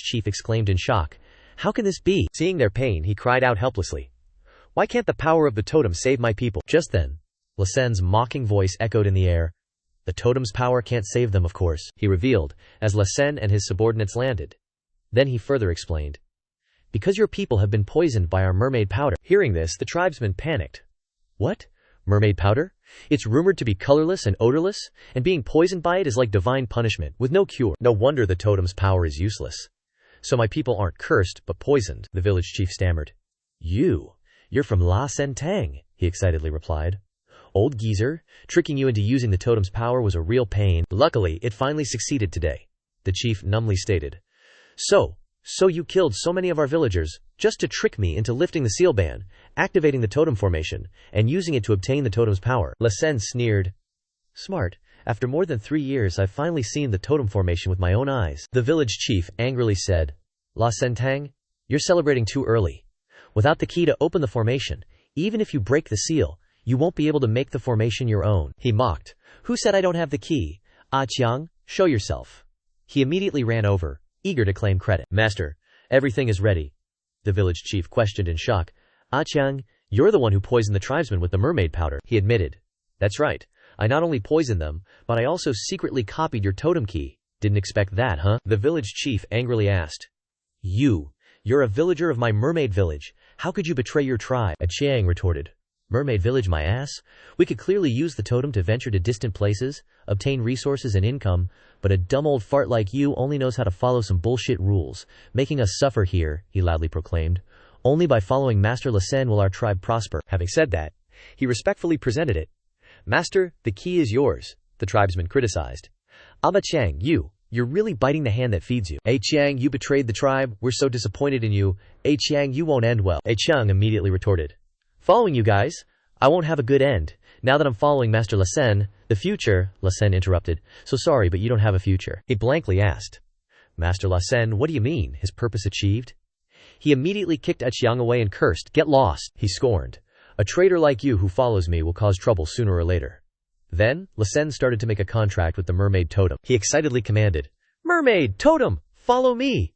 chief exclaimed in shock. How can this be? Seeing their pain, he cried out helplessly. Why can't the power of the totem save my people? Just then, Li Sen's mocking voice echoed in the air. The totem's power can't save them, of course, he revealed, as Li Sen and his subordinates landed. Then he further explained. Because your people have been poisoned by our mermaid powder. Hearing this, the tribesmen panicked. What? Mermaid powder? It's rumored to be colorless and odorless, and being poisoned by it is like divine punishment, with no cure. No wonder the totem's power is useless. So my people aren't cursed, but poisoned, the village chief stammered. You're from La Sen Tang, he excitedly replied. Old geezer, tricking you into using the totem's power was a real pain. Luckily, it finally succeeded today, the chief numbly stated. So you killed so many of our villagers, just to trick me into lifting the seal ban, activating the totem formation, and using it to obtain the totem's power. Li Sen sneered. Smart. After more than 3 years I've finally seen the totem formation with my own eyes. The village chief angrily said. La Sen Tang, you're celebrating too early. Without the key to open the formation, even if you break the seal, you won't be able to make the formation your own. He mocked. Who said I don't have the key? Ah Qiang, show yourself. He immediately ran over, eager to claim credit. Master, everything is ready, the village chief questioned in shock. Ah Qiang, you're the one who poisoned the tribesmen with the mermaid powder, he admitted. That's right. I not only poisoned them, but I also secretly copied your totem key. Didn't expect that, huh? The village chief angrily asked. You're a villager of my mermaid village. How could you betray your tribe? Ah Qiang retorted. Mermaid village my ass? We could clearly use the totem to venture to distant places, obtain resources and income, but a dumb old fart like you only knows how to follow some bullshit rules, making us suffer here, he loudly proclaimed. Only by following Master Li Sen will our tribe prosper. Having said that, he respectfully presented it. Master, the key is yours, the tribesman criticized. Aba Qiang, you're really biting the hand that feeds you. Ah Qiang, you betrayed the tribe, we're so disappointed in you. Ah Qiang, you won't end well. Ah Qiang immediately retorted. Following you guys, I won't have a good end. Now that I'm following Master Li Sen, the future, Li Sen interrupted. So sorry, but you don't have a future. He blankly asked. Master Li Sen, what do you mean, his purpose achieved? He immediately kicked Ah Qiang away and cursed. Get lost, he scorned. A traitor like you who follows me will cause trouble sooner or later. Then, Li Sen started to make a contract with the mermaid totem. He excitedly commanded, Mermaid, totem, follow me!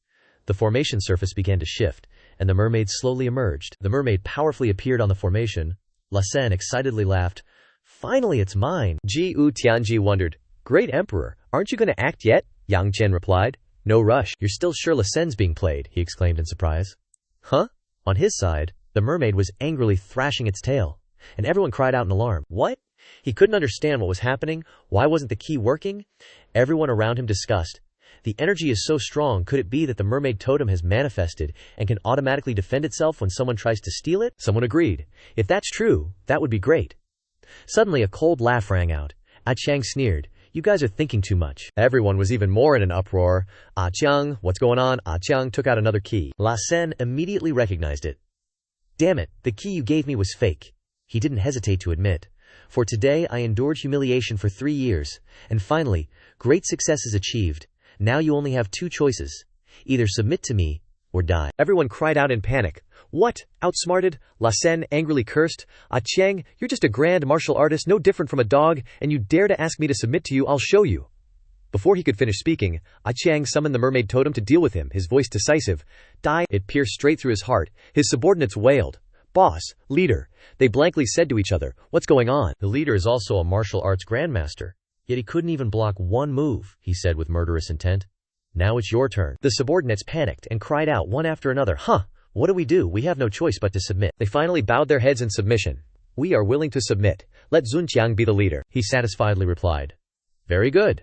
The formation surface began to shift, and the mermaid slowly emerged. The mermaid powerfully appeared on the formation. Li Sen excitedly laughed. Finally, it's mine. Ji Wu Tianji wondered. Great Emperor, aren't you going to act yet? Yang Chen replied. No rush. You're still sure Li Sen's being played, he exclaimed in surprise. Huh? On his side, the mermaid was angrily thrashing its tail, and everyone cried out in alarm. What? He couldn't understand what was happening. Why wasn't the key working? Everyone around him discussed. The energy is so strong, could it be that the mermaid totem has manifested and can automatically defend itself when someone tries to steal it? Someone agreed. If that's true, that would be great. Suddenly a cold laugh rang out. Ah Qiang sneered. You guys are thinking too much. Everyone was even more in an uproar. Ah Qiang, what's going on? Ah Qiang took out another key. Li Sen immediately recognized it. Damn it, the key you gave me was fake. He didn't hesitate to admit. For today I endured humiliation for 3 years, and finally, great success is achieved. Now you only have 2 choices. Either submit to me, or die. Everyone cried out in panic. What? Outsmarted? Li Sen angrily cursed. Ah Qiang, you're just a grand martial artist, no different from a dog, and you dare to ask me to submit to you, I'll show you. Before he could finish speaking, Ah Qiang summoned the mermaid totem to deal with him, his voice decisive. Die! It pierced straight through his heart. His subordinates wailed. Boss, leader. They blankly said to each other, what's going on? The leader is also a martial arts grandmaster. Yet he couldn't even block one move, he said with murderous intent. Now it's your turn. The subordinates panicked and cried out one after another. What do? We have no choice but to submit. They finally bowed their heads in submission. We are willing to submit. Let Zunqiang be the leader, he satisfiedly replied. Very good.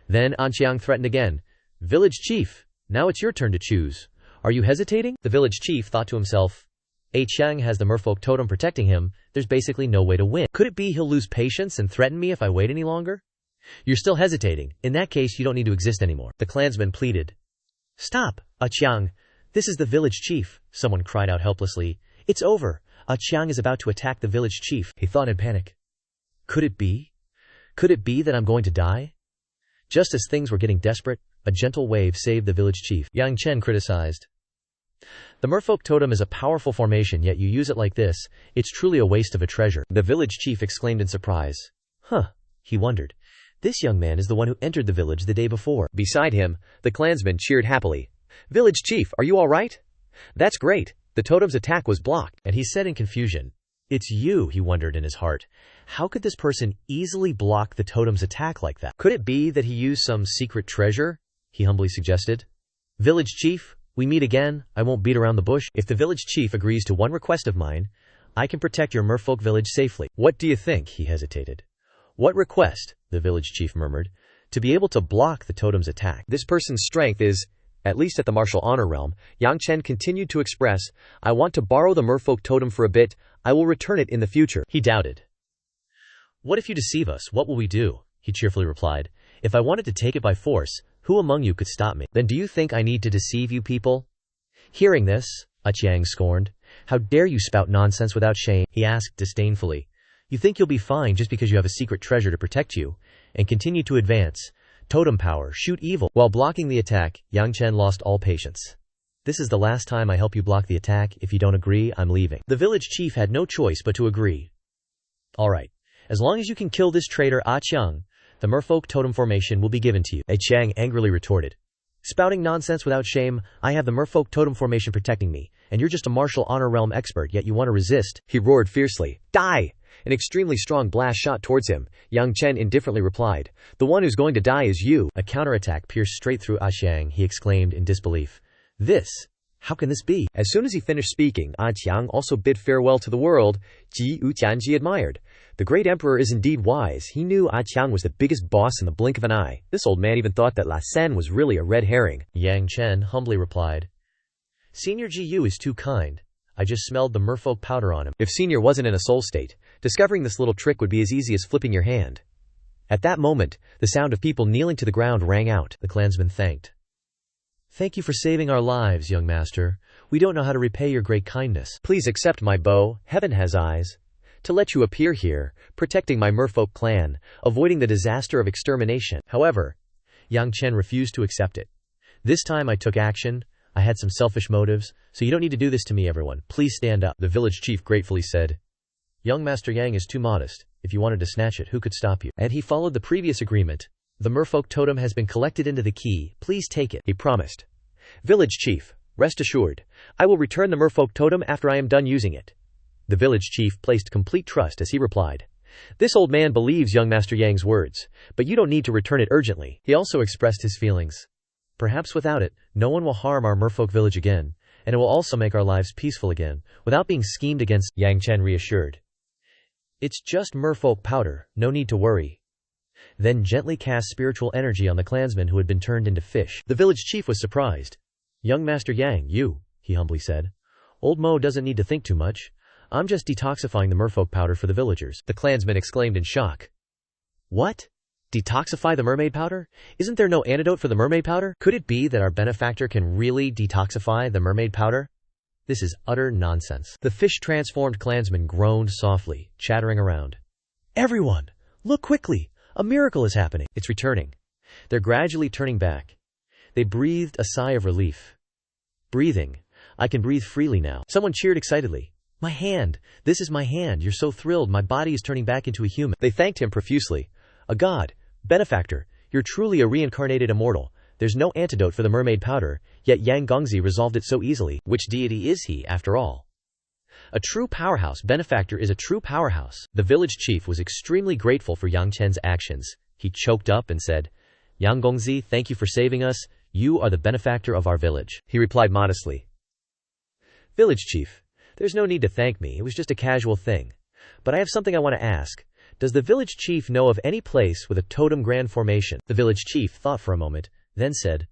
Then Ah Qiang threatened again. Village chief, now it's your turn to choose. Are you hesitating? The village chief thought to himself. Ah Qiang has the merfolk totem protecting him, there's basically no way to win. Could it be he'll lose patience and threaten me if I wait any longer? You're still hesitating. In that case, you don't need to exist anymore. The clansman pleaded. Stop, Ah Qiang. This is the village chief, someone cried out helplessly. It's over. Ah Qiang is about to attack the village chief, he thought in panic. Could it be? Could it be that I'm going to die? Just as things were getting desperate, a gentle wave saved the village chief. Yang Chen criticized. The merfolk totem is a powerful formation, yet you use it like this. It's truly a waste of a treasure. The village chief exclaimed in surprise. He wondered. This young man is the one who entered the village the day before. Beside him, the clansmen cheered happily. Village chief, are you alright? That's great. The totem's attack was blocked, and he said in confusion. It's you, he wondered in his heart. How could this person easily block the totem's attack like that? Could it be that he used some secret treasure? He humbly suggested. Village chief, we meet again. I won't beat around the bush. If the village chief agrees to one request of mine, I can protect your merfolk village safely. What do you think? He hesitated. What request? The village chief murmured. To be able to block the totem's attack. This person's strength is, at least at the martial honor realm, Yang Chen continued to express, I want to borrow the merfolk totem for a bit. I will return it in the future. He doubted. What if you deceive us? What will we do? He cheerfully replied. If I wanted to take it by force, who among you could stop me? Then do you think I need to deceive you people? Hearing this, Yang scorned. How dare you spout nonsense without shame? He asked disdainfully. You think you'll be fine just because you have a secret treasure to protect you, and continue to advance. Totem power, shoot evil. While blocking the attack, Yang Chen lost all patience. This is the last time I help you block the attack. If you don't agree, I'm leaving. The village chief had no choice but to agree. Alright. As long as you can kill this traitor Chiang, the merfolk totem formation will be given to you. Chiang angrily retorted. Spouting nonsense without shame, I have the merfolk totem formation protecting me, and you're just a martial honor realm expert, yet you want to resist. He roared fiercely. Die! An extremely strong blast shot towards him. Yang Chen indifferently replied. The one who's going to die is you. A counterattack pierced straight through Chiang. He exclaimed in disbelief. How can this be? As soon as he finished speaking, Chiang also bid farewell to the world. Ji Tianji admired. The great emperor is indeed wise. He knew Chiang was the biggest boss in the blink of an eye. This old man even thought that La Sen was really a red herring. Yang Chen humbly replied. Senior Ji is too kind. I just smelled the merfolk powder on him. If Senior wasn't in a soul state, discovering this little trick would be as easy as flipping your hand. At that moment, the sound of people kneeling to the ground rang out. The clansman thanked. Thank you for saving our lives, young master. We don't know how to repay your great kindness. Please accept my bow, heaven has eyes, to let you appear here, protecting my merfolk clan, avoiding the disaster of extermination. However, Yang Chen refused to accept it. This time I took action. I had some selfish motives, so you don't need to do this to me, everyone. Please stand up. The village chief gratefully said. Young Master Yang is too modest. If you wanted to snatch it, who could stop you? And he followed the previous agreement. The merfolk totem has been collected into the key. Please take it. He promised. Village chief, rest assured, I will return the merfolk totem after I am done using it. The village chief placed complete trust as he replied. This old man believes young Master Yang's words, but you don't need to return it urgently. He also expressed his feelings. Perhaps without it, no one will harm our merfolk village again, and it will also make our lives peaceful again, without being schemed against, Yang Chen reassured. It's just merfolk powder, no need to worry. Then gently cast spiritual energy on the clansman who had been turned into fish. The village chief was surprised. Young Master Yang, he humbly said. Old Mo doesn't need to think too much. I'm just detoxifying the merfolk powder for the villagers. The clansman exclaimed in shock. What? Detoxify the mermaid powder? Isn't there no antidote for the mermaid powder? Could it be that our benefactor can really detoxify the mermaid powder? This is utter nonsense. The fish-transformed clansman groaned softly, chattering around. Everyone, look quickly! A miracle is happening. It's returning. They're gradually turning back. They breathed a sigh of relief. Breathing. I can breathe freely now. Someone cheered excitedly. My hand. This is my hand. You're so thrilled. My body is turning back into a human. They thanked him profusely. A god. Benefactor. You're truly a reincarnated immortal. There's no antidote for the mermaid powder, yet Yang Gongzi resolved it so easily. Which deity is he, after all? A true powerhouse. Benefactor is a true powerhouse. The village chief was extremely grateful for Yang Chen's actions. He choked up and said, Yang Gongzi, thank you for saving us. You are the benefactor of our village. He replied modestly. Village chief, there's no need to thank me. It was just a casual thing. But I have something I want to ask. Does the village chief know of any place with a totem grand formation? The village chief thought for a moment, then said,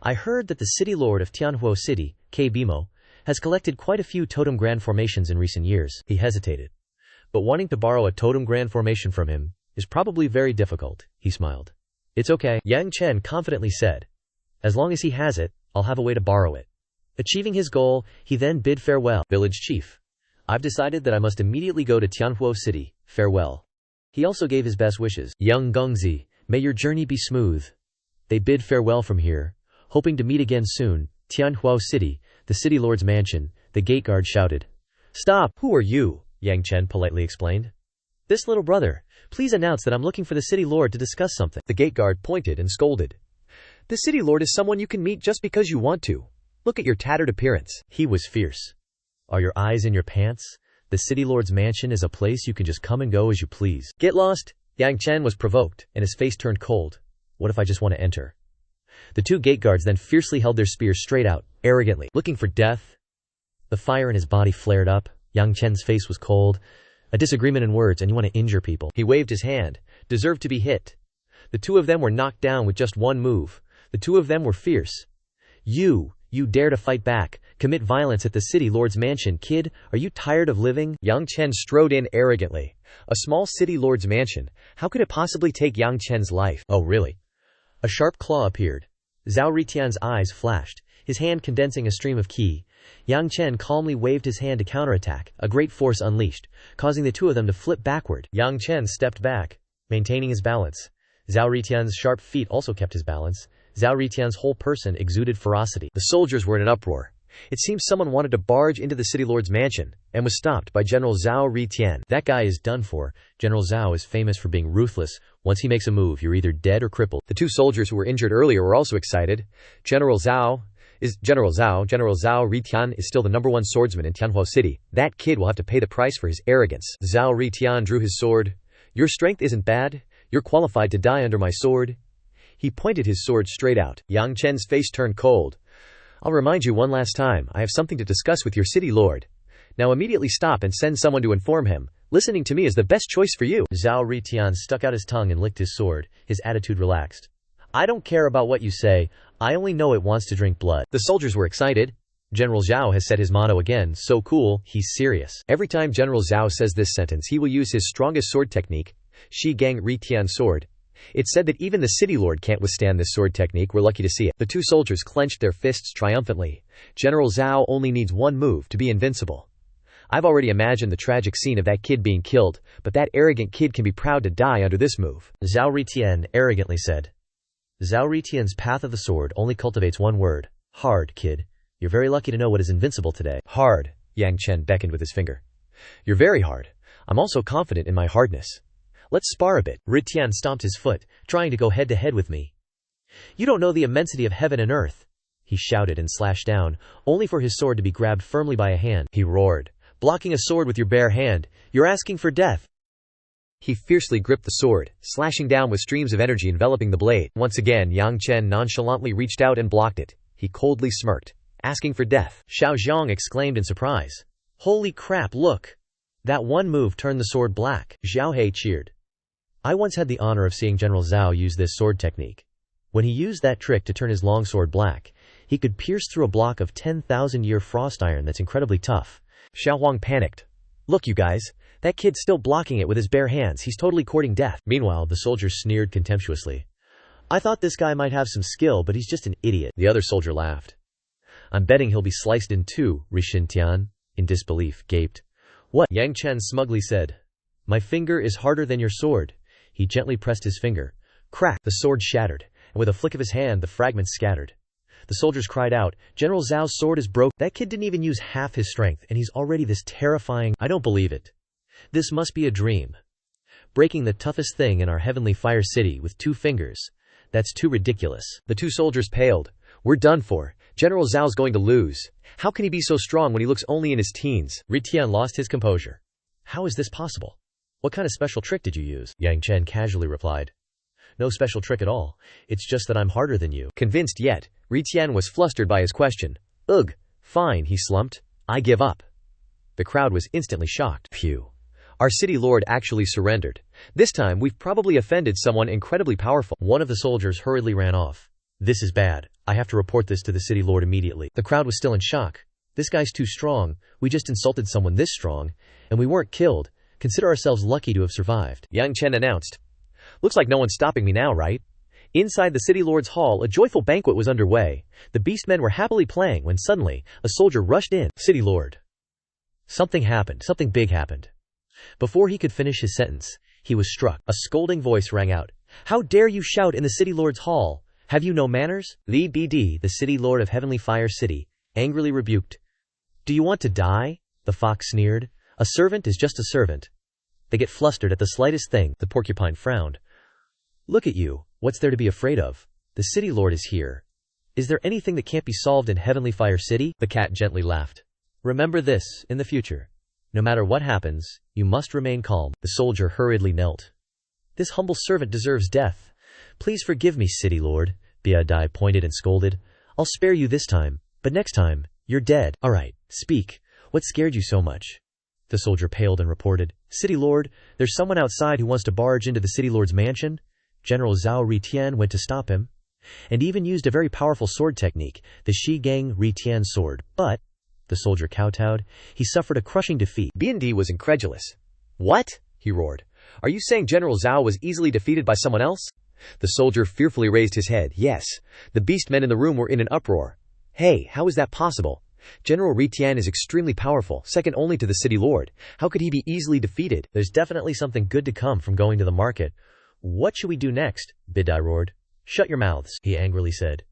I heard that the city lord of Tianhua City, K. Bimo, has collected quite a few totem grand formations in recent years. He hesitated. But wanting to borrow a totem grand formation from him is probably very difficult. He smiled. It's okay, Yang Chen confidently said. As long as he has it, I'll have a way to borrow it. Achieving his goal, he then bid farewell. Village chief. I've decided that I must immediately go to Tianhua City. Farewell. He also gave his best wishes. Young Gongzi, may your journey be smooth. They bid farewell from here, hoping to meet again soon. Tianhua City, the city lord's mansion. The gate guard shouted. Stop! Who are you? Yang Chen politely explained. This little brother. Please announce that I'm looking for the city lord to discuss something. The gate guard pointed and scolded. The city lord is someone you can meet just because you want to. Look at your tattered appearance. He was fierce. Are your eyes in your pants? The city lord's mansion is a place you can just come and go as you please. Get lost? Yang Chen was provoked, and his face turned cold. What if I just want to enter? The two gate guards then fiercely held their spears straight out, arrogantly, looking for death. The fire in his body flared up. Yang Chen's face was cold. A disagreement in words, and you want to injure people. He waved his hand. Deserved to be hit. The two of them were knocked down with just one move. The two of them were fierce. You dare to fight back, commit violence at the city lord's mansion, kid? Are you tired of living? Yang Chen strode in arrogantly. A small city lord's mansion. How could it possibly take Yang Chen's life? Oh, really? A sharp claw appeared. Zhao Ritian's eyes flashed, his hand condensing a stream of qi. Yang Chen calmly waved his hand to counterattack, a great force unleashed, causing the two of them to flip backward. Yang Chen stepped back, maintaining his balance. Zhao Ritian's sharp feet also kept his balance. Zhao Ritian's whole person exuded ferocity. The soldiers were in an uproar. It seems someone wanted to barge into the city lord's mansion, and was stopped by General Zhao Ritian. That guy is done for. General Zhao is famous for being ruthless. Once he makes a move, you're either dead or crippled. The two soldiers who were injured earlier were also excited. General Zhao Ritian is still the #1 swordsman in Tianhua City. That kid will have to pay the price for his arrogance. Zhao Ritian drew his sword. Your strength isn't bad. You're qualified to die under my sword. He pointed his sword straight out. Yang Chen's face turned cold. I'll remind you one last time, I have something to discuss with your city lord. Now immediately stop and send someone to inform him. Listening to me is the best choice for you. Zhao Ritian stuck out his tongue and licked his sword, his attitude relaxed. I don't care about what you say, I only know it wants to drink blood. The soldiers were excited. General Zhao has said his motto again, so cool, he's serious. Every time General Zhao says this sentence, he will use his strongest sword technique, Shi Gang Ritian sword. It's said that even the city lord can't withstand this sword technique. We're lucky to see it. The two soldiers clenched their fists triumphantly. General Zhao only needs one move to be invincible. I've already imagined the tragic scene of that kid being killed, but that arrogant kid can be proud to die under this move. Zhao Ritian arrogantly said. Zhao Ritian's path of the sword only cultivates one word. Hard, kid. You're very lucky to know what is invincible today. Hard, Yang Chen beckoned with his finger. You're very hard. I'm also confident in my hardness. Let's spar a bit. Ritian stomped his foot, trying to go head-to-head with me. You don't know the immensity of heaven and earth, he shouted and slashed down, only for his sword to be grabbed firmly by a hand. He roared. Blocking a sword with your bare hand, you're asking for death. He fiercely gripped the sword, slashing down with streams of energy enveloping the blade. Once again, Yang Chen nonchalantly reached out and blocked it. He coldly smirked. Asking for death. Xiao Zhang exclaimed in surprise. Holy crap, look! That one move turned the sword black. Zhao He cheered. I once had the honor of seeing General Zhao use this sword technique. When he used that trick to turn his longsword black, he could pierce through a block of 10,000-year frost iron that's incredibly tough. Xiao Huang panicked. Look, you guys, that kid's still blocking it with his bare hands. He's totally courting death. Meanwhile, the soldiers sneered contemptuously. I thought this guy might have some skill, but he's just an idiot. The other soldier laughed. I'm betting he'll be sliced in two, Rishin Tian, in disbelief, gaped. What? Yang Chen smugly said. My finger is harder than your sword. He gently pressed his finger. Crack! The sword shattered, and with a flick of his hand the fragments scattered. The soldiers cried out, General Zhao's sword is broke. That kid didn't even use half his strength, and he's already this terrifying. I don't believe it. This must be a dream. Breaking the toughest thing in our heavenly fire city with 2 fingers. That's too ridiculous. The two soldiers paled. We're done for. General Zhao's going to lose. How can he be so strong when he looks only in his teens? Ritian lost his composure. How is this possible? What kind of special trick did you use? Yang Chen casually replied. No special trick at all. It's just that I'm harder than you. Convinced yet, Ritian was flustered by his question. Ugh, fine, he slumped. I give up. The crowd was instantly shocked. Phew. Our city lord actually surrendered. This time we've probably offended someone incredibly powerful. One of the soldiers hurriedly ran off. This is bad. I have to report this to the city lord immediately. The crowd was still in shock. This guy's too strong. We just insulted someone this strong, and we weren't killed. Consider ourselves lucky to have survived. Yang Chen announced. Looks like no one's stopping me now, right? Inside the city lord's hall, a joyful banquet was underway. The beastmen were happily playing when suddenly, a soldier rushed in. City lord. Something happened. Something big happened. Before he could finish his sentence, he was struck. A scolding voice rang out. How dare you shout in the city lord's hall? Have you no manners? Li Bd, the city lord of Heavenly Fire City, angrily rebuked. Do you want to die? The fox sneered. A servant is just a servant. They get flustered at the slightest thing. The porcupine frowned. Look at you. What's there to be afraid of? The city lord is here. Is there anything that can't be solved in Heavenly Fire City? The cat gently laughed. Remember this, in the future. No matter what happens, you must remain calm. The soldier hurriedly knelt. This humble servant deserves death. Please forgive me, city lord. Biadai pointed and scolded. I'll spare you this time, but next time, you're dead. Alright, speak. What scared you so much? The soldier paled and reported. City lord, there's someone outside who wants to barge into the city lord's mansion. General Zhao Ritian went to stop him, and even used a very powerful sword technique, the Shigang Ritian sword, but, the soldier kowtowed, he suffered a crushing defeat. B&D was incredulous. What? He roared. Are you saying General Zhao was easily defeated by someone else? The soldier fearfully raised his head. Yes. The beastmen in the room were in an uproar. Hey, how is that possible? General Ritian is extremely powerful, second only to the city lord. How could he be easily defeated? There's definitely something good to come from going to the market. What should we do next? Bidai roared. Shut your mouths, he angrily said.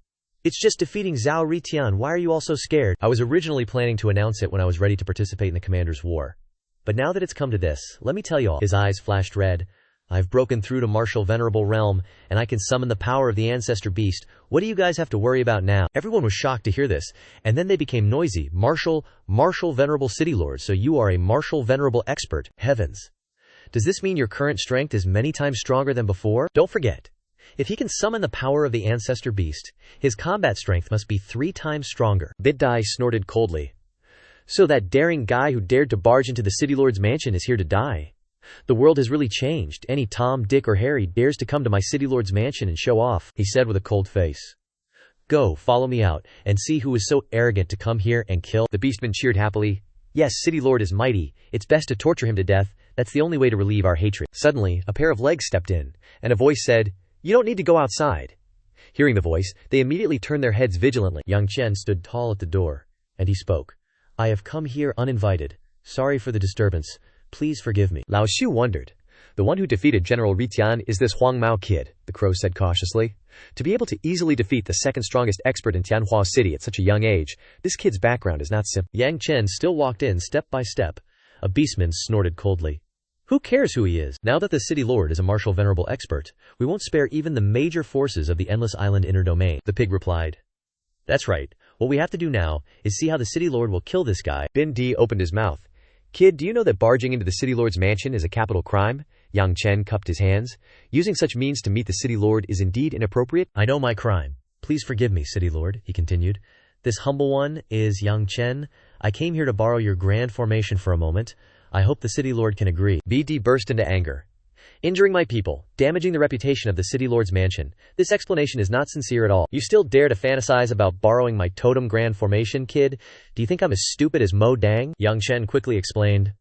It's just defeating Zhao Ritian. Why are you all so scared? I was originally planning to announce it when I was ready to participate in the commander's war. But now that it's come to this, let me tell you all. His eyes flashed red. I've broken through to Martial Venerable Realm, and I can summon the power of the Ancestor Beast. What do you guys have to worry about now? Everyone was shocked to hear this, and then they became noisy. Martial Venerable City Lord, so you are a Martial Venerable expert. Heavens. Does this mean your current strength is many times stronger than before? Don't forget. If he can summon the power of the Ancestor Beast, his combat strength must be 3 times stronger. Bidai snorted coldly. So that daring guy who dared to barge into the City Lord's mansion is here to die. The world has really changed. Any Tom, Dick, or Harry dares to come to my City Lord's mansion and show off, he said with a cold face. Go, follow me out, and see who is so arrogant to come here and kill. The beastmen cheered happily. Yes, City Lord is mighty. It's best to torture him to death. That's the only way to relieve our hatred. Suddenly, a pair of legs stepped in, and a voice said, You don't need to go outside. Hearing the voice, they immediately turned their heads vigilantly. Yang Chen stood tall at the door, and he spoke. I have come here uninvited. Sorry for the disturbance. Please forgive me. Lao Shu wondered. The one who defeated General Ritian is this Huang Mao kid, the crow said cautiously. To be able to easily defeat the second strongest expert in Tianhua City at such a young age, this kid's background is not simple. Yang Chen still walked in step by step. A beastman snorted coldly. Who cares who he is? Now that the city lord is a martial venerable expert, we won't spare even the major forces of the Endless Island inner domain, the pig replied. That's right. What we have to do now is see how the city lord will kill this guy. Bin Di opened his mouth. Kid, do you know that barging into the city lord's mansion is a capital crime? Yang Chen cupped his hands. Using such means to meet the city lord is indeed inappropriate. I know my crime. Please forgive me, city lord, he continued. This humble one is Yang Chen. I came here to borrow your grand formation for a moment. I hope the city lord can agree. BD burst into anger. Injuring my people, damaging the reputation of the city lord's mansion. This explanation is not sincere at all. You still dare to fantasize about borrowing my totem grand formation, kid? Do you think I'm as stupid as Mo Dang? Yang Chen quickly explained.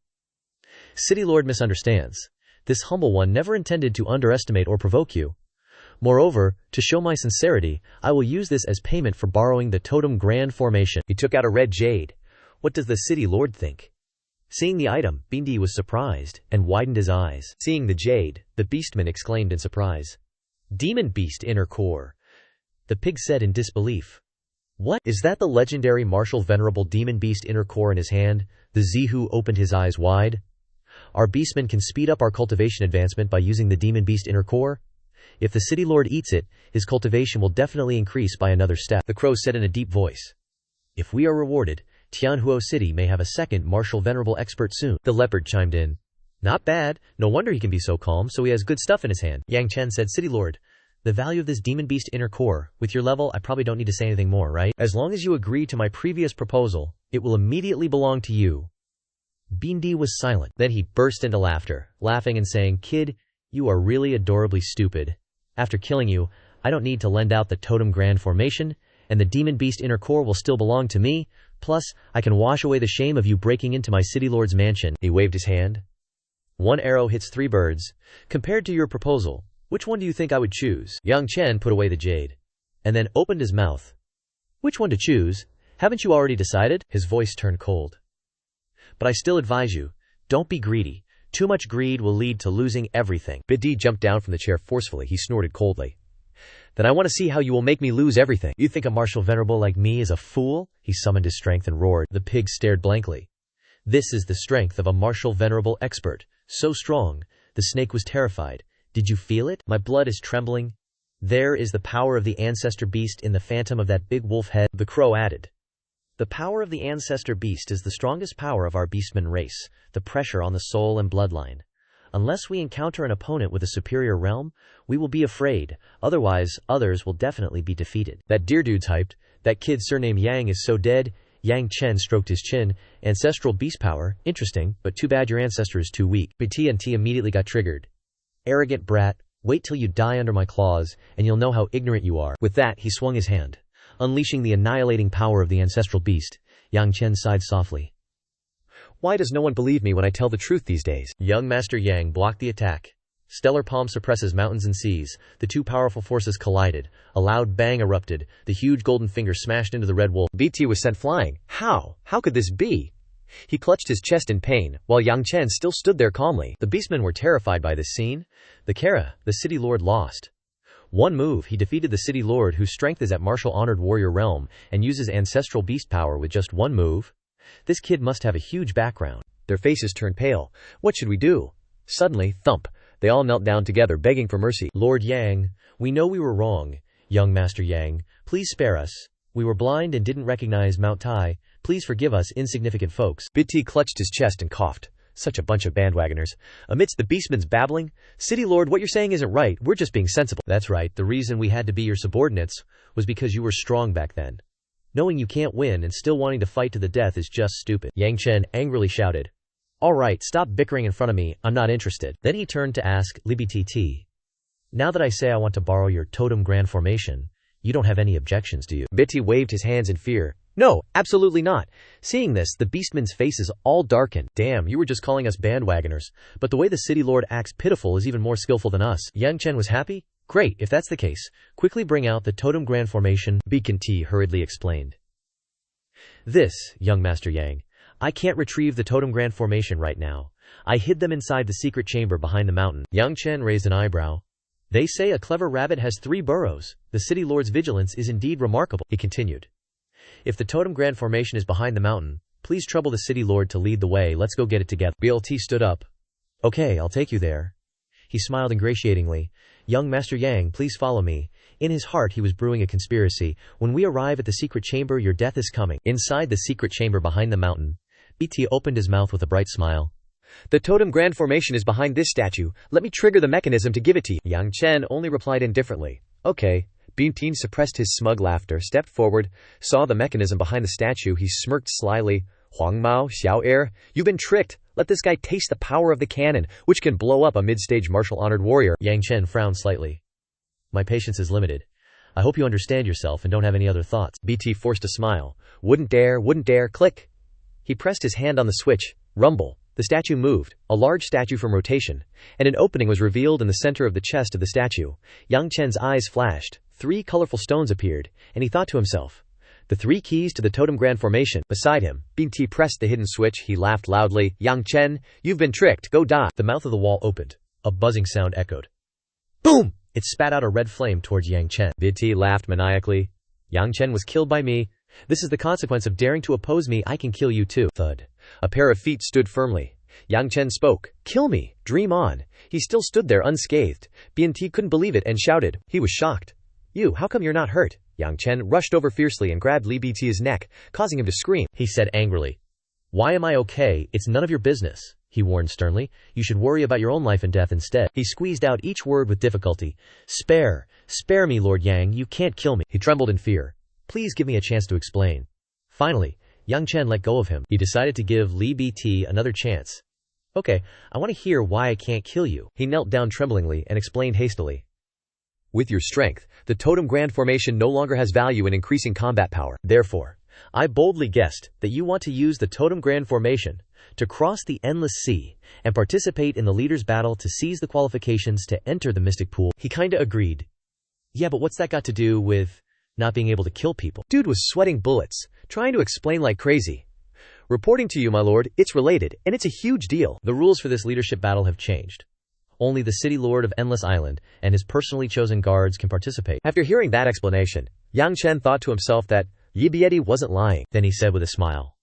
City lord misunderstands. This humble one never intended to underestimate or provoke you. Moreover, to show my sincerity, I will use this as payment for borrowing the totem grand formation. He took out a red jade. What does the city lord think? Seeing the item, Bindi was surprised, and widened his eyes. Seeing the jade, the beastman exclaimed in surprise. Demon Beast Inner Core. The pig said in disbelief. What? Is that the legendary martial venerable Demon Beast Inner Core in his hand? The Zihu opened his eyes wide. Our beastman can speed up our cultivation advancement by using the Demon Beast Inner Core? If the city lord eats it, his cultivation will definitely increase by another step, the crow said in a deep voice. If we are rewarded, Tianhuo City may have a second martial venerable expert soon. The leopard chimed in. Not bad. No wonder he can be so calm, so he has good stuff in his hand. Yang Chen said, City Lord, the value of this Demon Beast Inner Core, with your level, I probably don't need to say anything more, right? As long as you agree to my previous proposal, it will immediately belong to you. Bindi was silent. Then he burst into laughter, laughing and saying, Kid, you are really adorably stupid. After killing you, I don't need to lend out the Totem Grand Formation, and the Demon Beast Inner Core will still belong to me. Plus, I can wash away the shame of you breaking into my city lord's mansion. He waved his hand. One arrow hits 3 birds. Compared to your proposal, which one do you think I would choose? Yang Chen put away the jade, and then opened his mouth. Which one to choose? Haven't you already decided? His voice turned cold. But I still advise you, don't be greedy. Too much greed will lead to losing everything. Bidi jumped down from the chair forcefully. He snorted coldly. Then I want to see how you will make me lose everything. You think a martial venerable like me is a fool? He summoned his strength and roared. The pig stared blankly. This is the strength of a martial venerable expert. So strong. The snake was terrified. Did you feel it? My blood is trembling. There is the power of the ancestor beast in the phantom of that big wolf head, the crow added. The power of the ancestor beast is the strongest power of our beastman race, the pressure on the soul and bloodline. Unless we encounter an opponent with a superior realm, we will be afraid, otherwise others will definitely be defeated. That dear dude's hyped. That kid surnamed Yang is so dead. Yang Chen stroked his chin. Ancestral beast power, interesting, but too bad your ancestor is too weak. BT&T immediately got triggered. Arrogant brat, wait till you die under my claws, and you'll know how ignorant you are. With that, he swung his hand, unleashing the annihilating power of the ancestral beast. Yang Chen sighed softly. Why does no one believe me when I tell the truth these days? Young Master Yang blocked the attack. Stellar palm suppresses mountains and seas. The two powerful forces collided. A loud bang erupted. The huge golden finger smashed into the red wolf. BT was sent flying. How? How could this be? He clutched his chest in pain, while Yang Chen still stood there calmly. The beastmen were terrified by this scene. The Kara, the city lord, lost. One move, he defeated the city lord whose strength is at martial honored warrior realm, and uses ancestral beast power with just one move. This kid must have a huge background. Their faces turned pale. What should we do? Suddenly, thump. They all knelt down together, begging for mercy. Lord Yang, we know we were wrong. Young Master Yang, please spare us. We were blind and didn't recognize Mount Tai. Please forgive us insignificant folks. BT clutched his chest and coughed. Such a bunch of bandwagoners. Amidst the beastman's babbling, City Lord, what you're saying isn't right. We're just being sensible. That's right. The reason we had to be your subordinates was because you were strong back then. Knowing you can't win and still wanting to fight to the death is just stupid. Yang Chen angrily shouted. All right, stop bickering in front of me. I'm not interested. Then he turned to ask Li BTT. Now that I say I want to borrow your totem grand formation, you don't have any objections, do you? BT waved his hands in fear. No, absolutely not. Seeing this, the beastman's faces all darkened. Damn, you were just calling us bandwagoners. But the way the city lord acts pitiful is even more skillful than us. Yang Chen was happy? Great, if that's the case, quickly bring out the totem grand formation, Beacon T hurriedly explained. This, young Master Yang, I can't retrieve the totem grand formation right now. I hid them inside the secret chamber behind the mountain. Yang Chen raised an eyebrow. They say a clever rabbit has 3 burrows. The city lord's vigilance is indeed remarkable, he continued. If the totem grand formation is behind the mountain, please trouble the city lord to lead the way. Let's go get it together. BLT stood up. Okay, I'll take you there. He smiled ingratiatingly. Young Master Yang, please follow me. In his heart he was brewing a conspiracy. When we arrive at the secret chamber, your death is coming. Inside the secret chamber behind the mountain, BT opened his mouth with a bright smile. The totem grand formation is behind this statue. Let me trigger the mechanism to give it to you. Yang Chen only replied indifferently. Okay. Beanteen suppressed his smug laughter, stepped forward, saw the mechanism behind the statue. He smirked slyly. Huang Mao, Xiao Er, you've been tricked. Let this guy taste the power of the cannon, which can blow up a mid-stage martial-honored warrior. Yang Chen frowned slightly. My patience is limited. I hope you understand yourself and don't have any other thoughts. BT forced a smile. Wouldn't dare, click. He pressed his hand on the switch. Rumble. The statue moved, a large statue from rotation, and an opening was revealed in the center of the chest of the statue. Yang Chen's eyes flashed. 3 colorful stones appeared, and he thought to himself, the 3 keys to the totem grand formation. Beside him, BT pressed the hidden switch. He laughed loudly. Yang Chen, you've been tricked. Go die. The mouth of the wall opened. A buzzing sound echoed. Boom! It spat out a red flame towards Yang Chen. BT laughed maniacally. Yang Chen was killed by me. This is the consequence of daring to oppose me. I can kill you too. Thud. A pair of feet stood firmly. Yang Chen spoke. Kill me. Dream on. He still stood there unscathed. BNT couldn't believe it and shouted. He was shocked. You, how come you're not hurt? Yang Chen rushed over fiercely and grabbed Li BT's neck, causing him to scream. He said angrily. Why am I okay? It's none of your business, he warned sternly. You should worry about your own life and death instead. He squeezed out each word with difficulty. Spare me, Lord Yang. You can't kill me. He trembled in fear. Please give me a chance to explain. Finally, Yang Chen let go of him. He decided to give Li BT another chance. Okay, I want to hear why I can't kill you. He knelt down tremblingly and explained hastily. With your strength, the totem grand formation no longer has value in increasing combat power. Therefore, I boldly guessed that you want to use the totem grand formation to cross the endless sea and participate in the leader's battle to seize the qualifications to enter the mystic pool. He kinda agreed. Yeah, but what's that got to do with not being able to kill people? Dude was sweating bullets, trying to explain like crazy. Reporting to you, my lord, it's related, and it's a huge deal. The rules for this leadership battle have changed. Only the city lord of Endless Island and his personally chosen guards can participate. After hearing that explanation, Yang Chen thought to himself that Yibieti wasn't lying. Then he said with a smile.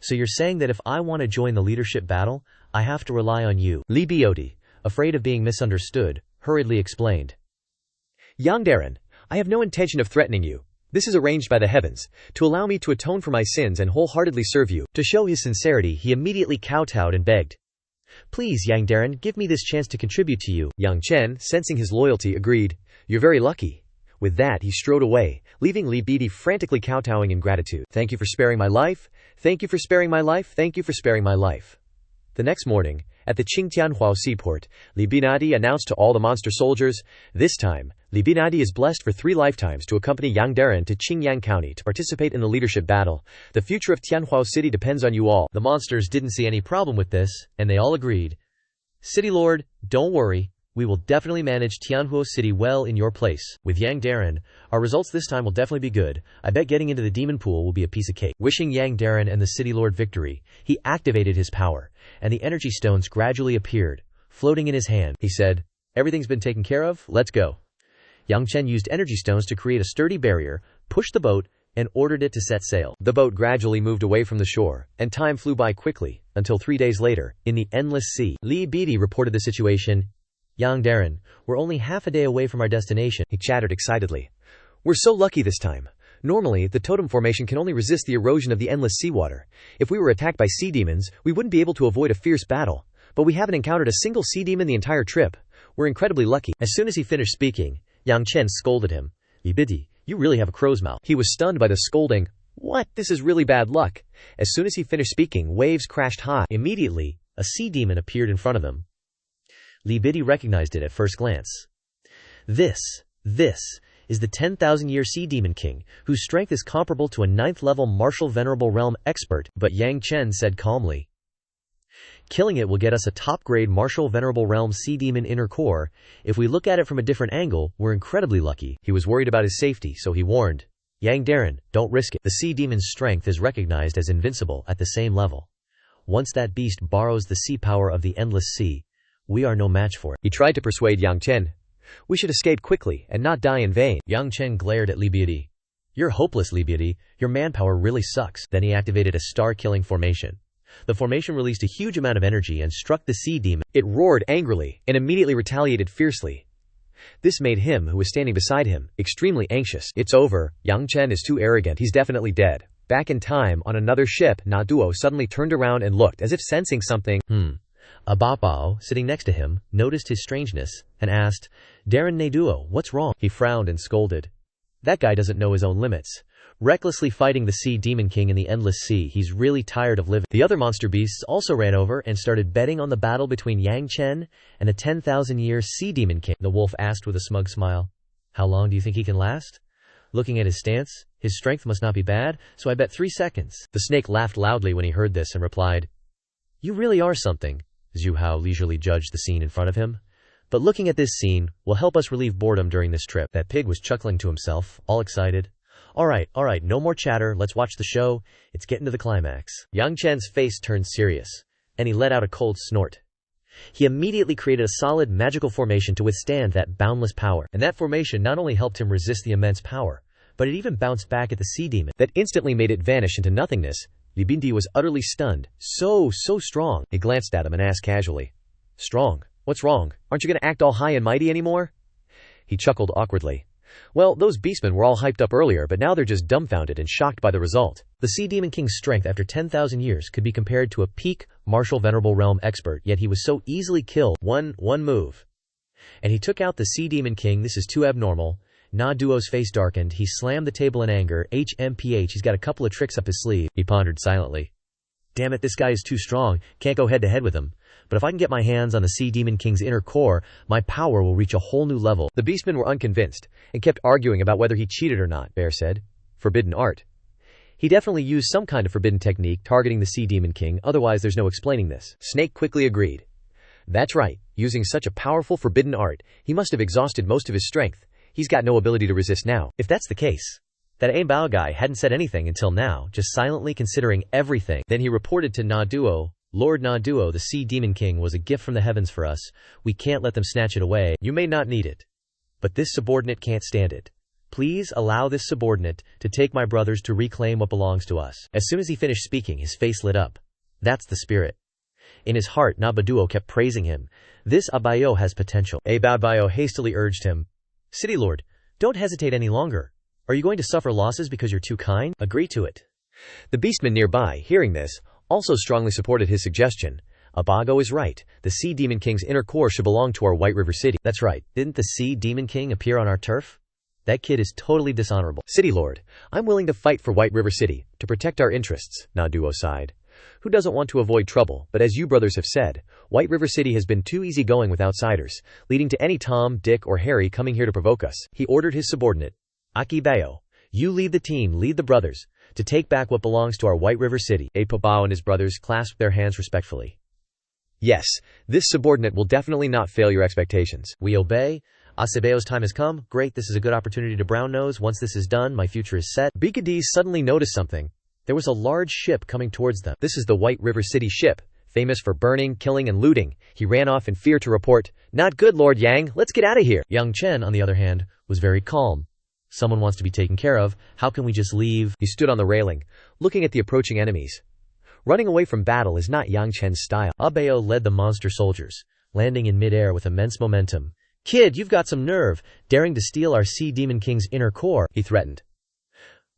So you're saying that if I want to join the leadership battle, I have to rely on you. Li Bioti, afraid of being misunderstood, hurriedly explained. Yang Darren, I have no intention of threatening you. This is arranged by the heavens, to allow me to atone for my sins and wholeheartedly serve you. To show his sincerity, he immediately kowtowed and begged. Please, Yang Darren, give me this chance to contribute to you. Yang Chen, sensing his loyalty, agreed. You're very lucky. With that, he strode away, leaving Li Bidi frantically kowtowing in gratitude. Thank you for sparing my life. Thank you for sparing my life. Thank you for sparing my life. The next morning, at the Qingtianhuao seaport, Li Binadi announced to all the monster soldiers, this time, Li Binadi is blessed for 3 lifetimes to accompany Yang Darren to Qingyang County to participate in the leadership battle. The future of Tianhuao City depends on you all. The monsters didn't see any problem with this, and they all agreed. City Lord, don't worry. We will definitely manage Tianhuo City well in your place. With Yang Darren, our results this time will definitely be good. I bet getting into the demon pool will be a piece of cake. Wishing Yang Darren and the City Lord victory, he activated his power, and the energy stones gradually appeared, floating in his hand. He said, everything's been taken care of, let's go. Yang Chen used energy stones to create a sturdy barrier, pushed the boat, and ordered it to set sail. The boat gradually moved away from the shore, and time flew by quickly, until 3 days later, in the endless sea. Li Bidi reported the situation. Yang Darren, we're only half a day away from our destination, he chattered excitedly. We're so lucky this time. Normally, the totem formation can only resist the erosion of the endless seawater. If we were attacked by sea demons, we wouldn't be able to avoid a fierce battle. But we haven't encountered a single sea demon the entire trip. We're incredibly lucky. As soon as he finished speaking, Yang Chen scolded him. Li Bidi, you really have a crow's mouth. He was stunned by the scolding. What? This is really bad luck. As soon as he finished speaking, waves crashed high. Immediately, a sea demon appeared in front of him. Li Bidi recognized it at first glance. This is the 10,000-year Sea Demon King, whose strength is comparable to a 9th-level martial Venerable Realm expert, but Yang Chen said calmly. Killing it will get us a top-grade martial Venerable Realm Sea Demon inner core. If we look at it from a different angle, we're incredibly lucky. He was worried about his safety, so he warned. Yang Darren, don't risk it. The Sea Demon's strength is recognized as invincible at the same level. Once that beast borrows the sea power of the endless sea, we are no match for it. He tried to persuade Yang Chen. We should escape quickly and not die in vain. Yang Chen glared at Li Bidi. You're hopeless, Li Bidi. Your manpower really sucks. Then he activated a star-killing formation. The formation released a huge amount of energy and struck the sea demon. It roared angrily and immediately retaliated fiercely. This made him, who was standing beside him, extremely anxious. It's over. Yang Chen is too arrogant. He's definitely dead. Back in time, on another ship, Na Duo suddenly turned around and looked, as if sensing something. A Bao, sitting next to him, noticed his strangeness, and asked, Darren Naduo, what's wrong? He frowned and scolded. That guy doesn't know his own limits. Recklessly fighting the Sea Demon King in the endless sea, he's really tired of living. The other monster beasts also ran over and started betting on the battle between Yang Chen and the 10,000-year Sea Demon King. The wolf asked with a smug smile, How long do you think he can last? Looking at his stance, his strength must not be bad, so I bet 3 seconds. The snake laughed loudly when he heard this and replied, You really are something. Zhu Hao leisurely judged the scene in front of him. But looking at this scene will help us relieve boredom during this trip. That pig was chuckling to himself, all excited. All right, no more chatter, let's watch the show. It's getting to the climax. Yang Chen's face turned serious, and he let out a cold snort. He immediately created a solid magical formation to withstand that boundless power. And that formation not only helped him resist the immense power, but it even bounced back at the sea demon. That instantly made it vanish into nothingness. Li Bindi was utterly stunned. So strong. He glanced at him and asked casually, Strong? What's wrong? Aren't you going to act all high and mighty anymore? He chuckled awkwardly. Well, those beastmen were all hyped up earlier, but now they're just dumbfounded and shocked by the result. The Sea Demon King's strength after 10,000 years could be compared to a peak martial Venerable Realm expert, yet he was so easily killed. One move. And he took out the Sea Demon King. This is too abnormal. Na Duo's face darkened. He slammed the table in anger. HMPH, he's got a couple of tricks up his sleeve. He pondered silently. Damn it, this guy is too strong. Can't go head to head with him. But if I can get my hands on the Sea Demon King's inner core, my power will reach a whole new level. The beastmen were unconvinced, and kept arguing about whether he cheated or not. Bear said, Forbidden art. He definitely used some kind of forbidden technique targeting the Sea Demon King, otherwise there's no explaining this. Snake quickly agreed. That's right, using such a powerful forbidden art, he must have exhausted most of his strength. He's got no ability to resist now. If that's the case, that Bao guy hadn't said anything until now, just silently considering everything. Then he reported to Na Duo, Lord Na Duo, the Sea Demon King was a gift from the heavens for us. We can't let them snatch it away. You may not need it, but this subordinate can't stand it. Please allow this subordinate to take my brothers to reclaim what belongs to us. As soon as he finished speaking, his face lit up. That's the spirit. In his heart, Na Duo kept praising him. This Abayo has potential. Abayo hastily urged him. City Lord, don't hesitate any longer. Are you going to suffer losses because you're too kind? Agree to it. The beastman nearby, hearing this, also strongly supported his suggestion. Abago is right. The Sea Demon King's inner core should belong to our White River City. That's right. Didn't the Sea Demon King appear on our turf? That kid is totally dishonorable. City Lord, I'm willing to fight for White River City, to protect our interests, Naduo sighed. Who doesn't want to avoid trouble, but as you brothers have said, White River City has been too easygoing with outsiders, leading to any Tom, Dick, or Harry coming here to provoke us. He ordered his subordinate, Akibayo, you lead the team, lead the brothers, to take back what belongs to our White River City. Apabao and his brothers clasped their hands respectfully. Yes, this subordinate will definitely not fail your expectations. We obey. Asebeo's time has come. Great, this is a good opportunity to brown nose. Once this is done, my future is set. Bigadiz suddenly noticed something. There was a large ship coming towards them. This is the White River City ship, famous for burning, killing, and looting. He ran off in fear to report, "Not good, Lord Yang. Let's get out of here." Yang Chen, on the other hand, was very calm. Someone wants to be taken care of. How can we just leave? He stood on the railing, looking at the approaching enemies. Running away from battle is not Yang Chen's style. Abeo led the monster soldiers, landing in midair with immense momentum. Kid, you've got some nerve, daring to steal our Sea Demon King's inner core, he threatened.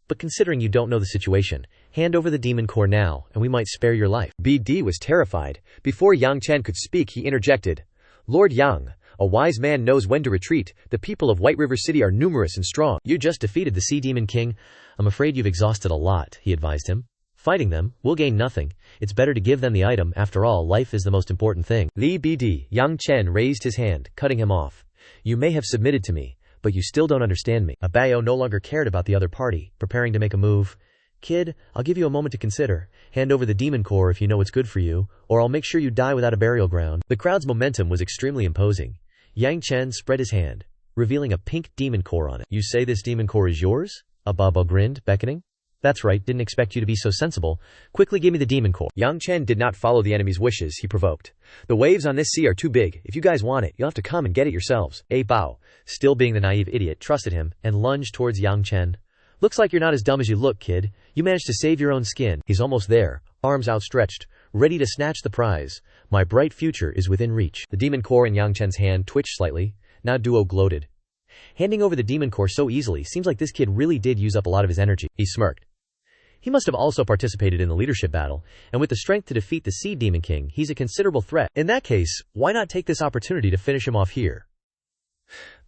But considering you don't know the situation, hand over the demon core now, and we might spare your life. BD was terrified. Before Yang Chen could speak, he interjected. Lord Yang, a wise man knows when to retreat. The people of White River City are numerous and strong. You just defeated the Sea Demon King. I'm afraid you've exhausted a lot, he advised him. Fighting them, we'll gain nothing. It's better to give them the item. After all, life is the most important thing. Li BD, Yang Chen raised his hand, cutting him off. You may have submitted to me, but you still don't understand me. Abayo no longer cared about the other party, preparing to make a move. Kid, I'll give you a moment to consider. Hand over the demon core if you know what's good for you, or I'll make sure you die without a burial ground. The crowd's momentum was extremely imposing. Yang Chen spread his hand, revealing a pink demon core on it. You say this demon core is yours? Ababo grinned, beckoning. That's right, didn't expect you to be so sensible. Quickly give me the demon core. Yang Chen did not follow the enemy's wishes, he provoked. The waves on this sea are too big. If you guys want it, you'll have to come and get it yourselves. A Bao, still being the naive idiot, trusted him, and lunged towards Yang Chen. Looks like you're not as dumb as you look, kid. You managed to save your own skin. He's almost there, arms outstretched, ready to snatch the prize. My bright future is within reach. The demon core in Yang Chen's hand twitched slightly. Now Duo gloated. Handing over the demon core so easily seems like this kid really did use up a lot of his energy. He smirked. He must have also participated in the leadership battle, and with the strength to defeat the Sea Demon King, he's a considerable threat. In that case, why not take this opportunity to finish him off here?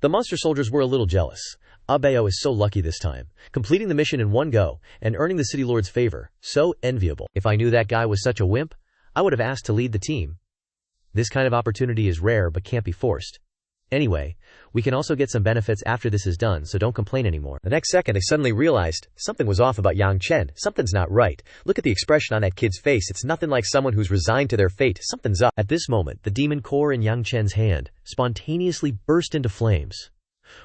The monster soldiers were a little jealous. Abeo is so lucky this time, completing the mission in one go, and earning the city lord's favor. So enviable. If I knew that guy was such a wimp, I would have asked to lead the team. This kind of opportunity is rare but can't be forced. Anyway, we can also get some benefits after this is done, so don't complain anymore. The next second I suddenly realized something was off about Yang Chen. Something's not right. Look at the expression on that kid's face. It's nothing like someone who's resigned to their fate. Something's up. At this moment, the demon core in Yang Chen's hand spontaneously burst into flames.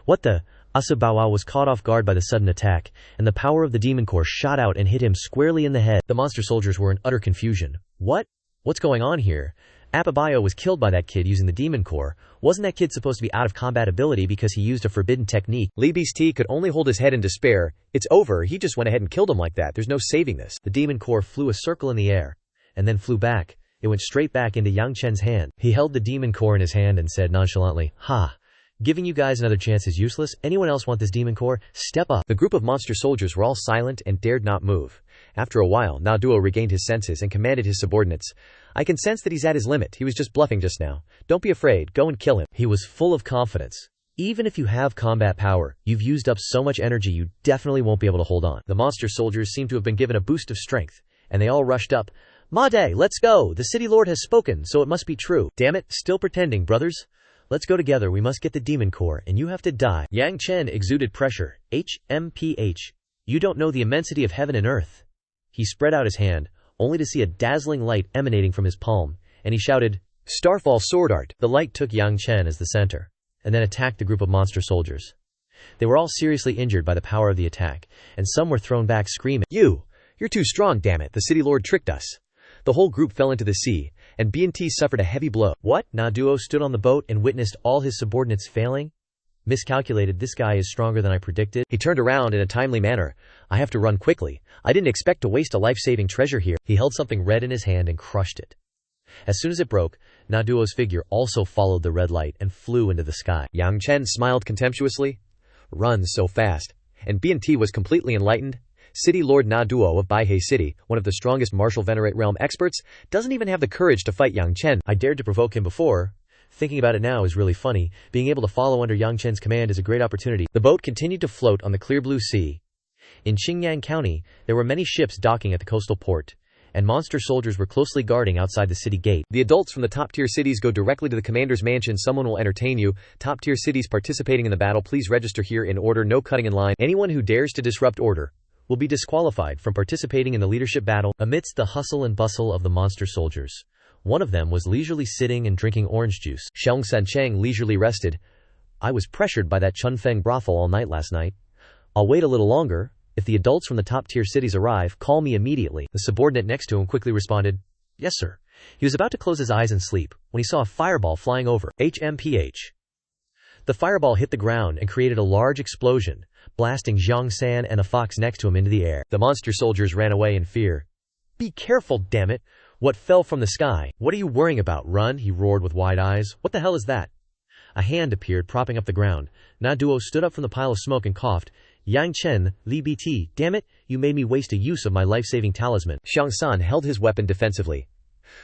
What the? Asabawa was caught off guard by the sudden attack, and the power of the demon core shot out and hit him squarely in the head. The monster soldiers were in utter confusion. What? What's going on here? Apabayo was killed by that kid using the demon core. Wasn't that kid supposed to be out of combat ability because he used a forbidden technique? Li Beast could only hold his head in despair. It's over, he just went ahead and killed him like that. There's no saving this. The demon core flew a circle in the air, and then flew back. It went straight back into Yang Chen's hand. He held the demon core in his hand and said nonchalantly, "Ha. Giving you guys another chance is useless. Anyone else want this demon core? Step up." The group of monster soldiers were all silent and dared not move. After a while, Naduo regained his senses and commanded his subordinates. "I can sense that he's at his limit. He was just bluffing just now. Don't be afraid. Go and kill him." He was full of confidence. Even if you have combat power, you've used up so much energy you definitely won't be able to hold on. The monster soldiers seemed to have been given a boost of strength, and they all rushed up. "Made, let's go. The city lord has spoken, so it must be true." "Damn it, still pretending, brothers. Let's go together. We must get the demon core, and you have to die." Yang Chen exuded pressure. HMPH. You don't know the immensity of heaven and earth. He spread out his hand, only to see a dazzling light emanating from his palm, and he shouted, "Starfall sword art." The light took Yang Chen as the center, and then attacked the group of monster soldiers. They were all seriously injured by the power of the attack, and some were thrown back screaming, You're too strong, damn it. The city lord tricked us." The whole group fell into the sea, and B&T suffered a heavy blow. What? Naduo stood on the boat and witnessed all his subordinates failing. Miscalculated, this guy is stronger than I predicted. He turned around in a timely manner. I have to run quickly. I didn't expect to waste a life-saving treasure here. He held something red in his hand and crushed it. As soon as it broke, Na Duo's figure also followed the red light and flew into the sky. Yang Chen smiled contemptuously. Run so fast. And B&T was completely enlightened. City Lord Na Duo of Baihei City, one of the strongest martial venerate realm experts, doesn't even have the courage to fight Yang Chen. I dared to provoke him before. Thinking about it now is really funny. Being able to follow under Yang Chen's command is a great opportunity. The boat continued to float on the clear blue sea. In Qingyang County, there were many ships docking at the coastal port, and monster soldiers were closely guarding outside the city gate. The adults from the top-tier cities go directly to the commander's mansion. Someone will entertain you. Top-tier cities participating in the battle, please register here in order. No cutting in line. Anyone who dares to disrupt order will be disqualified from participating in the leadership battle. Amidst the hustle and bustle of the monster soldiers, one of them was leisurely sitting and drinking orange juice. Xianxia leisurely rested. I was pressured by that Chunfeng brothel all night last night. I'll wait a little longer. If the adults from the top-tier cities arrive, call me immediately. The subordinate next to him quickly responded, Yes, sir. He was about to close his eyes and sleep when he saw a fireball flying over. HMPH. The fireball hit the ground and created a large explosion, blasting Zhang San and a fox next to him into the air. The monster soldiers ran away in fear. Be careful, damn it! What fell from the sky? What are you worrying about? Run, he roared with wide eyes. What the hell is that? A hand appeared, propping up the ground. Na Duo stood up from the pile of smoke and coughed. Yang Chen, Li BT, damn it, you made me waste a use of my life-saving talisman. Xianxia held his weapon defensively.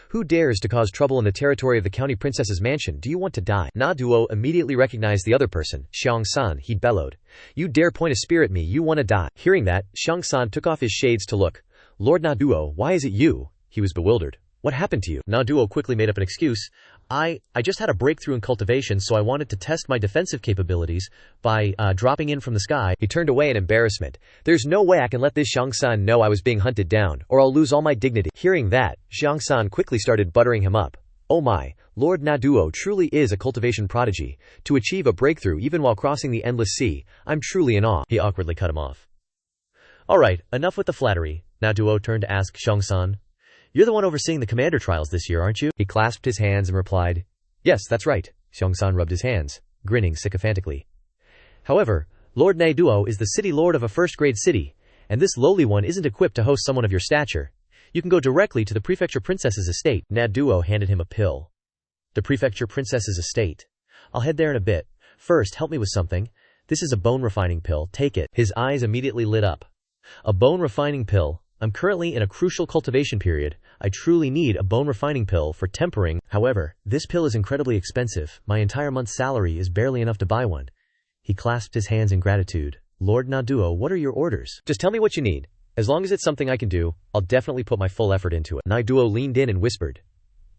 Who dares to cause trouble in the territory of the county princess's mansion? Do you want to die? Na Duo immediately recognized the other person, Xianxia. He bellowed. You dare point a spear at me, you want to die. Hearing that, Xianxia took off his shades to look. Lord Na Duo, why is it you? He was bewildered. What happened to you? Na Duo quickly made up an excuse. I just had a breakthrough in cultivation, so I wanted to test my defensive capabilities by dropping in from the sky. He turned away in embarrassment. There's no way I can let this Xianxia know I was being hunted down, or I'll lose all my dignity. Hearing that, Xianxia quickly started buttering him up. Oh my, Lord Na Duo truly is a cultivation prodigy. To achieve a breakthrough even while crossing the endless sea, I'm truly in awe. He awkwardly cut him off. Alright, enough with the flattery. Na Duo turned to ask Xianxia. You're the one overseeing the commander trials this year, aren't you? He clasped his hands and replied, Yes, that's right. Xianxia rubbed his hands, grinning sycophantically. However, Lord Na Duo is the city lord of a first-grade city, and this lowly one isn't equipped to host someone of your stature. You can go directly to the prefecture princess's estate. Na Duo handed him a pill. The prefecture princess's estate. I'll head there in a bit. First, help me with something. This is a bone-refining pill. Take it. His eyes immediately lit up. A bone-refining pill? I'm currently in a crucial cultivation period. I truly need a bone-refining pill for tempering. However, this pill is incredibly expensive. My entire month's salary is barely enough to buy one. He clasped his hands in gratitude. Lord Na Duo, what are your orders? Just tell me what you need. As long as it's something I can do, I'll definitely put my full effort into it. Na Duo leaned in and whispered.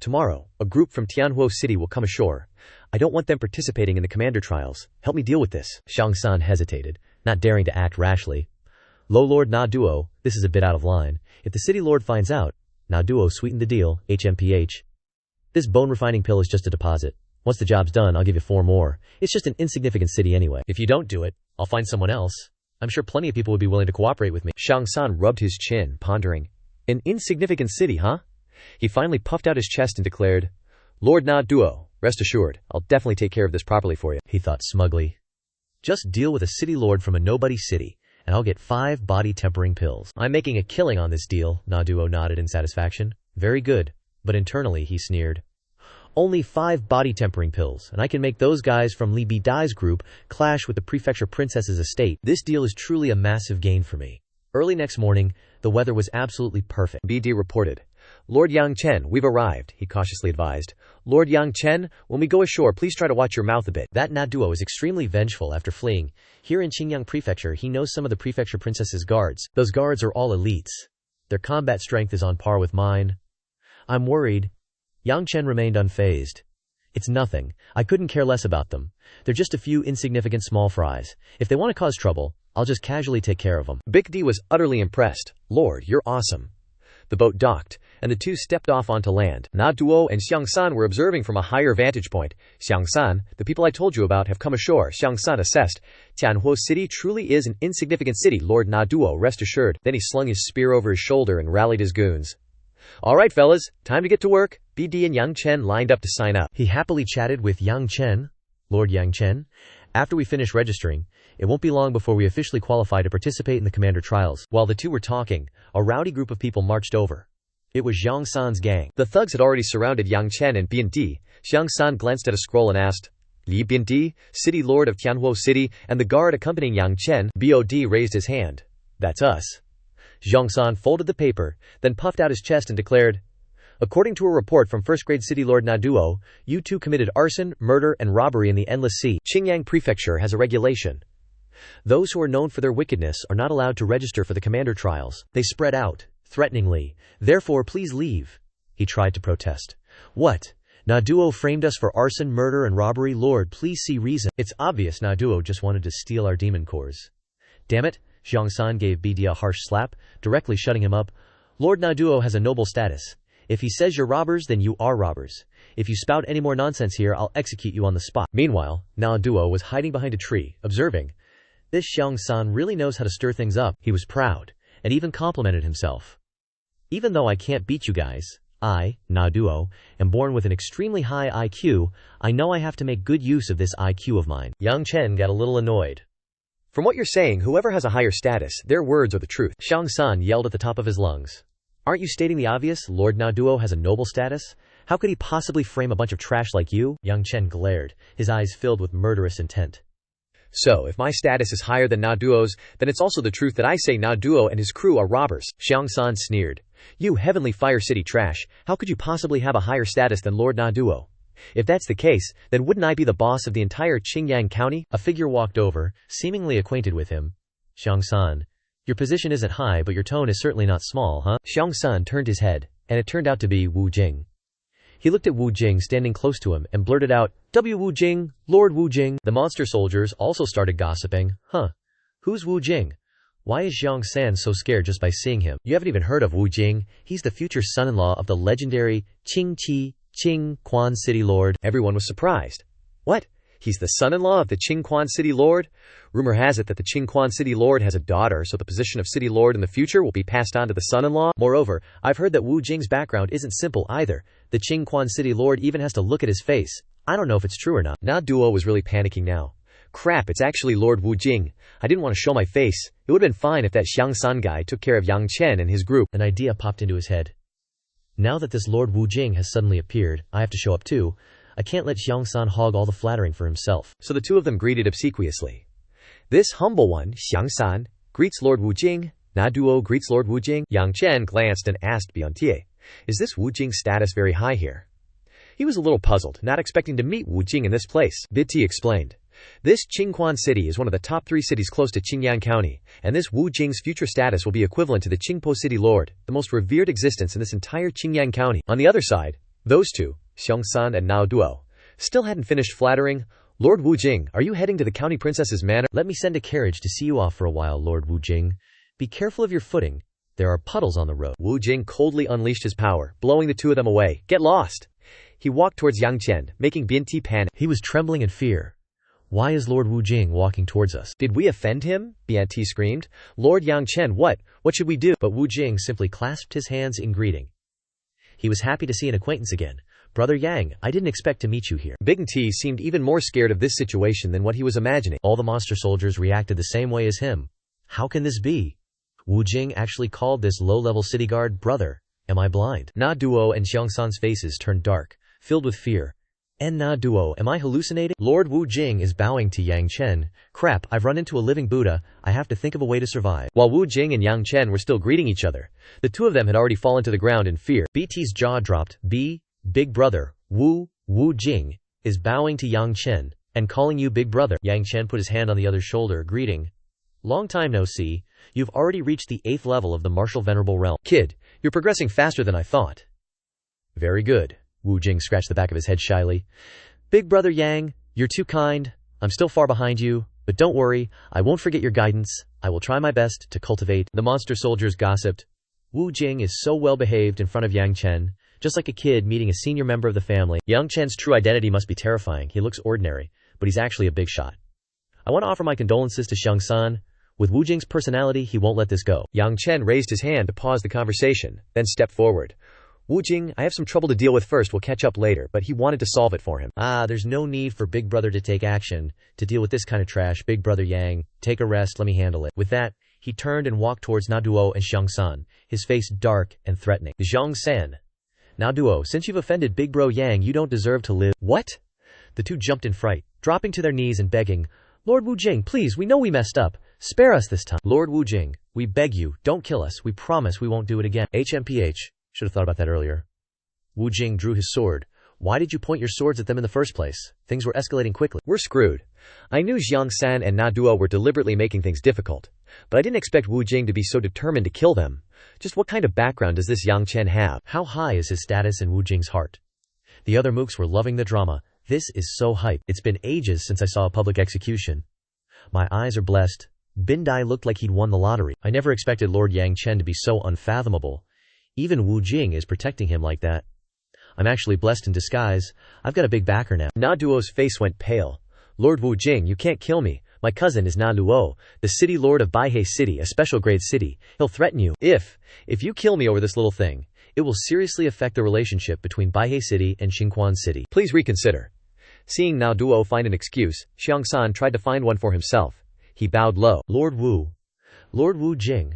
Tomorrow, a group from Tianhuo City will come ashore. I don't want them participating in the commander trials. Help me deal with this. Xianxia hesitated, not daring to act rashly. Lord Na Duo, this is a bit out of line. If the city lord finds out, Na Duo sweetened the deal, HMPH. This bone-refining pill is just a deposit. Once the job's done, I'll give you 4 more. It's just an insignificant city anyway. If you don't do it, I'll find someone else. I'm sure plenty of people would be willing to cooperate with me. Xianxia rubbed his chin, pondering. An insignificant city, huh? He finally puffed out his chest and declared, Lord Na Duo, rest assured, I'll definitely take care of this properly for you. He thought smugly. Just deal with a city lord from a nobody city, and I'll get 5 body tempering pills. I'm making a killing on this deal. Na Duo nodded in satisfaction. Very good. But internally he sneered. Only 5 body tempering pills, and I can make those guys from Li Bidai's group clash with the prefecture princess's estate. This deal is truly a massive gain for me. Early next morning, the weather was absolutely perfect. BD reported. Lord Yang Chen, we've arrived, he cautiously advised. Lord Yang Chen, when we go ashore, please try to watch your mouth a bit. That Na Duo is extremely vengeful after fleeing. Here in Qingyang Prefecture, he knows some of the prefecture princess's guards. Those guards are all elites. Their combat strength is on par with mine. I'm worried. Yang Chen remained unfazed. It's nothing. I couldn't care less about them. They're just a few insignificant small fries. If they want to cause trouble, I'll just casually take care of them. Big D was utterly impressed. Lord, you're awesome. The boat docked, and the two stepped off onto land. Na Duo and Xianxia were observing from a higher vantage point. Xianxia, the people I told you about have come ashore. Xianxia assessed. Tianhuo City truly is an insignificant city. Lord Na Duo, rest assured. Then he slung his spear over his shoulder and rallied his goons. All right, fellas, time to get to work. BD and Yang Chen lined up to sign up. He happily chatted with Yang Chen, Lord Yang Chen. After we finish registering, it won't be long before we officially qualify to participate in the commander trials. While the two were talking, a rowdy group of people marched over. It was Yang San's gang. The thugs had already surrounded Yang Chen and Bianti. Xiang San glanced at a scroll and asked, Li Bianti, city lord of Tianhuo City, and the guard accompanying Yang Chen. BOD raised his hand. That's us. Xiang San folded the paper, then puffed out his chest and declared, according to a report from first-grade city lord Naduo, you two committed arson, murder, and robbery in the Endless Sea. Qingyang Prefecture has a regulation. Those who are known for their wickedness are not allowed to register for the commander trials. They spread out, threateningly. Therefore, please leave. He tried to protest. What? Naduo framed us for arson, murder, and robbery? Lord, please see reason. It's obvious Naduo just wanted to steal our demon cores. Damn it, Xiang San gave BD a harsh slap, directly shutting him up. Lord Naduo has a noble status. If he says you're robbers, then you are robbers. If you spout any more nonsense here, I'll execute you on the spot. Meanwhile, Naduo was hiding behind a tree, observing. This Xiang San really knows how to stir things up. He was proud, and even complimented himself. Even though I can't beat you guys, I, Naduo, am born with an extremely high IQ, I know I have to make good use of this IQ of mine. Yang Chen got a little annoyed. From what you're saying, whoever has a higher status, their words are the truth. Xiang San yelled at the top of his lungs. Aren't you stating the obvious? Lord Naduo has a noble status? How could he possibly frame a bunch of trash like you? Yang Chen glared, his eyes filled with murderous intent. So, if my status is higher than Naduo's, then it's also the truth that I say Naduo and his crew are robbers. Xiang San sneered. You heavenly Fire City trash, how could you possibly have a higher status than Lord Naduo? If that's the case, then wouldn't I be the boss of the entire Qingyang County? A figure walked over, seemingly acquainted with him. Xiang San. Your position isn't high, but your tone is certainly not small, huh? Xiang San turned his head, and it turned out to be Wu Jing. He looked at Wu Jing standing close to him and blurted out, Wu Jing, Lord Wu Jing. The monster soldiers also started gossiping. Huh? Who's Wu Jing? Why is Xiang San so scared just by seeing him? You haven't even heard of Wu Jing. He's the future son-in-law of the legendary Qing Quan City Lord. Everyone was surprised. What? He's the son-in-law of the Qing Quan City Lord? Rumor has it that the Qing Quan City Lord has a daughter, so the position of City Lord in the future will be passed on to the son-in-law. Moreover, I've heard that Wu Jing's background isn't simple either. The Qing Quan City Lord even has to look at his face. I don't know if it's true or not. Naduo was really panicking now. Crap, it's actually Lord Wu Jing. I didn't want to show my face. It would have been fine if that Xiang San guy took care of Yang Chen and his group. An idea popped into his head. Now that this Lord Wu Jing has suddenly appeared, I have to show up too. I can't let Xiang San hog all the flattering for himself. So the two of them greeted obsequiously. This humble one, Xiang San, greets Lord Wu Jing. Naduo greets Lord Wu Jing. Yang Chen glanced and asked Biantie, is this Wu Jing's status very high here? He was a little puzzled, not expecting to meet Wu Jing in this place. Biantie explained. This Qingquan City is one of the top 3 cities close to Qingyang County, and this Wu Jing's future status will be equivalent to the Qingpo City Lord, the most revered existence in this entire Qingyang County. On the other side, those two, Xiang San and Naduo, still hadn't finished flattering. Lord Wu Jing, are you heading to the county princess's manor? Let me send a carriage to see you off for a while, Lord Wu Jing. Be careful of your footing. There are puddles on the road. Wu Jing coldly unleashed his power, blowing the two of them away. Get lost! He walked towards Yang Chen, making Biantie panic. He was trembling in fear. Why is Lord Wu Jing walking towards us? Did we offend him? Biantie screamed. Lord Yang Chen, what? What should we do? But Wu Jing simply clasped his hands in greeting. He was happy to see an acquaintance again. Brother Yang, I didn't expect to meet you here. Biantie seemed even more scared of this situation than what he was imagining. All the monster soldiers reacted the same way as him. How can this be? Wu Jing actually called this low-level city guard brother. Am I blind? Naduo and Xiang San's faces turned dark, filled with fear. Naduo, am I hallucinating? Lord Wu Jing is bowing to Yang Chen. Crap, I've run into a living Buddha. I have to think of a way to survive. While Wu Jing and Yang Chen were still greeting each other, the two of them had already fallen to the ground in fear. BT's jaw dropped. Big brother, Wu Jing, is bowing to Yang Chen and calling you big brother. Yang Chen put his hand on the other's shoulder, greeting. Long time no see. You've already reached the 8th level of the martial venerable realm. Kid, you're progressing faster than I thought. Very good. Wu Jing scratched the back of his head shyly. Big brother Yang, you're too kind. I'm still far behind you, but don't worry, I won't forget your guidance. I will try my best to cultivate. The monster soldiers gossiped. Wu Jing is so well behaved in front of Yang Chen, just like a kid meeting a senior member of the family. Yang Chen's true identity must be terrifying. He looks ordinary, but he's actually a big shot. I want to offer my condolences to Xiang San. With Wu Jing's personality, he won't let this go. Yang Chen raised his hand to pause the conversation, then stepped forward. Wu Jing, I have some trouble to deal with first, we'll catch up later, but he wanted to solve it for him. There's no need for Big Brother to take action to deal with this kind of trash. Big Brother Yang, take a rest, let me handle it. With that, He turned and walked towards Naduo and Xianxia, his face dark and threatening. Xianxia. Naduo, since you've offended Big Bro Yang, you don't deserve to live. What? The two jumped in fright, dropping to their knees and begging, Lord Wujing, please, we know we messed up. Spare us this time. Lord Wujing, we beg you, don't kill us. We promise we won't do it again. HMPH. Should have thought about that earlier. Wujing drew his sword. Why did you point your swords at them in the first place? Things were escalating quickly. We're screwed. I knew Xianxia and Naduo were deliberately making things difficult, but I didn't expect Wujing to be so determined to kill them. Just what kind of background does this Yang Chen have? How high is his status in Wujing's heart? The other mooks were loving the drama. This is so hype. It's been ages since I saw a public execution. My eyes are blessed. Bindai looked like he'd won the lottery. I never expected Lord Yang Chen to be so unfathomable. Even Wujing is protecting him like that. I'm actually blessed in disguise. I've got a big backer now. Naduo's face went pale. Lord Wujing, you can't kill me. My cousin is Naduo, the city lord of Baihei City, a special grade city. He'll threaten you. If you kill me over this little thing, it will seriously affect the relationship between Baihei City and Xinquan City. Please reconsider. Seeing Naduo find an excuse, Xianxia tried to find one for himself. He bowed low. Lord Wujing.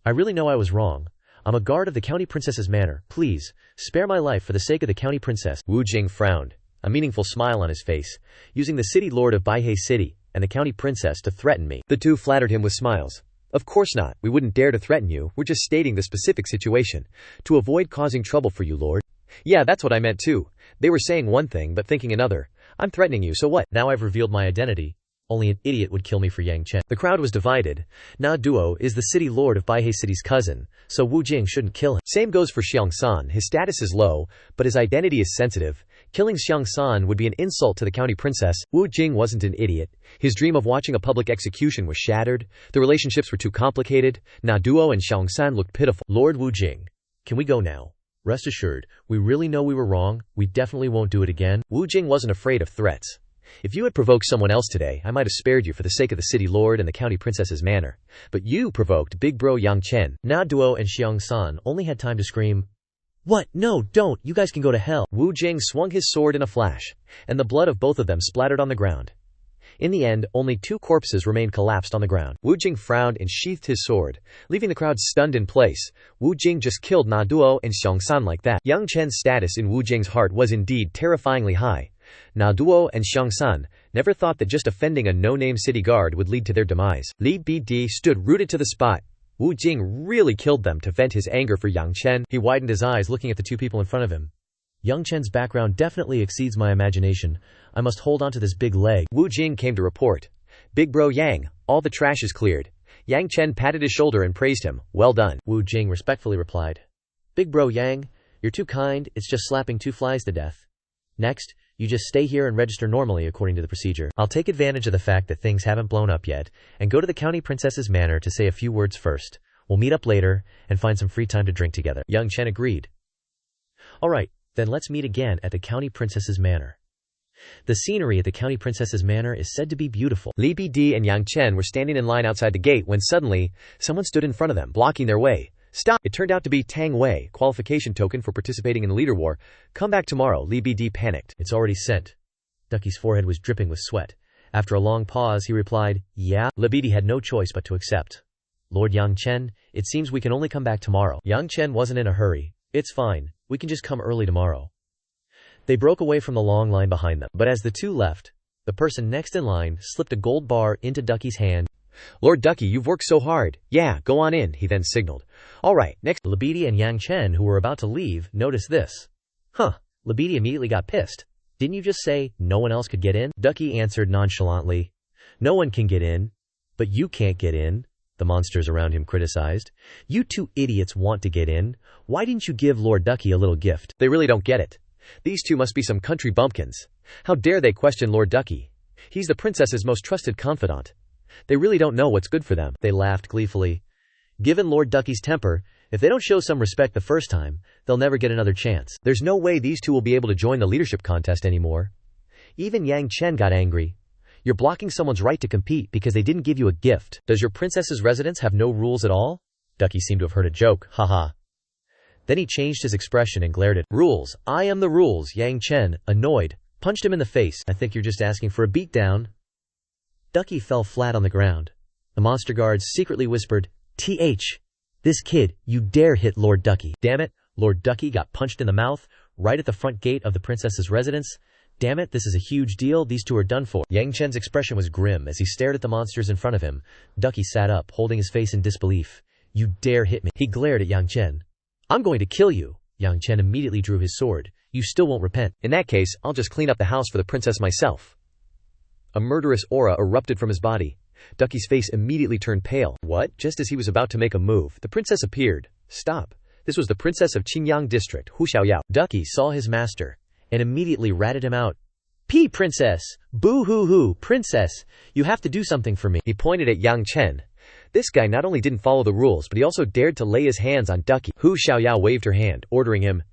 I really know I was wrong. I'm a guard of the county princess's manor. Please, spare my life for the sake of the county princess. Wujing frowned, a meaningful smile on his face, using the city lord of Baihei City and the county princess to threaten me. The two flattered him with smiles. Of course not. We wouldn't dare to threaten you. We're just stating the specific situation, to avoid causing trouble for you, Lord. Yeah, that's what I meant too. They were saying one thing but thinking another. I'm threatening you, so what? Now I've revealed my identity. Only an idiot would kill me for Yang Chen. The crowd was divided. Naduo is the city lord of Baihei City's cousin, so Wujing shouldn't kill him. Same goes for Xianxia. His status is low, but his identity is sensitive. Killing Xianxia would be an insult to the county princess. Wujing wasn't an idiot. His dream of watching a public execution was shattered. The relationships were too complicated. Naduo and Xianxia looked pitiful. Lord Wujing, can we go now? Rest assured, we really know we were wrong. We definitely won't do it again. Wujing wasn't afraid of threats. If you had provoked someone else today, I might have spared you for the sake of the city lord and the county princess's manor. But you provoked Big Bro Yang Chen. Naduo and Xianxia only had time to scream, What? No, don't. You guys can go to hell. Wujing swung his sword in a flash, and the blood of both of them splattered on the ground. In the end, only two corpses remained collapsed on the ground. Wujing frowned and sheathed his sword, leaving the crowd stunned in place. Wujing just killed Naduo and Xianxia like that. Yang Chen's status in Wujing's heart was indeed terrifyingly high. Naduo and Xianxia never thought that just offending a no-name city guard would lead to their demise. Li Bd stood rooted to the spot. Wujing really killed them to vent his anger for Yang Chen. He widened his eyes looking at the two people in front of him. Yang Chen's background definitely exceeds my imagination. I must hold on to this big leg. Wujing came to report. Big Bro Yang, all the trash is cleared. Yang Chen patted his shoulder and praised him. Well done. Wujing respectfully replied. Big Bro Yang, you're too kind. It's just slapping two flies to death. Next, you just stay here and register normally according to the procedure. I'll take advantage of the fact that things haven't blown up yet and go to the county princess's manor to say a few words first. We'll meet up later and find some free time to drink together. Yang Chen agreed. All right, then let's meet again at the county princess's manor. The scenery at the county princess's manor is said to be beautiful. Li Bd and Yang Chen were standing in line outside the gate when suddenly someone stood in front of them, blocking their way. Stop! It turned out to be Tang Wei, qualification token for participating in the leader war. Come back tomorrow. Li Bd panicked. It's already sent. Ducky's forehead was dripping with sweat. After a long pause, he replied, Yeah. Li Bd had no choice but to accept. Lord Yang Chen, it seems we can only come back tomorrow. Yang Chen wasn't in a hurry. It's fine. We can just come early tomorrow. They broke away from the long line behind them. But as the two left, the person next in line slipped a gold bar into Ducky's hand. Lord Ducky, you've worked so hard. Yeah, go on in, he then signaled. All right, next. Labidi and Yang Chen, who were about to leave, noticed this. Huh, Labidi immediately got pissed. Didn't you just say no one else could get in? Ducky answered nonchalantly. No one can get in. But you can't get in, the monsters around him criticized. You two idiots want to get in. Why didn't you give Lord Ducky a little gift? They really don't get it. These two must be some country bumpkins. How dare they question Lord Ducky? He's the princess's most trusted confidant. They really don't know what's good for them. They laughed gleefully. Given Lord Ducky's temper, if they don't show some respect the first time, they'll never get another chance. There's no way these two will be able to join the leadership contest anymore. Even Yang Chen got angry. You're blocking someone's right to compete because they didn't give you a gift. Does your princess's residence have no rules at all? Ducky seemed to have heard a joke. Haha. Then he changed his expression and glared at rules. I am the rules. Yang Chen, annoyed, punched him in the face. I think you're just asking for a beatdown. Ducky fell flat on the ground. The monster guards secretly whispered, "Th. This kid, you dare hit Lord Ducky." Damn it, Lord Ducky got punched in the mouth, right at the front gate of the princess's residence. Damn it, this is a huge deal, these two are done for. Yang Chen's expression was grim as he stared at the monsters in front of him. Ducky sat up, holding his face in disbelief. "You dare hit me." He glared at Yang Chen. "I'm going to kill you." Yang Chen immediately drew his sword. "You still won't repent." "In that case, I'll just clean up the house for the princess myself." A murderous aura erupted from his body. Ducky's face immediately turned pale. What? Just as he was about to make a move, the princess appeared. Stop. This was the princess of Qingyang district, Hu Xiaoyao. Ducky saw his master and immediately ratted him out. Princess! Boo-hoo-hoo, princess! You have to do something for me." He pointed at Yang Chen. This guy not only didn't follow the rules, but he also dared to lay his hands on Ducky. Hu Xiaoyao waved her hand, ordering him,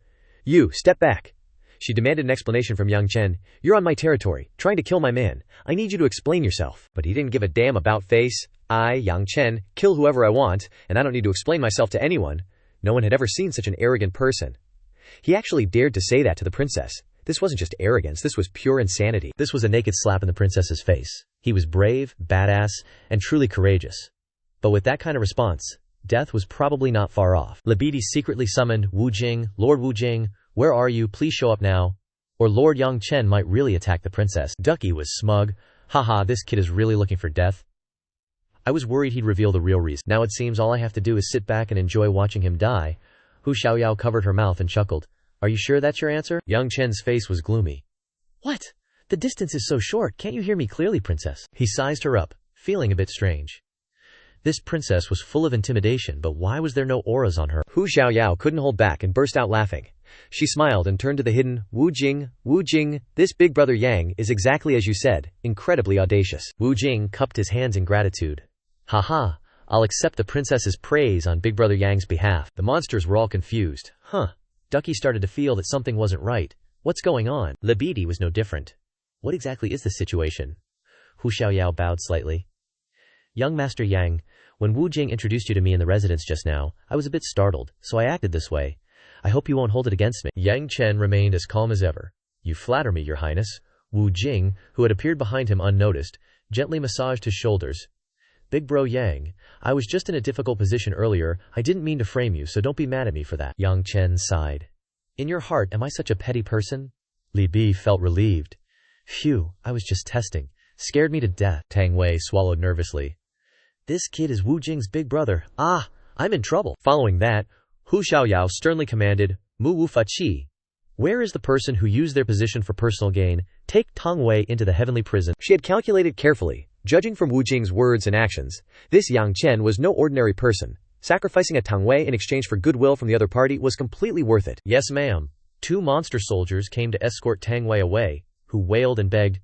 "You, step back." She demanded an explanation from Yang Chen. "You're on my territory, trying to kill my man. I need you to explain yourself." But he didn't give a damn about face. I, Yang Chen, kill whoever I want, and I don't need to explain myself to anyone. No one had ever seen such an arrogant person. He actually dared to say that to the princess. This wasn't just arrogance, this was pure insanity. This was a naked slap in the princess's face. He was brave, badass, and truly courageous. But with that kind of response, death was probably not far off. Libidi secretly summoned Wu Jing. "Lord Wu Jing, where are you? Please show up now, or Lord Yang Chen might really attack the princess." Ducky was smug. "Haha, this kid is really looking for death. I was worried he'd reveal the real reason. Now it seems all I have to do is sit back and enjoy watching him die." Hu Xiaoyao covered her mouth and chuckled. "Are you sure that's your answer?" Yang Chen's face was gloomy. "What? The distance is so short. Can't you hear me clearly, princess?" He sized her up, feeling a bit strange. This princess was full of intimidation, but why was there no auras on her? Hu Xiaoyao couldn't hold back and burst out laughing. She smiled and turned to the hidden, "Wu Jing, this big brother Yang is exactly as you said, incredibly audacious." Wu Jing cupped his hands in gratitude. "Haha, I'll accept the princess's praise on big brother Yang's behalf." The monsters were all confused. Ducky started to feel that something wasn't right. What's going on? Libidi was no different. What exactly is this situation? Hu Xiaoyao bowed slightly. "Young Master Yang, when Wu Jing introduced you to me in the residence just now, I was a bit startled, so I acted this way. I hope you won't hold it against me." Yang Chen remained as calm as ever. "You flatter me, Your Highness." Wu Jing, who had appeared behind him unnoticed, gently massaged his shoulders. "Big bro Yang, I was just in a difficult position earlier. I didn't mean to frame you, so don't be mad at me for that." Yang Chen sighed. "In your heart, am I such a petty person?" Li Bi felt relieved. "Phew, I was just testing. Scared me to death." Tang Wei swallowed nervously. "This kid is Wu Jing's big brother. I'm in trouble." Following that, Hu Xiaoyao sternly commanded, "Mu Wu Fa Qi. Where is the person who used their position for personal gain? Take Tang Wei into the heavenly prison." She had calculated carefully. Judging from Wu Jing's words and actions, this Yang Chen was no ordinary person. Sacrificing a Tang Wei in exchange for goodwill from the other party was completely worth it. "Yes, ma'am." Two monster soldiers came to escort Tang Wei away, who wailed and begged,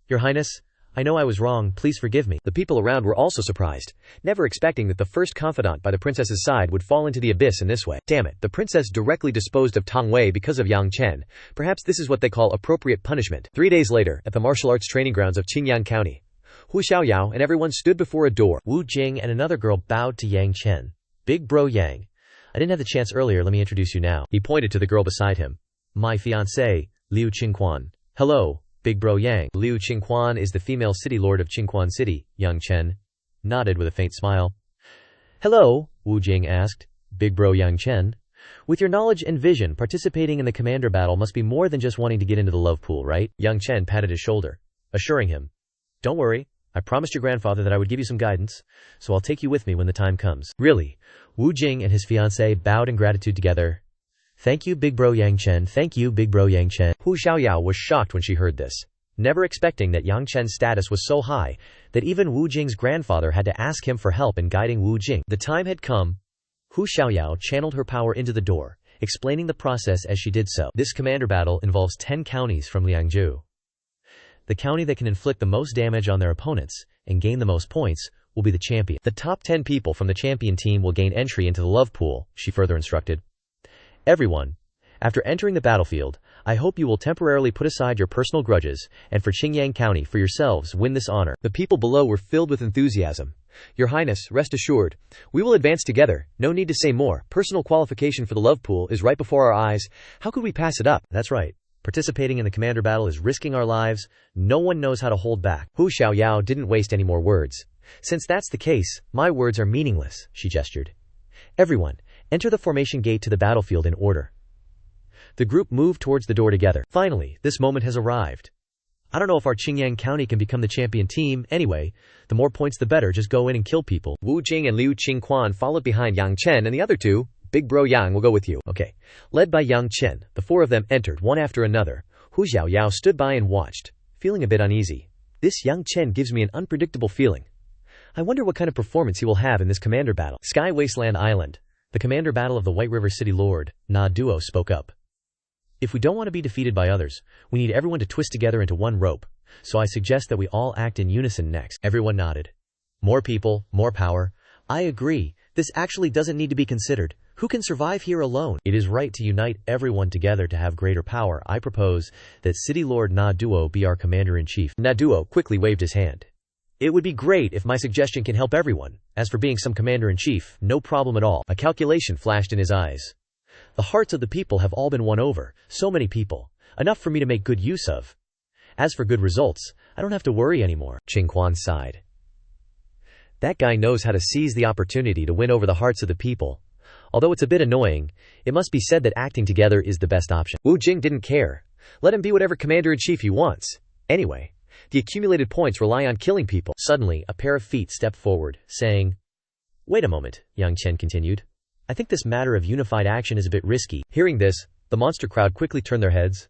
"Your Highness, I know I was wrong, please forgive me." The people around were also surprised, never expecting that the first confidant by the princess's side would fall into the abyss in this way. Damn it, the princess directly disposed of Tang Wei because of Yang Chen. Perhaps this is what they call appropriate punishment. 3 days later, at the martial arts training grounds of Qingyang County, Hu Xiaoyao and everyone stood before a door. Wu Jing and another girl bowed to Yang Chen. "Big bro Yang, I didn't have the chance earlier, let me introduce you now." He pointed to the girl beside him. "My fiancée, Liu Qingquan." "Hello, big bro Yang." Liu Qingquan is the female city lord of Qingquan City. Yang Chen nodded with a faint smile. "Hello," Wu Jing asked. "Big bro Yang Chen. With your knowledge and vision, participating in the commander battle must be more than just wanting to get into the love pool, right?" Yang Chen patted his shoulder, assuring him, "Don't worry. I promised your grandfather that I would give you some guidance, so I'll take you with me when the time comes." Really? Wu Jing and his fiancée bowed in gratitude together. "Thank you, big bro Yang Chen. Thank you, big bro Yang Chen." Hu Xiaoyao was shocked when she heard this, never expecting that Yang Chen's status was so high that even Wu Jing's grandfather had to ask him for help in guiding Wu Jing. The time had come. Hu Xiaoyao channeled her power into the door, explaining the process as she did so. This commander battle involves 10 counties from Liangzhou. The county that can inflict the most damage on their opponents and gain the most points will be the champion. The top 10 people from the champion team will gain entry into the love pool, she further instructed. "Everyone, after entering the battlefield, I hope you will temporarily put aside your personal grudges, and for Qingyang County for yourselves win this honor." The people below were filled with enthusiasm. "Your Highness, rest assured, we will advance together. No need to say more. Personal qualification for the love pool is right before our eyes. How could we pass it up?" That's right. Participating in the commander battle is risking our lives. No one knows how to hold back. Hu Xiaoyao didn't waste any more words. Since that's the case, my words are meaningless, she gestured. Everyone, enter the formation gate to the battlefield in order. The group moved towards the door together. Finally, this moment has arrived. I don't know if our Qingyang County can become the champion team. Anyway, the more points the better, just go in and kill people. Wu Jing and Liu Qingquan followed behind Yang Chen, and the other two, Big Bro Yang will go with you. Okay. Led by Yang Chen, the four of them entered one after another. Hu Xiaoyao stood by and watched, feeling a bit uneasy. This Yang Chen gives me an unpredictable feeling. I wonder what kind of performance he will have in this commander battle. Sky Wasteland Island. The commander battle of the White River City Lord, Na Duo spoke up. If we don't want to be defeated by others, we need everyone to twist together into one rope, so I suggest that we all act in unison next. Everyone nodded. More people, more power. I agree, this actually doesn't need to be considered. Who can survive here alone? It is right to unite everyone together to have greater power. I propose that City Lord Na Duo be our commander-in-chief. Na Duo quickly waved his hand. It would be great if my suggestion can help everyone. As for being some commander-in-chief, no problem at all. A calculation flashed in his eyes. The hearts of the people have all been won over, so many people, enough for me to make good use of. As for good results, I don't have to worry anymore. Qingquan sighed. That guy knows how to seize the opportunity to win over the hearts of the people. Although it's a bit annoying, it must be said that acting together is the best option. Wu Jing didn't care. Let him be whatever commander-in-chief he wants. Anyway, the accumulated points rely on killing people. Suddenly, a pair of feet stepped forward, saying, "Wait a moment," Yang Chen continued. "I think this matter of unified action is a bit risky." Hearing this, the monster crowd quickly turned their heads.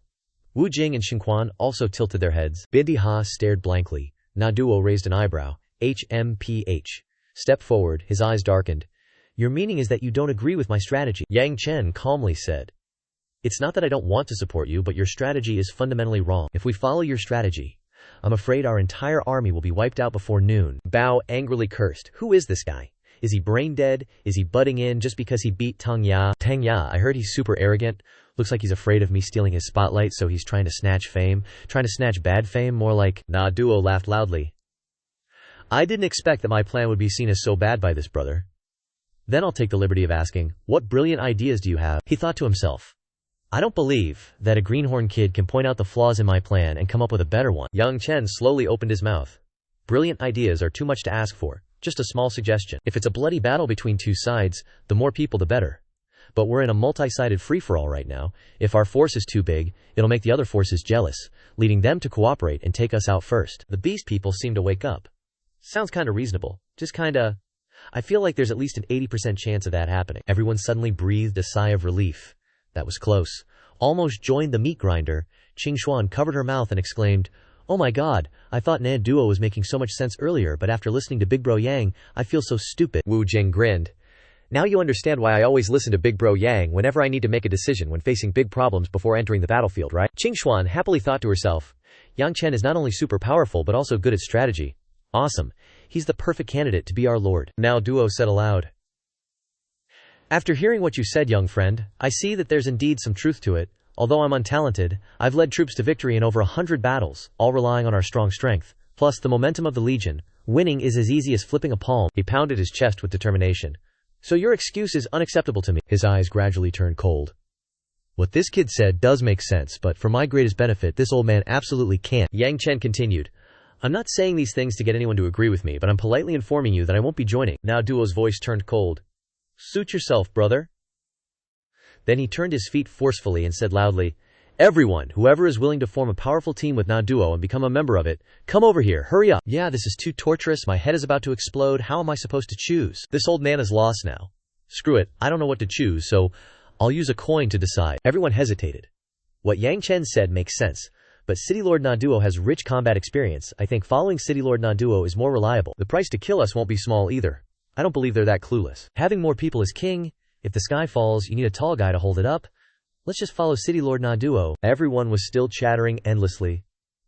Wu Jing and Qingquan also tilted their heads. Bindi Ha stared blankly. Na Duo raised an eyebrow. HMPH. Stepped forward, his eyes darkened. "Your meaning is that you don't agree with my strategy," Yang Chen calmly said. "It's not that I don't want to support you, but your strategy is fundamentally wrong. If we follow your strategy, I'm afraid our entire army will be wiped out before noon." Bao angrily cursed. Who is this guy? Is he brain dead? Is he butting in just because he beat Tang Ya? I heard he's super arrogant. Looks like he's afraid of me stealing his spotlight, so he's trying to snatch fame. Trying to snatch bad fame, more like. Na Duo laughed loudly. I didn't expect that my plan would be seen as so bad by this brother. Then I'll take the liberty of asking, what brilliant ideas do you have? He thought to himself. I don't believe that a greenhorn kid can point out the flaws in my plan and come up with a better one. Yang Chen slowly opened his mouth. Brilliant ideas are too much to ask for. Just a small suggestion. If it's a bloody battle between two sides, the more people the better. But we're in a multi-sided free-for-all right now. If our force is too big, it'll make the other forces jealous, leading them to cooperate and take us out first. The beast people seem to wake up. Sounds kinda reasonable. Just kinda... I feel like there's at least an 80% chance of that happening. Everyone suddenly breathed a sigh of relief. That was close. Almost joined the meat grinder. Qingxuan covered her mouth and exclaimed, "Oh my god, I thought Na Duo was making so much sense earlier, but after listening to Big Bro Yang, I feel so stupid." Wu Jing grinned. "Now you understand why I always listen to Big Bro Yang whenever I need to make a decision when facing big problems before entering the battlefield, right?" Qingxuan happily thought to herself, Yang Chen is not only super powerful but also good at strategy. Awesome. He's the perfect candidate to be our lord. Na Duo said aloud. After hearing what you said, young friend, I see that there's indeed some truth to it. Although I'm untalented, I've led troops to victory in over 100 battles, all relying on our strong strength, plus the momentum of the legion. Winning is as easy as flipping a palm. He pounded his chest with determination. So your excuse is unacceptable to me. His eyes gradually turned cold. What this kid said does make sense, but for my greatest benefit, this old man absolutely can't. Yang Chen continued. I'm not saying these things to get anyone to agree with me, but I'm politely informing you that I won't be joining. Na Duo's voice turned cold. Suit yourself, brother. Then he turned his feet forcefully and said loudly, Everyone, whoever is willing to form a powerful team with Na Duo and become a member of it, come over here, hurry up. Yeah, this is too torturous, my head is about to explode, how am I supposed to choose? This old man is lost now. Screw it, I don't know what to choose, so I'll use a coin to decide. Everyone hesitated. What Yang Chen said makes sense, but City Lord Na Duo has rich combat experience. I think following City Lord Na Duo is more reliable. The price to kill us won't be small either. I don't believe they're that clueless. Having more people is king. If the sky falls, you need a tall guy to hold it up. Let's just follow City Lord Na Duo. Everyone was still chattering endlessly.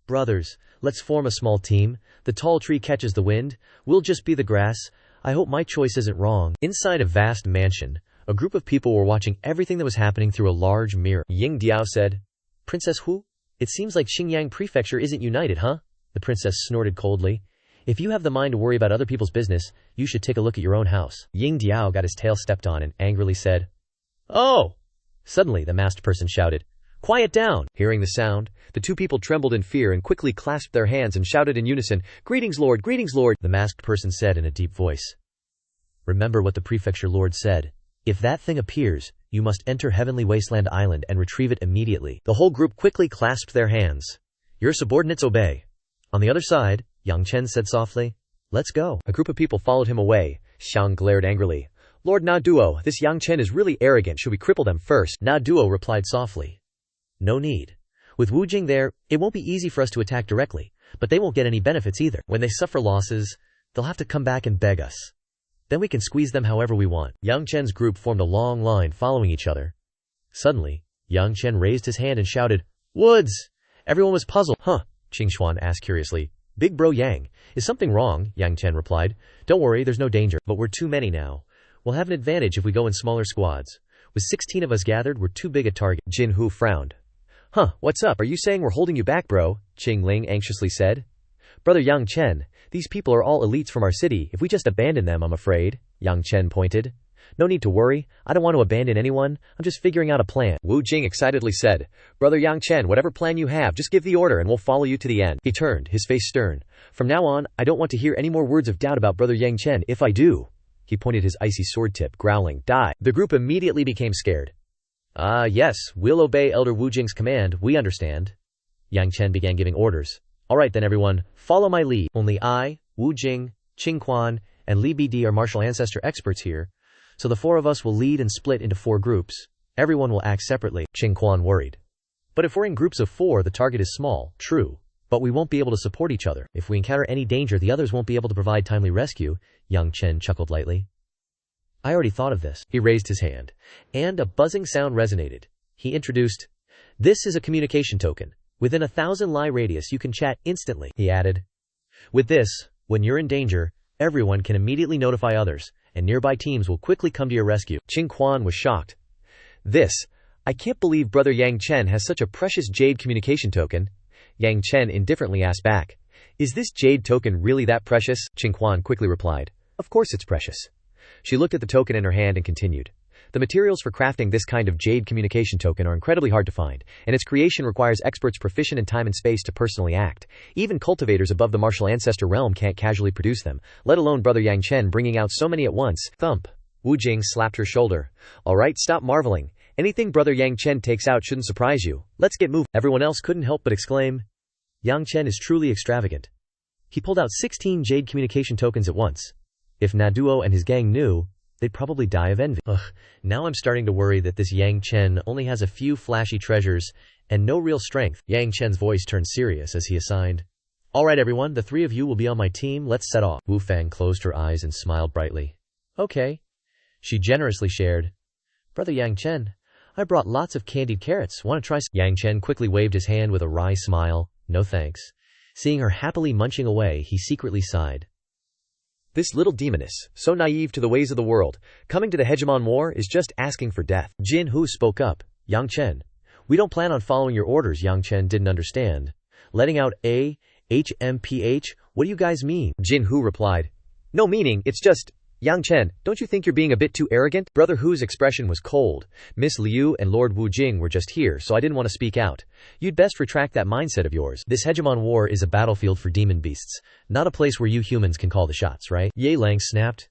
Brothers, let's form a small team. The tall tree catches the wind. We'll just be the grass. I hope my choice isn't wrong. Inside a vast mansion, a group of people were watching everything that was happening through a large mirror. Ying Diao said, Princess Hu? It seems like Xingyang Prefecture isn't united, huh? The princess snorted coldly. If you have the mind to worry about other people's business, you should take a look at your own house. Ying Diao got his tail stepped on and angrily said, Oh! Suddenly, the masked person shouted, Quiet down! Hearing the sound, the two people trembled in fear and quickly clasped their hands and shouted in unison, Greetings, Lord! Greetings, Lord! The masked person said in a deep voice. Remember what the prefecture lord said. If that thing appears, you must enter Heavenly Wasteland Island and retrieve it immediately. The whole group quickly clasped their hands. Your subordinates obey. On the other side, Yang Chen said softly, Let's go. A group of people followed him away. Xiang glared angrily. Lord Na Duo, this Yang Chen is really arrogant. Should we cripple them first? Na Duo replied softly. No need. With Wu Jing there, it won't be easy for us to attack directly, but they won't get any benefits either. When they suffer losses, they'll have to come back and beg us. Then we can squeeze them however we want. Yang Chen's group formed a long line following each other. Suddenly, Yang Chen raised his hand and shouted, Woods! Everyone was puzzled. Huh? Qingxuan asked curiously. Big bro Yang, is something wrong? Yang Chen replied. Don't worry, there's no danger, but we're too many now. We'll have an advantage if we go in smaller squads. With 16 of us gathered, we're too big a target. Jin Hu frowned. Huh, what's up? Are you saying we're holding you back, bro? Qing Ling anxiously said. Brother Yang Chen, these people are all elites from our city. If we just abandon them, I'm afraid. Yang Chen pointed. No need to worry. I don't want to abandon anyone. I'm just figuring out a plan. Wu Jing excitedly said. Brother Yang Chen, whatever plan you have, just give the order and we'll follow you to the end. He turned, his face stern. From now on, I don't want to hear any more words of doubt about Brother Yang Chen. If I do, he pointed his icy sword tip, growling, Die. The group immediately became scared. Yes, we'll obey Elder Wu Jing's command, we understand. Yang Chen began giving orders. Alright then everyone, follow my lead. Only I, Wu Jing, Qing Quan, and Li Bd are martial ancestor experts here, so the four of us will lead and split into 4 groups. Everyone will act separately. Qing Quan worried. But if we're in groups of 4, the target is small, true, but we won't be able to support each other. If we encounter any danger, the others won't be able to provide timely rescue. Yang Chen chuckled lightly. I already thought of this. He raised his hand, and a buzzing sound resonated. He introduced, This is a communication token. Within 1,000 li radius you can chat instantly, he added. With this, when you're in danger, everyone can immediately notify others, and nearby teams will quickly come to your rescue. Qing Quan was shocked. I can't believe Brother Yang Chen has such a precious jade communication token. Yang Chen indifferently asked back. Is this jade token really that precious? Qing Quan quickly replied. Of course it's precious. She looked at the token in her hand and continued. The materials for crafting this kind of jade communication token are incredibly hard to find, and its creation requires experts proficient in time and space to personally act. Even cultivators above the martial ancestor realm can't casually produce them, let alone Brother Yang Chen bringing out so many at once. Thump. Wu Jing slapped her shoulder. Alright, stop marveling. Anything Brother Yang Chen takes out shouldn't surprise you. Let's get moving. Everyone else couldn't help but exclaim. Yang Chen is truly extravagant. He pulled out 16 jade communication tokens at once. If Naduo and his gang knew, they'd probably die of envy. Now I'm starting to worry that this Yang Chen only has a few flashy treasures and no real strength. Yang Chen's voice turned serious as he assigned. Alright everyone, the 3 of you will be on my team, let's set off. Wu Fang closed her eyes and smiled brightly. Okay. She generously shared. Brother Yang Chen, I brought lots of candied carrots, want to try? Yang Chen quickly waved his hand with a wry smile. No thanks. Seeing her happily munching away, he secretly sighed. This little demoness, so naive to the ways of the world, coming to the Hegemon War is just asking for death. Jin Hu spoke up. Yang Chen, we don't plan on following your orders. Yang Chen didn't understand. Letting out HMPH? What do you guys mean? Jin Hu replied. No meaning, it's just, Yang Chen, don't you think you're being a bit too arrogant? Brother Hu's expression was cold. Miss Liu and Lord Wu Jing were just here, so I didn't want to speak out. You'd best retract that mindset of yours. This Hegemon War is a battlefield for demon beasts, not a place where you humans can call the shots, right? Ye Lang snapped.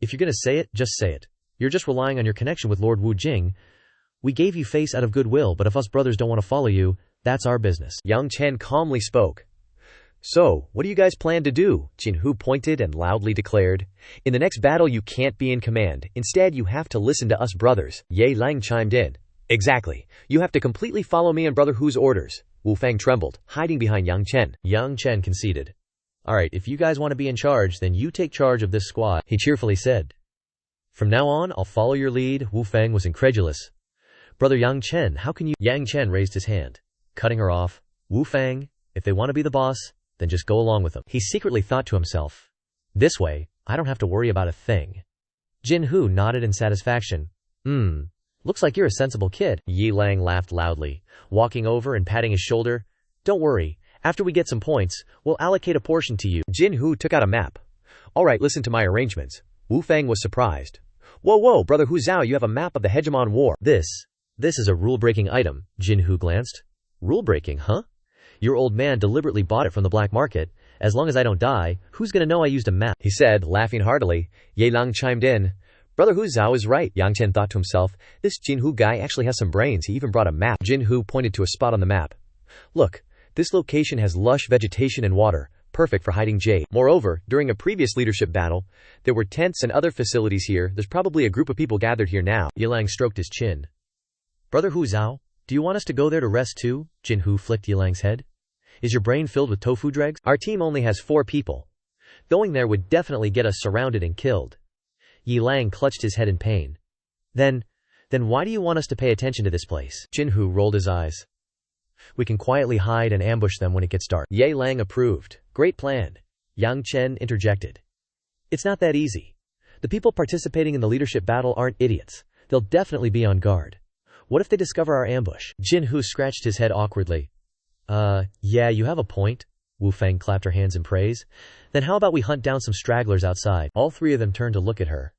If you're gonna say it, just say it. You're just relying on your connection with Lord Wu Jing. We gave you face out of goodwill, but if us brothers don't want to follow you, that's our business. Yang Chen calmly spoke. So, what do you guys plan to do? Jin Hu pointed and loudly declared. In the next battle you can't be in command. Instead you have to listen to us brothers. Ye Lang chimed in. Exactly. You have to completely follow me and Brother Hu's orders. Wu Fang trembled, hiding behind Yang Chen. Yang Chen conceded. Alright, if you guys want to be in charge, then you take charge of this squad, he cheerfully said. From now on, I'll follow your lead. Wu Fang was incredulous. Brother Yang Chen, how can you? Yang Chen raised his hand, cutting her off. Wu Fang, if they want to be the boss, then just go along with them. He secretly thought to himself. This way, I don't have to worry about a thing. Jin Hu nodded in satisfaction. Looks like you're a sensible kid. Yi Lang laughed loudly, walking over and patting his shoulder. Don't worry, after we get some points, we'll allocate a portion to you. Jin Hu took out a map. Alright, listen to my arrangements. Wu Fang was surprised. Whoa, Brother Hu Zhao, you have a map of the Hegemon War. This This is a rule-breaking item, Jinhu glanced. Rule-breaking, huh? Your old man deliberately bought it from the black market. As long as I don't die, who's gonna know I used a map? He said, laughing heartily. Li Ling chimed in. Brother Hu Zhao is right, Yang Chen thought to himself. This Jinhu guy actually has some brains, he even brought a map. Jinhu pointed to a spot on the map. Look, this location has lush vegetation and water, perfect for hiding jade. Moreover, during a previous leadership battle, there were tents and other facilities here. There's probably a group of people gathered here now. Li Ling stroked his chin. Brother Hu Zhao, do you want us to go there to rest too? Jinhu flicked Li Ling's head. Is your brain filled with tofu dregs? Our team only has 4 people. Going there would definitely get us surrounded and killed. Li Ling clutched his head in pain. Then why do you want us to pay attention to this place? Jinhu rolled his eyes. We can quietly hide and ambush them when it gets dark. Li Ling approved. Great plan. Yang Chen interjected. It's not that easy. The people participating in the leadership battle aren't idiots. They'll definitely be on guard. What if they discover our ambush? Jinhu scratched his head awkwardly. Yeah, you have a point. Wu Fang clapped her hands in praise. Then how about we hunt down some stragglers outside? All 3 of them turned to look at her.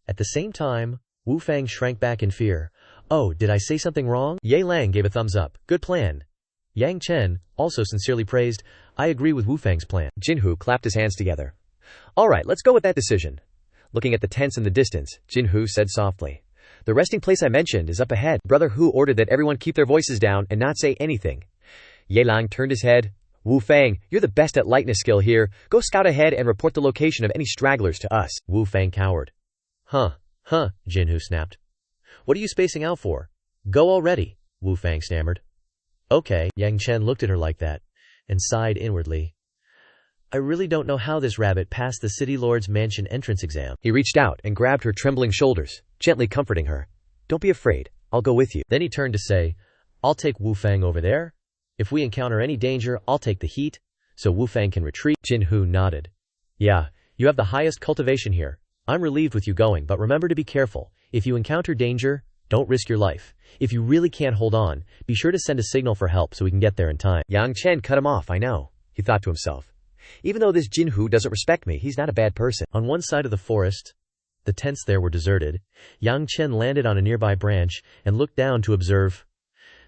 At the same time, Wu Fang shrank back in fear. Oh, did I say something wrong? Li Ling gave a thumbs up. Good plan. Yang Chen also sincerely praised. I agree with Wu Fang's plan. Jinhu clapped his hands together. Alright, let's go with that decision. Looking at the tents in the distance, Jinhu said softly. The resting place I mentioned is up ahead. Brother Hu ordered that everyone keep their voices down and not say anything. Li Ling turned his head. Wu Fang, you're the best at lightness skill here. Go scout ahead and report the location of any stragglers to us. Wu Fang cowered. Huh, Jinhu snapped. What are you spacing out for? Go already, Wu Fang stammered. Okay, Yang Chen looked at her like that, and sighed inwardly. I really don't know how this rabbit passed the city lord's mansion entrance exam. He reached out and grabbed her trembling shoulders, gently comforting her. Don't be afraid, I'll go with you. Then he turned to say, I'll take Wu Fang over there. If we encounter any danger, I'll take the heat, so Wu Fang can retreat. Jinhu nodded. Yeah, you have the highest cultivation here. I'm relieved with you going, but remember to be careful. If you encounter danger, don't risk your life. If you really can't hold on, be sure to send a signal for help so we can get there in time. Yang Chen cut him off, I know, he thought to himself. Even though this Jinhu doesn't respect me, he's not a bad person. On one side of the forest, the tents there were deserted. Yang Chen landed on a nearby branch and looked down to observe.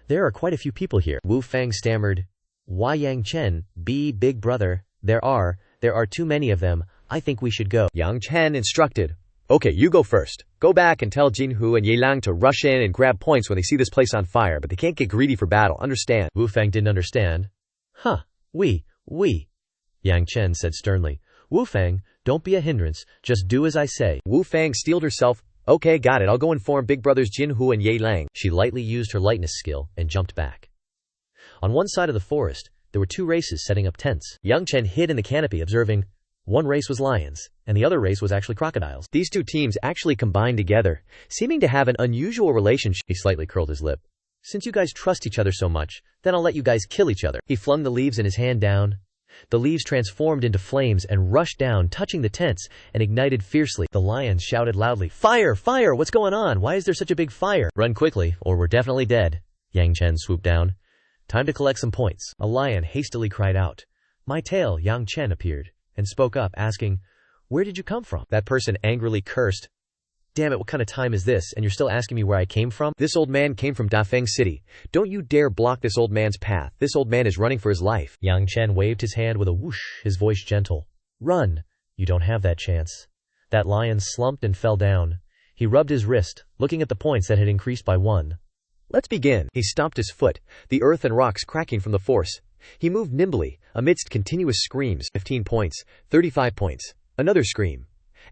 There are quite a few people here. Wu Fang stammered. Why Yang Chen, big brother, there are too many of them. I think we should go. Yang Chen instructed. Okay, you go first. Go back and tell Jinhu and Li Ling to rush in and grab points when they see this place on fire, but they can't get greedy for battle, understand? Wu Fang didn't understand. We. Yang Chen said sternly. Wu Fang, don't be a hindrance, just do as I say. Wu Fang steeled herself. Okay, got it, I'll go inform big brothers Jinhu and Li Ling. She lightly used her lightness skill and jumped back. On one side of the forest, there were 2 races setting up tents. Yang Chen hid in the canopy observing. One race was lions, and the other race was actually crocodiles. These 2 teams actually combined together, seeming to have an unusual relationship. He slightly curled his lip. Since you guys trust each other so much, then I'll let you guys kill each other. He flung the leaves in his hand down. The leaves transformed into flames and rushed down, touching the tents, and ignited fiercely. The lions shouted loudly, Fire! Fire! What's going on? Why is there such a big fire? Run quickly, or we're definitely dead. Yang Chen swooped down. Time to collect some points. A lion hastily cried out. My tail, Yang Chen appeared and spoke up, asking, Where did you come from? That person angrily cursed. Damn it, what kind of time is this, and you're still asking me where I came from? This old man came from Dafeng City. Don't you dare block this old man's path. This old man is running for his life. Yang Chen waved his hand with a whoosh, his voice gentle. Run! You don't have that chance. That lion slumped and fell down. He rubbed his wrist, looking at the points that had increased by 1. Let's begin. He stomped his foot, the earth and rocks cracking from the force. He moved nimbly, amidst continuous screams. 15 points, 35 points. Another scream.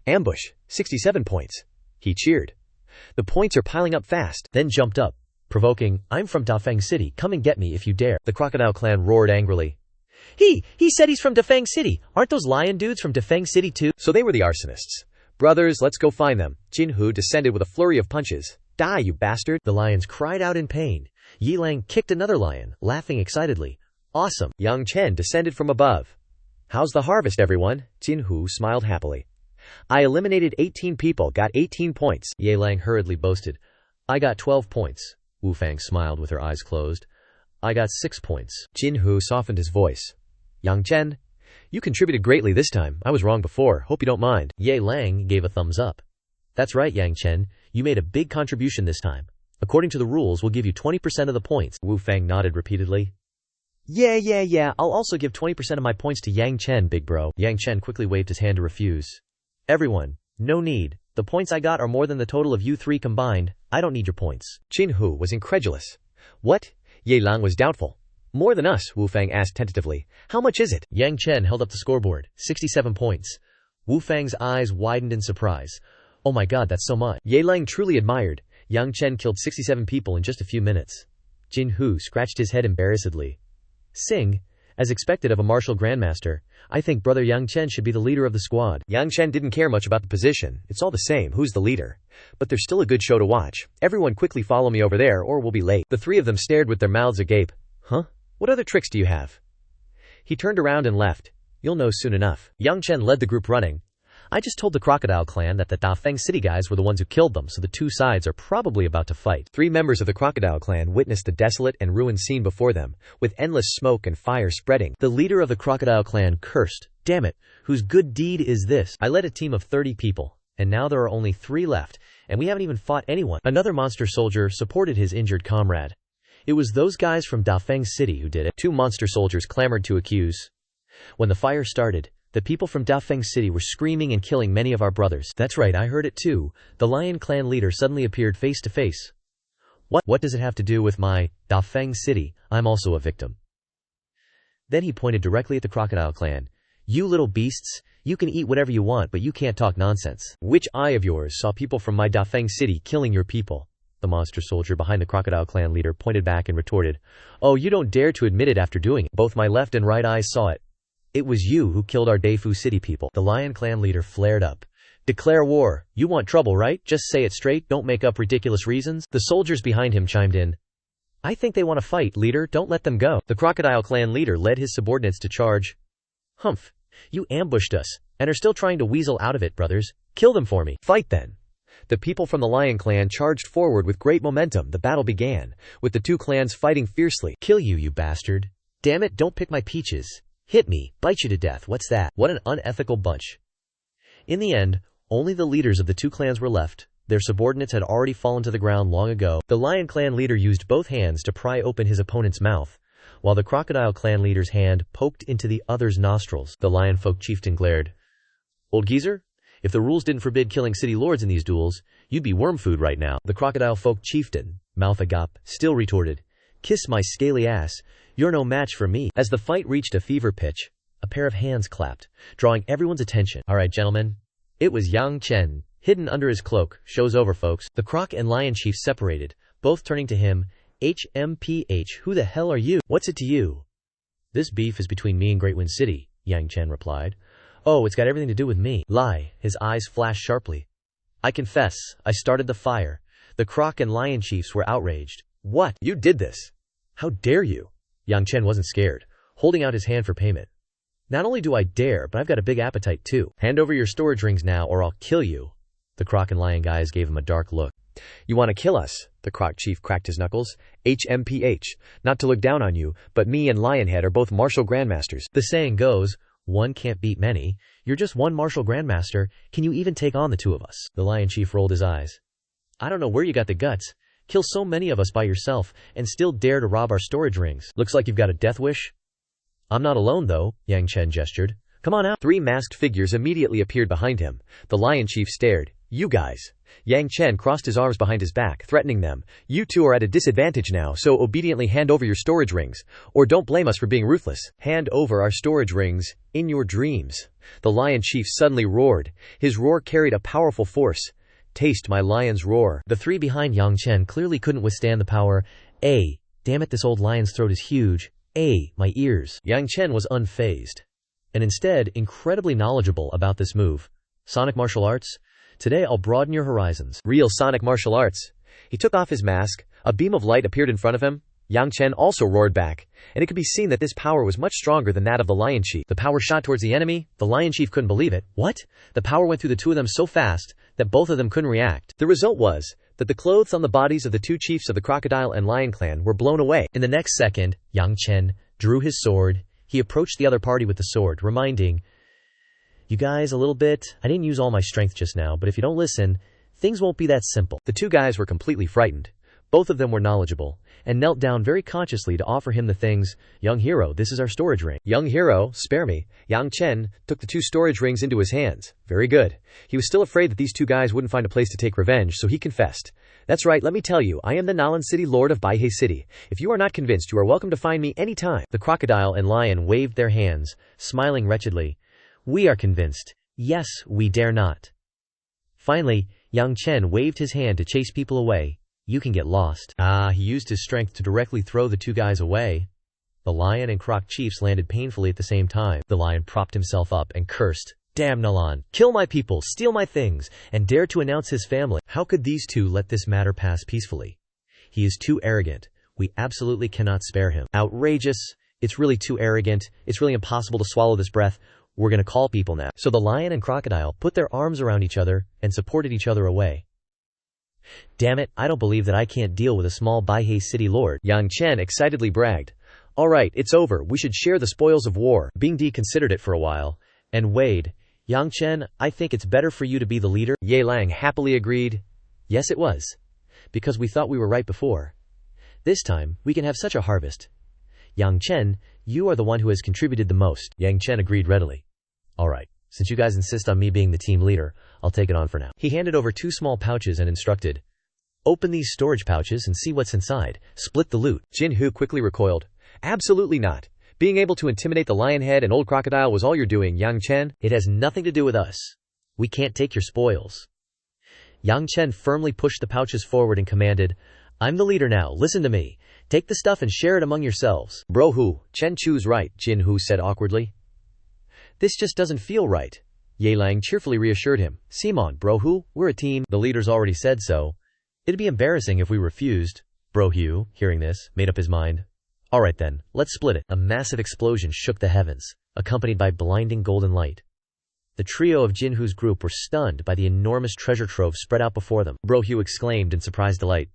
Ambush, 67 points. He cheered. The points are piling up fast. Then jumped up, provoking, I'm from Dafeng City, come and get me if you dare. The crocodile clan roared angrily. He said he's from Dafeng City. Aren't those lion dudes from Dafeng City too? So they were the arsonists. Brothers, let's go find them. Jinhu descended with a flurry of punches. Die, you bastard. The lions cried out in pain. Li Ling kicked another lion, laughing excitedly. Awesome. Yang Chen descended from above. How's the harvest, everyone? Jinhu smiled happily. I eliminated 18 people, got 18 points. Li Ling hurriedly boasted. I got 12 points. Wu Fang smiled with her eyes closed. I got 6 points. Jinhu softened his voice. Yang Chen, you contributed greatly this time. I was wrong before. Hope you don't mind. Li Ling gave a thumbs up. That's right, Yang Chen. You made a big contribution this time. According to the rules, we'll give you 20% of the points. Wu Fang nodded repeatedly. Yeah, I'll also give 20% of my points to Yang Chen, big bro. Yang Chen quickly waved his hand to refuse. Everyone, no need. The points I got are more than the total of you three combined. I don't need your points. Qin Hu was incredulous. What? Ye Lang was doubtful. More than us, Wu Fang asked tentatively. How much is it? Yang Chen held up the scoreboard. 67 points. Wu Fang's eyes widened in surprise. Oh my god, that's so much. Ye Lang truly admired. Yang Chen killed 67 people in just a few minutes. Qin Hu scratched his head embarrassedly. Sing, as expected of a martial grandmaster, I think brother Yang Chen should be the leader of the squad. Yang Chen didn't care much about the position. It's all the same, who's the leader? But there's still a good show to watch. Everyone quickly follow me over there or we'll be late. The three of them stared with their mouths agape. Huh? What other tricks do you have? He turned around and left. You'll know soon enough. Yang Chen led the group running. I just told the Crocodile Clan that the Dafeng City guys were the ones who killed them, so the two sides are probably about to fight. 3 members of the Crocodile Clan witnessed the desolate and ruined scene before them, with endless smoke and fire spreading. The leader of the Crocodile Clan cursed. Damn it, whose good deed is this? I led a team of 30 people, and now there are only 3 left, and we haven't even fought anyone. Another monster soldier supported his injured comrade. It was those guys from Dafeng City who did it. 2 monster soldiers clamored to accuse. When the fire started, the people from Dafeng City were screaming and killing many of our brothers. That's right, I heard it too. The Lion Clan leader suddenly appeared face to face. What does it have to do with my Dafeng City? I'm also a victim. Then he pointed directly at the Crocodile Clan. You little beasts, you can eat whatever you want, but you can't talk nonsense. Which eye of yours saw people from my Dafeng City killing your people? The monster soldier behind the Crocodile Clan leader pointed back and retorted. Oh, you don't dare to admit it after doing it. Both my left and right eyes saw it. It was you who killed our Deifu City people. The Lion Clan leader flared up. Declare war. You want trouble, right? Just say it straight, don't make up ridiculous reasons. The soldiers behind him chimed in. I think they want to fight, leader, don't let them go. The Crocodile Clan leader led his subordinates to charge. Humph. You ambushed us, and are still trying to weasel out of it, brothers. Kill them for me. Fight then. The people from the Lion Clan charged forward with great momentum. The battle began, with the 2 clans fighting fiercely. Kill you, you bastard. Damn it, don't pick my peaches. Hit me, bite you to death, what's that? What an unethical bunch. In the end, only the leaders of the 2 clans were left. Their subordinates had already fallen to the ground long ago. The Lion Clan leader used both hands to pry open his opponent's mouth, while the Crocodile Clan leader's hand poked into the other's nostrils. The Lion Folk chieftain glared. Old geezer, if the rules didn't forbid killing city lords in these duels, you'd be worm food right now. The Crocodile Folk chieftain, Mouth Agap, still retorted. Kiss my scaly ass. You're no match for me. As the fight reached a fever pitch, a pair of hands clapped, drawing everyone's attention. All right, gentlemen. It was Yang Chen, hidden under his cloak. Show's over, folks. The Croc and Lion chiefs separated, both turning to him. HMPH, who the hell are you? What's it to you? This beef is between me and Great Wind City, Yang Chen replied. Oh, it's got everything to do with me. Lie. His eyes flashed sharply. I confess, I started the fire. The Croc and Lion chiefs were outraged. What? You did this? How dare you? Yang Chen wasn't scared, holding out his hand for payment. Not only do I dare, but I've got a big appetite too. Hand over your storage rings now or I'll kill you. The Croc and Lion guys gave him a dark look. You want to kill us? The Croc chief cracked his knuckles. HMPH. Not to look down on you, but me and Lionhead are both martial grandmasters. The saying goes, one can't beat many. You're just one martial grandmaster. Can you even take on the 2 of us? The Lion chief rolled his eyes. I don't know where you got the guts. Kill so many of us by yourself, and still dare to rob our storage rings. Looks like you've got a death wish. I'm not alone, though, Yang Chen gestured. Come on out. 3 masked figures immediately appeared behind him. The Lion chief stared. You guys. Yang Chen crossed his arms behind his back, threatening them. You 2 are at a disadvantage now, so obediently hand over your storage rings. Or don't blame us for being ruthless. Hand over our storage rings, in your dreams. The Lion chief suddenly roared. His roar carried a powerful force. Taste my lion's roar. The 3 behind Yang Chen clearly couldn't withstand the power. Damn it, this old lion's throat is huge. My ears. Yang Chen was unfazed, and instead incredibly knowledgeable about this move. Sonic martial arts? Today I'll broaden your horizons. Real sonic martial arts. He took off his mask. A beam of light appeared in front of him. Yang Chen also roared back, and it could be seen that this power was much stronger than that of the Lion Chief. The power shot towards the enemy. The Lion Chief couldn't believe it. What? The power went through the 2 of them so fast that both of them couldn't react. The result was that the clothes on the bodies of the 2 chiefs of the Crocodile and Lion Clan were blown away. In the next second, Yang Chen drew his sword. He approached the other party with the sword, reminding, you guys, a little bit. I didn't use all my strength just now, but if you don't listen, things won't be that simple. The 2 guys were completely frightened. Both of them were knowledgeable, and knelt down very consciously to offer him the things. Young hero, this is our storage ring. Young hero, spare me. Yang Chen took the 2 storage rings into his hands. Very good. He was still afraid that these 2 guys wouldn't find a place to take revenge, so he confessed. That's right, let me tell you, I am the Nalan City Lord of Baihe City. If you are not convinced, you are welcome to find me any time. The crocodile and lion waved their hands, smiling wretchedly. We are convinced. Yes, we dare not. Finally, Yang Chen waved his hand to chase people away. You can get lost. He used his strength to directly throw the 2 guys away. The lion and croc chiefs landed painfully at the same time. The lion propped himself up and cursed. Damn Nalan, kill my people, steal my things, and dare to announce his family. How could these 2 let this matter pass peacefully? He is too arrogant. We absolutely cannot spare him. Outrageous. It's really too arrogant. It's really impossible to swallow this breath. We're gonna call people now. So the lion and crocodile put their arms around each other and supported each other away. Damn it, I don't believe that I can't deal with a small Baihe City Lord. Yang Chen excitedly bragged. Alright, it's over. We should share the spoils of war. Bing Di considered it for a while, and weighed. Yang Chen, I think it's better for you to be the leader. Ye Lang happily agreed. Yes, it was. Because we thought we were right before. This time, we can have such a harvest. Yang Chen, you are the one who has contributed the most. Yang Chen agreed readily. Alright, since you guys insist on me being the team leader, I'll take it on for now. He handed over 2 small pouches and instructed. Open these storage pouches and see what's inside. Split the loot. Jinhu quickly recoiled. Absolutely not. Being able to intimidate the lion head and old crocodile was all you're doing, Yang Chen. It has nothing to do with us. We can't take your spoils. Yang Chen firmly pushed the pouches forward and commanded, I'm the leader now, listen to me. Take the stuff and share it among yourselves. Bro Hu, Chen Chu's right, Jinhu said awkwardly. This just doesn't feel right. Ye Lang cheerfully reassured him. Simon, Bro Hu, we're a team. The leaders already said so. It'd be embarrassing if we refused. Bro Hu, hearing this, made up his mind. Alright then, let's split it. A massive explosion shook the heavens, accompanied by blinding golden light. The trio of Jinhu's group were stunned by the enormous treasure trove spread out before them. Bro Hu exclaimed in surprised delight.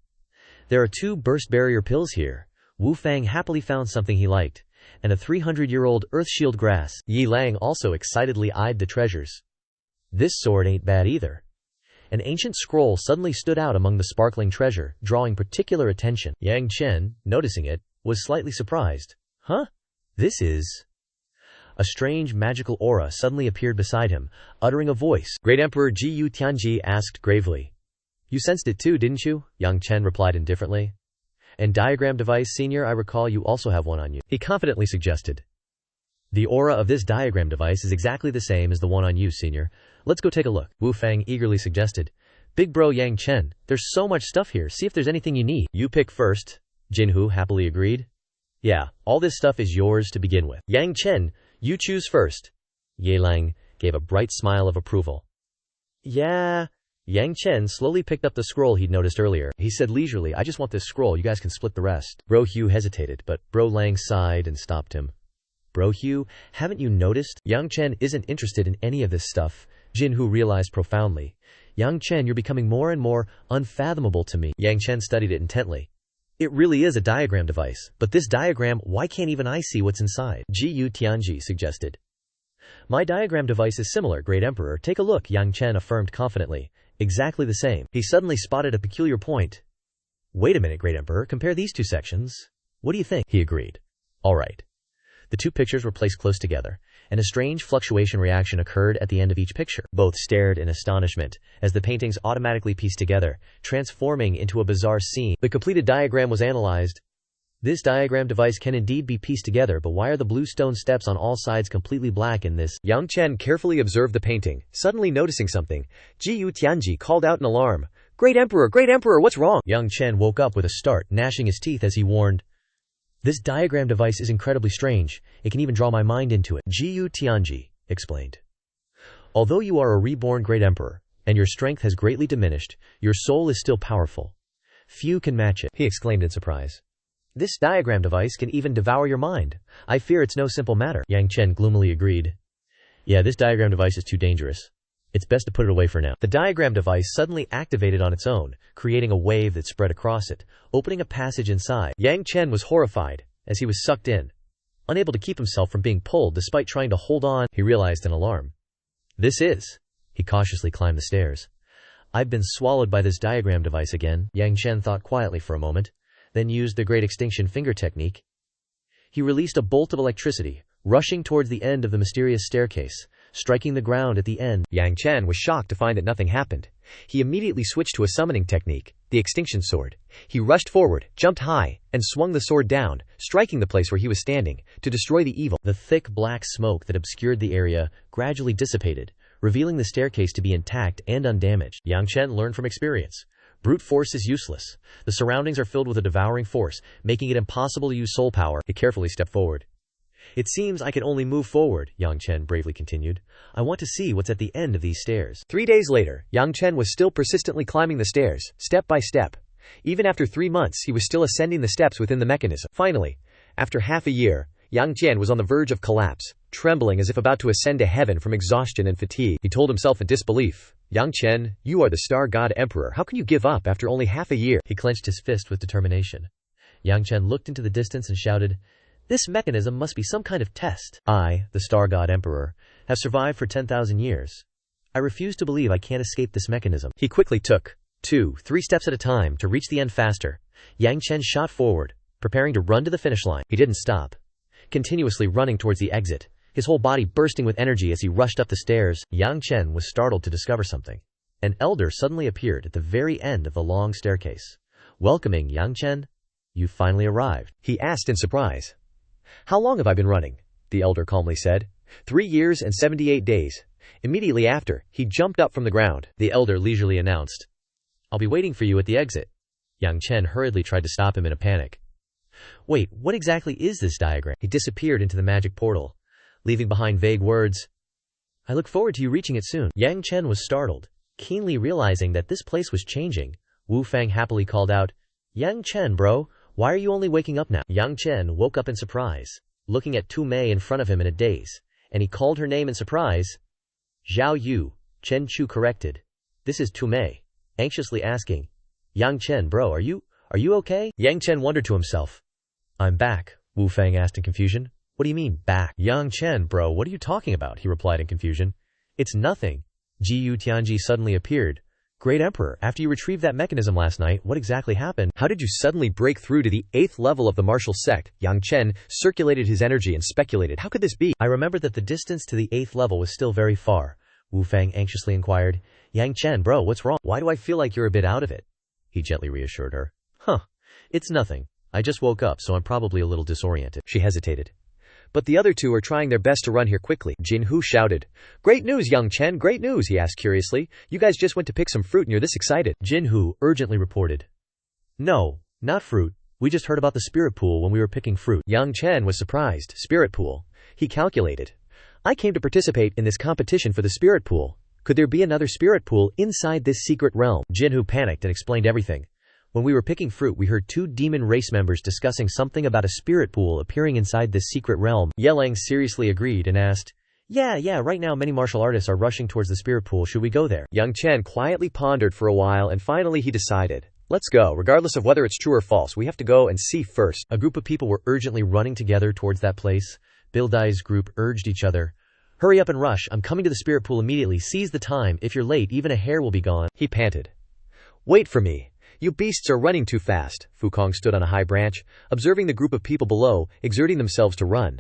There are 2 burst barrier pills here. Wu Fang happily found something he liked, and a 300-year-old earth shield grass. Yi Lang also excitedly eyed the treasures. This sword ain't bad either. An ancient scroll suddenly stood out among the sparkling treasure, drawing particular attention. Yang Chen, noticing it, was slightly surprised. Huh? This is... A strange magical aura suddenly appeared beside him, uttering a voice. Great Emperor Ji Tianji asked gravely. You sensed it too, didn't you? Yang Chen replied indifferently. And diagram device, senior, I recall you also have one on you. He confidently suggested. The aura of this diagram device is exactly the same as the one on you, senior. Let's go take a look. Wu Fang eagerly suggested. Big bro Yang Chen, there's so much stuff here, see if there's anything you need. You pick first. Jinhu happily agreed. Yeah, all this stuff is yours to begin with. Yang Chen, you choose first. Ye Lang gave a bright smile of approval. Yeah. Yang Chen slowly picked up the scroll he'd noticed earlier. He said leisurely, I just want this scroll, you guys can split the rest. Bro Hu hesitated, but Bro Lang sighed and stopped him. Bro Hu, haven't you noticed? Yang Chen isn't interested in any of this stuff. Jinhu realized profoundly. Yang Chen, you're becoming more and more unfathomable to me. Yang Chen studied it intently. It really is a diagram device, but this diagram, why can't even I see what's inside? Ji Tianji suggested. My diagram device is similar, Great Emperor. Take a look, Yang Chen affirmed confidently. Exactly the same. He suddenly spotted a peculiar point. Wait a minute, Great Emperor, compare these 2 sections. What do you think? He agreed. All right. The 2 pictures were placed close together, and a strange fluctuation reaction occurred at the end of each picture. Both stared in astonishment as the paintings automatically pieced together, transforming into a bizarre scene. The completed diagram was analyzed. This diagram device can indeed be pieced together, but why are the blue stone steps on all sides completely black in this? Yang Chen carefully observed the painting, suddenly noticing something. Ji Tianji called out in alarm. Great Emperor, what's wrong? Yang Chen woke up with a start, gnashing his teeth as he warned. This diagram device is incredibly strange. It can even draw my mind into it. Ji Tianji explained. Although you are a reborn Great Emperor, and your strength has greatly diminished, your soul is still powerful. Few can match it, he exclaimed in surprise. This diagram device can even devour your mind. I fear it's no simple matter. Yang Chen gloomily agreed. Yeah, this diagram device is too dangerous. It's best to put it away for now. The diagram device suddenly activated on its own, creating a wave that spread across it, opening a passage inside. Yang Chen was horrified as he was sucked in. Unable to keep himself from being pulled despite trying to hold on, he realized in alarm. This is. He cautiously climbed the stairs. I've been swallowed by this diagram device again, Yang Chen thought quietly for a moment, then used the Great Extinction Finger technique. He released a bolt of electricity, rushing towards the end of the mysterious staircase, striking the ground at the end. Yang Chen was shocked to find that nothing happened. He immediately switched to a summoning technique, the Extinction Sword. He rushed forward, jumped high, and swung the sword down, striking the place where he was standing, to destroy the evil. The thick black smoke that obscured the area gradually dissipated, revealing the staircase to be intact and undamaged. Yang Chen learned from experience. Brute force is useless. The surroundings are filled with a devouring force, making it impossible to use soul power. He carefully stepped forward. It seems I can only move forward, Yang Chen bravely continued. I want to see what's at the end of these stairs. 3 days later, Yang Chen was still persistently climbing the stairs, step by step. Even after 3 months, he was still ascending the steps within the mechanism. Finally, after half a year, Yang Chen was on the verge of collapse, trembling as if about to ascend to heaven from exhaustion and fatigue. He told himself in disbelief, Yang Chen, you are the Star God Emperor. How can you give up after only half a year? He clenched his fist with determination. Yang Chen looked into the distance and shouted, this mechanism must be some kind of test. I, the Star God Emperor, have survived for 10,000 years. I refuse to believe I can't escape this mechanism. He quickly took 2, 3 steps at a time to reach the end faster. Yang Chen shot forward, preparing to run to the finish line. He didn't stop, continuously running towards the exit, his whole body bursting with energy as he rushed up the stairs. Yang Chen was startled to discover something. An elder suddenly appeared at the very end of the long staircase. Welcoming Yang Chen, you finally arrived, he asked in surprise. How long have I been running? The elder calmly said. 3 years and 78 days. Immediately after, he jumped up from the ground. The elder leisurely announced, I'll be waiting for you at the exit. Yang Chen hurriedly tried to stop him in a panic. Wait, what exactly is this diagram? He disappeared into the magic portal, leaving behind vague words. I look forward to you reaching it soon. Yang Chen was startled, keenly realizing that this place was changing. Wu Fang happily called out, Yang Chen, bro. Why are you only waking up now? Yang Chen woke up in surprise, looking at Tu Mei in front of him in a daze, and he called her name in surprise. Zhao Yu, Chen Chu corrected. This is Tu Mei, anxiously asking, Yang Chen, bro, are you okay? Yang Chen wondered to himself. I'm back, Wu Fang asked in confusion. What do you mean, back? Yang Chen, bro, what are you talking about? He replied in confusion. It's nothing. Ji Yu Tianji suddenly appeared. Great Emperor, after you retrieved that mechanism last night, what exactly happened? How did you suddenly break through to the 8th level of the martial sect? Yang Chen circulated his energy and speculated, how could this be? I remembered that the distance to the 8th level was still very far. Wu Fang anxiously inquired, Yang Chen, bro, what's wrong? Why do I feel like you're a bit out of it? He gently reassured her. It's nothing. I just woke up, so I'm probably a little disoriented. She hesitated. But the other two are trying their best to run here quickly. Jin Hu shouted. Great news, Yang Chen, great news, he asked curiously. You guys just went to pick some fruit and you're this excited. Jin Hu urgently reported. No, not fruit. We just heard about the spirit pool when we were picking fruit. Yang Chen was surprised. Spirit pool. He calculated. I came to participate in this competition for the spirit pool. Could there be another spirit pool inside this secret realm? Jin Hu panicked and explained everything. When we were picking fruit, we heard 2 demon race members discussing something about a spirit pool appearing inside this secret realm. Ye Lang seriously agreed and asked, Yeah, right now many martial artists are rushing towards the spirit pool. Should we go there? Yang Chen quietly pondered for a while and finally he decided, let's go. Regardless of whether it's true or false, we have to go and see first. A group of people were urgently running together towards that place. Bildai's group urged each other. Hurry up and rush. I'm coming to the spirit pool immediately. Seize the time. If you're late, even a hair will be gone. He panted. Wait for me. You beasts are running too fast. Fu Kong stood on a high branch, observing the group of people below, exerting themselves to run.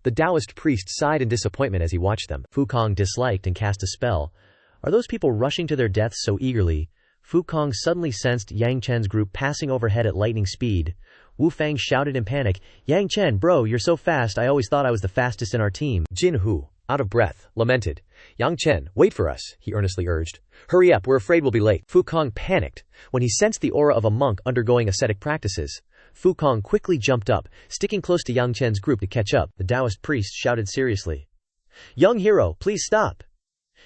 The Taoist priest sighed in disappointment as he watched them. Fu Kong disliked and cast a spell. Are those people rushing to their deaths so eagerly? Fu Kong suddenly sensed Yang Chen's group passing overhead at lightning speed. Wu Fang shouted in panic, Yang Chen, bro, you're so fast. I always thought I was the fastest in our team. Jin Hu, out of breath, lamented. Yang Chen, wait for us, he earnestly urged. Hurry up, we're afraid we'll be late. Fu Kong panicked when he sensed the aura of a monk undergoing ascetic practices. Fu Kong quickly jumped up, sticking close to Yang Chen's group to catch up. The Taoist priest shouted seriously. Young hero, please stop.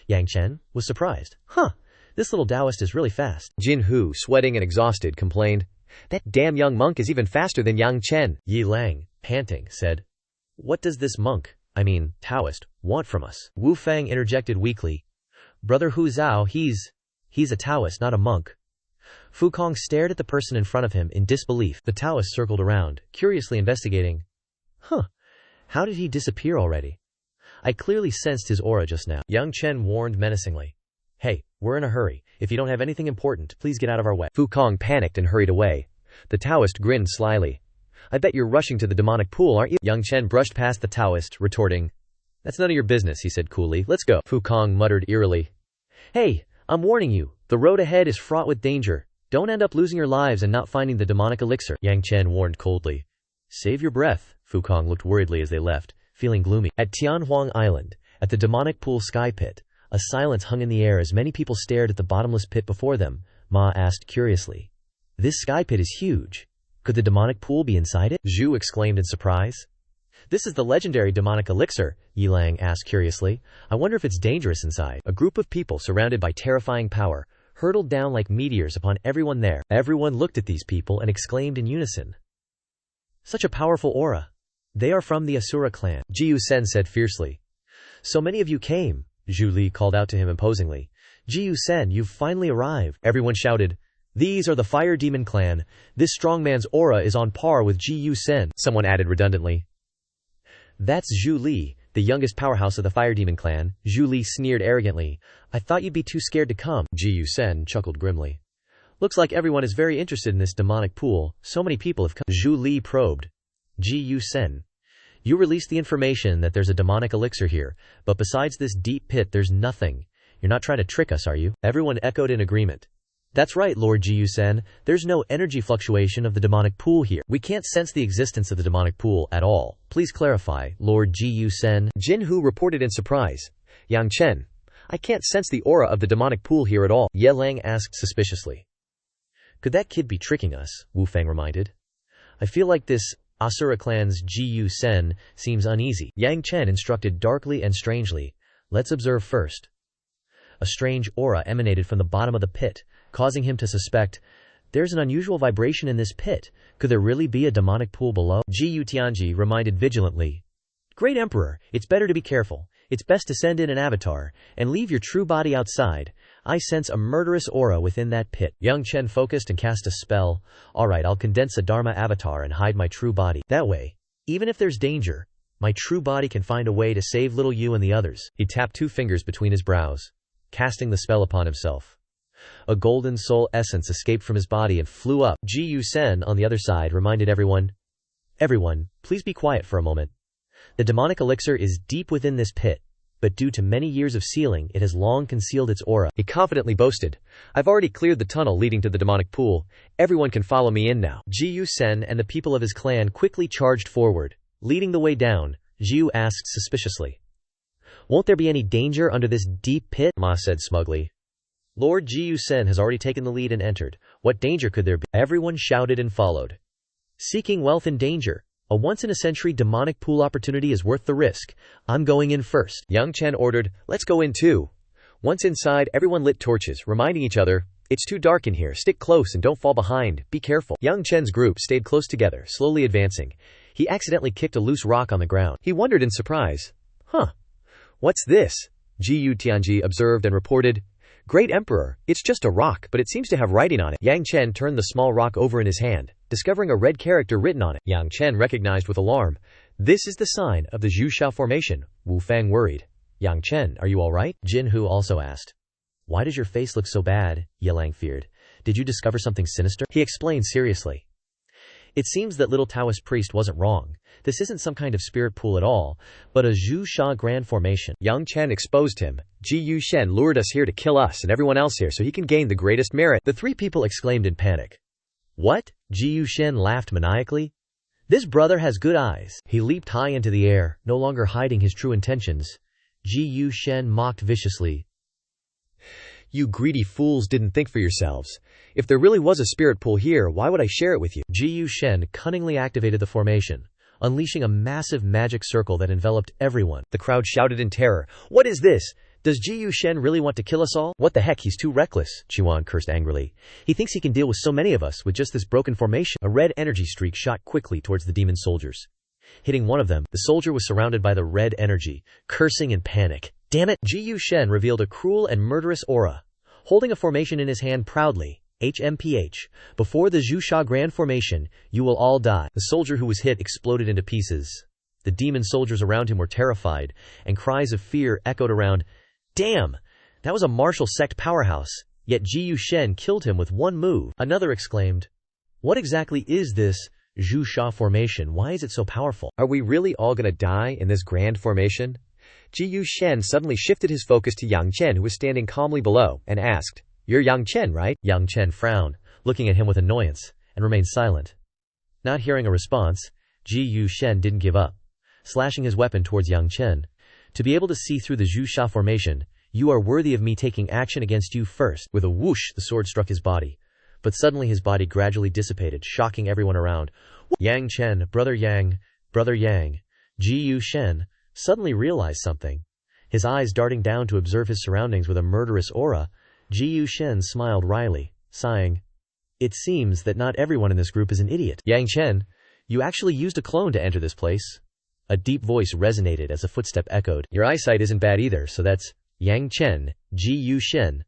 Yang Chen was surprised. This little Taoist is really fast. Jin Hu, sweating and exhausted, complained. That damn young monk is even faster than Yang Chen. Yi Lang, panting, said. What does this monk, Taoist, want from us? Wu Fang interjected weakly. Brother Hu Zhao, he's a Taoist, not a monk. Fu Kong stared at the person in front of him in disbelief. The Taoist circled around, curiously investigating. How did he disappear already? I clearly sensed his aura just now. Yang Chen warned menacingly. Hey, we're in a hurry. If you don't have anything important, please get out of our way. Fu Kong panicked and hurried away. The Taoist grinned slyly. I bet you're rushing to the demonic pool, aren't you? Yang Chen brushed past the Taoist, retorting. That's none of your business, he said coolly. Let's go. Fu Kong muttered eerily. Hey, I'm warning you. The road ahead is fraught with danger. Don't end up losing your lives and not finding the demonic elixir, Yang Chen warned coldly. Save your breath. Fu Kong looked worriedly as they left, feeling gloomy. At Tianhuang Island, at the demonic pool sky pit, a silence hung in the air as many people stared at the bottomless pit before them. Ma asked curiously. This sky pit is huge. Could the demonic pool be inside it? Zhu exclaimed in surprise. This is the legendary demonic elixir, Li Ling asked curiously. I wonder if it's dangerous inside. A group of people surrounded by terrifying power hurtled down like meteors upon everyone there. Everyone looked at these people and exclaimed in unison. Such a powerful aura. They are from the Asura clan, Jiu Sen said fiercely. So many of you came, Zhu Li called out to him imposingly. Jiu Sen, you've finally arrived. Everyone shouted. These are the Fire Demon clan. This strong man's aura is on par with Jiu Sen, someone added redundantly. That's Zhu Li, the youngest powerhouse of the Fire Demon clan, Zhu Li sneered arrogantly. I thought you'd be too scared to come, Jiu Sen chuckled grimly. Looks like everyone is very interested in this demonic pool, so many people have come. Zhu Li probed. Jiu Sen. You released the information that there's a demonic elixir here, but besides this deep pit there's nothing. You're not trying to trick us, are you? Everyone echoed in agreement. That's right, Lord Jiu Sen. There's no energy fluctuation of the demonic pool here. We can't sense the existence of the demonic pool at all. Please clarify, Lord Jiu Sen. Jin Hu reported in surprise. Yang Chen. I can't sense the aura of the demonic pool here at all, Ye Lang asked suspiciously. Could that kid be tricking us? Wu Fang reminded. I feel like this Asura clan's Jiu Sen seems uneasy. Yang Chen instructed darkly and strangely. Let's observe first. A strange aura emanated from the bottom of the pit, causing him to suspect, there's an unusual vibration in this pit. Could there really be a demonic pool below? Jiu Tianji reminded vigilantly. Great Emperor, it's better to be careful. It's best to send in an avatar, and leave your true body outside. I sense a murderous aura within that pit. Yang Chen focused and cast a spell. Alright, I'll condense a Dharma avatar and hide my true body. That way, even if there's danger, my true body can find a way to save little you and the others. He tapped 2 fingers between his brows, casting the spell upon himself. A golden soul essence escaped from his body and flew up. Jiu Sen on the other side reminded everyone, please be quiet for a moment. The demonic elixir is deep within this pit, but due to many years of sealing, it has long concealed its aura. He confidently boasted, I've already cleared the tunnel leading to the demonic pool. Everyone can follow me in now. Jiu Sen and the people of his clan quickly charged forward. Leading the way down, Jiu asked suspiciously. Won't there be any danger under this deep pit? Ma said smugly. Lord Jiu Sen has already taken the lead and entered. What danger could there be? Everyone shouted and followed. Seeking wealth in danger. A once-in-a-century demonic pool opportunity is worth the risk. I'm going in first. Yang Chen ordered, let's go in too. Once inside, everyone lit torches, reminding each other, it's too dark in here, stick close and don't fall behind, be careful. Yang Chen's group stayed close together, slowly advancing. He accidentally kicked a loose rock on the ground. He wondered in surprise. What's this? Jiu Tianji observed and reported, Great Emperor, it's just a rock, but it seems to have writing on it. Yang Chen turned the small rock over in his hand, discovering a red character written on it. Yang Chen recognized with alarm. This is the sign of the Zhuxiao formation. Wu Fang worried. Yang Chen, are you alright? Jin Hu also asked. Why does your face look so bad? Ye Lang feared. Did you discover something sinister? He explained seriously. It seems that little Taoist priest wasn't wrong. This isn't some kind of spirit pool at all, but a Zhuxiao grand formation. Yang Chen exposed him. Jiu Shen lured us here to kill us and everyone else here so he can gain the greatest merit. The 3 people exclaimed in panic. What? Jiu Shen laughed maniacally. This brother has good eyes. He leaped high into the air, no longer hiding his true intentions. Jiu Shen mocked viciously. You greedy fools didn't think for yourselves. If there really was a spirit pool here, why would I share it with you? Jiu Shen cunningly activated the formation, unleashing a massive magic circle that enveloped everyone. The crowd shouted in terror. What is this? Does Jiu Shen really want to kill us all? What the heck, he's too reckless, Chuan cursed angrily. He thinks he can deal with so many of us with just this broken formation. A red energy streak shot quickly towards the demon soldiers. Hitting one of them, the soldier was surrounded by the red energy, cursing in panic. Damn it! Jiu Shen revealed a cruel and murderous aura. Holding a formation in his hand proudly, HMPH, before the Zhuxiao Grand Formation, you will all die. The soldier who was hit exploded into pieces. The demon soldiers around him were terrified, and cries of fear echoed around. Damn! That was a martial sect powerhouse, yet Ji Shen killed him with one move. Another exclaimed, "What exactly is this Zhu Sha formation? Why is it so powerful? Are we really all gonna die in this grand formation?" Ji Shen suddenly shifted his focus to Yang Chen, who was standing calmly below, and asked, "You're Yang Chen, right?" Yang Chen frowned, looking at him with annoyance, and remained silent. Not hearing a response, Ji Shen didn't give up, slashing his weapon towards Yang Chen. "To be able to see through the Zhu Sha formation, you are worthy of me taking action against you first." With a whoosh, the sword struck his body, but suddenly his body gradually dissipated, shocking everyone around. Yang Chen, brother Yang, brother Yang. Ji Shen suddenly realized something. His eyes darting down to observe his surroundings with a murderous aura, Ji Shen smiled wryly, sighing, "It seems that not everyone in this group is an idiot." "Yang Chen, you actually used a clone to enter this place?" A deep voice resonated as a footstep echoed. "Your eyesight isn't bad either, so that's Yang Chen." Ji Shen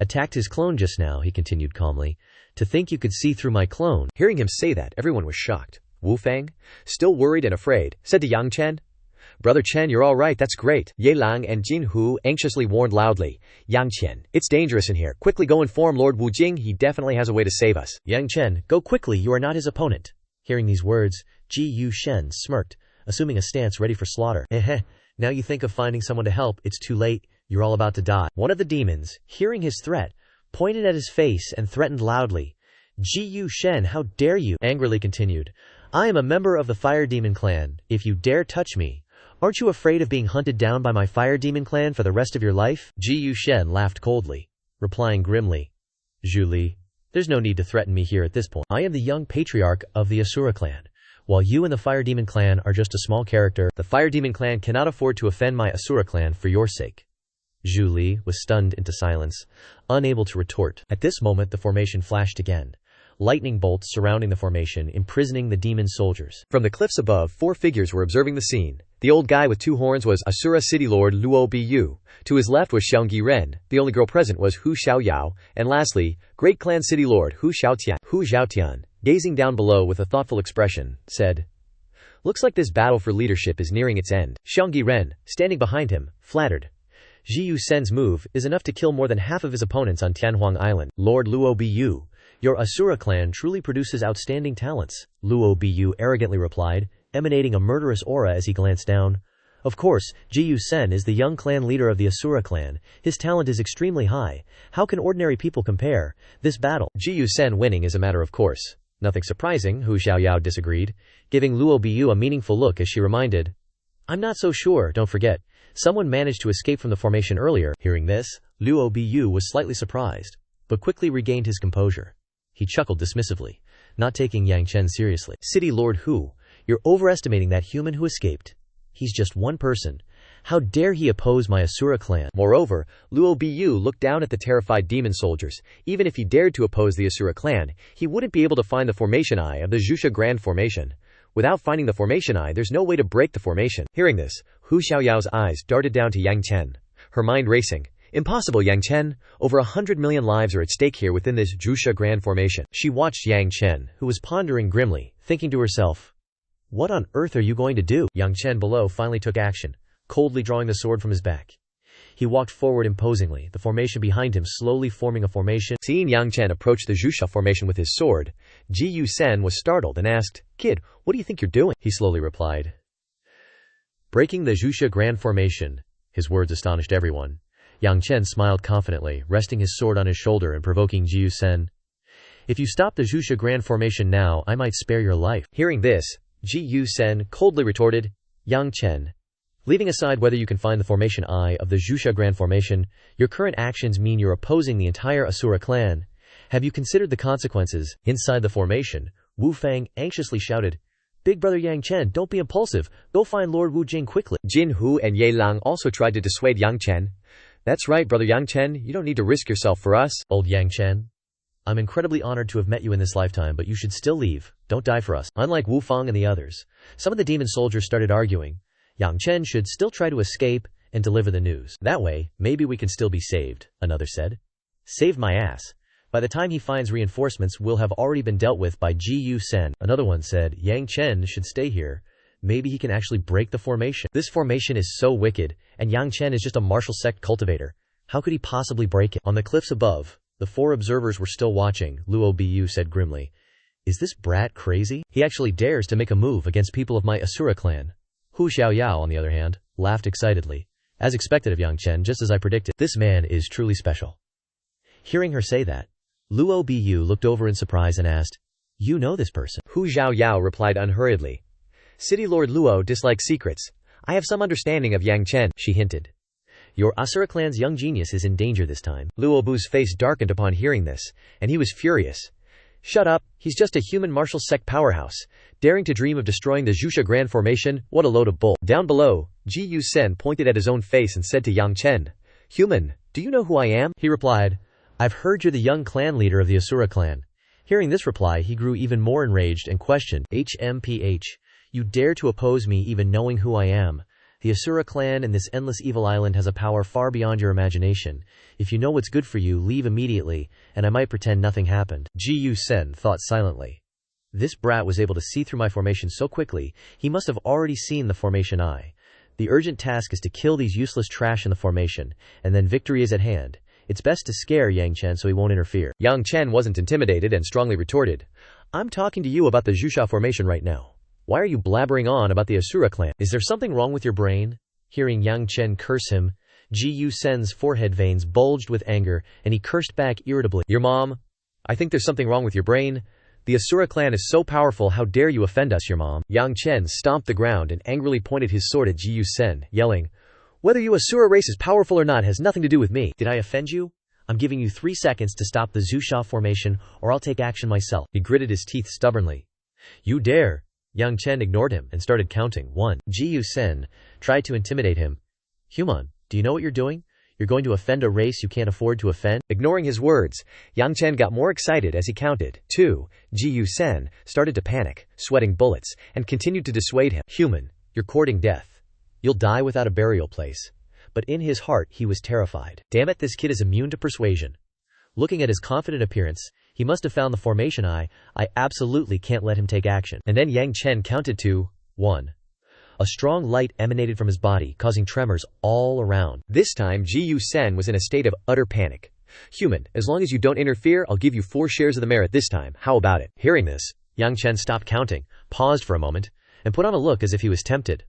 attacked his clone just now, he continued calmly. "To think you could see through my clone." Hearing him say that, everyone was shocked. Wu Fang, still worried and afraid, said to Yang Chen, "Brother Chen, you're all right, that's great." Ye Lang and Jin Hu anxiously warned loudly, "Yang Chen, it's dangerous in here. Quickly go inform Lord Wu Jing, he definitely has a way to save us." "Yang Chen, go quickly, you are not his opponent." Hearing these words, Ji Shen smirked, assuming a stance ready for slaughter. Now you think of finding someone to help, it's too late, you're all about to die." One of the demons, hearing his threat, pointed at his face and threatened loudly. Ji Shen, how dare you? Angrily continued, "I am a member of the Fire Demon Clan. If you dare touch me, aren't you afraid of being hunted down by my Fire Demon Clan for the rest of your life?" Ji Shen laughed coldly, replying grimly, "Zhu Li, there's no need to threaten me here at this point. I am the young patriarch of the Asura Clan. While you and the Fire Demon Clan are just a small character, the Fire Demon Clan cannot afford to offend my Asura Clan for your sake." Zhu Li was stunned into silence, unable to retort. At this moment the formation flashed again. Lightning bolts surrounding the formation, imprisoning the demon soldiers. From the cliffs above, 4 figures were observing the scene. The old guy with 2 horns was Asura City Lord Luo Bu. To his left was Xiangyi Ren. The only girl present was Hu Xiaoyao. And lastly, Great Clan City Lord Hu Xiaotian, gazing down below with a thoughtful expression, said, "Looks like this battle for leadership is nearing its end." Xiangyi Ren, standing behind him, flattered, "Ji Sen's move is enough to kill more than half of his opponents on Tianhuang Island. Lord Luo Bu, your Asura clan truly produces outstanding talents," Luo Bu arrogantly replied, emanating a murderous aura as he glanced down. "Of course, Ji Sen is the young clan leader of the Asura clan. His talent is extremely high. How can ordinary people compare? This battle, Ji Sen winning is a matter of course." "Nothing surprising," Hu Xiaoyao disagreed, giving Luo Bu a meaningful look as she reminded, "I'm not so sure, don't forget. Someone managed to escape from the formation earlier." Hearing this, Luo Bu was slightly surprised, but quickly regained his composure. He chuckled dismissively, not taking Yang Chen seriously. "City Lord Hu, you're overestimating that human who escaped. He's just one person. How dare he oppose my Asura clan?" Moreover, Luo Bu looked down at the terrified demon soldiers. Even if he dared to oppose the Asura clan, he wouldn't be able to find the formation eye of the Zhusha Grand Formation. Without finding the formation eye, there's no way to break the formation. Hearing this, Hu Xiaoyao's eyes darted down to Yang Chen, her mind racing. "Impossible, Yang Chen. Over 100 million lives are at stake here within this Zhusha Grand Formation." She watched Yang Chen, who was pondering grimly, thinking to herself, "What on earth are you going to do?" Yang Chen below finally took action, coldly drawing the sword from his back. He walked forward imposingly, the formation behind him slowly forming a formation. Seeing Yang Chen approach the Zhusha formation with his sword, Ji Sen was startled and asked, "Kid, what do you think you're doing?" He slowly replied, "Breaking the Zhusha Grand Formation." His words astonished everyone. Yang Chen smiled confidently, resting his sword on his shoulder and provoking Ji Sen. "If you stop the Zhusha Grand Formation now, I might spare your life." Hearing this, Ji Sen coldly retorted, "Yang Chen, leaving aside whether you can find the formation eye of the Zhusha Grand Formation, your current actions mean you're opposing the entire Asura clan. Have you considered the consequences?" Inside the formation, Wu Fang anxiously shouted, "Big brother Yang Chen, don't be impulsive. Go find Lord Wu Jing quickly." Jin Hu and Ye Lang also tried to dissuade Yang Chen. "That's right, brother Yang Chen, you don't need to risk yourself for us." "Old Yang Chen, I'm incredibly honored to have met you in this lifetime, but you should still leave. Don't die for us." Unlike Wu Fang and the others, some of the demon soldiers started arguing. Yang Chen should still try to escape and deliver the news. "That way, maybe we can still be saved," another said. "Saved my ass. By the time he finds reinforcements, we'll have already been dealt with by Ji Sen." Another one said, "Yang Chen should stay here. Maybe he can actually break the formation. This formation is so wicked, and Yang Chen is just a martial sect cultivator. How could he possibly break it? On the cliffs above, the 4 observers were still watching. Luo Bu said grimly, "Is this brat crazy? He actually dares to make a move against people of my Asura clan." Hu Xiaoyao, on the other hand, laughed excitedly. As expected of Yang Chen, just as I predicted, this man is truly special. Hearing her say that, Luo Bu looked over in surprise and asked, "You know this person?" Hu Xiaoyao replied unhurriedly, "City Lord Luo dislikes secrets. I have some understanding of Yang Chen," she hinted. "Your Asura clan's young genius is in danger this time." Luo Bu's face darkened upon hearing this, and he was furious. "Shut up, he's just a human martial sect powerhouse, daring to dream of destroying the Zhusha Grand Formation, what a load of bull." Down below, Ji Yu Sen pointed at his own face and said to Yang Chen, "Human, do you know who I am?" He replied, "I've heard you're the young clan leader of the Asura clan." Hearing this reply, he grew even more enraged and questioned, "HMPH, you dare to oppose me even knowing who I am? The Asura clan in this endless evil island has a power far beyond your imagination. If you know what's good for you, leave immediately, and I might pretend nothing happened." Ji Yu Sen thought silently. This brat was able to see through my formation so quickly, he must have already seen the formation eye. The urgent task is to kill these useless trash in the formation, and then victory is at hand. It's best to scare Yang Chen so he won't interfere. Yang Chen wasn't intimidated and strongly retorted, "I'm talking to you about the Zhusha formation right now. Why are you blabbering on about the Asura clan? Is there something wrong with your brain?" Hearing Yang Chen curse him, Ji Yu Sen's forehead veins bulged with anger, and he cursed back irritably, "Your mom? I think there's something wrong with your brain. The Asura clan is so powerful, how dare you offend us, your mom?" Yang Chen stomped the ground and angrily pointed his sword at Ji Yu Sen, yelling, "Whether you Asura race is powerful or not has nothing to do with me. Did I offend you? I'm giving you 3 seconds to stop the Zhusha formation, or I'll take action myself." He gritted his teeth stubbornly. "You dare?" Yang Chen ignored him and started counting. 1. Ji Yu Sen tried to intimidate him. "Human, do you know what you're doing? You're going to offend a race you can't afford to offend." Ignoring his words, Yang Chen got more excited as he counted. 2. Ji Yu Sen started to panic, sweating bullets, and continued to dissuade him. "Human, you're courting death. You'll die without a burial place." But in his heart, he was terrified. Damn it, this kid is immune to persuasion. Looking at his confident appearance, he must have found the formation eye. I absolutely can't let him take action. And then Yang Chen counted to 1. A strong light emanated from his body, causing tremors all around. This time, Ji Yu Sen was in a state of utter panic. "Human, as long as you don't interfere, I'll give you 4 shares of the merit this time. How about it?" Hearing this, Yang Chen stopped counting, paused for a moment, and put on a look as if he was tempted.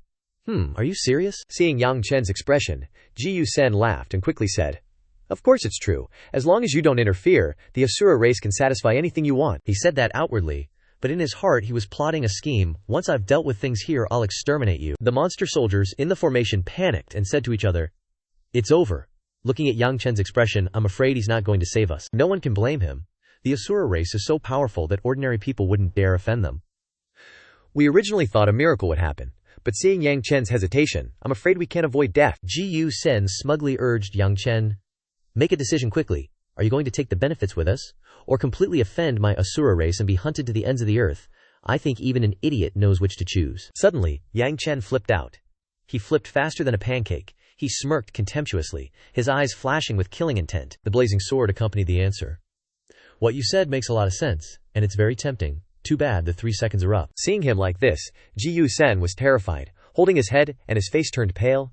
Are you serious?" Seeing Yang Chen's expression, Ji Yu Sen laughed and quickly said, "Of course it's true. As long as you don't interfere, the Asura race can satisfy anything you want." He said that outwardly, but in his heart he was plotting a scheme. "Once I've dealt with things here, I'll exterminate you." The monster soldiers in the formation panicked and said to each other, "It's over." Looking at Yang Chen's expression, "I'm afraid he's not going to save us." No one can blame him. The Asura race is so powerful that ordinary people wouldn't dare offend them. "We originally thought a miracle would happen, but seeing Yang Chen's hesitation, I'm afraid we can't avoid death." Ji Yu Sen smugly urged Yang Chen, "Make a decision quickly. Are you going to take the benefits with us, or completely offend my Asura race and be hunted to the ends of the earth? I think even an idiot knows which to choose." Suddenly, Yang Chen flipped out. He flipped faster than a pancake. He smirked contemptuously, his eyes flashing with killing intent. The blazing sword accompanied the answer. "What you said makes a lot of sense, and it's very tempting. Too bad the 3 seconds are up." Seeing him like this, Ji Yu Sen was terrified, holding his head, and his face turned pale.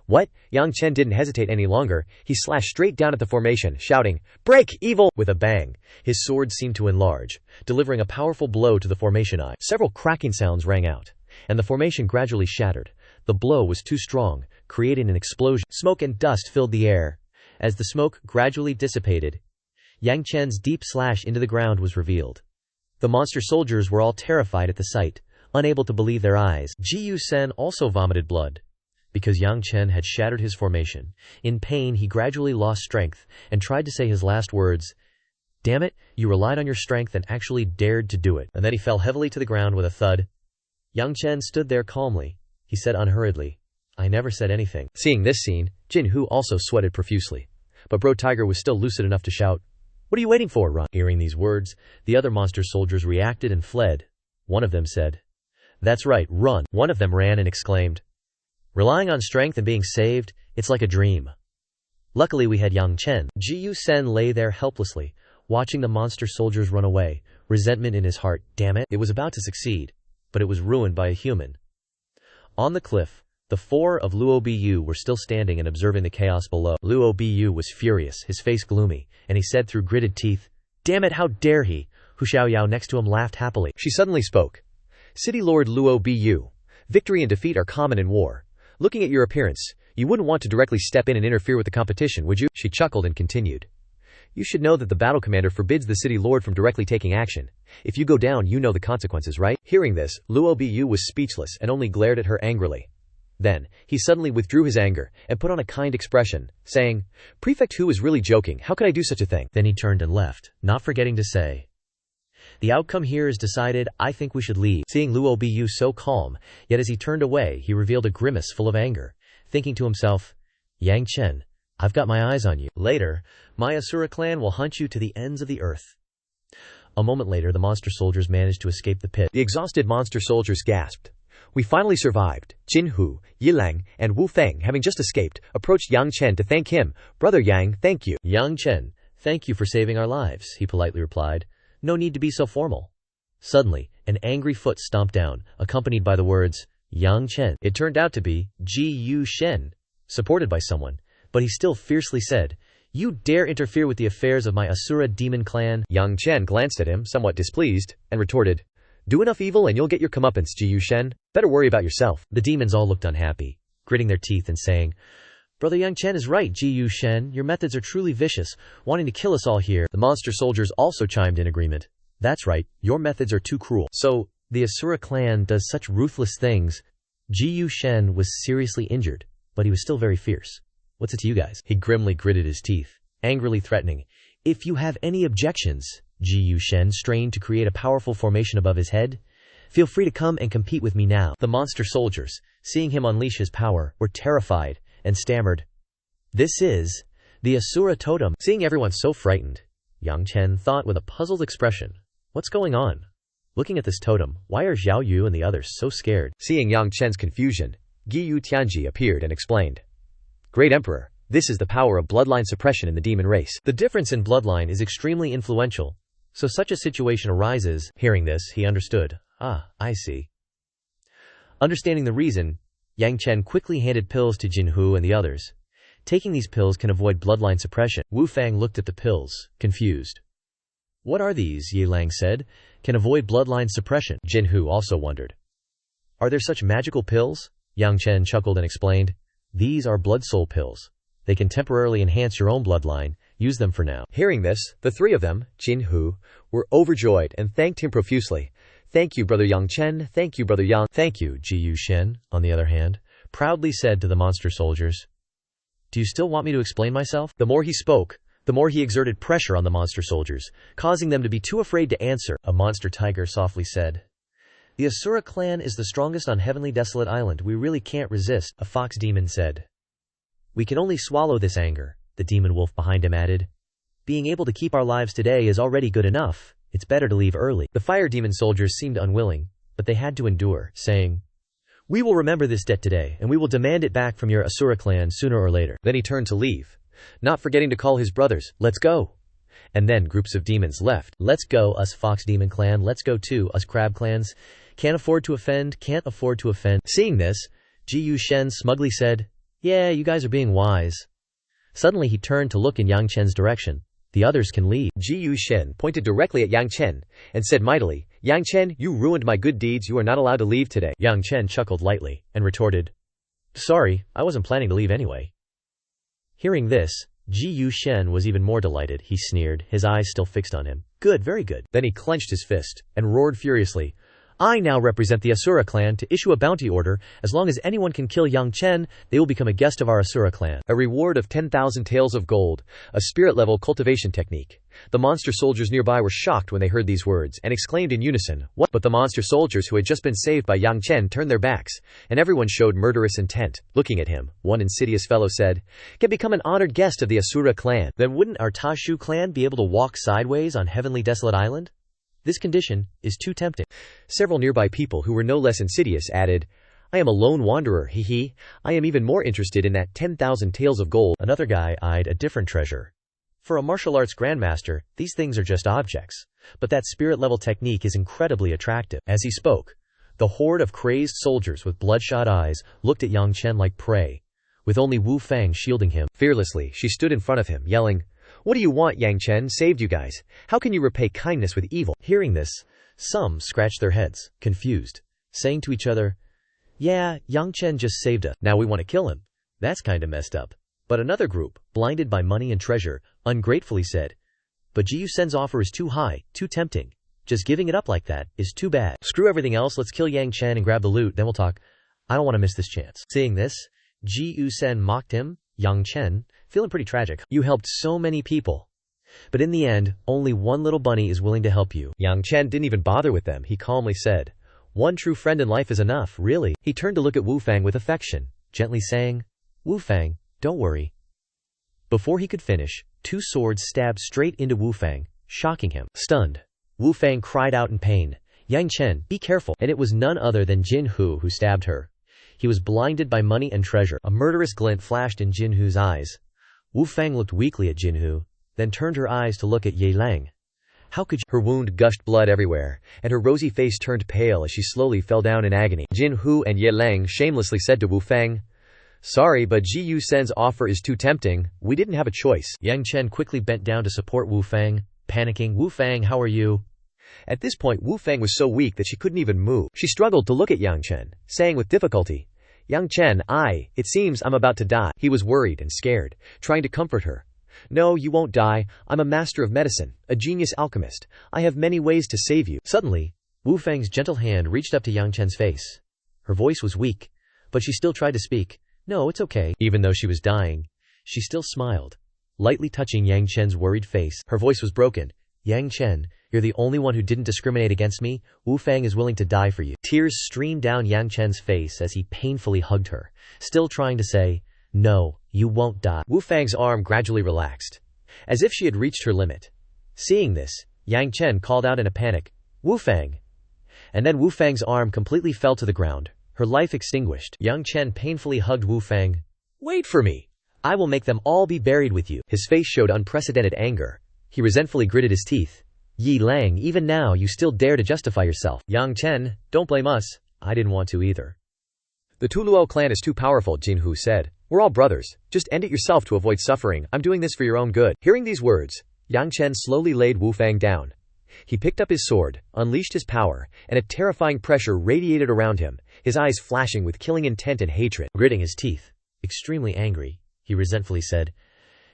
What? Yang Chen didn't hesitate any longer. He slashed straight down at the formation, shouting, "Break, evil!" With a bang, his sword seemed to enlarge, delivering a powerful blow to the formation eye. Several cracking sounds rang out, and the formation gradually shattered. The blow was too strong, creating an explosion. Smoke and dust filled the air. As the smoke gradually dissipated, Yang Chen's deep slash into the ground was revealed. The monster soldiers were all terrified at the sight, unable to believe their eyes. Ji Yu Sen also vomited blood, because Yang Chen had shattered his formation. In pain, he gradually lost strength and tried to say his last words, "Damn it, you relied on your strength and actually dared to do it." And then he fell heavily to the ground with a thud. Yang Chen stood there calmly. He said unhurriedly, "I never said anything." Seeing this scene, Jin Hu also sweated profusely. But Bro Tiger was still lucid enough to shout, "What are you waiting for, run?" Hearing these words, the other monster soldiers reacted and fled. One of them said, "That's right, run." One of them ran and exclaimed, "Relying on strength and being saved, it's like a dream." Luckily we had Yang Chen. Ji Yu Sen lay there helplessly, watching the monster soldiers run away, resentment in his heart. Damn it, it was about to succeed, but it was ruined by a human. On the cliff, The four of Luo Bu were still standing and observing the chaos below. Luo Bu was furious, his face gloomy, and he said through gritted teeth, "Damn it, how dare he!" Hu Xiaoyao next to him laughed happily. She suddenly spoke. "City Lord Luo Bu, victory and defeat are common in war. Looking at your appearance, you wouldn't want to directly step in and interfere with the competition, would you?" She chuckled and continued. "You should know that the battle commander forbids the city lord from directly taking action. If you go down, you know the consequences, right?" Hearing this, Luo Bu was speechless and only glared at her angrily. Then, he suddenly withdrew his anger and put on a kind expression, saying, "Prefect Hu is really joking, how could I do such a thing?" Then he turned and left, not forgetting to say, "The outcome here is decided, I think we should leave." Seeing Luo Bu so calm, yet as he turned away, he revealed a grimace full of anger, thinking to himself, "Yang Chen, I've got my eyes on you. Later, my Asura clan will hunt you to the ends of the earth." A moment later, the monster soldiers managed to escape the pit. The exhausted monster soldiers gasped. "We finally survived." Jin Hu, Yi Lang, and Wu Feng, having just escaped, approached Yang Chen to thank him. "Brother Yang, thank you." "Yang Chen, thank you for saving our lives," he politely replied. "No need to be so formal." Suddenly, an angry foot stomped down, accompanied by the words, "Yang Chen." It turned out to be Ji Yu Shen, supported by someone, but he still fiercely said, "You dare interfere with the affairs of my Asura demon clan?" Yang Chen glanced at him, somewhat displeased, and retorted, "Do enough evil and you'll get your comeuppance, Ji Yu Shen. Better worry about yourself." The demons all looked unhappy, gritting their teeth and saying, "Brother Yang Chen is right, Ji Yu Shen. Your methods are truly vicious, wanting to kill us all here." The monster soldiers also chimed in agreement. "That's right, your methods are too cruel. So, the Asura clan does such ruthless things." Ji Yu Shen was seriously injured, but he was still very fierce. "What's it to you guys?" He grimly gritted his teeth, angrily threatening, "If you have any objections," Ji Yu Shen strained to create a powerful formation above his head, "feel free to come and compete with me now." The monster soldiers, seeing him unleash his power, were terrified and stammered, "This is the Asura totem." Seeing everyone so frightened, Yang Chen thought with a puzzled expression, "What's going on? Looking at this totem, why are Xiao Yu and the others so scared?" Seeing Yang Chen's confusion, Giyu Tianji appeared and explained, "Great Emperor, this is the power of bloodline suppression in the demon race. The difference in bloodline is extremely influential, so such a situation arises." Hearing this, he understood. "Ah, I see." Understanding the reason, Yang Chen quickly handed pills to Jinhu and the others. Taking these pills can avoid bloodline suppression. Wu Fang looked at the pills, confused. "What are these?" Yi Lang said. "Can avoid bloodline suppression." Jinhu also wondered. "Are there such magical pills?" Yang Chen chuckled and explained, "These are blood soul pills. They can temporarily enhance your own bloodline. Use them for now." Hearing this, the three of them, Jinhu, were overjoyed and thanked him profusely. "Thank you, Brother Yang Chen. Thank you, Brother Yang." "Thank you," Ji Yu Shen, on the other hand, proudly said to the monster soldiers. "Do you still want me to explain myself?" The more he spoke, the more he exerted pressure on the monster soldiers, causing them to be too afraid to answer. A monster tiger softly said, "The Asura clan is the strongest on Heavenly Desolate Island. We really can't resist." A fox demon said, "We can only swallow this anger." The demon wolf behind him added, "Being able to keep our lives today is already good enough. It's better to leave early." The fire demon soldiers seemed unwilling, but they had to endure, saying, "We will remember this debt today, and we will demand it back from your Asura clan sooner or later." Then he turned to leave, not forgetting to call his brothers, "Let's go." And then groups of demons left. "Let's go, us Fox Demon Clan. Let's go too, us Crab Clans. Can't afford to offend, can't afford to offend." Seeing this, Ji Yu Shen smugly said, "Yeah, you guys are being wise." Suddenly he turned to look in Yang Chen's direction. "The others can leave." Ji Yu Shen pointed directly at Yang Chen and said mightily, "Yang Chen, you ruined my good deeds. You are not allowed to leave today." Yang Chen chuckled lightly and retorted, "Sorry, I wasn't planning to leave anyway." Hearing this, Ji Yu Shen was even more delighted. He sneered, his eyes still fixed on him. "Good, very good." Then he clenched his fist and roared furiously, "I now represent the Asura clan to issue a bounty order. As long as anyone can kill Yang Chen, they will become a guest of our Asura clan. A reward of 10,000 taels of gold, a spirit-level cultivation technique." The monster soldiers nearby were shocked when they heard these words, and exclaimed in unison, "What?" But the monster soldiers who had just been saved by Yang Chen turned their backs, and everyone showed murderous intent. Looking at him, one insidious fellow said, "Can become an honored guest of the Asura clan. Then wouldn't our Tashu clan be able to walk sideways on Heavenly Desolate Island? This condition is too tempting." Several nearby people who were no less insidious added, "I am a lone wanderer, hee. I am even more interested in that 10,000 taels of gold." Another guy eyed a different treasure. For a martial arts grandmaster, these things are just objects, but that spirit-level technique is incredibly attractive. As he spoke, The horde of crazed soldiers with bloodshot eyes looked at Yang Chen like prey. With only Wu Fang shielding him, fearlessly, she stood in front of him, yelling, "What do you want? Yang Chen saved you guys. How can you repay kindness with evil?" Hearing this, some scratched their heads, confused, saying to each other, "Yeah, Yang Chen just saved us. Now we want to kill him. That's kinda messed up." But another group, blinded by money and treasure, ungratefully said, "But Ji Yusen's offer is too high, too tempting. Just giving it up like that is too bad. Screw everything else, let's kill Yang Chen and grab the loot, then we'll talk. I don't want to miss this chance." Seeing this, Ji Yusen mocked him, Yang Chen, feeling pretty tragic. "You helped so many people. But in the end, only one little bunny is willing to help you." Yang Chen didn't even bother with them. He calmly said, "One true friend in life is enough, really." He turned to look at Wu Fang with affection, gently saying, "Wu Fang, don't worry." Before he could finish, two swords stabbed straight into Wu Fang, shocking him. Stunned, Wu Fang cried out in pain, "Yang Chen, be careful." And it was none other than Jin Hu who stabbed her. He was blinded by money and treasure. A murderous glint flashed in Jin Hu's eyes. Wu Fang looked weakly at Jin Hu, then turned her eyes to look at Li Ling. How could her wound gushed blood everywhere, and her rosy face turned pale as she slowly fell down in agony. Jin Hu and Li Ling shamelessly said to Wu Fang, "Sorry, but Ji Yusen's offer is too tempting. We didn't have a choice." Yang Chen quickly bent down to support Wu Fang, panicking, "Wu Fang, how are you?" At this point, Wu Fang was so weak that she couldn't even move. She struggled to look at Yang Chen, saying with difficulty, "Yang Chen, it seems I'm about to die." He was worried and scared, trying to comfort her. "No, you won't die. I'm a master of medicine, a genius alchemist. I have many ways to save you." Suddenly, Wu Fang's gentle hand reached up to Yang Chen's face. Her voice was weak, but she still tried to speak. "No, it's okay." Even though she was dying, she still smiled, lightly touching Yang Chen's worried face. Her voice was broken. "Yang Chen, you're the only one who didn't discriminate against me. Wu Fang is willing to die for you." Tears streamed down Yang Chen's face as he painfully hugged her, still trying to say, "No, you won't die." Wu Fang's arm gradually relaxed, as if she had reached her limit. Seeing this, Yang Chen called out in a panic, "Wu Fang!" And then Wu Fang's arm completely fell to the ground, her life extinguished. Yang Chen painfully hugged Wu Fang. "Wait for me! I will make them all be buried with you." His face showed unprecedented anger. He resentfully gritted his teeth. "Li Ling, even now you still dare to justify yourself." "Yang Chen, don't blame us. I didn't want to either." "The Tuluo clan is too powerful," Jin Hu said. "We're all brothers. Just end it yourself to avoid suffering. I'm doing this for your own good." Hearing these words, Yang Chen slowly laid Wu Fang down. He picked up his sword, unleashed his power, and a terrifying pressure radiated around him, his eyes flashing with killing intent and hatred. Gritting his teeth, extremely angry, he resentfully said,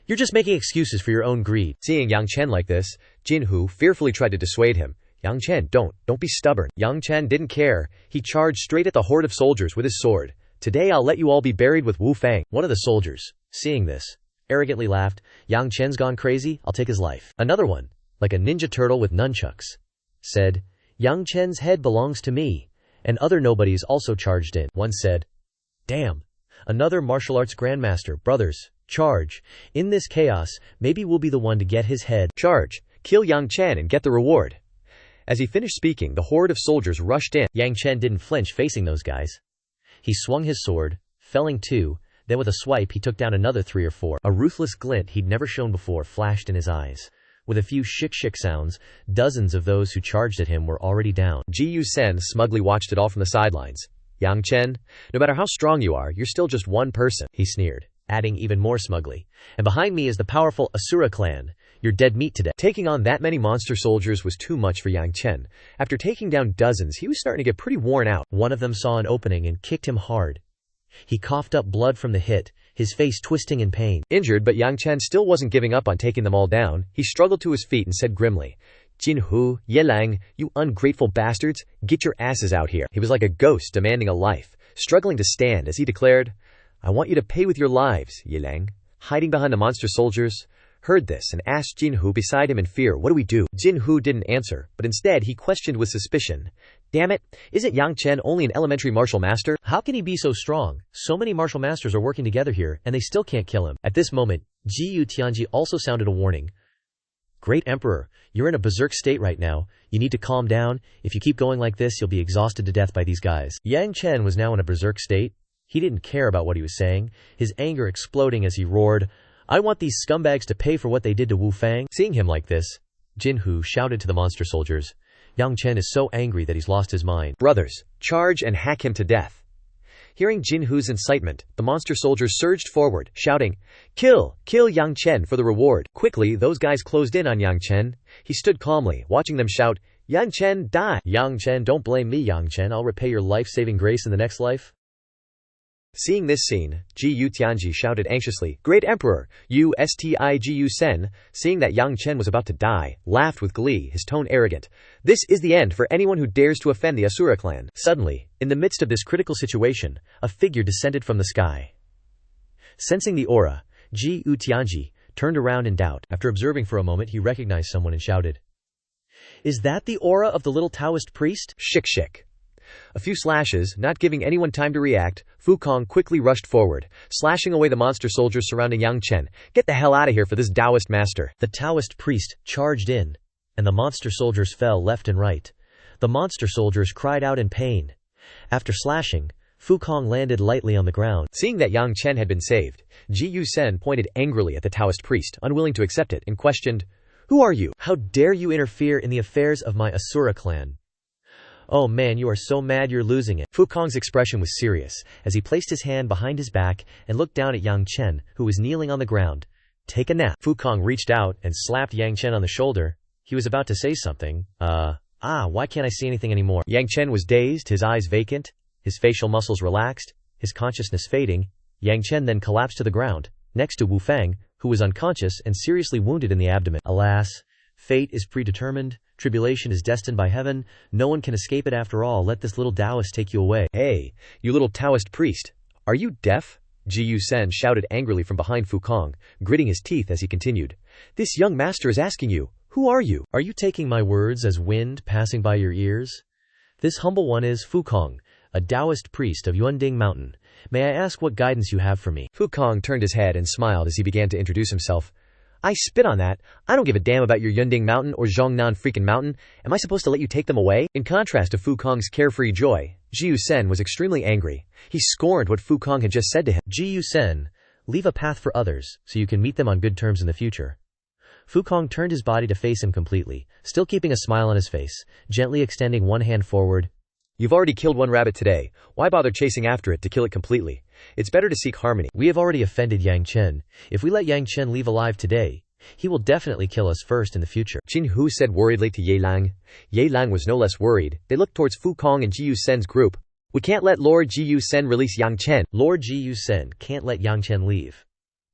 "You're just making excuses for your own greed." Seeing Yang Chen like this, Jin Hu fearfully tried to dissuade him. "Yang Chen, don't be stubborn." Yang Chen didn't care. He charged straight at the horde of soldiers with his sword. "Today I'll let you all be buried with Wu Fang." One of the soldiers, seeing this, arrogantly laughed. "Yang Chen's gone crazy, I'll take his life." Another one, like a ninja turtle with nunchucks, said, "Yang Chen's head belongs to me." And other nobodies also charged in. One said, "Damn, another martial arts grandmaster. Brothers, charge. In this chaos, maybe we'll be the one to get his head. Charge, kill Yang Chen and get the reward." As he finished speaking, the horde of soldiers rushed in. Yang Chen didn't flinch facing those guys. He swung his sword, felling two, then with a swipe he took down another 3 or 4. A ruthless glint he'd never shown before flashed in his eyes. With a few shik-shik sounds, dozens of those who charged at him were already down. Ji Yusen smugly watched it all from the sidelines. "Yang Chen, no matter how strong you are, you're still just one person," he sneered, adding even more smugly, "And behind me is the powerful Asura clan. You're dead meat today." Taking on that many monster soldiers was too much for Yang Chen. After taking down dozens, he was starting to get pretty worn out. One of them saw an opening and kicked him hard. He coughed up blood from the hit, his face twisting in pain. Injured, but Yang Chen still wasn't giving up on taking them all down. He struggled to his feet and said grimly, "Jin Hu, Li Ling, you ungrateful bastards, get your asses out here." He was like a ghost demanding a life, struggling to stand as he declared, "I want you to pay with your lives, Li Ling." Hiding behind the monster soldiers, heard this and asked Jin Hu beside him in fear, "What do we do?" Jin Hu didn't answer, but instead he questioned with suspicion, "Damn it, isn't Yang Chen only an elementary martial master? How can he be so strong? So many martial masters are working together here, and they still can't kill him." At this moment, Ji Yu Tianji also sounded a warning. "Great Emperor, you're in a berserk state right now. You need to calm down. If you keep going like this, you'll be exhausted to death by these guys." Yang Chen was now in a berserk state. He didn't care about what he was saying, his anger exploding as he roared, "I want these scumbags to pay for what they did to Wu Fang." Seeing him like this, Jin Hu shouted to the monster soldiers, Yang Chen is so angry that he's lost his mind. Brothers, charge and hack him to death. Hearing Jinhu's incitement, the monster soldiers surged forward, shouting, Kill! Kill Yang Chen for the reward! Quickly, those guys closed in on Yang Chen. He stood calmly, watching them shout, Yang Chen, die! Yang Chen, don't blame me, Yang Chen. I'll repay your life-saving grace in the next life. Seeing this scene, Ji Tianji shouted anxiously, Great Emperor, you Stigu Sen, seeing that Yang Chen was about to die, laughed with glee, his tone arrogant. This is the end for anyone who dares to offend the Asura clan. Suddenly, in the midst of this critical situation, a figure descended from the sky. Sensing the aura, Ji Tianji turned around in doubt. After observing for a moment, he recognized someone and shouted, Is that the aura of the little Taoist priest? Shik. A few slashes, not giving anyone time to react, Fu Kong quickly rushed forward, slashing away the monster soldiers surrounding Yang Chen. Get the hell out of here for this Taoist master. The Taoist priest charged in, and the monster soldiers fell left and right. The monster soldiers cried out in pain. After slashing, Fu Kong landed lightly on the ground. Seeing that Yang Chen had been saved, Ji Sen pointed angrily at the Taoist priest, unwilling to accept it, and questioned, Who are you? How dare you interfere in the affairs of my Asura clan? Oh man, you are so mad you're losing it. Fu Kong's expression was serious, as he placed his hand behind his back and looked down at Yang Chen, who was kneeling on the ground. Take a nap. Fu Kong reached out and slapped Yang Chen on the shoulder. He was about to say something. Why can't I see anything anymore? Yang Chen was dazed, his eyes vacant, his facial muscles relaxed, his consciousness fading. Yang Chen then collapsed to the ground, next to Wu Fang, who was unconscious and seriously wounded in the abdomen. Alas, fate is predetermined. Tribulation is destined by heaven. No one can escape it after all. Let this little Taoist take you away. Hey, you little Taoist priest. Are you deaf? Ji Sen shouted angrily from behind Fu Kong, gritting his teeth as he continued. This young master is asking you, who are you? Are you taking my words as wind passing by your ears? This humble one is Fu Kong, a Taoist priest of Yuanding Mountain. May I ask what guidance you have for me? Fu Kong turned his head and smiled as he began to introduce himself. I spit on that. I don't give a damn about your Yunding Mountain or Zhongnan freaking Mountain. Am I supposed to let you take them away? In contrast to Fu Kong's carefree joy, Ji Sen was extremely angry. He scorned what Fu Kong had just said to him. Ji Sen, leave a path for others, so you can meet them on good terms in the future. Fu Kong turned his body to face him completely, still keeping a smile on his face, gently extending one hand forward. You've already killed one rabbit today. Why bother chasing after it to kill it completely? It's better to seek harmony. We have already offended Yang Chen. If we let Yang Chen leave alive today, he will definitely kill us first in the future. Jinhu said worriedly to Ye Lang. Ye Lang was no less worried. They looked towards Fu Kong and Ji Sen's group. We can't let Lord Ji Sen release Yang Chen. Lord Ji Sen can't let Yang Chen leave.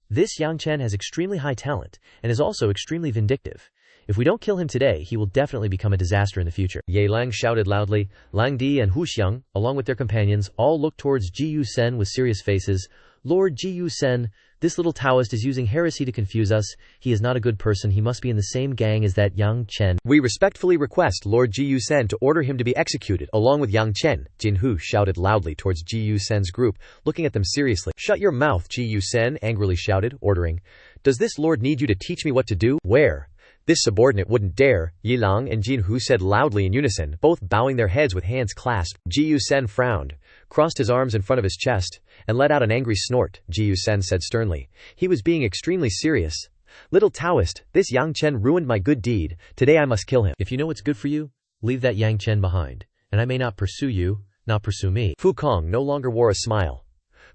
This Yang Chen has extremely high talent, and is also extremely vindictive. If we don't kill him today, he will definitely become a disaster in the future. Ye Lang shouted loudly. Lang Di and Hu Xiang, along with their companions, all looked towards Ji Sen with serious faces. Lord Ji Sen, this little Taoist is using heresy to confuse us. He is not a good person. He must be in the same gang as that Yang Chen. We respectfully request Lord Ji Sen to order him to be executed, along with Yang Chen. Jinhu shouted loudly towards Ji Sen's group, looking at them seriously. Shut your mouth, Ji Sen angrily shouted, ordering. Does this lord need you to teach me what to do? Where? This subordinate wouldn't dare, Yi Lang and Jinhu said loudly in unison, both bowing their heads with hands clasped. Ji Sen frowned, crossed his arms in front of his chest, and let out an angry snort. Ji Sen said sternly. He was being extremely serious. Little Taoist, this Yang Chen ruined my good deed. Today I must kill him. If you know what's good for you, leave that Yang Chen behind, and I may not pursue you, not pursue me. Fu Kong no longer wore a smile.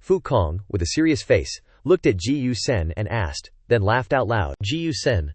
Fu Kong, with a serious face, looked at Ji Sen and asked, then laughed out loud. Ji Sen,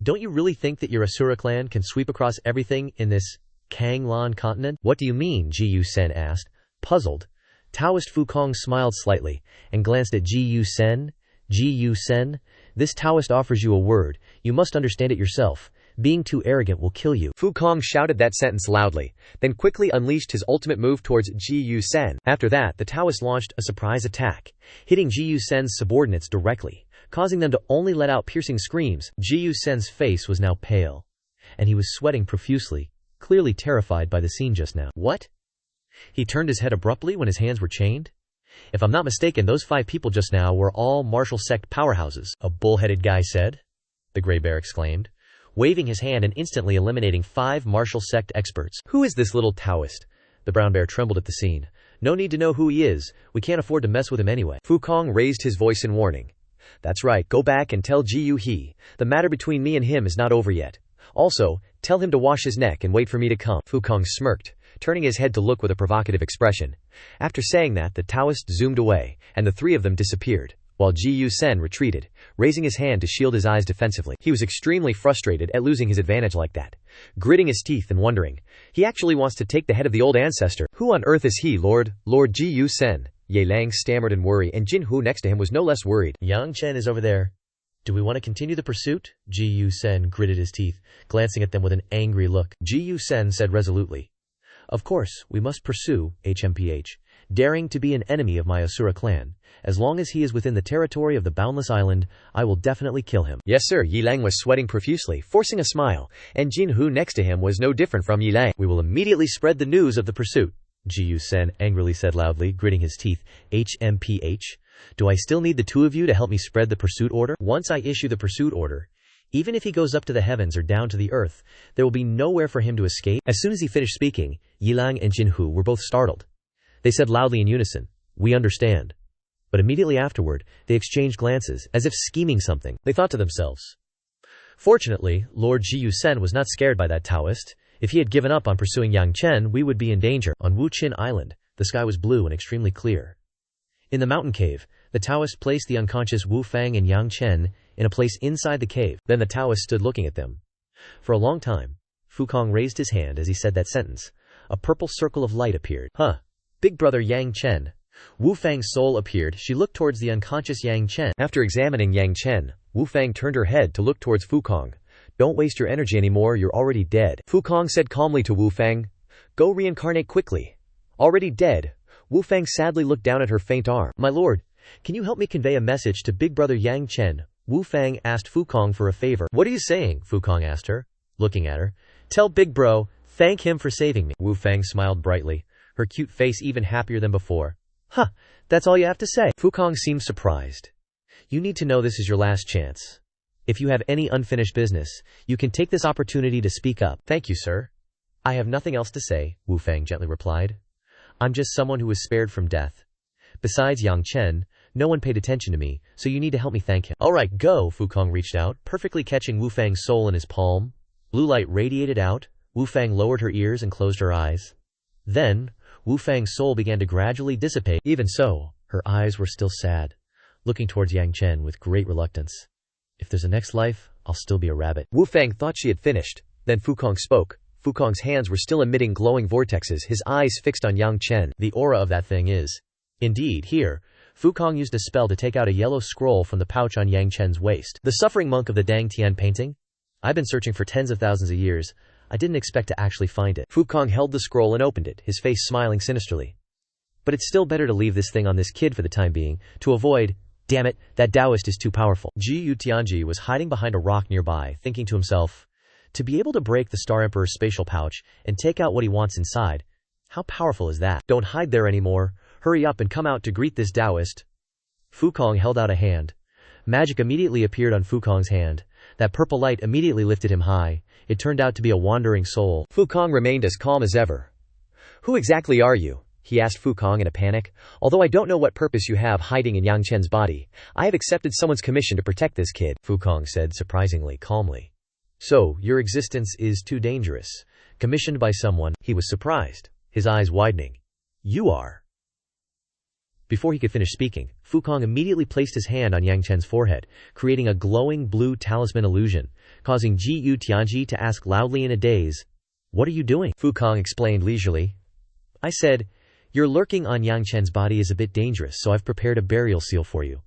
don't you really think that your Asura clan can sweep across everything in this Kanglan continent? What do you mean? Ji Sen asked, puzzled. Taoist Fu Kong smiled slightly and glanced at Ji Sen. Ji Sen, this Taoist offers you a word. You must understand it yourself. Being too arrogant will kill you. Fu Kong shouted that sentence loudly, then quickly unleashed his ultimate move towards Ji Sen. After that, the Taoist launched a surprise attack, hitting Ji Sen's subordinates directly, causing them to only let out piercing screams. Ji Sen's face was now pale, and he was sweating profusely, clearly terrified by the scene just now. What? He turned his head abruptly when his hands were chained? If I'm not mistaken, those 5 people just now were all martial sect powerhouses. A bullheaded guy said. The gray bear exclaimed, waving his hand and instantly eliminating 5 martial sect experts. Who is this little Taoist? The brown bear trembled at the scene. No need to know who he is. We can't afford to mess with him anyway. Fu Kong raised his voice in warning. That's right, go back and tell Ji He. The matter between me and him is not over yet. Also, tell him to wash his neck and wait for me to come. Fukong smirked, turning his head to look with a provocative expression. After saying that, the Taoist zoomed away, and the three of them disappeared, while Ji Yu-sen retreated, raising his hand to shield his eyes defensively. He was extremely frustrated at losing his advantage like that, gritting his teeth and wondering. He actually wants to take the head of the old ancestor. Who on earth is he, Lord Ji Yu-sen? Ye Lang stammered in worry, and Jin Hu next to him was no less worried. Yang Chen is over there. Do we want to continue the pursuit? Ji Yu-sen gritted his teeth, glancing at them with an angry look. Ji Yu-sen said resolutely. Of course, we must pursue, HMPH, daring to be an enemy of my Asura clan. As long as he is within the territory of the Boundless Island, I will definitely kill him. Yes sir. Yi Lang was sweating profusely, forcing a smile, and Jin Hu next to him was no different from Yi Lang. We will immediately spread the news of the pursuit, Ji Yu-sen angrily said loudly, gritting his teeth. HMPH? Do I still need the two of you to help me spread the pursuit order? Once I issue the pursuit order, even if he goes up to the heavens or down to the earth, there will be nowhere for him to escape. As soon as he finished speaking, Yi Lang and Jin Hu were both startled. They said loudly in unison, "We understand." But immediately afterward, they exchanged glances, as if scheming something. They thought to themselves. Fortunately, Lord Ji Yu-sen was not scared by that Taoist. If he had given up on pursuing Yang Chen, we would be in danger. On Wu Qin Island, the sky was blue and extremely clear. In the mountain cave, the Taoist placed the unconscious Wu Fang and Yang Chen in a place inside the cave. Then the Taoist stood looking at them. For a long time, Fukong raised his hand as he said that sentence. A purple circle of light appeared. Huh. Big brother Yang Chen. Wu Fang's soul appeared. She looked towards the unconscious Yang Chen. After examining Yang Chen, Wu Fang turned her head to look towards Fukong. Don't waste your energy anymore, you're already dead. Fukong said calmly to Wu Fang. Go reincarnate quickly. Already dead. Wu Fang sadly looked down at her faint arm. My lord, can you help me convey a message to big brother Yang Chen? Wu Fang asked Fukong for a favor. What are you saying? Fukong asked her, looking at her. Tell big bro, thank him for saving me. Wu Fang smiled brightly, her cute face even happier than before. Huh, that's all you have to say. Fukong seemed surprised. You need to know this is your last chance. If you have any unfinished business, you can take this opportunity to speak up. Thank you, sir. I have nothing else to say, Wu Fang gently replied. I'm just someone who was spared from death. Besides Yang Chen, no one paid attention to me, so you need to help me thank him. Alright, go, Fukong reached out, perfectly catching Wu Fang's soul in his palm. Blue light radiated out. Wu Fang lowered her ears and closed her eyes. Then, Wu Fang's soul began to gradually dissipate. Even so, her eyes were still sad, looking towards Yang Chen with great reluctance. If there's a next life, I'll still be a rabbit. Wu Fang thought she had finished. Then Fukong spoke. Fukong's hands were still emitting glowing vortexes, his eyes fixed on Yang Chen. The aura of that thing is. Indeed, here, Fukong used a spell to take out a yellow scroll from the pouch on Yang Chen's waist. The suffering monk of the Dang Tian painting? I've been searching for tens of thousands of years. I didn't expect to actually find it. Fukong held the scroll and opened it, his face smiling sinisterly. But it's still better to leave this thing on this kid for the time being, to avoid, damn it, that Taoist is too powerful. Ji Yu Tianji was hiding behind a rock nearby, thinking to himself, to be able to break the Star Emperor's spatial pouch and take out what he wants inside, how powerful is that? Don't hide there anymore, hurry up and come out to greet this Taoist. Fukong held out a hand. Magic immediately appeared on Fukong's hand. That purple light immediately lifted him high. It turned out to be a wandering soul. Fukong remained as calm as ever. Who exactly are you? He asked Fukong in a panic. Although I don't know what purpose you have hiding in Yang Chen's body, I have accepted someone's commission to protect this kid, Fukong said surprisingly calmly. So, your existence is too dangerous. Commissioned by someone. He was surprised, his eyes widening. You are. Before he could finish speaking, Fukong immediately placed his hand on Yang Chen's forehead, creating a glowing blue talisman illusion, causing Ji Yu Tianji to ask loudly in a daze, "What are you doing?" Fukong explained leisurely. I said, "Your lurking on Yang Chen's body is a bit dangerous, so I've prepared a burial seal for you.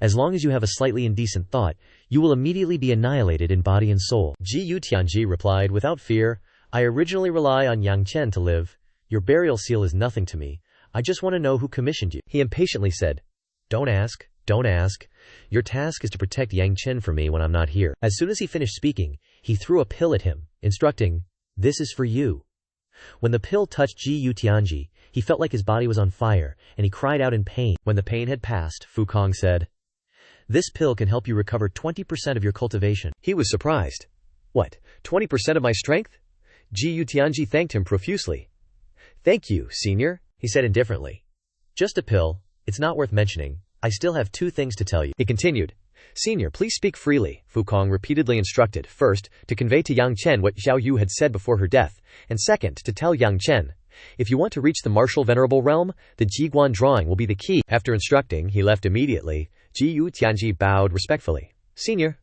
As long as you have a slightly indecent thought, you will immediately be annihilated in body and soul." Ji Yu Tianji replied without fear, "I originally rely on Yang Chen to live. Your burial seal is nothing to me. I just want to know who commissioned you." He impatiently said, Don't ask. Your task is to protect Yang Chen for me when I'm not here." As soon as he finished speaking, he threw a pill at him, instructing, "This is for you." When the pill touched Ji Yu Tianji, he felt like his body was on fire, and he cried out in pain. When the pain had passed, Fukong said, "This pill can help you recover 20% of your cultivation." He was surprised. What, 20% of my strength? Ji Yu Tianji thanked him profusely. "Thank you, senior," he said indifferently. "Just a pill. It's not worth mentioning. I still have two things to tell you." He continued, Senior, please speak freely, Fukong repeatedly instructed, first, to convey to Yang Chen what Xiao Yu had said before her death, and second, to tell Yang Chen, if you want to reach the martial venerable realm, the Jiguan drawing will be the key. After instructing, he left immediately. Ji Yu Tianji bowed respectfully. Senior.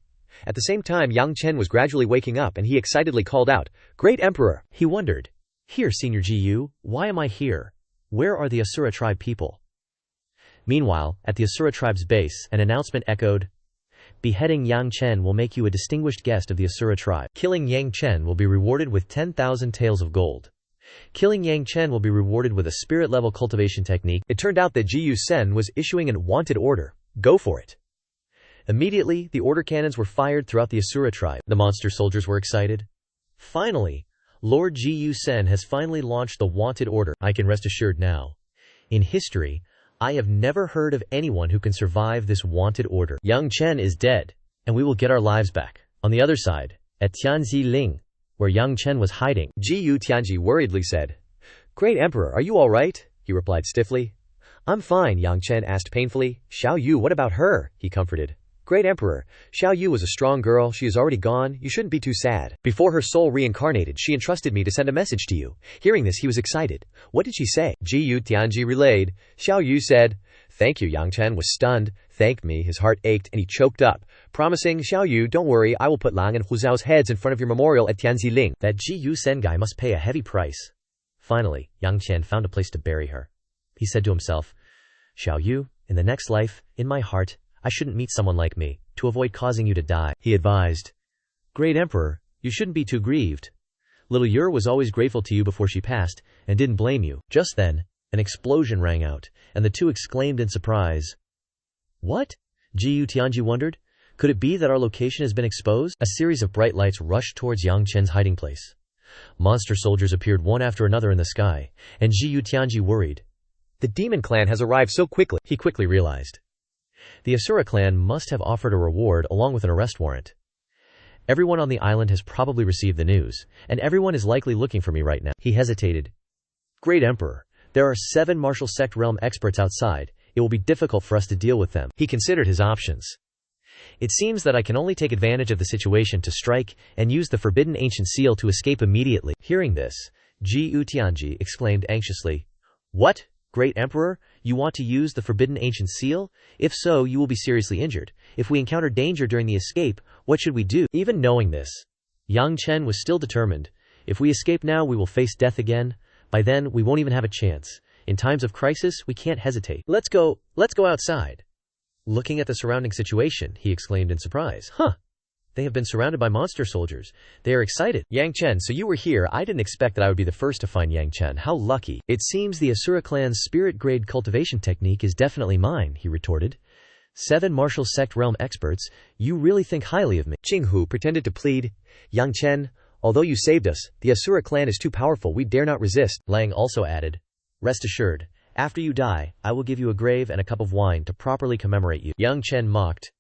At the same time, Yang Chen was gradually waking up and he excitedly called out, Great Emperor! He wondered, Here, Senior Ji Yu, why am I here? Where are the Asura tribe people? Meanwhile, at the Asura tribe's base, an announcement echoed, Beheading Yang Chen will make you a distinguished guest of the Asura tribe. Killing Yang Chen will be rewarded with 10,000 taels of gold. Killing Yang Chen will be rewarded with a spirit-level cultivation technique. It turned out that Ji Yu Sen was issuing an wanted order. Go for it. Immediately, the order cannons were fired throughout the Asura tribe. The monster soldiers were excited. Finally, Lord Ji Yu Sen has finally launched the wanted order. I can rest assured now. In history, I have never heard of anyone who can survive this wanted order. Yang Chen is dead, and we will get our lives back. On the other side, at Li Ling, where Yang Chen was hiding, Ji Yu Tianji worriedly said, Great Emperor, are you all right? He replied stiffly. I'm fine, Yang Chen asked painfully. Xiao Yu, what about her? He comforted. Great Emperor, Xiao Yu was a strong girl, she is already gone, you shouldn't be too sad. Before her soul reincarnated, she entrusted me to send a message to you. Hearing this, he was excited. What did she say? Ji Yu Tianji relayed. Xiao Yu said, Thank you. Yang Chen was stunned, thanked me, his heart ached, and he choked up, promising, Xiao Yu, don't worry, I will put Lang and Hu Zhao's heads in front of your memorial at Li Ling. That Ji Yu Sen guy must pay a heavy price. Finally, Yang Chen found a place to bury her. He said to himself, Xiao Yu, in the next life, in my heart, I shouldn't meet someone like me, to avoid causing you to die. He advised, Great Emperor, you shouldn't be too grieved. Little Yer was always grateful to you before she passed, and didn't blame you. Just then, an explosion rang out, and the two exclaimed in surprise. What? Ji Yu Tianji wondered. Could it be that our location has been exposed? A series of bright lights rushed towards Yang Chen's hiding place. Monster soldiers appeared one after another in the sky, and Ji Yu Tianji worried. The demon clan has arrived so quickly, he quickly realized. The Asura clan must have offered a reward along with an arrest warrant. Everyone on the island has probably received the news, and everyone is likely looking for me right now. He hesitated. Great Emperor, there are 7 martial sect realm experts outside. It will be difficult for us to deal with them. He considered his options. It seems that I can only take advantage of the situation to strike and use the forbidden ancient seal to escape immediately. Hearing this, Ji Yu Tianji exclaimed anxiously. What? Great Emperor, you want to use the forbidden ancient seal? If so, you will be seriously injured. If we encounter danger during the escape, what should we do? Even knowing this, Yang Chen was still determined. If we escape now, we will face death again. By then, we won't even have a chance. In times of crisis, we can't hesitate. Let's go outside. Looking at the surrounding situation, he exclaimed in surprise. They have been surrounded by monster soldiers. They are excited. Yang Chen, so you were here. I didn't expect that I would be the first to find Yang Chen. How lucky. It seems the Asura clan's spirit-grade cultivation technique is definitely mine, he retorted. 7 martial sect realm experts, you really think highly of me. Qinghu pretended to plead. Yang Chen, although you saved us, the Asura clan is too powerful. We dare not resist. Lang also added. Rest assured, after you die, I will give you a grave and a cup of wine to properly commemorate you. Yang Chen mocked.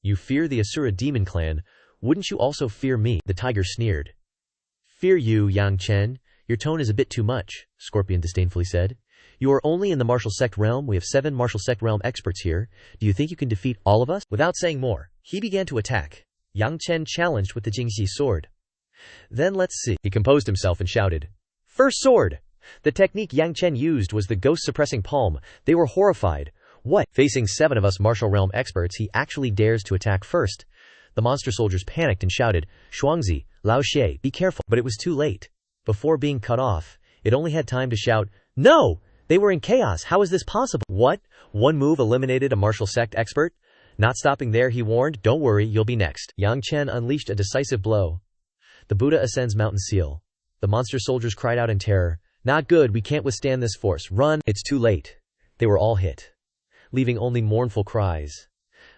You fear the Asura demon clan, wouldn't you also fear me? The tiger sneered. Fear you, Yang Chen? Your tone is a bit too much, Scorpion disdainfully said. You are only in the martial sect realm. We have 7 martial sect realm experts here. Do you think you can defeat all of us? Without saying more, he began to attack. Yang Chen challenged with the Jingxi sword. Then let's see. He composed himself and shouted. First sword! The technique Yang Chen used was the ghost-suppressing palm. They were horrified. What? Facing 7 of us martial realm experts, he actually dares to attack first. The monster soldiers panicked and shouted, Shuangzi, Lao Xie, be careful. But it was too late. Before being cut off, it only had time to shout, No! They were in chaos. How is this possible? What? One move eliminated a martial sect expert? Not stopping there, he warned, Don't worry, you'll be next. Yang Chen unleashed a decisive blow. The Buddha ascends mountain seal. The monster soldiers cried out in terror, Not good, we can't withstand this force. Run! It's too late. They were all hit, leaving only mournful cries.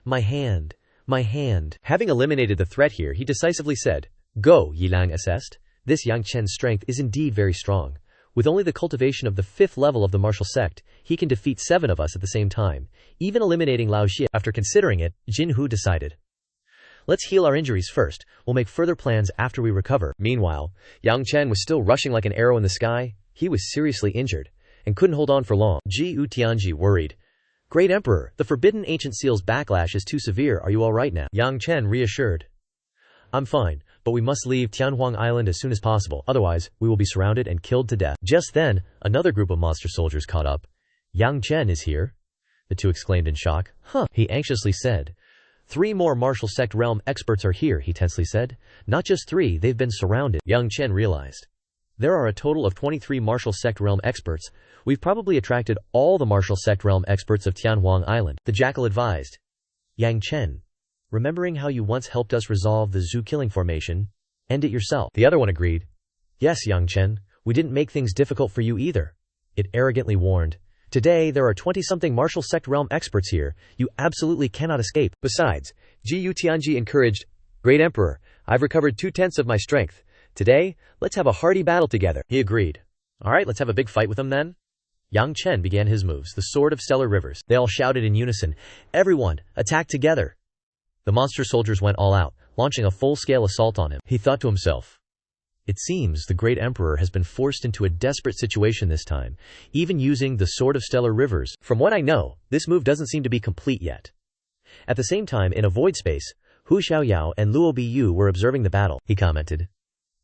My hand. My hand. Having eliminated the threat here, he decisively said, Go, Yilang assessed. This Yang Chen's strength is indeed very strong. With only the cultivation of the 5th level of the martial sect, he can defeat 7 of us at the same time, even eliminating Lao Xie. After considering it, Jin Hu decided. Let's heal our injuries first. We'll make further plans after we recover. Meanwhile, Yang Chen was still rushing like an arrow in the sky. He was seriously injured and couldn't hold on for long. Ji Yu Tianji worried. Great Emperor, the forbidden ancient seal's backlash is too severe. Are you alright now? Yang Chen reassured. I'm fine, but we must leave Tianhuang Island as soon as possible, otherwise, we will be surrounded and killed to death. Just then, another group of monster soldiers caught up. Yang Chen is here? The two exclaimed in shock. Huh, he anxiously said. 3 more martial sect realm experts are here, he tensely said. Not just 3, they've been surrounded. Yang Chen realized. There are a total of 23 martial sect realm experts. We've probably attracted all the martial sect realm experts of Tianhuang Island, the jackal advised. Yang Chen, remembering how you once helped us resolve the zoo killing formation, end it yourself. The other one agreed. Yes, Yang Chen, we didn't make things difficult for you either. It arrogantly warned. Today, there are 20-something martial sect realm experts here. You absolutely cannot escape. Besides, Ji Tianji encouraged, Great Emperor, I've recovered 2/10 of my strength. Today, let's have a hearty battle together. He agreed. Alright, let's have a big fight with them then. Yang Chen began his moves, the Sword of Stellar Rivers. They all shouted in unison, Everyone, attack together. The monster soldiers went all out, launching a full-scale assault on him. He thought to himself, it seems the Great Emperor has been forced into a desperate situation this time, even using the Sword of Stellar Rivers. From what I know, this move doesn't seem to be complete yet. At the same time, in a void space, Hu Xiaoyao and Luo Biyu were observing the battle. He commented,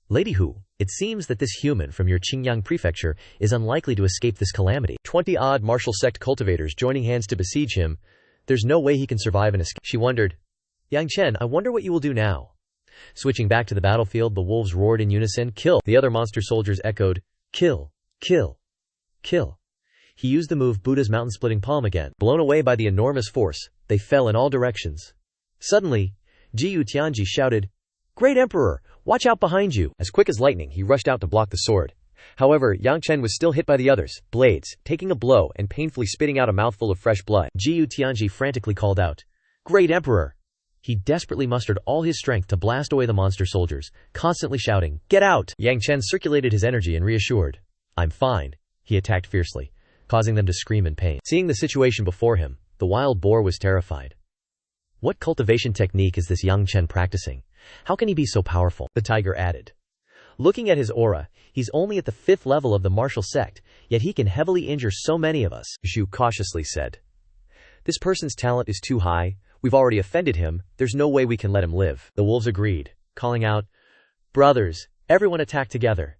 Lady Hu, it seems that this human from your Qingyang prefecture is unlikely to escape this calamity. 20-odd martial sect cultivators joining hands to besiege him. There's no way he can survive and escape. She wondered, Yang Chen, I wonder what you will do now. Switching back to the battlefield, the wolves roared in unison, Kill! The other monster soldiers echoed, Kill! Kill! Kill! He used the move Buddha's mountain-splitting palm again. Blown away by the enormous force, they fell in all directions. Suddenly, Ji Tianji shouted, Great Emperor, watch out behind you! As quick as lightning, he rushed out to block the sword. However, Yang Chen was still hit by the others, blades, taking a blow and painfully spitting out a mouthful of fresh blood. Ji Tianji frantically called out, Great Emperor! He desperately mustered all his strength to blast away the monster soldiers, constantly shouting, Get out! Yang Chen circulated his energy and reassured. I'm fine. He attacked fiercely, causing them to scream in pain. Seeing the situation before him, the wild boar was terrified. What cultivation technique is this Yang Chen practicing? How can he be so powerful? The tiger added. Looking at his aura, he's only at the 5th level of the martial sect, yet he can heavily injure so many of us, Zhu cautiously said. This person's talent is too high. We've already offended him, there's no way we can let him live. The wolves agreed, calling out, Brothers, everyone attack together.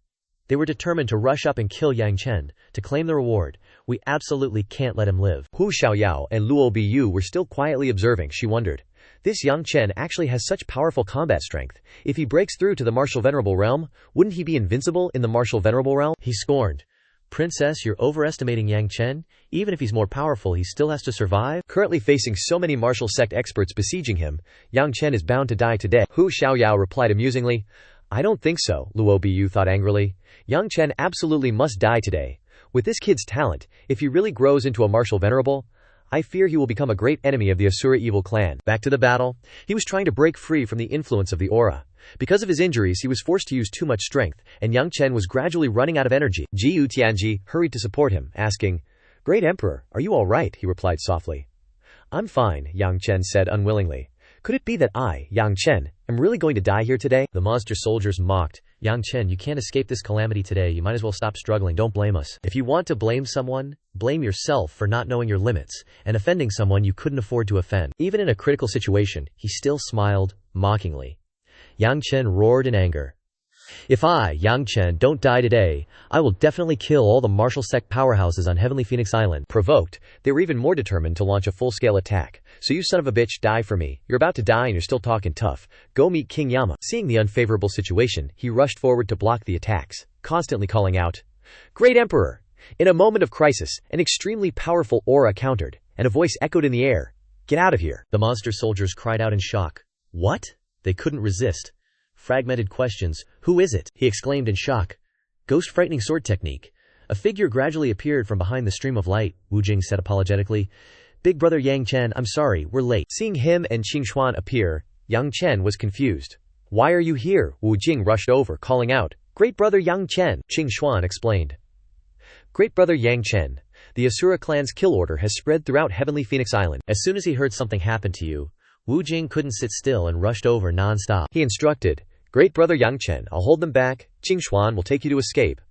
They were determined to rush up and kill Yang Chen, to claim the reward. We absolutely can't let him live. Hu Xiaoyao and Luo Biyu were still quietly observing. She wondered, this Yang Chen actually has such powerful combat strength. If he breaks through to the martial venerable realm, wouldn't he be invincible in the martial venerable realm? He scorned. Princess, you're overestimating Yang Chen. Even if he's more powerful, he still has to survive. Currently facing so many martial sect experts besieging him, Yang Chen is bound to die today. Hu Xiaoyao replied amusingly, I don't think so, Luo Biyu thought angrily. Yang Chen absolutely must die today. With this kid's talent, if he really grows into a martial venerable, I fear he will become a great enemy of the Asura evil clan. Back to the battle, he was trying to break free from the influence of the aura. Because of his injuries, he was forced to use too much strength, and Yang Chen was gradually running out of energy. Ji Tianji hurried to support him, asking, Great Emperor, are you all right? He replied softly. I'm fine, Yang Chen said unwillingly. Could it be that I, Yang Chen, am really going to die here today? The monster soldiers mocked. Yang Chen, you can't escape this calamity today. You might as well stop struggling. Don't blame us. If you want to blame someone, blame yourself for not knowing your limits and offending someone you couldn't afford to offend. Even in a critical situation, he still smiled, mockingly. Yang Chen roared in anger. If I, Yang Chen, don't die today, I will definitely kill all the martial sect powerhouses on Heavenly Phoenix Island. Provoked, they were even more determined to launch a full-scale attack. So you son of a bitch, die for me. You're about to die and you're still talking tough. Go meet King Yama. Seeing the unfavorable situation, he rushed forward to block the attacks, constantly calling out, Great Emperor! In a moment of crisis, an extremely powerful aura countered, and a voice echoed in the air. Get out of here! The monster soldiers cried out in shock. What? They couldn't resist. Fragmented questions. Who is it? He exclaimed in shock. Ghost frightening sword technique. A figure gradually appeared from behind the stream of light, Wu Jing said apologetically. Big brother Yang Chen, I'm sorry, we're late. Seeing him and Qingxuan appear, Yang Chen was confused. Why are you here? Wu Jing rushed over, calling out. Great brother Yang Chen, Qingxuan explained. Great brother Yang Chen, the Asura clan's kill order has spread throughout Heavenly Phoenix Island. As soon as he heard something happened to you, Wu Jing couldn't sit still and rushed over non-stop. He instructed, Great brother Yang Chen, I'll hold them back. Qingxuan will take you to escape.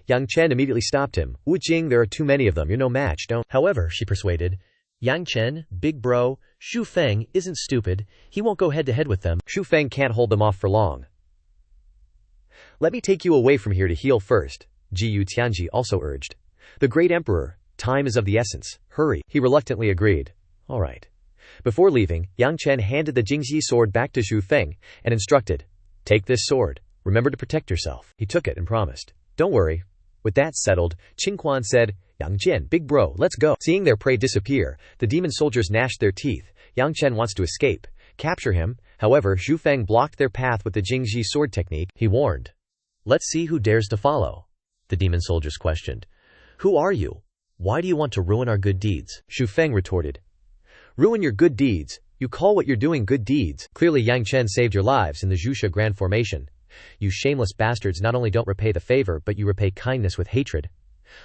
Yang Chen immediately stopped him. Wu Jing, there are too many of them. You're no match, don't. However, she persuaded, Yang Chen, big bro, Shu Feng isn't stupid, he won't go head to head with them. Shu Feng can't hold them off for long. Let me take you away from here to heal first, Jiyu Tianji also urged. The great emperor, time is of the essence, hurry. He reluctantly agreed. All right. Before leaving, Yang Chen handed the Jingxi sword back to Shu Feng and instructed, take this sword, remember to protect yourself. He took it and promised, don't worry. With that settled, Qin Quan said, Yang Chen, big bro, let's go. Seeing their prey disappear, the demon soldiers gnashed their teeth. Yang Chen wants to escape, capture him. However, Shu Feng blocked their path with the Jingxi sword technique. He warned, let's see who dares to follow. The demon soldiers questioned, who are you? Why do you want to ruin our good deeds? Shu Feng retorted, ruin your good deeds? You call what you're doing good deeds? Clearly Yang Chen saved your lives in the Zhuxia Grand Formation. You shameless bastards not only don't repay the favor, but you repay kindness with hatred.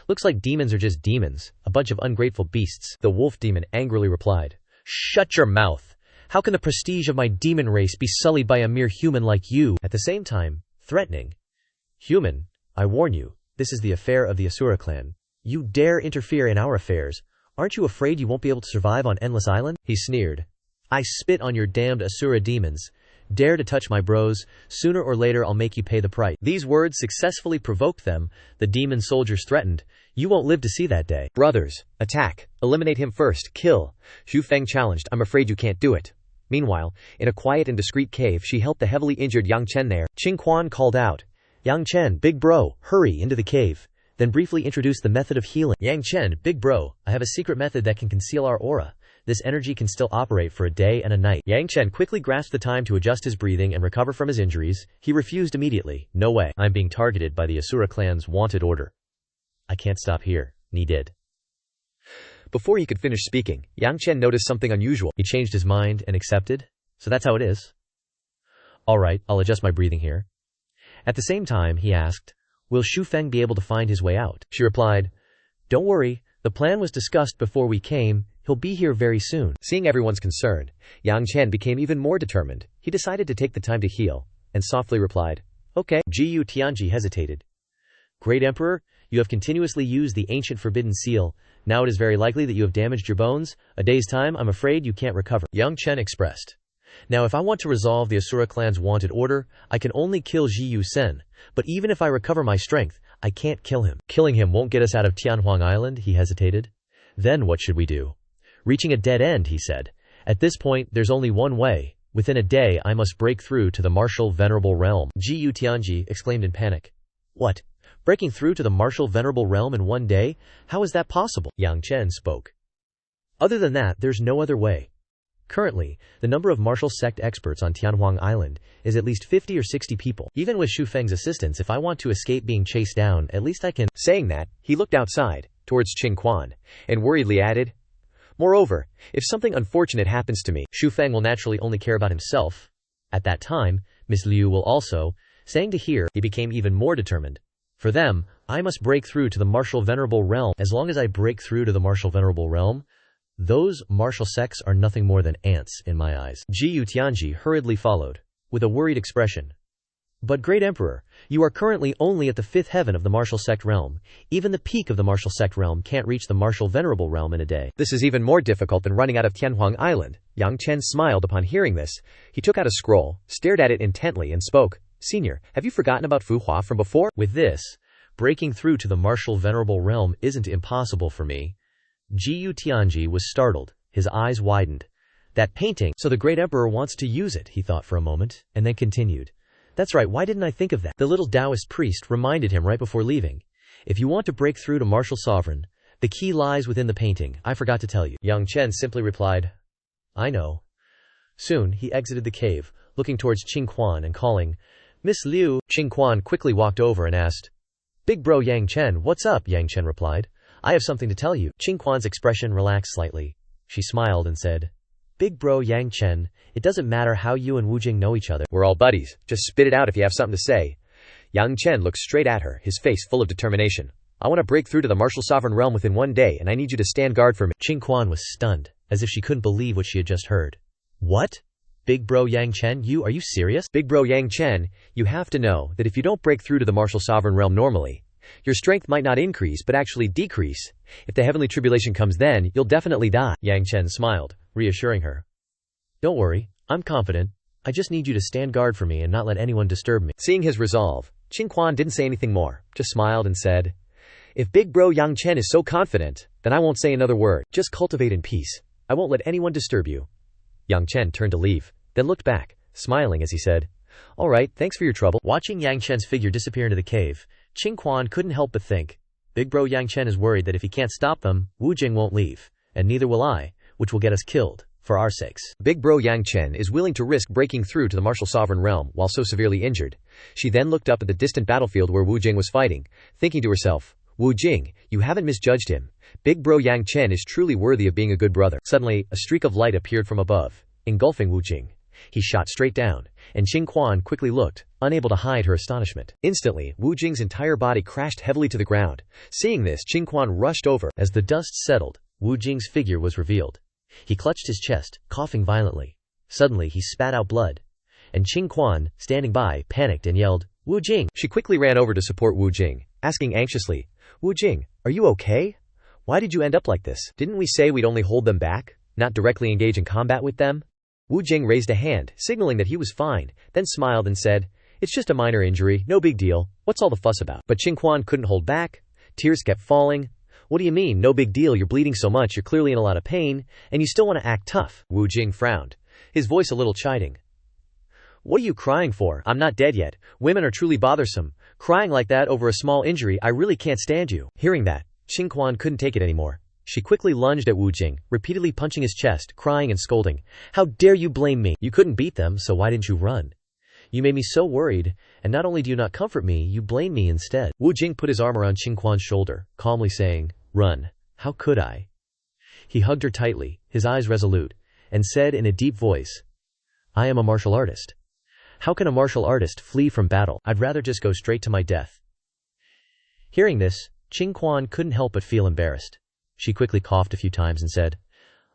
Looks like demons are just demons, a bunch of ungrateful beasts. The wolf demon angrily replied, shut your mouth. How can the prestige of my demon race be sullied by a mere human like you? At the same time, threatening, human, I warn you, this is the affair of the Asura clan. You dare interfere in our affairs. Aren't you afraid you won't be able to survive on Endless Island? He sneered. I spit on your damned Asura demons. Dare to touch my bros, sooner or later I'll make you pay the price. These words successfully provoked them. The demon soldiers threatened, you won't live to see that day. Brothers, attack. Eliminate him first. Kill. Shu Feng challenged, I'm afraid you can't do it. Meanwhile, in a quiet and discreet cave, she helped the heavily injured Yang Chen there. Qin Quan called out, Yang Chen, big bro, hurry into the cave. Then briefly introduced the method of healing. Yang Chen, big bro, I have a secret method that can conceal our aura. This energy can still operate for a day and a night. Yang Chen quickly grasped the time to adjust his breathing and recover from his injuries. He refused immediately. No way. I'm being targeted by the Asura clan's wanted order. I can't stop here. Ni did. Before he could finish speaking, Yang Chen noticed something unusual. He changed his mind and accepted. So that's how it is. Alright, I'll adjust my breathing here. At the same time, he asked, will Shu Feng be able to find his way out? She replied, don't worry. The plan was discussed before we came. He'll be here very soon. Seeing everyone's concern, Yang Chen became even more determined. He decided to take the time to heal, and softly replied, okay. Jiyu Tianji hesitated. Great Emperor, you have continuously used the ancient forbidden seal. Now it is very likely that you have damaged your bones. A day's time, I'm afraid you can't recover. Yang Chen expressed. Now if I want to resolve the Asura clan's wanted order, I can only kill Jiyu Sen. But even if I recover my strength, I can't kill him. Killing him won't get us out of Tianhuang Island, he hesitated. Then what should we do? Reaching a dead end, he said. At this point, there's only one way. Within a day, I must break through to the martial venerable realm. Jiyu Tianji exclaimed in panic. What? Breaking through to the martial venerable realm in one day? How is that possible? Yang Chen spoke. Other than that, there's no other way. Currently, the number of martial sect experts on Tianhuang Island is at least 50 or 60 people. Even with Shu Feng's assistance, if I want to escape being chased down, at least I can. Saying that, he looked outside, towards Qin Quan, and worriedly added, moreover, if something unfortunate happens to me, Shu Feng will naturally only care about himself. At that time, Miss Liu will also. Saying to hear, he became even more determined. For them, I must break through to the martial venerable realm. As long as I break through to the martial venerable realm, those martial sects are nothing more than ants in my eyes. Jiyu Tianji hurriedly followed, with a worried expression. But Great Emperor, you are currently only at the 5th heaven of the martial sect realm. Even the peak of the martial sect realm can't reach the martial venerable realm in a day. This is even more difficult than running out of Tianhuang Island. Yang Chen smiled upon hearing this. He took out a scroll, stared at it intently and spoke. Senior, have you forgotten about Fu Hua from before? With this, breaking through to the martial venerable realm isn't impossible for me. Jiyu Tianji was startled. His eyes widened. That painting, so the Great Emperor wants to use it, he thought for a moment, and then continued. That's right, why didn't I think of that? The little Taoist priest reminded him right before leaving. If you want to break through to martial sovereign, the key lies within the painting. I forgot to tell you. Yang Chen simply replied, I know. Soon, he exited the cave, looking towards Qin Quan and calling, Miss Liu. Qin Quan quickly walked over and asked, Big bro Yang Chen, what's up? Yang Chen replied, I have something to tell you. Qin Quan's expression relaxed slightly. She smiled and said, Big bro Yang Chen, it doesn't matter how you and Wu Jing know each other. We're all buddies. Just spit it out if you have something to say. Yang Chen looked straight at her, his face full of determination. I want to break through to the martial sovereign realm within one day, and I need you to stand guard for me. Qin Quan was stunned, as if she couldn't believe what she had just heard. What? Big bro Yang Chen, are you serious? Big bro Yang Chen, you have to know that if you don't break through to the martial sovereign realm normally, Your strength might not increase but actually decrease. If the heavenly tribulation comes then, you'll definitely die." Yang Chen smiled, reassuring her. "Don't worry, I'm confident. I just need you to stand guard for me and not let anyone disturb me." Seeing his resolve, Qingquan didn't say anything more, just smiled and said, "If big bro Yang Chen is so confident, then I won't say another word. Just cultivate in peace. I won't let anyone disturb you." Yang Chen turned to leave, then looked back, smiling as he said, "Alright, thanks for your trouble." Watching Yang Chen's figure disappear into the cave, Qingquan couldn't help but think, big bro Yang Chen is worried that if he can't stop them, Wu Jing won't leave, and neither will I, which will get us killed, for our sakes. Big bro Yang Chen is willing to risk breaking through to the martial sovereign realm while so severely injured. She then looked up at the distant battlefield where Wu Jing was fighting, thinking to herself, "Wu Jing, you haven't misjudged him. Big bro Yang Chen is truly worthy of being a good brother." Suddenly, a streak of light appeared from above, engulfing Wu Jing. He shot straight down, and Qingquan quickly looked, unable to hide her astonishment. Instantly, Wu Jing's entire body crashed heavily to the ground. Seeing this, Qingquan rushed over. As the dust settled, Wu Jing's figure was revealed. He clutched his chest, coughing violently. Suddenly, he spat out blood. And Qingquan, standing by, panicked and yelled, "Wu Jing!" She quickly ran over to support Wu Jing, asking anxiously, "Wu Jing, are you okay? Why did you end up like this? Didn't we say we'd only hold them back, not directly engage in combat with them?" Wu Jing raised a hand, signaling that he was fine, then smiled and said, "It's just a minor injury, no big deal. What's all the fuss about?" But Qingquan couldn't hold back. Tears kept falling. "What do you mean, no big deal? You're bleeding so much, you're clearly in a lot of pain, and you still want to act tough." Wu Jing frowned, his voice a little chiding. "What are you crying for? I'm not dead yet. Women are truly bothersome. Crying like that over a small injury, I really can't stand you." Hearing that, Qingquan couldn't take it anymore. She quickly lunged at Wu Jing, repeatedly punching his chest, crying and scolding, "How dare you blame me? You couldn't beat them, so why didn't you run? You made me so worried, and not only do you not comfort me, you blame me instead." Wu Jing put his arm around Qingquan's shoulder, calmly saying, "Run. How could I?" He hugged her tightly, his eyes resolute, and said in a deep voice, "I am a martial artist. How can a martial artist flee from battle? I'd rather just go straight to my death." Hearing this, Qingquan couldn't help but feel embarrassed. She quickly coughed a few times and said,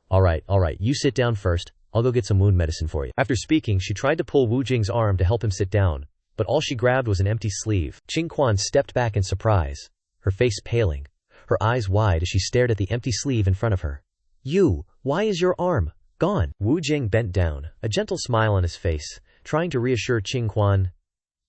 all right, you sit down first. I'll go get some wound medicine for you." After speaking, she tried to pull Wu Jing's arm to help him sit down, but all she grabbed was an empty sleeve. Qingquan stepped back in surprise, her face paling, her eyes wide as she stared at the empty sleeve in front of her. Why is your arm gone?" Wu Jing bent down, a gentle smile on his face, trying to reassure Qingquan.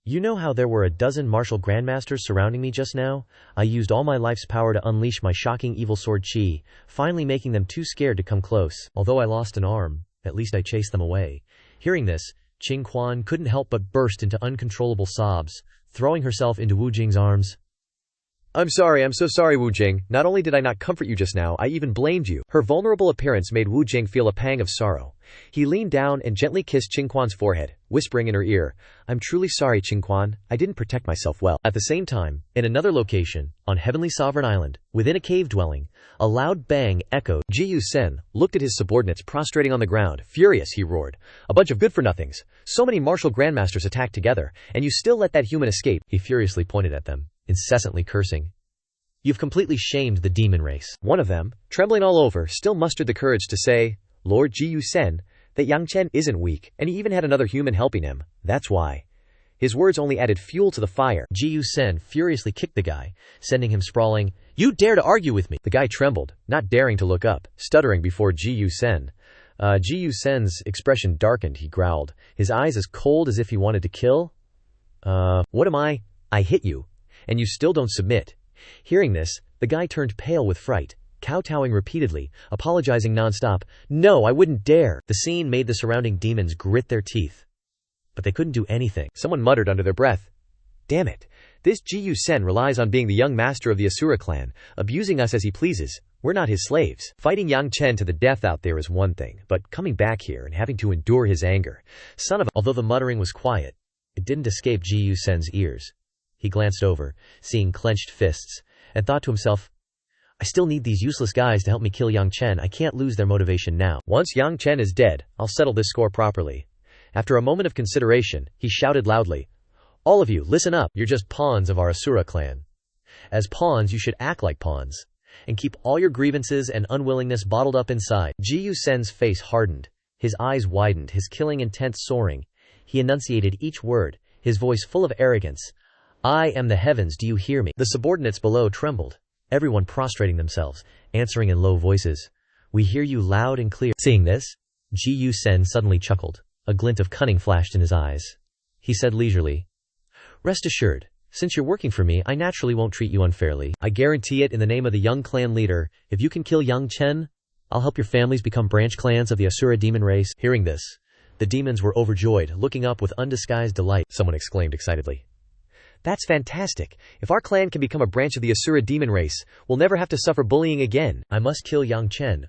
"You know how there were a dozen martial grandmasters surrounding me just now? I used all my life's power to unleash my shocking evil sword Qi, finally making them too scared to come close. Although I lost an arm, at least I chased them away." Hearing this, Qingquan couldn't help but burst into uncontrollable sobs, throwing herself into Wu Jing's arms. I'm so sorry Wu Jing. Not only did I not comfort you just now, I even blamed you." Her vulnerable appearance made Wu Jing feel a pang of sorrow. He leaned down and gently kissed Qingquan's forehead, whispering in her ear, "I'm truly sorry, Qingquan. I didn't protect myself well." At the same time, in another location, on Heavenly Sovereign Island, within a cave dwelling, a loud bang echoed. Ji Sen looked at his subordinates prostrating on the ground. Furious, he roared, "A bunch of good-for-nothings. So many martial grandmasters attacked together, and you still let that human escape." He furiously pointed at them, incessantly cursing. "You've completely shamed the demon race." One of them, trembling all over, still mustered the courage to say, "Lord Ji Sen, that Yang Chen isn't weak, and he even had another human helping him. That's why." His words only added fuel to the fire. Ji Sen furiously kicked the guy, sending him sprawling. "You dare to argue with me?" The guy trembled, not daring to look up, stuttering before Ji Sen. Ji Sen's expression darkened. He growled, his eyes as cold as if he wanted to kill. What am I? I hit you, and you still don't submit." Hearing this, the guy turned pale with fright, kowtowing repeatedly, apologizing nonstop. "No, I wouldn't dare." The scene made the surrounding demons grit their teeth, but they couldn't do anything. Someone muttered under their breath, "Damn it, this Ji Sen relies on being the young master of the Asura clan, abusing us as he pleases. We're not his slaves. Fighting Yang Chen to the death out there is one thing, but coming back here and having to endure his anger, son of a—" Although the muttering was quiet, it didn't escape Ji Sen's ears. He glanced over, seeing clenched fists, and thought to himself, "I still need these useless guys to help me kill Yang Chen. I can't lose their motivation now. Once Yang Chen is dead, I'll settle this score properly." After a moment of consideration, he shouted loudly, "All of you, listen up. You're just pawns of our Asura clan. As pawns, you should act like pawns, and keep all your grievances and unwillingness bottled up inside." Ji Sen's face hardened, his eyes widened, his killing intent soaring. He enunciated each word, his voice full of arrogance. I am the heavens, do you hear me? The subordinates below trembled, everyone prostrating themselves, answering in low voices. We hear you loud and clear. Seeing this, Ji Sen suddenly chuckled. A glint of cunning flashed in his eyes. He said leisurely, Rest assured, since you're working for me, I naturally won't treat you unfairly. I guarantee it in the name of the young clan leader, if you can kill Yang Chen, I'll help your families become branch clans of the Asura demon race. Hearing this, the demons were overjoyed, looking up with undisguised delight. Someone exclaimed excitedly, That's fantastic. If our clan can become a branch of the Asura demon race, we'll never have to suffer bullying again. I must kill Yang Chen.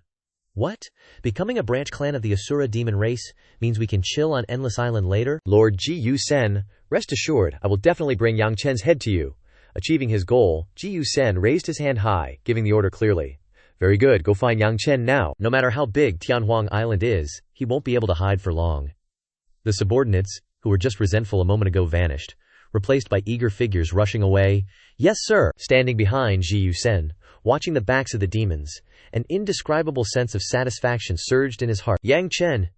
What? Becoming a branch clan of the Asura demon race means we can chill on Endless Island later? Lord Ji Sen, rest assured, I will definitely bring Yang Chen's head to you. Achieving his goal, Ji Sen raised his hand high, giving the order clearly. Very good, go find Yang Chen now. No matter how big Tianhuang Island is, he won't be able to hide for long. The subordinates, who were just resentful a moment ago, vanished, replaced by eager figures rushing away. Yes, sir. Standing behind Ji Sen, watching the backs of the demons, an indescribable sense of satisfaction surged in his heart. Yang Chen,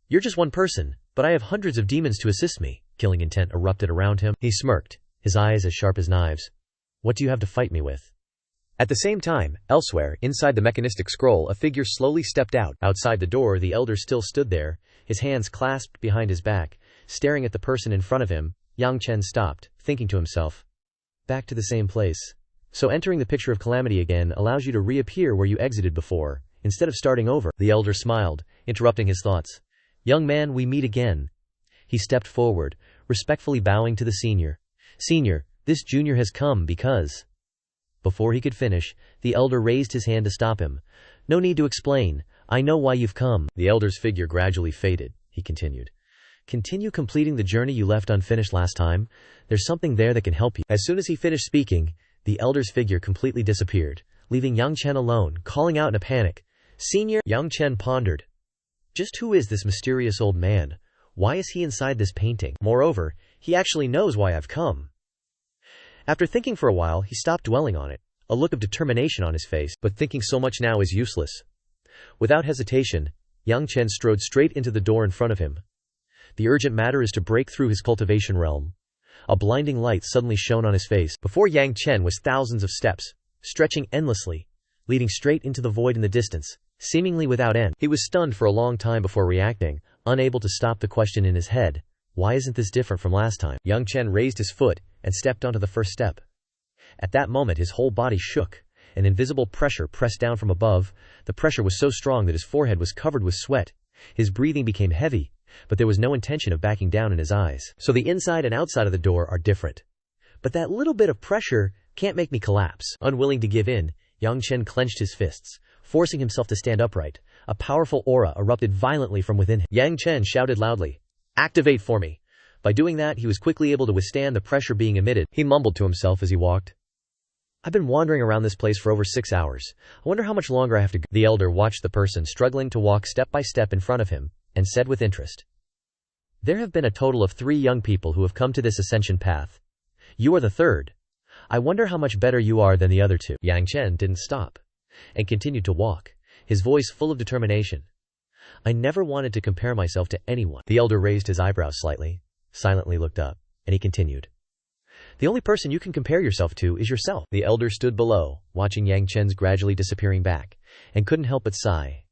you're just one person, but I have hundreds of demons to assist me. Killing intent erupted around him. He smirked, his eyes as sharp as knives. What do you have to fight me with? At the same time, elsewhere, inside the mechanistic scroll, a figure slowly stepped out. Outside the door, the elder still stood there, his hands clasped behind his back, staring at the person in front of him. Yang Chen stopped, thinking to himself, back to the same place. So entering the picture of calamity again allows you to reappear where you exited before, instead of starting over. The elder smiled, interrupting his thoughts. Young man, we meet again. He stepped forward, respectfully bowing to the senior. Senior, this junior has come because... Before he could finish, the elder raised his hand to stop him. No need to explain. I know why you've come. The elder's figure gradually faded, he continued. Continue completing the journey you left unfinished last time. There's something there that can help you. As soon as he finished speaking, the elder's figure completely disappeared, leaving Yang Chen alone, calling out in a panic. Senior? Yang Chen pondered. Just who is this mysterious old man? Why is he inside this painting? Moreover, he actually knows why I've come. After thinking for a while, he stopped dwelling on it, a look of determination on his face, but thinking so much now is useless. Without hesitation, Yang Chen strode straight into the door in front of him. The urgent matter is to break through his cultivation realm. A blinding light suddenly shone on his face. Before Yang Chen was thousands of steps, stretching endlessly, leading straight into the void in the distance, seemingly without end. He was stunned for a long time before reacting, unable to stop the question in his head. Why isn't this different from last time? Yang Chen raised his foot and stepped onto the first step. At that moment his whole body shook. An invisible pressure pressed down from above. The pressure was so strong that his forehead was covered with sweat. His breathing became heavy, but there was no intention of backing down in his eyes. So the inside and outside of the door are different. But that little bit of pressure can't make me collapse. Unwilling to give in, Yang Chen clenched his fists, forcing himself to stand upright. A powerful aura erupted violently from within him. Yang Chen shouted loudly, "Activate for me." By doing that, he was quickly able to withstand the pressure being emitted. He mumbled to himself as he walked. I've been wandering around this place for over 6 hours. I wonder how much longer I have to go. The elder watched the person struggling to walk step by step in front of him, and said with interest, There have been a total of 3 young people who have come to this ascension path. You are the third. I wonder how much better you are than the other 2. Yang Chen didn't stop, and continued to walk, his voice full of determination. I never wanted to compare myself to anyone. The elder raised his eyebrows slightly, silently looked up, and he continued. The only person you can compare yourself to is yourself. The elder stood below, watching Yang Chen's gradually disappearing back, and couldn't help but sigh.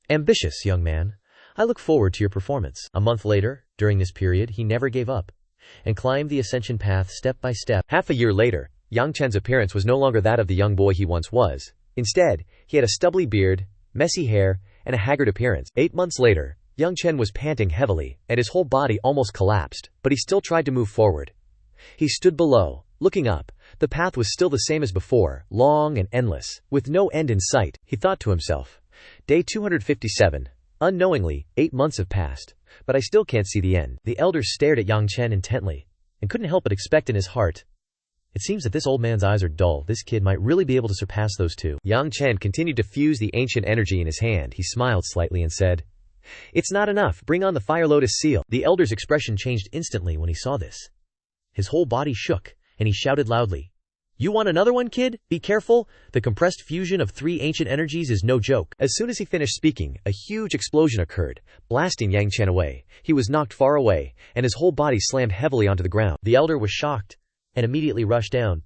Ambitious young man. I look forward to your performance. A month later, during this period, he never gave up, and climbed the ascension path step by step. Half a year later, Yang Chen's appearance was no longer that of the young boy he once was. Instead, he had a stubbly beard, messy hair, and a haggard appearance. 8 months later, Yang Chen was panting heavily, and his whole body almost collapsed, but he still tried to move forward. He stood below, looking up. The path was still the same as before, long and endless, with no end in sight. He thought to himself, Day 257. Unknowingly, 8 months have passed, but I still can't see the end. The elder stared at Yang Chen intently, and couldn't help but expect in his heart, it seems that this old man's eyes are dull. This kid might really be able to surpass those 2. Yang Chen continued to fuse the ancient energy in his hand. He smiled slightly and said, It's not enough. Bring on the Fire Lotus seal. The elder's expression changed instantly when he saw this. His whole body shook, and he shouted loudly, You want another one, kid? Be careful. The compressed fusion of 3 ancient energies is no joke. As soon as he finished speaking, a huge explosion occurred, blasting Yang Chen away. He was knocked far away, and his whole body slammed heavily onto the ground. The elder was shocked, and immediately rushed down.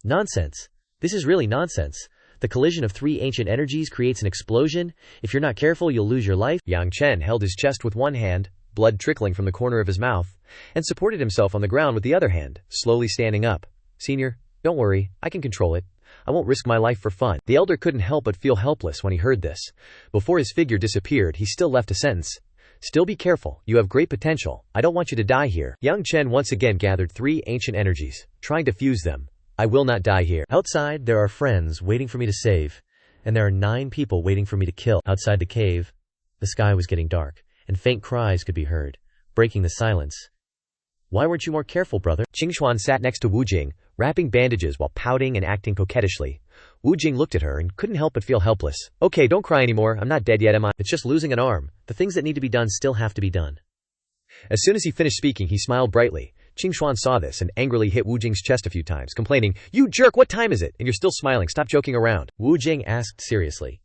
Nonsense. This is really nonsense. The collision of three ancient energies creates an explosion. If you're not careful, you'll lose your life. Yang Chen held his chest with one hand, blood trickling from the corner of his mouth, and supported himself on the ground with the other hand, slowly standing up. Senior, don't worry, I can control it. I won't risk my life for fun. The elder couldn't help but feel helpless when he heard this. Before his figure disappeared, he still left a sentence. Still be careful, you have great potential. I don't want you to die here. Yang Chen once again gathered three ancient energies, trying to fuse them. I will not die here. Outside, there are friends waiting for me to save, and there are 9 people waiting for me to kill. Outside the cave, the sky was getting dark, and faint cries could be heard, breaking the silence. Why weren't you more careful, brother? Qingxuan sat next to Wu Jing, wrapping bandages while pouting and acting coquettishly. Wu Jing looked at her and couldn't help but feel helpless. Okay, don't cry anymore. I'm not dead yet, am I? It's just losing an arm. The things that need to be done still have to be done. As soon as he finished speaking, he smiled brightly. Qingxuan saw this and angrily hit Wu Jing's chest a few times, complaining, "You jerk, what time is it? And you're still smiling, stop joking around." Wu Jing asked seriously.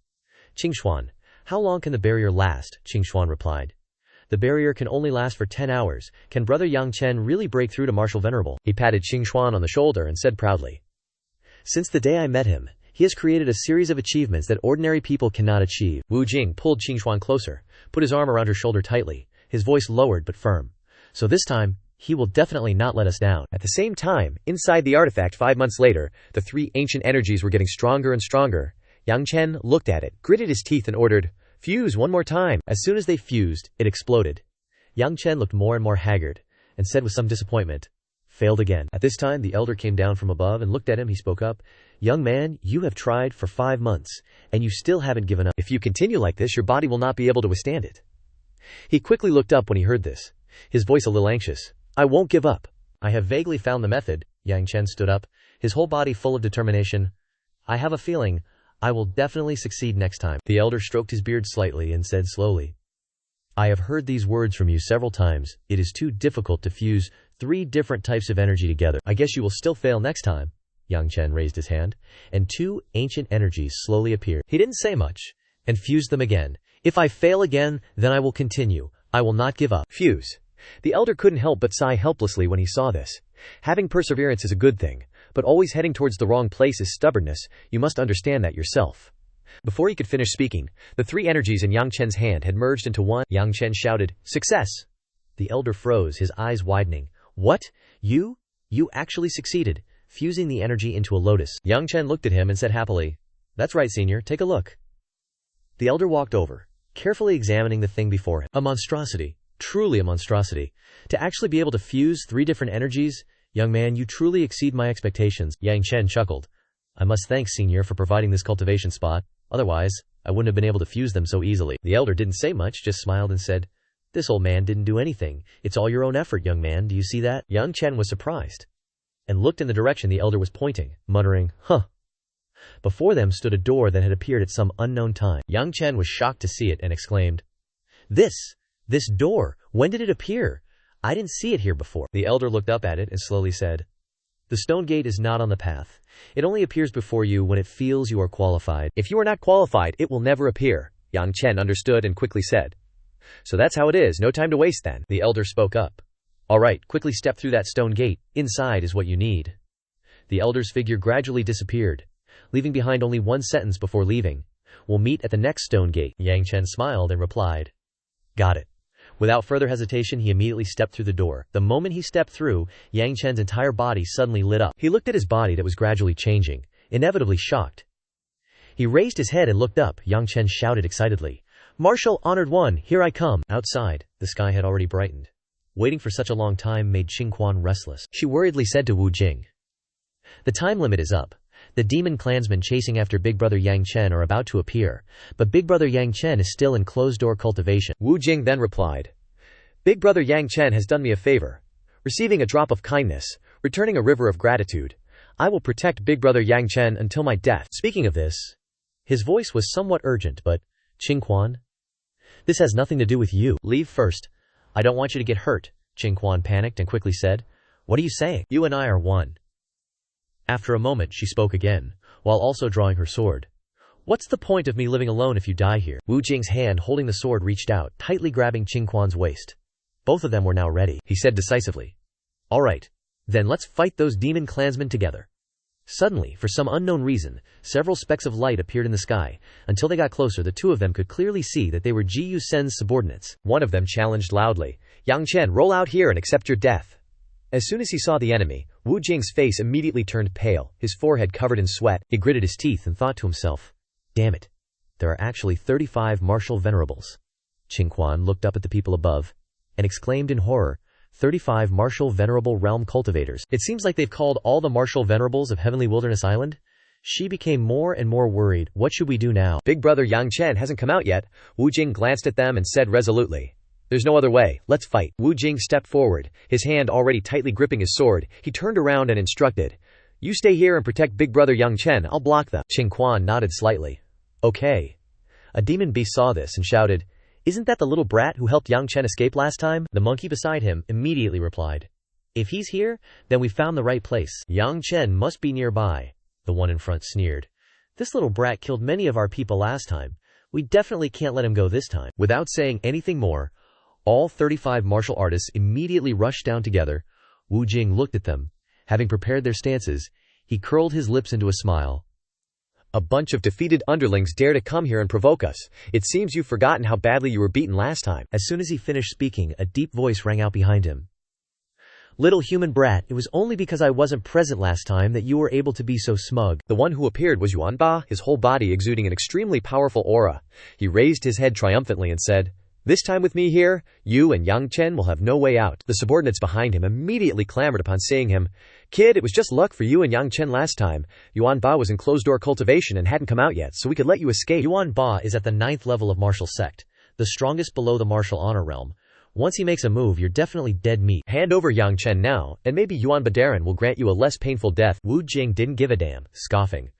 Qingxuan, how long can the barrier last? Qingxuan replied. The barrier can only last for 10 hours. Can brother Yang Chen really break through to Martial Venerable? He patted Qingxuan on the shoulder and said proudly. Since the day I met him, he has created a series of achievements that ordinary people cannot achieve. Wu Jing pulled Qingxuan closer, put his arm around her shoulder tightly, his voice lowered but firm. So this time, he will definitely not let us down. At the same time, inside the artifact 5 months later, the three ancient energies were getting stronger and stronger. Yang Chen looked at it, gritted his teeth and ordered, "Fuse one more time." As soon as they fused, it exploded. Yang Chen looked more and more haggard, and said with some disappointment, "Failed again." At this time, the elder came down from above and looked at him. He spoke up, "Young man, you have tried for 5 months, and you still haven't given up. If you continue like this, your body will not be able to withstand it." He quickly looked up when he heard this, his voice a little anxious. "I won't give up. I have vaguely found the method." Yang Chen stood up, his whole body full of determination. "I have a feeling I will definitely succeed next time." The elder stroked his beard slightly and said slowly, "I have heard these words from you several times. It is too difficult to fuse 3 different types of energy together. I guess you will still fail next time." Yang Chen raised his hand, and 2 ancient energies slowly appeared. He didn't say much, and fused them again. "If I fail again, then I will continue. I will not give up." Fuse. The elder couldn't help but sigh helplessly when he saw this. Having perseverance is a good thing, but always heading towards the wrong place is stubbornness. You must understand that yourself. Before he could finish speaking, the 3 energies in Yang Chen's hand had merged into one. Yang Chen shouted, "Success!" The elder froze, his eyes widening. "What? You actually succeeded, fusing the energy into a lotus." Yang Chen looked at him and said happily, "That's right, senior, take a look." The elder walked over, carefully examining the thing before him. A monstrosity. Truly a monstrosity. To actually be able to fuse 3 different energies? Young man, you truly exceed my expectations. Yang Chen chuckled. "I must thank Senior for providing this cultivation spot. Otherwise, I wouldn't have been able to fuse them so easily." The elder didn't say much, just smiled and said, "This old man didn't do anything. It's all your own effort, young man. Do you see that?" Yang Chen was surprised, and looked in the direction the elder was pointing, muttering, "Huh." Before them stood a door that had appeared at some unknown time. Yang Chen was shocked to see it and exclaimed, This door, when did it appear? I didn't see it here before." The elder looked up at it and slowly said, "The stone gate is not on the path. It only appears before you when it feels you are qualified. If you are not qualified, it will never appear." Yang Chen understood and quickly said, "So that's how it is, no time to waste then." The elder spoke up. "All right, quickly step through that stone gate. Inside is what you need." The elder's figure gradually disappeared, leaving behind only one sentence before leaving. "We'll meet at the next stone gate." Yang Chen smiled and replied, "Got it." Without further hesitation, he immediately stepped through the door. The moment he stepped through, Yang Chen's entire body suddenly lit up. He looked at his body that was gradually changing, inevitably shocked. He raised his head and looked up. Yang Chen shouted excitedly, "Martial Honored One, here I come." Outside, the sky had already brightened. Waiting for such a long time made Qingxuan restless. She worriedly said to Wu Jing, "The time limit is up. The demon clansmen chasing after Big Brother Yang Chen are about to appear, but Big Brother Yang Chen is still in closed-door cultivation." Wu Jing then replied, "Big Brother Yang Chen has done me a favor, receiving a drop of kindness, returning a river of gratitude. I will protect Big Brother Yang Chen until my death." Speaking of this, his voice was somewhat urgent, but, "Qingxuan, this has nothing to do with you. Leave first. I don't want you to get hurt." Qingxuan panicked and quickly said, "What are you saying? You and I are one." After a moment she spoke again, while also drawing her sword. "What's the point of me living alone if you die here?" Wu Jing's hand holding the sword reached out, tightly grabbing Qingxuan's waist. Both of them were now ready. He said decisively, "All right, Then let's fight those demon clansmen together. Suddenly, for some unknown reason, several specks of light appeared in the sky. Until they got closer, the two of them could clearly see that they were Ji Yusen's subordinates. One of them challenged loudly, "Yang Chen, roll out here and accept your death." As soon as he saw the enemy, Wu Jing's face immediately turned pale, his forehead covered in sweat. He gritted his teeth and thought to himself, "Damn it. There are actually 35 martial venerables." Qing Quan looked up at the people above and exclaimed in horror, 35 martial venerable realm cultivators. It seems like they've called all the martial venerables of Heavenly Wilderness Island. She became more and more worried. What should we do now? Big brother Yang Chen hasn't come out yet. Wu Jing glanced at them and said resolutely, "There's no other way. Let's fight." Wu Jing stepped forward, his hand already tightly gripping his sword. He turned around and instructed, "You stay here and protect big brother Yang Chen. I'll block them." Qing Quan nodded slightly. "Okay." A demon beast saw this and shouted, "Isn't that the little brat who helped Yang Chen escape last time?" The monkey beside him immediately replied, "If he's here, then we found the right place. Yang Chen must be nearby." The one in front sneered, "This little brat killed many of our people last time. We definitely can't let him go this time." Without saying anything more, all 35 martial artists immediately rushed down together. Wu Jing looked at them. Having prepared their stances, he curled his lips into a smile. "A bunch of defeated underlings dare to come here and provoke us. It seems you've forgotten how badly you were beaten last time." As soon as he finished speaking, a deep voice rang out behind him. "Little human brat, it was only because I wasn't present last time that you were able to be so smug." The one who appeared was Yuanba, his whole body exuding an extremely powerful aura. He raised his head triumphantly and said, "This time with me here, you and Yang Chen will have no way out." The subordinates behind him immediately clamored upon seeing him. "Kid, it was just luck for you and Yang Chen last time. Yuan Ba was in closed-door cultivation and hadn't come out yet, so we could let you escape." Yuan Ba is at the 9th level of martial sect, the strongest below the martial honor realm. Once he makes a move, you're definitely dead meat. Hand over Yang Chen now, and maybe Yuan Badaran will grant you a less painful death. Wu Jing didn't give a damn, scoffing.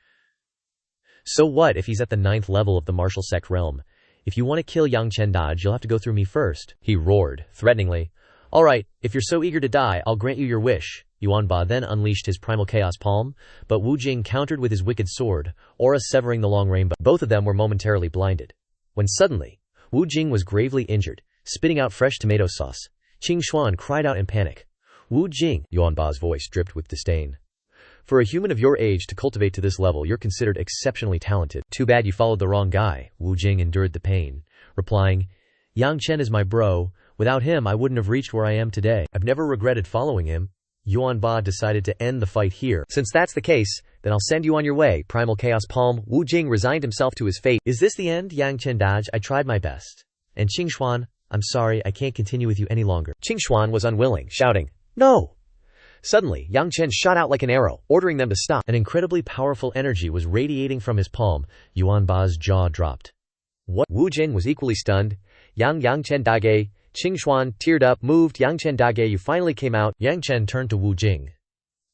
So what if he's at the 9th level of the martial sect realm? If you want to kill Yang Chen Dodge, you'll have to go through me first. He roared, threateningly. "All right, if you're so eager to die, I'll grant you your wish." Yuan Ba then unleashed his primal chaos palm, but Wu Jing countered with his wicked sword, aura severing the long rainbow. Both of them were momentarily blinded. When suddenly, Wu Jing was gravely injured, spitting out fresh tomato sauce. Qing Xuan cried out in panic. "Wu Jing," Yuan Ba's voice dripped with disdain. "For a human of your age to cultivate to this level, you're considered exceptionally talented. Too bad you followed the wrong guy." Wu Jing endured the pain, replying, "Yang Chen is my bro. Without him, I wouldn't have reached where I am today. I've never regretted following him." Yuan Ba decided to end the fight here. "Since that's the case, then I'll send you on your way." Primal Chaos Palm, Wu Jing resigned himself to his fate. "Is this the end, Yang Chen Dodge? I tried my best. And Qing Xuan, I'm sorry, I can't continue with you any longer." Qing Xuan was unwilling, shouting, "No!" Suddenly, Yang Chen shot out like an arrow, ordering them to stop. An incredibly powerful energy was radiating from his palm. Yuan Ba's jaw dropped. "What?" Wu Jing was equally stunned. Yang Chen Dage." Qing Xuan teared up, moved. "Yang Chen Dage, you finally came out." Yang Chen turned to Wu Jing.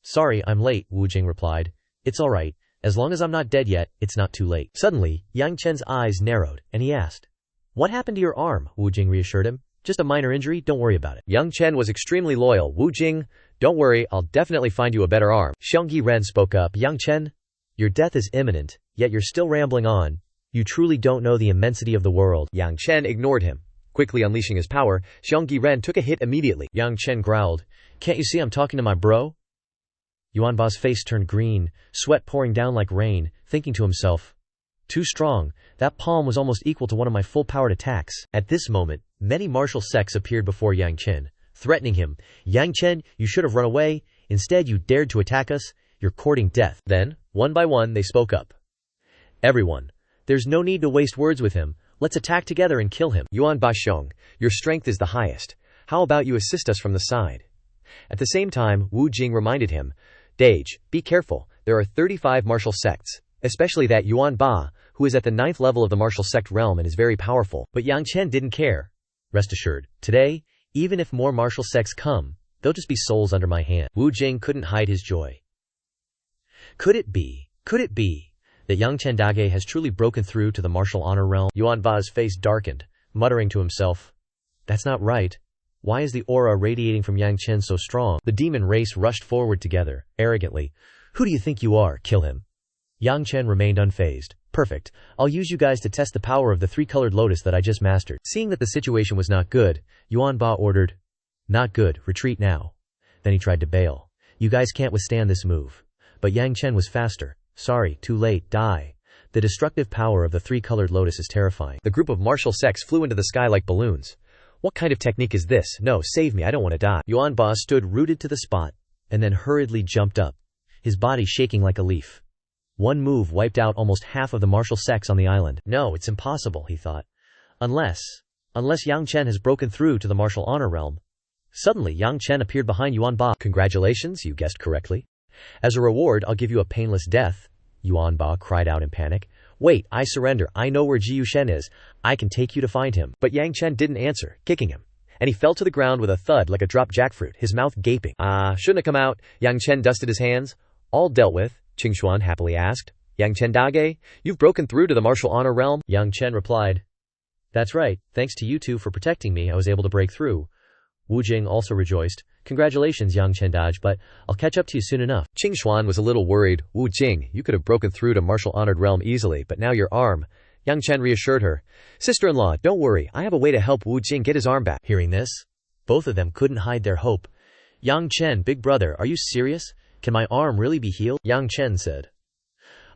"Sorry, I'm late," Wu Jing replied. "It's alright. As long as I'm not dead yet, it's not too late." Suddenly, Yang Chen's eyes narrowed, and he asked, "What happened to your arm?" Wu Jing reassured him. "Just a minor injury, don't worry about it." Yang Chen was extremely loyal. "Wu Jing, don't worry, I'll definitely find you a better arm." Xianxia Ren spoke up. "Yang Chen, your death is imminent, yet you're still rambling on. You truly don't know the immensity of the world." Yang Chen ignored him. Quickly unleashing his power, Xianxia Ren took a hit immediately. Yang Chen growled, "Can't you see I'm talking to my bro?" Yuan Ba's face turned green, sweat pouring down like rain, thinking to himself, "Too strong, that palm was almost equal to one of my full-powered attacks." At this moment, many martial sects appeared before Yang Chen, threatening him. "Yang Chen, you should have run away. Instead, you dared to attack us. You're courting death." Then, one by one, they spoke up. "Everyone, there's no need to waste words with him. Let's attack together and kill him." "Yuan Ba Xiong, your strength is the highest. How about you assist us from the side?" At the same time, Wu Jing reminded him, "Dage, be careful. There are 35 martial sects, especially that Yuan Ba, who is at the 9th level of the martial sect realm and is very powerful." But Yang Chen didn't care. "Rest assured, today, even if more martial sects come, they'll just be souls under my hand." Wu Jing couldn't hide his joy. Could it be that Yang Chen Dage has truly broken through to the martial honor realm? Yuan Ba's face darkened, muttering to himself, "That's not right. Why is the aura radiating from Yang Chen so strong?" The demon race rushed forward together, arrogantly. "Who do you think you are? Kill him." Yang Chen remained unfazed. "Perfect. I'll use you guys to test the power of the 3-colored lotus that I just mastered." Seeing that the situation was not good, Yuan Ba ordered, "Not good, retreat now." Then he tried to bail. You guys can't withstand this move. But Yang Chen was faster. Sorry, too late, die. The destructive power of the three-colored lotus is terrifying. The group of martial sects flew into the sky like balloons. What kind of technique is this? No, save me, I don't want to die. Yuan Ba stood rooted to the spot, and then hurriedly jumped up, his body shaking like a leaf. One move wiped out almost half of the martial sects on the island. No, it's impossible, he thought. Unless Yang Chen has broken through to the martial honor realm. Suddenly, Yang Chen appeared behind Yuan Ba. Congratulations, you guessed correctly. As a reward, I'll give you a painless death, Yuan Ba cried out in panic. Wait, I surrender. I know where Ji Yushen is. I can take you to find him. But Yang Chen didn't answer, kicking him. And he fell to the ground with a thud like a dropped jackfruit, his mouth gaping. Shouldn't have come out. Yang Chen dusted his hands. All dealt with, Qingxuan happily asked. Yang Chen Dage, you've broken through to the martial honor realm? Yang Chen replied. That's right. Thanks to you two for protecting me, I was able to break through. Wu Jing also rejoiced. Congratulations, Yang Chen Dage, but I'll catch up to you soon enough. Qingxuan was a little worried. Wu Jing, you could have broken through to martial honored realm easily, but now your arm. Yang Chen reassured her. Sister-in-law, don't worry, I have a way to help Wu Jing get his arm back. Hearing this, both of them couldn't hide their hope. Yang Chen, big brother, are you serious? Can my arm really be healed? Yang Chen said.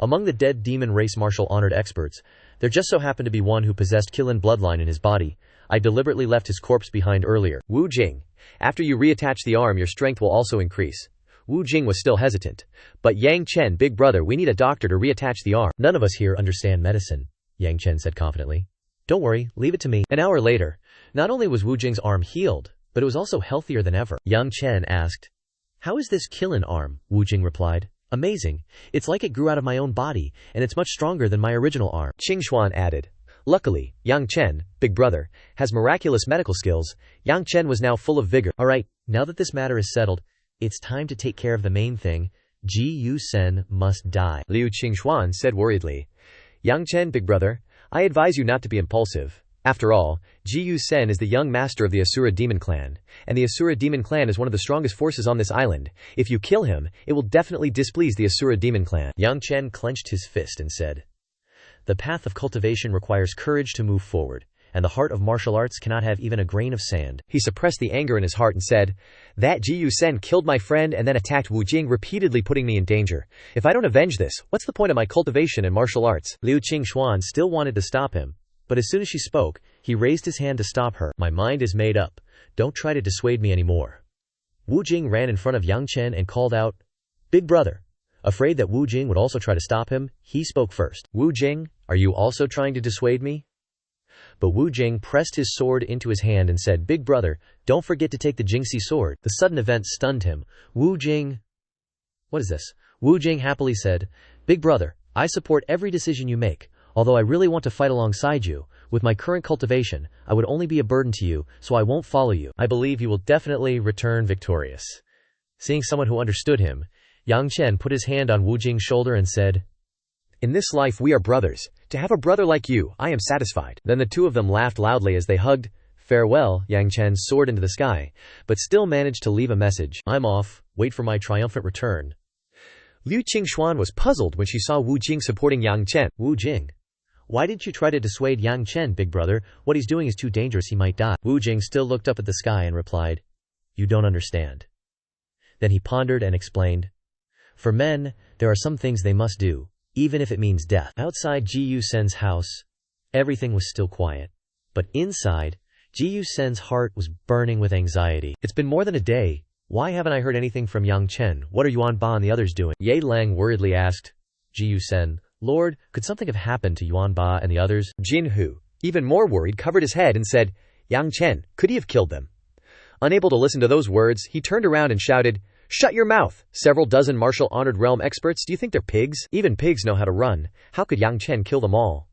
Among the dead demon race martial honored experts, there just so happened to be one who possessed Qilin bloodline in his body. I deliberately left his corpse behind earlier. Wu Jing, after you reattach the arm, your strength will also increase. Wu Jing was still hesitant. But Yang Chen, big brother, we need a doctor to reattach the arm. None of us here understand medicine, Yang Chen said confidently. Don't worry, leave it to me. An hour later, not only was Wu Jing's arm healed, but it was also healthier than ever. Yang Chen asked, How is this Qilin arm? Wu Jing replied. Amazing. It's like it grew out of my own body, and it's much stronger than my original arm. Qingxuan added. Luckily, Yang Chen, big brother, has miraculous medical skills. Yang Chen was now full of vigor. Alright, now that this matter is settled, it's time to take care of the main thing. Ji Yusen must die. Liu Qingxuan said worriedly. Yang Chen, big brother, I advise you not to be impulsive. After all, Ji Yusen is the young master of the Asura Demon Clan, and the Asura Demon Clan is one of the strongest forces on this island. If you kill him, it will definitely displease the Asura Demon Clan. Yang Chen clenched his fist and said, The path of cultivation requires courage to move forward, and the heart of martial arts cannot have even a grain of sand. He suppressed the anger in his heart and said, That Ji Yusen killed my friend and then attacked Wu Jing, repeatedly putting me in danger. If I don't avenge this, what's the point of my cultivation and martial arts? Liu Qingxuan still wanted to stop him, but as soon as she spoke, he raised his hand to stop her. My mind is made up. Don't try to dissuade me anymore. Wu Jing ran in front of Yang Chen and called out, Big brother. Afraid that Wu Jing would also try to stop him, he spoke first. Wu Jing, are you also trying to dissuade me? But Wu Jing pressed his sword into his hand and said, Big brother, don't forget to take the Jingxi sword. The sudden event stunned him. Wu Jing... What is this? Wu Jing happily said, Big brother, I support every decision you make. Although I really want to fight alongside you, with my current cultivation, I would only be a burden to you, so I won't follow you. I believe you will definitely return victorious. Seeing someone who understood him, Yang Chen put his hand on Wu Jing's shoulder and said, In this life we are brothers. To have a brother like you, I am satisfied. Then the two of them laughed loudly as they hugged. Farewell, Yang Chen soared into the sky, but still managed to leave a message. I'm off, wait for my triumphant return. Liu Qingxuan was puzzled when she saw Wu Jing supporting Yang Chen. Wu Jing. Why didn't you try to dissuade Yang Chen, big brother? What he's doing is too dangerous, he might die. Wu Jing still looked up at the sky and replied, You don't understand. Then he pondered and explained, For men, there are some things they must do, even if it means death. Outside Ji Yusen's house, everything was still quiet. But inside, Ji Yusen's heart was burning with anxiety. It's been more than a day. Why haven't I heard anything from Yang Chen? What are Yuan Ba and the others doing? Ye Lang worriedly asked. Ji Yusen, Lord, could something have happened to Yuan Ba and the others? Jin Hu, even more worried, covered his head and said, Yang Chen, could he have killed them? Unable to listen to those words, he turned around and shouted, Shut your mouth! Several dozen martial honored realm experts, do you think they're pigs? Even pigs know how to run. How could Yang Chen kill them all?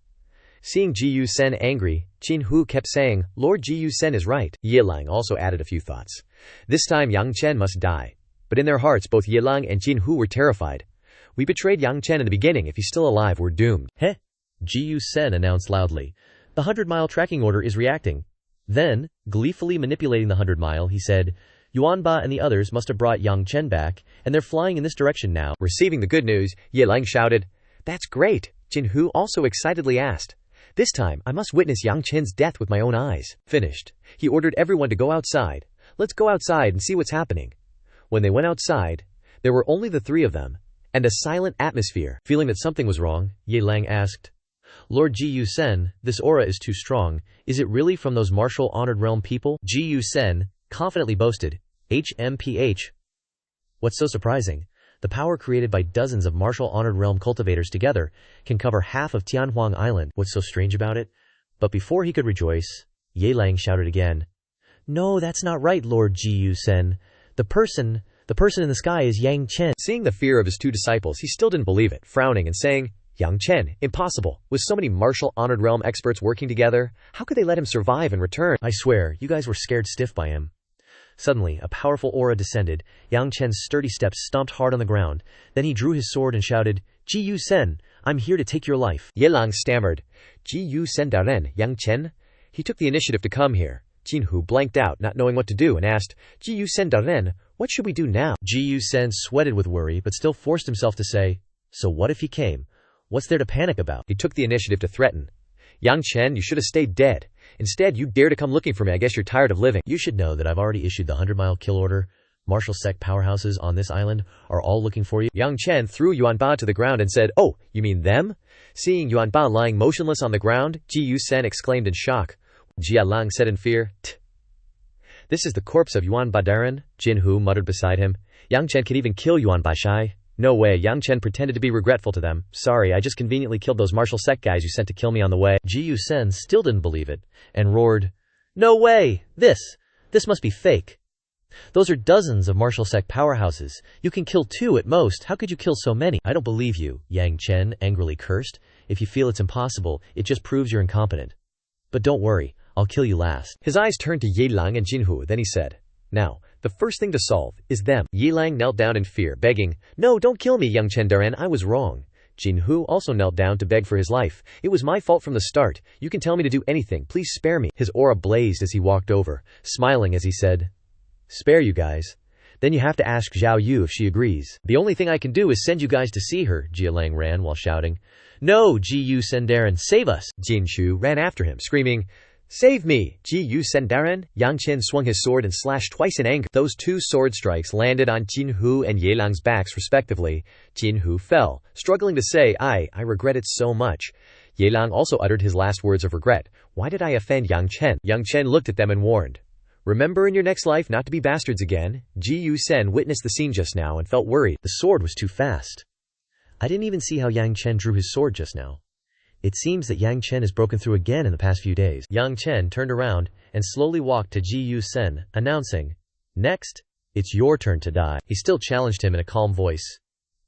Seeing Ji Yusen angry, Jin Hu kept saying, Lord Ji Yusen is right. Ye Lang also added a few thoughts. This time Yang Chen must die. But in their hearts both Ye Lang and Jin Hu were terrified. We betrayed Yang Chen in the beginning. If he's still alive, we're doomed. Heh? Ji Yusen announced loudly. The 100-mile tracking order is reacting. Then, gleefully manipulating the 100-mile, he said, Yuan Ba and the others must have brought Yang Chen back, and they're flying in this direction now. Receiving the good news, Ye Lang shouted, That's great. Jin Hu also excitedly asked, This time, I must witness Yang Chen's death with my own eyes. Finished. He ordered everyone to go outside. Let's go outside and see what's happening. When they went outside, There were only the three of them, and a silent atmosphere. Feeling that something was wrong, Ye Lang asked, Lord Ji Sen, this aura is too strong. Is it really from those martial honored realm people? Ji Sen confidently boasted, HMPH. What's so surprising? The power created by dozens of martial honored realm cultivators together can cover half of Tianhuang Island. What's so strange about it? But before he could rejoice, Ye Lang shouted again, No, that's not right, Lord Ji Sen. The person in the sky is Yang Chen. Seeing the fear of his two disciples, he still didn't believe it, frowning and saying, Yang Chen, impossible. With so many martial honored realm experts working together, how could they let him survive and return? I swear, you guys were scared stiff by him. Suddenly, a powerful aura descended. Yang Chen's sturdy steps stomped hard on the ground. Then he drew his sword and shouted, Ji Sen, I'm here to take your life. Ye Lang stammered, Ji Sen Daren, Yang Chen? He took the initiative to come here. Jinhu blanked out, not knowing what to do, and asked, Ji Sen Daren, what should we do now? Ji Sen sweated with worry, but still forced himself to say, So what if he came? What's there to panic about? He took the initiative to threaten. Yang Chen, you should have stayed dead. Instead, you dare to come looking for me. I guess you're tired of living. You should know that I've already issued the 100-mile kill order. Martial sect powerhouses on this island are all looking for you. Yang Chen threw Yuanba to the ground and said, Oh, you mean them? Seeing Yuanba lying motionless on the ground, Ji Sen exclaimed in shock. Jia Lang said in fear, This is the corpse of Yuanba Daren, Jinhu muttered beside him. Yang Chen can even kill Yuanba Shai. No way, Yang Chen pretended to be regretful to them. Sorry, I just conveniently killed those martial sect guys you sent to kill me on the way. Ji Sen still didn't believe it, and roared, No way! This must be fake. Those are dozens of martial sect powerhouses. You can kill 2 at most. How could you kill so many? I don't believe you, Yang Chen angrily cursed. If you feel it's impossible, it just proves you're incompetent. But don't worry, I'll kill you last. His eyes turned to Ye Lang and Jinhu, then he said, Now, the first thing to solve is them. Ye Lang knelt down in fear, begging, No, don't kill me, Yang Chen Daren, I was wrong. Jinhu also knelt down to beg for his life. It was my fault from the start. You can tell me to do anything, please spare me. His aura blazed as he walked over, smiling as he said, Spare you guys? Then you have to ask Zhao Yu if she agrees. The only thing I can do is send you guys to see her, Jia Lang ran while shouting, No, Ji Sen Daren, save us! Jin Shu ran after him, screaming, Save me! Ji Sen Daren! Yang Chen swung his sword and slashed twice in anger. Those 2 sword strikes landed on Jinhu and Ye Lang's backs respectively. Jinhu fell, struggling to say, I regret it so much. Ye Lang also uttered his last words of regret. Why did I offend Yang Chen? Yang Chen looked at them and warned, Remember in your next life not to be bastards again. Ji Sen witnessed the scene just now and felt worried. The sword was too fast. I didn't even see how Yang Chen drew his sword just now. It seems that Yang Chen has broken through again in the past few days. Yang Chen turned around and slowly walked to Ji Sen, announcing, Next, it's your turn to die. He still challenged him in a calm voice.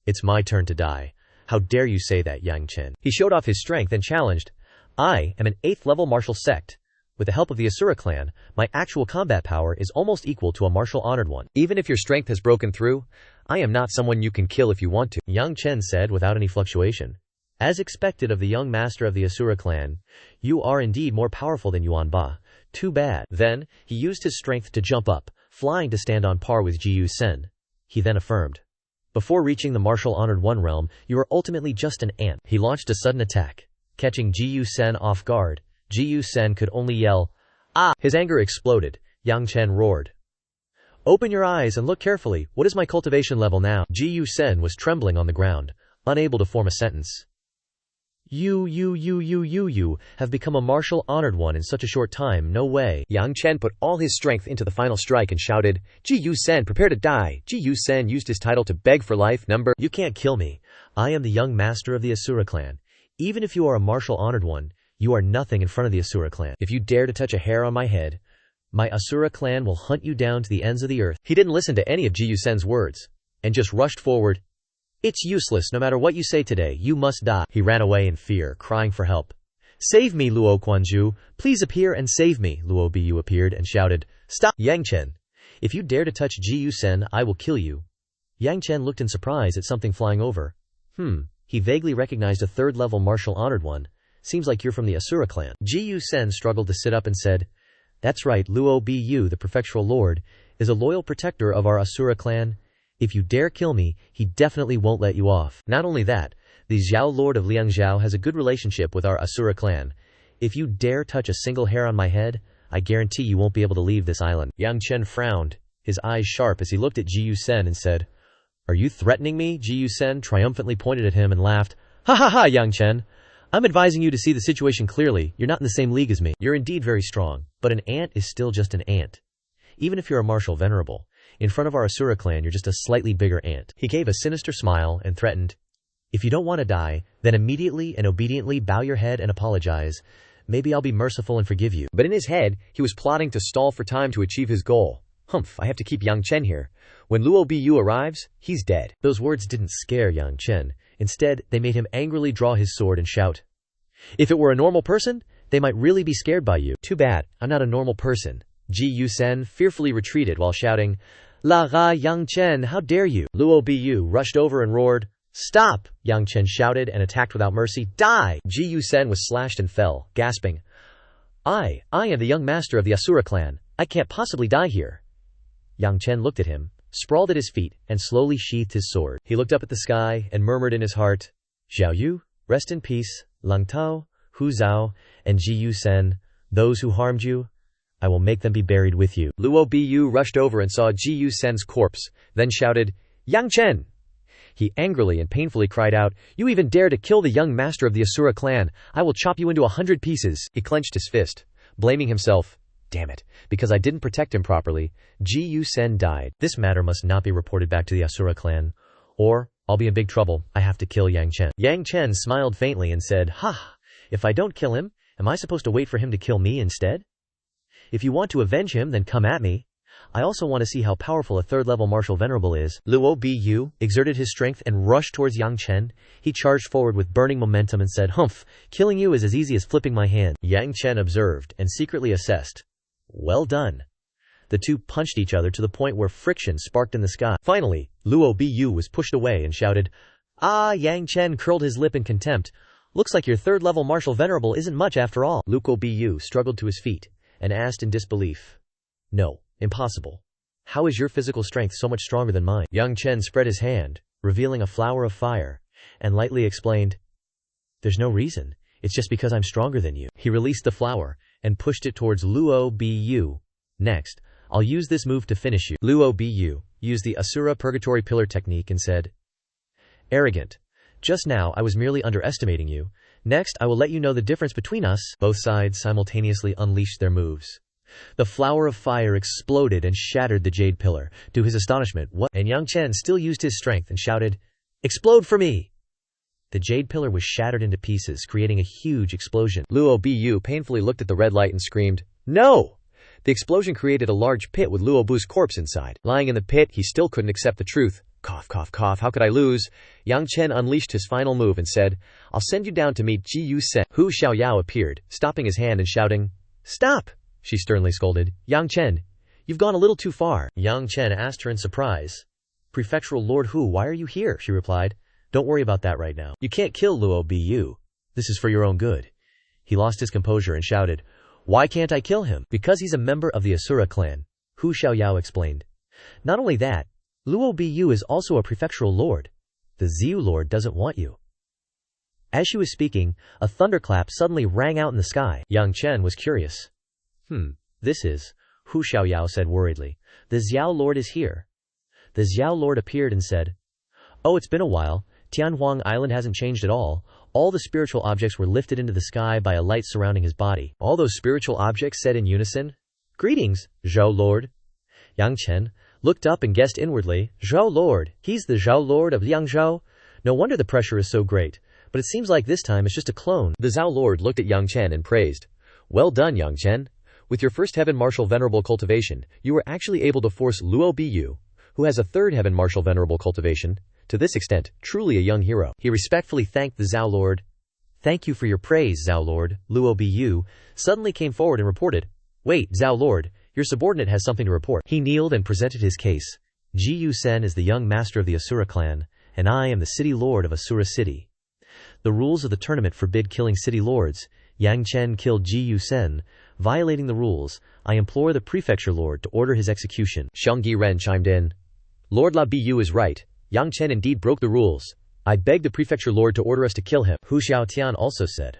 It's my turn to die. How dare you say that, Yang Chen? He showed off his strength and challenged, I am an 8th level martial sect. With the help of the Asura clan, my actual combat power is almost equal to a martial honored one. Even if your strength has broken through, I am not someone you can kill if you want to, Yang Chen said without any fluctuation. As expected of the young master of the Asura clan, you are indeed more powerful than Yuan Ba. Too bad. Then, he used his strength to jump up, flying to stand on par with Ji Sen. He then affirmed, Before reaching the martial honored one realm, you are ultimately just an ant. He launched a sudden attack. Catching Ji Sen off guard, Ji Sen could only yell, Ah! His anger exploded. Yang Chen roared, Open your eyes and look carefully. What is my cultivation level now? Ji Sen was trembling on the ground, unable to form a sentence. You have become a martial honored one in such a short time, no way. Yang Chen put all his strength into the final strike and shouted, Ji Sen, prepare to die. Ji Sen used his title to beg for life. You can't kill me. I am the young master of the Asura clan. Even if you are a martial honored one, you are nothing in front of the Asura clan. If you dare to touch a hair on my head, my Asura clan will hunt you down to the ends of the earth. He didn't listen to any of Ji Sen's words, and just rushed forward. It's useless, no matter what you say today, you must die. He ran away in fear, crying for help. Save me, Luo Quanzhu. Please appear and save me. Luo Bu appeared and shouted, Stop, Yang Chen. If you dare to touch Ji Sen, I will kill you. Yang Chen looked in surprise at something flying over. He vaguely recognized a 3rd level martial honored one. Seems like you're from the Asura clan. Ji Sen struggled to sit up and said, That's right, Luo Bu, the prefectural lord, is a loyal protector of our Asura clan. If you dare kill me, he definitely won't let you off. Not only that, the Zhao Lord of Liangzhou has a good relationship with our Asura clan. If you dare touch a single hair on my head, I guarantee you won't be able to leave this island. Yang Chen frowned, his eyes sharp as he looked at Ji Sen and said, Are you threatening me? Ji Yusen triumphantly pointed at him and laughed. Ha ha ha, Yang Chen. I'm advising you to see the situation clearly. You're not in the same league as me. You're indeed very strong, but an ant is still just an ant. Even if you're a martial venerable, in front of our Asura clan you're just a slightly bigger ant. He gave a sinister smile and threatened, if you don't want to die, then immediately and obediently bow your head and apologize. Maybe I'll be merciful and forgive you. But in his head, he was plotting to stall for time to achieve his goal. Humph, I have to keep Yang Chen here. When Luo Bu arrives, he's dead. Those words didn't scare Yang Chen. Instead, they made him angrily draw his sword and shout. If it were a normal person, they might really be scared by you. Too bad, I'm not a normal person. Ji Yusen fearfully retreated while shouting, La Ra Yang Chen, how dare you? Luo Bu rushed over and roared, Stop! Yang Chen shouted and attacked without mercy. Die! Ji Yusen was slashed and fell, gasping. I am the young master of the Asura clan. I can't possibly die here. Yang Chen looked at him, sprawled at his feet, and slowly sheathed his sword. He looked up at the sky and murmured in his heart, Xiao Yu, rest in peace, Lang Tao, Hu Zhao, and Ji Yusen, those who harmed you, I will make them be buried with you. Luo Bu rushed over and saw Ji Yusen's corpse, then shouted, Yang Chen! He angrily and painfully cried out, You even dare to kill the young master of the Asura clan. I will chop you into 100 pieces. He clenched his fist, blaming himself. Damn it, because I didn't protect him properly, Ji Yusen died. This matter must not be reported back to the Asura clan, or I'll be in big trouble. I have to kill Yang Chen. Yang Chen smiled faintly and said, Ha! If I don't kill him, am I supposed to wait for him to kill me instead? If you want to avenge him, then come at me. I also want to see how powerful a third-level martial venerable is. Luo Bu exerted his strength and rushed towards Yang Chen. He charged forward with burning momentum and said, Humph, killing you is as easy as flipping my hand. Yang Chen observed and secretly assessed. Well done. The two punched each other to the point where friction sparked in the sky. Finally, Luo Bu was pushed away and shouted, Ah! Yang Chen curled his lip in contempt. Looks like your third-level martial venerable isn't much after all. Luo Bu struggled to his feet and asked in disbelief. No. Impossible. How is your physical strength so much stronger than mine? Yang Chen spread his hand, revealing a flower of fire, and lightly explained, There's no reason. It's just because I'm stronger than you. He released the flower and pushed it towards Luo Bu. Next, I'll use this move to finish you. Luo Bu used the Asura Purgatory Pillar technique and said, Arrogant. Just now I was merely underestimating you. Next, I will let you know the difference between us. Both sides simultaneously unleashed their moves. The flower of fire exploded and shattered the jade pillar. To his astonishment, what? And Yang Chen still used his strength and shouted, Explode for me! The jade pillar was shattered into pieces, creating a huge explosion. Luo Bu painfully looked at the red light and screamed, No! The explosion created a large pit with Luo Bu's corpse inside. Lying in the pit, he still couldn't accept the truth. Cough, cough, cough, how could I lose? Yang Chen unleashed his final move and said, I'll send you down to meet Ji Yusen. Hu Xiaoyao appeared, stopping his hand and shouting, Stop! She sternly scolded. Yang Chen, you've gone a little too far. Yang Chen asked her in surprise. Prefectural Lord Hu, why are you here? She replied. Don't worry about that right now. You can't kill Luo Bu. This is for your own good. He lost his composure and shouted, Why can't I kill him? Because he's a member of the Asura clan, Hu Xiaoyao explained. Not only that, Luo Bu is also a prefectural lord. The Ziu Lord doesn't want you. As she was speaking, a thunderclap suddenly rang out in the sky. Yang Chen was curious. This is, Hu Xiaoyao said worriedly. The Xiao Lord is here. The Xiao Lord appeared and said, Oh, it's been a while. Tianhuang Island hasn't changed at all. All the spiritual objects were lifted into the sky by a light surrounding his body. All those spiritual objects said in unison, Greetings, Zhao Lord. Yang Chen looked up and guessed inwardly, Zhao Lord, he's the Zhao Lord of Liangzhou. No wonder the pressure is so great. But it seems like this time it's just a clone. The Zhao Lord looked at Yang Chen and praised. Well done, Yang Chen. With your first heaven martial venerable cultivation, you were actually able to force Luo Bu, who has a third heaven martial venerable cultivation, to this extent, truly a young hero. He respectfully thanked the Zhao Lord. Thank you for your praise, Zhao Lord. Luo Bu suddenly came forward and reported, Wait, Zhao Lord, your subordinate has something to report. He kneeled and presented his case. Ji Yusen is the young master of the Asura clan, and I am the city lord of Asura city. The rules of the tournament forbid killing city lords. Yang Chen killed Ji Yusen. Violating the rules, I implore the prefecture lord to order his execution. Shang Ren chimed in. Lord La Bu is right. Yang Chen indeed broke the rules. I beg the prefecture lord to order us to kill him. Hu Xiaotian also said.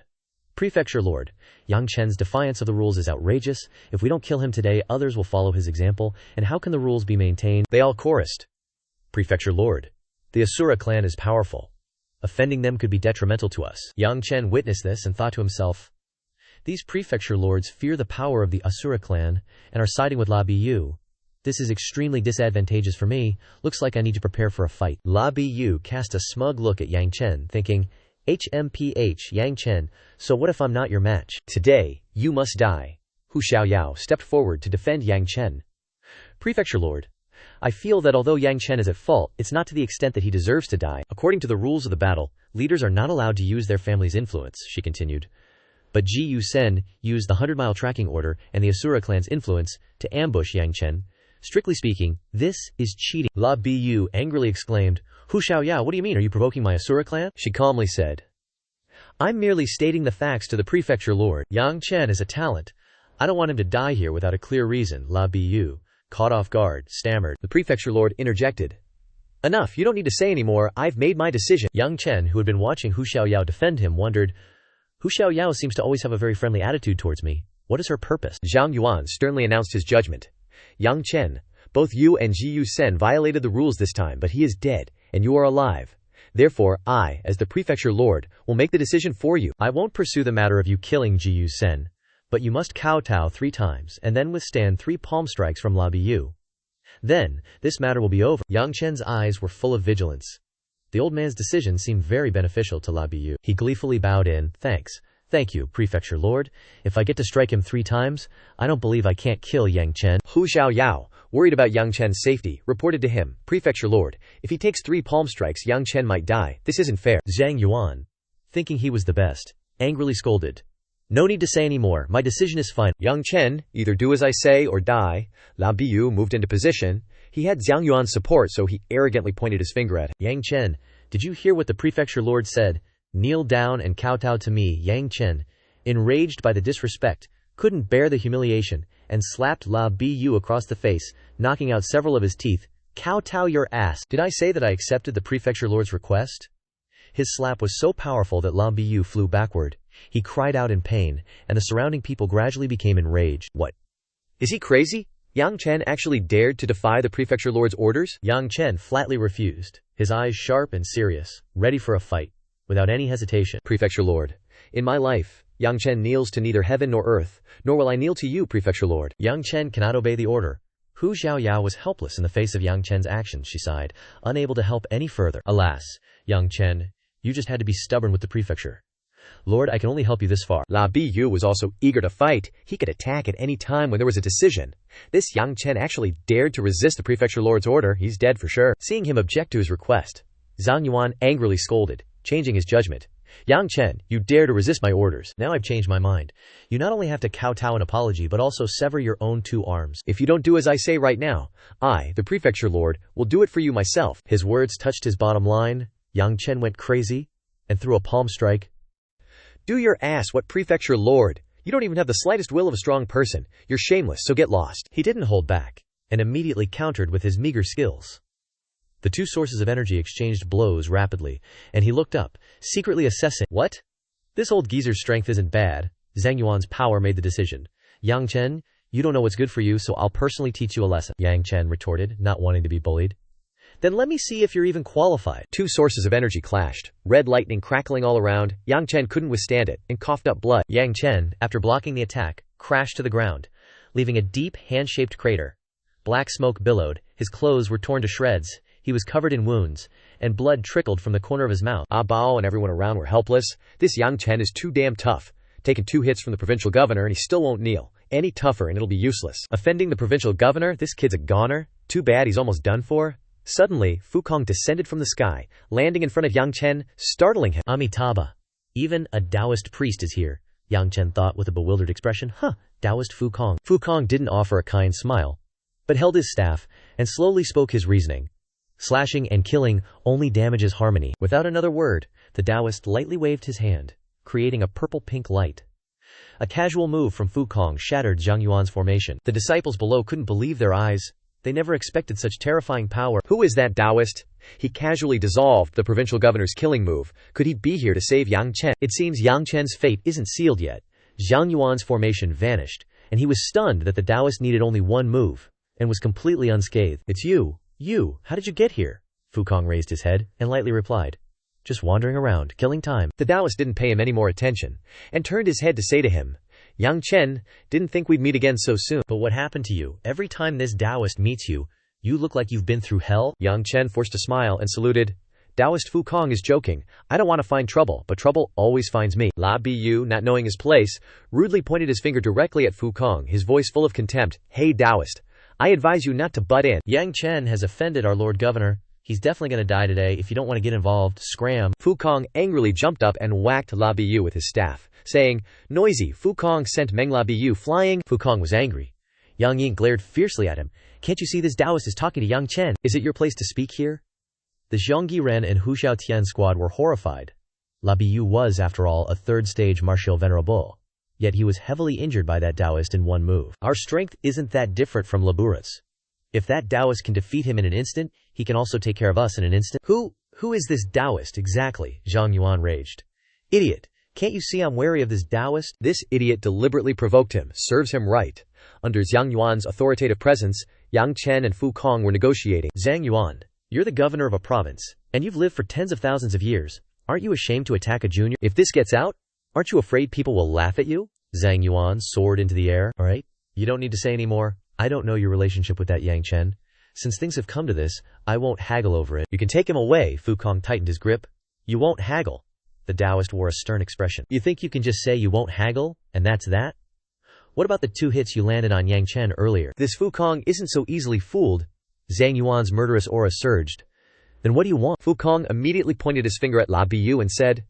Prefecture lord, Yang Chen's defiance of the rules is outrageous. If we don't kill him today, others will follow his example. And how can the rules be maintained? They all chorused. Prefecture lord, The Asura clan is powerful. Offending them could be detrimental to us. Yang Chen witnessed this and thought to himself, these prefecture lords fear the power of the Asura clan and are siding with La Bu. This is extremely disadvantageous for me. Looks like I need to prepare for a fight. La Bu cast a smug look at Yang Chen, thinking, HMPH Yang Chen, so what if I'm not your match? Today, you must die. Hu Xiaoyao stepped forward to defend Yang Chen. Prefecture Lord, I feel that although Yang Chen is at fault, it's not to the extent that he deserves to die. According to the rules of the battle, leaders are not allowed to use their family's influence, she continued. But Ji Yu Sen used the 100-mile tracking order and the Asura clan's influence to ambush Yang Chen. Strictly speaking, this is cheating. La Bu angrily exclaimed, Hu Xiaoyao, what do you mean? Are you provoking my Asura clan? She calmly said, I'm merely stating the facts to the prefecture lord. Yang Chen is a talent. I don't want him to die here without a clear reason. La Bu, caught off guard, stammered. The prefecture lord interjected. Enough, you don't need to say any more. I've made my decision. Yang Chen, who had been watching Hu Xiaoyao defend him, wondered, Hu Xiaoyao seems to always have a very friendly attitude towards me. What is her purpose? Zhang Yuan sternly announced his judgment. Yang Chen, both you and Ji Yu Sen violated the rules this time, but he is dead, and you are alive. Therefore, I, as the prefecture lord, will make the decision for you. I won't pursue the matter of you killing Ji Yu Sen, but you must kowtow 3 times and then withstand 3 palm strikes from La Bu. Then, this matter will be over. Yang Chen's eyes were full of vigilance. The old man's decision seemed very beneficial to La Bu. He gleefully bowed in, thanks. Thank you, prefecture lord. If I get to strike him 3 times, I don't believe I can't kill Yang Chen. Hu Xiaoyao, worried about Yang Chen's safety, reported to him, prefecture lord, if he takes 3 palm strikes Yang Chen might die. This isn't fair. Zhang Yuan, thinking he was the best, angrily scolded. No need to say any more. My decision is final. Yang Chen, either do as I say or die. La Bu moved into position. He had Zhang Yuan's support, so he arrogantly pointed his finger at him. Yang Chen, did you hear what the prefecture lord said? Kneel down and kowtow to me. Yang Chen, enraged by the disrespect, couldn't bear the humiliation, and slapped La Bu across the face, knocking out several of his teeth. Kowtow your ass. Did I say that I accepted the prefecture lord's request? His slap was so powerful that La Bu flew backward. He cried out in pain, and the surrounding people gradually became enraged. What? Is he crazy? Yang Chen actually dared to defy the prefecture lord's orders? Yang Chen flatly refused, his eyes sharp and serious, ready for a fight, without any hesitation. Prefecture lord, in my life, Yang Chen kneels to neither heaven nor earth, nor will I kneel to you, prefecture lord. Yang Chen cannot obey the order. Hu Xiaoyao was helpless in the face of Yang Chen's actions, she sighed, unable to help any further. Alas, Yang Chen, you just had to be stubborn with the prefecture. Lord, I can only help you this far. La Bu was also eager to fight. He could attack at any time when there was a decision. This Yang Chen actually dared to resist the prefecture lord's order. He's dead for sure. Seeing him object to his request, Zhang Yuan angrily scolded, changing his judgment. Yang Chen, you dare to resist my orders. Now I've changed my mind. You not only have to kowtow an apology, but also sever your own 2 arms. If you don't do as I say right now, I, the prefecture lord, will do it for you myself. His words touched his bottom line. Yang Chen went crazy and threw a palm strike. Do your ass, what prefecture lord? You don't even have the slightest will of a strong person. You're shameless, so get lost. He didn't hold back, and immediately countered with his meager skills. The 2 sources of energy exchanged blows rapidly, and he looked up, secretly assessing. What? This old geezer's strength isn't bad. Zhang Yuan's power made the decision. Yang Chen, you don't know what's good for you, so I'll personally teach you a lesson. Yang Chen retorted, not wanting to be bullied. Then let me see if you're even qualified. 2 sources of energy clashed, red lightning crackling all around. Yang Chen couldn't withstand it and coughed up blood. Yang Chen, after blocking the attack, crashed to the ground, leaving a deep, hand-shaped crater. Black smoke billowed, his clothes were torn to shreds, he was covered in wounds, and blood trickled from the corner of his mouth. Bao and everyone around were helpless. This Yang Chen is too damn tough. Taking 2 hits from the provincial governor and he still won't kneel. Any tougher and it'll be useless. Offending the provincial governor? This kid's a goner. Too bad he's almost done for. Suddenly, Fukong descended from the sky, landing in front of Yang Chen, startling him. Amitabha. Even a Taoist priest is here, Yang Chen thought with a bewildered expression. Taoist Fukong. Fukong didn't offer a kind smile, but held his staff and slowly spoke his reasoning. Slashing and killing only damages harmony. Without another word, the Taoist lightly waved his hand, creating a purple-pink light. A casual move from Fukong shattered Zhang Yuan's formation. The disciples below couldn't believe their eyes. They never expected such terrifying power. Who is that Taoist? He casually dissolved the provincial governor's killing move. Could he be here to save Yang Chen? It seems Yang Chen's fate isn't sealed yet. Zhang Yuan's formation vanished, and he was stunned that the Taoist needed only 1 move, and was completely unscathed. It's you. You, how did you get here? Fukong raised his head and lightly replied, "Just wandering around, killing time." The Taoist didn't pay him any more attention, and turned his head to say to him, "Yang Chen, didn't think we'd meet again so soon. But what happened to you? Every time this Taoist meets you, you look like you've been through hell." Yang Chen forced a smile and saluted, "Taoist Fukong is joking. I don't want to find trouble, but trouble always finds me." La Bu, not knowing his place, rudely pointed his finger directly at Fukong, his voice full of contempt. "Hey Taoist, I advise you not to butt in. Yang Chen has offended our Lord Governor. He's definitely going to die today. If you don't want to get involved, scram." Fukong angrily jumped up and whacked La Bu with his staff, saying, "Noisy." Fukong sent Meng La Bu flying. Fukong was angry. Yang Ying glared fiercely at him. "Can't you see this Taoist is talking to Yang Chen? Is it your place to speak here?" The Zhongyi Ren and Hu Xiaotian squad were horrified. La Bu was, after all, a third-stage martial venerable. Yet he was heavily injured by that Taoist in one move. Our strength isn't that different from Labura's. If that Taoist can defeat him in an instant, he can also take care of us in an instant. Who is this Taoist exactly? Zhang Yuan raged. "Idiot! Can't you see I'm wary of this Taoist?" This idiot deliberately provoked him. Serves him right. Under Zhang Yuan's authoritative presence, Yang Chen and Fukong were negotiating. "Zhang Yuan, you're the governor of a province, and you've lived for tens of thousands of years. Aren't you ashamed to attack a junior? If this gets out, aren't you afraid people will laugh at you?" Zhang Yuan soared into the air. "All right, you don't need to say any more. I don't know your relationship with that Yang Chen. Since things have come to this, I won't haggle over it." "You can take him away." Fukong tightened his grip. "You won't haggle." The Taoist wore a stern expression. "You think you can just say you won't haggle, and that's that? What about the 2 hits you landed on Yang Chen earlier?" This Fukong isn't so easily fooled. Zhang Yuan's murderous aura surged. "Then what do you want?" Fukong immediately pointed his finger at La Bu and said,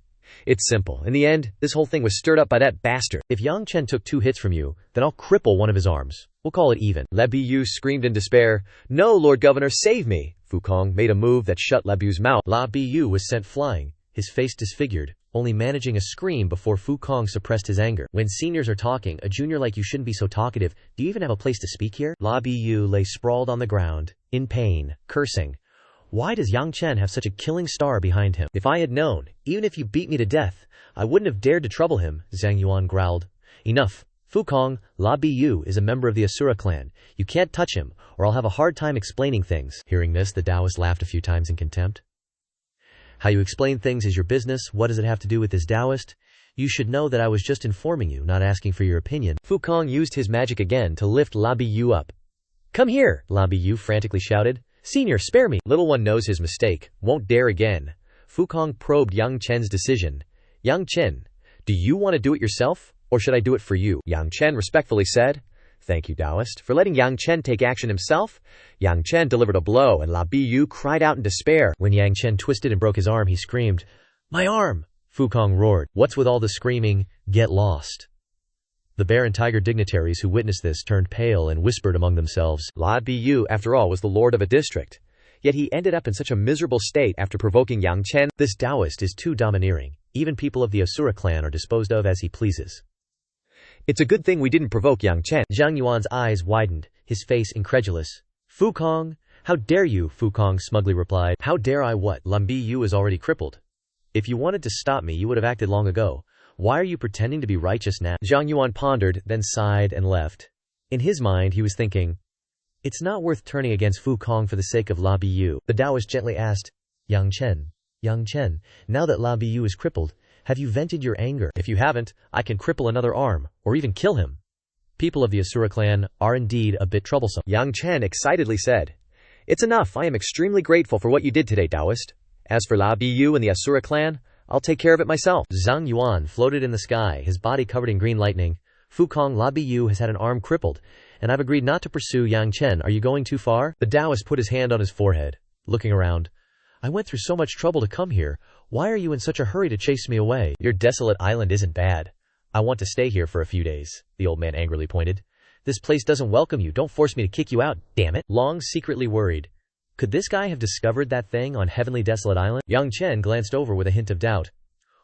"It's simple. In the end, this whole thing was stirred up by that bastard. If Yang Chen took 2 hits from you, then I'll cripple one of his arms. We'll call it even." La Bu screamed in despair, "No, Lord Governor, save me!" Fukong made a move that shut La Bu's mouth. La Bu was sent flying, his face disfigured, only managing a scream before Fukong suppressed his anger. "When seniors are talking, a junior like you shouldn't be so talkative. Do you even have a place to speak here?" La Bu lay sprawled on the ground, in pain, cursing. Why does Yang Chen have such a killing star behind him? "If I had known, even if you beat me to death, I wouldn't have dared to trouble him," Zhang Yuan growled. "Enough. Fukong, La Bu is a member of the Asura clan. You can't touch him, or I'll have a hard time explaining things." Hearing this, the Taoist laughed a few times in contempt. "How you explain things is your business. What does it have to do with this Taoist? You should know that I was just informing you, not asking for your opinion." Fukong used his magic again to lift La Bu up. "Come here!" La Bu frantically shouted. "Senior, spare me!" Little one knows his mistake, won't dare again. Fukong probed Yang Chen's decision. "Yang Chen, do you want to do it yourself, or should I do it for you?" Yang Chen respectfully said, "Thank you, Taoist, for letting Yang Chen take action himself." Yang Chen delivered a blow, and La Bu cried out in despair. When Yang Chen twisted and broke his arm, he screamed, "My arm!" Fukong roared, "What's with all the screaming? Get lost." The bear and tiger dignitaries who witnessed this turned pale and whispered among themselves. La Bu, after all, was the lord of a district. Yet he ended up in such a miserable state after provoking Yang Chen. This Taoist is too domineering. Even people of the Asura clan are disposed of as he pleases. "It's a good thing we didn't provoke Yang Chen." Zhang Yuan's eyes widened, his face incredulous. "Fukong, how dare you?" Fukong smugly replied. "How dare I what? La Bu is already crippled. If you wanted to stop me, you would have acted long ago. Why are you pretending to be righteous now?" Zhang Yuan pondered, then sighed and left. In his mind, he was thinking, it's not worth turning against Fukong for the sake of La Bu. The Taoist gently asked, Yang Chen, now that La Bu is crippled, have you vented your anger? If you haven't, I can cripple another arm, or even kill him. People of the Asura clan are indeed a bit troublesome. Yang Chen excitedly said, "It's enough. I am extremely grateful for what you did today, Taoist. As for La Bu and the Asura clan, I'll take care of it myself." Zhang Yuan floated in the sky, his body covered in green lightning. "Fukong, La Bu has had an arm crippled, and I've agreed not to pursue Yang Chen. Are you going too far?" The Taoist put his hand on his forehead, looking around. "I went through so much trouble to come here. Why are you in such a hurry to chase me away? Your desolate island isn't bad. I want to stay here for a few days," the old man angrily pointed. "This place doesn't welcome you. Don't force me to kick you out, damn it." Long secretly worried. Could this guy have discovered that thing on Heavenly Desolate Island? Yang Chen glanced over with a hint of doubt.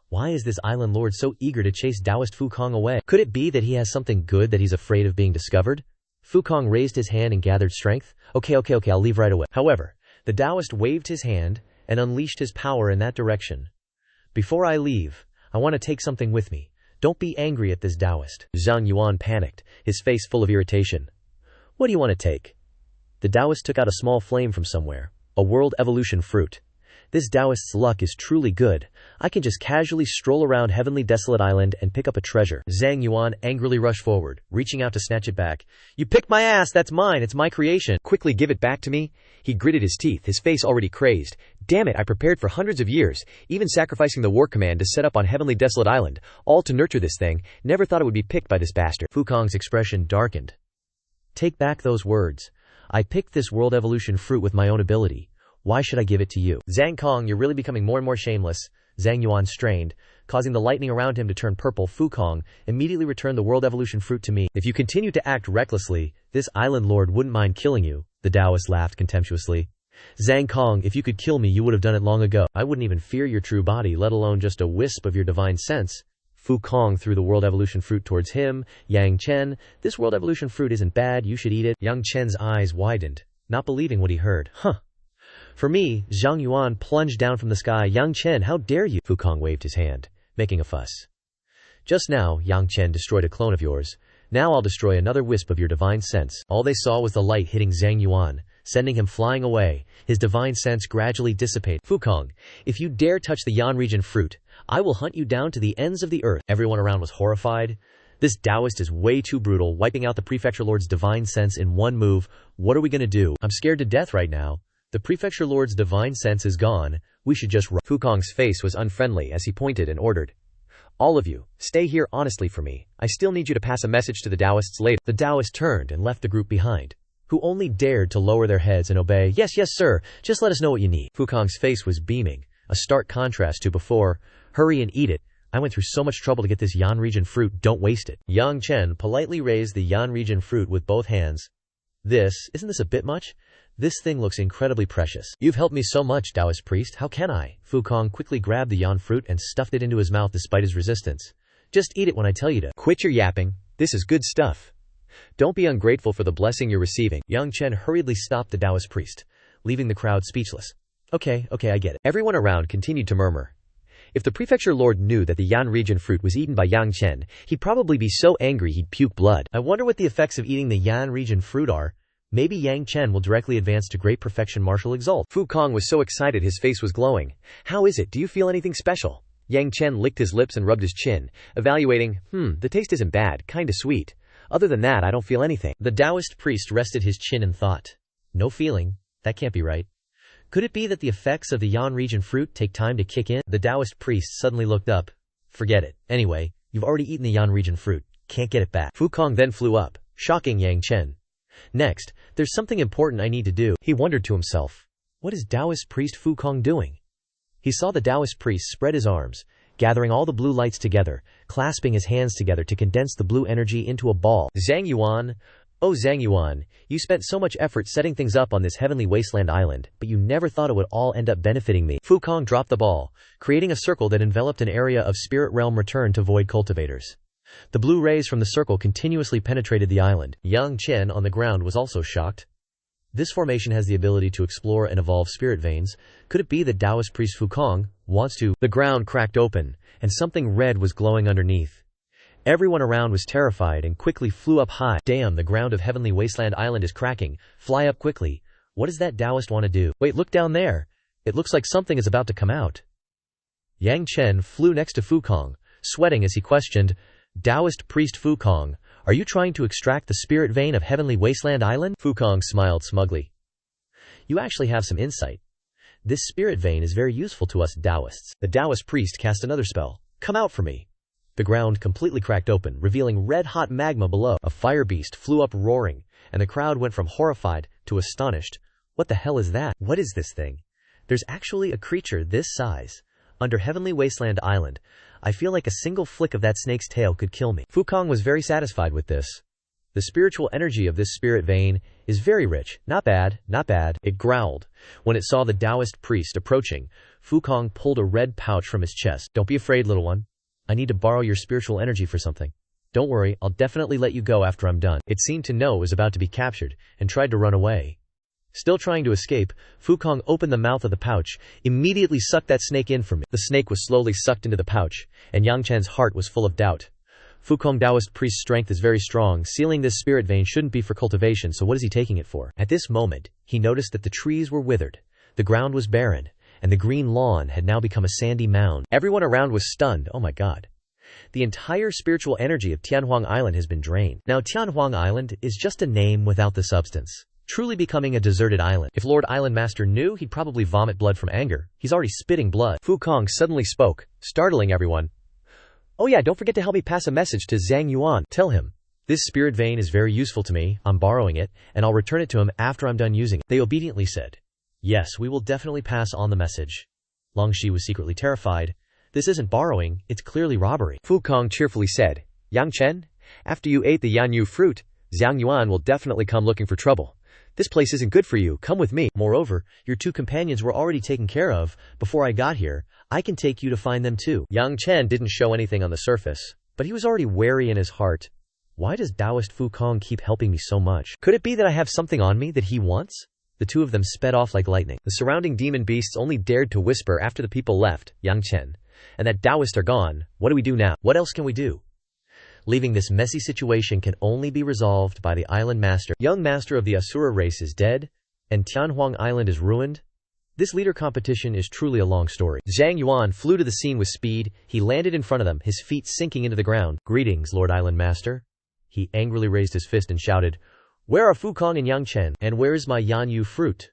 Why is this island lord so eager to chase Taoist Fukong away? Could it be that he has something good that he's afraid of being discovered? Fukong raised his hand and gathered strength. Okay, I'll leave right away. However, the Taoist waved his hand and unleashed his power in that direction. "Before I leave, I want to take something with me. Don't be angry at this Taoist." Zhang Yuan panicked, his face full of irritation. "What do you want to take?" The Taoist took out a small flame from somewhere. A world evolution fruit. This Taoist's luck is truly good. I can just casually stroll around Heavenly Desolate Island and pick up a treasure. Zhang Yuan angrily rushed forward, reaching out to snatch it back. You picked my ass, that's mine, it's my creation. Quickly give it back to me. He gritted his teeth, his face already crazed. Damn it, I prepared for hundreds of years, even sacrificing the war command to set up on Heavenly Desolate Island, all to nurture this thing. Never thought it would be picked by this bastard. Fukong's expression darkened. Take back those words. I picked this world evolution fruit with my own ability. Why should I give it to you? Zhang Kong, you're really becoming more and more shameless. Zhang Yuan strained, causing the lightning around him to turn purple. Fukong immediately returned the world evolution fruit to me. If you continue to act recklessly, this island lord wouldn't mind killing you. The Taoist laughed contemptuously. Zhang Kong, if you could kill me, you would have done it long ago. I wouldn't even fear your true body, let alone just a wisp of your divine sense. Fukong threw the world evolution fruit towards him. Yang Chen, this world evolution fruit isn't bad, you should eat it. Yang Chen's eyes widened, not believing what he heard. For me, Zhang Yuan plunged down from the sky. Yang Chen, how dare you? Fukong waved his hand, making a fuss. Just now, Yang Chen destroyed a clone of yours. Now I'll destroy another wisp of your divine sense. All they saw was the light hitting Zhang Yuan, sending him flying away. His divine sense gradually dissipated. Fukong, if you dare touch the Yan region fruit, I will hunt you down to the ends of the earth. Everyone around was horrified. This Taoist is way too brutal, wiping out the prefecture lord's divine sense in one move. What are we gonna do? I'm scared to death right now. The prefecture lord's divine sense is gone. We should just run. Fukong's face was unfriendly as he pointed and ordered. All of you, stay here honestly for me. I still need you to pass a message to the Taoists later. The Taoist turned and left the group behind, who only dared to lower their heads and obey. Yes, sir. Just let us know what you need. Fukong's face was beaming, a stark contrast to before. Hurry and eat it. I went through so much trouble to get this Yan region fruit. Don't waste it. Yang Chen politely raised the Yan region fruit with both hands. Isn't this a bit much? This thing looks incredibly precious. You've helped me so much, Taoist priest. How can I? Fukong quickly grabbed the Yan fruit and stuffed it into his mouth despite his resistance. Just eat it when I tell you to. Quit your yapping. This is good stuff. Don't be ungrateful for the blessing you're receiving. Yang Chen hurriedly stopped the Taoist priest, leaving the crowd speechless. Okay, I get it. Everyone around continued to murmur. If the prefecture lord knew that the Yan region fruit was eaten by Yang Chen, he'd probably be so angry he'd puke blood. I wonder what the effects of eating the Yan region fruit are. Maybe Yang Chen will directly advance to great perfection martial exalt. Fukong was so excited his face was glowing. How is it? Do you feel anything special? Yang Chen licked his lips and rubbed his chin, evaluating, the taste isn't bad, kinda sweet. Other than that, I don't feel anything. The Taoist priest rested his chin and thought. No feeling? That can't be right. Could it be that the effects of the Yan region fruit take time to kick in? The Taoist priest suddenly looked up. Forget it. Anyway, you've already eaten the Yan region fruit. Can't get it back. Fukong then flew up, shocking Yang Chen. Next, there's something important I need to do. He wondered to himself. What is Taoist priest Fukong doing? He saw the Taoist priest spread his arms, gathering all the blue lights together, clasping his hands together to condense the blue energy into a ball. Zhang Yuan, oh Zhang Yuan, you spent so much effort setting things up on this heavenly wasteland island, but you never thought it would all end up benefiting me. Fukong dropped the ball, creating a circle that enveloped an area of spirit realm returned to void cultivators. The blue rays from the circle continuously penetrated the island. Yang Chen on the ground was also shocked. This formation has the ability to explore and evolve spirit veins. Could it be that Taoist priest Fukong wants to? The ground cracked open, and something red was glowing underneath. Everyone around was terrified and quickly flew up high. Damn, the ground of Heavenly Wasteland Island is cracking. Fly up quickly. What does that Taoist want to do? Wait, look down there. It looks like something is about to come out. Yang Chen flew next to Fukong, sweating as he questioned, Taoist priest Fukong, are you trying to extract the spirit vein of Heavenly Wasteland Island? Fukong smiled smugly. You actually have some insight. This spirit vein is very useful to us Taoists. The Taoist priest cast another spell. Come out for me. The ground completely cracked open, revealing red-hot magma below. A fire beast flew up roaring, and the crowd went from horrified to astonished. What the hell is that? What is this thing? There's actually a creature this size. Under Heavenly Wasteland Island, I feel like a single flick of that snake's tail could kill me. Fukong was very satisfied with this. The spiritual energy of this spirit vein is very rich. Not bad, not bad. It growled. When it saw the Taoist priest approaching, Fukong pulled a red pouch from his chest. Don't be afraid, little one. I need to borrow your spiritual energy for something. Don't worry, I'll definitely let you go after I'm done. It seemed to know it was about to be captured, and tried to run away. Still trying to escape, Fukong opened the mouth of the pouch, immediately sucked that snake in from me. The snake was slowly sucked into the pouch, and Yang Chen's heart was full of doubt. Fukong Taoist priest's strength is very strong. Sealing this spirit vein shouldn't be for cultivation, so what is he taking it for? At this moment, he noticed that the trees were withered. The ground was barren, and the green lawn had now become a sandy mound. Everyone around was stunned. Oh my god. The entire spiritual energy of Tianhuang Island has been drained. Now Tianhuang Island is just a name without the substance, truly becoming a deserted island. If Lord Island Master knew, he'd probably vomit blood from anger. He's already spitting blood. Fu Kong suddenly spoke, startling everyone. Oh yeah, don't forget to help me pass a message to Zhang Yuan. Tell him, this spirit vein is very useful to me, I'm borrowing it, and I'll return it to him after I'm done using it. They obediently said, yes, we will definitely pass on the message. Long Shi was secretly terrified. This isn't borrowing, it's clearly robbery. Fu Kong cheerfully said, Yang Chen, after you ate the Yanyu fruit, Zhang Yuan will definitely come looking for trouble. This place isn't good for you, come with me. Moreover, your 2 companions were already taken care of. Before I got here, I can take you to find them too. Yang Chen didn't show anything on the surface, but he was already wary in his heart. Why does Taoist Fu Kong keep helping me so much? Could it be that I have something on me that he wants? The 2 of them sped off like lightning. The surrounding demon beasts only dared to whisper after the people left, Yang Chen, and that Taoists are gone. What do we do now? What else can we do? Leaving this messy situation can only be resolved by the island master. Young master of the Asura race is dead, and Tianhuang Island is ruined. This leader competition is truly a long story. Zhang Yuan flew to the scene with speed. He landed in front of them, his feet sinking into the ground. Greetings, Lord Island Master. He angrily raised his fist and shouted, where are Fu Kong and Yang Chen? And where is my Yanyu fruit?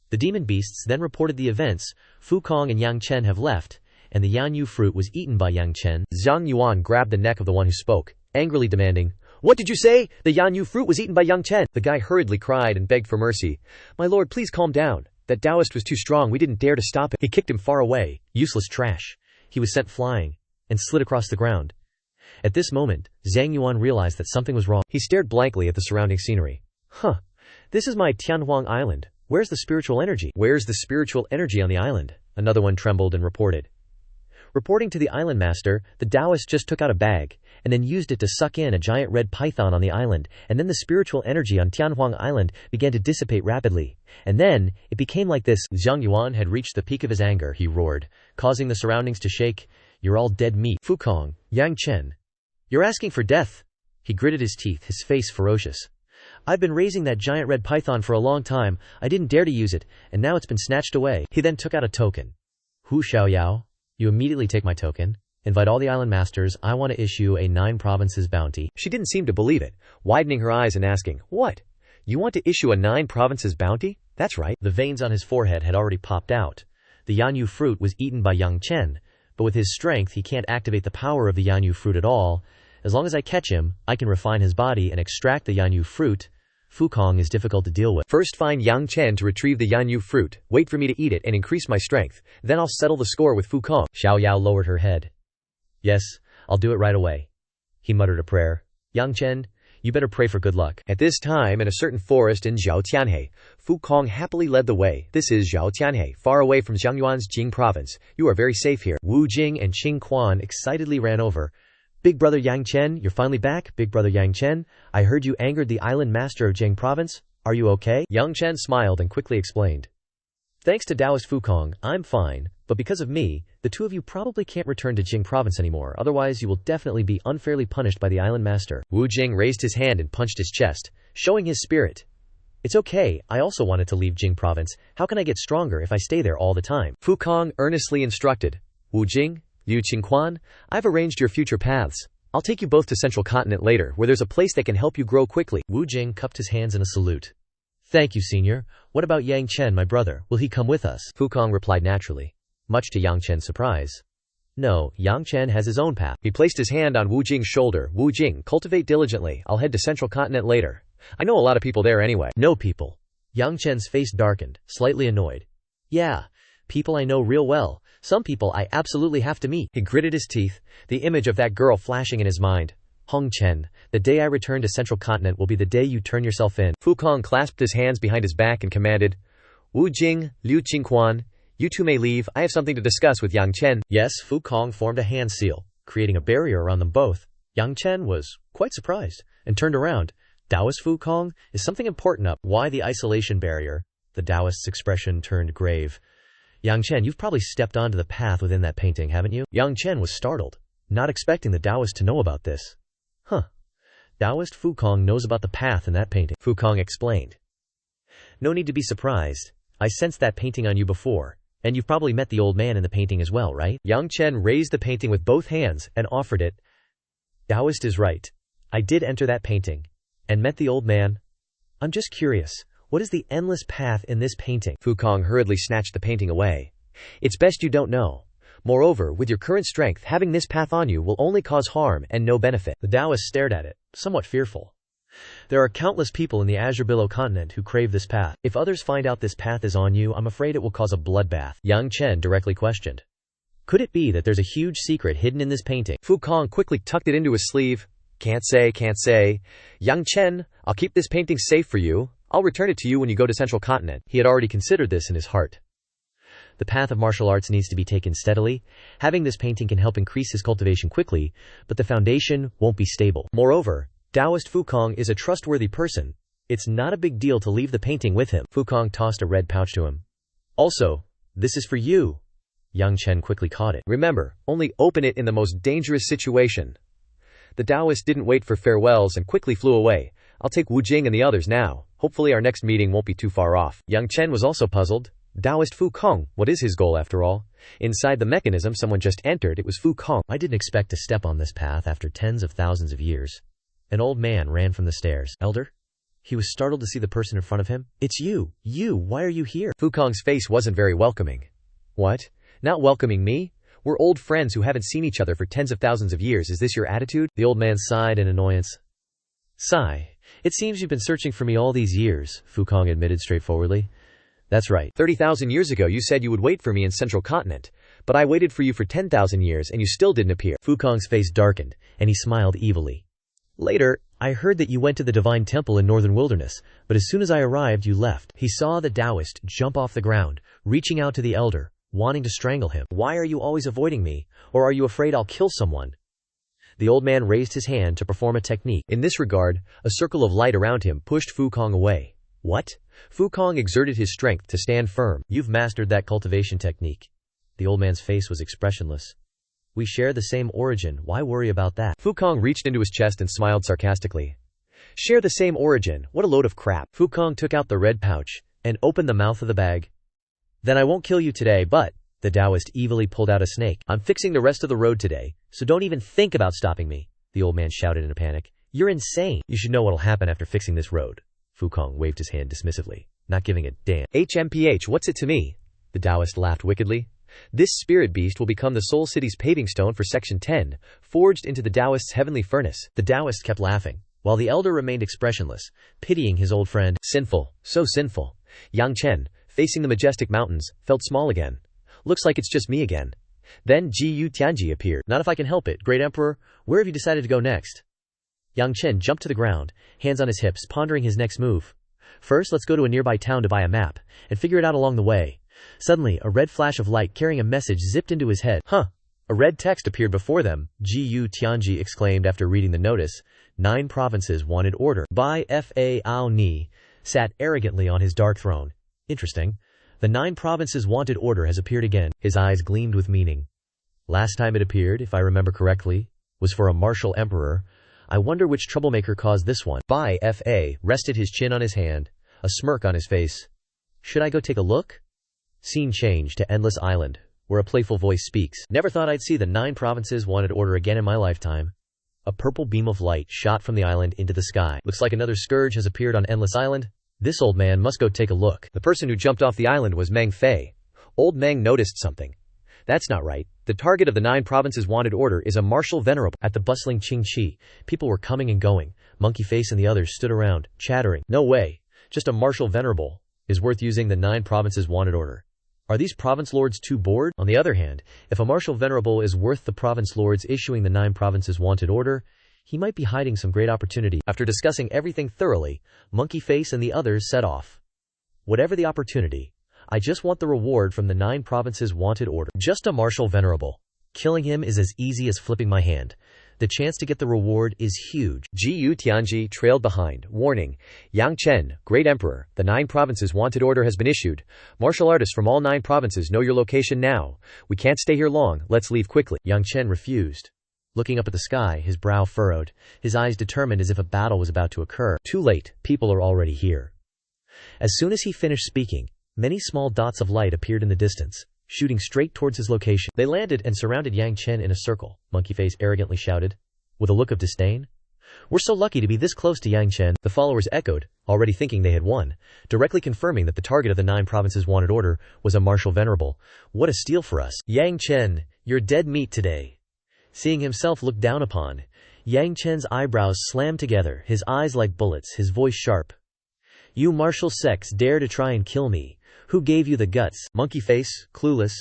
The demon beasts then reported the events. Fu Kong and Yang Chen have left, and the Yanyu fruit was eaten by Yang Chen. Zhang Yuan grabbed the neck of the one who spoke, angrily demanding, what did you say? The Yanyu fruit was eaten by Yang Chen. The guy hurriedly cried and begged for mercy. My lord, please calm down. That Taoist was too strong, we didn't dare to stop him. He kicked him far away. Useless trash. He was sent flying, and slid across the ground. At this moment, Zhang Yuan realized that something was wrong. He stared blankly at the surrounding scenery. This is my Tianhuang Island. Where's the spiritual energy? Where's the spiritual energy on the island? Another one trembled and reported. Reporting to the island master, the Taoist just took out a bag, and then used it to suck in a giant red python on the island, and then the spiritual energy on Tianhuang Island began to dissipate rapidly. And then, it became like this. Zhang Yuan had reached the peak of his anger, he roared, causing the surroundings to shake. You're all dead meat. Fu Kong, Yang Chen. You're asking for death. He gritted his teeth, his face ferocious. I've been raising that giant red python for a long time. I didn't dare to use it, and now it's been snatched away. He then took out a token. Hu Xiaoyao, you immediately take my token. Invite all the island masters. I want to issue a 9 provinces bounty. She didn't seem to believe it, widening her eyes and asking, what? You want to issue a 9 provinces bounty? That's right. The veins on his forehead had already popped out. The Yanyu fruit was eaten by Yang Chen, but with his strength he can't activate the power of the Yanyu fruit at all. As long as I catch him, I can refine his body and extract the Yanyu fruit. Fu Kong is difficult to deal with. First find Yang Chen to retrieve the Yanyu fruit, wait for me to eat it and increase my strength, then I'll settle the score with Fu Kong. Xiao Yao lowered her head. Yes, I'll do it right away. He muttered a prayer. Yang Chen, you better pray for good luck. At this time in a certain forest in Zhao Tianhe, Fu Kong happily led the way. This is Zhao Tianhe, far away from Zhangyuan's Jing province. You are very safe here. Wu Jing and Qing Quan excitedly ran over. Big brother Yang Chen, you're finally back. Big brother Yang Chen, I heard you angered the island master of Jing province. Are you okay? Yang Chen smiled and quickly explained. Thanks to Taoist Fu Kong, I'm fine, but because of me, the 2 of you probably can't return to Jing province anymore, otherwise you will definitely be unfairly punished by the island master. Wu Jing raised his hand and punched his chest, showing his spirit. It's okay, I also wanted to leave Jing province. How can I get stronger if I stay there all the time? Fu Kong earnestly instructed. Wu Jing, Liu Qingquan, I've arranged your future paths. I'll take you both to Central Continent later, where there's a place that can help you grow quickly. Wu Jing cupped his hands in a salute. Thank you, senior. What about Yang Chen, my brother? Will he come with us? Fu Kong replied naturally, much to Yang Chen's surprise. No, Yang Chen has his own path. He placed his hand on Wu Jing's shoulder. Wu Jing, cultivate diligently. I'll head to Central Continent later. I know a lot of people there anyway. No people. Yang Chen's face darkened, slightly annoyed. Yeah, people I know real well. Some people I absolutely have to meet. He gritted his teeth, the image of that girl flashing in his mind. Hong Chen, the day I return to Central Continent will be the day you turn yourself in. Fu Kong clasped his hands behind his back and commanded, Wu Jing, Liu Qingquan, you two may leave. I have something to discuss with Yang Chen. Yes, Fu Kong formed a hand seal, creating a barrier around them both. Yang Chen was quite surprised and turned around. Taoist Fu Kong, is something important up? Why the isolation barrier? The Taoist's expression turned grave. Yang Chen, you've probably stepped onto the path within that painting, haven't you? Yang Chen was startled, not expecting the Taoist to know about this. Taoist Fu Kong knows about the path in that painting. Fu Kong explained. No need to be surprised. I sensed that painting on you before, and you've probably met the old man in the painting as well, right? Yang Chen raised the painting with both hands and offered it. Taoist is right. I did enter that painting, and met the old man. I'm just curious, what is the endless path in this painting? Fu Kong hurriedly snatched the painting away. It's best you don't know. Moreover, with your current strength, having this path on you will only cause harm and no benefit. The Taoist stared at it, somewhat fearful. There are countless people in the Azure Billow continent who crave this path. If others find out this path is on you, I'm afraid it will cause a bloodbath. Yang Chen directly questioned. Could it be that there's a huge secret hidden in this painting? Fu Kong quickly tucked it into his sleeve. Can't say. Yang Chen, I'll keep this painting safe for you. I'll return it to you when you go to Central Continent. He had already considered this in his heart. The path of martial arts needs to be taken steadily. Having this painting can help increase his cultivation quickly, but the foundation won't be stable. Moreover, Taoist Fu Kong is a trustworthy person. It's not a big deal to leave the painting with him. Fu Kong tossed a red pouch to him. Also, this is for you. Yang Chen quickly caught it. Remember, only open it in the most dangerous situation. The Taoist didn't wait for farewells and quickly flew away. I'll take Wu Jing and the others now. Hopefully our next meeting won't be too far off. Yang Chen was also puzzled. Taoist Fu Kong, what is his goal after all? Inside the mechanism someone just entered, it was Fu Kong. I didn't expect to step on this path after tens of thousands of years. An old man ran from the stairs. Elder? He was startled to see the person in front of him. It's you. Why are you here? Fu Kong's face wasn't very welcoming. What? Not welcoming me? We're old friends who haven't seen each other for tens of thousands of years. Is this your attitude? The old man sighed in annoyance. Sigh. It seems you've been searching for me all these years, Fu Kong admitted straightforwardly. That's right. 30,000 years ago you said you would wait for me in Central Continent, but I waited for you for 10,000 years and you still didn't appear. Fu Kong's face darkened, and he smiled evilly. Later, I heard that you went to the Divine Temple in Northern Wilderness, but as soon as I arrived you left. He saw the Taoist jump off the ground, reaching out to the elder, wanting to strangle him. Why are you always avoiding me? Or are you afraid I'll kill someone? The old man raised his hand to perform a technique. In this regard, a circle of light around him pushed Fu Kong away. What? Fu Kong exerted his strength to stand firm. You've mastered that cultivation technique. The old man's face was expressionless. We share the same origin, why worry about that? Fu Kong reached into his chest and smiled sarcastically. Share the same origin, what a load of crap. Fu Kong took out the red pouch, and opened the mouth of the bag. Then I won't kill you today, but, the Taoist evilly pulled out a snake. I'm fixing the rest of the road today, so don't even think about stopping me, the old man shouted in a panic. You're insane. You should know what'll happen after fixing this road. Fu Kong waved his hand dismissively, not giving a damn. HMPH, what's it to me? The Taoist laughed wickedly. This spirit beast will become the Soul City's paving stone for Section 10, forged into the Taoist's heavenly furnace. The Taoist kept laughing, while the elder remained expressionless, pitying his old friend. Sinful, so sinful. Yang Chen, facing the majestic mountains, felt small again. Looks like it's just me again. Then Ji Tianji appeared. Not if I can help it, Great Emperor. Where have you decided to go next? Yang Chen jumped to the ground, hands on his hips, pondering his next move. First, let's go to a nearby town to buy a map, and figure it out along the way. Suddenly, a red flash of light carrying a message zipped into his head. Huh! A red text appeared before them. Ji Tianji exclaimed after reading the notice. 9 provinces wanted order. Bai Fa Ao Ni sat arrogantly on his dark throne. Interesting. The 9 provinces wanted order has appeared again. His eyes gleamed with meaning. Last time it appeared, if I remember correctly, was for a martial emperor. I wonder which troublemaker caused this one. Bai Fa rested his chin on his hand, a smirk on his face. Should I go take a look? Scene change to Endless Island, where a playful voice speaks. Never thought I'd see the 9 provinces wanted order again in my lifetime. A purple beam of light shot from the island into the sky. Looks like another scourge has appeared on Endless Island. This old man must go take a look. The person who jumped off the island was Meng Fei. Old Meng noticed something. That's not right. The target of the 9 provinces wanted order is a martial venerable. At the bustling Qingqi, people were coming and going. Monkey Face and the others stood around, chattering. No way. Just a martial venerable is worth using the 9 provinces wanted order. Are these province lords too bored? On the other hand, if a martial venerable is worth the province lords issuing the 9 provinces wanted order, he might be hiding some great opportunity. After discussing everything thoroughly, Monkey Face and the others set off. Whatever the opportunity, I just want the reward from the 9 provinces wanted order. Just a martial venerable. Killing him is as easy as flipping my hand. The chance to get the reward is huge. Ji Tianji trailed behind, warning, Yang Chen, Great Emperor, the 9 provinces wanted order has been issued. Martial artists from all 9 provinces know your location now. We can't stay here long, let's leave quickly. Yang Chen refused. Looking up at the sky, his brow furrowed, his eyes determined as if a battle was about to occur. Too late, people are already here. As soon as he finished speaking, Many small dots of light appeared in the distance, shooting straight towards his location. They landed and surrounded Yang Chen in a circle, Monkey Face arrogantly shouted, with a look of disdain. We're so lucky to be this close to Yang Chen, the followers echoed, already thinking they had won, directly confirming that the target of the 9 provinces wanted order was a martial venerable. What a steal for us. Yang Chen, you're dead meat today. Seeing himself looked down upon, Yang Chen's eyebrows slammed together, his eyes like bullets, his voice sharp. You martial sects dare to try and kill me. Who gave you the guts? Monkey Face, clueless,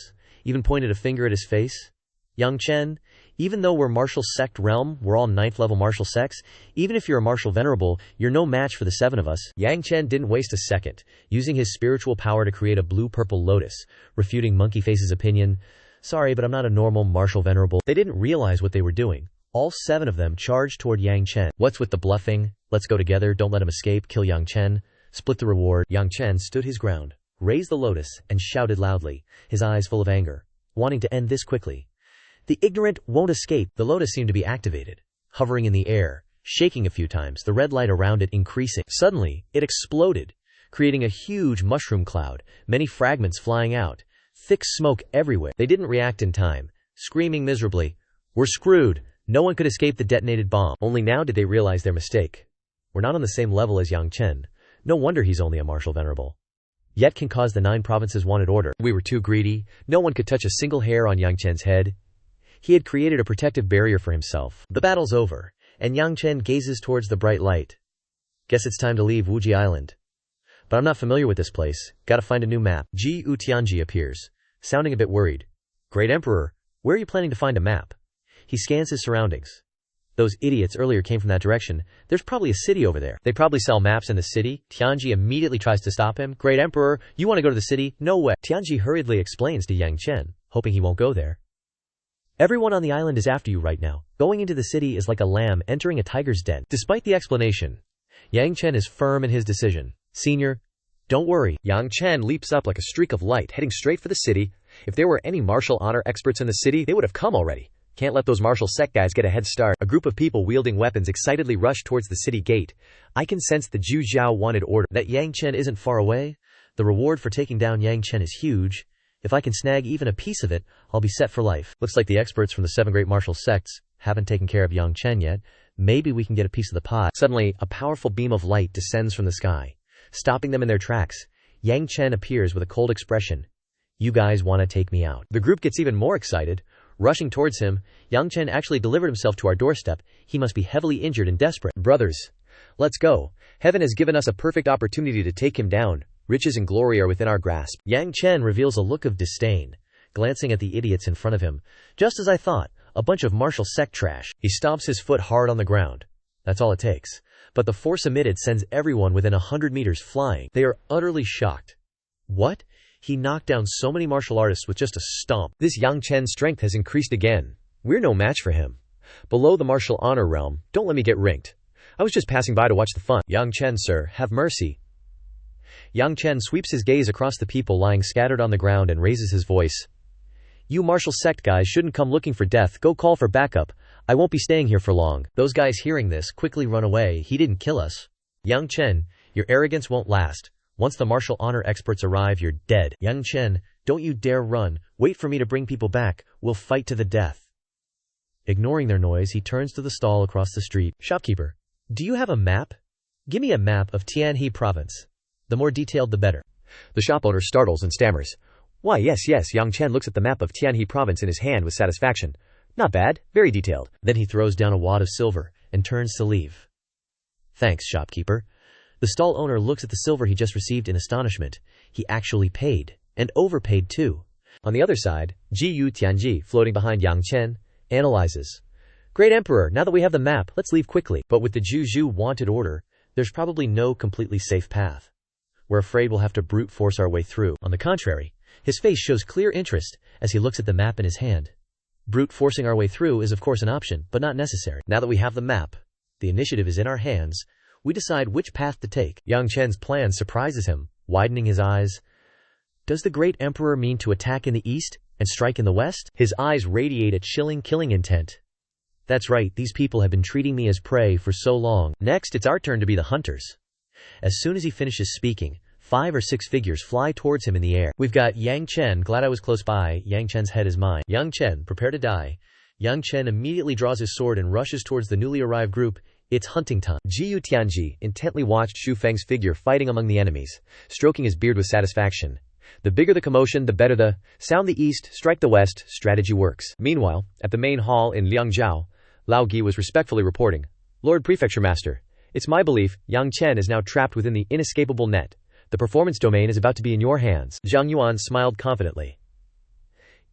even pointed a finger at his face. Yang Chen, even though we're martial sect realm, we're all 9th level martial sects, even if you're a martial venerable, you're no match for the 7 of us. Yang Chen didn't waste a second, using his spiritual power to create a blue-purple lotus, refuting Monkey Face's opinion. Sorry, but I'm not a normal martial venerable. They didn't realize what they were doing. All 7 of them charged toward Yang Chen. What's with the bluffing? Let's go together, don't let him escape, kill Yang Chen. Split the reward. Yang Chen stood his ground, raised the lotus, and shouted loudly, his eyes full of anger, wanting to end this quickly. The ignorant won't escape. The lotus seemed to be activated, hovering in the air, shaking a few times, the red light around it increasing. Suddenly, it exploded, creating a huge mushroom cloud, many fragments flying out, thick smoke everywhere. They didn't react in time, screaming miserably, "We're screwed. No one could escape the detonated bomb." Only now did they realize their mistake. We're not on the same level as Yang Chen. No wonder he's only a martial venerable. Yet can cause the 9 provinces wanted order. We were too greedy. No one could touch a single hair on Yang Chen's head. He had created a protective barrier for himself. The battle's over, and Yang Chen gazes towards the bright light. Guess it's time to leave Wuji Island. But I'm not familiar with this place. Gotta find a new map. Ji Tianji appears, sounding a bit worried. Great Emperor, where are you planning to find a map? He scans his surroundings. Those idiots earlier came from that direction. There's probably a city over there. They probably sell maps in the city. Tianji immediately tries to stop him. Great Emperor, you want to go to the city? No way. Tianji hurriedly explains to Yang Chen, hoping he won't go there. Everyone on the island is after you right now. Going into the city is like a lamb entering a tiger's den. Despite the explanation, Yang Chen is firm in his decision. Senior, don't worry. Yang Chen leaps up like a streak of light, heading straight for the city. If there were any martial honor experts in the city, they would have come already. Can't let those martial sect guys get a head start. A group of people wielding weapons excitedly rush towards the city gate. I can sense the Zhu Zhao wanted order. That Yang Chen isn't far away. The reward for taking down Yang Chen is huge. If I can snag even a piece of it, I'll be set for life. Looks like the experts from the 7 great martial sects haven't taken care of Yang Chen yet. Maybe we can get a piece of the pie. Suddenly, a powerful beam of light descends from the sky, stopping them in their tracks. Yang Chen appears with a cold expression. You guys want to take me out. The group gets even more excited. Rushing towards him, Yang Chen actually delivered himself to our doorstep. He must be heavily injured and desperate. Brothers, let's go. Heaven has given us a perfect opportunity to take him down. Riches and glory are within our grasp. Yang Chen reveals a look of disdain, glancing at the idiots in front of him. Just as I thought, a bunch of martial sect trash. He stomps his foot hard on the ground. That's all it takes. But the force emitted sends everyone within 100 meters flying. They are utterly shocked. What? He knocked down so many martial artists with just a stomp. This Yang Chen's strength has increased again. We're no match for him. Below the martial honor realm, don't let me get rinked. I was just passing by to watch the fun. Yang Chen, sir, have mercy. Yang Chen sweeps his gaze across the people lying scattered on the ground and raises his voice. You martial sect guys shouldn't come looking for death. Go call for backup. I won't be staying here for long. Those guys hearing this quickly run away. He didn't kill us. Yang Chen, your arrogance won't last. Once the martial honor experts arrive, you're dead. Yang Chen, don't you dare run. Wait for me to bring people back. We'll fight to the death. Ignoring their noise, he turns to the stall across the street. Shopkeeper, do you have a map? Give me a map of Tianhe province. The more detailed, the better. The shop owner startles and stammers. Why, yes. Yang Chen looks at the map of Tianhe province in his hand with satisfaction. Not bad. Very detailed. Then he throws down a wad of silver and turns to leave. Thanks, shopkeeper. The stall owner looks at the silver he just received in astonishment. He actually paid, and overpaid too. On the other side, Ji Tianji, floating behind Yang Chen, analyzes. Great Emperor, now that we have the map, let's leave quickly. But with the Zhu wanted order, there's probably no completely safe path. We're afraid we'll have to brute force our way through. On the contrary, his face shows clear interest as he looks at the map in his hand. Brute forcing our way through is of course an option, but not necessary. Now that we have the map, the initiative is in our hands. We decide which path to take. Yang Chen's plan surprises him, widening his eyes. Does the great emperor mean to attack in the east and strike in the west? His eyes radiate a chilling killing intent. That's right, these people have been treating me as prey for so long. Next, it's our turn to be the hunters. As soon as he finishes speaking, 5 or 6 figures fly towards him in the air. We've got Yang Chen, glad I was close by, Yang Chen's head is mine. Yang Chen, prepare to die. Yang Chen immediately draws his sword and rushes towards the newly arrived group. It's hunting time. Jiyu Tianji intently watched Xu Feng's figure fighting among the enemies, stroking his beard with satisfaction. The bigger the commotion, the better the sound the east, strike the west strategy works. Meanwhile, at the main hall in Liangzhou, Lao Gi was respectfully reporting, Lord Prefecture Master, it's my belief Yang Chen is now trapped within the inescapable net. The performance domain is about to be in your hands. Zhang Yuan smiled confidently.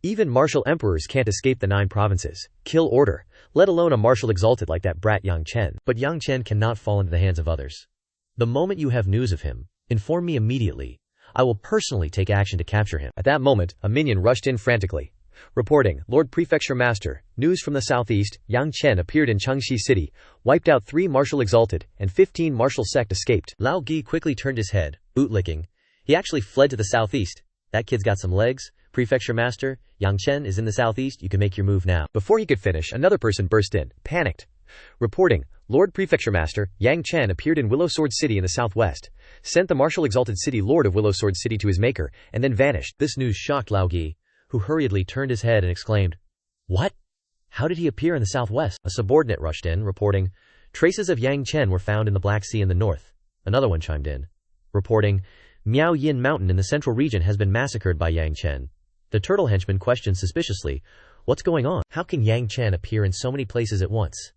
Even martial emperors can't escape the 9 provinces. Kill order, let alone a martial exalted like that brat Yang Chen. But Yang Chen cannot fall into the hands of others. The moment you have news of him, inform me immediately. I will personally take action to capture him. At that moment, a minion rushed in frantically. Reporting, Lord Prefecture Master, news from the southeast, Yang Chen appeared in Xianxia city, wiped out 3 martial exalted, and 15 martial sect escaped. Lao Gi quickly turned his head, bootlicking. He actually fled to the southeast. That kid's got some legs. Prefecture Master, Yang Chen is in the southeast, you can make your move now. Before he could finish, another person burst in, panicked. Reporting, Lord Prefecture Master, Yang Chen appeared in Willow Sword City in the southwest, sent the martial exalted city Lord of Willow Sword City to his maker, and then vanished. This news shocked Lao Gi, who hurriedly turned his head and exclaimed, What? How did he appear in the southwest? A subordinate rushed in, reporting, Traces of Yang Chen were found in the Black Sea in the north. Another one chimed in, reporting, Miao Yin Mountain in the central region has been massacred by Yang Chen. The turtle henchman questioned suspiciously, What's going on? How can Yang Chen appear in so many places at once?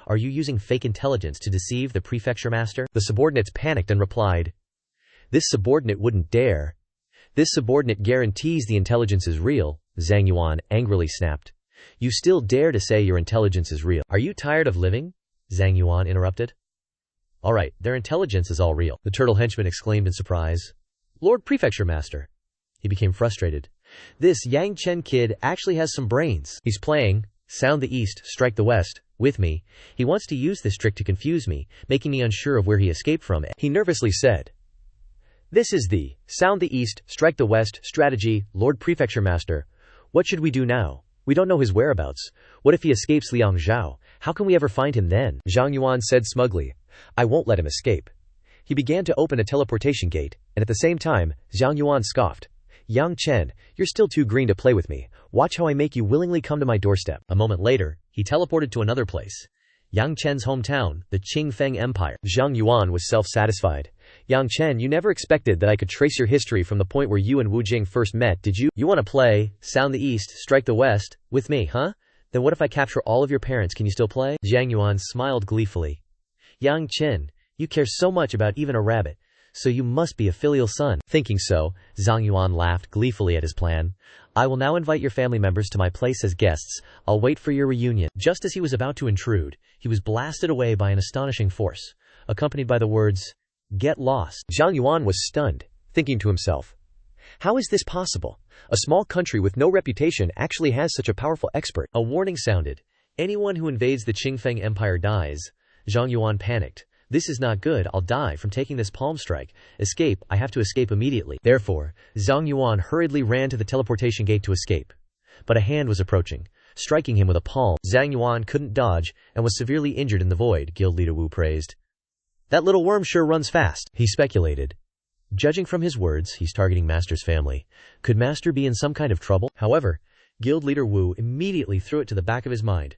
Are you using fake intelligence to deceive the Prefecture Master? The subordinates panicked and replied, This subordinate wouldn't dare. This subordinate guarantees the intelligence is real, Zhang Yuan angrily snapped. You still dare to say your intelligence is real. Are you tired of living? Zhang Yuan interrupted. All right, their intelligence is all real, the turtle henchman exclaimed in surprise. Lord Prefecture Master. He became frustrated. This Yang Chen kid actually has some brains. He's playing, sound the east, strike the west, with me. He wants to use this trick to confuse me, making me unsure of where he escaped from. He nervously said, This is the sound the east, strike the west strategy, Lord Prefecture Master. What should we do now? We don't know his whereabouts. What if he escapes Liangzhou? How can we ever find him then? Zhang Yuan said smugly, I won't let him escape. He began to open a teleportation gate, and at the same time, Zhang Yuan scoffed. Yang Chen, you're still too green to play with me. Watch how I make you willingly come to my doorstep. A moment later, he teleported to another place. Yang Chen's hometown, the Qingfeng Empire. Zhang Yuan was self-satisfied. Yang Chen, you never expected that I could trace your history from the point where you and Wu Jing first met, did you? You want to play, sound the east, strike the west, with me, huh? Then what if I capture all of your parents, can you still play? Zhang Yuan smiled gleefully. Yang Chen, you care so much about even a rabbit. So you must be a filial son. Thinking so, Zhang Yuan laughed gleefully at his plan. I will now invite your family members to my place as guests. I'll wait for your reunion. Just as he was about to intrude, he was blasted away by an astonishing force, accompanied by the words, Get lost. Zhang Yuan was stunned, thinking to himself, how is this possible? A small country with no reputation actually has such a powerful expert. A warning sounded. Anyone who invades the Qingfeng Empire dies. Zhang Yuan panicked. This is not good, I'll die from taking this palm strike. Escape, I have to escape immediately. Therefore, Zhang Yuan hurriedly ran to the teleportation gate to escape. But a hand was approaching, striking him with a palm. Zhang Yuan couldn't dodge, and was severely injured in the void, Guild Leader Wu praised. That little worm sure runs fast, he speculated. Judging from his words, he's targeting Master's family. Could Master be in some kind of trouble? However, Guild Leader Wu immediately threw it to the back of his mind.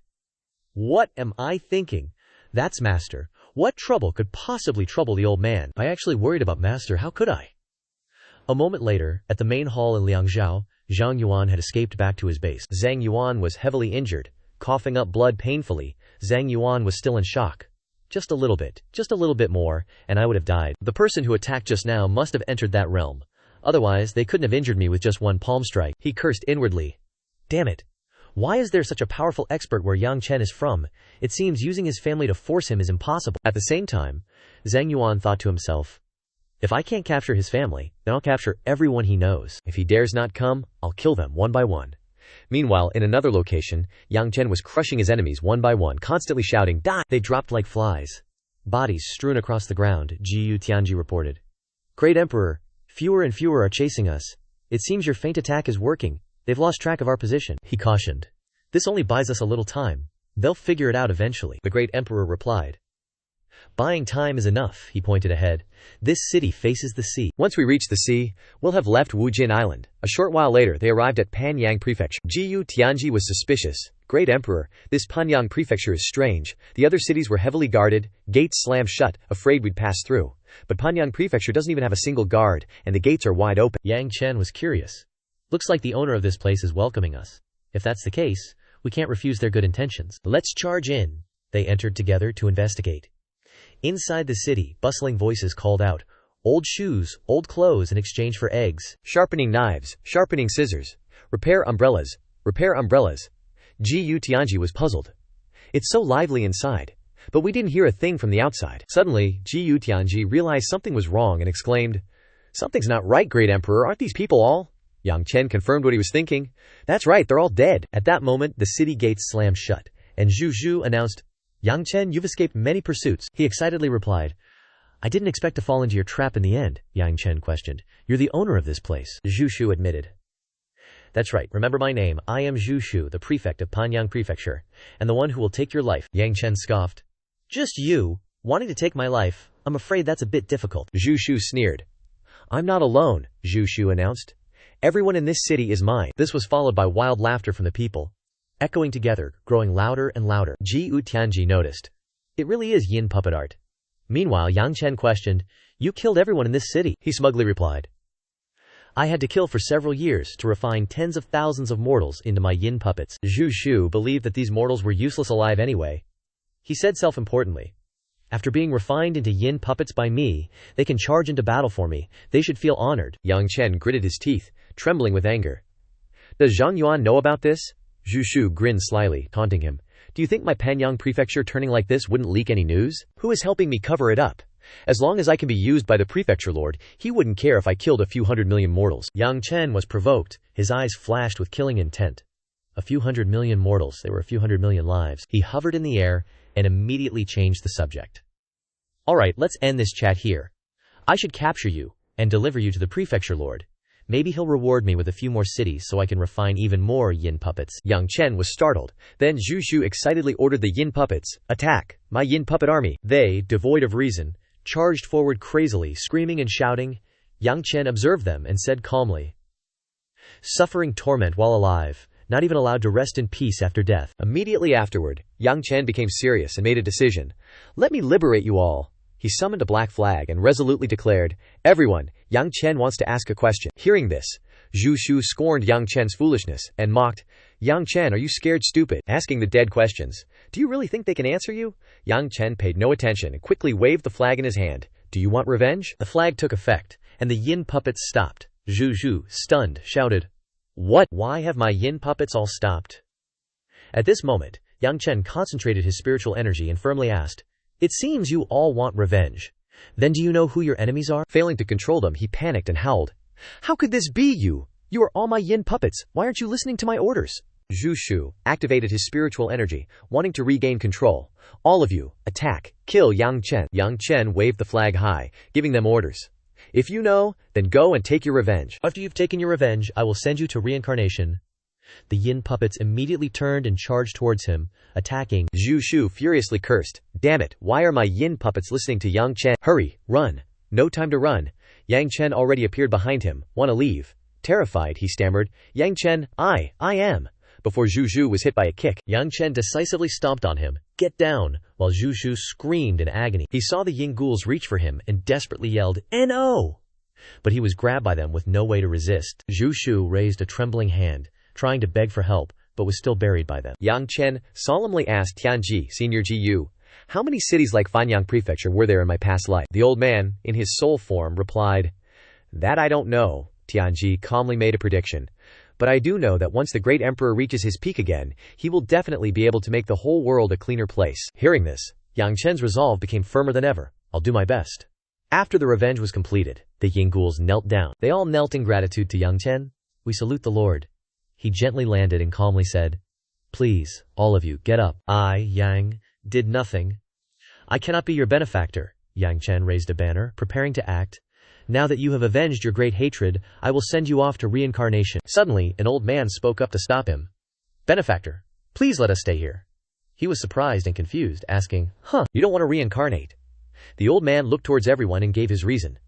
What am I thinking? That's Master. What trouble could possibly trouble the old man? I actually worried about Master, how could I? A moment later, at the main hall in Liangzhou, Zhang Yuan had escaped back to his base. Zhang Yuan was heavily injured, coughing up blood painfully. Zhang Yuan was still in shock. Just a little bit more, and I would have died. The person who attacked just now must have entered that realm. Otherwise, they couldn't have injured me with just one palm strike. He cursed inwardly. Damn it. Why is there such a powerful expert where Yang Chen is from? It seems using his family to force him is impossible. At the same time, Zhang Yuan thought to himself, if I can't capture his family, then I'll capture everyone he knows. If he dares not come, I'll kill them one by one. Meanwhile, in another location, Yang Chen was crushing his enemies one by one, constantly shouting, Die! They dropped like flies. Bodies strewn across the ground, Jiyu Tianji reported. Great Emperor, fewer and fewer are chasing us. It seems your feint attack is working. They've lost track of our position, he cautioned. This only buys us a little time. They'll figure it out eventually, the Great Emperor replied. Buying time is enough, he pointed ahead. This city faces the sea. Once we reach the sea, we'll have left Wujin Island. A short while later, they arrived at Panyang Prefecture. Jiyu Tianji was suspicious. Great Emperor, this Panyang Prefecture is strange. The other cities were heavily guarded, gates slammed shut, afraid we'd pass through. But Panyang Prefecture doesn't even have a single guard, and the gates are wide open. Yang Chen was curious. Looks like the owner of this place is welcoming us. If that's the case, we can't refuse their good intentions. Let's charge in. They entered together to investigate. Inside the city, bustling voices called out, "Old shoes, old clothes in exchange for eggs. Sharpening knives, sharpening scissors. Repair umbrellas, repair umbrellas." Jiyu Tianji was puzzled. It's so lively inside. But we didn't hear a thing from the outside. Suddenly, Jiyu Tianji realized something was wrong and exclaimed, "Something's not right, Great Emperor. Aren't these people all?" Yang Chen confirmed what he was thinking. "That's right, they're all dead." At that moment, the city gates slammed shut, and Zhu Zhu announced, "Yang Chen, you've escaped many pursuits." He excitedly replied, "I didn't expect to fall into your trap in the end," Yang Chen questioned. "You're the owner of this place," Zhu Zhu admitted. "That's right, remember my name. I am Zhu Zhu, the prefect of Panyang Prefecture, and the one who will take your life." Yang Chen scoffed. "Just you, wanting to take my life? I'm afraid that's a bit difficult." Zhu Zhu sneered. "I'm not alone," Zhu Zhu announced. "Everyone in this city is mine." This was followed by wild laughter from the people, echoing together, growing louder and louder. Jiyu Tianji noticed. It really is yin puppet art. Meanwhile, Yang Chen questioned, "You killed everyone in this city?" He smugly replied, "I had to kill for several years to refine tens of thousands of mortals into my yin puppets." Zhu Zhu believed that these mortals were useless alive anyway. He said self-importantly, "After being refined into yin puppets by me, they can charge into battle for me. They should feel honored." Yang Chen gritted his teeth, trembling with anger. "Does Zhang Yuan know about this?" Zhu Zhu grinned slyly, taunting him. "Do you think my Panyang Prefecture turning like this wouldn't leak any news? Who is helping me cover it up? As long as I can be used by the Prefecture Lord, he wouldn't care if I killed a few 100 million mortals." Yang Chen was provoked. His eyes flashed with killing intent. A few 100 million mortals, they were a few 100 million lives. He hovered in the air and immediately changed the subject. "Alright, let's end this chat here. I should capture you and deliver you to the Prefecture Lord. Maybe he'll reward me with a few more cities so I can refine even more yin puppets." Yang Chen was startled. Then Zhu Zhu excitedly ordered the yin puppets, "Attack, my yin puppet army." They, devoid of reason, charged forward crazily, screaming and shouting. Yang Chen observed them and said calmly, "Suffering torment while alive, not even allowed to rest in peace after death." Immediately afterward, Yang Chen became serious and made a decision. "Let me liberate you all." He summoned a black flag and resolutely declared, "Everyone, Yang Chen wants to ask a question." Hearing this, Zhu Zhu scorned Yang Chen's foolishness and mocked, "Yang Chen, are you scared stupid? Asking the dead questions. Do you really think they can answer you?" Yang Chen paid no attention and quickly waved the flag in his hand. "Do you want revenge?" The flag took effect, and the yin puppets stopped. Zhu Zhu, stunned, shouted, "What? Why have my yin puppets all stopped?" At this moment, Yang Chen concentrated his spiritual energy and firmly asked, "It seems you all want revenge. Then do you know who your enemies are?" Failing to control them, he panicked and howled, "How could this be you? You are all my yin puppets. Why aren't you listening to my orders?" Zhu Zhu activated his spiritual energy, wanting to regain control. "All of you, attack, kill Yang Chen." Yang Chen waved the flag high, giving them orders. "If you know, then go and take your revenge. After you've taken your revenge, I will send you to reincarnation." The yin puppets immediately turned and charged towards him, attacking. Zhu Zhu furiously cursed, "Damn it, why are my yin puppets listening to Yang Chen? Hurry, run. No time to run." Yang Chen already appeared behind him. "Wanna leave?" Terrified, he stammered, "Yang Chen, I am." Before Zhu Zhu was hit by a kick, Yang Chen decisively stomped on him. "Get down," while Zhu Zhu screamed in agony. He saw the yin ghouls reach for him and desperately yelled, "No!" But he was grabbed by them with no way to resist. Zhu Zhu raised a trembling hand, trying to beg for help, but was still buried by them. Yang Chen solemnly asked Tianji, Senior Jiyu, "How many cities like Panyang Prefecture were there in my past life?" The old man, in his soul form, replied, "That I don't know." Tianji calmly made a prediction. "But I do know that once the great emperor reaches his peak again, he will definitely be able to make the whole world a cleaner place." Hearing this, Yang Chen's resolve became firmer than ever. "I'll do my best." After the revenge was completed, the yin ghouls knelt down. They all knelt in gratitude to Yang Chen. "We salute the Lord." He gently landed and calmly said, "Please, all of you, get up. I, Yang, did nothing. I cannot be your benefactor." Yang Chen raised a banner, preparing to act. "Now that you have avenged your great hatred, I will send you off to reincarnation." Suddenly, an old man spoke up to stop him. "Benefactor, please let us stay here." He was surprised and confused, asking, "You don't want to reincarnate? The old man looked towards everyone and gave his reason.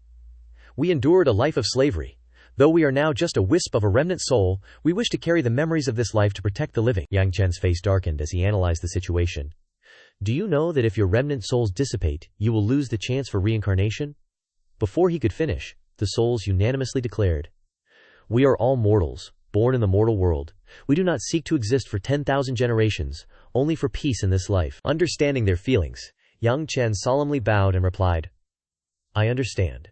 We endured a life of slavery. Though we are now just a wisp of a remnant soul, we wish to carry the memories of this life to protect the living. Yang Chen's face darkened as he analyzed the situation. Do you know that if your remnant souls dissipate, you will lose the chance for reincarnation? Before he could finish, the souls unanimously declared, We are all mortals, born in the mortal world. We do not seek to exist for 10,000 generations, only for peace in this life. Understanding their feelings, Yang Chen solemnly bowed and replied, I understand.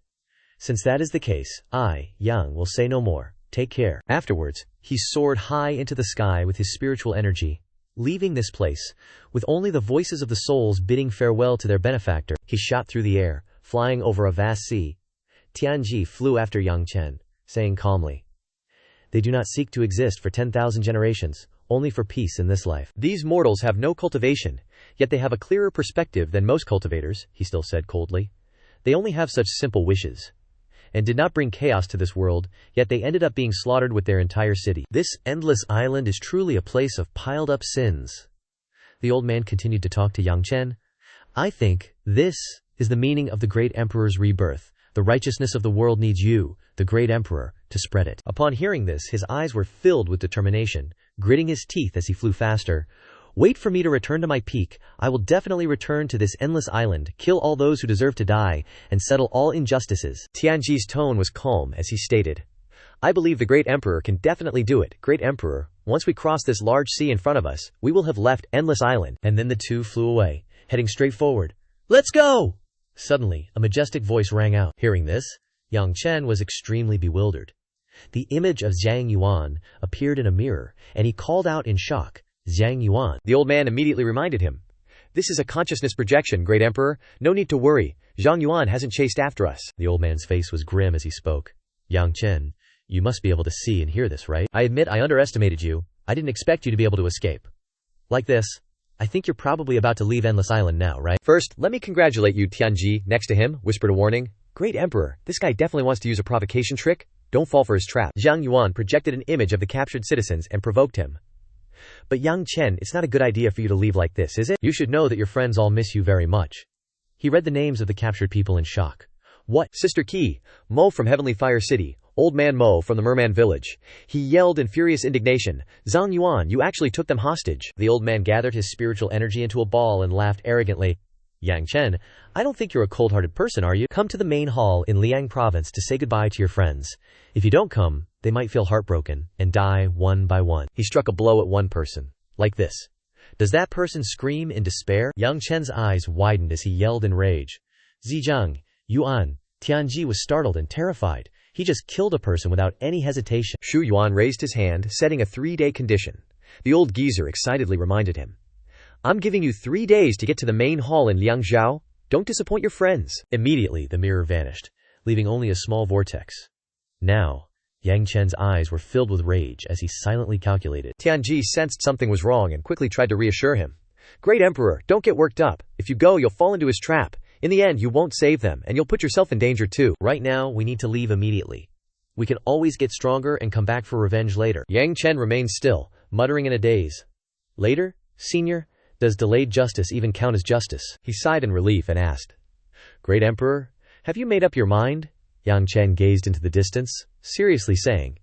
Since that is the case, I, Yang, will say no more. Take care. Afterwards, he soared high into the sky with his spiritual energy. Leaving this place, with only the voices of the souls bidding farewell to their benefactor, he shot through the air, flying over a vast sea. Tianji flew after Yang Chen, saying calmly, They do not seek to exist for 10,000 generations, only for peace in this life. These mortals have no cultivation, yet they have a clearer perspective than most cultivators, he still said coldly. They only have such simple wishes, and did not bring chaos to this world, yet they ended up being slaughtered with their entire city. This endless island is truly a place of piled-up sins. The old man continued to talk to Yang Chen. I think this is the meaning of the great emperor's rebirth. The righteousness of the world needs you, the great emperor, to spread it. Upon hearing this, his eyes were filled with determination, gritting his teeth as he flew faster. Wait for me to return to my peak. I will definitely return to this endless island, kill all those who deserve to die, and settle all injustices. Tianji's tone was calm as he stated, I believe the great emperor can definitely do it. Great emperor, once we cross this large sea in front of us, we will have left endless island. And then the two flew away, heading straight forward. Let's go! Suddenly, a majestic voice rang out. Hearing this, Yang Chen was extremely bewildered. The image of Zhang Yuan appeared in a mirror, and he called out in shock, Zhang Yuan. The old man immediately reminded him, This is a consciousness projection, great emperor. No need to worry. Zhang Yuan hasn't chased after us. The old man's face was grim as he spoke. Yang Chen, you must be able to see and hear this, right? I admit I underestimated you. I didn't expect you to be able to escape. Like this, I think you're probably about to leave Endless Island now, right? First, let me congratulate you, Tianji. Next to him, whispered a warning. Great emperor, this guy definitely wants to use a provocation trick. Don't fall for his trap. Zhang Yuan projected an image of the captured citizens and provoked him. But Yang Chen, it's not a good idea for you to leave like this, is it? You should know that your friends all miss you very much. He read the names of the captured people in shock. What? Sister Qi, Mo from Heavenly Fire City, Old Man Mo from the Merman Village. He yelled in furious indignation, Zhang Yuan, you actually took them hostage. The old man gathered his spiritual energy into a ball and laughed arrogantly. Yang Chen, I don't think you're a cold-hearted person, are you? Come to the main hall in Liang province to say goodbye to your friends. If you don't come, they might feel heartbroken and die one by one. He struck a blow at one person, like this. Does that person scream in despair? Yang Chen's eyes widened as he yelled in rage. Zizhang, Yuan, Tianji was startled and terrified. He just killed a person without any hesitation. Shu Yuan raised his hand, setting a 3-day condition. The old geezer excitedly reminded him. I'm giving you 3 days to get to the main hall in Liangzhou. Don't disappoint your friends. Immediately, the mirror vanished, leaving only a small vortex. Now, Yang Chen's eyes were filled with rage as he silently calculated. Tianji sensed something was wrong and quickly tried to reassure him. Great emperor, don't get worked up. If you go, you'll fall into his trap. In the end, you won't save them, and you'll put yourself in danger too. Right now, we need to leave immediately. We can always get stronger and come back for revenge later. Yang Chen remained still, muttering in a daze. Later, senior? Does delayed justice even count as justice? He sighed in relief and asked. Great emperor, have you made up your mind? Yang Chen gazed into the distance, seriously saying,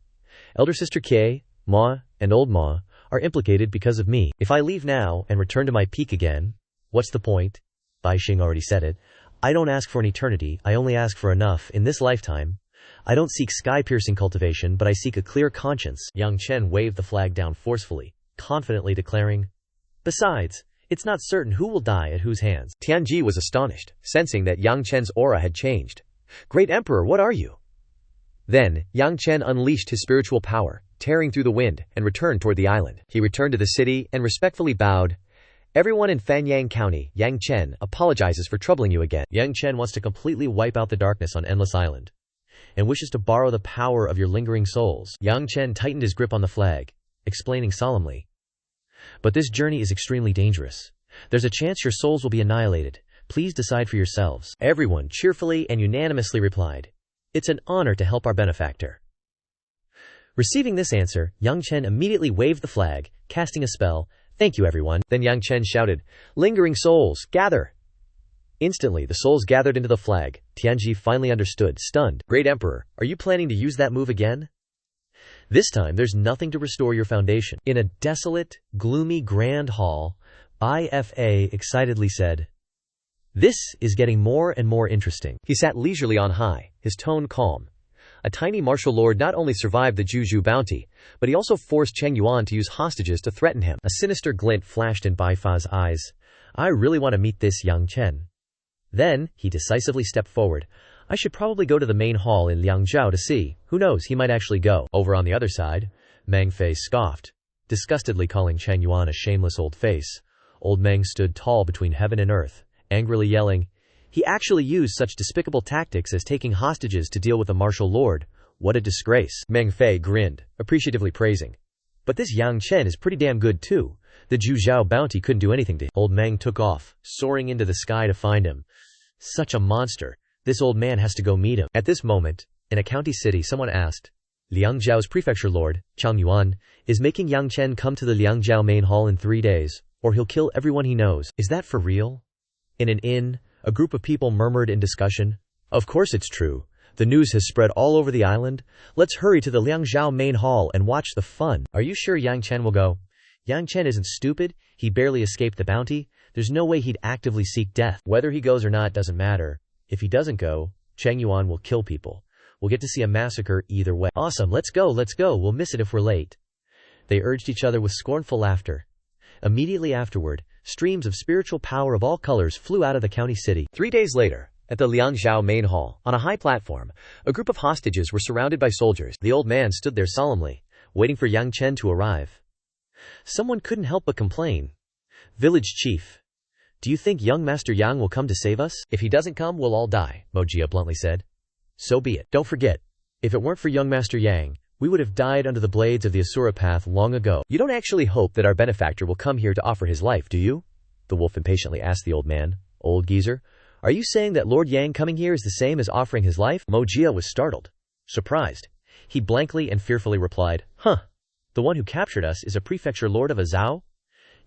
Elder sister Kei, Ma, and old Ma are implicated because of me. If I leave now and return to my peak again, what's the point? Bai Xing already said it. I don't ask for an eternity, I only ask for enough in this lifetime. I don't seek sky-piercing cultivation, but I seek a clear conscience. Yang Chen waved the flag down forcefully, confidently declaring, Besides, it's not certain who will die at whose hands. Tianji was astonished, sensing that Yang Chen's aura had changed. Great emperor, what are you? Then, Yang Chen unleashed his spiritual power, tearing through the wind, and returned toward the island. He returned to the city and respectfully bowed. Everyone in Fanyang County, Yang Chen, apologizes for troubling you again. Yang Chen wants to completely wipe out the darkness on Endless Island, and wishes to borrow the power of your lingering souls. Yang Chen tightened his grip on the flag, explaining solemnly. But this journey is extremely dangerous. There's a chance your souls will be annihilated. Please decide for yourselves. Everyone cheerfully and unanimously replied, It's an honor to help our benefactor. Receiving this answer, Yang Chen immediately waved the flag, casting a spell. Thank you, everyone. Then Yang Chen shouted, Lingering souls, gather! Instantly, the souls gathered into the flag. Tianji finally understood, stunned. Great Emperor, are you planning to use that move again? This time, there's nothing to restore your foundation. In a desolate, gloomy grand hall, IFA excitedly said, "This is getting more and more interesting." He sat leisurely on high, his tone calm. A tiny martial lord not only survived the Juju bounty, but he also forced Cheng Yuan to use hostages to threaten him. A sinister glint flashed in Bai Fa's eyes. "I really want to meet this Yang Chen." Then, he decisively stepped forward. "I should probably go to the main hall in Liangzhou to see. Who knows, he might actually go." Over on the other side, Meng Fei scoffed, disgustedly calling Cheng Yuan a shameless old face. Old Meng stood tall between heaven and earth, angrily yelling, "He actually used such despicable tactics as taking hostages to deal with a martial lord. What a disgrace." Meng Fei grinned, appreciatively praising, "But this Yang Chen is pretty damn good too. The Zhuzhou bounty couldn't do anything to him." Old Meng took off, soaring into the sky to find him. Such a monster. This old man has to go meet him. At this moment, in a county city, someone asked, "Liangzhou's prefecture lord, Chang Yuan, is making Yang Chen come to the Liangzhou main hall in 3 days, or he'll kill everyone he knows. Is that for real?" In an inn, a group of people murmured in discussion, "Of course it's true. The news has spread all over the island. Let's hurry to the Liangzhou main hall and watch the fun." "Are you sure Yang Chen will go?" "Yang Chen isn't stupid. He barely escaped the bounty. There's no way he'd actively seek death. Whether he goes or not doesn't matter. If he doesn't go, Cheng Yuan will kill people. We'll get to see a massacre either way." "Awesome, let's go. We'll miss it if we're late." They urged each other with scornful laughter. Immediately afterward, streams of spiritual power of all colors flew out of the county city. 3 days later, at the Liangzhou main hall, on a high platform, a group of hostages were surrounded by soldiers. The old man stood there solemnly, waiting for Yang Chen to arrive. Someone couldn't help but complain. "Village chief, do you think young Master Yang will come to save us?" "If he doesn't come, we'll all die," Mojia bluntly said. "So be it. Don't forget, if it weren't for young Master Yang, we would have died under the blades of the Asura path long ago." "You don't actually hope that our benefactor will come here to offer his life, do you?" the wolf impatiently asked the old man. "Old geezer, are you saying that Lord Yang coming here is the same as offering his life?" Mojia was startled, surprised. He blankly and fearfully replied, "Huh. The one who captured us is a prefecture lord of a Zhao?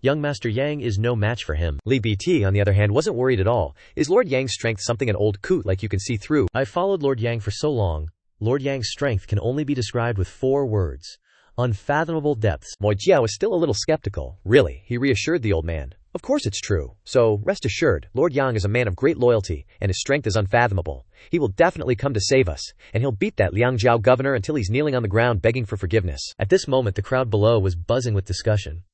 Young Master Yang is no match for him." Li BT, on the other hand, wasn't worried at all. "Is Lord Yang's strength something an old coot like you can see through?" "I've followed Lord Yang for so long. Lord Yang's strength can only be described with 4 words. Unfathomable depths." Mojia was still a little skeptical. "Really?" he reassured the old man. "Of course it's true. So, rest assured, Lord Yang is a man of great loyalty, and his strength is unfathomable. He will definitely come to save us, and he'll beat that Liangzhou governor until he's kneeling on the ground begging for forgiveness." At this moment, the crowd below was buzzing with discussion.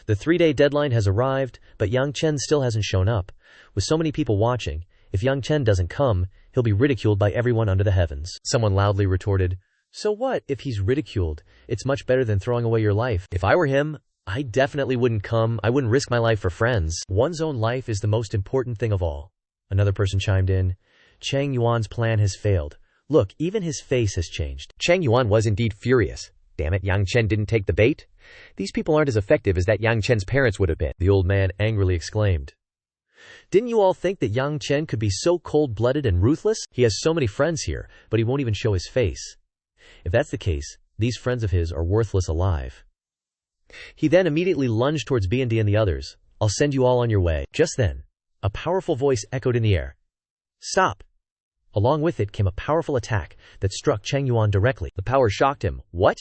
The 3-day deadline has arrived, but Yang Chen still hasn't shown up. With so many people watching, if Yang Chen doesn't come, he'll be ridiculed by everyone under the heavens. Someone loudly retorted, "So what if he's ridiculed? It's much better than throwing away your life." "If I were him, I definitely wouldn't come. I wouldn't risk my life for friends. One's own life is the most important thing of all." Another person chimed in, "Cheng Yuan's plan has failed. Look, even his face has changed." Cheng Yuan was indeed furious. Damn it, Yang Chen didn't take the bait. These people aren't as effective as that Yang Chen's parents would have been. The old man angrily exclaimed, "Didn't you all think that Yang Chen could be so cold-blooded and ruthless? He has so many friends here, but he won't even show his face. If that's the case, these friends of his are worthless alive." He then immediately lunged towards B&D and the others. "I'll send you all on your way." Just then, a powerful voice echoed in the air. "Stop!" Along with it came a powerful attack that struck Cheng Yuan directly. The power shocked him. What?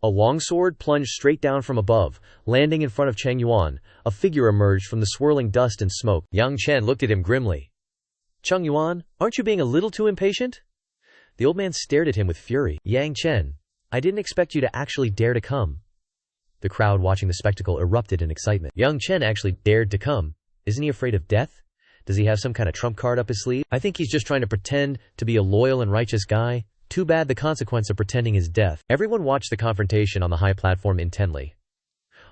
A longsword plunged straight down from above, landing in front of Cheng Yuan. A figure emerged from the swirling dust and smoke. Yang Chen looked at him grimly. "Cheng Yuan, aren't you being a little too impatient?" The old man stared at him with fury. "Yang Chen, I didn't expect you to actually dare to come." The crowd watching the spectacle erupted in excitement. Yang Chen actually dared to come. Isn't he afraid of death? Does he have some kind of trump card up his sleeve? I think he's just trying to pretend to be a loyal and righteous guy. Too bad the consequence of pretending is death. Everyone watched the confrontation on the high platform intently.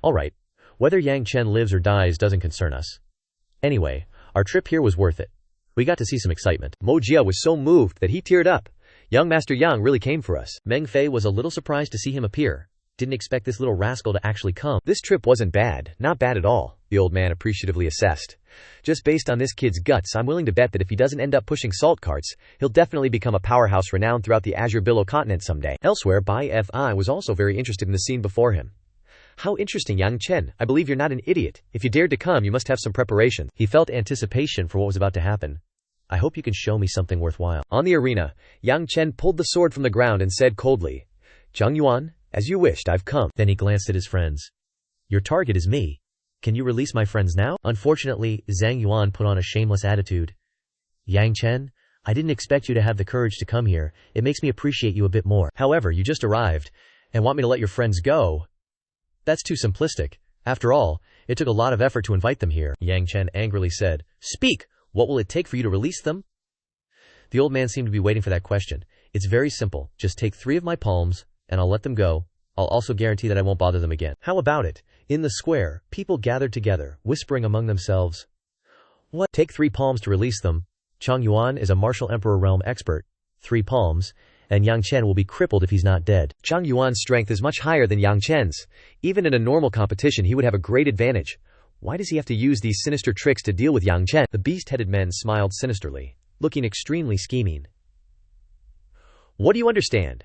Alright, whether Yang Chen lives or dies doesn't concern us. Anyway, our trip here was worth it. We got to see some excitement. Mojia was so moved that he teared up. Young Master Yang really came for us. Meng Fei was a little surprised to see him appear. Didn't expect this little rascal to actually come. This trip wasn't bad, not bad at all, the old man appreciatively assessed. Just based on this kid's guts, I'm willing to bet that if he doesn't end up pushing salt carts, he'll definitely become a powerhouse renowned throughout the Azure Billow continent someday. Elsewhere, Bai Fi was also very interested in the scene before him. How interesting, Yang Chen. I believe you're not an idiot. If you dared to come, you must have some preparation. He felt anticipation for what was about to happen. I hope you can show me something worthwhile. On the arena, Yang Chen pulled the sword from the ground and said coldly, Zhang Yuan, as you wished, I've come. Then he glanced at his friends. Your target is me. Can you release my friends now? Unfortunately, Zhang Yuan put on a shameless attitude. Yang Chen, I didn't expect you to have the courage to come here. It makes me appreciate you a bit more. However, you just arrived and want me to let your friends go? That's too simplistic. After all, it took a lot of effort to invite them here. Yang Chen angrily said, Speak! What will it take for you to release them? The old man seemed to be waiting for that question. It's very simple. Just take 3 of my palms, and I'll let them go. I'll also guarantee that I won't bother them again. How about it? In the square, people gathered together, whispering among themselves. What? Take 3 palms to release them? Zhang Yuan is a Martial Emperor realm expert. 3 palms, and Yang Chen will be crippled if he's not dead. Zhang Yuan's strength is much higher than Yang Chen's. Even in a normal competition, he would have a great advantage. Why does he have to use these sinister tricks to deal with Yang Chen? The beast-headed men smiled sinisterly, looking extremely scheming. What do you understand?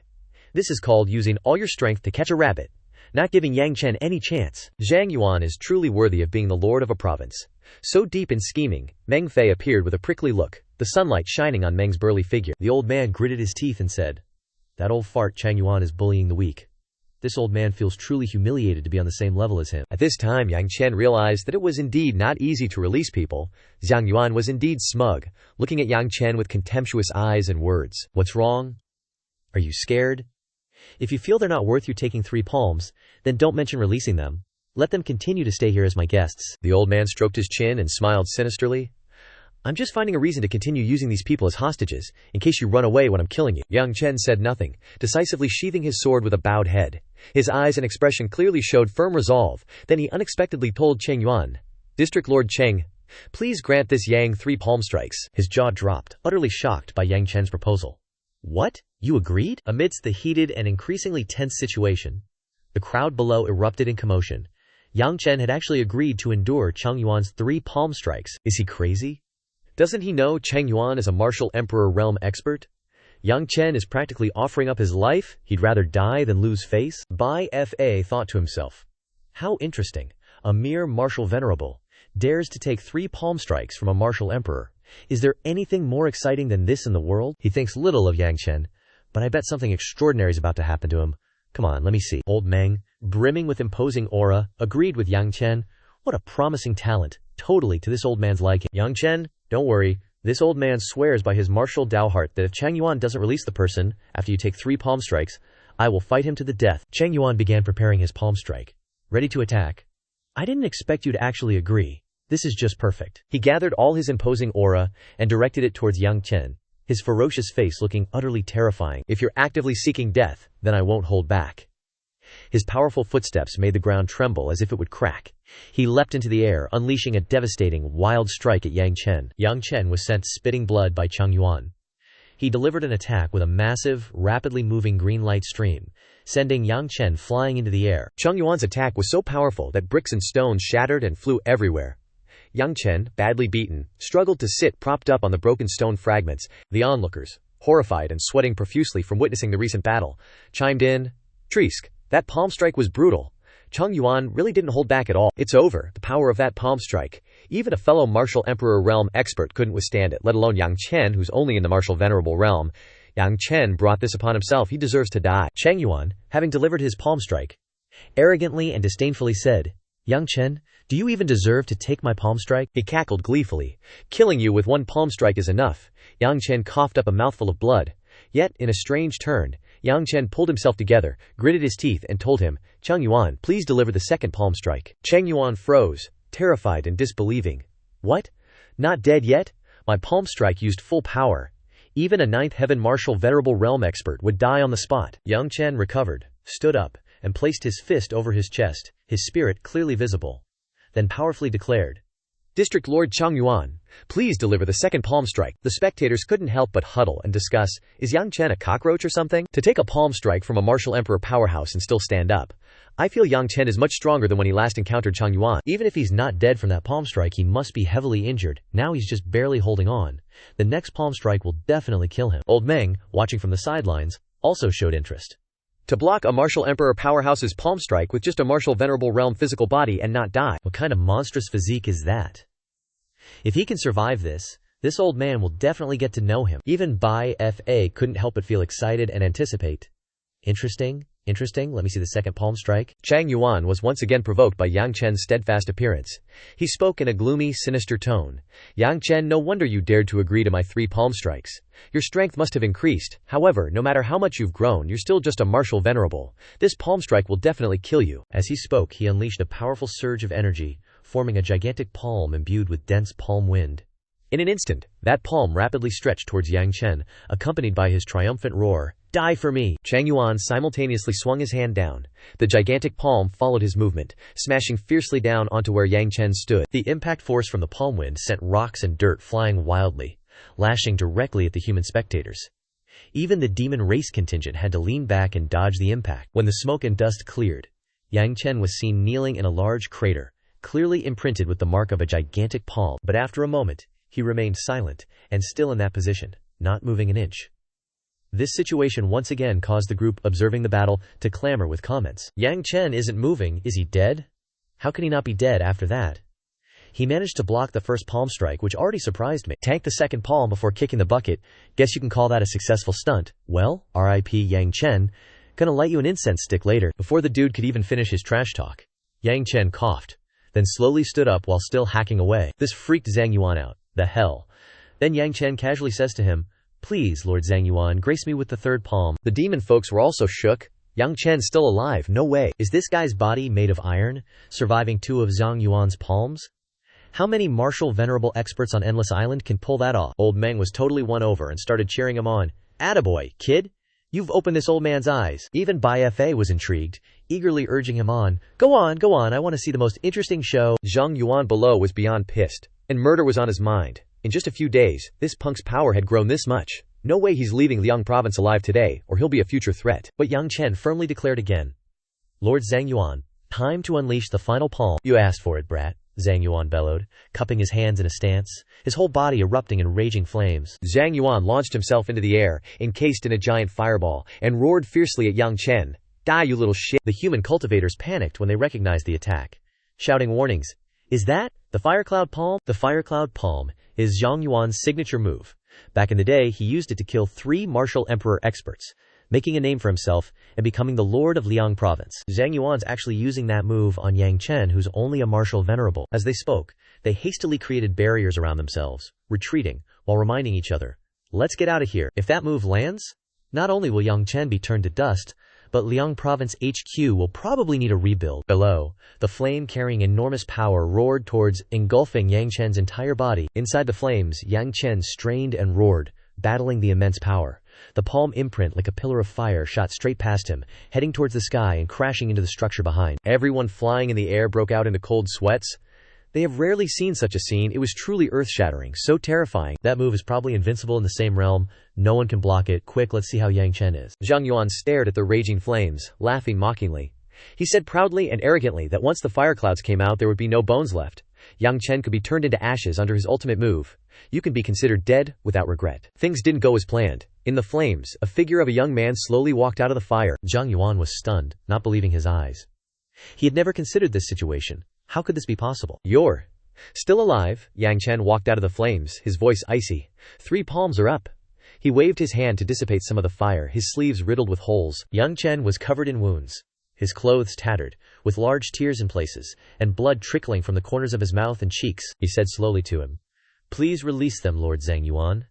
This is called using all your strength to catch a rabbit, not giving Yang Chen any chance. Zhang Yuan is truly worthy of being the lord of a province. So deep in scheming, Meng Fei appeared with a prickly look, the sunlight shining on Meng's burly figure. The old man gritted his teeth and said, That old fart Zhang Yuan is bullying the weak. This old man feels truly humiliated to be on the same level as him. At this time, Yang Chen realized that it was indeed not easy to release people. Zhang Yuan was indeed smug, looking at Yang Chen with contemptuous eyes and words. What's wrong? Are you scared? If you feel they're not worth you taking 3 palms, then don't mention releasing them. Let them continue to stay here as my guests. The old man stroked his chin and smiled sinisterly. I'm just finding a reason to continue using these people as hostages, in case you run away when I'm killing you. Yang Chen said nothing, decisively sheathing his sword with a bowed head. His eyes and expression clearly showed firm resolve. Then he unexpectedly told Cheng Yuan, District Lord Cheng, please grant this Yang 3 palm strikes. His jaw dropped, utterly shocked by Yang Chen's proposal. What? You agreed? Amidst the heated and increasingly tense situation, the crowd below erupted in commotion. Yang Chen had actually agreed to endure Cheng Yuan's 3 palm strikes. Is he crazy? Doesn't he know Cheng Yuan is a Martial Emperor realm expert? Yang Chen is practically offering up his life. He'd rather die than lose face. Bai Fa thought to himself. How interesting. A mere martial venerable dares to take 3 palm strikes from a Martial Emperor. Is there anything more exciting than this in the world? He thinks little of Yang Chen, but I bet something extraordinary is about to happen to him. Come on, let me see. Old Meng, brimming with imposing aura, agreed with Yang Chen. What a promising talent. Totally to this old man's liking. Yang Chen, don't worry. This old man swears by his martial Dao heart that if Cheng Yuan doesn't release the person after you take 3 palm strikes, I will fight him to the death. Cheng Yuan began preparing his palm strike. Ready to attack? I didn't expect you to actually agree. This is just perfect. He gathered all his imposing aura and directed it towards Yang Chen, his ferocious face looking utterly terrifying. If you're actively seeking death, then I won't hold back. His powerful footsteps made the ground tremble as if it would crack. He leapt into the air, unleashing a devastating, wild strike at Yang Chen. Yang Chen was sent spitting blood by Cheng Yuan. He delivered an attack with a massive, rapidly moving green light stream, sending Yang Chen flying into the air. Cheng Yuan's attack was so powerful that bricks and stones shattered and flew everywhere. Yang Chen, badly beaten, struggled to sit propped up on the broken stone fragments. The onlookers, horrified and sweating profusely from witnessing the recent battle, chimed in, Trisk, that palm strike was brutal. Cheng Yuan really didn't hold back at all. It's over, the power of that palm strike. Even a fellow Martial Emperor realm expert couldn't withstand it, let alone Yang Chen, who's only in the Martial Venerable realm. Yang Chen brought this upon himself. He deserves to die. Cheng Yuan, having delivered his palm strike, arrogantly and disdainfully said, Yang Chen, do you even deserve to take my palm strike? He cackled gleefully. Killing you with 1 palm strike is enough. Yang Chen coughed up a mouthful of blood. Yet, in a strange turn, Yang Chen pulled himself together, gritted his teeth and told him, Cheng Yuan, please deliver the 2nd palm strike. Cheng Yuan froze, terrified and disbelieving. What? Not dead yet? My palm strike used full power. Even a 9th heaven Martial Venerable realm expert would die on the spot. Yang Chen recovered, stood up, and placed his fist over his chest, his spirit clearly visible. Then powerfully declared, District Lord Cheng Yuan, please deliver the 2nd palm strike. The spectators couldn't help but huddle and discuss, is Yang Chen a cockroach or something? To take a palm strike from a Martial Emperor powerhouse and still stand up. I feel Yang Chen is much stronger than when he last encountered Cheng Yuan. Even if he's not dead from that palm strike, he must be heavily injured. Now he's just barely holding on. The next palm strike will definitely kill him. Old Meng, watching from the sidelines, also showed interest. To block a Martial Emperor powerhouse's palm strike with just a martial venerable realm physical body and not die. What kind of monstrous physique is that? If he can survive this old man will definitely get to know him. Even Bai Fa couldn't help but feel excited and anticipate. Interesting. Let me see the second palm strike. Chang Yuan was once again provoked by Yang Chen's steadfast appearance. He spoke in a gloomy, sinister tone. Yang Chen, no wonder you dared to agree to my 3 palm strikes. Your strength must have increased. However, no matter how much you've grown, you're still just a martial venerable. This palm strike will definitely kill you. As he spoke, he unleashed a powerful surge of energy, forming a gigantic palm imbued with dense palm wind. In an instant, that palm rapidly stretched towards Yang Chen, accompanied by his triumphant roar. Die for me! Chang Yuan simultaneously swung his hand down. The gigantic palm followed his movement, smashing fiercely down onto where Yang Chen stood. The impact force from the palm wind sent rocks and dirt flying wildly, lashing directly at the human spectators. Even the demon race contingent had to lean back and dodge the impact. When the smoke and dust cleared, Yang Chen was seen kneeling in a large crater, clearly imprinted with the mark of a gigantic palm. But after a moment, he remained silent and still in that position, not moving an inch. This situation once again caused the group observing the battle to clamor with comments. Yang Chen isn't moving, is he dead? How can he not be dead after that? He managed to block the first palm strike, which already surprised me. Tanked the second palm before kicking the bucket. Guess you can call that a successful stunt. Well, RIP Yang Chen. Gonna light you an incense stick later. Before the dude could even finish his trash talk, Yang Chen coughed, then slowly stood up while still hacking away. This freaked Zhang Yuan out. The hell? Then Yang Chen casually says to him, Please, Lord Zhang Yuan, grace me with the third palm. The demon folks were also shook. Yang Chen still alive, no way. Is this guy's body made of iron, surviving 2 of Zhang Yuan's palms? How many martial venerable experts on Endless Island can pull that off? Old Meng was totally won over and started cheering him on. Attaboy, kid! You've opened this old man's eyes. Even Bai Fa was intrigued, eagerly urging him on. Go on, I want to see the most interesting show. Zhang Yuan below was beyond pissed, and murder was on his mind. In just a few days, this punk's power had grown this much. No way he's leaving Liang province alive today, or he'll be a future threat. But Yang Chen firmly declared again. Lord Zhang Yuan, time to unleash the final palm. You asked for it, brat, Zhang Yuan bellowed, cupping his hands in a stance, his whole body erupting in raging flames. Zhang Yuan launched himself into the air, encased in a giant fireball, and roared fiercely at Yang Chen. Die, you little shit! The human cultivators panicked when they recognized the attack, shouting warnings. Is that the Firecloud Palm? The Firecloud Palm is Zhang Yuan's signature move. Back in the day, he used it to kill 3 Martial Emperor experts, making a name for himself and becoming the Lord of Liang Province. Zhang Yuan's actually using that move on Yang Chen, who's only a martial venerable. As they spoke, they hastily created barriers around themselves, retreating, while reminding each other, let's get out of here. If that move lands, not only will Yang Chen be turned to dust, but Liang Province HQ will probably need a rebuild. Below, the flame carrying enormous power roared towards, engulfing Yang Chen's entire body. Inside the flames, Yang Chen strained and roared, battling the immense power. The palm imprint, like a pillar of fire, shot straight past him, heading towards the sky and crashing into the structure behind. Everyone flying in the air broke out into cold sweats. They have rarely seen such a scene. It was truly earth-shattering, so terrifying. That move is probably invincible in the same realm. No one can block it. Quick, let's see how Yang Chen is. Zhang Yuan stared at the raging flames, laughing mockingly. He said proudly and arrogantly that once the fire clouds came out, there would be no bones left. Yang Chen could be turned into ashes under his ultimate move. You can be considered dead without regret. Things didn't go as planned. In the flames, a figure of a young man slowly walked out of the fire. Zhang Yuan was stunned, not believing his eyes. He had never considered this situation. How could this be possible? You're still alive? Yang Chen walked out of the flames, his voice icy. 3 palms are up. He waved his hand to dissipate some of the fire, his sleeves riddled with holes. Yang Chen was covered in wounds, his clothes tattered, with large tears in places, and blood trickling from the corners of his mouth and cheeks. He said slowly to him, Please release them, Lord Zhang Yuan.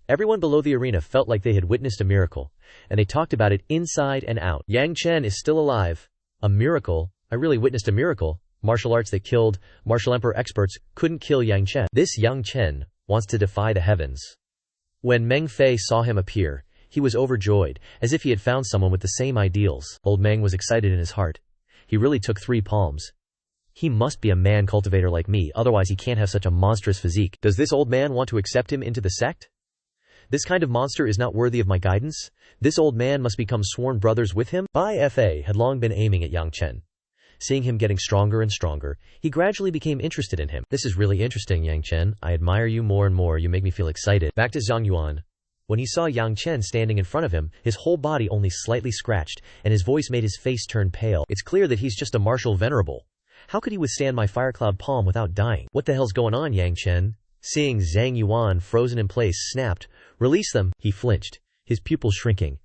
Everyone below the arena felt like they had witnessed a miracle, and they talked about it inside and out. Yang Chen is still alive. A miracle? I really witnessed a miracle. Martial arts that killed Martial Emperor experts couldn't kill Yang Chen. This Yang Chen wants to defy the heavens. When Meng Fei saw him appear, he was overjoyed, as if he had found someone with the same ideals. Old Meng was excited in his heart. He really took 3 palms. He must be a man cultivator like me, otherwise he can't have such a monstrous physique. Does this old man want to accept him into the sect? This kind of monster is not worthy of my guidance. This old man must become sworn brothers with him. Bai Fa had long been aiming at Yang Chen. Seeing him getting stronger and stronger, he gradually became interested in him. This is really interesting, Yang Chen. I admire you more and more. You make me feel excited. Back to Zhang Yuan. When he saw Yang Chen standing in front of him, his whole body only slightly scratched, and his voice made his face turn pale. It's clear that he's just a martial venerable. How could he withstand my firecloud palm without dying? What the hell's going on, Yang Chen? Seeing Zhang Yuan frozen in place, snapped. Release them. He flinched, his pupils shrinking.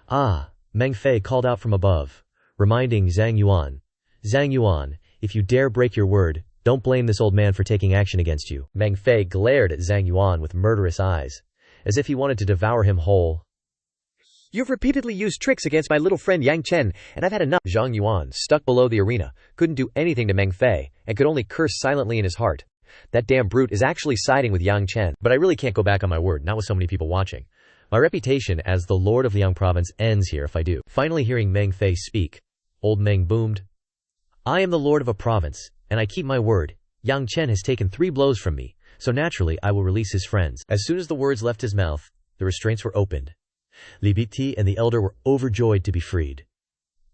Ah, Meng Fei called out from above, reminding Zhang Yuan. Zhang Yuan, if you dare break your word, don't blame this old man for taking action against you. Meng Fei glared at Zhang Yuan with murderous eyes, as if he wanted to devour him whole. You've repeatedly used tricks against my little friend Yang Chen, and I've had enough. Zhang Yuan, stuck below the arena, couldn't do anything to Meng Fei, and could only curse silently in his heart. That damn brute is actually siding with Yang Chen, but I really can't go back on my word, not with so many people watching. My reputation as the Lord of Liang Province ends here if I do. Finally hearing Meng Fei speak, old Meng boomed. I am the Lord of a province, and I keep my word. Yang Chen has taken 3 blows from me, so naturally I will release his friends. As soon as the words left his mouth, the restraints were opened. Li Biti and the elder were overjoyed to be freed.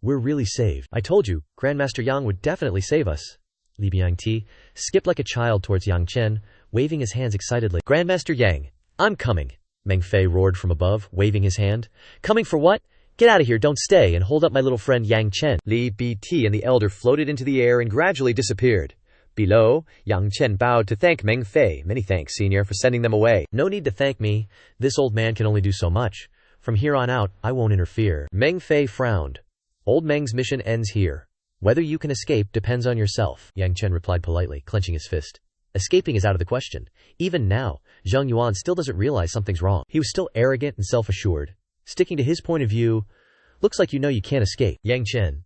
We're really saved. I told you, Grandmaster Yang would definitely save us. Li Biangti skipped like a child towards Yang Chen, waving his hands excitedly. Grandmaster Yang, I'm coming, Meng Fei roared from above, waving his hand. Coming for what? Get out of here, don't stay, and hold up my little friend Yang Chen. Li Biti and the elder floated into the air and gradually disappeared. Below, Yang Chen bowed to thank Meng Fei. Many thanks, senior, for sending them away. No need to thank me. This old man can only do so much. From here on out, I won't interfere. Meng Fei frowned. Old Meng's mission ends here. Whether you can escape depends on yourself, Yang Chen replied politely, clenching his fist. Escaping is out of the question. Even now, Zhang Yuan still doesn't realize something's wrong. He was still arrogant and self-assured, sticking to his point of view. Looks like you know you can't escape. Yang Chen,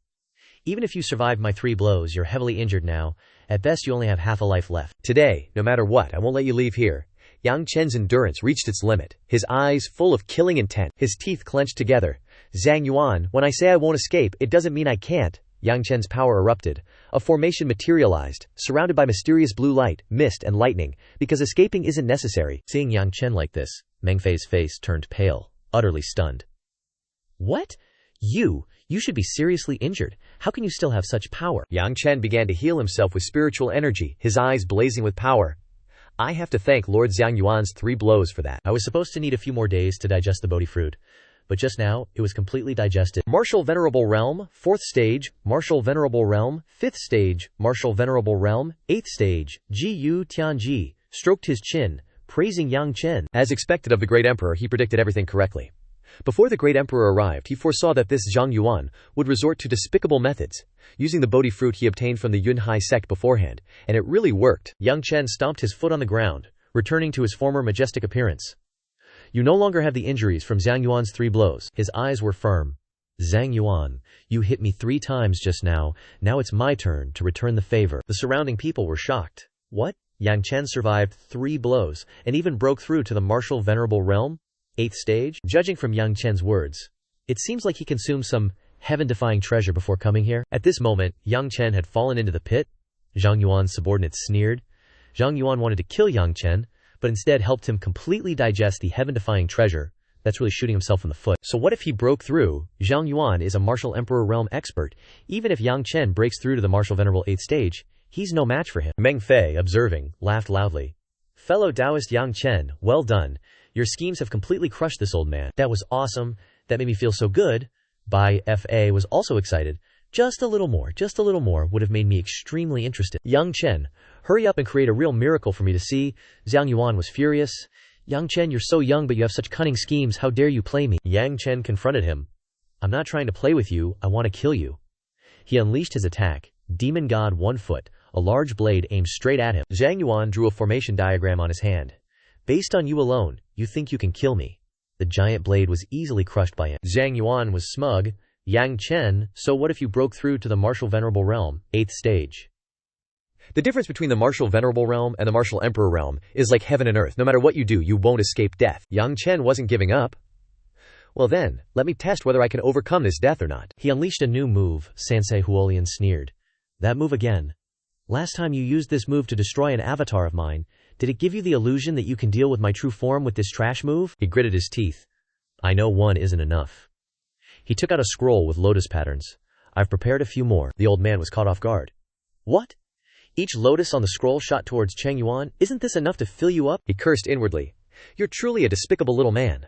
even if you survived my 3 blows, you're heavily injured now. At best, you only have half a life left. Today, no matter what, I won't let you leave here. Yang Chen's endurance reached its limit, his eyes full of killing intent, his teeth clenched together. Zhang Yuan, when I say I won't escape, it doesn't mean I can't. Yang Chen's power erupted. A formation materialized, surrounded by mysterious blue light, mist, and lightning, because escaping isn't necessary. Seeing Yang Chen like this, Meng Fei's face turned pale, utterly stunned. What? You should be seriously injured. How can you still have such power? Yang Chen began to heal himself with spiritual energy, his eyes blazing with power. I have to thank Lord Zhang Yuan's 3 blows for that. I was supposed to need a few more days to digest the Bodhi fruit, but just now, it was completely digested. Martial Venerable Realm, 4th stage. Martial Venerable Realm, 5th stage. Martial Venerable Realm, 8th stage. Ji Tianji stroked his chin, praising Yang Chen. As expected of the Great Emperor, he predicted everything correctly. Before the Great Emperor arrived, he foresaw that this Zhang Yuan would resort to despicable methods, using the Bodhi fruit he obtained from the Yunhai sect beforehand, and it really worked. Yang Chen stomped his foot on the ground, returning to his former majestic appearance. You no longer have the injuries from Zhang Yuan's 3 blows. His eyes were firm. Zhang Yuan, you hit me 3 times just now. Now it's my turn to return the favor. The surrounding people were shocked. What? Yang Chen survived 3 blows, and even broke through to the Martial Venerable Realm? 8th stage? Judging from Yang Chen's words, it seems like he consumed some heaven-defying treasure before coming here. At this moment, Yang Chen had fallen into the pit. Zhang Yuan's subordinates sneered. Zhang Yuan wanted to kill Yang Chen, but instead helped him completely digest the heaven-defying treasure. That's really shooting himself in the foot. So what if he broke through? Zhang Yuan is a Martial Emperor Realm expert. Even if Yang Chen breaks through to the Martial Venerable 8th stage, he's no match for him. Meng Fei, observing, laughed loudly. Fellow Taoist Yang Chen, well done. Your schemes have completely crushed this old man. That was awesome. That made me feel so good. Bai Fa was also excited. Just a little more would have made me extremely interested. Yang Chen, hurry up and create a real miracle for me to see. Zhang Yuan was furious. Yang Chen, you're so young but you have such cunning schemes. How dare you play me? Yang Chen confronted him. I'm not trying to play with you. I want to kill you. He unleashed his attack. Demon God 1 foot. A large blade aimed straight at him. Zhang Yuan drew a formation diagram on his hand. Based on you alone, you think you can kill me. The giant blade was easily crushed by him. Zhang Yuan was smug. Yang Chen, so what if you broke through to the Martial Venerable Realm, 8th stage? The difference between the Martial Venerable Realm and the Martial Emperor Realm is like heaven and earth. No matter what you do, you won't escape death. Yang Chen wasn't giving up. Well then, let me test whether I can overcome this death or not. He unleashed a new move. Sensei Huolian sneered. That move again. Last time you used this move to destroy an avatar of mine, did it give you the illusion that you can deal with my true form with this trash move? He gritted his teeth. I know 1 isn't enough. He took out a scroll with lotus patterns. I've prepared a few more. The old man was caught off guard. What? Each lotus on the scroll shot towards Cheng Yuan? Isn't this enough to fill you up? He cursed inwardly. You're truly a despicable little man.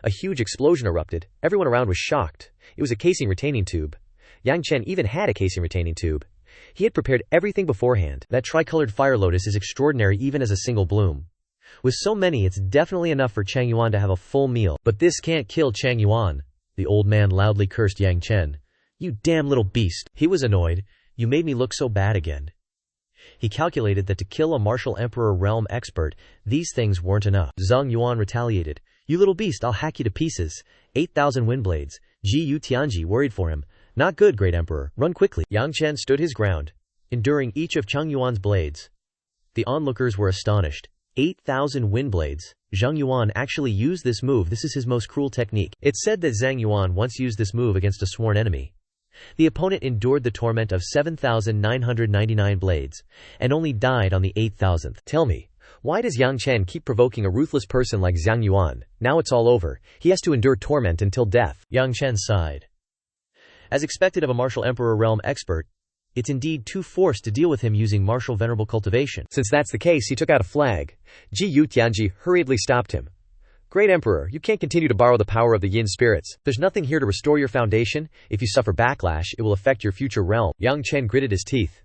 A huge explosion erupted. Everyone around was shocked. It was a casing retaining tube. Yang Chen even had a casing retaining tube. He had prepared everything beforehand. That tricolored fire lotus is extraordinary even as a single bloom. With so many, it's definitely enough for Chang Yuan to have a full meal. But this can't kill Chang Yuan. The old man loudly cursed Yang Chen. You damn little beast. He was annoyed. You made me look so bad again. He calculated that to kill a Immortal Emperor realm expert, these things weren't enough. Zhang Yuan retaliated. You little beast, I'll hack you to pieces. 8,000 wind blades. Ji Tianji worried for him. Not good, great emperor. Run quickly. Yang Chen stood his ground, enduring each of Chang Yuan's blades. The onlookers were astonished. 8,000 wind blades. Zhang Yuan actually used this move. This is his most cruel technique. It's said that Zhang Yuan once used this move against a sworn enemy. The opponent endured the torment of 7,999 blades, and only died on the 8,000th. Tell me, why does Yang Chen keep provoking a ruthless person like Zhang Yuan? Now it's all over. He has to endure torment until death. Yang Chen sighed. As expected of a Immortal Emperor realm expert, it's indeed too forced to deal with him using martial venerable cultivation. Since that's the case, he took out a flag. Ji Tianji hurriedly stopped him. Great Emperor, you can't continue to borrow the power of the yin spirits. There's nothing here to restore your foundation. If you suffer backlash, it will affect your future realm. Yang Chen gritted his teeth.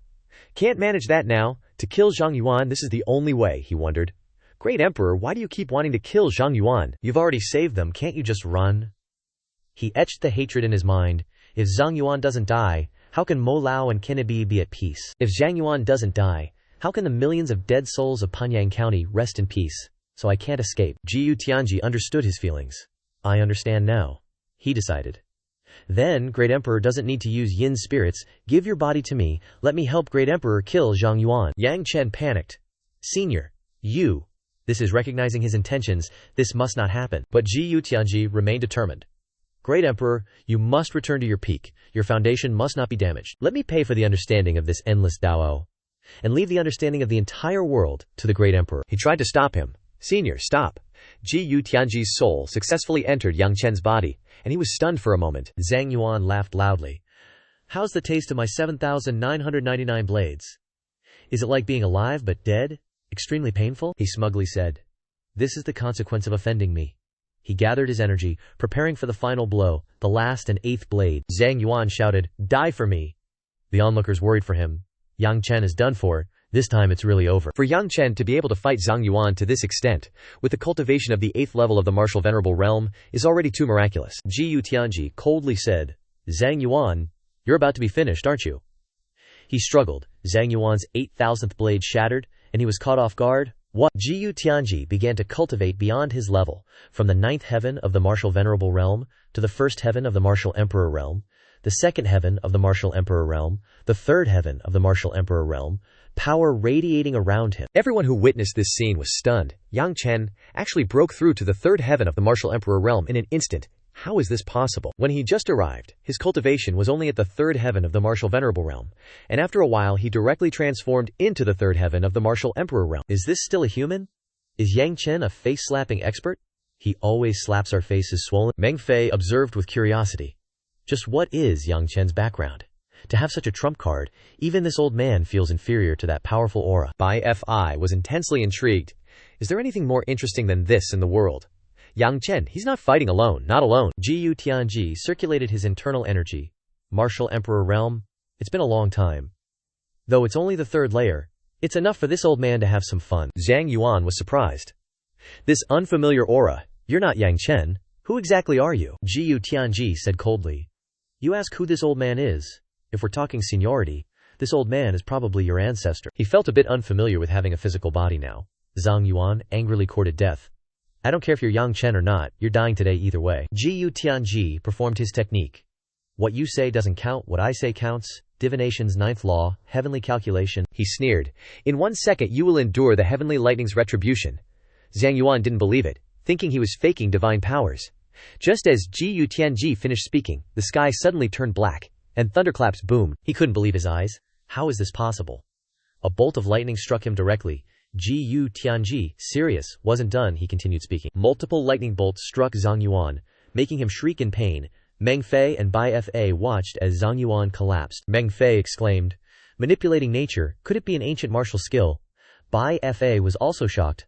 Can't manage that now. To kill Zhang Yuan, this is the only way, he wondered. Great Emperor, why do you keep wanting to kill Zhang Yuan? You've already saved them, can't you just run? He etched the hatred in his mind. If Zhang Yuan doesn't die, how can Mo Lao and Kenabi be at peace? If Zhang Yuan doesn't die, how can the millions of dead souls of Panyang County rest in peace? So I can't escape. Ji Tianji understood his feelings. I understand now, he decided. Then, Great Emperor doesn't need to use yin spirits. Give your body to me. Let me help Great Emperor kill Zhang Yuan. Yang Chen panicked. Senior, you. This is recognizing his intentions. This must not happen. But Ji Tianji remained determined. Great Emperor, you must return to your peak. Your foundation must not be damaged. Let me pay for the understanding of this endless Dao, and leave the understanding of the entire world to the Great Emperor. He tried to stop him. Senior, stop. Ji Tianji's soul successfully entered Yang Chen's body, and he was stunned for a moment. Zhang Yuan laughed loudly. How's the taste of my 7,999 blades? Is it like being alive but dead? Extremely painful? He smugly said. This is the consequence of offending me. He gathered his energy, preparing for the final blow, the last and 8th blade. Zhang Yuan shouted, Die for me! The onlookers worried for him. Yang Chen is done for. This time it's really over. For Yang Chen to be able to fight Zhang Yuan to this extent, with the cultivation of the 8th level of the martial venerable realm, is already too miraculous. Ji Tianji coldly said, Zhang Yuan, you're about to be finished, aren't you? He struggled. Zhang Yuan's 8,000th blade shattered, and he was caught off guard. What? Ji Tianji began to cultivate beyond his level, from the 9th heaven of the martial venerable realm, to the 1st heaven of the martial emperor realm, the 2nd heaven of the martial emperor realm, the 3rd heaven of the martial emperor realm, power radiating around him. Everyone who witnessed this scene was stunned. Yang Chen actually broke through to the 3rd heaven of the martial emperor realm in an instant. How is this possible? When he just arrived, his cultivation was only at the 3rd heaven of the martial venerable realm, and after a while he directly transformed into the 3rd heaven of the martial emperor realm. Is this still a human? Is Yang Chen a face-slapping expert? He always slaps our faces swollen. Meng Fei observed with curiosity. Just what is Yang Chen's background? To have such a trump card, even this old man feels inferior to that powerful aura. Bai Fi was intensely intrigued. Is there anything more interesting than this in the world? Yang Chen, he's not fighting alone, not alone. Ji Tianji circulated his internal energy. Martial Emperor Realm, it's been a long time. Though it's only the 3rd layer, it's enough for this old man to have some fun. Zhang Yuan was surprised. This unfamiliar aura, you're not Yang Chen. Who exactly are you? Ji Tianji said coldly. You ask who this old man is? If we're talking seniority, this old man is probably your ancestor. He felt a bit unfamiliar with having a physical body now. Zhang Yuan angrily courted death. I don't care if you're Yang Chen or not, you're dying today either way. Ji Tianji performed his technique. What you say doesn't count, what I say counts. Divination's 9th law, heavenly calculation. He sneered. In 1 second you will endure the heavenly lightning's retribution. Zhang Yuan didn't believe it, thinking he was faking divine powers. Just as Ji Tianji finished speaking, the sky suddenly turned black, and thunderclaps boomed. He couldn't believe his eyes. How is this possible? A bolt of lightning struck him directly. Ji Tianji, serious, wasn't done, he continued speaking. Multiple lightning bolts struck Zhang Yuan, making him shriek in pain. Meng Fei and Bai Fa watched as Zhang Yuan collapsed. Meng Fei exclaimed, manipulating nature, could it be an ancient martial skill? Bai Fa was also shocked.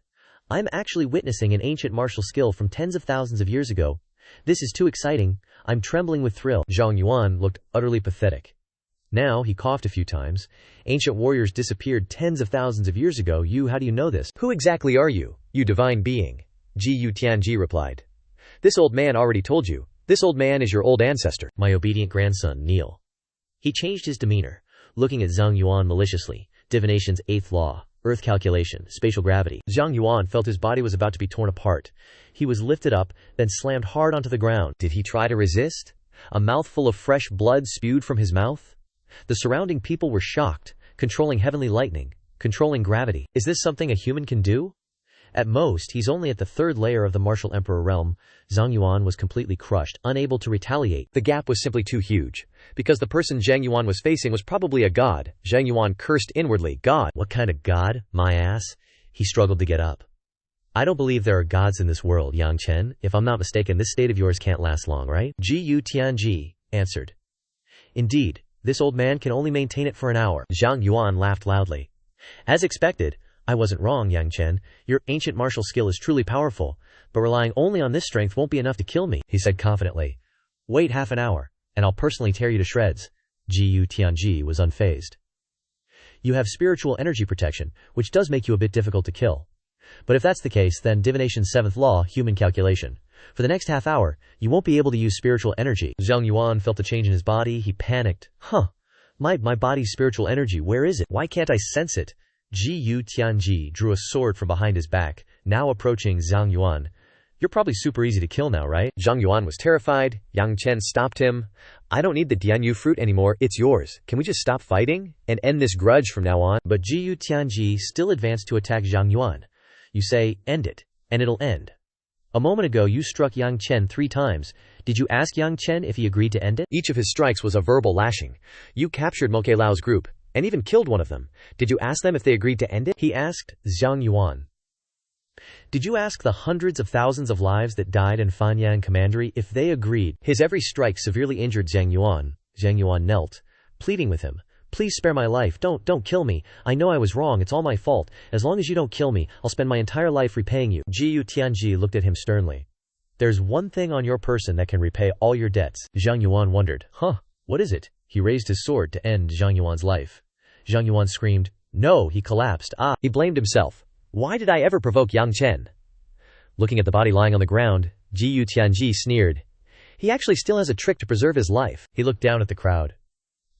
I'm actually witnessing an ancient martial skill from tens of thousands of years ago. This is too exciting. I'm trembling with thrill. Zhang Yuan looked utterly pathetic. Now, he coughed a few times. Ancient warriors disappeared tens of thousands of years ago. How do you know this? Who exactly are you, you divine being? Gu Tianji replied. This old man already told you. This old man is your old ancestor, my obedient grandson, Neil. He changed his demeanor, looking at Zhang Yuan maliciously. Divination's eighth law, earth calculation, spatial gravity. Zhang Yuan felt his body was about to be torn apart. He was lifted up, then slammed hard onto the ground. Did he try to resist? A mouthful of fresh blood spewed from his mouth? The surrounding people were shocked, controlling heavenly lightning, controlling gravity. Is this something a human can do? At most, he's only at the third layer of the Immortal Emperor realm. Zhang Yuan was completely crushed, unable to retaliate. The gap was simply too huge. Because the person Zhang Yuan was facing was probably a god. Zhang Yuan cursed inwardly. God? What kind of god? My ass? He struggled to get up. I don't believe there are gods in this world, Yang Chen. If I'm not mistaken, this state of yours can't last long, right? Gu Tianji answered. Indeed. This old man can only maintain it for an hour. Zhang Yuan laughed loudly. As expected, I wasn't wrong, Yang Chen. Your ancient martial skill is truly powerful, but relying only on this strength won't be enough to kill me, he said confidently. Wait half an hour, and I'll personally tear you to shreds. Gu Tianji was unfazed. You have spiritual energy protection, which does make you a bit difficult to kill. But if that's the case, then divination's seventh law, human calculation. For the next half hour, you won't be able to use spiritual energy. Zhang Yuan felt a change in his body. He panicked. My body's spiritual energy, where is it? Why can't I sense it? Gu Tianji drew a sword from behind his back, now approaching Zhang Yuan. You're probably super easy to kill now, right? Zhang Yuan was terrified. Yang Chen stopped him. I don't need the Dianyu fruit anymore. It's yours. Can we just stop fighting and end this grudge from now on? But Gu Tianji still advanced to attack Zhang Yuan. You say, end it, and it'll end. A moment ago you struck Yang Chen 3 times. Did you ask Yang Chen if he agreed to end it? Each of his strikes was a verbal lashing. You captured Moke Lao's group, and even killed one of them. Did you ask them if they agreed to end it? He asked Zhang Yuan. Did you ask the hundreds of thousands of lives that died in Fanyang Commandery if they agreed? His every strike severely injured Zhang Yuan. Zhang Yuan knelt, pleading with him. Please spare my life. Don't kill me. I know I was wrong. It's all my fault. As long as you don't kill me, I'll spend my entire life repaying you. Gu Tianji looked at him sternly. There's one thing on your person that can repay all your debts. Zhang Yuan wondered. What is it? He raised his sword to end Zhang Yuan's life. Zhang Yuan screamed. No, he collapsed. He blamed himself. Why did I ever provoke Yang Chen? Looking at the body lying on the ground, Gu Tianji sneered. He actually still has a trick to preserve his life. He looked down at the crowd.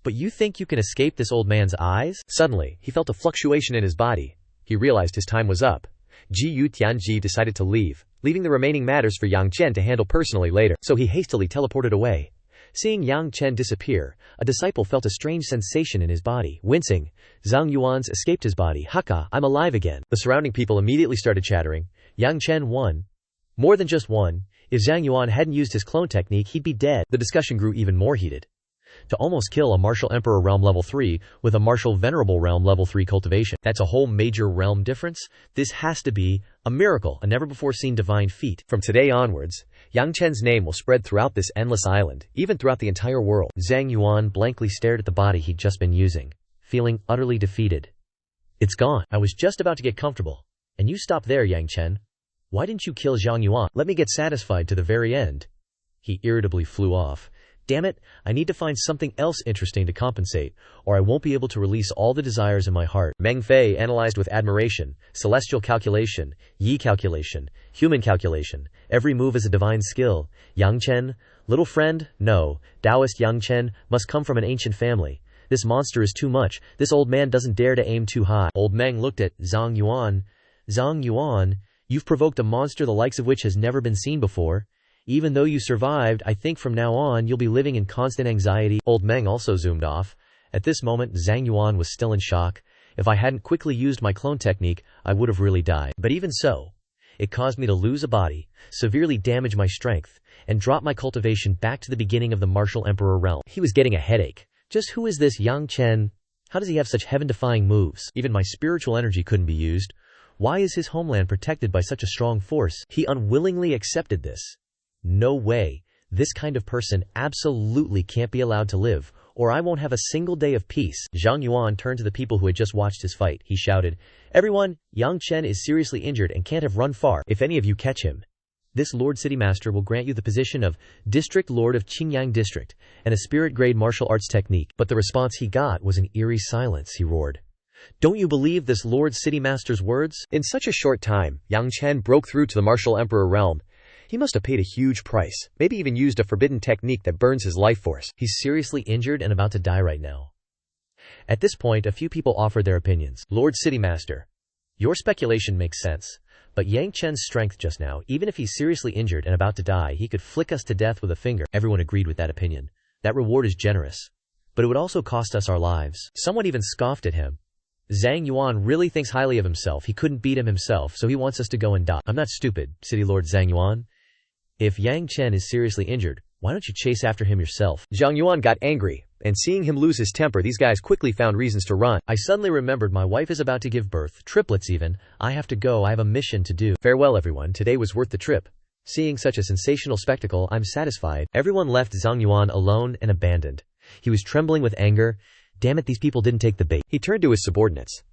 But you think you can escape this old man's eyes? Suddenly, he felt a fluctuation in his body. He realized his time was up. Gu Tianji decided to leave, leaving the remaining matters for Yang Chen to handle personally later. So he hastily teleported away. Seeing Yang Chen disappear, a disciple felt a strange sensation in his body. Wincing, Zhang Yuan's escaped his body. Haka, I'm alive again. The surrounding people immediately started chattering. Yang Chen won. More than just won. If Zhang Yuan hadn't used his clone technique, he'd be dead. The discussion grew even more heated. To almost kill a Martial Emperor realm level 3 with a Martial Venerable realm level 3 cultivation. That's a whole major realm difference. This has to be a miracle, a never-before-seen divine feat. From today onwards, Yang Chen's name will spread throughout this endless island, even throughout the entire world. Zhang Yuan blankly stared at the body he'd just been using, feeling utterly defeated. It's gone. I was just about to get comfortable. And you stopped there, Yang Chen. Why didn't you kill Zhang Yuan? Let me get satisfied to the very end. He irritably flew off. Damn it, I need to find something else interesting to compensate, or I won't be able to release all the desires in my heart. Meng Fei analyzed with admiration. Celestial calculation, Yi calculation, human calculation. Every move is a divine skill. Yang Chen, little friend, no. Taoist Yang Chen must come from an ancient family. This monster is too much. This old man doesn't dare to aim too high. Old Meng looked at Zhang Yuan. Zhang Yuan, you've provoked a monster the likes of which has never been seen before. Even though you survived, I think from now on you'll be living in constant anxiety. Old Meng also zoomed off. At this moment, Zhang Yuan was still in shock. If I hadn't quickly used my clone technique, I would have really died. But even so, it caused me to lose a body, severely damage my strength, and drop my cultivation back to the beginning of the Martial Emperor realm. He was getting a headache. Just who is this Yang Chen? How does he have such heaven-defying moves? Even my spiritual energy couldn't be used. Why is his homeland protected by such a strong force? He unwillingly accepted this. No way. This kind of person absolutely can't be allowed to live, or I won't have a single day of peace." Zhang Yuan turned to the people who had just watched his fight. He shouted, "Everyone, Yang Chen is seriously injured and can't have run far. If any of you catch him, this Lord City Master will grant you the position of District Lord of Qingyang District and a spirit-grade martial arts technique." But the response he got was an eerie silence. He roared, "Don't you believe this Lord City Master's words?" In such a short time, Yang Chen broke through to the Immortal Emperor realm. He must have paid a huge price, maybe even used a forbidden technique that burns his life force. He's seriously injured and about to die right now. At this point, a few people offered their opinions. "Lord City Master, your speculation makes sense, but Yang Chen's strength just now, even if he's seriously injured and about to die, he could flick us to death with a finger." Everyone agreed with that opinion. That reward is generous, but it would also cost us our lives. Someone even scoffed at him. "Zhang Yuan really thinks highly of himself. He couldn't beat him himself, so he wants us to go and die." "I'm not stupid, City Lord Zhang Yuan. If Yang Chen is seriously injured, why don't you chase after him yourself?" Zhang Yuan got angry, and seeing him lose his temper, these guys quickly found reasons to run. "I suddenly remembered my wife is about to give birth, triplets even. I have to go, I have a mission to do. Farewell everyone, today was worth the trip. Seeing such a sensational spectacle, I'm satisfied." Everyone left Zhang Yuan alone and abandoned. He was trembling with anger. Damn it, these people didn't take the bait. He turned to his subordinates.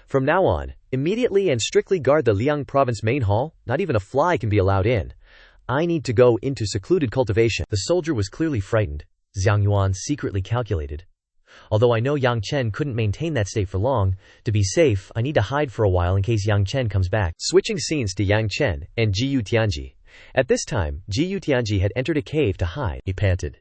"From now on, immediately and strictly guard the Liang province main hall. Not even a fly can be allowed in. I need to go into secluded cultivation." The soldier was clearly frightened. Zhang Yuan secretly calculated, "Although I know Yang Chen couldn't maintain that state for long, to be safe, I need to hide for a while in case Yang Chen comes back." Switching scenes to Yang Chen and Jiyu Tianji. At this time, Jiyu Tianji had entered a cave to hide. He panted,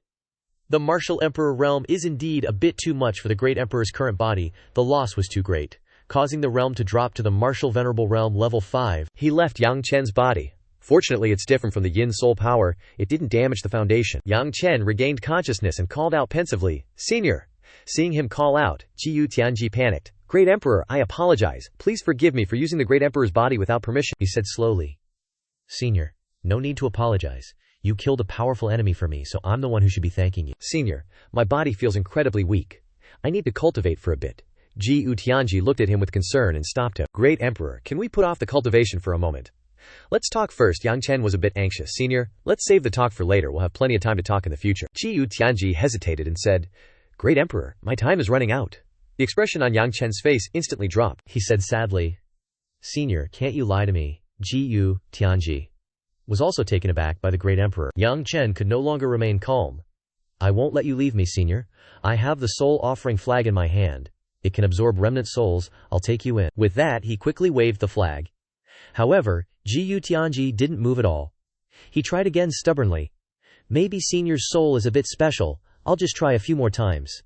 "The Martial Emperor realm is indeed a bit too much for the Great Emperor's current body. The loss was too great, causing the realm to drop to the Martial Venerable Realm level 5. He left Yang Chen's body. Fortunately, it's different from the Yin Soul power. It didn't damage the foundation." Yang Chen regained consciousness and called out pensively, "Senior." Seeing him call out, Jiyu Tianji panicked. "Great Emperor, I apologize. Please forgive me for using the Great Emperor's body without permission," he said slowly. "Senior, no need to apologize. You killed a powerful enemy for me, so I'm the one who should be thanking you." "Senior, my body feels incredibly weak. I need to cultivate for a bit." Jiyu Tianji looked at him with concern and stopped him. "Great Emperor, can we put off the cultivation for a moment? Let's talk first." Yang Chen was a bit anxious. "Senior, let's save the talk for later. We'll have plenty of time to talk in the future." Jiyu Tianji hesitated and said, "Great Emperor, my time is running out." The expression on Yang Chen's face instantly dropped. He said sadly, "Senior, can't you lie to me?" Jiyu Tianji was also taken aback by the Great Emperor. Yang Chen could no longer remain calm. "I won't let you leave me, Senior. I have the soul offering flag in my hand. It can absorb remnant souls. I'll take you in." With that, he quickly waved the flag. However, Jiyu Tianji didn't move at all. He tried again stubbornly. "Maybe Senior's soul is a bit special. I'll just try a few more times."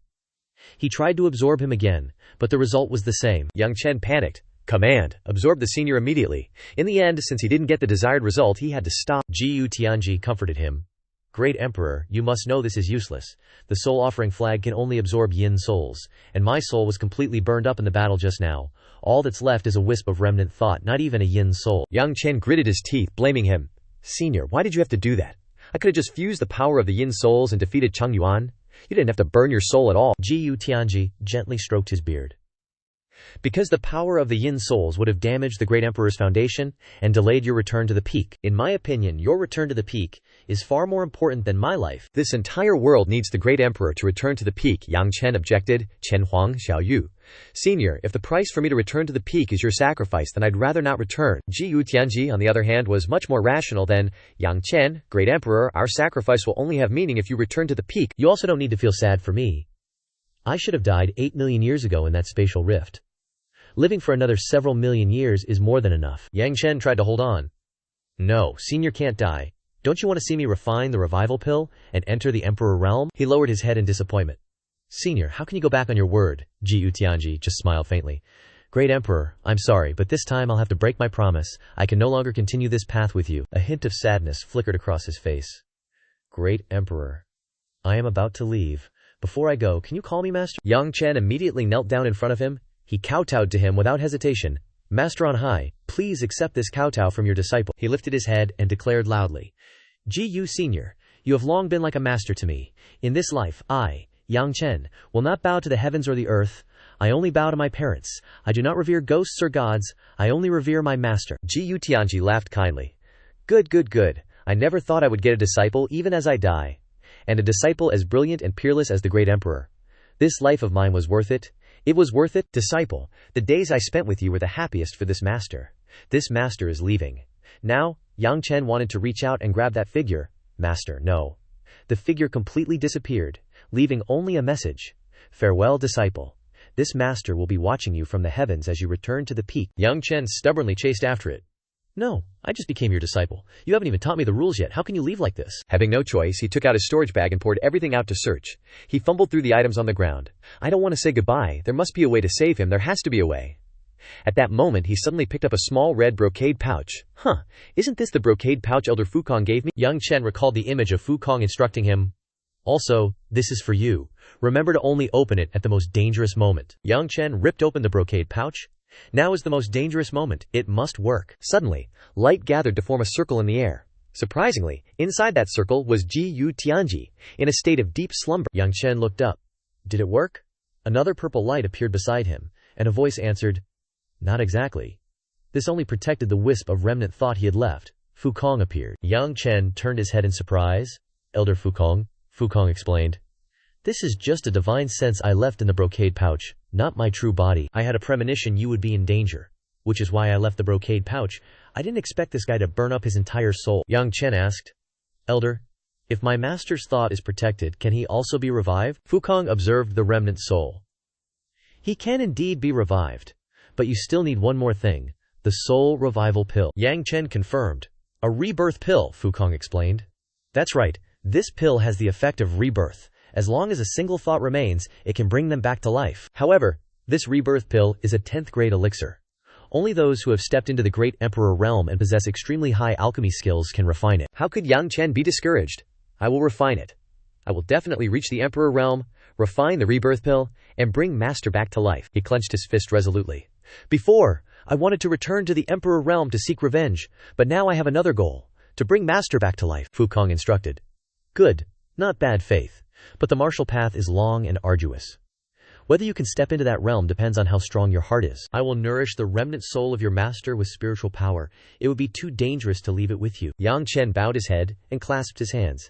He tried to absorb him again, but the result was the same. Yang Chen panicked. "Command, absorb the Senior immediately." In the end, since he didn't get the desired result, he had to stop. Jiyu Tianji comforted him. "Great Emperor, you must know this is useless. The soul offering flag can only absorb yin souls, and my soul was completely burned up in the battle just now. All that's left is a wisp of remnant thought, not even a yin soul." Yang Chen gritted his teeth, blaming him. "Senior, why did you have to do that? I could have just fused the power of the yin souls and defeated Cheng Yuan. You didn't have to burn your soul at all." Jiyu Tianji gently stroked his beard. "Because the power of the yin souls would have damaged the Great Emperor's foundation and delayed your return to the peak. In my opinion, your return to the peak is far more important than my life." "This entire world needs the Great Emperor to return to the peak," Yang Chen objected. Chen Huang Xiaoyu. "Senior, if the price for me to return to the peak is your sacrifice, then I'd rather not return." Jiyu Tianji, on the other hand, was much more rational than Yang Chen. "Great Emperor, our sacrifice will only have meaning if you return to the peak. You also don't need to feel sad for me. I should have died 8 million years ago in that spatial rift. Living for another several million years is more than enough." Yang Chen tried to hold on. "No, Senior can't die. Don't you want to see me refine the revival pill and enter the Emperor realm?" He lowered his head in disappointment. "Senior, how can you go back on your word?" Jiyu Tianji just smiled faintly. "Great Emperor, I'm sorry, but this time I'll have to break my promise. I can no longer continue this path with you." A hint of sadness flickered across his face. "Great Emperor, I am about to leave. Before I go, can you call me Master?" Yang Chen immediately knelt down in front of him. He kowtowed to him without hesitation. "Master on high, please accept this kowtow from your disciple." He lifted his head and declared loudly, "Jiyu Senior, you have long been like a master to me. In this life, I, Yang Chen, will not bow to the heavens or the earth. I only bow to my parents. I do not revere ghosts or gods. I only revere my master." Jiyu Tianji laughed kindly. Good, good, good. I never thought I would get a disciple even as I die. And a disciple as brilliant and peerless as the Great Emperor. This life of mine was worth it. It was worth it, disciple. The days I spent with you were the happiest for this master. This master is leaving. Now, Yang Chen wanted to reach out and grab that figure. Master, no. The figure completely disappeared, leaving only a message. Farewell, disciple. This master will be watching you from the heavens as you return to the peak. Yang Chen stubbornly chased after it. No, I just became your disciple. You haven't even taught me the rules yet. How can you leave like this? Having no choice, he took out his storage bag and poured everything out to search. He fumbled through the items on the ground. I don't want to say goodbye. There must be a way to save him. There has to be a way. At that moment, he suddenly picked up a small red brocade pouch. Huh, isn't this the brocade pouch Elder Fukong gave me? Yang Chen recalled the image of Fukong instructing him. Also, this is for you. Remember to only open it at the most dangerous moment. Yang Chen ripped open the brocade pouch. Now is the most dangerous moment. It must work. Suddenly, light gathered to form a circle in the air. Surprisingly, inside that circle was Ji Tianji, in a state of deep slumber. Yang Chen looked up. Did it work? Another purple light appeared beside him, and a voice answered, Not exactly. This only protected the wisp of remnant thought he had left. Fukong appeared. Yang Chen turned his head in surprise. Elder Fukong, Fukong explained. This is just a divine sense I left in the brocade pouch, not my true body. I had a premonition you would be in danger, which is why I left the brocade pouch. I didn't expect this guy to burn up his entire soul. Yang Chen asked, Elder, if my master's thought is protected, can he also be revived? Fukong observed the remnant soul. He can indeed be revived, but you still need one more thing, the soul revival pill. Yang Chen confirmed. A rebirth pill, Fukong explained. That's right, this pill has the effect of rebirth. As long as a single thought remains, it can bring them back to life. However, this rebirth pill is a 10th grade elixir. Only those who have stepped into the Great Emperor realm and possess extremely high alchemy skills can refine it. How could Yang Chen be discouraged? I will refine it. I will definitely reach the Emperor realm, refine the rebirth pill, and bring Master back to life. He clenched his fist resolutely. Before, I wanted to return to the Emperor realm to seek revenge, but now I have another goal, to bring Master back to life, Fukong instructed. Good, not bad faith. But the martial path is long and arduous. Whether you can step into that realm depends on how strong your heart is. I will nourish the remnant soul of your master with spiritual power. It would be too dangerous to leave it with you. Yang Chen bowed his head and clasped his hands.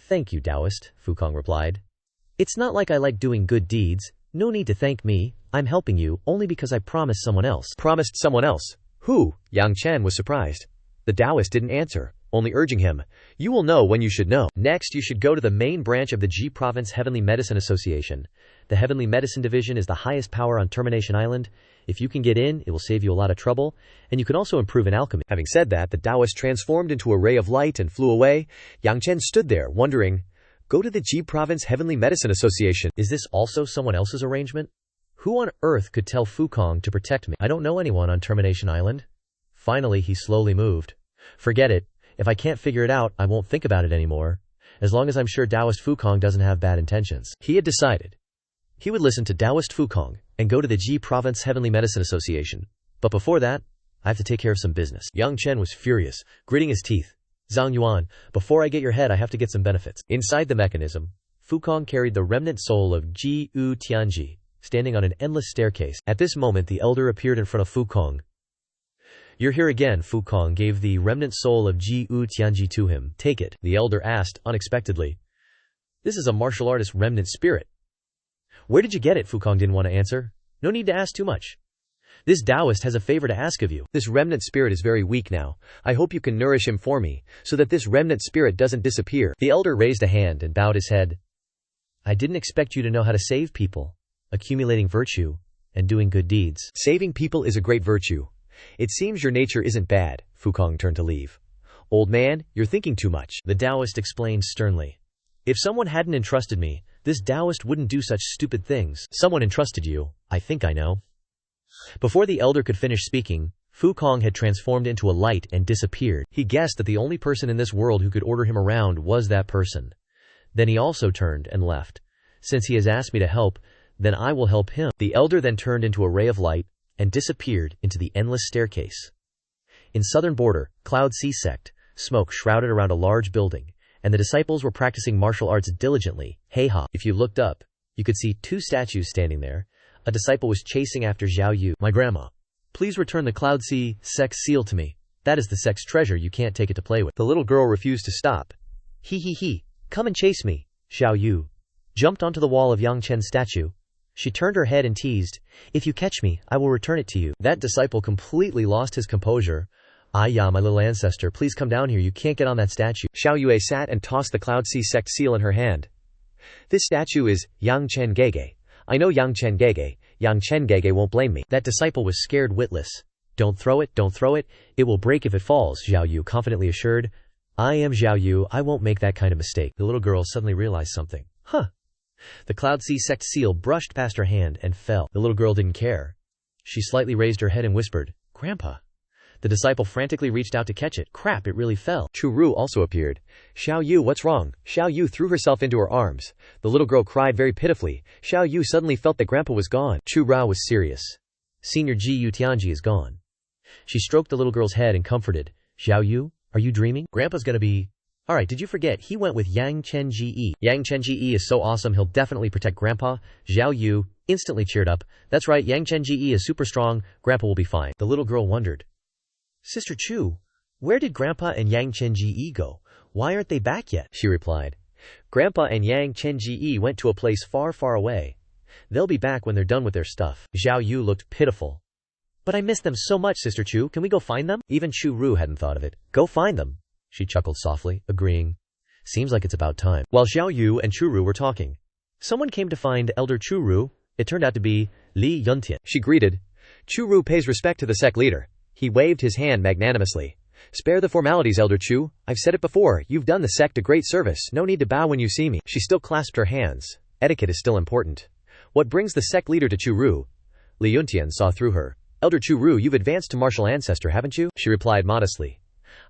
Thank you, Taoist, Fukong replied. It's not like I like doing good deeds. No need to thank me. I'm helping you only because I promised someone else. Promised someone else? Who? Yang Chen was surprised. The Taoist didn't answer, only urging him, you will know when you should know. Next, you should go to the main branch of the Ji Province Heavenly Medicine Association. The Heavenly Medicine Division is the highest power on Termination Island. If you can get in, it will save you a lot of trouble, and you can also improve in alchemy. Having said that, the Taoist transformed into a ray of light and flew away. Yang Chen stood there, wondering, go to the Ji Province Heavenly Medicine Association. Is this also someone else's arrangement? Who on earth could tell Fukong to protect me? I don't know anyone on Termination Island. Finally, he slowly moved. Forget it. If I can't figure it out, I won't think about it anymore. As long as I'm sure Taoist Fukong doesn't have bad intentions. He had decided. He would listen to Taoist Fukong and go to the Ji Province Heavenly Medicine Association. But before that, I have to take care of some business. Yang Chen was furious, gritting his teeth. Zhang Yuan, before I get your head, I have to get some benefits. Inside the mechanism, Fukong carried the remnant soul of Ji Tianji, standing on an endless staircase. At this moment, the elder appeared in front of Fukong. You're here again. Fukong gave the remnant soul of Ji Tianji to him. Take it, the elder asked, unexpectedly. This is a martial artist remnant spirit. Where did you get it? Fukong didn't want to answer. No need to ask too much. This Taoist has a favor to ask of you. This remnant spirit is very weak now. I hope you can nourish him for me, so that this remnant spirit doesn't disappear. The elder raised a hand and bowed his head. I didn't expect you to know how to save people, accumulating virtue, and doing good deeds. Saving people is a great virtue. It seems your nature isn't bad. Fukong turned to leave. Old man, you're thinking too much, the Taoist explained sternly. If someone hadn't entrusted me, this Taoist wouldn't do such stupid things. Someone entrusted you. I think I know. Before the elder could finish speaking, Fukong had transformed into a light and disappeared. He guessed that the only person in this world who could order him around was that person. Then he also turned and left. Since he has asked me to help, then I will help him. The elder then turned into a ray of light and disappeared into the endless staircase. In southern border, Cloud Sea sect, smoke shrouded around a large building, and the disciples were practicing martial arts diligently. Hey ha! If you looked up, you could see two statues standing there. A disciple was chasing after Xiao Yu. My grandma. Please return the Cloud Sea sect's seal to me. That is the sect's treasure. You can't take it to play with. The little girl refused to stop. He. Come and chase me, Xiao Yu. jumped onto the wall of Yang Chen's statue. She turned her head and teased, "If you catch me, I will return it to you." That disciple completely lost his composure. "Ah, my little ancestor, please come down here, you can't get on that statue." Xiao Yue sat and tossed the Cloud Sea sect seal in her hand. "This statue is Yang Chen Gege. I know Yang Chen Gege. Yang Chen Gege won't blame me." That disciple was scared witless. Don't throw it, it will break if it falls," Xiao Yu confidently assured. "I am Xiao Yu, I won't make that kind of mistake." The little girl suddenly realized something. The Cloud Sea sect seal brushed past her hand and fell. The little girl didn't care. She slightly raised her head and whispered, "Grandpa." The disciple frantically reached out to catch it. Crap, it really fell. Chu Ru also appeared. "Xiao Yu, what's wrong?" Xiao Yu threw herself into her arms. The little girl cried very pitifully. Xiao Yu suddenly felt that Grandpa was gone. Chu Rao was serious. Senior Ji Yu Tianji is gone. She stroked the little girl's head and comforted. "Xiao Yu, are you dreaming? Grandpa's gonna be... Alright, did you forget? He went with Yang Chen Ge. Yang Chen Ge is so awesome, he'll definitely protect Grandpa." Xiao Yu instantly cheered up. "That's right, Yang Chen Ge is super strong. Grandpa will be fine." The little girl wondered. "Sister Chu, where did Grandpa and Yang Chen Ge go? Why aren't they back yet?" She replied. "Grandpa and Yang Chen Ge went to a place far, far away. They'll be back when they're done with their stuff." Xiao Yu looked pitiful. "But I miss them so much, Sister Chu. Can we go find them?" Even Chu Ru hadn't thought of it. "Go find them." She chuckled softly, agreeing. "Seems like it's about time." While Xiao Yu and Chu Ru were talking, someone came to find Elder Chu Ru. It turned out to be Li Yuntian. She greeted. "Chu Ru pays respect to the sect leader." He waved his hand magnanimously. "Spare the formalities, Elder Chu. I've said it before, you've done the sect a great service. No need to bow when you see me." She still clasped her hands. Etiquette is still important. "What brings the sect leader to Chu Ru?" Li Yuntian saw through her. "Elder Chu Ru, you've advanced to martial ancestor, haven't you?" She replied modestly.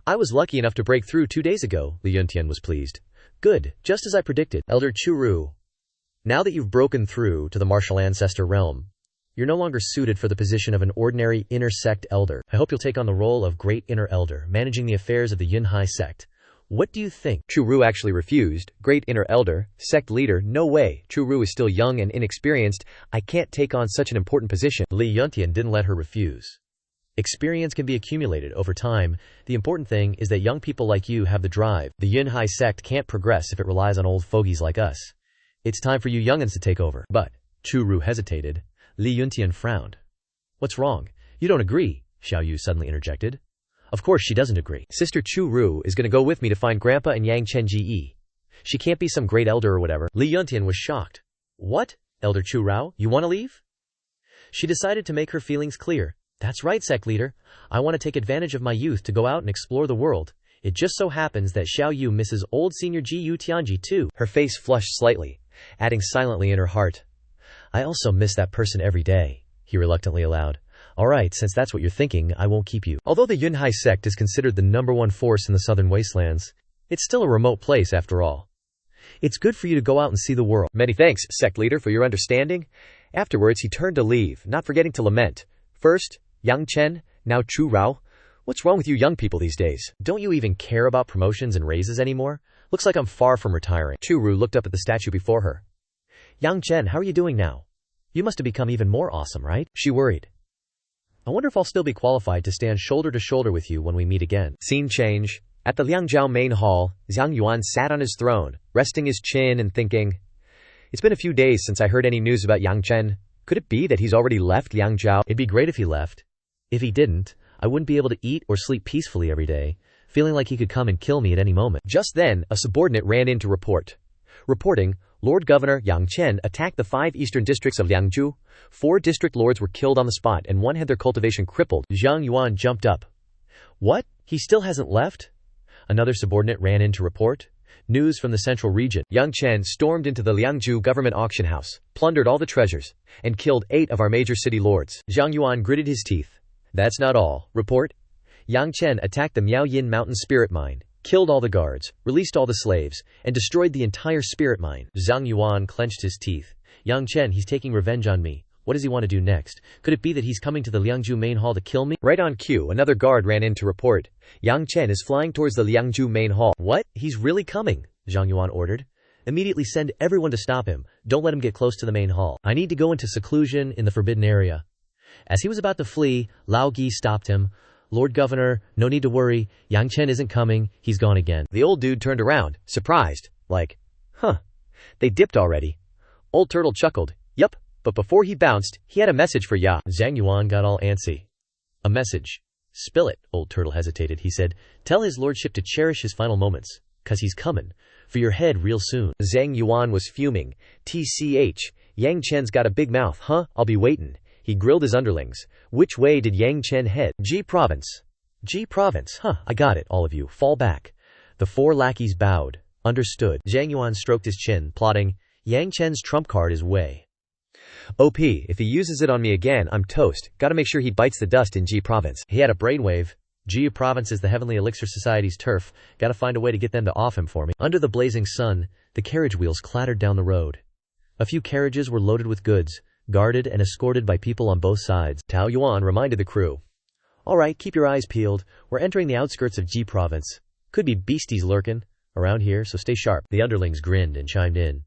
"I was lucky enough to break through 2 days ago." Li Yuntian was pleased. "Good, just as I predicted." "Elder Chu Ru, now that you've broken through to the martial ancestor realm, you're no longer suited for the position of an ordinary inner sect elder. I hope you'll take on the role of great inner elder, managing the affairs of the Yunhai sect. What do you think?" Chu Ru actually refused. "Great inner elder? Sect leader? No way. Chu Ru is still young and inexperienced. I can't take on such an important position." Li Yuntian didn't let her refuse. "Experience can be accumulated over time. The important thing is that young people like you have the drive. The Yunhai sect can't progress if it relies on old fogies like us. It's time for you youngins to take over." But Chu Ru hesitated. Li Yuntian frowned. "What's wrong? You don't agree?" Xiao Yu suddenly interjected. "Of course she doesn't agree. Sister Chu Ru is going to go with me to find Grandpa and Yang Chen Ge. She can't be some great elder or whatever." Li Yuntian was shocked. "What? Elder Chu Rao, you want to leave?" She decided to make her feelings clear. "That's right, sect leader. I want to take advantage of my youth to go out and explore the world. It just so happens that Xiao Yu misses old Senior Ji Yu Tianji too." Her face flushed slightly, adding silently in her heart, "I also miss that person every day." He reluctantly allowed. "Alright, since that's what you're thinking, I won't keep you." Although the Yunhai sect is considered the #1 force in the southern wastelands, it's still a remote place after all. It's good for you to go out and see the world. "Many thanks, sect leader, for your understanding." Afterwards he turned to leave, not forgetting to lament. "First, Yang Chen, now Chu Rao. What's wrong with you young people these days? Don't you even care about promotions and raises anymore? Looks like I'm far from retiring." Chu Ru looked up at the statue before her. "Yang Chen, how are you doing now? You must have become even more awesome, right?" She worried. "I wonder if I'll still be qualified to stand shoulder to shoulder with you when we meet again." Scene change. At the Liangzhou main hall, Zhang Yuan sat on his throne, resting his chin and thinking, "It's been a few days since I heard any news about Yang Chen. Could it be that he's already left Liangzhou? It'd be great if he left. If he didn't, I wouldn't be able to eat or sleep peacefully every day, feeling like he could come and kill me at any moment." Just then, a subordinate ran in to report. Reporting, "Lord Governor Yang Chen attacked the 5 eastern districts of Liangzhou. 4 district lords were killed on the spot and 1 had their cultivation crippled." Zhang Yuan jumped up. "What? He still hasn't left?" Another subordinate ran in to report. News from the central region. Yang Chen stormed into the Liangzhou government auction house, plundered all the treasures, and killed 8 of our major city lords. Zhang Yuan gritted his teeth. "That's not all. Report. Yang Chen attacked the Miaoyin mountain spirit mine, killed all the guards, released all the slaves, and destroyed the entire spirit mine." Zhang Yuan clenched his teeth. "Yang Chen, he's taking revenge on me. What does he want to do next? Could it be that he's coming to the Liangzhou main hall to kill me?" Right on cue, another guard ran in to report. "Yang Chen is flying towards the Liangzhou main hall." "What? He's really coming?" Zhang Yuan ordered. "Immediately send everyone to stop him. Don't let him get close to the main hall. I need to go into seclusion in the forbidden area." As he was about to flee, Lao Gi stopped him. "Lord Governor, no need to worry. Yang Chen isn't coming. He's gone again." The old dude turned around, surprised, like, "Huh. They dipped already. Old Turtle chuckled. Yup, but before he bounced, he had a message for ya. Zhang Yuan got all antsy. A message. Spill it, Old Turtle hesitated. He said, tell his lordship to cherish his final moments, 'cause he's coming for your head real soon. Zhang Yuan was fuming. TCH, Yang Chen's got a big mouth, huh? I'll be waitin'. He grilled his underlings. Which way did Yang Chen head? G province. G province, huh? I got it, all of you. Fall back. The 4 lackeys bowed. Understood. Zhang Yuan stroked his chin, plotting, Yang Chen's trump card is way OP. If he uses it on me again, I'm toast. Gotta make sure he bites the dust in G province. He had a brainwave. G province is the Heavenly Elixir Society's turf. Gotta find a way to get them to off him for me. Under the blazing sun, the carriage wheels clattered down the road. A few carriages were loaded with goods, guarded and escorted by people on both sides. Tao Yuan reminded the crew. Alright, keep your eyes peeled. We're entering the outskirts of G province. Could be beasties lurking around here, so stay sharp. The underlings grinned and chimed in.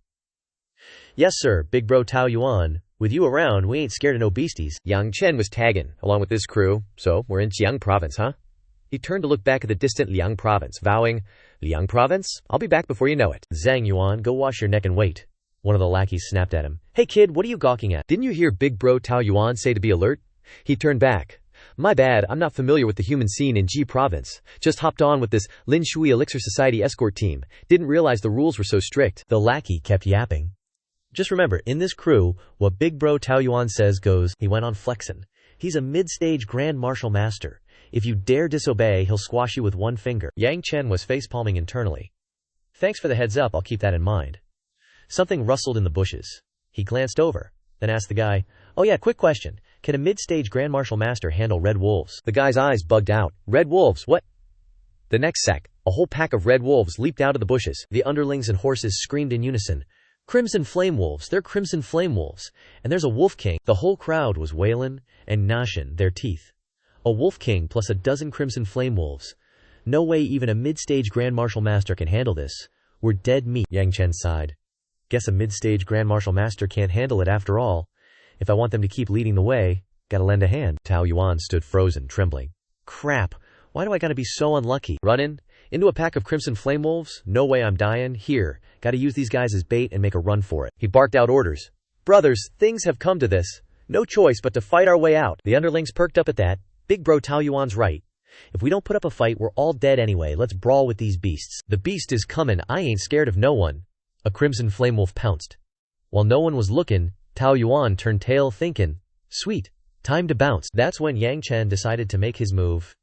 Yes sir, big bro Tao Yuan. With you around, we ain't scared of no beasties. Yang Chen was tagging, along with this crew. So, we're in Jiang province, huh? He turned to look back at the distant Liang province, vowing, Liang province? I'll be back before you know it. Zhang Yuan, go wash your neck and wait. One of the lackeys snapped at him. Hey kid, what are you gawking at? Didn't you hear big bro Tao Yuan say to be alert? He turned back. My bad, I'm not familiar with the human scene in G province. Just hopped on with this Lin Shui Elixir Society escort team. Didn't realize the rules were so strict. The lackey kept yapping. Just remember, in this crew, what big bro Tao Yuan says goes. He went on flexin'. He's a mid-stage Grand Martial Master. If you dare disobey, he'll squash you with one finger. Yang Chen was face-palming internally. Thanks for the heads up, I'll keep that in mind. Something rustled in the bushes. He glanced over, then asked the guy, oh yeah, quick question. Can a mid-stage Grand Martial Master handle red wolves? The guy's eyes bugged out. Red wolves, what? The next sec, a whole pack of red wolves leaped out of the bushes. The underlings and horses screamed in unison. Crimson flame wolves, they're crimson flame wolves. And there's a wolf king. The whole crowd was wailin' and gnashing their teeth. A wolf king plus a dozen crimson flame wolves. No way even a mid-stage Grand Martial Master can handle this. We're dead meat. Yang Chen sighed. Guess a mid-stage Grand Martial Master can't handle it after all. If I want them to keep leading the way, gotta lend a hand. Tao Yuan stood frozen, trembling. Crap, why do I gotta be so unlucky? Runnin'? Into a pack of crimson flame wolves? No way I'm dying. Here, gotta use these guys as bait and make a run for it. He barked out orders. Brothers, things have come to this. No choice but to fight our way out. The underlings perked up at that. Big bro Tao Yuan's right. If we don't put up a fight, we're all dead anyway. Let's brawl with these beasts. The beast is comin'. I ain't scared of no one. A crimson flame wolf pounced. While no one was looking, Tao Yuan turned tail thinking, sweet, time to bounce. That's when Yang Chen decided to make his move.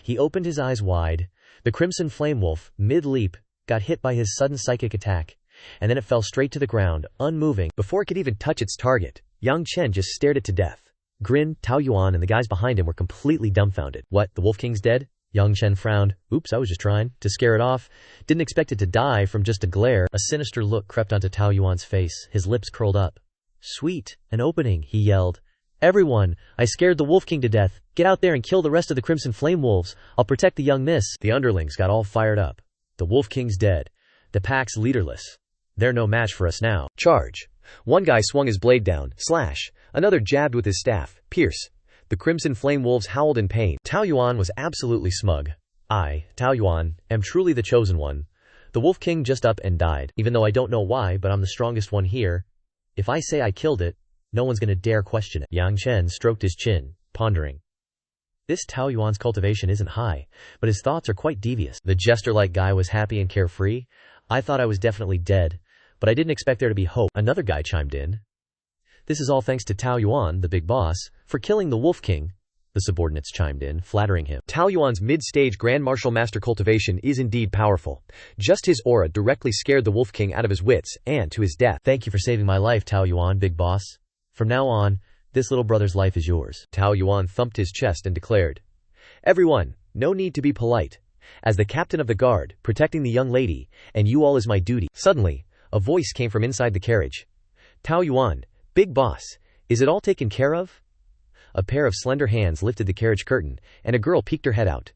He opened his eyes wide. The crimson flame wolf, mid-leap, got hit by his sudden psychic attack, and then it fell straight to the ground, unmoving. Before it could even touch its target, Yang Chen just stared it to death. Grin, Tao Yuan and the guys behind him were completely dumbfounded. What, the Wolf King's dead? Yang Chen frowned. Oops, I was just trying to scare it off. Didn't expect it to die from just a glare. A sinister look crept onto Tao Yuan's face. His lips curled up. Sweet, an opening, he yelled. Everyone, I scared the Wolf King to death. Get out there and kill the rest of the Crimson Flame Wolves. I'll protect the young miss. The underlings got all fired up. The Wolf King's dead. The pack's leaderless. They're no match for us now. Charge. One guy swung his blade down. Slash. Another jabbed with his staff. Pierce. The Crimson Flame Wolves howled in pain. Tao Yuan was absolutely smug. I, Tao Yuan, am truly the chosen one. The Wolf King just up and died. Even though I don't know why, but I'm the strongest one here. If I say I killed it, no one's gonna dare question it. Yang Chen stroked his chin, pondering. This Tao Yuan's cultivation isn't high, but his thoughts are quite devious. The jester-like guy was happy and carefree. I thought I was definitely dead, but I didn't expect there to be hope. Another guy chimed in. This is all thanks to Tao Yuan, the big boss, for killing the Wolf King. The subordinates chimed in, flattering him. Tao Yuan's mid-stage Grand Martial Master cultivation is indeed powerful. Just his aura directly scared the Wolf King out of his wits, and to his death. Thank you for saving my life, Tao Yuan, big boss. From now on, this little brother's life is yours. Tao Yuan thumped his chest and declared, Everyone, no need to be polite. As the captain of the guard, protecting the young lady, and you all is my duty. Suddenly, a voice came from inside the carriage. Tao Yuan, big boss, is it all taken care of? A pair of slender hands lifted the carriage curtain, and a girl peeked her head out.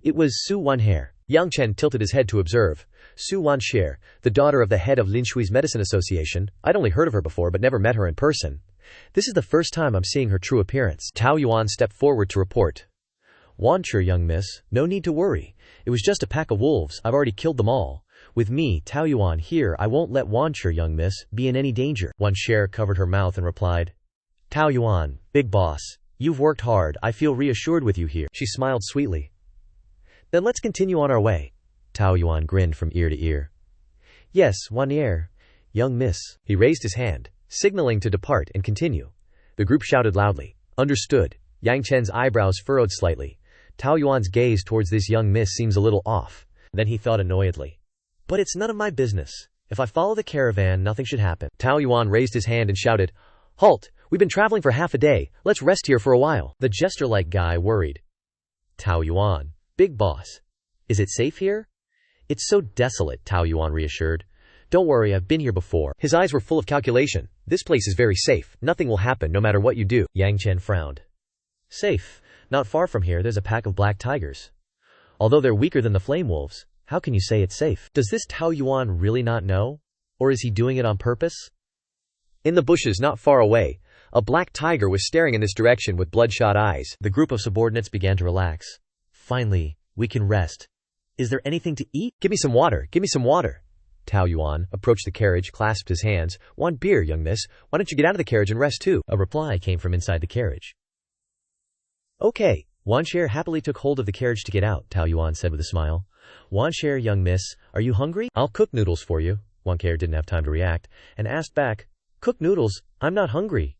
It was Su Wanhair. Yang Chen tilted his head to observe. Su Wanxie, the daughter of the head of Lin Shui's Medicine Association. I'd only heard of her before but never met her in person. This is the first time I'm seeing her true appearance. Tao Yuan stepped forward to report. Wanxie, young miss, no need to worry. It was just a pack of wolves. I've already killed them all. With me, Taoyuan, here, I won't let Wancher, young miss, be in any danger. Wancher covered her mouth and replied, Taoyuan, big boss, you've worked hard, I feel reassured with you here. She smiled sweetly. Then let's continue on our way. Taoyuan grinned from ear to ear. Yes, Wannier, young miss. He raised his hand, signaling to depart and continue. The group shouted loudly, Understood. Yang Chen's eyebrows furrowed slightly. Taoyuan's gaze towards this young miss seems a little off. Then he thought annoyedly. But it's none of my business. If I follow the caravan, nothing should happen. Taoyuan raised his hand and shouted, Halt! We've been traveling for half a day. Let's rest here for a while. The jester-like guy worried. Taoyuan, big boss. Is it safe here? It's so desolate, Taoyuan reassured. Don't worry, I've been here before. His eyes were full of calculation. This place is very safe. Nothing will happen no matter what you do. Yang Chen frowned. Safe? Not far from here, there's a pack of black tigers. Although they're weaker than the flame wolves, how can you say it's safe? Does this Taoyuan really not know? Or is he doing it on purpose? In the bushes not far away, a black tiger was staring in this direction with bloodshot eyes. The group of subordinates began to relax. Finally, we can rest. Is there anything to eat? Give me some water. Give me some water. Taoyuan approached the carriage, clasped his hands. Want beer, young miss? Why don't you get out of the carriage and rest too? A reply came from inside the carriage. Okay. Wancher happily took hold of the carriage to get out, Taoyuan said with a smile. Wancher, young miss, are you hungry? I'll cook noodles for you. Wancher didn't have time to react, and asked back, Cook noodles? I'm not hungry.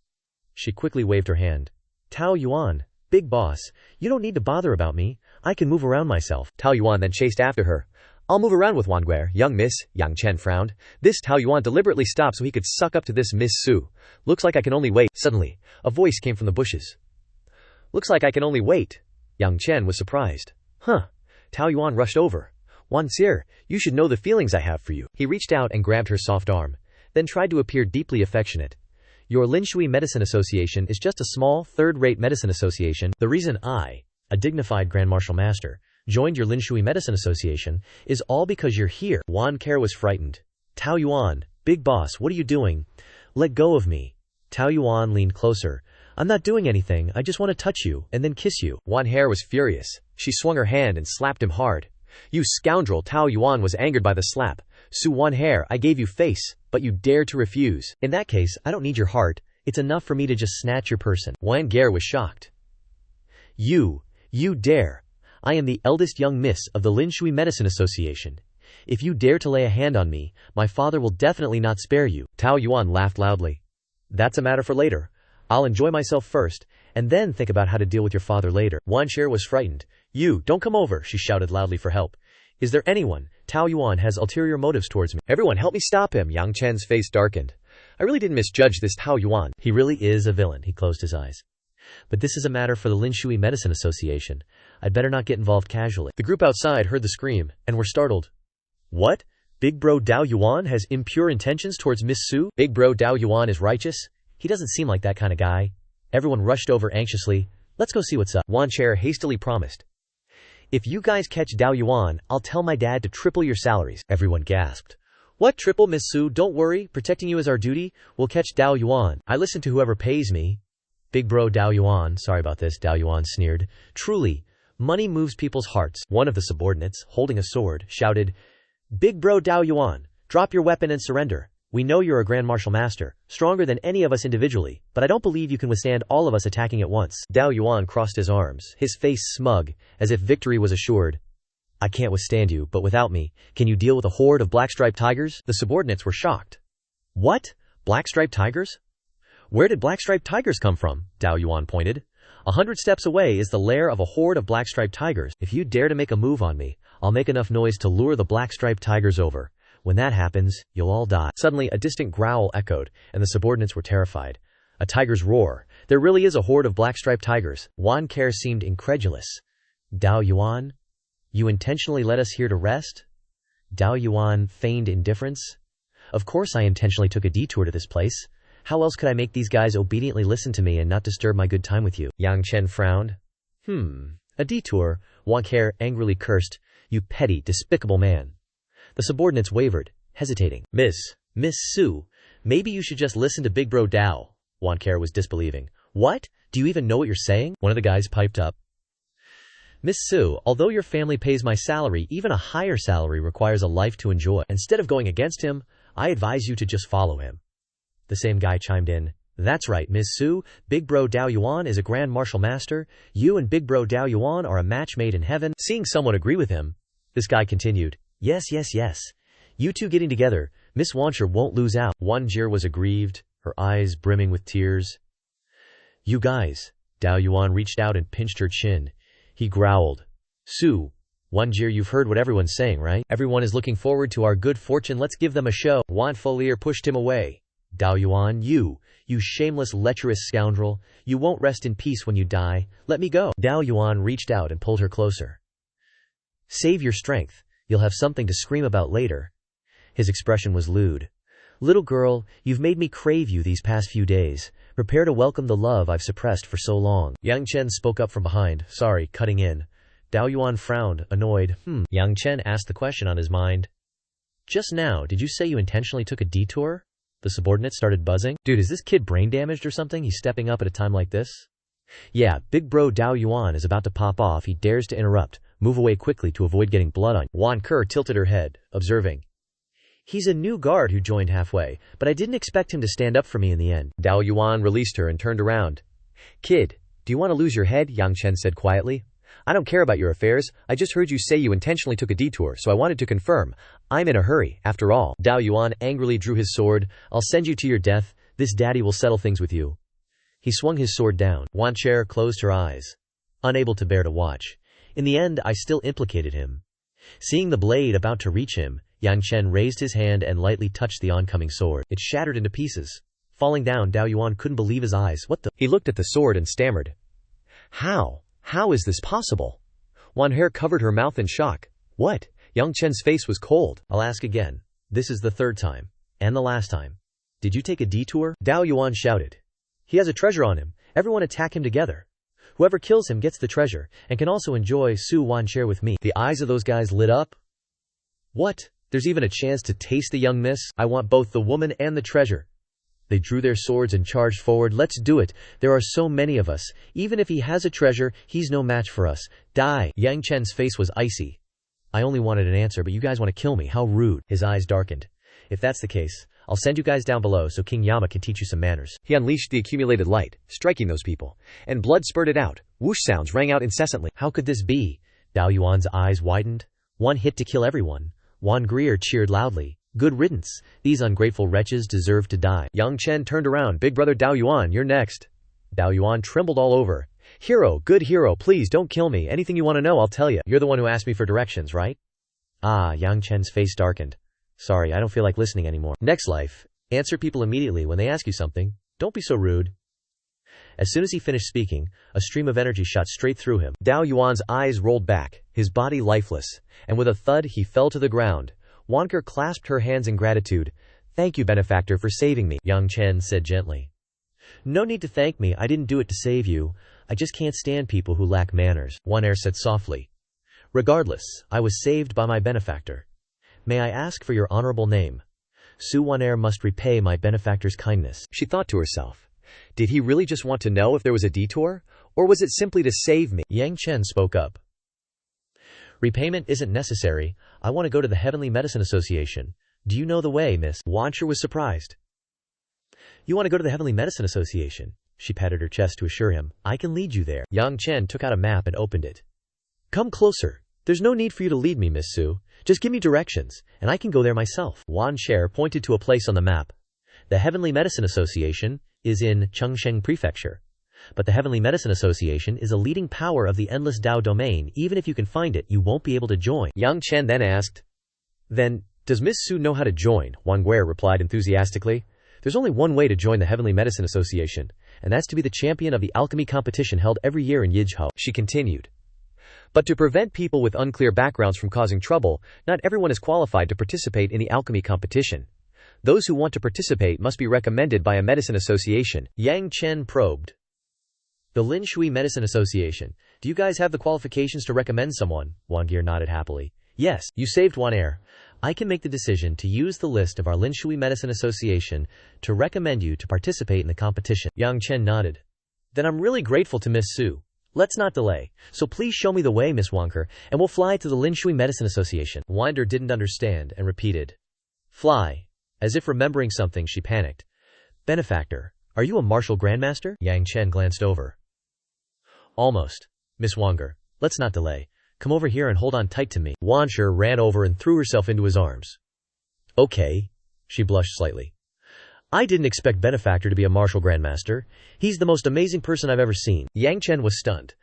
She quickly waved her hand. Taoyuan, big boss, you don't need to bother about me. I can move around myself. Taoyuan then chased after her. I'll move around with Wanguer, young miss. Yang Chen frowned. This Taoyuan deliberately stopped so he could suck up to this Miss Su. Looks like I can only wait. Suddenly, a voice came from the bushes. Looks like I can only wait. Yang Chen was surprised. Huh. Taoyuan rushed over. Wan Xie, you should know the feelings I have for you. He reached out and grabbed her soft arm, then tried to appear deeply affectionate. Your Linshui Medicine Association is just a small, third-rate medicine association. The reason I, a dignified Grand Martial Master, joined your Linshui Medicine Association is all because you're here. Wan Care was frightened. Taoyuan, big boss, what are you doing? Let go of me. Taoyuan leaned closer. I'm not doing anything, I just want to touch you, and then kiss you. Wan Hair was furious. She swung her hand and slapped him hard. You scoundrel! Taoyuan was angered by the slap. Su Wan Hair, I gave you face, but you dare to refuse. In that case, I don't need your heart. It's enough for me to just snatch your person. Wan Gare was shocked. You dare. I am the eldest young miss of the Linshui Medicine Association. If you dare to lay a hand on me, my father will definitely not spare you. Taoyuan laughed loudly. That's a matter for later. I'll enjoy myself first, and then think about how to deal with your father later. Wancher was frightened. You, don't come over, she shouted loudly for help. Is there anyone? Taoyuan has ulterior motives towards me. Everyone help me stop him. Yang Chen's face darkened. I really didn't misjudge this Taoyuan. He really is a villain. He closed his eyes. But this is a matter for the Linshui Medicine Association. I'd better not get involved casually. The group outside heard the scream, and were startled. What? Big bro Dao Yuan has impure intentions towards Miss Su? Big bro Dao Yuan is righteous? He doesn't seem like that kind of guy. Everyone rushed over anxiously. Let's go see what's up. Wancher hastily promised. If you guys catch Dao Yuan, I'll tell my dad to triple your salaries. Everyone gasped. What triple, Miss Su? Don't worry, protecting you is our duty. We'll catch Dao Yuan. I listen to whoever pays me. Big bro Dao Yuan, sorry about this, Dao Yuan sneered. Truly, money moves people's hearts. One of the subordinates, holding a sword, shouted, Big bro Dao Yuan, drop your weapon and surrender. We know you're a Grand Martial Master, stronger than any of us individually, but I don't believe you can withstand all of us attacking at once. Dao Yuan crossed his arms, his face smug, as if victory was assured. I can't withstand you, but without me, can you deal with a horde of black-striped tigers? The subordinates were shocked. What? Black-striped tigers? Where did black-striped tigers come from? Dao Yuan pointed. 100 steps away is the lair of a horde of black-striped tigers. If you dare to make a move on me, I'll make enough noise to lure the black-striped tigers over. When that happens, you'll all die. Suddenly, a distant growl echoed, and the subordinates were terrified. A tiger's roar. There really is a horde of black-striped tigers. Wan Care seemed incredulous. Dao Yuan? You intentionally led us here to rest? Dao Yuan feigned indifference. Of course I intentionally took a detour to this place. How else could I make these guys obediently listen to me and not disturb my good time with you? Yang Chen frowned. A detour? Wan Care angrily cursed. You petty, despicable man. The subordinates wavered, hesitating. Miss Su, maybe you should just listen to Big Bro Dao. Wan Care was disbelieving. What? Do you even know what you're saying? One of the guys piped up. Miss Su, although your family pays my salary, even a higher salary requires a life to enjoy. Instead of going against him, I advise you to just follow him. The same guy chimed in. That's right, Miss Su, Big Bro Dao Yuan is a Grand Martial Master. You and Big Bro Dao Yuan are a match made in heaven. Seeing someone agree with him, this guy continued. Yes. You two getting together, Miss Wancher won't lose out. Wanjir was aggrieved, her eyes brimming with tears. You guys. Dao Yuan reached out and pinched her chin. He growled. Su, Wanjir, you've heard what everyone's saying, right? Everyone is looking forward to our good fortune. Let's give them a show. Wan Folier pushed him away. Dao Yuan, you shameless, lecherous scoundrel. You won't rest in peace when you die. Let me go. Dao Yuan reached out and pulled her closer. Save your strength. You'll have something to scream about later. His expression was lewd. Little girl, you've made me crave you these past few days. Prepare to welcome the love I've suppressed for so long. Yang Chen spoke up from behind. Sorry, cutting in. Dao Yuan frowned, annoyed. Yang Chen asked the question on his mind. Just now, did you say you intentionally took a detour? The subordinate started buzzing. Dude, is this kid brain damaged or something? He's stepping up at a time like this? Yeah, Big Bro Dao Yuan is about to pop off. He dares to interrupt. Move away quickly to avoid getting blood on. Wan Ke tilted her head, observing. He's a new guard who joined halfway, but I didn't expect him to stand up for me in the end. Dao Yuan released her and turned around. Kid, do you want to lose your head? Yang Chen said quietly. I don't care about your affairs. I just heard you say you intentionally took a detour, so I wanted to confirm. I'm in a hurry, after all. Dao Yuan angrily drew his sword. I'll send you to your death. This daddy will settle things with you. He swung his sword down. Wancher closed her eyes, unable to bear to watch. In the end, I still implicated him. Seeing the blade about to reach him, Yang Chen raised his hand and lightly touched the oncoming sword. It shattered into pieces. Falling down, Dao Yuan couldn't believe his eyes. What the? He looked at the sword and stammered. How? How is this possible? Wan Hare covered her mouth in shock. What? Yang Chen's face was cold. I'll ask again. This is the third time. And the last time. Did you take a detour? Dao Yuan shouted. He has a treasure on him. Everyone attack him together. Whoever kills him gets the treasure, and can also enjoy Su Wan share with me. The eyes of those guys lit up. What? There's even a chance to taste the young miss? I want both the woman and the treasure. They drew their swords and charged forward. Let's do it. There are so many of us. Even if he has a treasure, he's no match for us. Die. Yang Chen's face was icy. I only wanted an answer, but you guys want to kill me. How rude. His eyes darkened. If that's the case, I'll send you guys down below so King Yama can teach you some manners. He unleashed the accumulated light, striking those people, and blood spurted out. Whoosh sounds rang out incessantly. How could this be? Dao Yuan's eyes widened. One hit to kill everyone. Wan Greer cheered loudly. Good riddance. These ungrateful wretches deserve to die. Yang Chen turned around. Big brother Dao Yuan, you're next. Dao Yuan trembled all over. Hero, good hero, please don't kill me. Anything you want to know, I'll tell you. You're the one who asked me for directions, right? Yang Chen's face darkened. Sorry, I don't feel like listening anymore. Next life. Answer people immediately when they ask you something. Don't be so rude. As soon as he finished speaking, a stream of energy shot straight through him. Dao Yuan's eyes rolled back, his body lifeless, and with a thud he fell to the ground. Wanker clasped her hands in gratitude. Thank you, benefactor, for saving me, Yang Chen said gently. No need to thank me, I didn't do it to save you. I just can't stand people who lack manners, Waner said softly. Regardless, I was saved by my benefactor. May I ask for your honorable name? Su Waner must repay my benefactor's kindness. She thought to herself. Did he really just want to know if there was a detour? Or was it simply to save me? Yang Chen spoke up. Repayment isn't necessary. I want to go to the Heavenly Medicine Association. Do you know the way, miss? Wancher was surprised. You want to go to the Heavenly Medicine Association? She patted her chest to assure him. I can lead you there. Yang Chen took out a map and opened it. Come closer. There's no need for you to lead me, Miss Su. Just give me directions, and I can go there myself. Wan Sher pointed to a place on the map. The Heavenly Medicine Association is in Chengsheng Prefecture. But the Heavenly Medicine Association is a leading power of the Endless Dao domain. Even if you can find it, you won't be able to join. Yang Chen then asked, Then, does Miss Su know how to join? Wang Guer replied enthusiastically. There's only one way to join the Heavenly Medicine Association, and that's to be the champion of the alchemy competition held every year in Yizhou. She continued. But to prevent people with unclear backgrounds from causing trouble, not everyone is qualified to participate in the alchemy competition. Those who want to participate must be recommended by a medicine association. Yang Chen probed. The Lin Shui Medicine Association. Do you guys have the qualifications to recommend someone? Wang Gear nodded happily. Yes, you saved Wan Air. I can make the decision to use the list of our Lin Shui Medicine Association to recommend you to participate in the competition. Yang Chen nodded. Then I'm really grateful to Miss Su. Let's not delay. So please show me the way, Miss Wonker, and we'll fly to the Linshui Medicine Association. Winder didn't understand and repeated. Fly. As if remembering something, she panicked. Benefactor, are you a martial grandmaster? Yang Chen glanced over. Almost. Miss Wonker, let's not delay. Come over here and hold on tight to me. Wansher ran over and threw herself into his arms. Okay. She blushed slightly. I didn't expect Benefactor to be a martial grandmaster. He's the most amazing person I've ever seen. Yang Chen was stunned.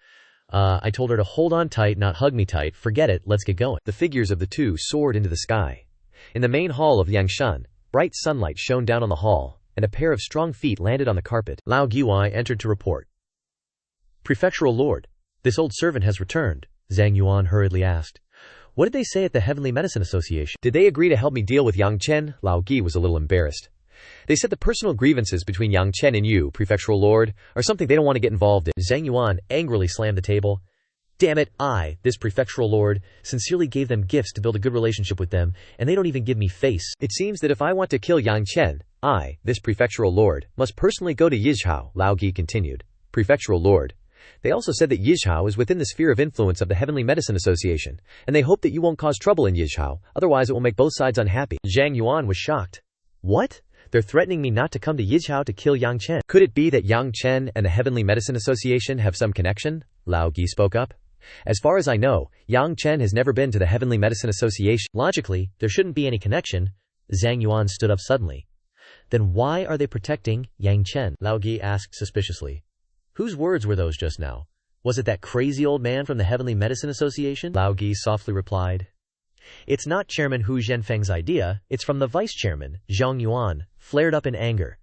I told her to hold on tight, not hug me tight. Forget it, let's get going. The figures of the two soared into the sky. In the main hall of Yangshan, bright sunlight shone down on the hall, and a pair of strong feet landed on the carpet. Lao Giwai entered to report. Prefectural Lord, this old servant has returned, Zhang Yuan hurriedly asked. What did they say at the Heavenly Medicine Association? Did they agree to help me deal with Yang Chen? Lao Gi was a little embarrassed. They said the personal grievances between Yang Chen and you, Prefectural Lord, are something they don't want to get involved in. Zhang Yuan angrily slammed the table. Damn it, this Prefectural Lord, sincerely gave them gifts to build a good relationship with them, and they don't even give me face. It seems that if I want to kill Yang Chen, this Prefectural Lord, must personally go to Yizhao, Lao Gi continued. Prefectural Lord. They also said that Yizhao is within the sphere of influence of the Heavenly Medicine Association, and they hope that you won't cause trouble in Yizhao, otherwise it will make both sides unhappy. Zhang Yuan was shocked. What? They're threatening me not to come to Yizhao to kill Yang Chen. Could it be that Yang Chen and the Heavenly Medicine Association have some connection? Lao Gi spoke up. As far as I know, Yang Chen has never been to the Heavenly Medicine Association. Logically, there shouldn't be any connection. Zhang Yuan stood up suddenly. Then why are they protecting Yang Chen? Lao Gi asked suspiciously. Whose words were those just now? Was it that crazy old man from the Heavenly Medicine Association? Lao Gi softly replied. It's not Chairman Hu Zhenfeng's idea, it's from the Vice-Chairman, Zhang Yuan, flared up in anger.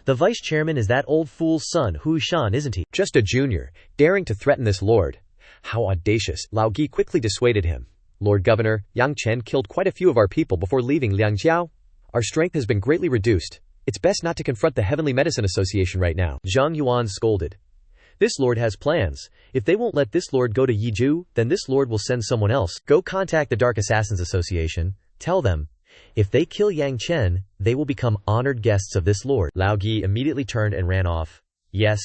The Vice-Chairman is that old fool's son, Hu Shan, isn't he? Just a junior, daring to threaten this lord. How audacious. Lao Gi quickly dissuaded him. Lord Governor, Yang Chen killed quite a few of our people before leaving Liangjiao. Our strength has been greatly reduced. It's best not to confront the Heavenly Medicine Association right now. Zhang Yuan scolded. This lord has plans. If they won't let this lord go to Yizhou, then this lord will send someone else. Go contact the Dark Assassins Association. Tell them, if they kill Yang Chen, they will become honored guests of this lord. Lao Gi immediately turned and ran off. Yes,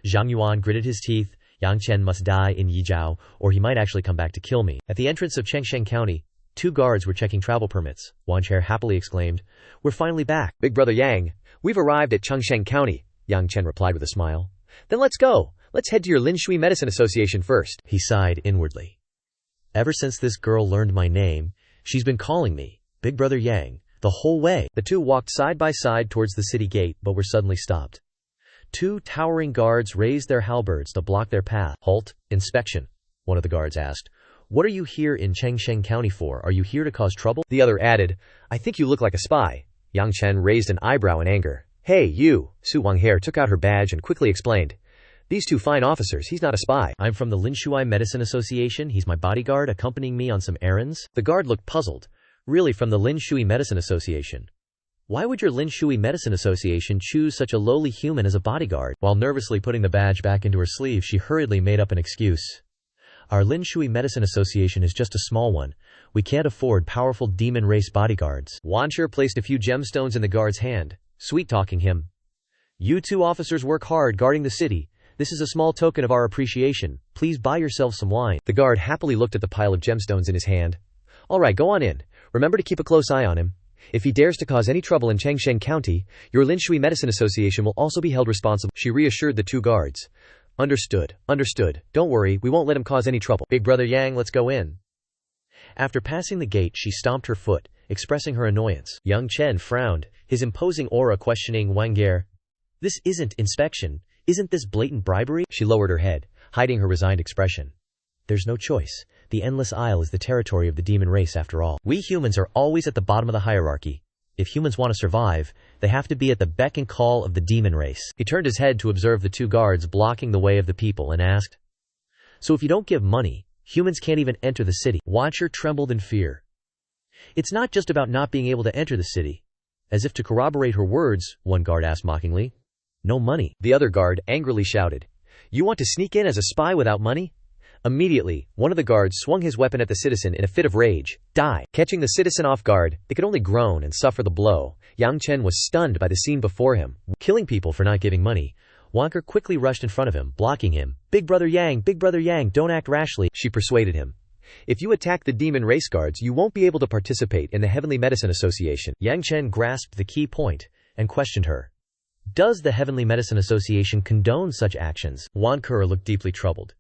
Zhang Yuan gritted his teeth. Yang Chen must die in Yizhou, or he might actually come back to kill me. At the entrance of Chengsheng County, 2 guards were checking travel permits. Wancher happily exclaimed, We're finally back. Big brother Yang, we've arrived at Chengsheng County, Yang Chen replied with a smile. Then let's go. Let's head to your Linshui Medicine Association first. He sighed inwardly. Ever since this girl learned my name, she's been calling me Big Brother Yang the whole way. The two walked side by side towards the city gate, but were suddenly stopped. 2 towering guards raised their halberds to block their path. Halt, inspection, one of the guards asked. What are you here in Chengsheng County for? Are you here to cause trouble? The other added, I think you look like a spy. Yang Chen raised an eyebrow in anger. Hey, you! Su Wanghair took out her badge and quickly explained. These 2 fine officers, he's not a spy. I'm from the Linshui Medicine Association. He's my bodyguard, accompanying me on some errands. The guard looked puzzled. Really, from the Linshui Medicine Association? Why would your Linshui Medicine Association choose such a lowly human as a bodyguard? While nervously putting the badge back into her sleeve, she hurriedly made up an excuse. Our Linshui Medicine Association is just a small one. We can't afford powerful demon race bodyguards. Wancher placed a few gemstones in the guard's hand, sweet-talking him. You 2 officers work hard guarding the city. This is a small token of our appreciation. Please buy yourself some wine. The guard happily looked at the pile of gemstones in his hand. All right, go on in. Remember to keep a close eye on him. If he dares to cause any trouble in Chengsheng County, your Linshui Medicine Association will also be held responsible. She reassured the 2 guards. Understood, understood. Don't worry, we won't let him cause any trouble. Big brother Yang, let's go in. After passing the gate, she stomped her foot, expressing her annoyance. Yang Chen frowned, his imposing aura questioning Wanghair. This isn't inspection. Isn't this blatant bribery? She lowered her head, hiding her resigned expression. There's no choice. The Endless Isle is the territory of the demon race after all. We humans are always at the bottom of the hierarchy. If humans want to survive, they have to be at the beck and call of the demon race. He turned his head to observe the 2 guards blocking the way of the people and asked, So if you don't give money, humans can't even enter the city. Watcher trembled in fear. It's not just about not being able to enter the city. As if to corroborate her words, one guard asked mockingly. No money. The other guard angrily shouted. You want to sneak in as a spy without money? Immediately, one of the guards swung his weapon at the citizen in a fit of rage. Die! Catching the citizen off guard, they could only groan and suffer the blow. Yang Chen was stunned by the scene before him. Killing people for not giving money. Wanker quickly rushed in front of him, blocking him. Big Brother Yang, don't act rashly, she persuaded him. If you attack the demon race guards, you won't be able to participate in the Heavenly Medicine Association. Yang Chen grasped the key point and questioned her. Does the Heavenly Medicine Association condone such actions? Wanker looked deeply troubled.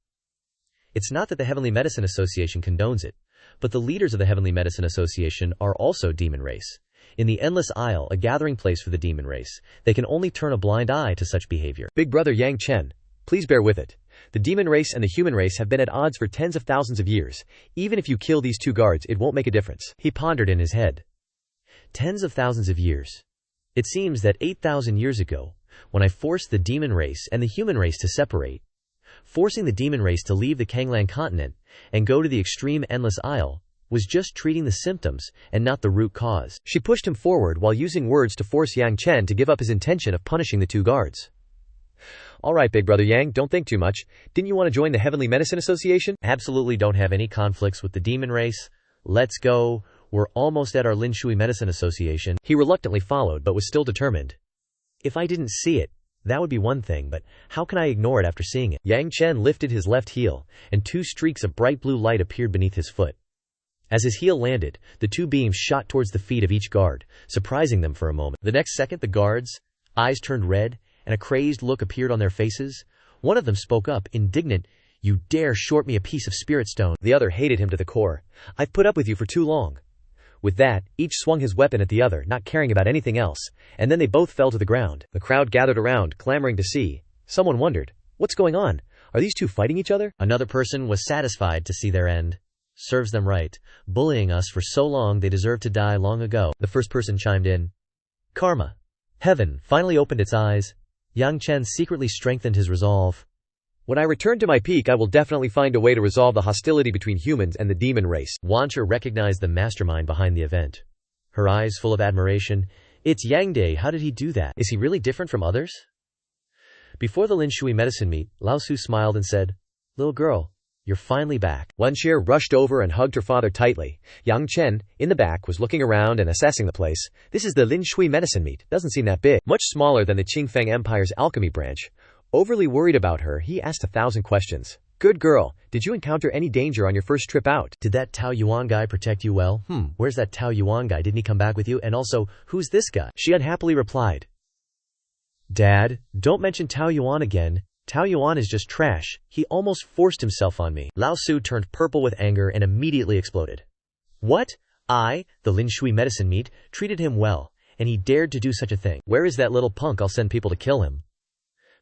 It's not that the Heavenly Medicine Association condones it, but the leaders of the Heavenly Medicine Association are also demon race. In the Endless Isle, a gathering place for the demon race, they can only turn a blind eye to such behavior. Big Brother Yang Chen, please bear with it. The demon race and the human race have been at odds for tens of thousands of years. Even if you kill these two guards, it won't make a difference. He pondered in his head. Tens of thousands of years. It seems that 8,000 years ago, when I forced the demon race and the human race to separate, forcing the demon race to leave the Kanglang continent and go to the extreme Endless Isle, was just treating the symptoms and not the root cause. She pushed him forward while using words to force Yang Chen to give up his intention of punishing the two guards. Alright, Big Brother Yang, don't think too much. Didn't you want to join the Heavenly Medicine Association? Absolutely don't have any conflicts with the demon race. Let's go. We're almost at our Lin Shui Medicine Association. He reluctantly followed but was still determined. If I didn't see it, that would be one thing, but how can I ignore it after seeing it? Yang Chen lifted his left heel, and two streaks of bright blue light appeared beneath his foot. As his heel landed, the two beams shot towards the feet of each guard, surprising them for a moment. The next second, the guards' eyes turned red, and a crazed look appeared on their faces. One of them spoke up, indignant, "You dare short me a piece of spirit stone." The other hated him to the core. "I've put up with you for too long." With that, each swung his weapon at the other, not caring about anything else, and then they both fell to the ground. The crowd gathered around, clamoring to see. Someone wondered, "What's going on? Are these two fighting each other?" Another person was satisfied to see their end. "Serves them right. Bullying us for so long, they deserve to die long ago." The first person chimed in. Karma. Heaven finally opened its eyes. Yang Chen secretly strengthened his resolve. "When I return to my peak, I will definitely find a way to resolve the hostility between humans and the demon race." Wancher recognized the mastermind behind the event. Her eyes full of admiration. "It's Yang Day, how did he do that? Is he really different from others?" Before the Lin Shui medicine meet, Lao Su smiled and said, "Little girl, you're finally back." Wen Xie rushed over and hugged her father tightly. Yang Chen, in the back, was looking around and assessing the place. "This is the Lin Shui medicine meet. Doesn't seem that big. Much smaller than the Qingfeng Empire's alchemy branch." Overly worried about her, he asked 1,000 questions. "Good girl, did you encounter any danger on your first trip out? Did that Tao Yuan guy protect you well? Where's that Tao Yuan guy? Didn't he come back with you? And also, who's this guy?" She unhappily replied, "Dad, don't mention Tao Yuan again. Tao Yuan is just trash. He almost forced himself on me." Lao Su turned purple with anger and immediately exploded. "What? I, the Lin Shui medicine meet, treated him well, and he dared to do such a thing. Where is that little punk? I'll send people to kill him."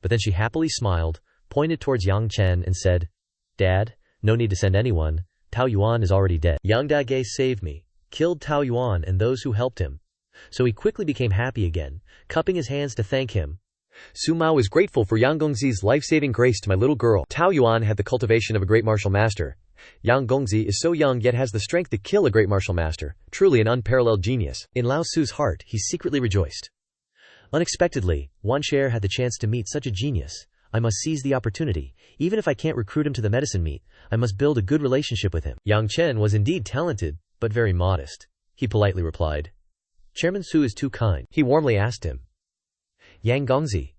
But then she happily smiled, pointed towards Yang Chen and said, "Dad, no need to send anyone. Tao Yuan is already dead. Yang Dage saved me, killed Tao Yuan and those who helped him." So he quickly became happy again, cupping his hands to thank him. "Su Mao is grateful for Yang Gongzi's life-saving grace to my little girl. Tao Yuan had the cultivation of a great martial master. Yang Gongzi is so young yet has the strength to kill a great martial master, truly an unparalleled genius." In Lao Su's heart, he secretly rejoiced. Unexpectedly, Wan Xie had the chance to meet such a genius. I must seize the opportunity. Even if I can't recruit him to the medicine meet, I must build a good relationship with him. Yang Chen was indeed talented, but very modest. He politely replied, "Chairman Su is too kind." He warmly asked him, "Yang Gongzi,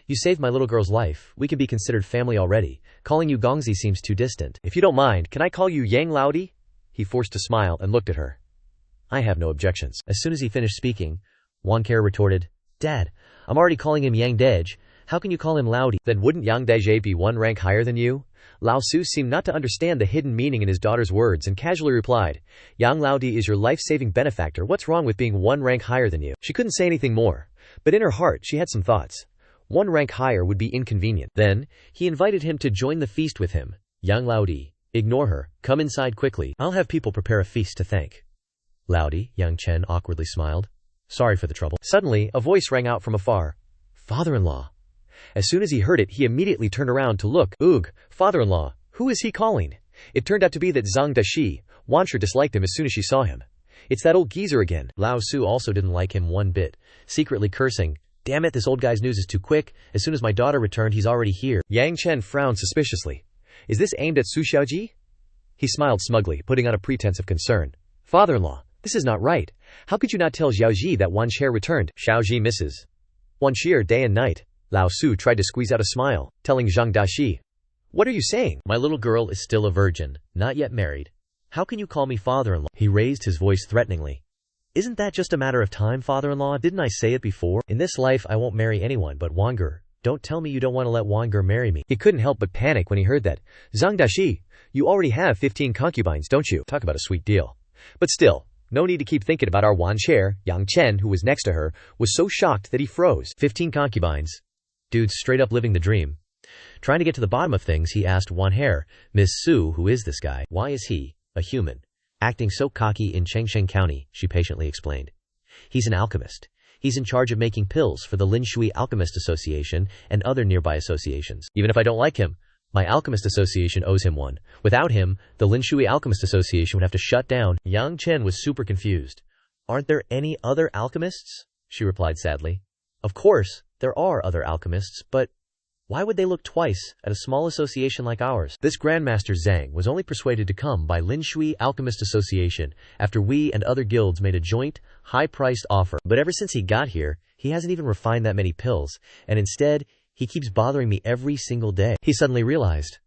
you saved my little girl's life. We can be considered family already. Calling you Gongzi seems too distant. If you don't mind, can I call you Yang Laodi?" He forced a smile and looked at her. "I have no objections." As soon as he finished speaking, Wan Care retorted, "Dad, I'm already calling him Yang Dej. How can you call him Laodi? Then wouldn't Yang Dej be one rank higher than you?" Lao Su seemed not to understand the hidden meaning in his daughter's words and casually replied, "Yang Laodi is your life-saving benefactor. What's wrong with being one rank higher than you?" She couldn't say anything more, but in her heart she had some thoughts. One rank higher would be inconvenient. Then, he invited him to join the feast with him. "Yang Laodi, ignore her. Come inside quickly. I'll have people prepare a feast to thank." "Laodi," Yang Chen awkwardly smiled. "Sorry for the trouble." Suddenly, a voice rang out from afar. "Father-in-law." As soon as he heard it, he immediately turned around to look. "Ugh, father-in-law, who is he calling?" It turned out to be that Zhang Dashi. Wansher disliked him as soon as she saw him. "It's that old geezer again." Lao Su also didn't like him one bit, secretly cursing, "Damn it, this old guy's news is too quick. As soon as my daughter returned, he's already here." Yang Chen frowned suspiciously. "Is this aimed at Su Xiaoji?" He smiled smugly, putting on a pretense of concern. "Father-in-law, this is not right. How could you not tell Xiaoji that Wan Xie returned?" "Xiaoji misses Wan Xie day and night." Lao Su tried to squeeze out a smile, telling Zhang Daxi, "What are you saying? My little girl is still a virgin, not yet married. How can you call me father-in-law?" He raised his voice threateningly. "Isn't that just a matter of time, father-in-law? Didn't I say it before? In this life I won't marry anyone but Wanger. Don't tell me you don't want to let Wanger marry me." He couldn't help but panic when he heard that. "Zhang Daxi, you already have 15 concubines, don't you? Talk about a sweet deal. But still, no need to keep thinking about our Wan chair." Yang Chen, who was next to her, was so shocked that he froze. 15 concubines? Dude's straight up living the dream. Trying to get to the bottom of things, he asked Wan Hair, "Miss Su, who is this guy? Why is he, a human, acting so cocky in Chengsheng County?" She patiently explained. "He's an alchemist. He's in charge of making pills for the Linshui Alchemist Association and other nearby associations. Even if I don't like him, my Alchemist Association owes him one. Without him, the Linshui Alchemist Association would have to shut down." Yang Chen was super confused. "Aren't there any other alchemists?" she replied sadly. "Of course, there are other alchemists, but why would they look twice at a small association like ours?" This Grandmaster Zhang was only persuaded to come by Linshui Alchemist Association after we and other guilds made a joint, high-priced offer. But ever since he got here, he hasn't even refined that many pills, and instead, he keeps bothering me every single day. He suddenly realized.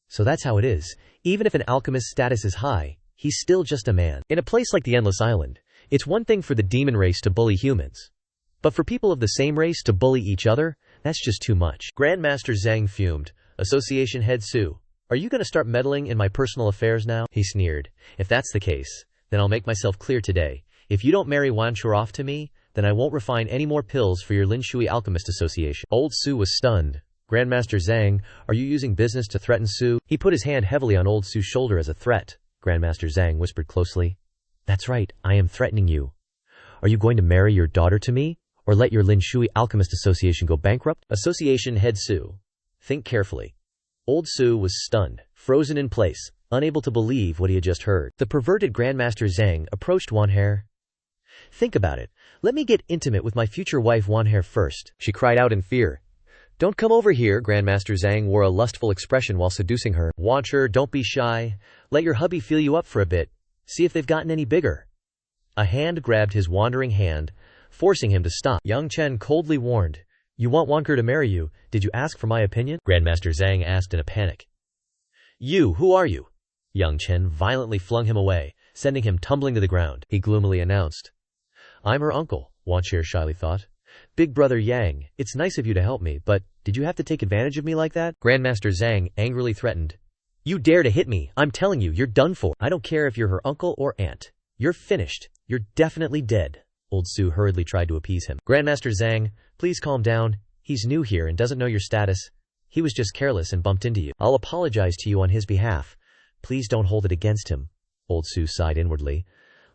So that's how it is. Even if an alchemist's status is high, he's still just a man. In a place like the Endless Island, it's one thing for the demon race to bully humans. But for people of the same race to bully each other, that's just too much. Grandmaster Zhang fumed. "Association head Su, are you going to start meddling in my personal affairs now?" He sneered. "If that's the case, then I'll make myself clear today. If you don't marry Wanchur off to me, then I won't refine any more pills for your Linshui Alchemist Association." Old Su was stunned. "Grandmaster Zhang, are you using business to threaten Su?" He put his hand heavily on Old Su's shoulder as a threat. Grandmaster Zhang whispered closely. "That's right, I am threatening you. Are you going to marry your daughter to me? Or let your Linshui Alchemist Association go bankrupt?" Association head Su. Think carefully. Old Su was stunned, frozen in place, unable to believe what he had just heard. The perverted Grandmaster Zhang approached Wan Hair. "Think about it. Let me get intimate with my future wife Wan Hair first," she cried out in fear. "Don't come over here." Grandmaster Zhang wore a lustful expression while seducing her. "Wanchur, don't be shy. Let your hubby feel you up for a bit. See if they've gotten any bigger." A hand grabbed his wandering hand, forcing him to stop. Yang Chen coldly warned, "You want Wanker to marry you. Did you ask for my opinion?" Grandmaster Zhang asked in a panic. Who are you?" Yang Chen violently flung him away, sending him tumbling to the ground. He gloomily announced. "I'm her uncle," Wancher shyly thought. "Big brother Yang, it's nice of you to help me, but did you have to take advantage of me like that?" Grandmaster Zhang angrily threatened. "You dare to hit me, I'm telling you, you're done for. I don't care if you're her uncle or aunt. You're finished. You're definitely dead." Old Su hurriedly tried to appease him. "Grandmaster Zhang, please calm down. He's new here and doesn't know your status. He was just careless and bumped into you. I'll apologize to you on his behalf. Please don't hold it against him." Old Su sighed inwardly.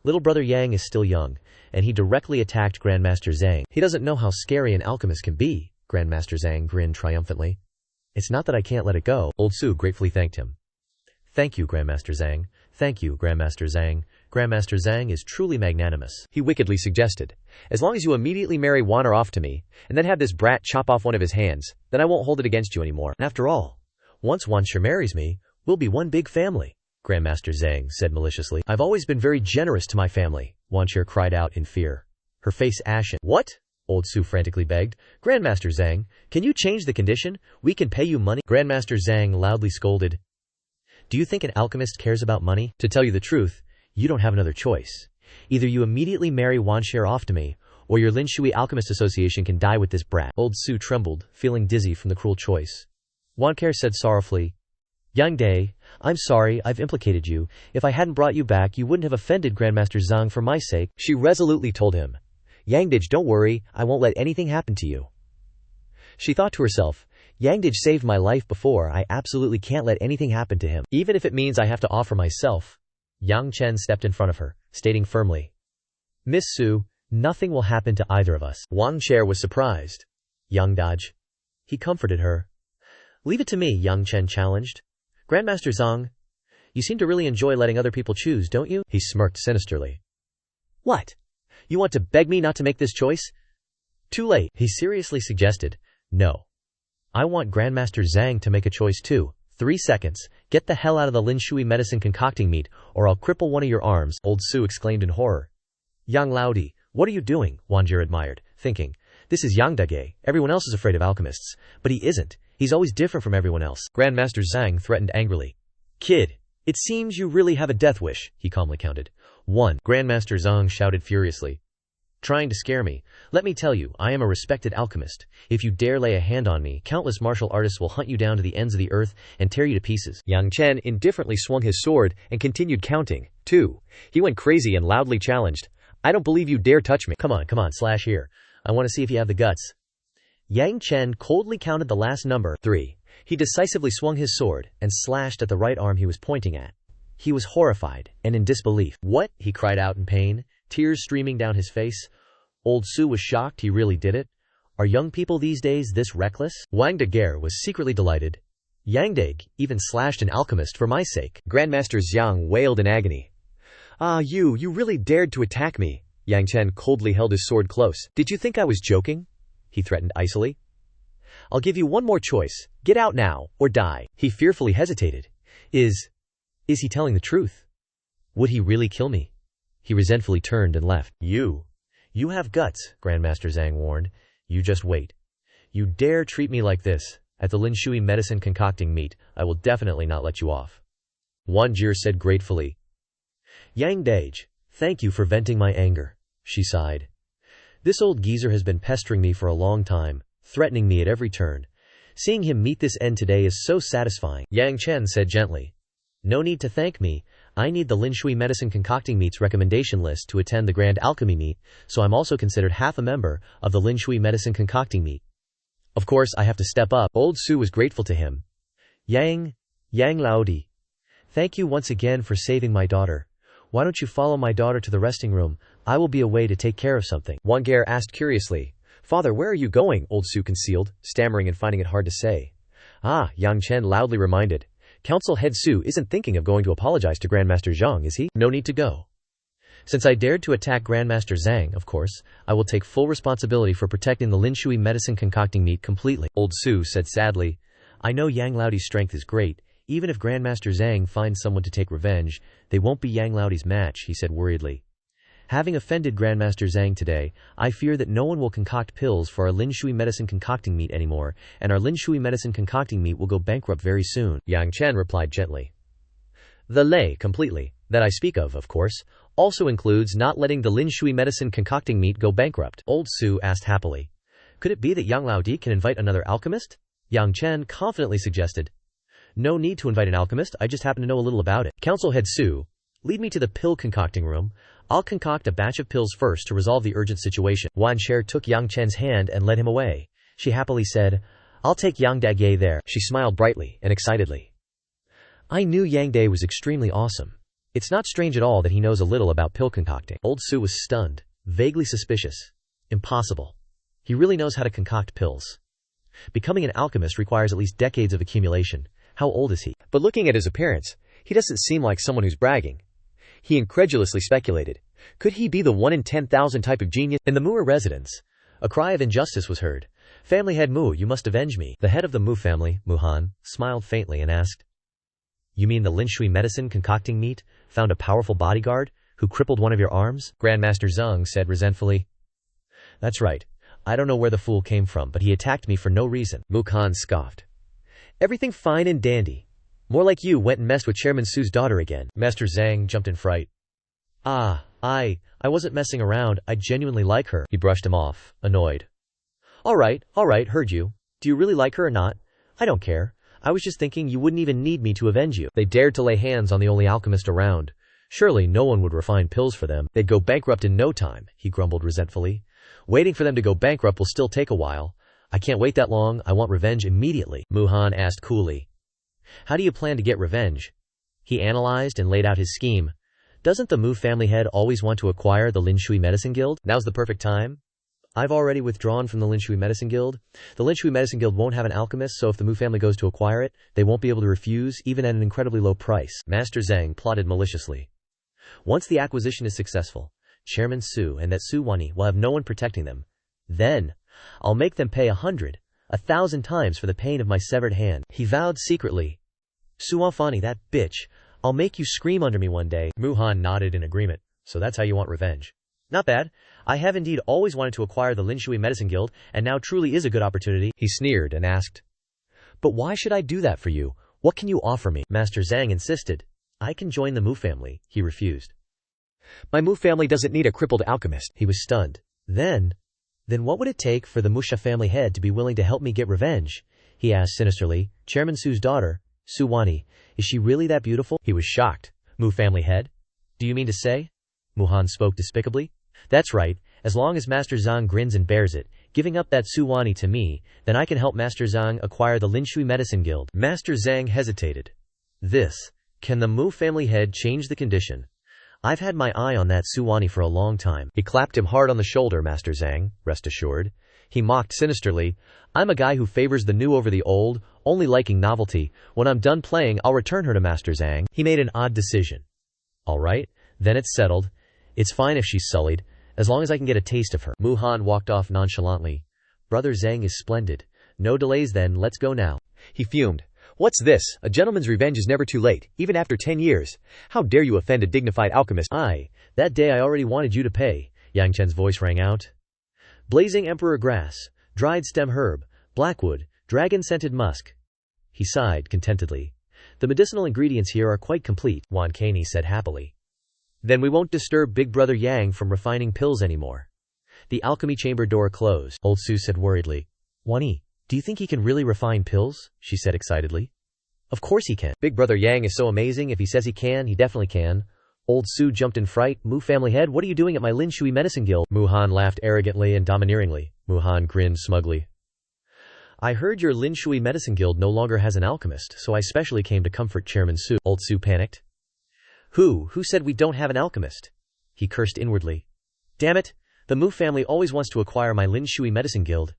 Little brother Yang is still young, and he directly attacked Grandmaster Zhang. "He doesn't know how scary an alchemist can be." Grandmaster Zhang grinned triumphantly. "It's not that I can't let it go." Old Su gratefully thanked him. "Thank you, Grandmaster Zhang. Thank you, Grandmaster Zhang. Grandmaster Zhang is truly magnanimous." He wickedly suggested, "As long as you immediately marry Wanner off to me, and then have this brat chop off one of his hands, then I won't hold it against you anymore. After all, once Wancher marries me, we'll be one big family." Grandmaster Zhang said maliciously. "I've always been very generous to my family," Wancher cried out in fear, her face ashen. "What?" Old Su frantically begged. "Grandmaster Zhang, can you change the condition? We can pay you money." Grandmaster Zhang loudly scolded. "Do you think an alchemist cares about money? To tell you the truth, you don't have another choice. Either you immediately marry Wancher off to me, or your Linshui Alchemist Association can die with this brat." Old Su trembled, feeling dizzy from the cruel choice. Wancher said sorrowfully, "Yang Day, I'm sorry I've implicated you. If I hadn't brought you back, you wouldn't have offended Grandmaster Zhang for my sake." She resolutely told him, "Yangdij, don't worry, I won't let anything happen to you." She thought to herself, Yangdij saved my life before, I absolutely can't let anything happen to him, even if it means I have to offer myself. Yang Chen stepped in front of her, stating firmly, "Miss Su, nothing will happen to either of us." Wang Cher was surprised. "Yang Daj." He comforted her. "Leave it to me," Yang Chen challenged. "Grandmaster Zhang, you seem to really enjoy letting other people choose, don't you?" He smirked sinisterly. "What? You want to beg me not to make this choice?" "Too late," he seriously suggested. "No. I want Grandmaster Zhang to make a choice too. 3 seconds. Get the hell out of the Linshui medicine concocting meat, or I'll cripple one of your arms," Old Su exclaimed in horror. "Yang Laodi, what are you doing?" Wanjir admired, thinking, This is Yang Dege. Everyone else is afraid of alchemists. But he isn't. He's always different from everyone else. Grandmaster Zhang threatened angrily. Kid, it seems you really have a death wish, he calmly counted. 1. Grandmaster Zhang shouted furiously. Trying to scare me. Let me tell you, I am a respected alchemist. If you dare lay a hand on me, countless martial artists will hunt you down to the ends of the earth and tear you to pieces. Yang Chen indifferently swung his sword and continued counting. 2. He went crazy and loudly challenged. I don't believe you dare touch me. Come on, slash here. I want to see if you have the guts. Yang Chen coldly counted the last number. 3. He decisively swung his sword and slashed at the right arm he was pointing at. He was horrified and in disbelief. What? He cried out in pain, tears streaming down his face. Old Su was shocked he really did it. Are young people these days this reckless? Wang Daguerre was secretly delighted. Yang Dege even slashed an alchemist for my sake. Grandmaster Xiang wailed in agony. Ah, you really dared to attack me. Yang Chen coldly held his sword close. Did you think I was joking? He threatened icily. I'll give you one more choice. Get out now, or die. He fearfully hesitated. Is he telling the truth? Would he really kill me? He resentfully turned and left. You have guts, Grandmaster Zhang warned. You just wait. You dare treat me like this. At the Lin Shui medicine concocting meet, I will definitely not let you off. Wan Jie said gratefully. Yang Dege, thank you for venting my anger, she sighed. This old geezer has been pestering me for a long time, threatening me at every turn. Seeing him meet this end today is so satisfying. Yang Chen said gently. No need to thank me. I need the Lin Shui medicine concocting meet's recommendation list to attend the Grand Alchemy meet, so I'm also considered half a member of the Lin Shui medicine concocting meet. Of course, I have to step up. Old Su was grateful to him. Yang Laodi, thank you once again for saving my daughter. Why don't you follow my daughter to the resting room? I will be away to take care of something. Wang Ge asked curiously. Father, where are you going? Old Su concealed, stammering and finding it hard to say. Ah, Yang Chen loudly reminded. Council Head Su isn't thinking of going to apologize to Grandmaster Zhang, is he? No need to go. Since I dared to attack Grandmaster Zhang, of course, I will take full responsibility for protecting the Lin Shui medicine concocting meet completely. Old Su said sadly. I know Yang Laodi's strength is great. Even if Grandmaster Zhang finds someone to take revenge, they won't be Yang Laodi's match, he said worriedly. Having offended Grandmaster Zhang today, I fear that no one will concoct pills for our Lin Shui medicine concocting meet anymore, and our Lin Shui medicine concocting meet will go bankrupt very soon. Yang Chen replied gently. The lei completely, that I speak of course, also includes not letting the Lin Shui medicine concocting meet go bankrupt. Old Su asked happily. Could it be that Yang Laodi can invite another alchemist? Yang Chen confidently suggested. No need to invite an alchemist, I just happen to know a little about it. Council Head Su, lead me to the pill concocting room. I'll concoct a batch of pills first to resolve the urgent situation. Wan Sher took Yang Chen's hand and led him away. She happily said, I'll take Yang Dege there. She smiled brightly and excitedly. I knew Yang Dege was extremely awesome. It's not strange at all that he knows a little about pill concocting. Old Su was stunned, vaguely suspicious. Impossible. He really knows how to concoct pills. Becoming an alchemist requires at least decades of accumulation. How old is he? But looking at his appearance, he doesn't seem like someone who's bragging. He incredulously speculated. Could he be the 1 in 10,000 type of genius? In the Mu residence, a cry of injustice was heard. Family head Mu, you must avenge me. The head of the Mu family, Muhan, smiled faintly and asked. You mean the Lin Shui medicine concocting meet found a powerful bodyguard who crippled one of your arms? Grandmaster Zhang said resentfully. That's right. I don't know where the fool came from, but he attacked me for no reason. Mu Khan scoffed. Everything fine and dandy. More like you went and messed with Chairman Su's daughter again. Master Zhang jumped in fright. I wasn't messing around, I genuinely like her. He brushed him off, annoyed. Alright, heard you. Do you really like her or not? I don't care. I was just thinking you wouldn't even need me to avenge you. They dared to lay hands on the only alchemist around. Surely no one would refine pills for them. They'd go bankrupt in no time, he grumbled resentfully. Waiting for them to go bankrupt will still take a while. I can't wait that long, I want revenge immediately. Muhan asked coolly. How do you plan to get revenge? He analyzed and laid out his scheme. Doesn't the Mu family head always want to acquire the Lin Shui Medicine Guild? Now's the perfect time. I've already withdrawn from the Lin Shui Medicine Guild. The Lin Shui Medicine Guild won't have an alchemist, so if the Mu family goes to acquire it, they won't be able to refuse, even at an incredibly low price. Master Zhang plotted maliciously. Once the acquisition is successful, Chairman Su and that Su Wani will have no one protecting them. Then, I'll make them pay 100, 1,000 times for the pain of my severed hand. He vowed secretly. Suafani, that bitch. I'll make you scream under me one day. Muhan nodded in agreement. So that's how you want revenge. Not bad. I have indeed always wanted to acquire the Linshui Medicine Guild, and now truly is a good opportunity. He sneered and asked, "But why should I do that for you? What can you offer me?" Master Zhang insisted. "I can join the Mu family," he refused. "My Mu family doesn't need a crippled alchemist." He was stunned. Then what would it take for the Musha family head to be willing to help me get revenge? He asked sinisterly. Chairman Su's daughter, Su Wani, is she really that beautiful? He was shocked. Mu family head? Do you mean to say? Muhan spoke despicably. That's right, as long as Master Zhang grins and bears it, giving up that Su Wani to me, then I can help Master Zhang acquire the Linshui Medicine Guild. Master Zhang hesitated. Can the Mu family head change the condition? I've had my eye on that Su Wani for a long time. He clapped him hard on the shoulder, Master Zhang, rest assured. He mocked sinisterly. I'm a guy who favors the new over the old, only liking novelty. When I'm done playing, I'll return her to Master Zhang. He made an odd decision. All right, then it's settled. It's fine if she's sullied, as long as I can get a taste of her. Muhan walked off nonchalantly. Brother Zhang is splendid. No delays then, let's go now. He fumed. What's this? A gentleman's revenge is never too late, even after 10 years. How dare you offend a dignified alchemist? That day I already wanted you to pay. Yang Chen's voice rang out. Blazing emperor grass, dried stem herb, blackwood, dragon-scented musk. He sighed contentedly. The medicinal ingredients here are quite complete, Wan Kaney said happily. Then we won't disturb Big Brother Yang from refining pills anymore. The alchemy chamber door closed. Old Su said worriedly. Wani, do you think he can really refine pills? She said excitedly. Of course he can. Big Brother Yang is so amazing. If he says he can, he definitely can. Old Su jumped in fright. Mu family head, what are you doing at my Linshui Medicine Guild? Muhan laughed arrogantly and domineeringly. Muhan grinned smugly. I heard your Linshui Medicine Guild no longer has an alchemist, so I specially came to comfort Chairman Su. Old Su panicked. Who said we don't have an alchemist? He cursed inwardly. Damn it, the Mu family always wants to acquire my Linshui Medicine Guild.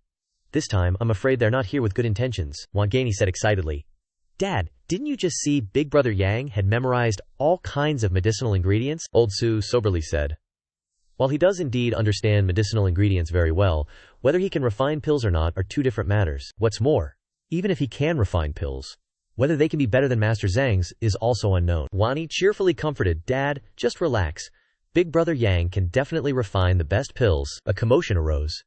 This time, I'm afraid they're not here with good intentions, Wangani said excitedly. Dad, didn't you just see Big Brother Yang had memorized all kinds of medicinal ingredients? Old Su soberly said. While he does indeed understand medicinal ingredients very well, whether he can refine pills or not are two different matters. What's more, even if he can refine pills, whether they can be better than Master Zhang's is also unknown. Wani cheerfully comforted, Dad, just relax. Big Brother Yang can definitely refine the best pills. A commotion arose.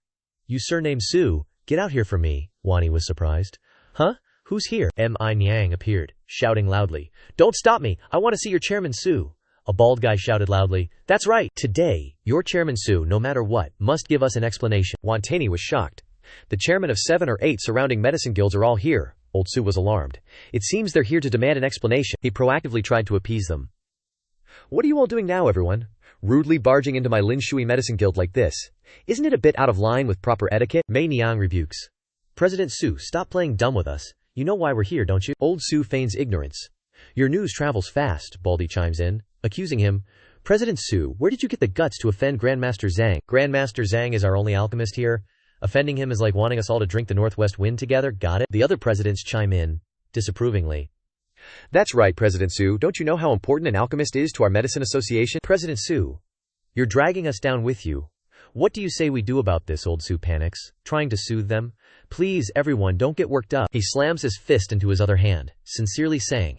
You surname Su, get out here for me, Wani was surprised. Huh? Who's here? M.I. Niang appeared, shouting loudly. Don't stop me, I want to see your Chairman Su. A bald guy shouted loudly. That's right, today, your Chairman Su, no matter what, must give us an explanation. Wantani was shocked. The chairman of 7 or 8 surrounding medicine guilds are all here. Old Su was alarmed. It seems they're here to demand an explanation. He proactively tried to appease them. What are you all doing now, everyone? Rudely barging into my Linshui Medicine Guild like this. Isn't it a bit out of line with proper etiquette? Mei Niang rebukes. President Su, stop playing dumb with us. You know why we're here, don't you? Old Su feigns ignorance. Your news travels fast, Baldy chimes in, accusing him. President Su, where did you get the guts to offend Grandmaster Zhang? Grandmaster Zhang is our only alchemist here. Offending him is like wanting us all to drink the northwest wind together, got it? The other presidents chime in, disapprovingly. That's right, President Su, don't you know how important an alchemist is to our medicine association? President Su, you're dragging us down with you. What do you say we do about this? Old Su panics, trying to soothe them. Please, everyone, don't get worked up. He slams his fist into his other hand, sincerely saying,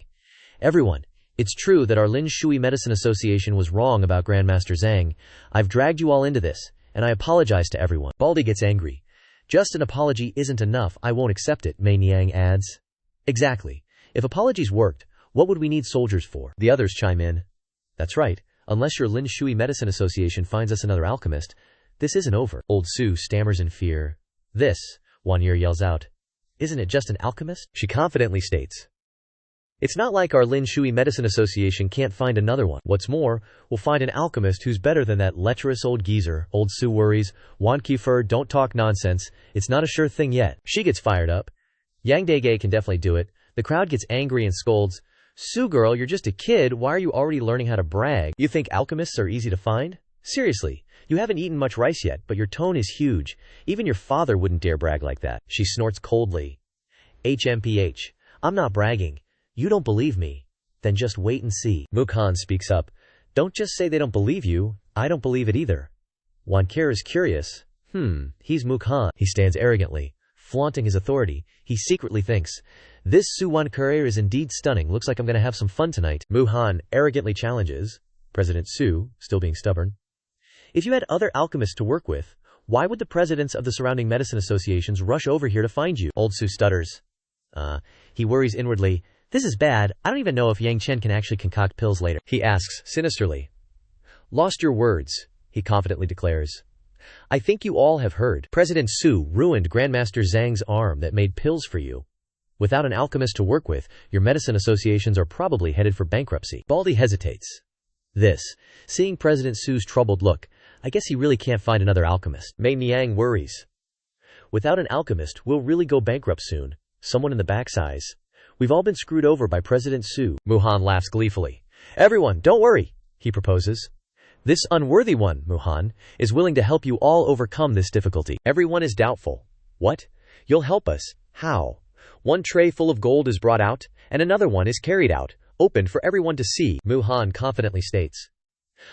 Everyone, it's true that our Linshui Medicine Association was wrong about Grandmaster Zhang. I've dragged you all into this, and I apologize to everyone. Baldy gets angry. Just an apology isn't enough, I won't accept it, Mei Niang adds. Exactly. If apologies worked, what would we need soldiers for? The others chime in. That's right, unless your Linshui Medicine Association finds us another alchemist, this isn't over. Old Su stammers in fear. This, Wanyer yells out. Isn't it just an alchemist? She confidently states. It's not like our Linshui Medicine Association can't find another one. What's more, we'll find an alchemist who's better than that lecherous old geezer. Old Su worries. Wan Kiefer, don't talk nonsense. It's not a sure thing yet. She gets fired up. Yang Daige can definitely do it. The crowd gets angry and scolds. Su girl, you're just a kid. Why are you already learning how to brag? You think alchemists are easy to find? Seriously, you haven't eaten much rice yet, but your tone is huge. Even your father wouldn't dare brag like that. She snorts coldly. HMPH. I'm not bragging. You don't believe me. Then just wait and see. Mukhan speaks up. Don't just say they don't believe you. I don't believe it either. Wanker is curious. He's Mukhan. He stands arrogantly, flaunting his authority. He secretly thinks, this Su Wanker is indeed stunning. Looks like I'm going to have some fun tonight. Mukhan arrogantly challenges. President Su, still being stubborn. If you had other alchemists to work with, why would the presidents of the surrounding medicine associations rush over here to find you? Old Su stutters. He worries inwardly. This is bad. I don't even know if Yang Chen can actually concoct pills later. He asks, sinisterly. Lost your words, he confidently declares. I think you all have heard. President Su ruined Grandmaster Zhang's arm that made pills for you. Without an alchemist to work with, your medicine associations are probably headed for bankruptcy. Baldy hesitates. Seeing President Su's troubled look, I guess he really can't find another alchemist. Mei Niang worries. Without an alchemist, we'll really go bankrupt soon. Someone in the back sighs. We've all been screwed over by President Su. Muhan laughs gleefully. Everyone, don't worry, he proposes. This unworthy one, Muhan, is willing to help you all overcome this difficulty. Everyone is doubtful. What? You'll help us? How? One tray full of gold is brought out, and another one is carried out, opened for everyone to see, Muhan confidently states.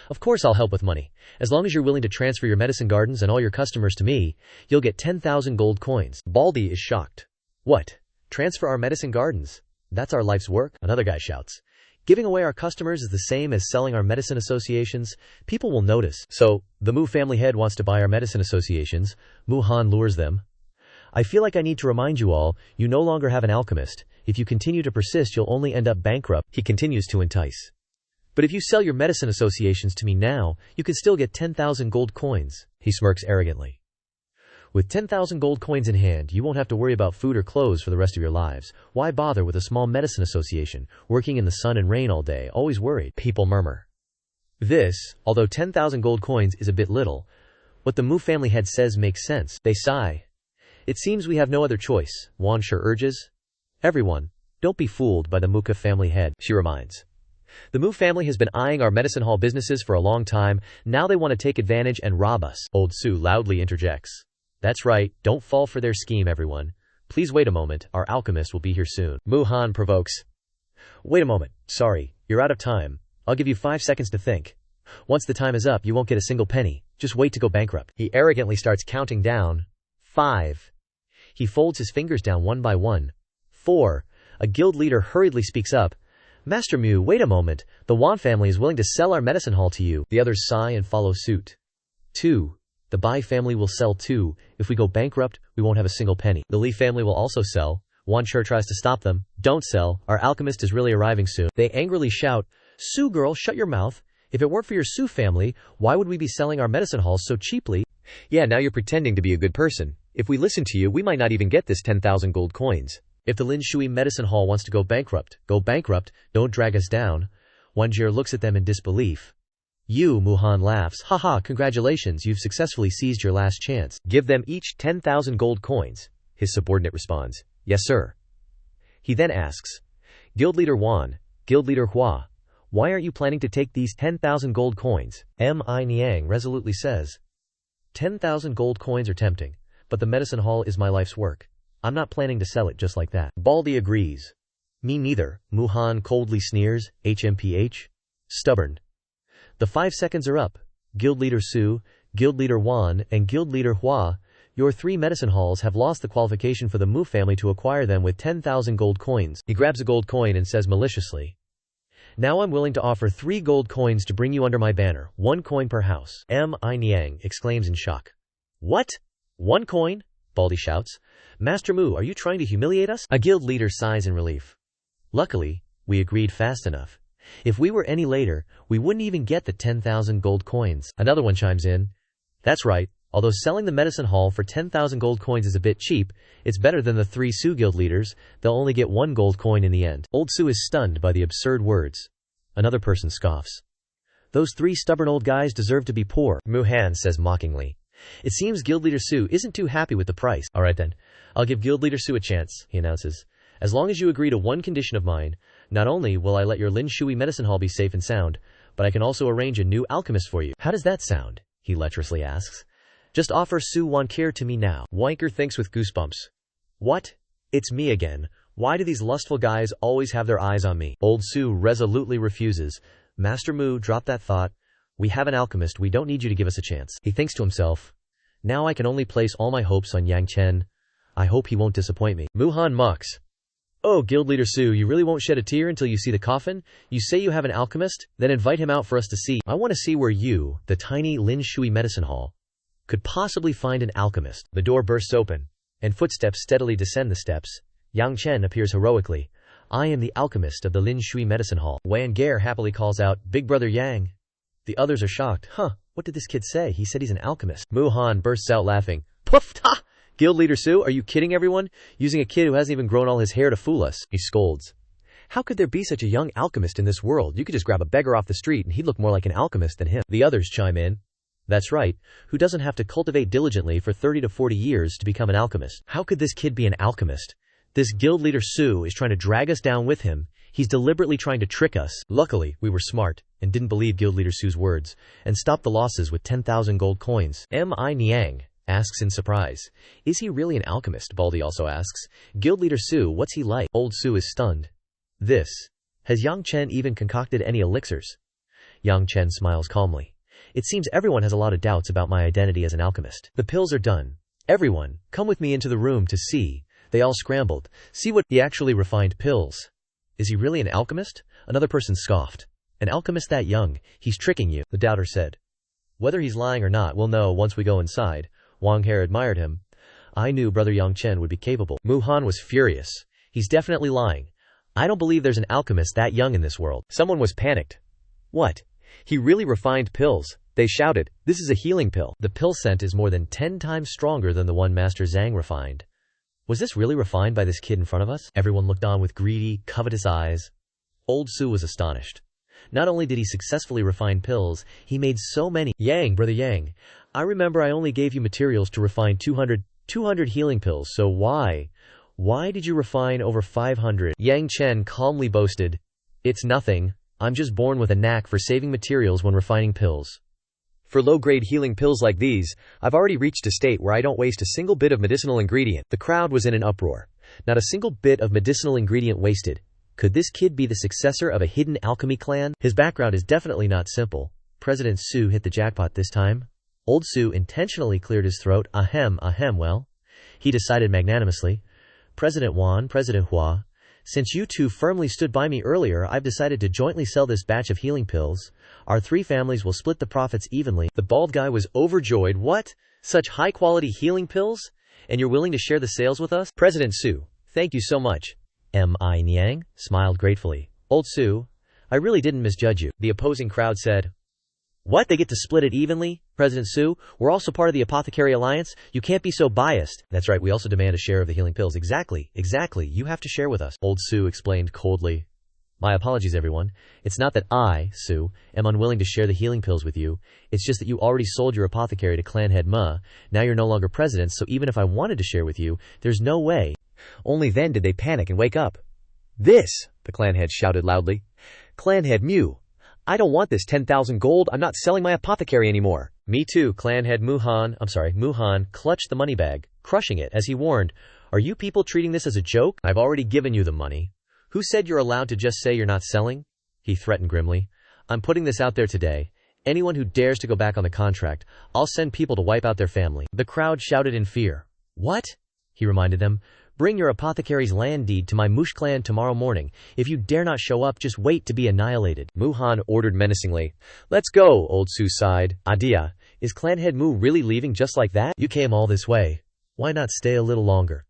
Of course I'll help with money. As long as you're willing to transfer your medicine gardens and all your customers to me, you'll get 10,000 gold coins. Baldy is shocked. What? Transfer our medicine gardens? That's our life's work? Another guy shouts. Giving away our customers is the same as selling our medicine associations. People will notice. So, the Mu family head wants to buy our medicine associations. Muhan lures them. I feel like I need to remind you all, you no longer have an alchemist. If you continue to persist, you'll only end up bankrupt. He continues to entice. But if you sell your medicine associations to me now, you can still get 10,000 gold coins. He smirks arrogantly. With 10,000 gold coins in hand, you won't have to worry about food or clothes for the rest of your lives. Why bother with a small medicine association, working in the sun and rain all day, always worried? People murmur. Although 10,000 gold coins is a bit little, what the Mu family head says makes sense. They sigh. It seems we have no other choice, Wan Shi urges. Everyone, don't be fooled by the Muka family head, she reminds. The Mu family has been eyeing our medicine hall businesses for a long time. Now they want to take advantage and rob us. Old Su loudly interjects. That's right, don't fall for their scheme, everyone. Please wait a moment, our alchemist will be here soon. Muhan provokes. Wait a moment, sorry, you're out of time. I'll give you 5 seconds to think. Once the time is up, you won't get a single penny. Just wait to go bankrupt. He arrogantly starts counting down. 5. He folds his fingers down one by one. 4. A guild leader hurriedly speaks up. Master Mu, wait a moment. The Wan family is willing to sell our medicine hall to you. The others sigh and follow suit. 2. The Bai family will sell too. If we go bankrupt, we won't have a single penny. The Li family will also sell. Wan Shi tries to stop them. Don't sell. Our alchemist is really arriving soon. They angrily shout, Su girl, shut your mouth. If it weren't for your Su family, why would we be selling our medicine halls so cheaply? Yeah, now you're pretending to be a good person. If we listen to you, we might not even get this 10,000 gold coins. If the Lin Shui medicine hall wants to go bankrupt, don't drag us down. Wan Jie looks at them in disbelief. You, Muhan laughs. Haha, congratulations, you've successfully seized your last chance. Give them each 10,000 gold coins. His subordinate responds. Yes, sir. He then asks, Guild Leader Wan, Guild Leader Hua, why aren't you planning to take these 10,000 gold coins? M.I. Niang resolutely says. 10,000 gold coins are tempting, but the medicine hall is my life's work. I'm not planning to sell it just like that. Baldy agrees. Me neither, Muhan coldly sneers. HMPH. Stubborn. The 5 seconds are up. Guild Leader Su, Guild Leader Wan, and Guild Leader Hua, your 3 medicine halls have lost the qualification for the Mu family to acquire them with 10,000 gold coins. He grabs a gold coin and says maliciously, Now I'm willing to offer 3 gold coins to bring you under my banner, 1 coin per house. M.I. Niang exclaims in shock. What? 1 coin? Baldy shouts. Master Mu, are you trying to humiliate us? A guild leader sighs in relief. Luckily, we agreed fast enough. If we were any later, we wouldn't even get the 10,000 gold coins. Another one chimes in. That's right, although selling the medicine hall for 10,000 gold coins is a bit cheap, it's better than the 3 Su guild leaders. They'll only get 1 gold coin in the end. Old Su is stunned by the absurd words. Another person scoffs. Those 3 stubborn old guys deserve to be poor, Muhan says mockingly. It seems Guild Leader Su isn't too happy with the price. Alright then, I'll give Guild Leader Su a chance, he announces. As long as you agree to 1 condition of mine, not only will I let your Lin Shui medicine hall be safe and sound, but I can also arrange a new alchemist for you. How does that sound? He lecherously asks. Just offer Su Wankir to me now. Wanker thinks with goosebumps. What? It's me again. Why do these lustful guys always have their eyes on me? Old Su resolutely refuses. Master Mu, drop that thought. We have an alchemist, we don't need you to give us a chance. He thinks to himself. Now I can only place all my hopes on Yang Chen. I hope he won't disappoint me. Muhan mocks. Oh, guild leader Su, you really won't shed a tear until you see the coffin? You say you have an alchemist? Then invite him out for us to see. I want to see where you, the tiny Lin Shui medicine hall, could possibly find an alchemist. The door bursts open, and footsteps steadily descend the steps. Yang Chen appears heroically. I am the alchemist of the Lin Shui medicine hall. Wan Gare happily calls out, Big brother Yang. The others are shocked. Huh, what did this kid say? He said he's an alchemist. Mu Han bursts out laughing. Poof! Ha! Guild leader Su, are you kidding everyone? Using a kid who hasn't even grown all his hair to fool us. He scolds. How could there be such a young alchemist in this world? You could just grab a beggar off the street and he'd look more like an alchemist than him. The others chime in. That's right, who doesn't have to cultivate diligently for 30 to 40 years to become an alchemist? How could this kid be an alchemist? This guild leader Su is trying to drag us down with him. He's deliberately trying to trick us. Luckily, we were smart and didn't believe guild leader Su's words and stopped the losses with 10,000 gold coins. M.I. Niang asks in surprise. Is he really an alchemist? Baldy also asks. Guild leader Su, what's he like? Old Su is stunned. This. Has Yang Chen even concocted any elixirs? Yang Chen smiles calmly. It seems everyone has a lot of doubts about my identity as an alchemist. The pills are done. Everyone, come with me into the room to see. They all scrambled. See what he actually refined pills. Is he really an alchemist? Another person scoffed. An alchemist that young? He's tricking you, the doubter said. Whether he's lying or not, we'll know once we go inside. Wang He admired him. I knew brother Yang Chen would be capable. Mu Han was furious. He's definitely lying. I don't believe there's an alchemist that young in this world. Someone was panicked. What? He really refined pills? They shouted. This is a healing pill. The pill scent is more than 10 times stronger than the one Master Zhang refined. Was this really refined by this kid in front of us? Everyone looked on with greedy, covetous eyes. Old Su was astonished. Not only did he successfully refine pills, he made so many. Yang, brother Yang, I remember I only gave you materials to refine 200 healing pills, so why did you refine over 500? Yang Chen calmly boasted. It's nothing. I'm just born with a knack for saving materials when refining pills. For low-grade healing pills like these, I've already reached a state where I don't waste a single bit of medicinal ingredient. The crowd was in an uproar. Not a single bit of medicinal ingredient wasted. Could this kid be the successor of a hidden alchemy clan? His background is definitely not simple. President Su hit the jackpot this time. Old Su intentionally cleared his throat. Ahem, well. He decided magnanimously. President Wan, President Hua, since you two firmly stood by me earlier, I've decided to jointly sell this batch of healing pills. Our three families will split the profits evenly. The bald guy was overjoyed. What? Such high-quality healing pills? And you're willing to share the sales with us? President Su, thank you so much. M.I. Niang smiled gratefully. Old Su, I really didn't misjudge you. The opposing crowd said. What? They get to split it evenly? President Su, we're also part of the Apothecary Alliance. You can't be so biased. That's right, we also demand a share of the healing pills. Exactly. You have to share with us. Old Su explained coldly. My apologies, everyone. It's not that I, Su, am unwilling to share the healing pills with you. It's just that you already sold your apothecary to Clan Head Ma. Now you're no longer president, so even if I wanted to share with you, there's no way. Only then did they panic and wake up. This, the clan head shouted loudly. Clan Head Mu. I don't want this 10,000 gold. I'm not selling my apothecary anymore. Me too, clan head Mu Han clutched the money bag, crushing it as he warned. Are you people treating this as a joke? I've already given you the money. Who said you're allowed to just say you're not selling? He threatened grimly. I'm putting this out there today. Anyone who dares to go back on the contract, I'll send people to wipe out their family. The crowd shouted in fear. What? He reminded them. Bring your apothecary's land deed to my Mush clan tomorrow morning. If you dare not show up, just wait to be annihilated. Mu Han ordered menacingly. Let's go, Old Su sighed. Adia, is Clan Head Mu really leaving just like that? You came all this way. Why not stay a little longer?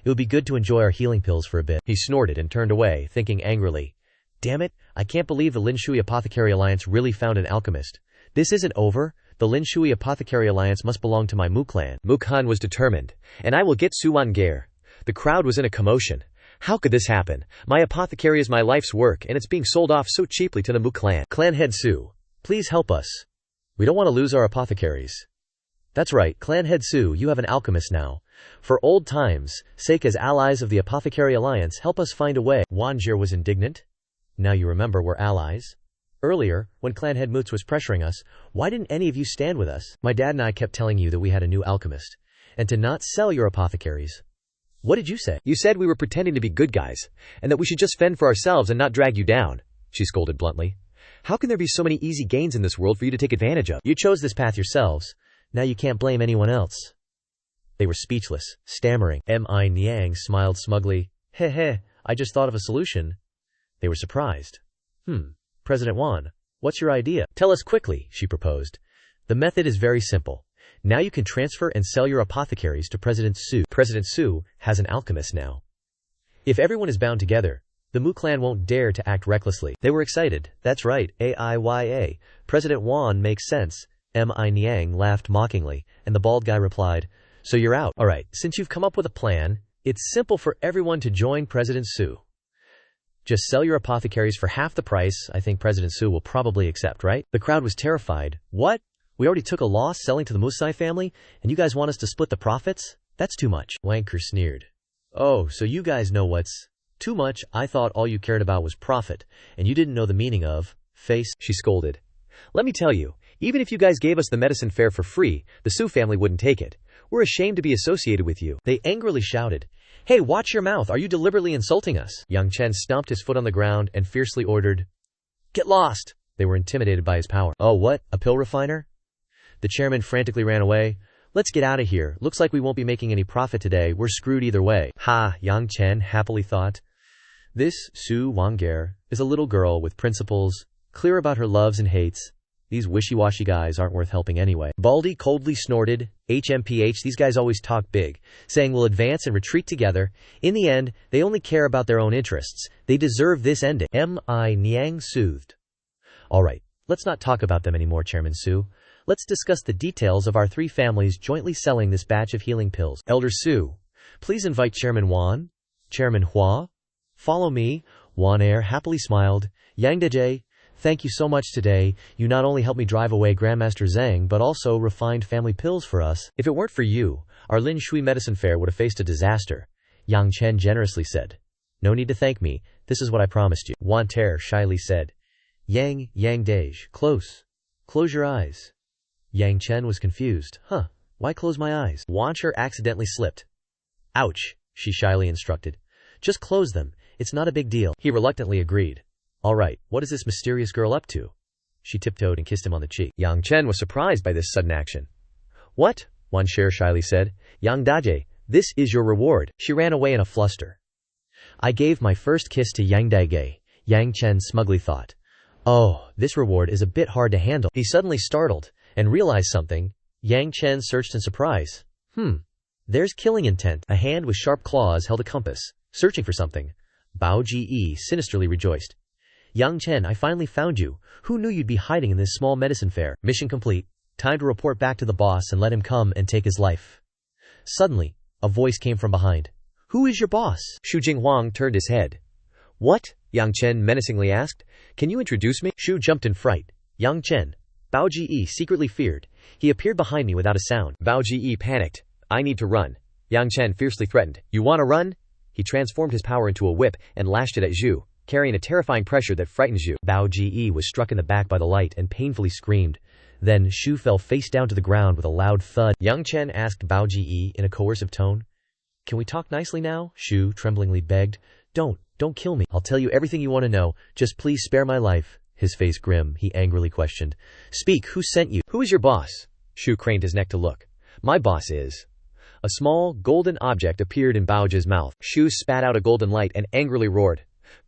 It would be good to enjoy our healing pills for a bit. He snorted and turned away, thinking angrily. Damn it, I can't believe the Lin Shui Apothecary Alliance really found an alchemist. This isn't over. The Lin Shui Apothecary Alliance must belong to my Mu clan. Mu Han was determined. And I will get Su Wan Gare. The crowd was in a commotion. How could this happen? My apothecary is my life's work, and it's being sold off so cheaply to the Mu clan. Clan Head Su, please help us. We don't want to lose our apothecaries. That's right, Clan Head Su, you have an alchemist now. For old times' sake, as allies of the Apothecary Alliance, help us find a way. Wan Jie was indignant. Now you remember we're allies. Earlier, when Clan Head Moots was pressuring us, why didn't any of you stand with us? My dad and I kept telling you that we had a new alchemist, and to not sell your apothecaries. What did you say? You said we were pretending to be good guys, and that we should just fend for ourselves and not drag you down, she scolded bluntly. How can there be so many easy gains in this world for you to take advantage of? You chose this path yourselves. Now you can't blame anyone else. They were speechless, stammering. M.I. Niang smiled smugly. Heh, I just thought of a solution. They were surprised. President Wan, what's your idea? Tell us quickly, she proposed. The method is very simple. Now you can transfer and sell your apothecaries to President Su. President Su has an alchemist now. If everyone is bound together, the Mu clan won't dare to act recklessly. They were excited. That's right, AIYA. President Wan makes sense. Mi Niang laughed mockingly, and the bald guy replied, so you're out. Alright, since you've come up with a plan, it's simple for everyone to join President Su. Just sell your apothecaries for half the price. I think President Su will probably accept, right? The crowd was terrified. What? We already took a loss selling to the Musai family, and you guys want us to split the profits? That's too much. Wanker sneered. Oh, so you guys know what's too much? I thought all you cared about was profit, and you didn't know the meaning of face, she scolded. Let me tell you, even if you guys gave us the medicine fair for free, the Su family wouldn't take it. We're ashamed to be associated with you. They angrily shouted. Hey, watch your mouth. Are you deliberately insulting us? Yang Chen stomped his foot on the ground and fiercely ordered, get lost. They were intimidated by his power. Oh, what? A pill refiner? The chairman frantically ran away. Let's get out of here. Looks like we won't be making any profit today. We're screwed either way. Ha, Yang Chen happily thought. This Su Wangger is a little girl with principles, clear about her loves and hates. These wishy-washy guys aren't worth helping anyway. Baldy coldly snorted. HMPH, these guys always talk big, saying we'll advance and retreat together. In the end, they only care about their own interests. They deserve this ending. Mi Niang soothed. Alright, let's not talk about them anymore, Chairman Su. Let's discuss the details of our three families jointly selling this batch of healing pills. Elder Su, please invite Chairman Wan. Chairman Hua. Follow me. Wan Air happily smiled. Yang Deje, thank you so much today. You not only helped me drive away Grandmaster Zhang, but also refined family pills for us. If it weren't for you, our Lin Shui medicine fair would have faced a disaster, Yang Chen generously said. No need to thank me. This is what I promised you. Wan Ter shyly said. Yang Dej, close. Close your eyes. Yang Chen was confused. Why close my eyes? Wan Ter accidentally slipped. Ouch, she shyly instructed. Just close them. It's not a big deal. He reluctantly agreed. Alright, what is this mysterious girl up to? She tiptoed and kissed him on the cheek. Yang Chen was surprised by this sudden action. What? Wan Ter shyly said. Yang Daje, this is your reward. She ran away in a fluster. I gave my first kiss to Yang Daige, Yang Chen smugly thought. Oh, this reward is a bit hard to handle. He suddenly startled and realized something. Yang Chen searched in surprise. There's killing intent. A hand with sharp claws held a compass, searching for something. Bao Ji sinisterly rejoiced. Yang Chen, I finally found you. Who knew you'd be hiding in this small medicine fair? Mission complete. Time to report back to the boss and let him come and take his life. Suddenly, a voice came from behind. Who is your boss? Shu Jinghuang turned his head. What? Yang Chen menacingly asked. Can you introduce me? Shu jumped in fright. Yang Chen. Bao Ji secretly feared. He appeared behind me without a sound. Bao Ji panicked. I need to run. Yang Chen fiercely threatened. You want to run? He transformed his power into a whip and lashed it at Zhu, carrying a terrifying pressure that frightened Zhu. Bao Ji was struck in the back by the light and painfully screamed. Then Shu fell face down to the ground with a loud thud. Yang Chen asked Bao Ji in a coercive tone. Can we talk nicely now? Shu tremblingly begged. Don't kill me. I'll tell you everything you want to know. Just please spare my life. His face grim, he angrily questioned. Speak, who sent you? Who is your boss? Shu craned his neck to look. My boss is... A small, golden object appeared in Baoji's mouth. Shu spat out a golden light and angrily roared.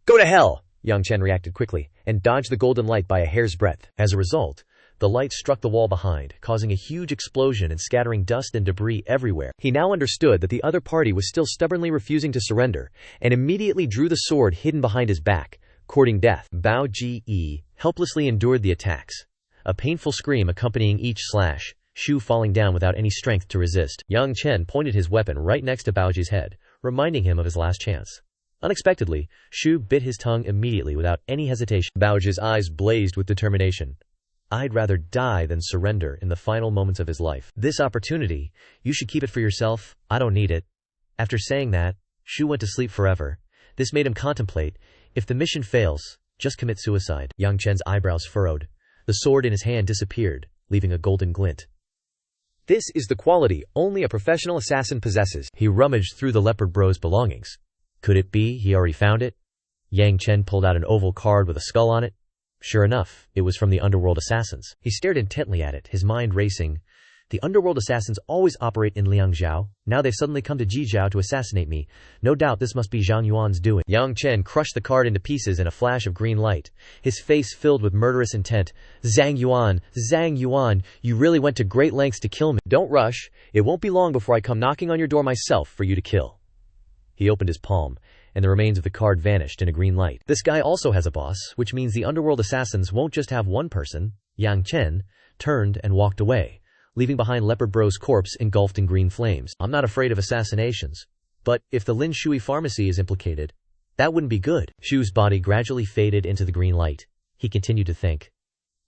Go to hell! Yang Chen reacted quickly, and dodged the golden light by a hair's breadth. As a result, the light struck the wall behind, causing a huge explosion and scattering dust and debris everywhere. He now understood that the other party was still stubbornly refusing to surrender, and immediately drew the sword hidden behind his back, courting death. Bao Ji helplessly endured the attacks, a painful scream accompanying each slash, Shu falling down without any strength to resist. Yang Chen pointed his weapon right next to Baoji's head, reminding him of his last chance. Unexpectedly, Shu bit his tongue immediately without any hesitation. Baoji's eyes blazed with determination. I'd rather die than surrender in the final moments of his life. This opportunity, you should keep it for yourself. I don't need it. After saying that, Shu went to sleep forever. This made him contemplate, if the mission fails, just commit suicide. Yang Chen's eyebrows furrowed. The sword in his hand disappeared, leaving a golden glint. This is the quality only a professional assassin possesses. He rummaged through the leopard bro's belongings. Could it be he already found it? Yang Chen pulled out an oval card with a skull on it. Sure enough, it was from the underworld assassins. He stared intently at it, his mind racing. The underworld assassins always operate in Liangzhou. Now they've suddenly come to Jizhou to assassinate me. No doubt this must be Zhang Yuan's doing. Yang Chen crushed the card into pieces in a flash of green light, his face filled with murderous intent. Zhang Yuan, you really went to great lengths to kill me. Don't rush. It won't be long before I come knocking on your door myself for you to kill. He opened his palm, and the remains of the card vanished in a green light. This guy also has a boss, which means the underworld assassins won't just have one person. Yang Chen turned and walked away, leaving behind Leopard Bro's corpse engulfed in green flames. I'm not afraid of assassinations, but if the Lin Shui pharmacy is implicated, that wouldn't be good. Shu's body gradually faded into the green light. He continued to think.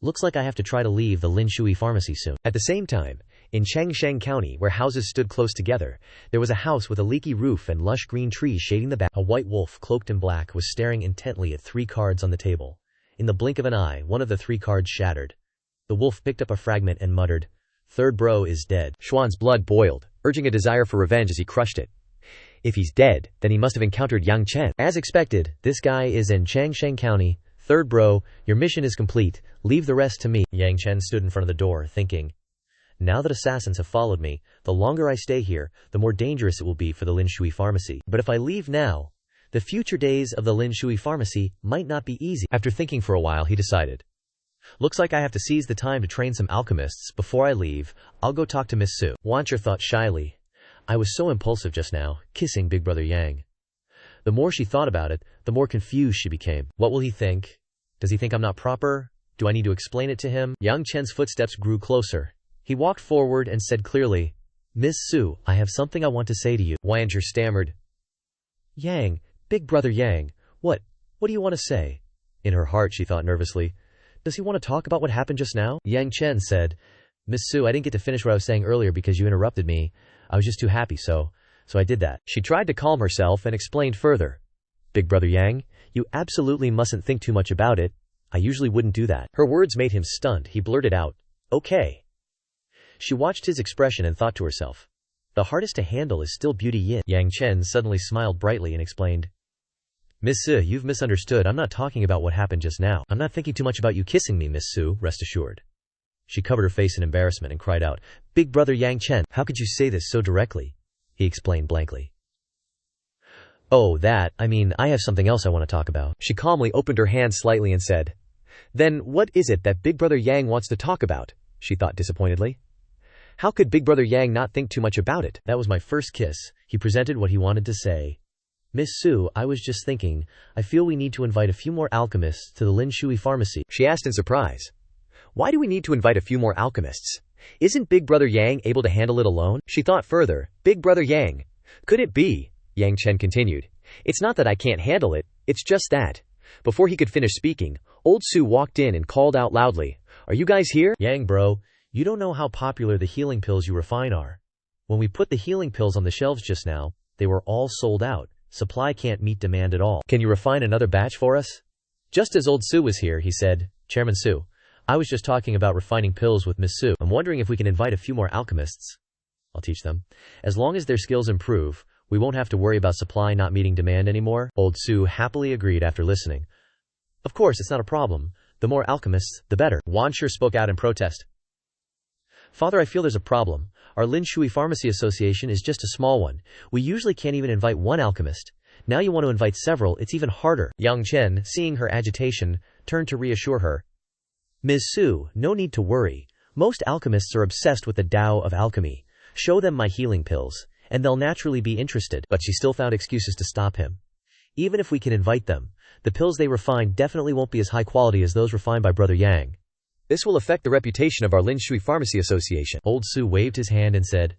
Looks like I have to try to leave the Lin Shui pharmacy soon. At the same time, in Changshan County, where houses stood close together, there was a house with a leaky roof and lush green trees shading the back. A white wolf cloaked in black was staring intently at 3 cards on the table. In the blink of an eye, one of the 3 cards shattered. The wolf picked up a fragment and muttered, "Third bro is dead." Xuan's blood boiled, urging a desire for revenge as he crushed it. If he's dead, then he must have encountered Yang Chen. As expected, this guy is in Changshan County. Third bro, your mission is complete. Leave the rest to me. Yang Chen stood in front of the door, thinking, now that assassins have followed me, the longer I stay here, the more dangerous it will be for the Lin Shui pharmacy. But if I leave now, the future days of the Lin Shui pharmacy might not be easy. After thinking for a while, he decided, looks like I have to seize the time to train some alchemists. Before I leave, I'll go talk to Miss Su. Wancher thought shyly, I was so impulsive just now, kissing Big Brother Yang. The more she thought about it, the more confused she became. What will he think? Does he think I'm not proper? Do I need to explain it to him? Yang Chen's footsteps grew closer. He walked forward and said clearly, Miss Su, I have something I want to say to you. Wancher stammered, Yang, Big Brother Yang, what do you want to say? In her heart she thought nervously, does he want to talk about what happened just now? Yang Chen said, Miss Su, I didn't get to finish what I was saying earlier because you interrupted me. I was just too happy, so I did that. She tried to calm herself and explained further. Big Brother Yang, you absolutely mustn't think too much about it. I usually wouldn't do that. Her words made him stunned. He blurted out, okay. She watched his expression and thought to herself, the hardest to handle is still Beauty Yin. Yang Chen suddenly smiled brightly and explained, Miss Su, you've misunderstood. I'm not talking about what happened just now. I'm not thinking too much about you kissing me, Miss Su, rest assured. She covered her face in embarrassment and cried out, Big Brother Yang Chen, how could you say this so directly? He explained blankly. Oh, that, I have something else I want to talk about. She calmly opened her hand slightly and said, then what is it that Big Brother Yang wants to talk about? She thought disappointedly. How could Big Brother Yang not think too much about it? That was my first kiss. He presented what he wanted to say. Miss Su, I was just thinking, I feel we need to invite a few more alchemists to the Lin Shui pharmacy. She asked in surprise. Why do we need to invite a few more alchemists? Isn't Big Brother Yang able to handle it alone? She thought further. Big Brother Yang. Could it be? Yang Chen continued. It's not that I can't handle it, it's just that. Before he could finish speaking, Old Su walked in and called out loudly, Are you guys here? Yang bro, you don't know how popular the healing pills you refine are. When we put the healing pills on the shelves just now, they were all sold out. Supply can't meet demand at all. Can you refine another batch for us? Just as Old Su was here, he said, Chairman Su, I was just talking about refining pills with Miss Su. I'm wondering if we can invite a few more alchemists. I'll teach them. As long as their skills improve, we won't have to worry about supply not meeting demand anymore. Old Su happily agreed after listening. Of course, it's not a problem. The more alchemists, the better. Wancher spoke out in protest. Father, I feel there's a problem. Our Lin Shui Pharmacy Association is just a small one. We usually can't even invite one alchemist. Now you want to invite several, it's even harder. Yang Chen, seeing her agitation, turned to reassure her. Ms. Su, no need to worry. Most alchemists are obsessed with the Tao of alchemy. Show them my healing pills, and they'll naturally be interested. But she still found excuses to stop him. Even if we can invite them, the pills they refine definitely won't be as high quality as those refined by Brother Yang. This will affect the reputation of our Lin Shui Pharmacy Association. Old Su waved his hand and said,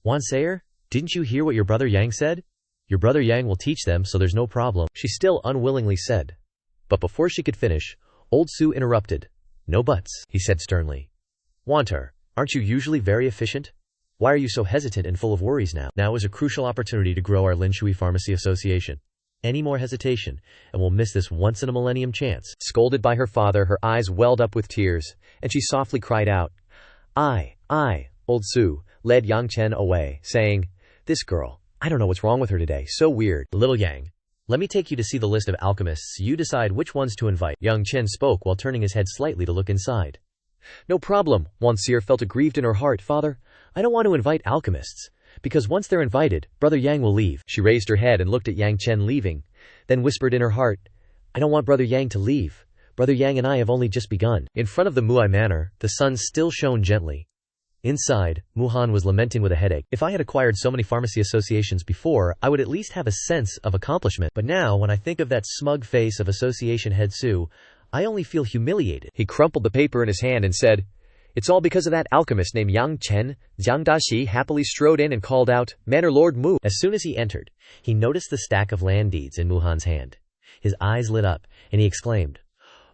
Wan Sayer, didn't you hear what your Brother Yang said? Your Brother Yang will teach them, so there's no problem. She still unwillingly said. But before she could finish, Old Su interrupted. No buts, he said sternly. Wanter, aren't you usually very efficient? Why are you so hesitant and full of worries now? Now is a crucial opportunity to grow our Lin Shui Pharmacy Association. Any more hesitation, and we'll miss this once-in-a-millennium chance. Scolded by her father, her eyes welled up with tears, and she softly cried out, I. Old Su led Yang Chen away, saying, This girl, I don't know what's wrong with her today, so weird. Little Yang, let me take you to see the list of alchemists. You decide which ones to invite. Yang Chen spoke while turning his head slightly to look inside. No problem. Monsieur felt aggrieved in her heart. Father, I don't want to invite alchemists, because once they're invited, Brother Yang will leave. She raised her head and looked at Yang Chen leaving, then whispered in her heart, I don't want Brother Yang to leave. Brother Yang and I have only just begun. In front of the Muai Manor, the sun still shone gently. Inside, Muhan was lamenting with a headache. If I had acquired so many pharmacy associations before, I would at least have a sense of accomplishment. But now, when I think of that smug face of association head Su, I only feel humiliated. He crumpled the paper in his hand and said, It's all because of that alchemist named Yang Chen. Jiang Daxi happily strode in and called out, Manor Lord Mu. As soon as he entered, he noticed the stack of land deeds in Muhan's hand. His eyes lit up, and he exclaimed,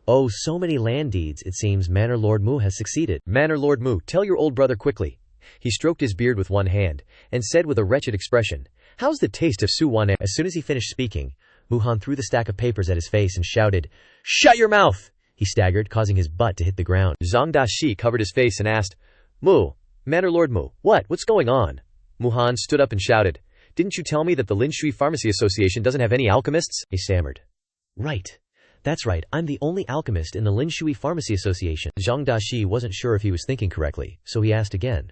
Oh, so many land deeds, it seems Manor Lord Mu has succeeded. Manor Lord Mu, tell your old brother quickly. He stroked his beard with one hand, and said with a wretched expression, How's the taste of Su Wan? As soon as he finished speaking, Muhan threw the stack of papers at his face and shouted, Shut your mouth! He staggered, causing his butt to hit the ground. Zhang Daxi covered his face and asked, Mu, Manor Lord Mu, what's going on? Muhan stood up and shouted, Didn't you tell me that the Linshui Pharmacy Association doesn't have any alchemists? He stammered. Right. That's right, I'm the only alchemist in the Linshui Pharmacy Association. Zhang Daxi wasn't sure if he was thinking correctly, so he asked again.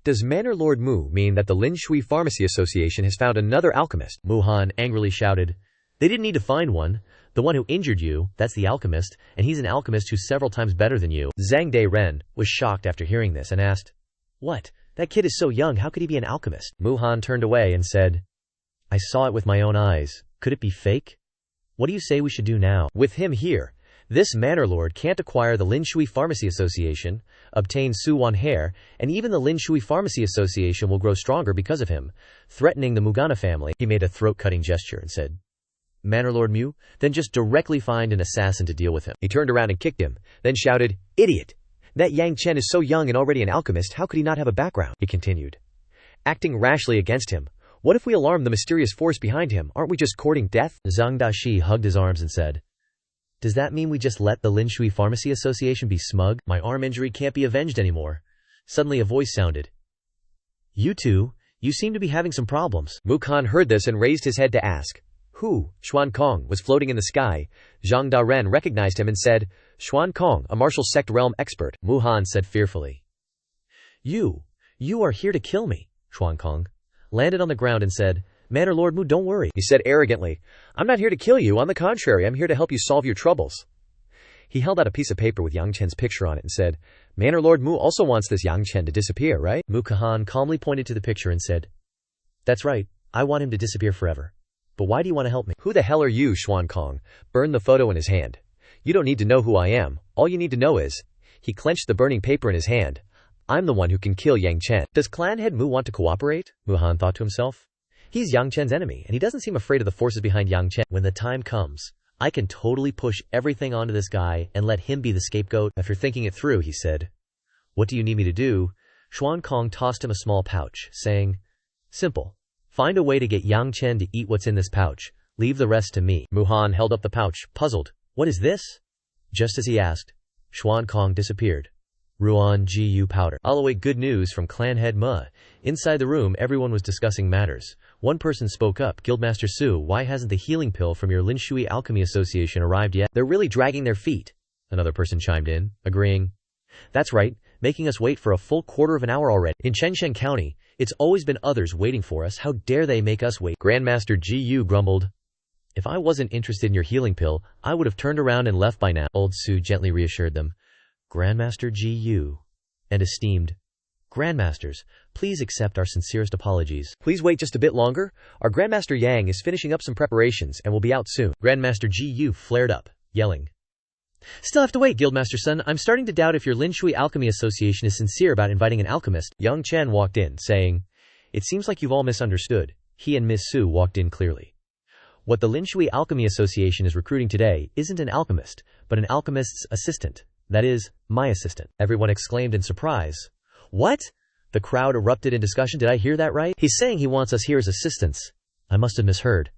Does Manor Lord Mu mean that the Linshui Pharmacy Association has found another alchemist? Muhan angrily shouted. They didn't need to find one. The one who injured you, that's the alchemist, and he's an alchemist who's several times better than you. Zhang Dairen was shocked after hearing this and asked, What? That kid is so young, how could he be an alchemist? Muhan turned away and said, I saw it with my own eyes. Could it be fake? What do you say we should do now? With him here, this manor lord can't acquire the Linshui Pharmacy Association, obtain Su Wan hair, and even the Linshui Pharmacy Association will grow stronger because of him, threatening the Mugana family. He made a throat-cutting gesture and said, Manor Lord Mu, then just directly find an assassin to deal with him. He turned around and kicked him, then shouted, Idiot! That Yang Chen is so young and already an alchemist, how could he not have a background? He continued, acting rashly against him. What if we alarm the mysterious force behind him? Aren't we just courting death? Zhang Daxi hugged his arms and said, Does that mean we just let the Linshui Pharmacy Association be smug? My arm injury can't be avenged anymore. Suddenly a voice sounded. You two, you seem to be having some problems. Mukan heard this and raised his head to ask, Who? Xuan Kong was floating in the sky. Zhang Daren recognized him and said, Xuan Kong, a martial sect realm expert. Muhan said fearfully. You are here to kill me. Xuan Kong landed on the ground and said, Manor Lord Mu, don't worry. He said arrogantly, I'm not here to kill you. On the contrary, I'm here to help you solve your troubles. He held out a piece of paper with Yang Chen's picture on it and said, Manor Lord Mu also wants this Yang Chen to disappear, right? Mu Kahan calmly pointed to the picture and said, That's right. I want him to disappear forever. But why do you want to help me? Who the hell are you? Xuan Kong burned the photo in his hand. You don't need to know who I am. All you need to know is, he clenched the burning paper in his hand. I'm the one who can kill Yang Chen. Does clan head Mu want to cooperate? Muhan thought to himself. He's Yang Chen's enemy, and he doesn't seem afraid of the forces behind Yang Chen. When the time comes, I can totally push everything onto this guy and let him be the scapegoat. After thinking it through, he said, What do you need me to do? Xuan Kong tossed him a small pouch, saying, Simple. Find a way to get Yang Chen to eat what's in this pouch. Leave the rest to me. Muhan held up the pouch, puzzled. What is this? Just as he asked, Xuan Kong disappeared. Ruan Gu powder. I'll await good news from clan head Ma. Inside the room, everyone was discussing matters. One person spoke up, Guildmaster Su, why hasn't the healing pill from your Linshui Alchemy Association arrived yet? They're really dragging their feet. Another person chimed in, agreeing. That's right, making us wait for a full quarter of an hour already. In Chengsheng County, it's always been others waiting for us. How dare they make us wait? Grandmaster Gu grumbled. If I wasn't interested in your healing pill, I would have turned around and left by now. Old Su gently reassured them. Grandmaster Gu and esteemed Grandmasters, please accept our sincerest apologies. Please wait just a bit longer. Our Grandmaster Yang is finishing up some preparations and will be out soon. Grandmaster Gu flared up, yelling. Still have to wait, Guildmaster Sun. I'm starting to doubt if your Linshui Alchemy Association is sincere about inviting an alchemist. Yang Chen walked in, saying, It seems like you've all misunderstood. He and Miss Su walked in clearly. What the Linshui Alchemy Association is recruiting today isn't an alchemist, but an alchemist's assistant. That is, my assistant. Everyone exclaimed in surprise. What? The crowd erupted in discussion. Did I hear that right? He's saying he wants us here as assistants. I must have misheard.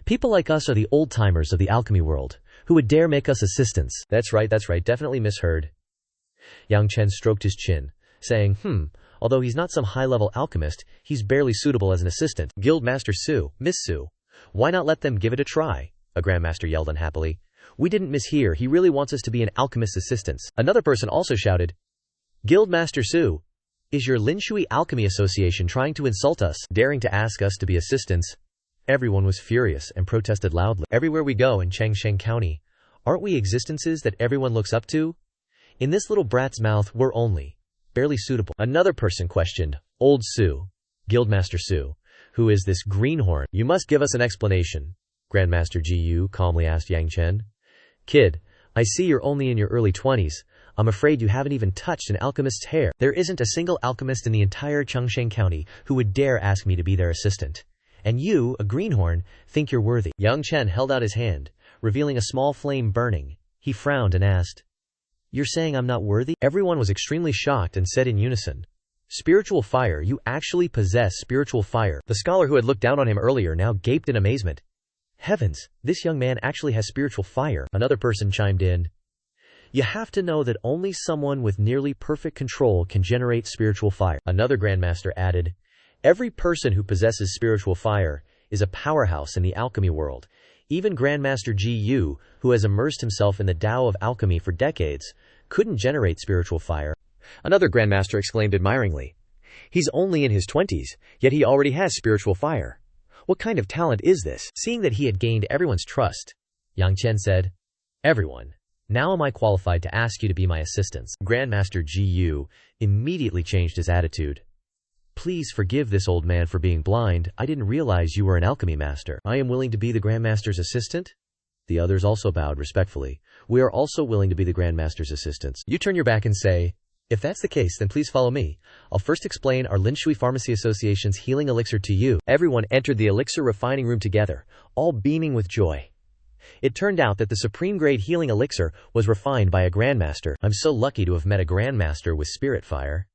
People like us are the old-timers of the alchemy world. Who would dare make us assistants? That's right, definitely misheard. Yang Chen stroked his chin, saying, although he's not some high-level alchemist, he's barely suitable as an assistant. Guildmaster Su, Miss Su, why not let them give it a try? A Grandmaster yelled unhappily. We didn't mishear, he really wants us to be an alchemist's assistants. Another person also shouted, Guildmaster Su, is your Linshui Alchemy Association trying to insult us, daring to ask us to be assistants? Everyone was furious and protested loudly. Everywhere we go in Changsheng County, aren't we existences that everyone looks up to? In this little brat's mouth we're only barely suitable. Another person questioned, Old Su, Guildmaster Su, who is this greenhorn? You must give us an explanation, Grandmaster Gu calmly asked Yang Chen. Kid, I see you're only in your early 20s. I'm afraid you haven't even touched an alchemist's hair. There isn't a single alchemist in the entire Changsheng County who would dare ask me to be their assistant. And you, a greenhorn, think you're worthy. Yang Chen held out his hand, revealing a small flame burning. He frowned and asked, You're saying I'm not worthy? Everyone was extremely shocked and said in unison, Spiritual fire, you actually possess spiritual fire. The scholar who had looked down on him earlier now gaped in amazement. Heavens, this young man actually has spiritual fire. Another person chimed in. You have to know that only someone with nearly perfect control can generate spiritual fire. Another Grandmaster added, Every person who possesses spiritual fire is a powerhouse in the alchemy world. Even Grandmaster Gu, who has immersed himself in the Tao of alchemy for decades, couldn't generate spiritual fire. Another Grandmaster exclaimed admiringly, He's only in his 20s, yet he already has spiritual fire. What kind of talent is this? Seeing that he had gained everyone's trust, Yang Chen said, Everyone, now am I qualified to ask you to be my assistants. Grandmaster Gu immediately changed his attitude. Please forgive this old man for being blind. I didn't realize you were an alchemy master. I am willing to be the Grandmaster's assistant. The others also bowed respectfully. We are also willing to be the Grandmaster's assistants. You turn your back and say, If that's the case, then please follow me. I'll first explain our Linshui Pharmacy Association's healing elixir to you. Everyone entered the elixir refining room together, all beaming with joy. It turned out that the supreme grade healing elixir was refined by a Grandmaster. I'm so lucky to have met a Grandmaster with spirit fire.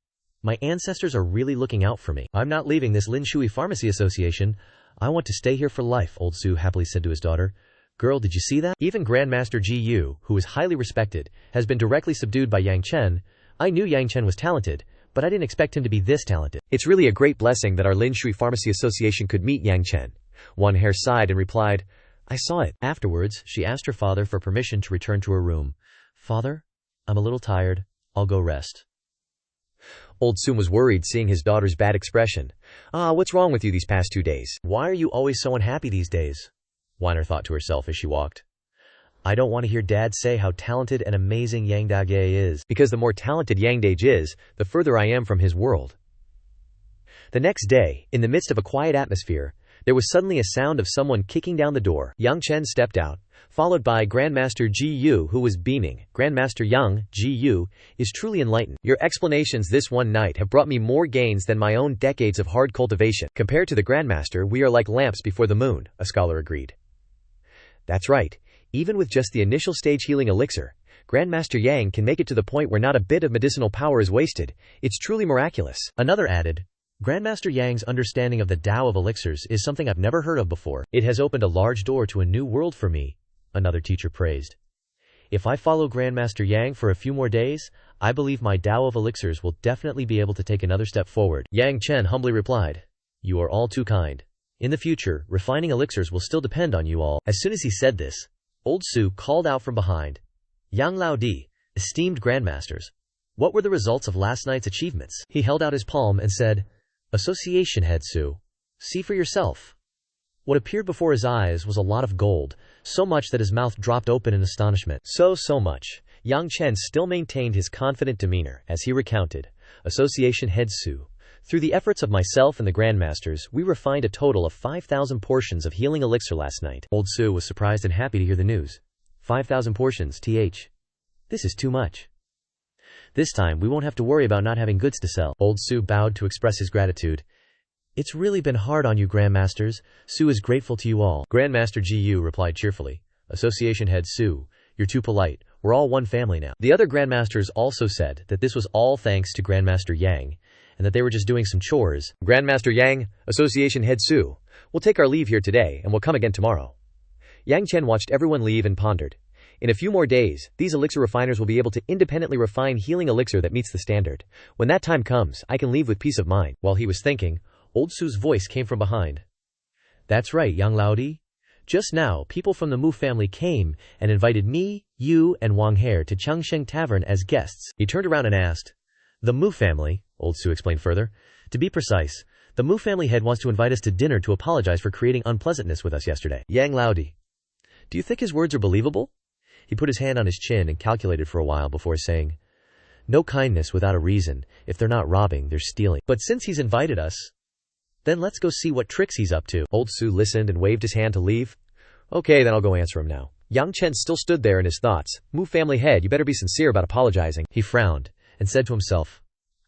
My ancestors are really looking out for me. I'm not leaving this Linshui Pharmacy Association. I want to stay here for life, Old Su happily said to his daughter. Girl, did you see that? Even Grandmaster Gu, who is highly respected, has been directly subdued by Yang Chen. I knew Yang Chen was talented, but I didn't expect him to be this talented. It's really a great blessing that our Linshui Pharmacy Association could meet Yang Chen. One hair sighed and replied, I saw it. Afterwards, she asked her father for permission to return to her room. Father, I'm a little tired. I'll go rest. Old Sun was worried seeing his daughter's bad expression. What's wrong with you these past 2 days? Why are you always so unhappy these days? Weiner thought to herself as she walked. I don't want to hear Dad say how talented and amazing Yang Dage is, because the more talented Yang Dage is, the further I am from his world. The next day, in the midst of a quiet atmosphere, there was suddenly a sound of someone kicking down the door. Yang Chen stepped out, followed by Grandmaster Ji Yu, who was beaming. Grandmaster Yang, Ji Yu, is truly enlightened. Your explanations this one night have brought me more gains than my own decades of hard cultivation. Compared to the Grandmaster, we are like lamps before the moon, a scholar agreed. That's right. Even with just the initial stage healing elixir, Grandmaster Yang can make it to the point where not a bit of medicinal power is wasted. It's truly miraculous. Another added, Grandmaster Yang's understanding of the Tao of elixirs is something I've never heard of before. It has opened a large door to a new world for me, another teacher praised. If I follow Grandmaster Yang for a few more days, I believe my Tao of elixirs will definitely be able to take another step forward. Yang Chen humbly replied, You are all too kind. In the future, refining elixirs will still depend on you all. As soon as he said this, Old Su called out from behind, Yang Lao Di, esteemed Grandmasters, what were the results of last night's achievements? He held out his palm and said, Association Head Su, see for yourself. What appeared before his eyes was a lot of gold, so much that his mouth dropped open in astonishment. So much. Yang Chen still maintained his confident demeanor as he recounted, Association Head Su, through the efforts of myself and the Grandmasters, we refined a total of 5,000 portions of healing elixir last night. Old Su was surprised and happy to hear the news. 5,000 portions, th. This is too much. This time, we won't have to worry about not having goods to sell. Old Su bowed to express his gratitude. It's really been hard on you, Grandmasters. Su is grateful to you all. Grandmaster Ji Yu replied cheerfully. Association Head Su, you're too polite. We're all one family now. The other Grandmasters also said that this was all thanks to Grandmaster Yang, and that they were just doing some chores. Grandmaster Yang, Association Head Su, we'll take our leave here today and we'll come again tomorrow. Yang Chen watched everyone leave and pondered. In a few more days, these elixir refiners will be able to independently refine healing elixir that meets the standard. When that time comes, I can leave with peace of mind. While he was thinking, Old Su's voice came from behind. That's right, Yang Laodi. Just now, people from the Mu family came and invited me, you, and Wang He to Changsheng Tavern as guests. He turned around and asked. The Mu family, Old Su explained further. To be precise, the Mu family head wants to invite us to dinner to apologize for creating unpleasantness with us yesterday. Yang Laodi. Do you think his words are believable? He put his hand on his chin and calculated for a while before saying, no kindness without a reason. If they're not robbing, they're stealing. But since he's invited us, then let's go see what tricks he's up to. Old Su listened and waved his hand to leave. Okay, then I'll go answer him now. Yang Chen still stood there in his thoughts. Mu family head, you better be sincere about apologizing. He frowned and said to himself,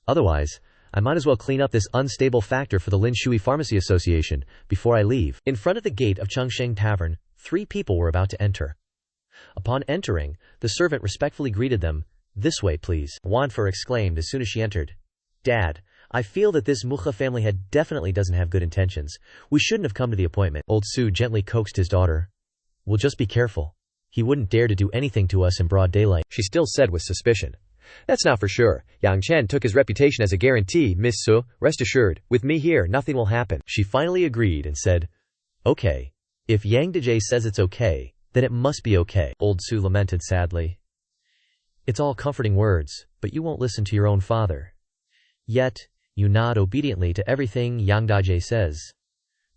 otherwise, I might as well clean up this unstable factor for the Lin Shui Pharmacy Association before I leave. In front of the gate of Changsheng Tavern, 3 people were about to enter. Upon entering, the servant respectfully greeted them. This way, please, Wanfer exclaimed as soon as she entered. Dad, I feel that this Mucha family head definitely doesn't have good intentions. We shouldn't have come to the appointment. Old Su gently coaxed his daughter. We'll just be careful. He wouldn't dare to do anything to us in broad daylight, she still said with suspicion. That's not for sure. Yang Chen took his reputation as a guarantee, Miss Su. Rest assured, with me here, nothing will happen. She finally agreed and said, okay. If Yang Dejie says it's okay, then it must be okay. Old Su lamented sadly. It's all comforting words, but you won't listen to your own father. Yet, you nod obediently to everything Yang Dejie says.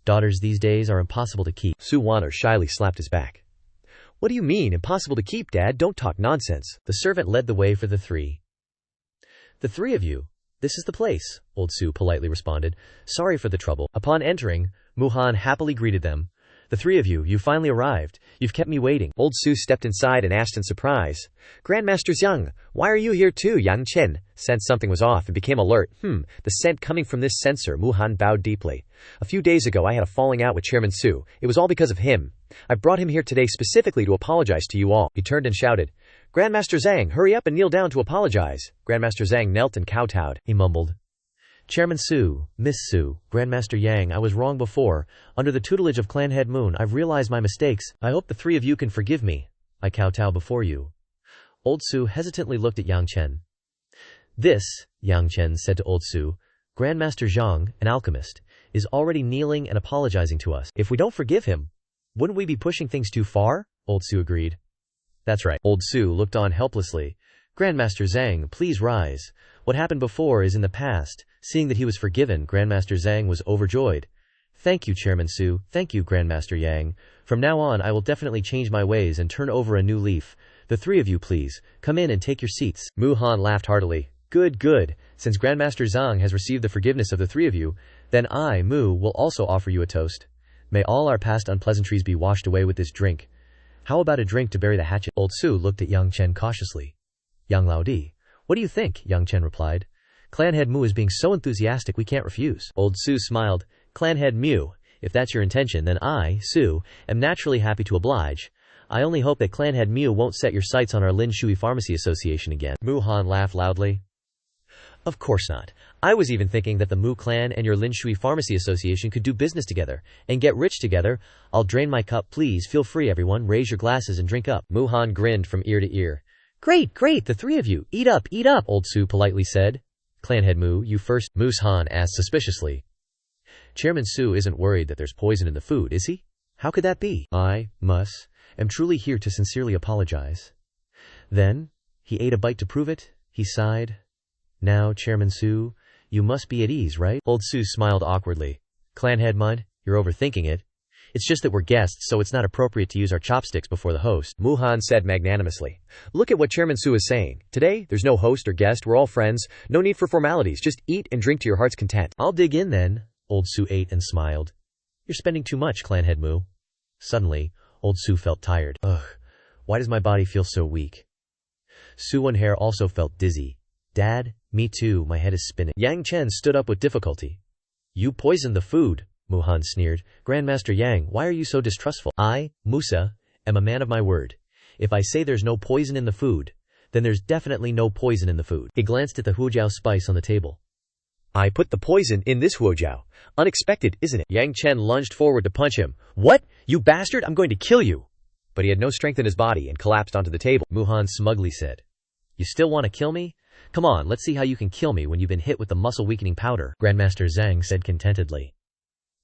Daughters these days are impossible to keep. Su Wan'er shyly slapped his back. What do you mean, impossible to keep, Dad? Don't talk nonsense. The servant led the way for the 3. The 3 of you. This is the place, Old Su politely responded. Sorry for the trouble. Upon entering, Muhan happily greeted them. The 3 of you, you finally arrived. You've kept me waiting. Old Su stepped inside and asked in surprise. Grandmaster Xiang, why are you here too? Yang Chen sensed something was off and became alert. The scent coming from this censer. Muhan bowed deeply. A few days ago I had a falling out with Chairman Su. It was all because of him. I brought him here today specifically to apologize to you all. He turned and shouted, Grandmaster Zhang, hurry up and kneel down to apologize. Grandmaster Zhang knelt and kowtowed. He mumbled. Chairman Su, Miss Su, Grandmaster Yang, I was wrong before. Under the tutelage of Clan Head Moon, I've realized my mistakes. I hope the 3 of you can forgive me. I kowtow before you. Old Su hesitantly looked at Yang Chen. This, Yang Chen said to Old Su, Grandmaster Zhang, an alchemist, is already kneeling and apologizing to us. If we don't forgive him, wouldn't we be pushing things too far? Old Su agreed. That's right. Old Su looked on helplessly. Grandmaster Zhang, please rise. What happened before is in the past. Seeing that he was forgiven, Grandmaster Zhang was overjoyed. Thank you, Chairman Su. Thank you, Grandmaster Yang. From now on, I will definitely change my ways and turn over a new leaf. The 3 of you, please, come in and take your seats. Mu Han laughed heartily. Good, good. Since Grandmaster Zhang has received the forgiveness of the 3 of you, then I, Mu, will also offer you a toast. May all our past unpleasantries be washed away with this drink. How about a drink to bury the hatchet? Old Su looked at Yang Chen cautiously. Yang Laodi. What do you think? Yang Chen replied. Clan Head Mu is being so enthusiastic we can't refuse. Old Su smiled. Clan Head Mu, if that's your intention, then I, Su, am naturally happy to oblige. I only hope that Clan Head Mu won't set your sights on our Lin Shui Pharmacy Association again. Mu Han laughed loudly. Of course not. I was even thinking that the Mu clan and your Lin Shui Pharmacy Association could do business together and get rich together. I'll drain my cup, please. Feel free, everyone. Raise your glasses and drink up. Mu Han grinned from ear to ear. Great, great, the 3 of you. Eat up, Old Su politely said. Clan Head Mu, you first, Moose Han asked suspiciously. Chairman Su isn't worried that there's poison in the food, is he? How could that be? I, Mus, am truly here to sincerely apologize. Then, he ate a bite to prove it. He sighed. Now, Chairman Su, you must be at ease, right? Old Su smiled awkwardly. Clan Head Mud, you're overthinking it. It's just that we're guests, so it's not appropriate to use our chopsticks before the host. Mu Han said magnanimously. Look at what Chairman Su is saying. Today, there's no host or guest, we're all friends. No need for formalities, just eat and drink to your heart's content. I'll dig in then. Old Su ate and smiled. You're spending too much, Clan Head Mu. Suddenly, Old Su felt tired. Ugh, why does my body feel so weak? Su Wan'er also felt dizzy. Dad, me too, my head is spinning. Yang Chen stood up with difficulty. You poisoned the food, Mu Han sneered. Grandmaster Yang, why are you so distrustful? I, Musa, am a man of my word. If I say there's no poison in the food, then there's definitely no poison in the food. He glanced at the huojiao spice on the table. I put the poison in this huojiao. Unexpected, isn't it? Yang Chen lunged forward to punch him. What? You bastard, I'm going to kill you. But he had no strength in his body and collapsed onto the table. Mu Han smugly said, You still want to kill me? Come on, let's see how you can kill me when you've been hit with the muscle-weakening powder, Grandmaster Zhang said contentedly.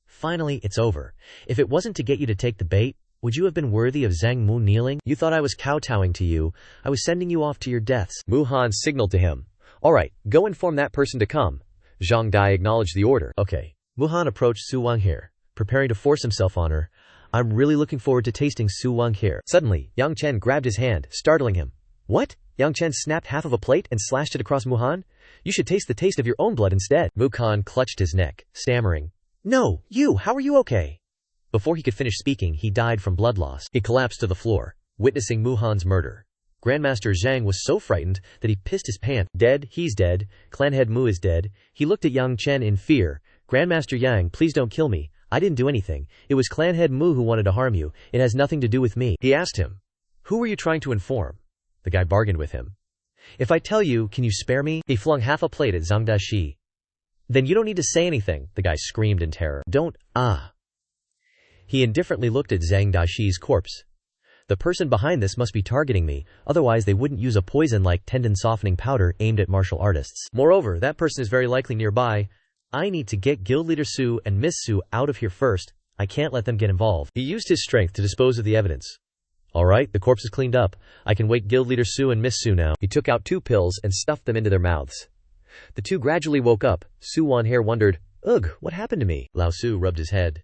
Finally, it's over. If it wasn't to get you to take the bait, Would you have been worthy of Zhang Mu kneeling? You thought I was kowtowing to you. I was sending you off to your deaths. Mu Han signaled to him. Alright, go inform that person to come. Zhang Dai acknowledged the order. Okay. Mu Han approached Su Wanghair, preparing to force himself on her. I'm really looking forward to tasting Su Wanghair. Suddenly, Yang Chen grabbed his hand, startling him. What? Yang Chen snapped half of a plate and slashed it across Mu Han. You should taste the taste of your own blood instead. Mu Han clutched his neck, stammering. No, you, how are you okay? Before he could finish speaking, he died from blood loss. He collapsed to the floor, witnessing Mu Han's murder. Grandmaster Zhang was so frightened that he pissed his pants. Dead, he's dead. Clanhead Mu is dead. He looked at Yang Chen in fear. Grandmaster Yang, please don't kill me. I didn't do anything. It was Clanhead Mu who wanted to harm you. It has nothing to do with me. He asked him. Who were you trying to inform? The guy bargained with him. If I tell you, can you spare me? He flung half a plate at Zhang Daxi. Then you don't need to say anything, the guy screamed in terror. Don't, He indifferently looked at Zhang Daxi's corpse. The person behind this must be targeting me, otherwise they wouldn't use a poison-like tendon-softening powder aimed at martial artists. Moreover, that person is very likely nearby. I need to get Guild Leader Su and Miss Su out of here first. I can't let them get involved. He used his strength to dispose of the evidence. Alright, the corpse is cleaned up. I can wake Guild Leader Su and Miss Su now. He took out 2 pills and stuffed them into their mouths. The 2 gradually woke up. Su Wanhair wondered, Ugh, what happened to me? Lao Su rubbed his head.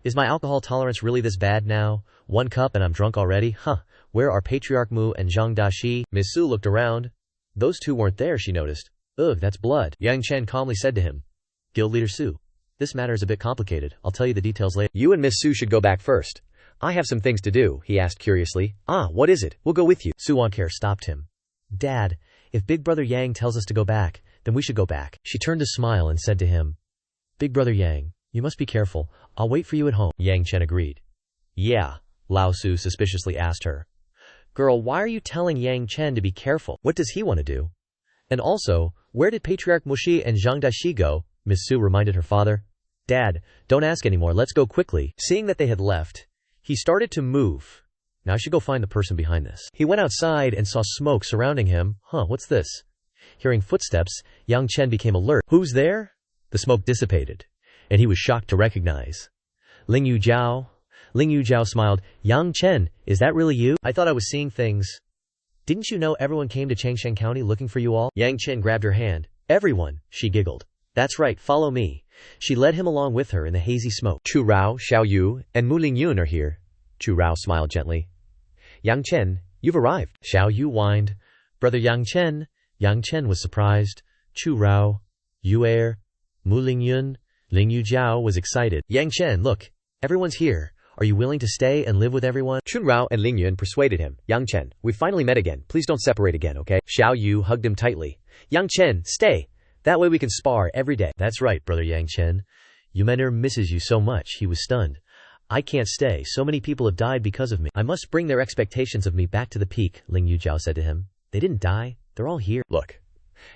Is my alcohol tolerance really this bad now? 1 cup and I'm drunk already? Huh, where are Patriarch Mu and Zhang Daxi? Miss Su looked around. Those 2 weren't there, she noticed. Ugh, that's blood. Yang Chen calmly said to him. Guild Leader Su, this matter is a bit complicated. I'll tell you the details later. You and Miss Su should go back first. I have some things to do, he asked curiously. What is it? We'll go with you. Su Wanhair stopped him. Dad, if Big Brother Yang tells us to go back, then we should go back. She turned to smile and said to him, Big Brother Yang, you must be careful. I'll wait for you at home. Yang Chen agreed. Yeah, Lao Su suspiciously asked her. Girl, why are you telling Yang Chen to be careful? What does he want to do? And also, where did Patriarch Mushi and Zhang Daxi go? Miss Su reminded her father. Dad, don't ask anymore, let's go quickly. Seeing that they had left, he started to move. Now I should go find the person behind this. He went outside and saw smoke surrounding him. What's this? Hearing footsteps, Yang Chen became alert. Who's there? The smoke dissipated, and he was shocked to recognize Ling Yu Jiao. Ling Yu Jiao smiled. Yang Chen, is that really you? I thought I was seeing things. Didn't you know everyone came to Changshan County looking for you all? Yang Chen grabbed her hand. Everyone, she giggled. That's right, follow me. She led him along with her in the hazy smoke. Chu Rao, Xiao Yu, and Mu Ling Yun are here. Chu Rao smiled gently. Yang Chen, you've arrived. Xiao Yu whined. Brother Yang Chen. Yang Chen was surprised. Chu Rao, Yu Er, Mu Ling Yun, Ling Yu Jiao was excited. Yang Chen, look, everyone's here. Are you willing to stay and live with everyone? Chun Rao and Ling Yun persuaded him. Yang Chen, we finally met again. Please don't separate again, okay? Xiao Yu hugged him tightly. Yang Chen, stay. That way we can spar every day. That's right, brother Yang Chen. Yumen'er misses you so much. He was stunned. I can't stay. So many people have died because of me. I must bring their expectations of me back to the peak, Ling Yu Jiao said to him. They didn't die. They're all here. Look.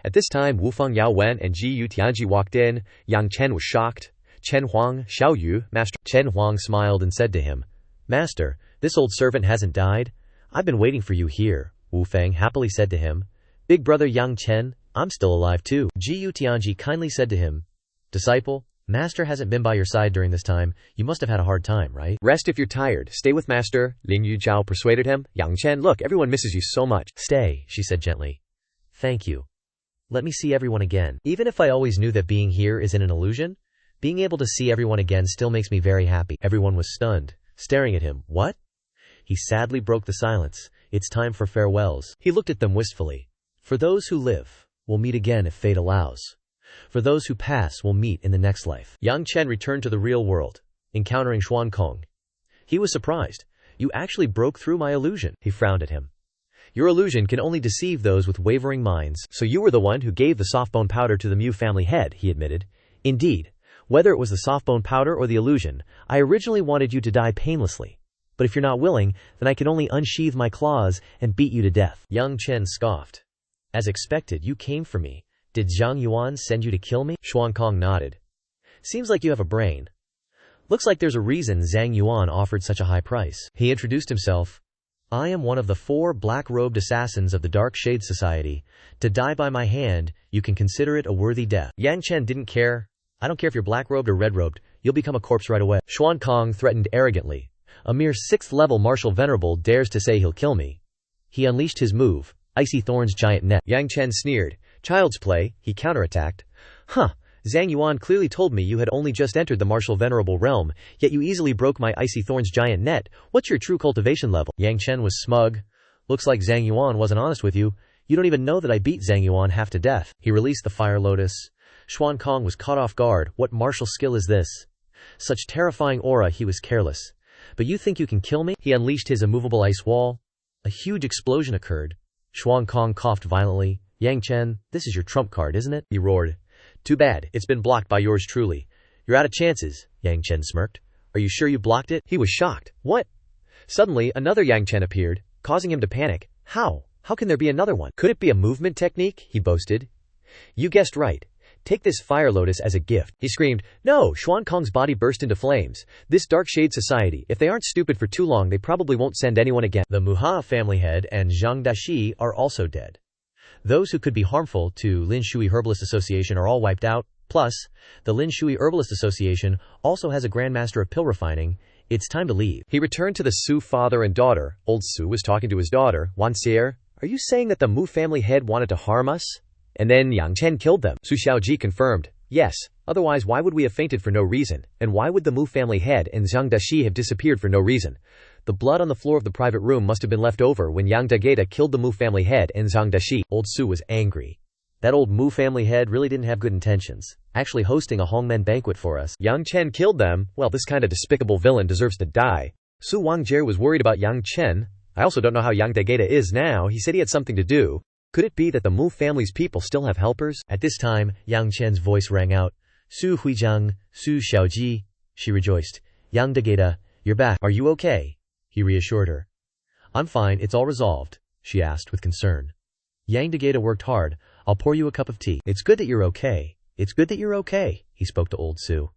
At this time, Wufeng Yao Wen and Ji Yu Tianji walked in. Yang Chen was shocked. Chen Huang, Xiao Yu, Master. Chen Huang smiled and said to him, Master, this old servant hasn't died. I've been waiting for you here, Wu Feng happily said to him. Big brother Yang Chen, I'm still alive too. Ji Yu Tianji kindly said to him, Disciple, Master hasn't been by your side during this time. You must have had a hard time, right? Rest if you're tired. Stay with Master, Ling Yu Jiao persuaded him. Yang Chen, look, everyone misses you so much. Stay, she said gently. Thank you. Let me see everyone again. Even if I always knew that being here isn't an illusion, being able to see everyone again still makes me very happy. Everyone was stunned, staring at him. What? He sadly broke the silence. It's time for farewells. He looked at them wistfully. For those who live, we'll meet again if fate allows. For those who pass, we'll meet in the next life. Yang Chen returned to the real world, encountering Xuan Kong. He was surprised. You actually broke through my illusion. He frowned at him. Your illusion can only deceive those with wavering minds. So you were the one who gave the softbone powder to the Mu family head, he admitted. Indeed. Whether it was the softbone powder or the illusion, I originally wanted you to die painlessly. But if you're not willing, then I can only unsheathe my claws and beat you to death. Yang Chen scoffed. As expected, you came for me. Did Zhang Yuan send you to kill me? Xuan Kong nodded. Seems like you have a brain. Looks like there's a reason Zhang Yuan offered such a high price. He introduced himself. I am one of the 4 black-robed assassins of the Dark Shade Society. To die by my hand, you can consider it a worthy death. Yang Chen didn't care. I don't care if you're black-robed or red-robed, you'll become a corpse right away. Xuan Kong threatened arrogantly. A mere 6th level martial venerable dares to say he'll kill me. He unleashed his move, Icy Thorn's giant net. Yang Chen sneered. Child's play, he counterattacked. Huh, Zhang Yuan clearly told me you had only just entered the martial venerable realm, yet you easily broke my Icy Thorn's giant net. What's your true cultivation level? Yang Chen was smug. Looks like Zhang Yuan wasn't honest with you. You don't even know that I beat Zhang Yuan half to death. He released the Fire Lotus. Xuan Kong was caught off guard. What martial skill is this? Such terrifying aura, he was careless. But you think you can kill me? He unleashed his immovable ice wall. A huge explosion occurred. Xuan Kong coughed violently. Yang Chen, this is your trump card, isn't it? He roared. Too bad, it's been blocked by yours truly. You're out of chances, Yang Chen smirked. Are you sure you blocked it? He was shocked. What? Suddenly, another Yang Chen appeared, causing him to panic. How? How can there be another one? Could it be a movement technique? He boasted. You guessed right. Take this Fire Lotus as a gift. He screamed. No! Xuan Kong's body burst into flames. This Dark Shade Society, if they aren't stupid for too long, they probably won't send anyone again. The Manhwa family head and Zhang Dashi are also dead. Those who could be harmful to Lin Shui Herbalist Association are all wiped out. Plus, the Lin Shui Herbalist Association also has a Grandmaster of Pill Refining. It's time to leave. He returned to the Su father and daughter. Old Su was talking to his daughter. Wanxier, are you saying that the Mu family head wanted to harm us? And then Yang Chen killed them. Su Xiaoji confirmed. Yes, otherwise why would we have fainted for no reason? And why would the Mu family head and Zhang Dashi have disappeared for no reason? The blood on the floor of the private room must have been left over when Yang Dageda killed the Mu family head and Zhang Dashi. Old Su was angry. That old Mu family head really didn't have good intentions, actually hosting a Hongmen banquet for us. Yang Chen killed them. Well, this kind of despicable villain deserves to die. Su Wangjie was worried about Yang Chen. I also don't know how Yang Dageda is now. He said he had something to do. Could it be that the Mu family's people still have helpers? At this time, Yang Chen's voice rang out. Su Huizhang, Su Xiaoji. She rejoiced. Yang Dageda, you're back. Are you okay? He reassured her. I'm fine, it's all resolved, she asked with concern. Yang Dageda worked hard. I'll pour you a cup of tea. It's good that you're okay. It's good that you're okay, he spoke to Old Su.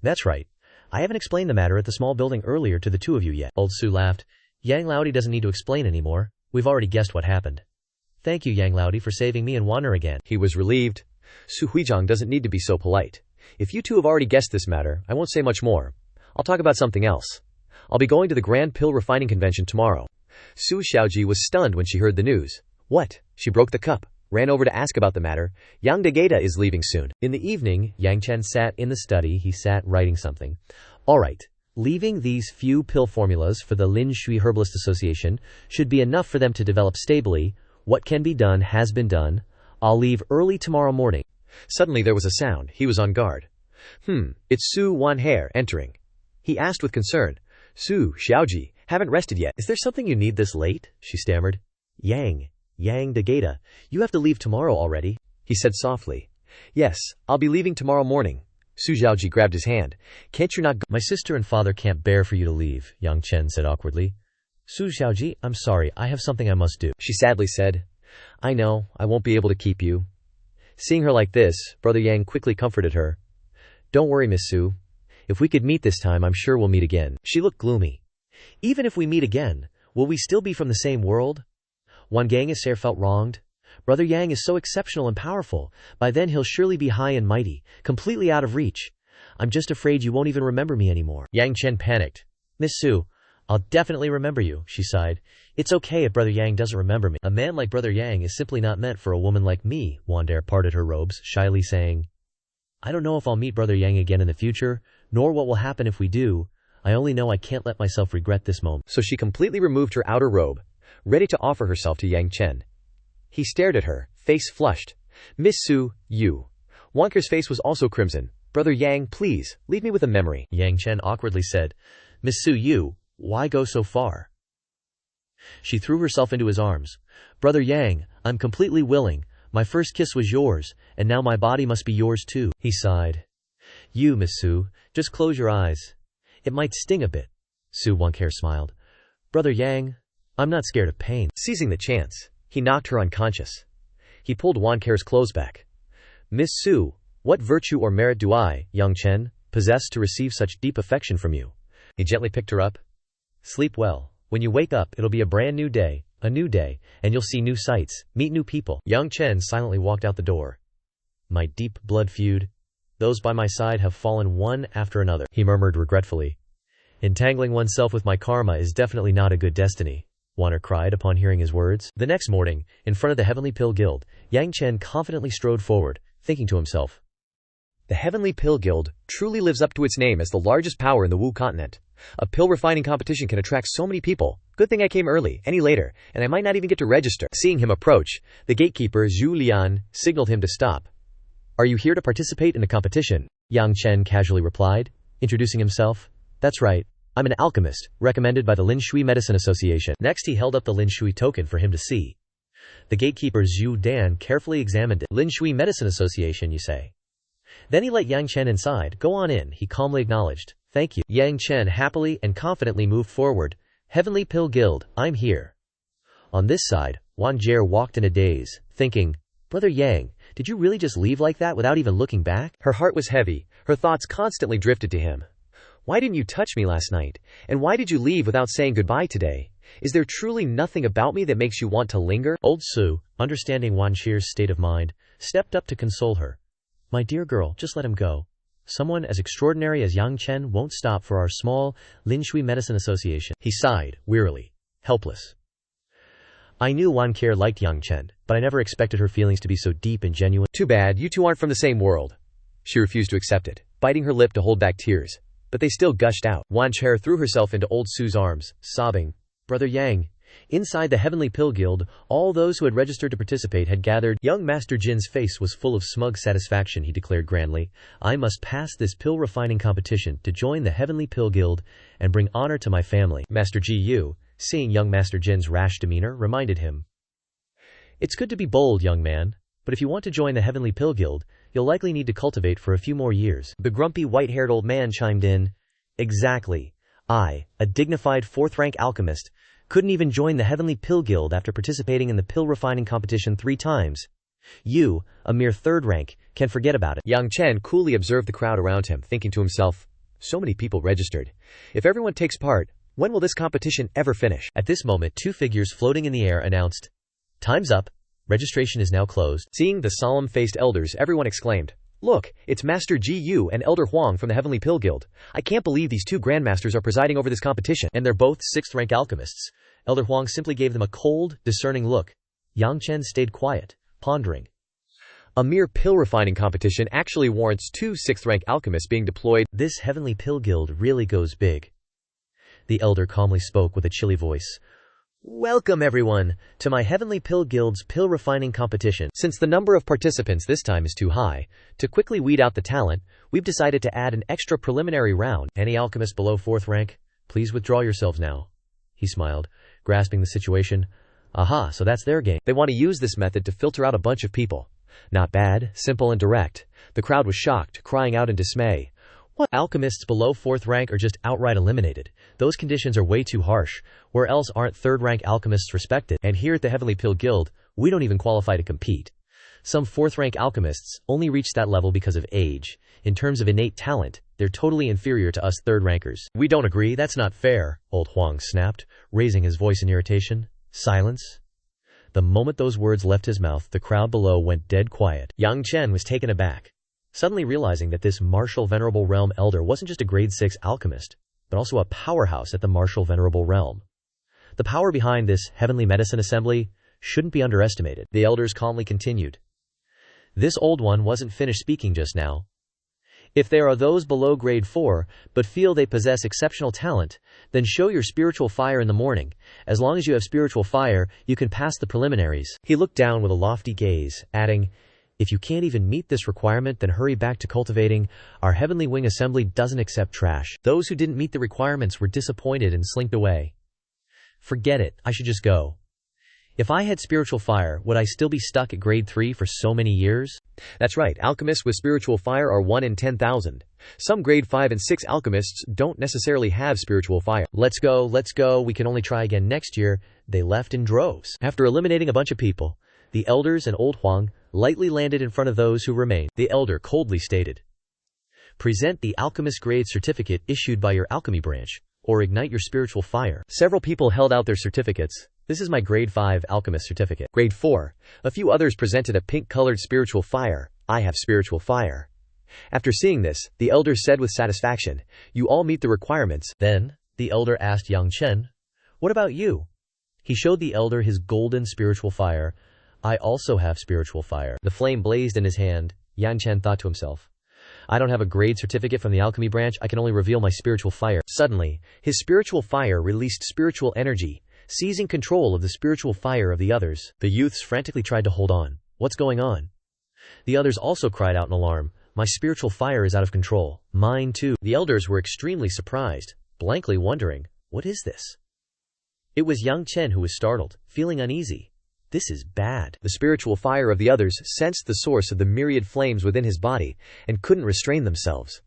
That's right. I haven't explained the matter at the small building earlier to the two of you yet. Old Su laughed. Yang Laodi doesn't need to explain anymore. We've already guessed what happened. Thank you, Yang Laodi, for saving me and Wanner again. He was relieved. Su Huizhang doesn't need to be so polite. If you two have already guessed this matter, I won't say much more. I'll talk about something else. I'll be going to the Grand Pill Refining Convention tomorrow. Su Xiaoji was stunned when she heard the news. What? She broke the cup, ran over to ask about the matter. Yang Dageda is leaving soon. In the evening, Yang Chen sat in the study. He sat writing something. All right. Leaving these few pill formulas for the Lin Shui Herbalist Association should be enough for them to develop stably. What can be done has been done. I'll leave early tomorrow morning. Suddenly there was a sound. He was on guard. It's Su Wanhair entering. He asked with concern. Su Xiaoji, haven't rested yet. Is there something you need this late? She stammered. Yang Dageda, you have to leave tomorrow already, he said softly. Yes, I'll be leaving tomorrow morning. Su Xiaoji grabbed his hand. Can't you not go? My sister and father can't bear for you to leave, Yang Chen said awkwardly. Su Xiaoji, I'm sorry, I have something I must do, she sadly said. I know, I won't be able to keep you. Seeing her like this, Brother Yang quickly comforted her. Don't worry, Miss Su. If we could meet this time, I'm sure we'll meet again. She looked gloomy. Even if we meet again, will we still be from the same world? Wangangasair felt wronged. Brother Yang is so exceptional and powerful. By then he'll surely be high and mighty, completely out of reach. I'm just afraid you won't even remember me anymore. Yang Chen panicked. Miss Su, I'll definitely remember you, she sighed. It's okay if Brother Yang doesn't remember me. A man like Brother Yang is simply not meant for a woman like me, Wandair parted her robes, shyly saying. I don't know if I'll meet Brother Yang again in the future, nor what will happen if we do. I only know I can't let myself regret this moment. So she completely removed her outer robe, ready to offer herself to Yang Chen. He stared at her, face flushed. Miss Su, you. Wanker's face was also crimson. Brother Yang, please, leave me with a memory. Yang Chen awkwardly said. Miss Su, you, why go so far? She threw herself into his arms. Brother Yang, I'm completely willing. My first kiss was yours, and now my body must be yours too. He sighed. You, Miss Su, just close your eyes. It might sting a bit. Su Wanker smiled. Brother Yang, I'm not scared of pain. Seizing the chance, he knocked her unconscious. He pulled Wanker's clothes back. Miss Su, what virtue or merit do I, Yang Chen, possess to receive such deep affection from you? He gently picked her up. Sleep well. When you wake up, it'll be a brand new day, and you'll see new sights, meet new people. Yang Chen silently walked out the door. My deep blood feud. Those by my side have fallen one after another, he murmured regretfully. Entangling oneself with my karma is definitely not a good destiny, Wanner cried upon hearing his words. The next morning, in front of the Heavenly Pill Guild, Yang Chen confidently strode forward, thinking to himself, "The Heavenly Pill Guild truly lives up to its name as the largest power in the Wu continent. A pill refining competition can attract so many people. Good thing I came early, any later, and I might not even get to register." Seeing him approach, the gatekeeper Zhu Lian signaled him to stop. "Are you here to participate in the competition?" Yang Chen casually replied, introducing himself. "That's right. I'm an alchemist, recommended by the Lin Shui Medicine Association." Next he held up the Lin Shui token for him to see. The gatekeeper Zhu Dan carefully examined it. "Lin Shui Medicine Association, you say?" Then he let Yang Chen inside. "Go on in," he calmly acknowledged. "Thank you." Yang Chen happily and confidently moved forward. "Heavenly Pill Guild, I'm here." On this side, Wan Jie walked in a daze, thinking, "Brother Yang, did you really just leave like that without even looking back?" Her heart was heavy, her thoughts constantly drifted to him. "Why didn't you touch me last night? And why did you leave without saying goodbye today? Is there truly nothing about me that makes you want to linger?" Old Su, understanding Wan Jie's state of mind, stepped up to console her. "My dear girl, just let him go. Someone as extraordinary as Yang Chen won't stop for our small Lin Shui Medicine Association." He sighed, wearily, helpless. I knew Wan Jie liked Yang Chen, but I never expected her feelings to be so deep and genuine. "Too bad, you two aren't from the same world." She refused to accept it, biting her lip to hold back tears. But they still gushed out. Wan Jie threw herself into Old Su's arms, sobbing, "Brother Yang." Inside the Heavenly Pill Guild, all those who had registered to participate had gathered. Young Master Jin's face was full of smug satisfaction. He declared grandly, "I must pass this pill refining competition to join the Heavenly Pill Guild and bring honor to my family." Master Ji Yu, seeing young Master Jin's rash demeanor, reminded him, "It's good to be bold, young man, but if you want to join the Heavenly Pill Guild, you'll likely need to cultivate for a few more years." The grumpy white-haired old man chimed in, "Exactly. I, a dignified 4th-rank alchemist, couldn't even join the Heavenly Pill Guild after participating in the pill refining competition 3 times. You, a mere 3rd rank, can forget about it." Yang Chen coolly observed the crowd around him, thinking to himself, "So many people registered. If everyone takes part, when will this competition ever finish?" At this moment, 2 figures floating in the air announced, "Time's up. Registration is now closed." Seeing the solemn-faced elders, everyone exclaimed, "Look, it's Master Ji Yu and Elder Huang from the Heavenly Pill Guild. I can't believe these 2 grandmasters are presiding over this competition. And they're both 6th-rank alchemists." Elder Huang simply gave them a cold, discerning look. Yang Chen stayed quiet, pondering. A mere pill refining competition actually warrants 2 6th-rank alchemists being deployed. This Heavenly Pill Guild really goes big. The elder calmly spoke with a chilly voice. "Welcome everyone to my Heavenly Pill Guild's pill refining competition. Since the number of participants this time is too high, to quickly weed out the talent, we've decided to add an extra preliminary round. Any alchemist below 4th rank, please withdraw yourselves now." He smiled, grasping the situation. "Aha, so that's their game. They want to use this method to filter out a bunch of people. Not bad, simple and direct." The crowd was shocked, crying out in dismay. "What? Alchemists below 4th rank are just outright eliminated? Those conditions are way too harsh. Where else aren't 3rd rank alchemists respected? And here at the Heavenly Pill Guild, we don't even qualify to compete. Some 4th rank alchemists only reach that level because of age. In terms of innate talent, they're totally inferior to us 3rd rankers." "We don't agree, that's not fair," Old Huang snapped, raising his voice in irritation. "Silence." The moment those words left his mouth, the crowd below went dead quiet. Yang Chen was taken aback, suddenly realizing that this martial venerable realm elder wasn't just a grade 6 alchemist, but also a powerhouse at the martial venerable realm. The power behind this Heavenly Medicine Assembly shouldn't be underestimated. The elders calmly continued. This old one wasn't finished speaking just now. "If there are those below grade 4, but feel they possess exceptional talent, then show your spiritual fire in the morning. As long as you have spiritual fire, you can pass the preliminaries." He looked down with a lofty gaze, adding, "If you can't even meet this requirement, then hurry back to cultivating. Our Heavenly Wing Assembly doesn't accept trash." Those who didn't meet the requirements were disappointed and slinked away. "Forget it, I should just go. If I had spiritual fire, would I still be stuck at grade 3 for so many years?" That's right, alchemists with spiritual fire are 1 in 10,000. Some grade 5 and 6 alchemists don't necessarily have spiritual fire. Let's go, we can only try again next year." They left in droves. After eliminating a bunch of people, the elders and Old Huang lightly landed in front of those who remained. The elder coldly stated, "Present the alchemist grade certificate issued by your alchemy branch, or ignite your spiritual fire." Several people held out their certificates. "This is my grade 5 alchemist certificate." Grade 4. A few others presented a pink-colored spiritual fire. "I have spiritual fire." After seeing this, the elder said with satisfaction, "You all meet the requirements." Then, the elder asked Yang Chen, "What about you?" He showed the elder his golden spiritual fire. "I also have spiritual fire." The flame blazed in his hand. Yang Chen thought to himself, "I don't have a grade certificate from the alchemy branch, I can only reveal my spiritual fire." Suddenly, his spiritual fire released spiritual energy, seizing control of the spiritual fire of the others. The youths frantically tried to hold on. "What's going on?" The others also cried out in alarm. "My spiritual fire is out of control. Mine too." The elders were extremely surprised, blankly wondering, "What is this?" It was Yang Chen who was startled, feeling uneasy. This is bad. The spiritual fire of the others sensed the source of the myriad flames within his body and couldn't restrain themselves.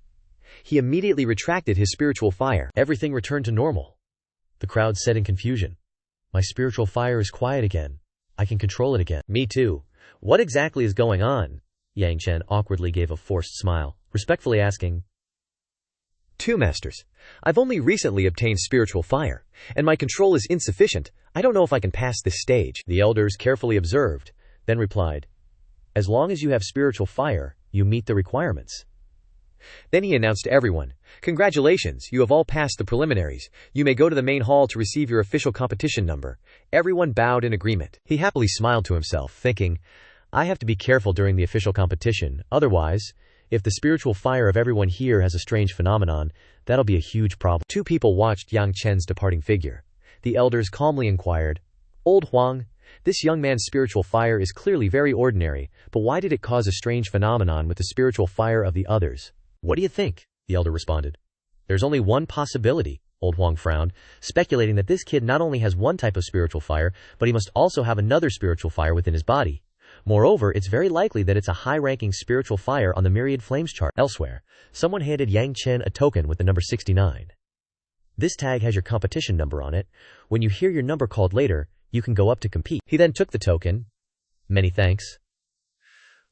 He immediately retracted his spiritual fire. Everything returned to normal. The crowd said in confusion, "My spiritual fire is quiet again. I can control it again." "Me too. What exactly is going on?" Yang Chen awkwardly gave a forced smile, respectfully asking, "Two masters. I've only recently obtained spiritual fire, and my control is insufficient. I don't know if I can pass this stage." The elders carefully observed, then replied, "As long as you have spiritual fire, you meet the requirements." Then he announced to everyone, "Congratulations, you have all passed the preliminaries. You may go to the main hall to receive your official competition number." Everyone bowed in agreement. He happily smiled to himself, thinking, "I have to be careful during the official competition, otherwise, if the spiritual fire of everyone here has a strange phenomenon, that'll be a huge problem." Two people watched Yang Chen's departing figure. The elders calmly inquired, "Old Huang, this young man's spiritual fire is clearly very ordinary, but why did it cause a strange phenomenon with the spiritual fire of the others?" "What do you think?" the elder responded. "There's only one possibility." Old Huang frowned, speculating that this kid not only has one type of spiritual fire, but he must also have another spiritual fire within his body. Moreover, it's very likely that it's a high-ranking spiritual fire on the Myriad Flames chart. Elsewhere, someone handed Yang Chen a token with the number 69. "This tag has your competition number on it. When you hear your number called later, you can go up to compete." He then took the token. "Many thanks."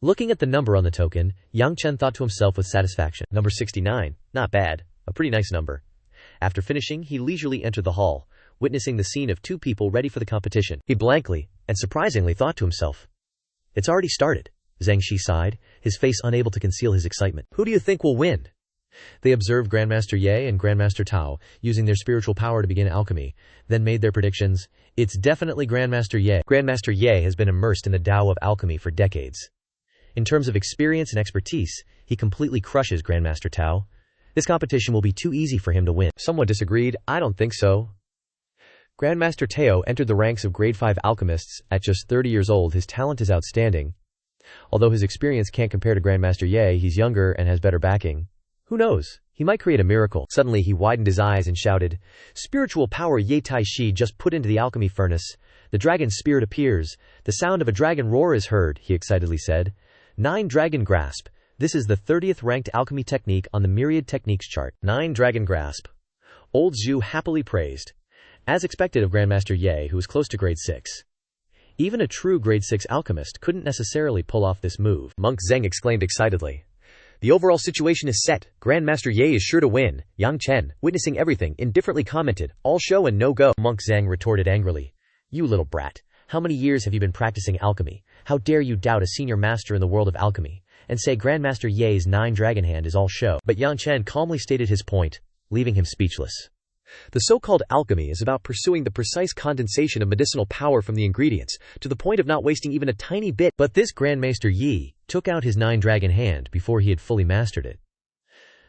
Looking at the number on the token, Yang Chen thought to himself with satisfaction, "Number 69, not bad, a pretty nice number." After finishing, he leisurely entered the hall, witnessing the scene of two people ready for the competition. He blankly, and surprisingly thought to himself, "It's already started." Xianxia sighed, his face unable to conceal his excitement. "Who do you think will win?" They observed Grandmaster Ye and Grandmaster Tao, using their spiritual power to begin alchemy, then made their predictions. "It's definitely Grandmaster Ye." Grandmaster Ye has been immersed in the Tao of alchemy for decades. In terms of experience and expertise, he completely crushes Grandmaster Tao. This competition will be too easy for him to win. Someone disagreed. "I don't think so." Grandmaster Tao entered the ranks of grade 5 alchemists. At just 30 years old, his talent is outstanding. Although his experience can't compare to Grandmaster Ye, he's younger and has better backing. Who knows? He might create a miracle. Suddenly he widened his eyes and shouted, "Spiritual power Ye Tai Shi just put into the alchemy furnace. The dragon spirit appears. The sound of a dragon roar is heard," he excitedly said. 9 Dragon Grasp. This is the 30th ranked alchemy technique on the Myriad Techniques chart. 9 Dragon Grasp. Old Zhu happily praised. As expected of Grandmaster Ye, who was close to grade 6. Even a true grade 6 alchemist couldn't necessarily pull off this move. Monk Zeng exclaimed excitedly. "The overall situation is set. Grandmaster Ye is sure to win." Yang Chen, witnessing everything, indifferently commented, "All show and no go." Monk Zeng retorted angrily, "You little brat. How many years have you been practicing alchemy? How dare you doubt a senior master in the world of alchemy, and say Grandmaster Ye's 9 Dragon Hand is all show?" But Yang Chen calmly stated his point, leaving him speechless. The so-called alchemy is about pursuing the precise condensation of medicinal power from the ingredients, to the point of not wasting even a tiny bit. But this Grandmaster Yi took out his 9 Dragon Hand before he had fully mastered it.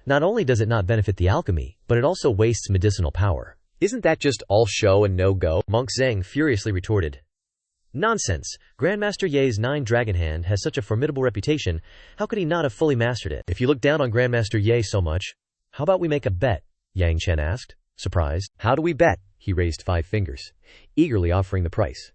Not only does it not benefit the alchemy, but it also wastes medicinal power. "Isn't that just all show and no go?" Monk Zeng furiously retorted. "Nonsense. Grandmaster Ye's 9 Dragon Hand has such a formidable reputation, how could he not have fully mastered it? If you look down on Grandmaster Ye so much, how about we make a bet?" Yang Chen asked, surprised. "How do we bet?" He raised 5 fingers, eagerly offering the price.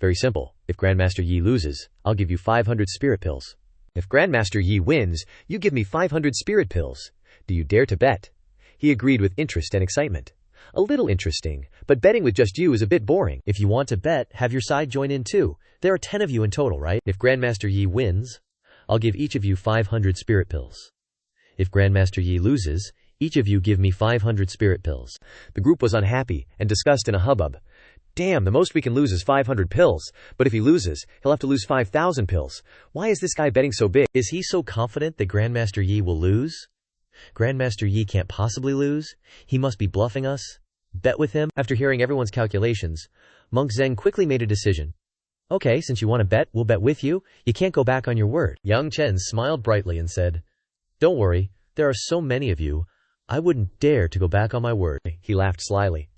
"Very simple. If Grandmaster Yi loses, I'll give you 500 spirit pills. If Grandmaster Yi wins, you give me 500 spirit pills. Do you dare to bet?" He agreed with interest and excitement. "A little interesting, but betting with just you is a bit boring. If you want to bet, have your side join in too. There are 10 of you in total, right? If Grandmaster Yi wins, I'll give each of you 500 spirit pills. If Grandmaster Yi loses, each of you give me 500 spirit pills." The group was unhappy and discussed in a hubbub. Damn, the most we can lose is 500 pills, but if he loses, he'll have to lose 5,000 pills. Why is this guy betting so big? Is he so confident that Grandmaster Yi will lose? Grandmaster Yi can't possibly lose. He must be bluffing us. Bet with him? After hearing everyone's calculations, Monk Zeng quickly made a decision. Okay, since you want to bet, we'll bet with you. You can't go back on your word. Yang Chen smiled brightly and said, Don't worry, there are so many of you. I wouldn't dare to go back on my word. He laughed slyly.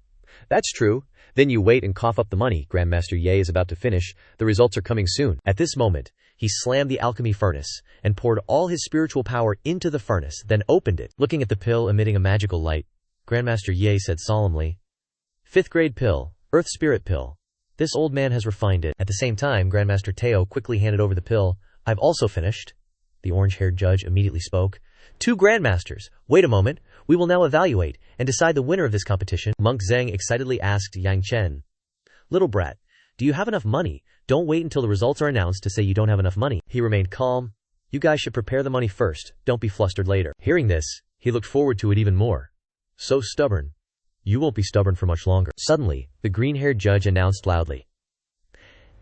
That's true. Then you wait and cough up the money. Grandmaster Ye is about to finish. The results are coming soon. At this moment, he slammed the alchemy furnace and poured all his spiritual power into the furnace, then opened it. Looking at the pill emitting a magical light, Grandmaster Ye said solemnly, 5th grade pill, Earth Spirit pill. This old man has refined it. At the same time, Grandmaster Teo quickly handed over the pill. I've also finished. The orange-haired judge immediately spoke. 2 grandmasters. Wait a moment. We will now evaluate and decide the winner of this competition. Monk Zeng excitedly asked Yang Chen. Little brat, do you have enough money? Don't wait until the results are announced to say you don't have enough money. He remained calm. You guys should prepare the money first. Don't be flustered later. Hearing this, he looked forward to it even more. So stubborn. You won't be stubborn for much longer. Suddenly, the green-haired judge announced loudly.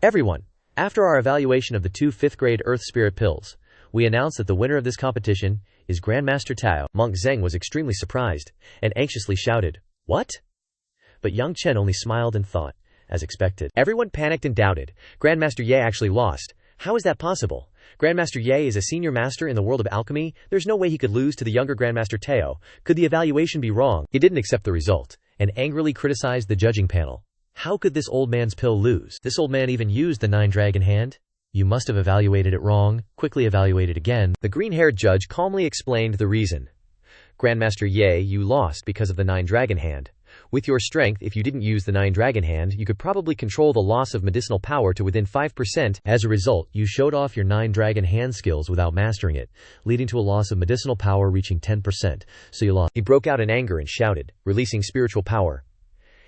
Everyone, after our evaluation of the 2 5th-grade Earth Spirit pills, we announce that the winner of this competition is Grandmaster Tao. Monk Zeng was extremely surprised and anxiously shouted, What? But Yang Chen only smiled and thought, as expected. Everyone panicked and doubted. Grandmaster Ye actually lost. How is that possible? Grandmaster Ye is a senior master in the world of alchemy. There's no way he could lose to the younger Grandmaster Teo. Could the evaluation be wrong? He didn't accept the result and angrily criticized the judging panel. How could this old man's pill lose? This old man even used the 9-dragon hand? You must have evaluated it wrong. Quickly evaluate it again. The green-haired judge calmly explained the reason. Grandmaster Ye, you lost because of the 9-dragon hand. With your strength, if you didn't use the 9-dragon hand, you could probably control the loss of medicinal power to within 5%. As a result, you showed off your 9-dragon hand skills without mastering it, leading to a loss of medicinal power reaching 10%. So you lost. He broke out in anger and shouted, releasing spiritual power.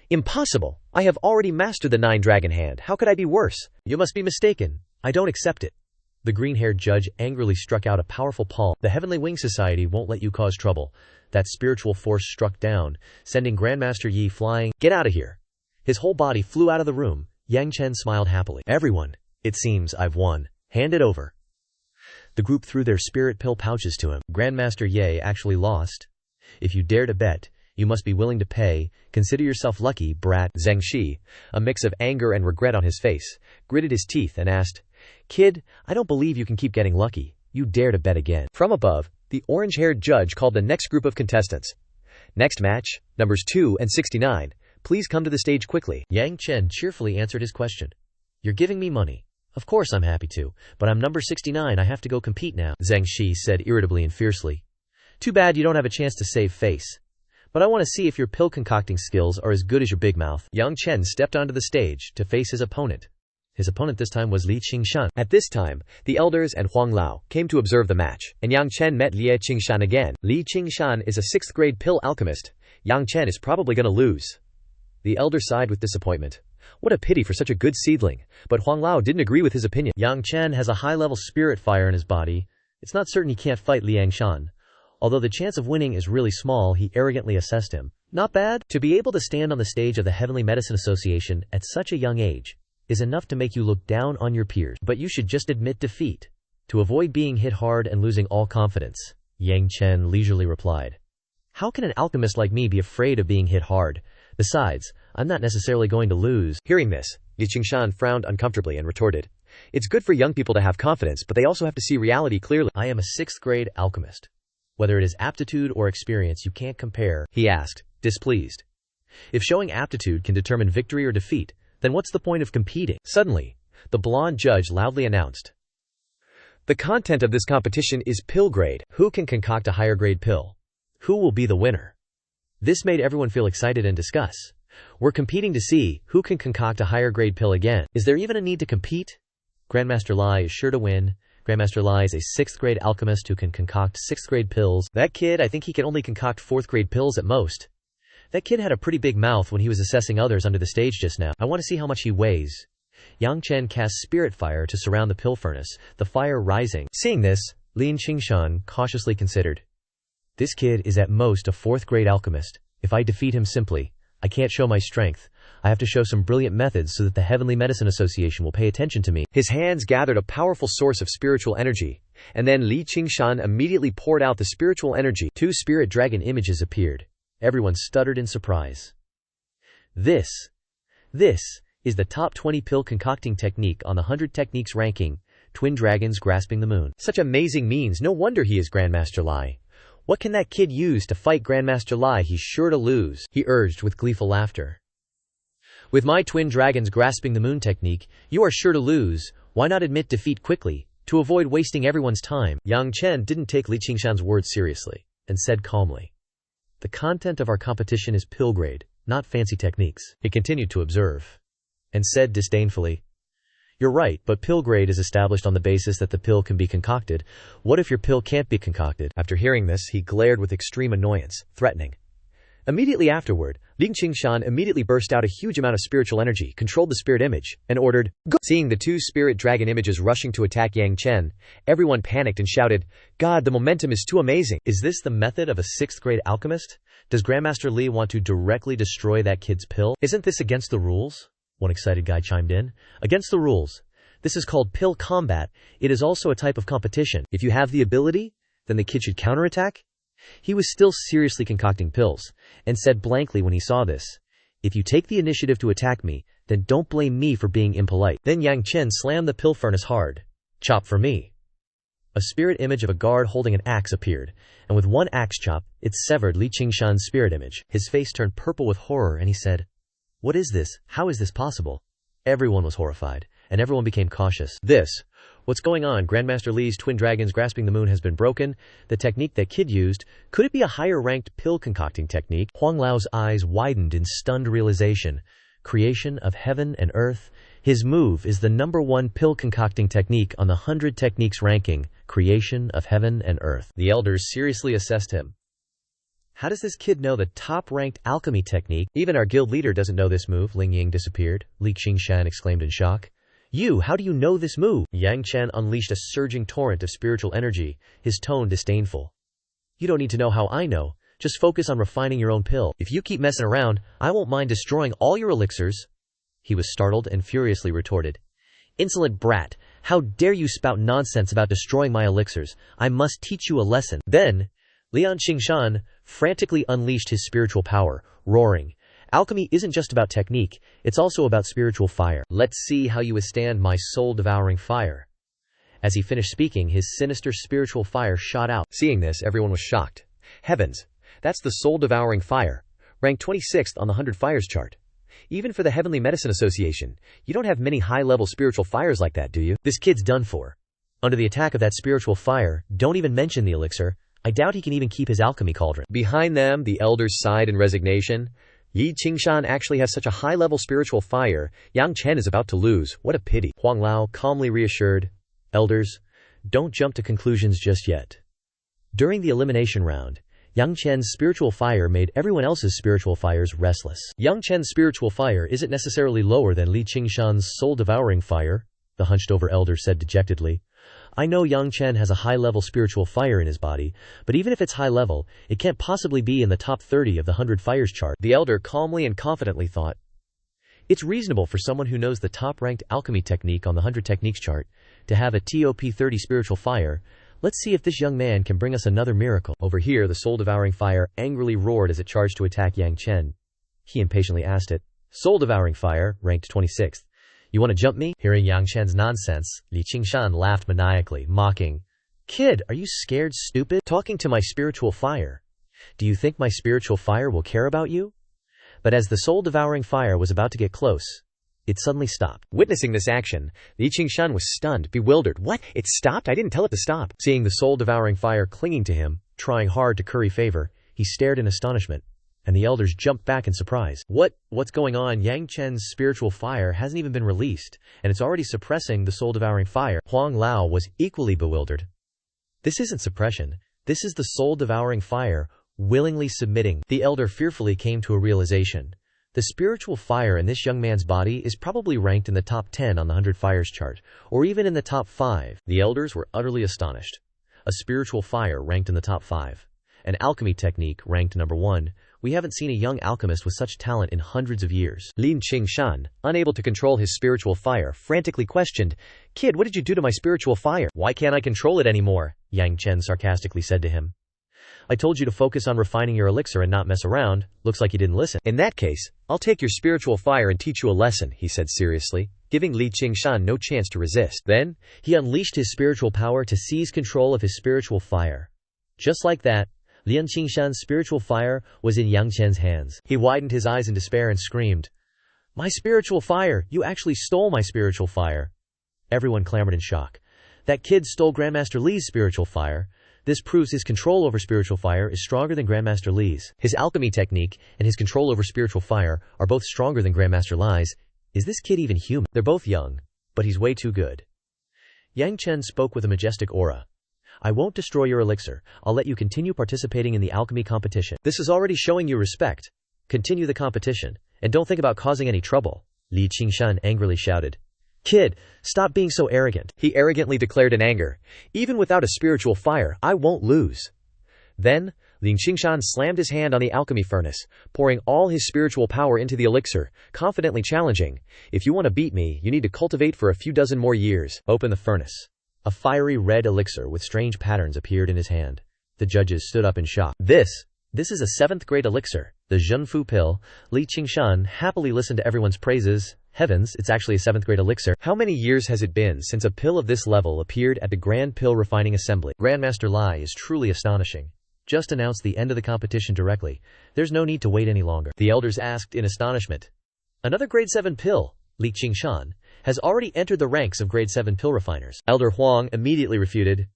Impossible! I have already mastered the 9-dragon hand. How could I be worse? You must be mistaken. I don't accept it. The green-haired judge angrily struck out a powerful palm. The Heavenly Wing Society won't let you cause trouble. That spiritual force struck down, sending Grandmaster Yi flying. Get out of here. His whole body flew out of the room. Yang Chen smiled happily. Everyone, it seems I've won. Hand it over. The group threw their spirit pill pouches to him. Grandmaster Ye actually lost. If you dare to bet, you must be willing to pay. Consider yourself lucky, brat. Zheng Shi, a mix of anger and regret on his face, gritted his teeth and asked, Kid, I don't believe you can keep getting lucky. You dare to bet again. From above, the orange-haired judge called the next group of contestants. Next match, numbers 2 and 69. Please come to the stage quickly. Yang Chen cheerfully answered his question. You're giving me money. Of course I'm happy to, but I'm number 69. I have to go compete now. Zheng Shi said irritably and fiercely. Too bad you don't have a chance to save face. But I want to see if your pill concocting skills are as good as your big mouth. Yang Chen stepped onto the stage to face his opponent. His opponent this time was Li Qingshan. At this time, the elders and Huang Lao came to observe the match, and Yang Chen met Li Qingshan again. Li Qingshan is a 6th-grade pill alchemist. Yang Chen is probably going to lose. The elder sighed with disappointment. What a pity for such a good seedling. But Huang Lao didn't agree with his opinion. Yang Chen has a high-level spirit fire in his body. It's not certain he can't fight Li Qingshan. Although the chance of winning is really small, he arrogantly assessed him. Not bad. To be able to stand on the stage of the Heavenly Medicine Association at such a young age is enough to make you look down on your peers. But you should just admit defeat, to avoid being hit hard and losing all confidence. Yang Chen leisurely replied. How can an alchemist like me be afraid of being hit hard? Besides, I'm not necessarily going to lose. Hearing this, Li Qingshan frowned uncomfortably and retorted. It's good for young people to have confidence, but they also have to see reality clearly. I am a 6th-grade alchemist. Whether it is aptitude or experience, you can't compare, he asked, displeased. If showing aptitude can determine victory or defeat, then what's the point of competing? Suddenly, the blonde judge loudly announced. The content of this competition is pill grade. Who can concoct a higher grade pill? Who will be the winner? This made everyone feel excited and discuss. We're competing to see who can concoct a higher grade pill again. Is there even a need to compete? Grandmaster Li is sure to win. Grandmaster Li is a 6th-grade alchemist who can concoct 6th-grade pills. That kid, I think he can only concoct 4th-grade pills at most. That kid had a pretty big mouth when he was assessing others under the stage just now. I want to see how much he weighs. Yang Chen cast spirit fire to surround the pill furnace, the fire rising. Seeing this, Li Qingshan cautiously considered. This kid is at most a 4th-grade alchemist. If I defeat him simply, I can't show my strength. I have to show some brilliant methods so that the Heavenly Medicine Association will pay attention to me. His hands gathered a powerful source of spiritual energy, and then Li Qingshan immediately poured out the spiritual energy. 2 spirit dragon images appeared. Everyone stuttered in surprise. This is the top 20 pill concocting technique on the 100 techniques ranking, Twin Dragons Grasping the Moon. Such amazing means, no wonder he is Grandmaster Li. What can that kid use to fight Grandmaster Li? He's sure to lose, he urged with gleeful laughter. With my Twin Dragons Grasping the Moon technique, you are sure to lose. Why not admit defeat quickly, to avoid wasting everyone's time? Yang Chen didn't take Li Qingshan's words seriously, and said calmly, "The content of our competition is pill grade, not fancy techniques." He continued to observe, and said disdainfully, "You're right, but pill grade is established on the basis that the pill can be concocted. What if your pill can't be concocted?" After hearing this, he glared with extreme annoyance, threatening. Immediately afterward, Li Qingshan immediately burst out a huge amount of spiritual energy, controlled the spirit image, and ordered, "Go!" Seeing the 2 spirit dragon images rushing to attack Yang Chen, everyone panicked and shouted, "God, the momentum is too amazing! Is this the method of a 6th grade alchemist? Does Grandmaster Li want to directly destroy that kid's pill? Isn't this against the rules?" One excited guy chimed in. "Against the rules. This is called pill combat. It is also a type of competition. If you have the ability, then the kid should counterattack." He was still seriously concocting pills, and said blankly when he saw this, "If you take the initiative to attack me, then don't blame me for being impolite." Then Yang Chen slammed the pill furnace hard. "Chop for me." A spirit image of a guard holding an axe appeared, and with one axe chop, it severed Li Qingshan's spirit image. His face turned purple with horror, and he said, "What is this? How is this possible?" Everyone was horrified, and everyone became cautious. What's going on? Grandmaster Li's Twin Dragons Grasping the Moon has been broken. The technique that kid used, could it be a higher-ranked pill concocting technique? Huang Lao's eyes widened in stunned realization. Creation of heaven and earth. His move is the #1 pill concocting technique on the 100 techniques ranking, creation of heaven and earth. The elders seriously assessed him. How does this kid know the top-ranked alchemy technique? Even our guild leader doesn't know this move. Ling Ying disappeared. Li Qingshan exclaimed in shock. How do you know this move?" Yang Chen unleashed a surging torrent of spiritual energy, his tone disdainful. "You don't need to know how I know. Just focus on refining your own pill. If you keep messing around, I won't mind destroying all your elixirs." He was startled and furiously retorted, "Insolent brat, how dare you spout nonsense about destroying my elixirs? I must teach you a lesson." Then, Li Qingshan frantically unleashed his spiritual power, roaring, "Alchemy isn't just about technique, it's also about spiritual fire. Let's see how you withstand my soul-devouring fire." As he finished speaking, his sinister spiritual fire shot out. Seeing this, everyone was shocked. Heavens, that's the soul-devouring fire, ranked 26th on the 100 fires chart. Even for the Heavenly Medicine Association, you don't have many high-level spiritual fires like that, do you? This kid's done for. Under the attack of that spiritual fire, don't even mention the elixir. I doubt he can even keep his alchemy cauldron. Behind them, the elders sighed in resignation. Li Qingshan actually has such a high-level spiritual fire. Yang Chen is about to lose. What a pity. Huang Lao calmly reassured, "Elders, don't jump to conclusions just yet." During the elimination round, Yang Chen's spiritual fire made everyone else's spiritual fires restless. Yang Chen's spiritual fire isn't necessarily lower than Li Qingshan's soul-devouring fire, the hunched-over elder said dejectedly. "I know Yang Chen has a high-level spiritual fire in his body, but even if it's high-level, it can't possibly be in the top 30 of the 100 fires chart." The elder calmly and confidently thought, "It's reasonable for someone who knows the top-ranked alchemy technique on the 100 techniques chart to have a top 30 spiritual fire. Let's see if this young man can bring us another miracle." Over here, the soul-devouring fire angrily roared as it charged to attack Yang Chen. He impatiently asked it, "Soul-devouring fire, ranked 26th. You want to jump me?" Hearing Yang Chen's nonsense, Li Qingshan laughed maniacally, mocking, "Kid, are you scared stupid? Talking to my spiritual fire. Do you think my spiritual fire will care about you?" But as the soul-devouring fire was about to get close, it suddenly stopped. Witnessing this action, Li Qingshan was stunned, bewildered. "What? It stopped? I didn't tell it to stop." Seeing the soul-devouring fire clinging to him, trying hard to curry favor, he stared in astonishment, and the elders jumped back in surprise. What's going on? Yang Chen's spiritual fire hasn't even been released, and it's already suppressing the soul-devouring fire. Huang Lao was equally bewildered. This isn't suppression. This is the soul-devouring fire, willingly submitting. The elder fearfully came to a realization. The spiritual fire in this young man's body is probably ranked in the top 10 on the 100 fires chart, or even in the top 5. The elders were utterly astonished. A spiritual fire ranked in the top 5. An alchemy technique ranked number 1. We haven't seen a young alchemist with such talent in hundreds of years. Li Ling, unable to control his spiritual fire, frantically questioned, "Kid, what did you do to my spiritual fire? Why can't I control it anymore?" Yang Chen sarcastically said to him. "I told you to focus on refining your elixir and not mess around. Looks like you didn't listen." "In that case, I'll take your spiritual fire and teach you a lesson," he said seriously, giving Li Ling no chance to resist. Then, he unleashed his spiritual power to seize control of his spiritual fire. Just like that, Li Ling's spiritual fire was in Yang Chen's hands. He widened his eyes in despair and screamed, "My spiritual fire! You actually stole my spiritual fire!" Everyone clamored in shock. That kid stole Grandmaster Li's spiritual fire. This proves his control over spiritual fire is stronger than Grandmaster Li's. His alchemy technique and his control over spiritual fire are both stronger than Grandmaster Li's. Is this kid even human? They're both young, but he's way too good. Yang Chen spoke with a majestic aura. "I won't destroy your elixir. I'll let you continue participating in the alchemy competition. This is already showing you respect. Continue the competition, and don't think about causing any trouble." Li Ling angrily shouted. "Kid, stop being so arrogant," he arrogantly declared in anger. "Even without a spiritual fire, I won't lose." Then, Li Ling slammed his hand on the alchemy furnace, pouring all his spiritual power into the elixir, confidently challenging, "If you want to beat me, you need to cultivate for a few dozen more years." Open the furnace. A fiery red elixir with strange patterns appeared in his hand. The judges stood up in shock. This is a 7th grade elixir, the Zhenfu pill. Li Ling happily listened to everyone's praises. Heavens, it's actually a 7th grade elixir. How many years has it been since a pill of this level appeared at the Grand Pill Refining Assembly? Grandmaster Li is truly astonishing. Just announce the end of the competition directly. There's no need to wait any longer. The elders asked in astonishment. Another grade 7 pill, Li Ling, has already entered the ranks of grade 7 pill refiners. Elder Huang immediately refuted.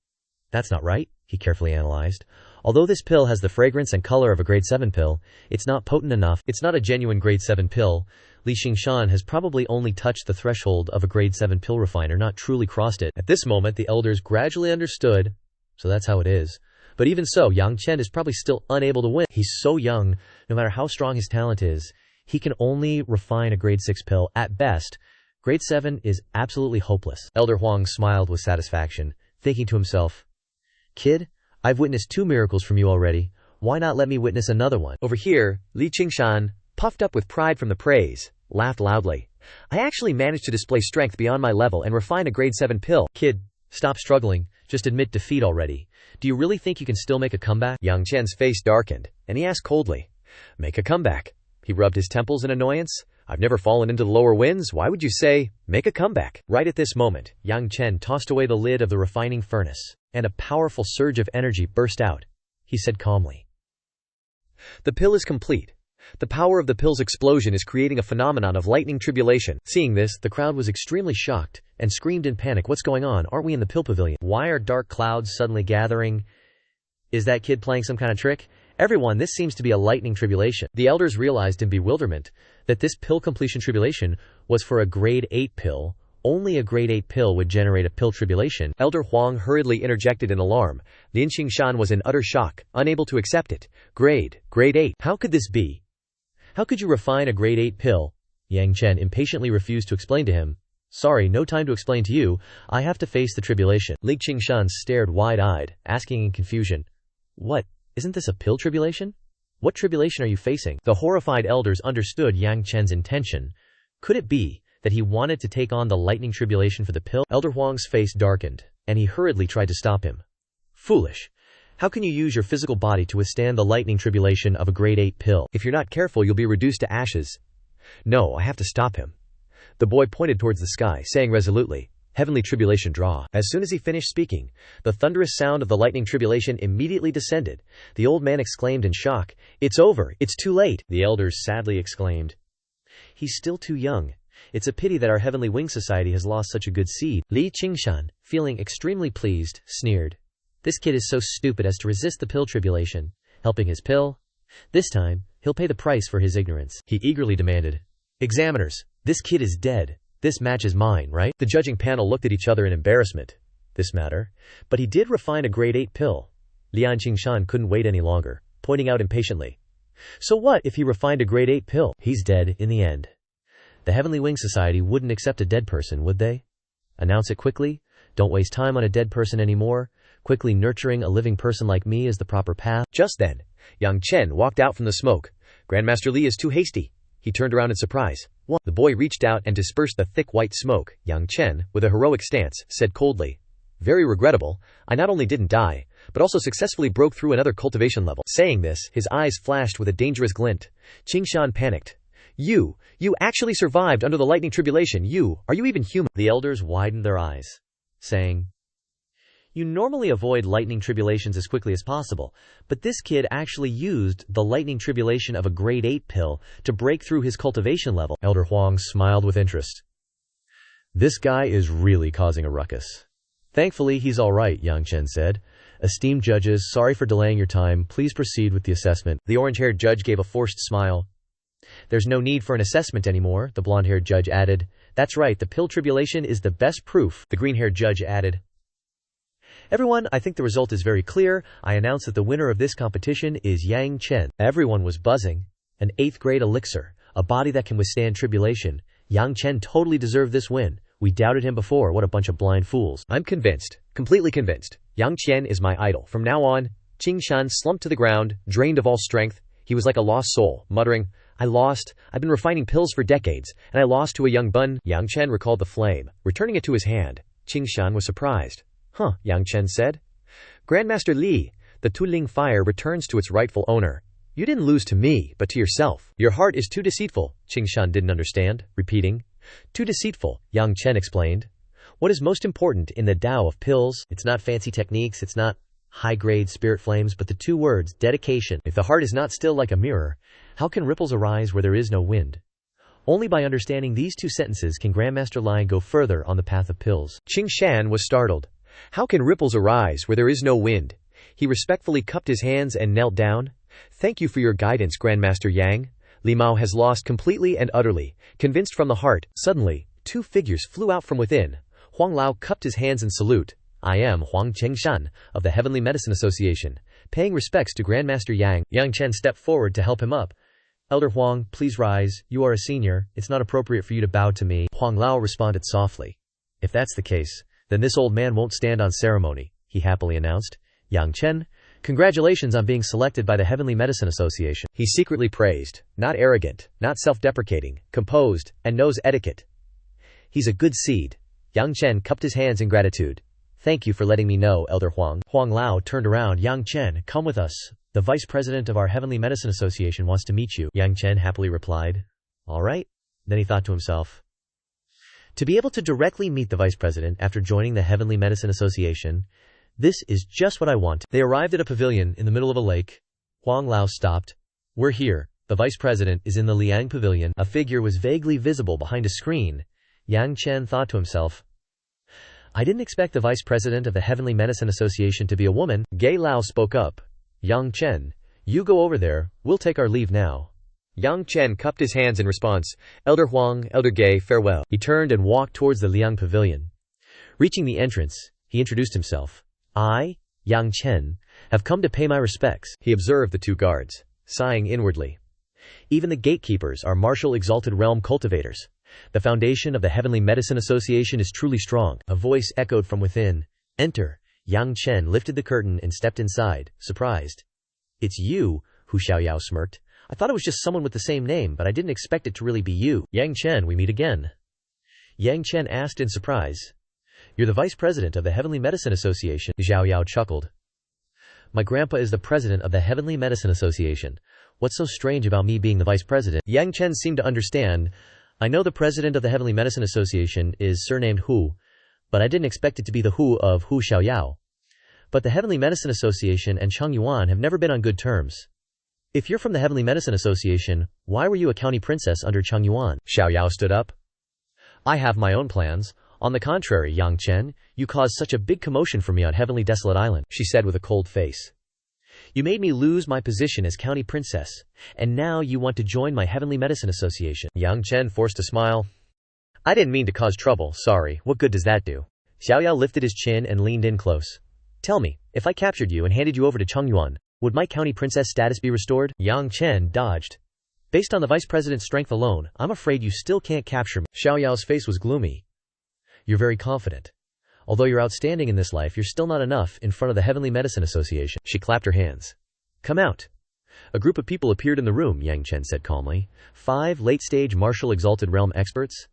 "That's not right," he carefully analyzed. "Although this pill has the fragrance and color of a grade 7 pill, it's not potent enough. It's not a genuine grade 7 pill. Li Ling has probably only touched the threshold of a grade 7 pill refiner, not truly crossed it." At this moment, the elders gradually understood. So that's how it is. But even so, Yang Chen is probably still unable to win. He's so young, no matter how strong his talent is, he can only refine a grade 6 pill at best. Grade 7 is absolutely hopeless. Elder Huang smiled with satisfaction, thinking to himself, "Kid, I've witnessed 2 miracles from you already. Why not let me witness another one?" Over here, Li Ling, puffed up with pride from the praise, laughed loudly. "I actually managed to display strength beyond my level and refine a grade 7 pill." "Kid, stop struggling. Just admit defeat already. Do you really think you can still make a comeback?" Yang Chen's face darkened, and he asked coldly, "Make a comeback?" He rubbed his temples in annoyance. "I've never fallen into the lower winds. Why would you say, make a comeback?" Right at this moment, Yang Chen tossed away the lid of the refining furnace, and a powerful surge of energy burst out. He said calmly, "The pill is complete. The power of the pill's explosion is creating a phenomenon of lightning tribulation." Seeing this, the crowd was extremely shocked and screamed in panic, "What's going on? Aren't we in the pill pavilion? Why are dark clouds suddenly gathering? Is that kid playing some kind of trick? Everyone, this seems to be a lightning tribulation." The elders realized in bewilderment that this pill completion tribulation was for a grade 8 pill. Only a grade 8 pill would generate a pill tribulation. Elder Huang hurriedly interjected in alarm. Li Ling was in utter shock, unable to accept it. Grade 8. How could this be? How could you refine a grade 8 pill? Yang Chen impatiently refused to explain to him. "Sorry, no time to explain to you. I have to face the tribulation." Li Ling stared wide-eyed, asking in confusion, "What? Isn't this a pill tribulation? What tribulation are you facing?" The horrified elders understood Yang Chen's intention. Could it be that he wanted to take on the lightning tribulation for the pill? Elder Huang's face darkened, and he hurriedly tried to stop him. "Foolish. How can you use your physical body to withstand the lightning tribulation of a grade 8 pill? If you're not careful, you'll be reduced to ashes." "No, I have to stop him." The boy pointed towards the sky, saying resolutely, "Heavenly tribulation draw." As soon as he finished speaking, the thunderous sound of the lightning tribulation immediately descended. The old man exclaimed in shock, "It's over, it's too late." The elders sadly exclaimed, "He's still too young. It's a pity that our Heavenly Wing Society has lost such a good seed." Li Ling, feeling extremely pleased, sneered, "This kid is so stupid as to resist the pill tribulation. Helping his pill? This time, he'll pay the price for his ignorance." He eagerly demanded, "Examiners, this kid is dead. This match is mine, right?" The judging panel looked at each other in embarrassment. This matter? But he did refine a grade 8 pill. Li Ling couldn't wait any longer, pointing out impatiently, "So what if he refined a grade 8 pill? He's dead in the end." The Heavenly Wing Society wouldn't accept a dead person, would they? Announce it quickly. Don't waste time on a dead person anymore. Quickly nurturing a living person like me is the proper path. Just then, Yang Chen walked out from the smoke. Grandmaster Li is too hasty. He turned around in surprise. What? The boy reached out and dispersed the thick white smoke. Yang Chen, with a heroic stance, said coldly, "Very regrettable. I not only didn't die, but also successfully broke through another cultivation level." Saying this, his eyes flashed with a dangerous glint. Xianxia panicked. You actually survived under the lightning tribulation. Are you even human?" The elders widened their eyes, saying, "You normally avoid lightning tribulations as quickly as possible, but this kid actually used the lightning tribulation of a grade 8 pill to break through his cultivation level." Elder Huang smiled with interest. "This guy is really causing a ruckus." "Thankfully, he's all right," Yang Chen said. "Esteemed judges, sorry for delaying your time. Please proceed with the assessment." The orange-haired judge gave a forced smile. "There's no need for an assessment anymore," the blonde-haired judge added. "That's right, the pill tribulation is the best proof," the green-haired judge added. "Everyone, I think the result is very clear. I announce that the winner of this competition is Yang Chen." Everyone was buzzing. An 8th grade elixir, a body that can withstand tribulation. Yang Chen totally deserved this win. We doubted him before, what a bunch of blind fools. "I'm convinced, completely convinced. Yang Chen is my idol. From now on." Qingshan slumped to the ground, drained of all strength. He was like a lost soul, muttering, "I lost. I've been refining pills for decades, and I lost to a young bun." Yang Chen recalled the flame, returning it to his hand. Qingshan was surprised. "Huh," Yang Chen said. "Grandmaster Li, the Tu-Ling fire returns to its rightful owner. You didn't lose to me, but to yourself. Your heart is too deceitful." Qingshan didn't understand, repeating. "Too deceitful," Yang Chen explained. "What is most important in the Tao of pills? It's not fancy techniques, it's not high-grade spirit flames, but the 2 words, dedication. If the heart is not still like a mirror, how can ripples arise where there is no wind? Only by understanding these 2 sentences can Grandmaster Li go further on the path of pills." Qingshan was startled. How can ripples arise where there is no wind? He respectfully cupped his hands and knelt down. "Thank you for your guidance, Grandmaster Yang. Li Mao has lost completely and utterly, convinced from the heart." Suddenly, 2 figures flew out from within. Huang Lao cupped his hands in salute. "I am Huang Chengshan of the Heavenly Medicine Association, paying respects to Grandmaster Yang." Yang Chen stepped forward to help him up. "Elder Huang, please rise. You are a senior. It's not appropriate for you to bow to me." Huang Lao responded softly. "If that's the case, then this old man won't stand on ceremony," he happily announced. "Yang Chen, congratulations on being selected by the Heavenly Medicine Association." He secretly praised, not arrogant, not self-deprecating, composed, and knows etiquette. "He's a good seed." Yang Chen cupped his hands in gratitude. "Thank you for letting me know, Elder Huang." Huang Lao turned around. "Yang Chen, come with us. The vice president of our Heavenly Medicine Association wants to meet you." Yang Chen happily replied, "All right." Then he thought to himself, to be able to directly meet the vice president after joining the Heavenly Medicine Association, this is just what I want. They arrived at a pavilion in the middle of a lake. Huang Lao stopped. "We're here. The vice president is in the Liang pavilion." A figure was vaguely visible behind a screen. Yang Chen thought to himself, I didn't expect the vice president of the Heavenly Medicine Association to be a woman. Gay Lao spoke up. "Yang Chen, you go over there. We'll take our leave now." Yang Chen cupped his hands in response. "Elder Huang, Elder Gay, farewell." He turned and walked towards the Liang pavilion. Reaching the entrance, he introduced himself. "I, Yang Chen, have come to pay my respects." He observed the 2 guards, sighing inwardly. Even the gatekeepers are martial exalted realm cultivators. The foundation of the Heavenly Medicine Association is truly strong. A voice echoed from within. "Enter." Yang Chen lifted the curtain and stepped inside, surprised. "It's you," Hu Xiaoyao smirked. "I thought it was just someone with the same name, but I didn't expect it to really be you." "Yang Chen, we meet again." Yang Chen asked in surprise. "You're the vice president of the Heavenly Medicine Association." Xiaoyao chuckled. "My grandpa is the president of the Heavenly Medicine Association. What's so strange about me being the vice president?" Yang Chen seemed to understand. "I know the president of the Heavenly Medicine Association is surnamed Hu, but I didn't expect it to be the Hu of Hu Xiaoyao. But the Heavenly Medicine Association and Cheng Yuan have never been on good terms. If you're from the Heavenly Medicine Association, why were you a county princess under Cheng Yuan?" Xiaoyao stood up. "I have my own plans. On the contrary, Yang Chen, you caused such a big commotion for me on Heavenly Desolate Island," she said with a cold face. "You made me lose my position as county princess, and now you want to join my Heavenly Medicine Association." Yang Chen forced a smile. "I didn't mean to cause trouble, sorry. What good does that do?" Xiaoyao lifted his chin and leaned in close. "Tell me, if I captured you and handed you over to Cheng Yuan, would my county princess status be restored?" Yang Chen dodged. "Based on the vice president's strength alone, I'm afraid you still can't capture me." Xiaoyao's face was gloomy. "You're very confident. Although you're outstanding in this life, you're still not enough in front of the Heavenly Medicine Association. She clapped her hands. Come out. A group of people appeared in the room, Yang Chen said calmly. 5 late-stage martial exalted realm experts.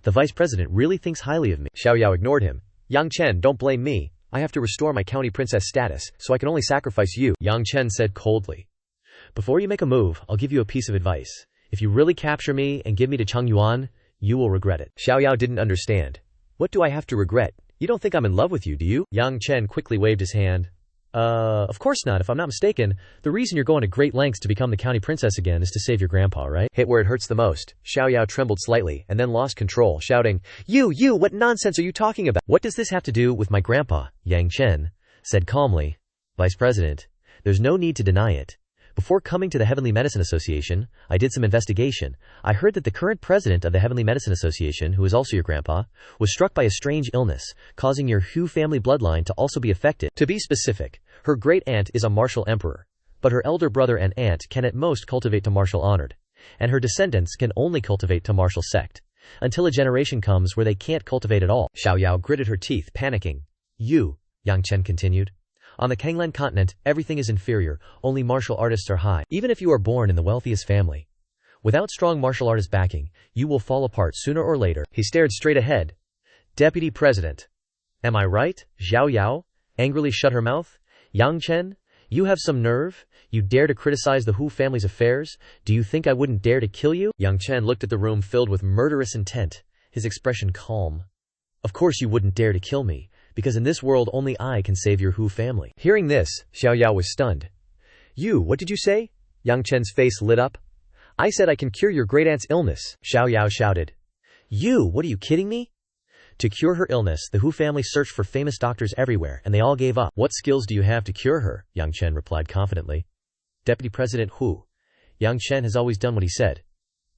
The vice president really thinks highly of me. Xiaoyao ignored him. Yang Chen, don't blame me. I have to restore my county princess status, so I can only sacrifice you, Yang Chen said coldly. Before you make a move, I'll give you a piece of advice. If you really capture me and give me to Changyuan, you will regret it. Xiaoyao didn't understand. What do I have to regret? You don't think I'm in love with you, do you? Yang Chen quickly waved his hand. Of course not. If I'm not mistaken, the reason you're going to great lengths to become the county princess again is to save your grandpa, right? Hit where it hurts the most. Xiaoyao trembled slightly and then lost control, shouting, You, what nonsense are you talking about? What does this have to do with my grandpa? Yang Chen said calmly. Vice President, there's no need to deny it. Before coming to the Heavenly Medicine Association, I did some investigation. I heard that the current president of the Heavenly Medicine Association, who is also your grandpa, was struck by a strange illness, causing your Hu family bloodline to also be affected. To be specific, her great-aunt is a martial emperor, but her elder brother and aunt can at most cultivate to martial honored, and her descendants can only cultivate to martial sect, until a generation comes where they can't cultivate at all. Xiaoyao gritted her teeth, panicking. Yang Chen continued. On the Kanglan continent, everything is inferior, only martial artists are high. Even if you are born in the wealthiest family, without strong martial artist backing, you will fall apart sooner or later. He stared straight ahead. Deputy President. Am I right? Xiaoyao angrily shut her mouth. Yang Chen, you have some nerve? You dare to criticize the Hu family's affairs? Do you think I wouldn't dare to kill you? Yang Chen looked at the room filled with murderous intent, his expression calm. Of course you wouldn't dare to kill me, because in this world only I can save your Hu family. Hearing this, Xiaoyao was stunned. What did you say? Yang Chen's face lit up. I said I can cure your great-aunt's illness, Xiaoyao shouted. What are you kidding me? To cure her illness, the Hu family searched for famous doctors everywhere, and they all gave up. What skills do you have to cure her? Yang Chen replied confidently. Deputy President Hu. Yang Chen has always done what he said.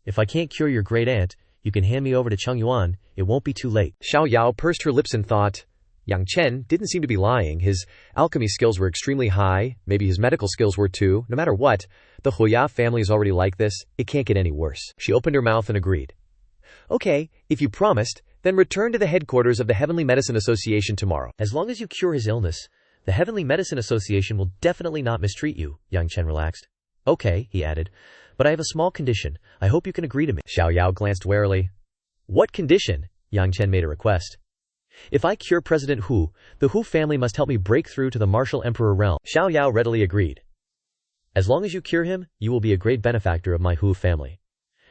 If I can't cure your great-aunt, you can hand me over to Changyuan. It won't be too late. Xiaoyao pursed her lips and thought. Yang Chen didn't seem to be lying. His alchemy skills were extremely high. Maybe his medical skills were too. No matter what, the Huya family is already like this. It can't get any worse. She opened her mouth and agreed. Okay, if you promised, then return to the headquarters of the Heavenly Medicine Association tomorrow. As long as you cure his illness, the Heavenly Medicine Association will definitely not mistreat you, Yang Chen relaxed. Okay, he added, but I have a small condition. I hope you can agree to me. Xiaoyao glanced warily. What condition? Yang Chen made a request. If I cure President Hu, the Hu family must help me break through to the Martial Emperor realm. Xiaoyao readily agreed. As long as you cure him, you will be a great benefactor of my Hu family.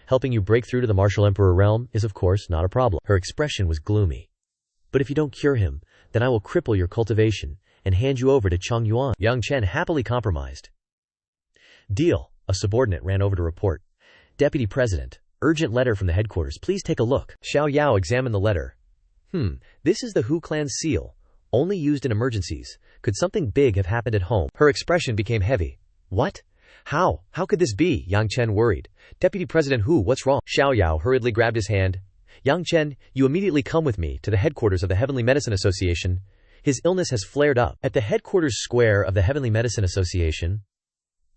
Helping you break through to the Martial Emperor realm is of course not a problem. Her expression was gloomy. But if you don't cure him, then I will cripple your cultivation and hand you over to Changyuan. Yang Chen happily compromised. Deal. A subordinate ran over to report. Deputy President, urgent letter from the headquarters. Please take a look. Xiaoyao examined the letter. This is the Hu clan's seal. Only used in emergencies. Could something big have happened at home? Her expression became heavy. What? How? How could this be? Yang Chen worried. Deputy President Hu, what's wrong? Xiaoyao hurriedly grabbed his hand. Yang Chen, you immediately come with me to the headquarters of the Heavenly Medicine Association. His illness has flared up. At the headquarters square of the Heavenly Medicine Association,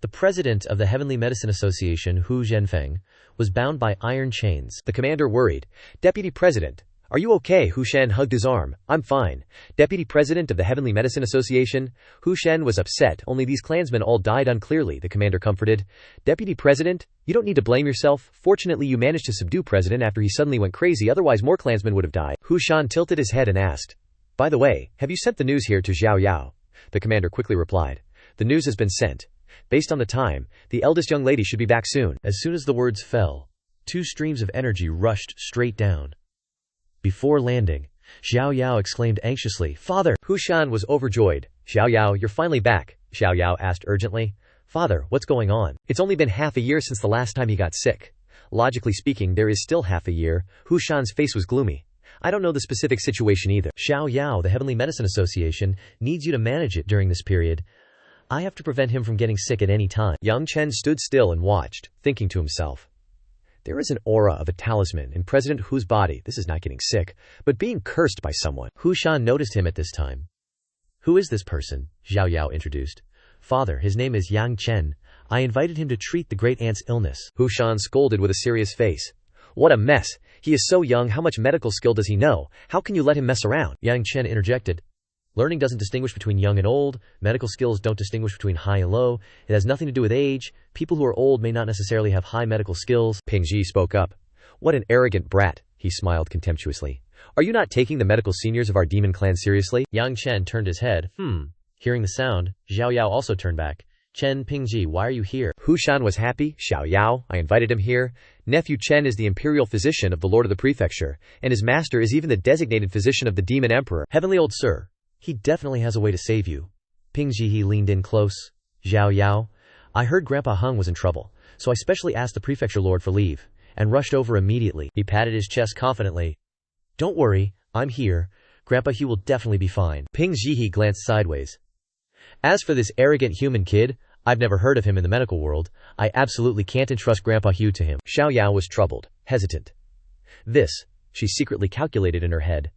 the president of the Heavenly Medicine Association, Hu Zhenfeng, was bound by iron chains. The commander worried. Deputy President, are you okay? Hu Shen hugged his arm. I'm fine. Deputy President of the Heavenly Medicine Association. Hu Shen was upset. Only these clansmen all died unclearly, the commander comforted. Deputy President, you don't need to blame yourself. Fortunately, you managed to subdue President after he suddenly went crazy, otherwise more clansmen would have died. Hu Shan tilted his head and asked. By the way, have you sent the news here to Xiaoyao? The commander quickly replied. The news has been sent. Based on the time, the eldest young lady should be back soon. As soon as the words fell, 2 streams of energy rushed straight down. Before landing, Xiaoyao exclaimed anxiously, Father! Hu Shan was overjoyed. Xiaoyao, you're finally back, Xiaoyao asked urgently. Father, what's going on? It's only been half a year since the last time he got sick. Logically speaking, there is still half a year. Hu Shan's face was gloomy. I don't know the specific situation either. Xiaoyao, the Heavenly Medicine Association, needs you to manage it during this period. I have to prevent him from getting sick at any time. Yang Chen stood still and watched, thinking to himself. There is an aura of a talisman in President Hu's body. This is not getting sick, but being cursed by someone. Hu Shan noticed him at this time. Who is this person? Xiaoyao introduced. Father, his name is Yang Chen. I invited him to treat the great aunt's illness. Hu Shan scolded with a serious face. What a mess. He is so young, how much medical skill does he know? How can you let him mess around? Yang Chen interjected. Learning doesn't distinguish between young and old. Medical skills don't distinguish between high and low. It has nothing to do with age. People who are old may not necessarily have high medical skills. Ping Ji spoke up. What an arrogant brat, he smiled contemptuously. Are you not taking the medical seniors of our demon clan seriously? Yang Chen turned his head. Hearing the sound, Xiao Yao also turned back. Chen, Ping Ji, why are you here? Hu Shan was happy. Xiao Yao, I invited him here. Nephew Chen is the imperial physician of the Lord of the Prefecture, and his master is even the designated physician of the Demon Emperor. Heavenly old sir, he definitely has a way to save you. Ping Ji he leaned in close. Xiao Yao, I heard Grandpa Hung was in trouble, so I specially asked the prefecture lord for leave, and rushed over immediately. He patted his chest confidently. Don't worry, I'm here. Grandpa Hugh will definitely be fine. Ping Ji he glanced sideways. As for this arrogant human kid, I've never heard of him in the medical world. I absolutely can't entrust Grandpa Hugh to him. Xiao Yao was troubled, hesitant. This, she secretly calculated in her head.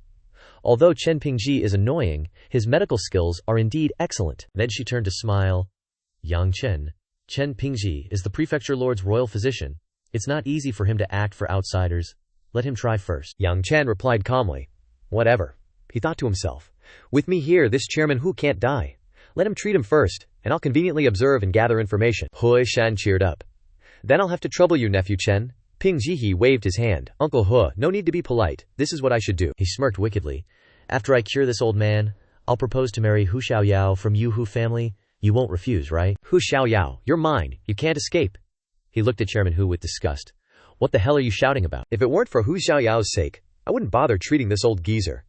Although Chen Pingji is annoying, his medical skills are indeed excellent. Then she turned to smile. Yang Chen Pingji is the prefecture lord's royal physician. It's not easy for him to act for outsiders. Let him try first. Yang Chen replied calmly. Whatever. He thought to himself. With me here, this chairman Hu can't die. Let him treat him first, and I'll conveniently observe and gather information. Hui Shan cheered up. Then I'll have to trouble you, nephew Chen. Ping Jihe waved his hand. Uncle Hu, no need to be polite. This is what I should do. He smirked wickedly. After I cure this old man, I'll propose to marry Hu Xiaoyao from Yu Hu family. You won't refuse, right? Hu Xiaoyao, you're mine. You can't escape. He looked at Chairman Hu with disgust. What the hell are you shouting about? If it weren't for Hu Xiaoyao's sake, I wouldn't bother treating this old geezer.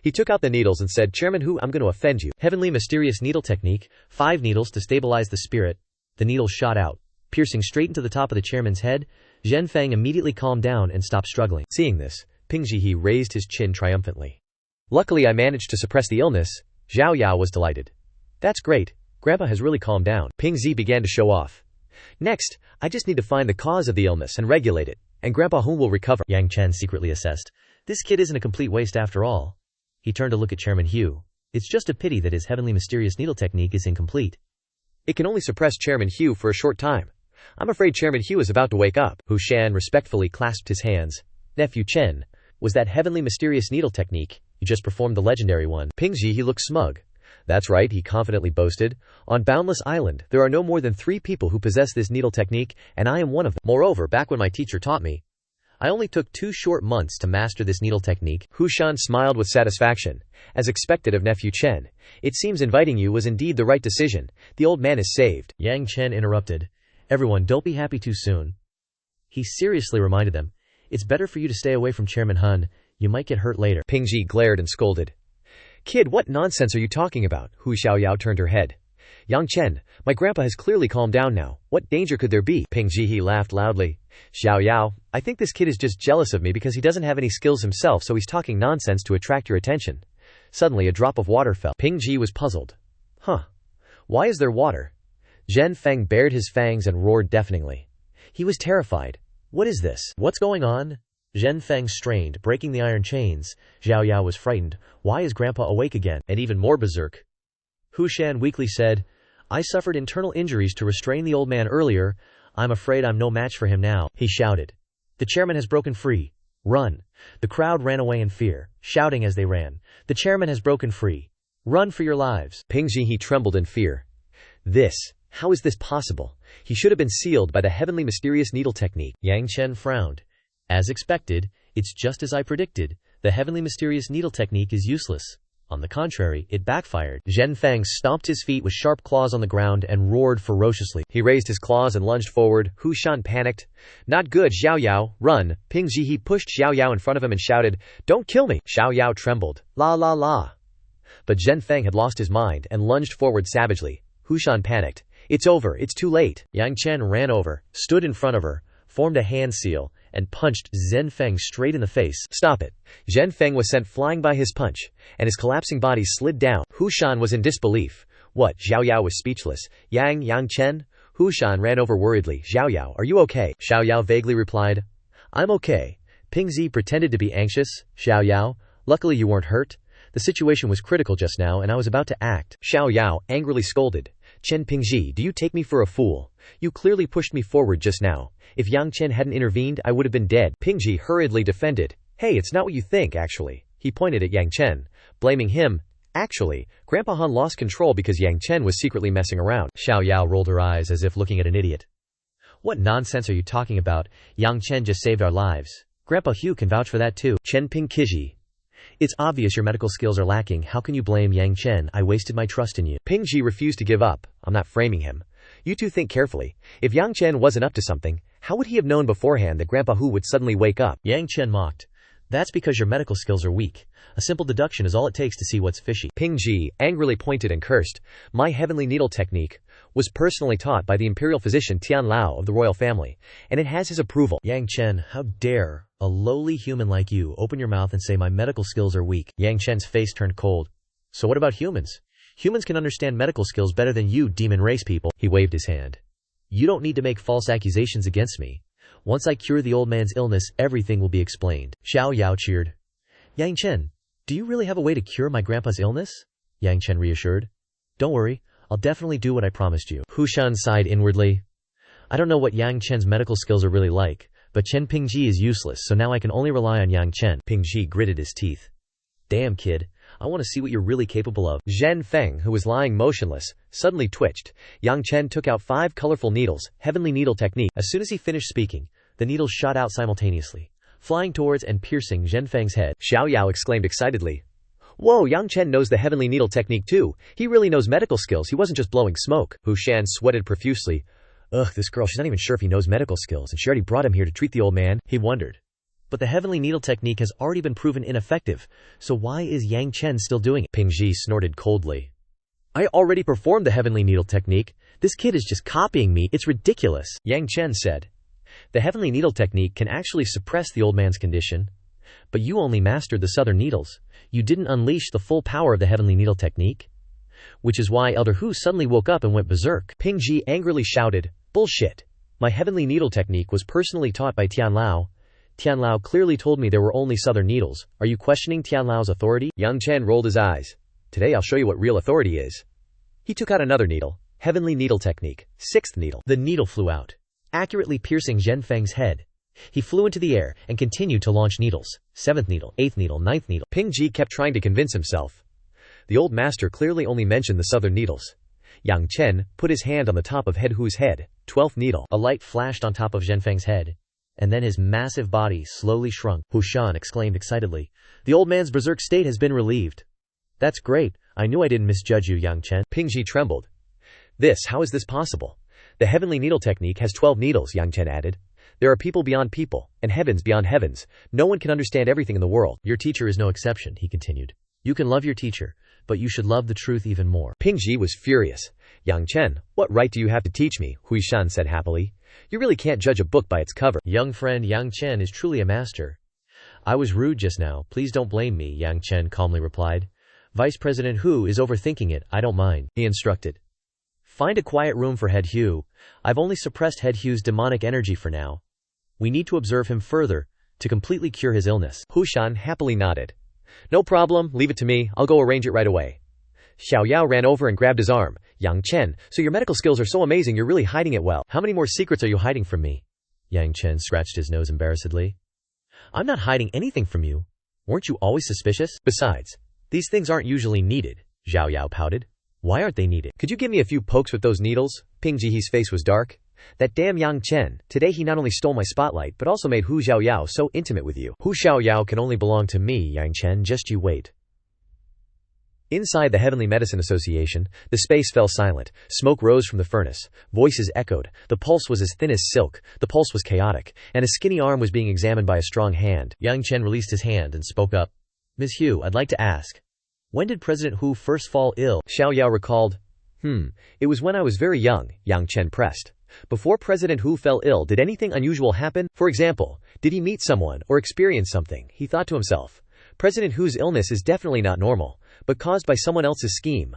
He took out the needles and said, Chairman Hu, I'm going to offend you. Heavenly mysterious needle technique, 5 needles to stabilize the spirit. The needles shot out, piercing straight into the top of the chairman's head. Zhen Feng immediately calmed down and stopped struggling. Seeing this, Ping Jihe raised his chin triumphantly. Luckily I managed to suppress the illness. Xiao Yao was delighted. That's great. Grandpa has really calmed down. Ping Zi began to show off. Next, I just need to find the cause of the illness and regulate it, and Grandpa Hu will recover. Yang Chen secretly assessed. This kid isn't a complete waste after all. He turned to look at Chairman Hu. It's just a pity that his heavenly mysterious needle technique is incomplete. It can only suppress Chairman Hu for a short time. I'm afraid Chairman Hu is about to wake up. Hu Shan respectfully clasped his hands. Nephew Chen, was that heavenly mysterious needle technique? You just performed the legendary one. Ping Ji he looked smug. That's right, he confidently boasted. On Boundless Island, there are no more than 3 people who possess this needle technique, and I am one of them. Moreover, back when my teacher taught me, I only took 2 short months to master this needle technique. Hu Shan smiled with satisfaction. As expected of Nephew Chen, it seems inviting you was indeed the right decision. The old man is saved. Yang Chen interrupted. Everyone, don't be happy too soon. He seriously reminded them. It's better for you to stay away from Chairman Hun. You might get hurt later. Ping Ji glared and scolded. Kid, what nonsense are you talking about? Hu Xiaoyao turned her head. Yang Chen, my grandpa has clearly calmed down now. What danger could there be? Ping Jihe laughed loudly. Xiaoyao, I think this kid is just jealous of me because he doesn't have any skills himself, so he's talking nonsense to attract your attention. Suddenly a drop of water fell. Ping Ji was puzzled. Huh. Why is there water? Zhen Feng bared his fangs and roared deafeningly. He was terrified. What is this? What's going on? Zhen Feng strained, breaking the iron chains. Xiao Yao was frightened. Why is Grandpa awake again? And even more berserk. Hu Shan weakly said, I suffered internal injuries to restrain the old man earlier. I'm afraid I'm no match for him now. He shouted. The chairman has broken free. Run. The crowd ran away in fear, shouting as they ran. The chairman has broken free. Run for your lives. Ping Jihe trembled in fear. How is this possible? He should have been sealed by the heavenly mysterious needle technique. Yang Chen frowned. As expected, it's just as I predicted. The heavenly mysterious needle technique is useless. On the contrary, it backfired. Zhen Feng stomped his feet with sharp claws on the ground and roared ferociously. He raised his claws and lunged forward. Hu Shan panicked. Not good, Xiao Yao, run. Ping Jihe pushed Xiao Yao in front of him and shouted, Don't kill me. Xiao Yao trembled. La la la. But Zhen Feng had lost his mind and lunged forward savagely. Hu Shan panicked. It's over, it's too late. Yang Chen ran over, stood in front of her, formed a hand seal, and punched Zhen Feng straight in the face. Stop it. Zhen Feng was sent flying by his punch, and his collapsing body slid down. Hu Shan was in disbelief. What? Xiao Yao was speechless. Yang Chen? Hu Shan ran over worriedly. Xiao Yao, are you okay? Xiao Yao vaguely replied. I'm okay. Ping Zi pretended to be anxious. Xiao Yao, luckily you weren't hurt. The situation was critical just now and I was about to act. Xiao Yao angrily scolded. Chen Pingji, do you take me for a fool? You clearly pushed me forward just now. If Yang Chen hadn't intervened, I would have been dead. Pingji hurriedly defended. Hey, it's not what you think, actually. He pointed at Yang Chen, blaming him. Actually, Grandpa Han lost control because Yang Chen was secretly messing around. Xiaoyao rolled her eyes as if looking at an idiot. What nonsense are you talking about? Yang Chen just saved our lives. Grandpa Hugh can vouch for that too. Chen Pingji. It's obvious your medical skills are lacking. How can you blame Yang Chen? I wasted my trust in you. Pingji refused to give up. I'm not framing him. You two think carefully. If Yang Chen wasn't up to something, how would he have known beforehand that Grandpa Hu would suddenly wake up? Yang Chen mocked. That's because your medical skills are weak. A simple deduction is all it takes to see what's fishy. Pingji angrily pointed and cursed. My heavenly needle technique was personally taught by the imperial physician Tian Lao of the royal family, and it has his approval. Yang Chen, how dare a lowly human like you open your mouth and say my medical skills are weak? Yang Chen's face turned cold. So what about humans? Humans can understand medical skills better than you demon race people. He waved his hand. You don't need to make false accusations against me. Once I cure the old man's illness, everything will be explained. Xiaoyao cheered. Yang Chen, do you really have a way to cure my grandpa's illness? Yang Chen reassured. Don't worry, I'll definitely do what I promised you. Hu Shan sighed inwardly. I don't know what Yang Chen's medical skills are really like, but Chen Pingji is useless, so now I can only rely on Yang Chen. Pingji gritted his teeth. Damn kid, I want to see what you're really capable of. Zhen Feng, who was lying motionless, suddenly twitched. Yang Chen took out 5 colorful needles, heavenly needle technique. As soon as he finished speaking, the needles shot out simultaneously, flying towards and piercing Zhen Feng's head. Xiaoyao exclaimed excitedly. Whoa, Yang Chen knows the heavenly needle technique too. He really knows medical skills. He wasn't just blowing smoke. Hu Shan sweated profusely. Ugh, this girl, she's not even sure if he knows medical skills, and she already brought him here to treat the old man. He wondered. But the heavenly needle technique has already been proven ineffective, so why is Yang Chen still doing it? Pingji snorted coldly. I already performed the heavenly needle technique. This kid is just copying me. It's ridiculous. Yang Chen said. The heavenly needle technique can actually suppress the old man's condition, but you only mastered the southern needles. You didn't unleash the full power of the heavenly needle technique, which is why Elder Hu suddenly woke up and went berserk. Pingji angrily shouted, Bullshit. My heavenly needle technique was personally taught by Tian Lao. Tian Lao clearly told me there were only southern needles. Are you questioning Tian Lao's authority? Yang Chen rolled his eyes. Today I'll show you what real authority is. He took out another needle. Heavenly needle technique. 6th needle. The needle flew out, accurately piercing Zhen Feng's head. He flew into the air and continued to launch needles. 7th needle, 8th needle, 9th needle. Pingji kept trying to convince himself. The old master clearly only mentioned the southern needles. Yang Chen put his hand on the top of Head Hu's head. 12th needle. A light flashed on top of Zhen Feng's head, and then his massive body slowly shrunk. Hu Shan exclaimed excitedly. The old man's berserk state has been relieved. That's great. I knew I didn't misjudge you, Yang Chen. Pingji trembled. How is this possible? The heavenly needle technique has 12 needles, Yang Chen added. There are people beyond people, and heavens beyond heavens. No one can understand everything in the world. Your teacher is no exception, he continued. You can love your teacher, but you should love the truth even more. Pingji was furious. Yang Chen, what right do you have to teach me? Hu Shan said happily. You really can't judge a book by its cover. Young friend Yang Chen is truly a master. I was rude just now. Please don't blame me, Yang Chen calmly replied. Vice President Hu is overthinking it. I don't mind, he instructed. Find a quiet room for Head Hu. I've only suppressed Head Hu's demonic energy for now. We need to observe him further to completely cure his illness. Hu Shan happily nodded. No problem, leave it to me. I'll go arrange it right away. Xiaoyao ran over and grabbed his arm. Yang Chen, so your medical skills are so amazing, you're really hiding it well. How many more secrets are you hiding from me? Yang Chen scratched his nose embarrassedly. I'm not hiding anything from you. Weren't you always suspicious? Besides, these things aren't usually needed. Xiaoyao pouted. Why aren't they needed? Could you give me a few pokes with those needles? Pingji's face was dark. That damn Yang Chen, today he not only stole my spotlight but also made Hu Xiaoyao so intimate with you. Hu Xiaoyao can only belong to me, Yang Chen, just you wait. Inside the Heavenly Medicine Association, the space fell silent. Smoke rose from the furnace. Voices echoed. The pulse was as thin as silk. The pulse was chaotic, and a skinny arm was being examined by a strong hand. Yang Chen released his hand and spoke up. Ms. Hu, I'd like to ask. When did President Hu first fall ill? Xiaoyao recalled. It was when I was very young, Yang Chen pressed. Before President Hu fell ill, did anything unusual happen? For example, did he meet someone or experience something? He thought to himself. President Hu's illness is definitely not normal, but caused by someone else's scheme.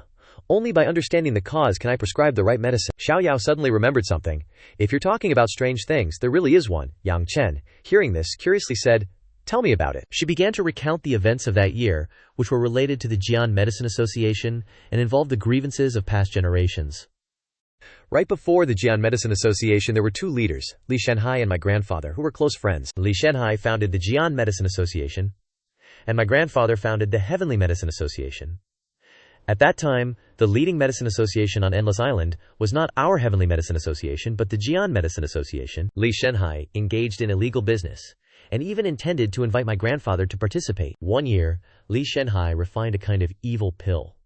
Only by understanding the cause can I prescribe the right medicine. Xiaoyao suddenly remembered something. If you're talking about strange things, there really is one. Yang Chen, hearing this, curiously said, Tell me about it. She began to recount the events of that year, which were related to the Jian Medicine Association and involved the grievances of past generations. Right before the Jian Medicine Association, there were two leaders, Li Shenhai and my grandfather, who were close friends. Li Shenhai founded the Jian Medicine Association, and my grandfather founded the Heavenly Medicine Association. At that time, the leading medicine association on Endless Island was not our Heavenly Medicine Association, but the Jian Medicine Association. Li Shenhai engaged in illegal business, and even intended to invite my grandfather to participate. One year, Li Shenhai refined a kind of evil pill.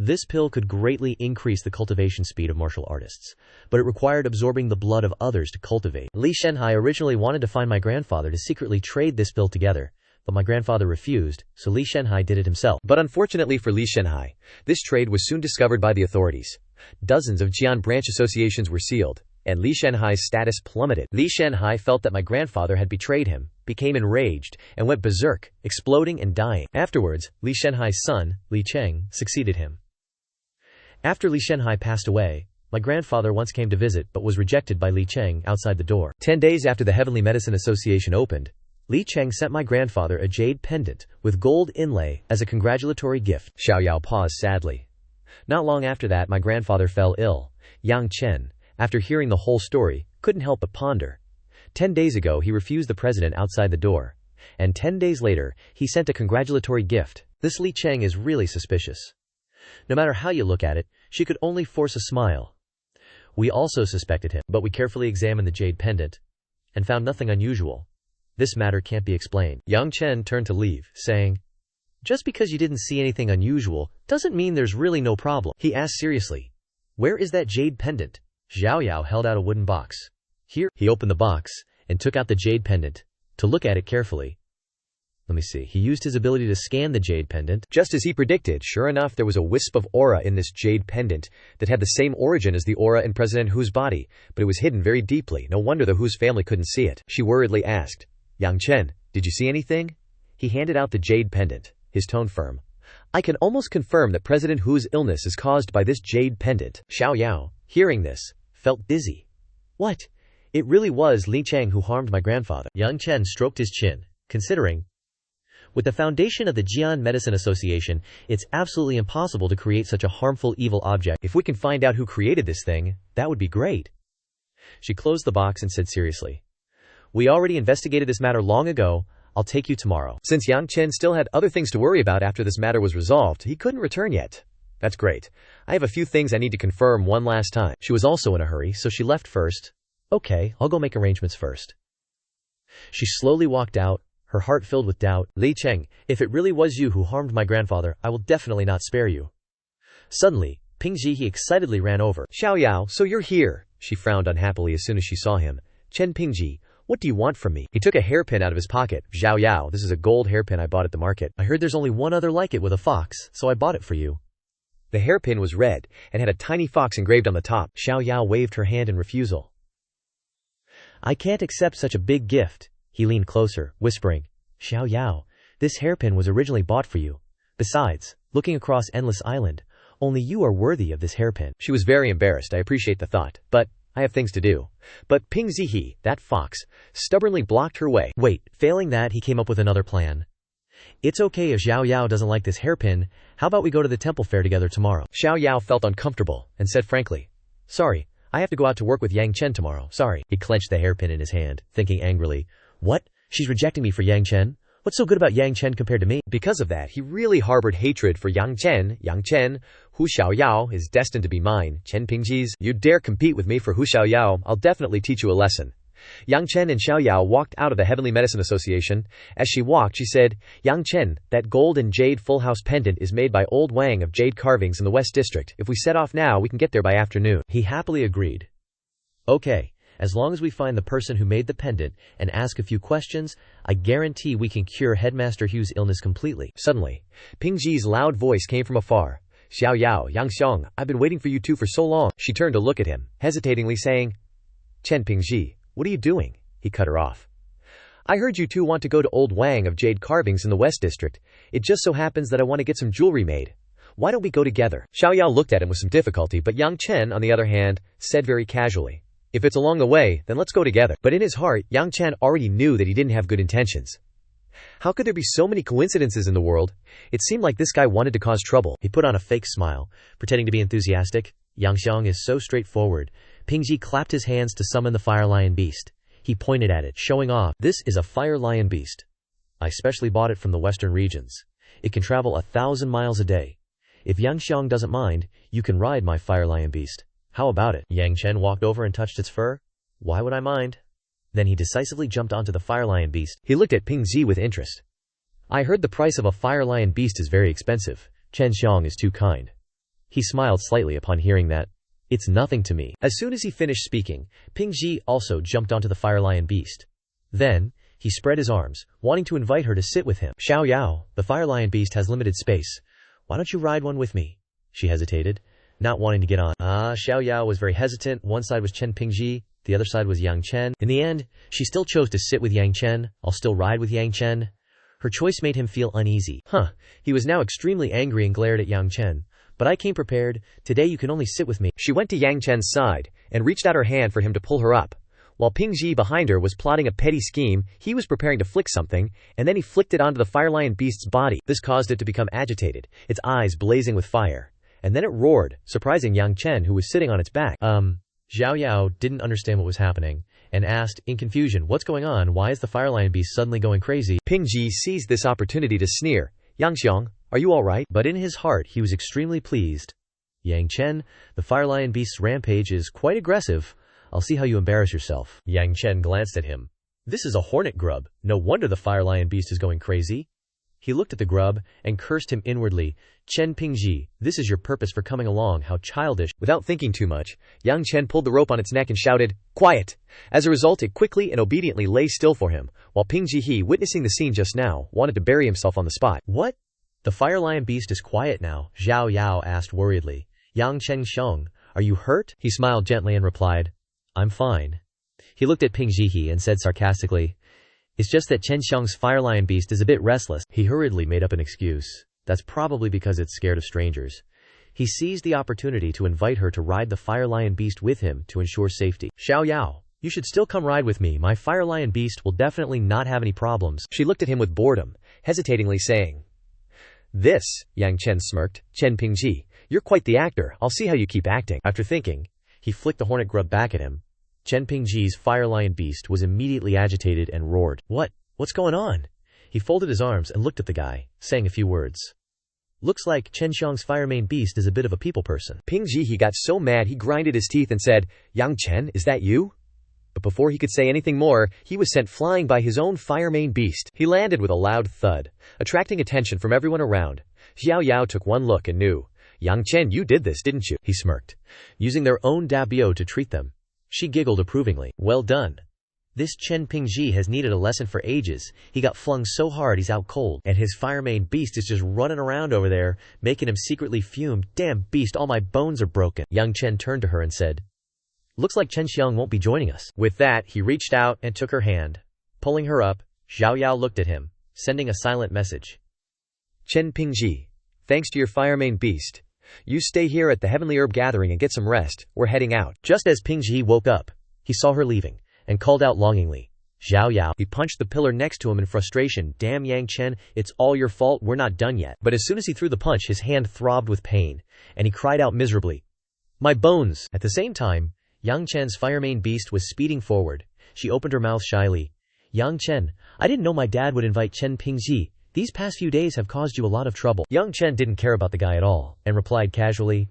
This pill could greatly increase the cultivation speed of martial artists, but it required absorbing the blood of others to cultivate. Li Shenhai originally wanted to find my grandfather to secretly trade this pill together, but my grandfather refused, so Li Shenhai did it himself. But unfortunately for Li Shenhai, this trade was soon discovered by the authorities. Dozens of Jian branch associations were sealed, and Li Shenhai's status plummeted. Li Shenhai felt that my grandfather had betrayed him, became enraged, and went berserk, exploding and dying. Afterwards, Li Shenhai's son, Li Cheng, succeeded him. After Li Shenhai passed away, my grandfather once came to visit but was rejected by Li Cheng outside the door. 10 days after the Heavenly Medicine Association opened, Li Cheng sent my grandfather a jade pendant with gold inlay as a congratulatory gift. Xiaoyao paused sadly. Not long after that, my grandfather fell ill. Yang Chen, after hearing the whole story, couldn't help but ponder. 10 days ago he refused the president outside the door, and 10 days later he sent a congratulatory gift. This Li Cheng is really suspicious. No matter how you look at it, she could only force a smile. We also suspected him, but we carefully examined the jade pendant and found nothing unusual. This matter can't be explained. Yang Chen turned to leave, saying, "Just because you didn't see anything unusual doesn't mean there's really no problem." He asked seriously, "Where is that jade pendant?" Xiaoyao held out a wooden box. Here, he opened the box and took out the jade pendant to look at it carefully. Let me see. He used his ability to scan the jade pendant. Just as he predicted, sure enough, there was a wisp of aura in this jade pendant that had the same origin as the aura in President Hu's body, but it was hidden very deeply. No wonder the Hu's family couldn't see it. She worriedly asked, "Yang Chen, did you see anything?" He handed out the jade pendant, his tone firm. "I can almost confirm that President Hu's illness is caused by this jade pendant." Xiaoyao, hearing this, felt dizzy. What? It really was Li Cheng who harmed my grandfather. Yang Chen stroked his chin, considering, with the foundation of the Jian Medicine Association, it's absolutely impossible to create such a harmful evil object. If we can find out who created this thing, that would be great. She closed the box and said seriously, "We already investigated this matter long ago. I'll take you tomorrow." Since Yang Chen still had other things to worry about after this matter was resolved, he couldn't return yet. "That's great. I have a few things I need to confirm one last time." She was also in a hurry, so she left first. "Okay, I'll go make arrangements first." She slowly walked out, her heart filled with doubt. "Li Cheng, if it really was you who harmed my grandfather, I will definitely not spare you." Suddenly, Ping Zihe excitedly ran over. "Xiaoyao, so you're here." She frowned unhappily as soon as she saw him. "Chen Pingji, what do you want from me?" He took a hairpin out of his pocket. "Xiaoyao, this is a gold hairpin I bought at the market. I heard there's only one other like it with a fox, so I bought it for you." The hairpin was red and had a tiny fox engraved on the top. Xiaoyao waved her hand in refusal. "I can't accept such a big gift." He leaned closer, whispering, "Xiaoyao, this hairpin was originally bought for you. Besides, looking across Endless Island, only you are worthy of this hairpin." She was very embarrassed. "I appreciate the thought, but I have things to do." But Ping Zihe, that fox, stubbornly blocked her way. Wait, failing that, he came up with another plan. "It's okay if Xiaoyao doesn't like this hairpin. How about we go to the temple fair together tomorrow?" Xiaoyao felt uncomfortable and said frankly, "Sorry, I have to go out to work with Yang Chen tomorrow. Sorry." He clenched the hairpin in his hand, thinking angrily, "What? She's rejecting me for Yang Chen? What's so good about Yang Chen compared to me?" Because of that, he really harbored hatred for Yang Chen. "Yang Chen, Hu Xiaoyao is destined to be mine. Chen Pingji's, you dare compete with me for Hu Xiaoyao, I'll definitely teach you a lesson." Yang Chen and Xiaoyao walked out of the Heavenly Medicine Association. As she walked, she said, "Yang Chen, that gold and jade full house pendant is made by Old Wang of Jade Carvings in the West District. If we set off now, we can get there by afternoon." He happily agreed. "Okay. As long as we find the person who made the pendant and ask a few questions, I guarantee we can cure Headmaster Hu's illness completely." Suddenly, Ping Ji's loud voice came from afar. "Xiaoyao, Yang Xiong, I've been waiting for you two for so long." She turned to look at him, hesitatingly saying, "Chen Pingji, what are you doing?" He cut her off. "I heard you two want to go to Old Wang of Jade Carvings in the West District. It just so happens that I want to get some jewelry made. Why don't we go together?" Xiaoyao looked at him with some difficulty, but Yang Chen, on the other hand, said very casually, "If it's along the way, then let's go together." But in his heart, Yang Chen already knew that he didn't have good intentions. How could there be so many coincidences in the world? It seemed like this guy wanted to cause trouble. He put on a fake smile, pretending to be enthusiastic. Xianxia is so straightforward. Pingji clapped his hands to summon the fire lion beast. He pointed at it, showing off. This is a fire lion beast. I specially bought it from the western regions. It can travel 1,000 miles a day. If Xianxia doesn't mind, you can ride my fire lion beast. How about it? Yang Chen walked over and touched its fur. Why would I mind? Then he decisively jumped onto the fire lion beast. He looked at Pingji with interest. I heard the price of a fire lion beast is very expensive. Chen Xiang is too kind. He smiled slightly upon hearing that. It's nothing to me. As soon as he finished speaking, Pingji also jumped onto the fire lion beast. Then, he spread his arms, wanting to invite her to sit with him. Xiao Yao, the fire lion beast has limited space. Why don't you ride one with me? She hesitated, not wanting to get on. Xiao Yao was very hesitant. One side was Chen Pingji, the other side was Yang Chen. In the end, she still chose to sit with Yang Chen. I'll still ride with Yang Chen. Her choice made him feel uneasy. He was now extremely angry and glared at Yang Chen. But I came prepared. Today you can only sit with me. She went to Yang Chen's side and reached out her hand for him to pull her up. While Pingji behind her was plotting a petty scheme, he was preparing to flick something, and then he flicked it onto the fire lion beast's body. This caused it to become agitated, its eyes blazing with fire. And then it roared, surprising Yang Chen, who was sitting on its back. Xiao Yao didn't understand what was happening, and asked, in confusion, what's going on? Why is the fire lion beast suddenly going crazy? Pingji seized this opportunity to sneer. Xianxia, are you alright? But in his heart he was extremely pleased. Yang Chen, the fire lion beast's rampage is quite aggressive. I'll see how you embarrass yourself. Yang Chen glanced at him. This is a hornet grub. No wonder the fire lion beast is going crazy. He looked at the grub and cursed him inwardly. Chen Pingji, this is your purpose for coming along, how childish. Without thinking too much, Yang Chen pulled the rope on its neck and shouted, quiet! As a result, it quickly and obediently lay still for him, while Pingji, witnessing the scene just now, wanted to bury himself on the spot. What? The fire lion beast is quiet now, Xiao Yao asked worriedly. Yang Chen Xiang, are you hurt? He smiled gently and replied, I'm fine. He looked at Pingji and said sarcastically, it's just that Chen Xiang's fire lion beast is a bit restless. He hurriedly made up an excuse. That's probably because it's scared of strangers. He seized the opportunity to invite her to ride the fire lion beast with him to ensure safety. Xiao Yao, you should still come ride with me. My fire lion beast will definitely not have any problems. She looked at him with boredom, hesitatingly saying, this, Yang Chen smirked. Chen Pingji, you're quite the actor. I'll see how you keep acting. After thinking, he flicked the hornet grub back at him. Chen Pingji's fire lion beast was immediately agitated and roared. What's going on? He folded his arms and looked at the guy, saying a few words. Looks like Chen Xiang's fire main beast is a bit of a people person. Pingji got so mad he grinded his teeth and said, Yang Chen, is that you? But before he could say anything more, he was sent flying by his own fire main beast. He landed with a loud thud, attracting attention from everyone around. Xiao Yao took one look and knew. Yang Chen, you did this, didn't you? He smirked, using their own dabio to treat them. She giggled approvingly. Well done. This Chen Pingji has needed a lesson for ages. He got flung so hard he's out cold, and his fire main beast is just running around over there, making him secretly fume. Damn beast, all my bones are broken. Yang Chen turned to her and said, looks like Chen Xiang won't be joining us. With that, he reached out and took her hand. Pulling her up, Xiao Yao looked at him, sending a silent message. Chen Pingji, thanks to your fire main beast, you stay here at the Heavenly Herb Gathering and get some rest. We're heading out. Just as Pingji woke up, he saw her leaving, and called out longingly, Xiao Yao. He punched the pillar next to him in frustration. Damn Yang Chen, it's all your fault, we're not done yet. But as soon as he threw the punch, his hand throbbed with pain, and he cried out miserably, my bones! At the same time, Yang Chen's fire main beast was speeding forward. She opened her mouth shyly. Yang Chen, I didn't know my dad would invite Chen Pingji. These past few days have caused you a lot of trouble. Yang Chen didn't care about the guy at all, and replied casually,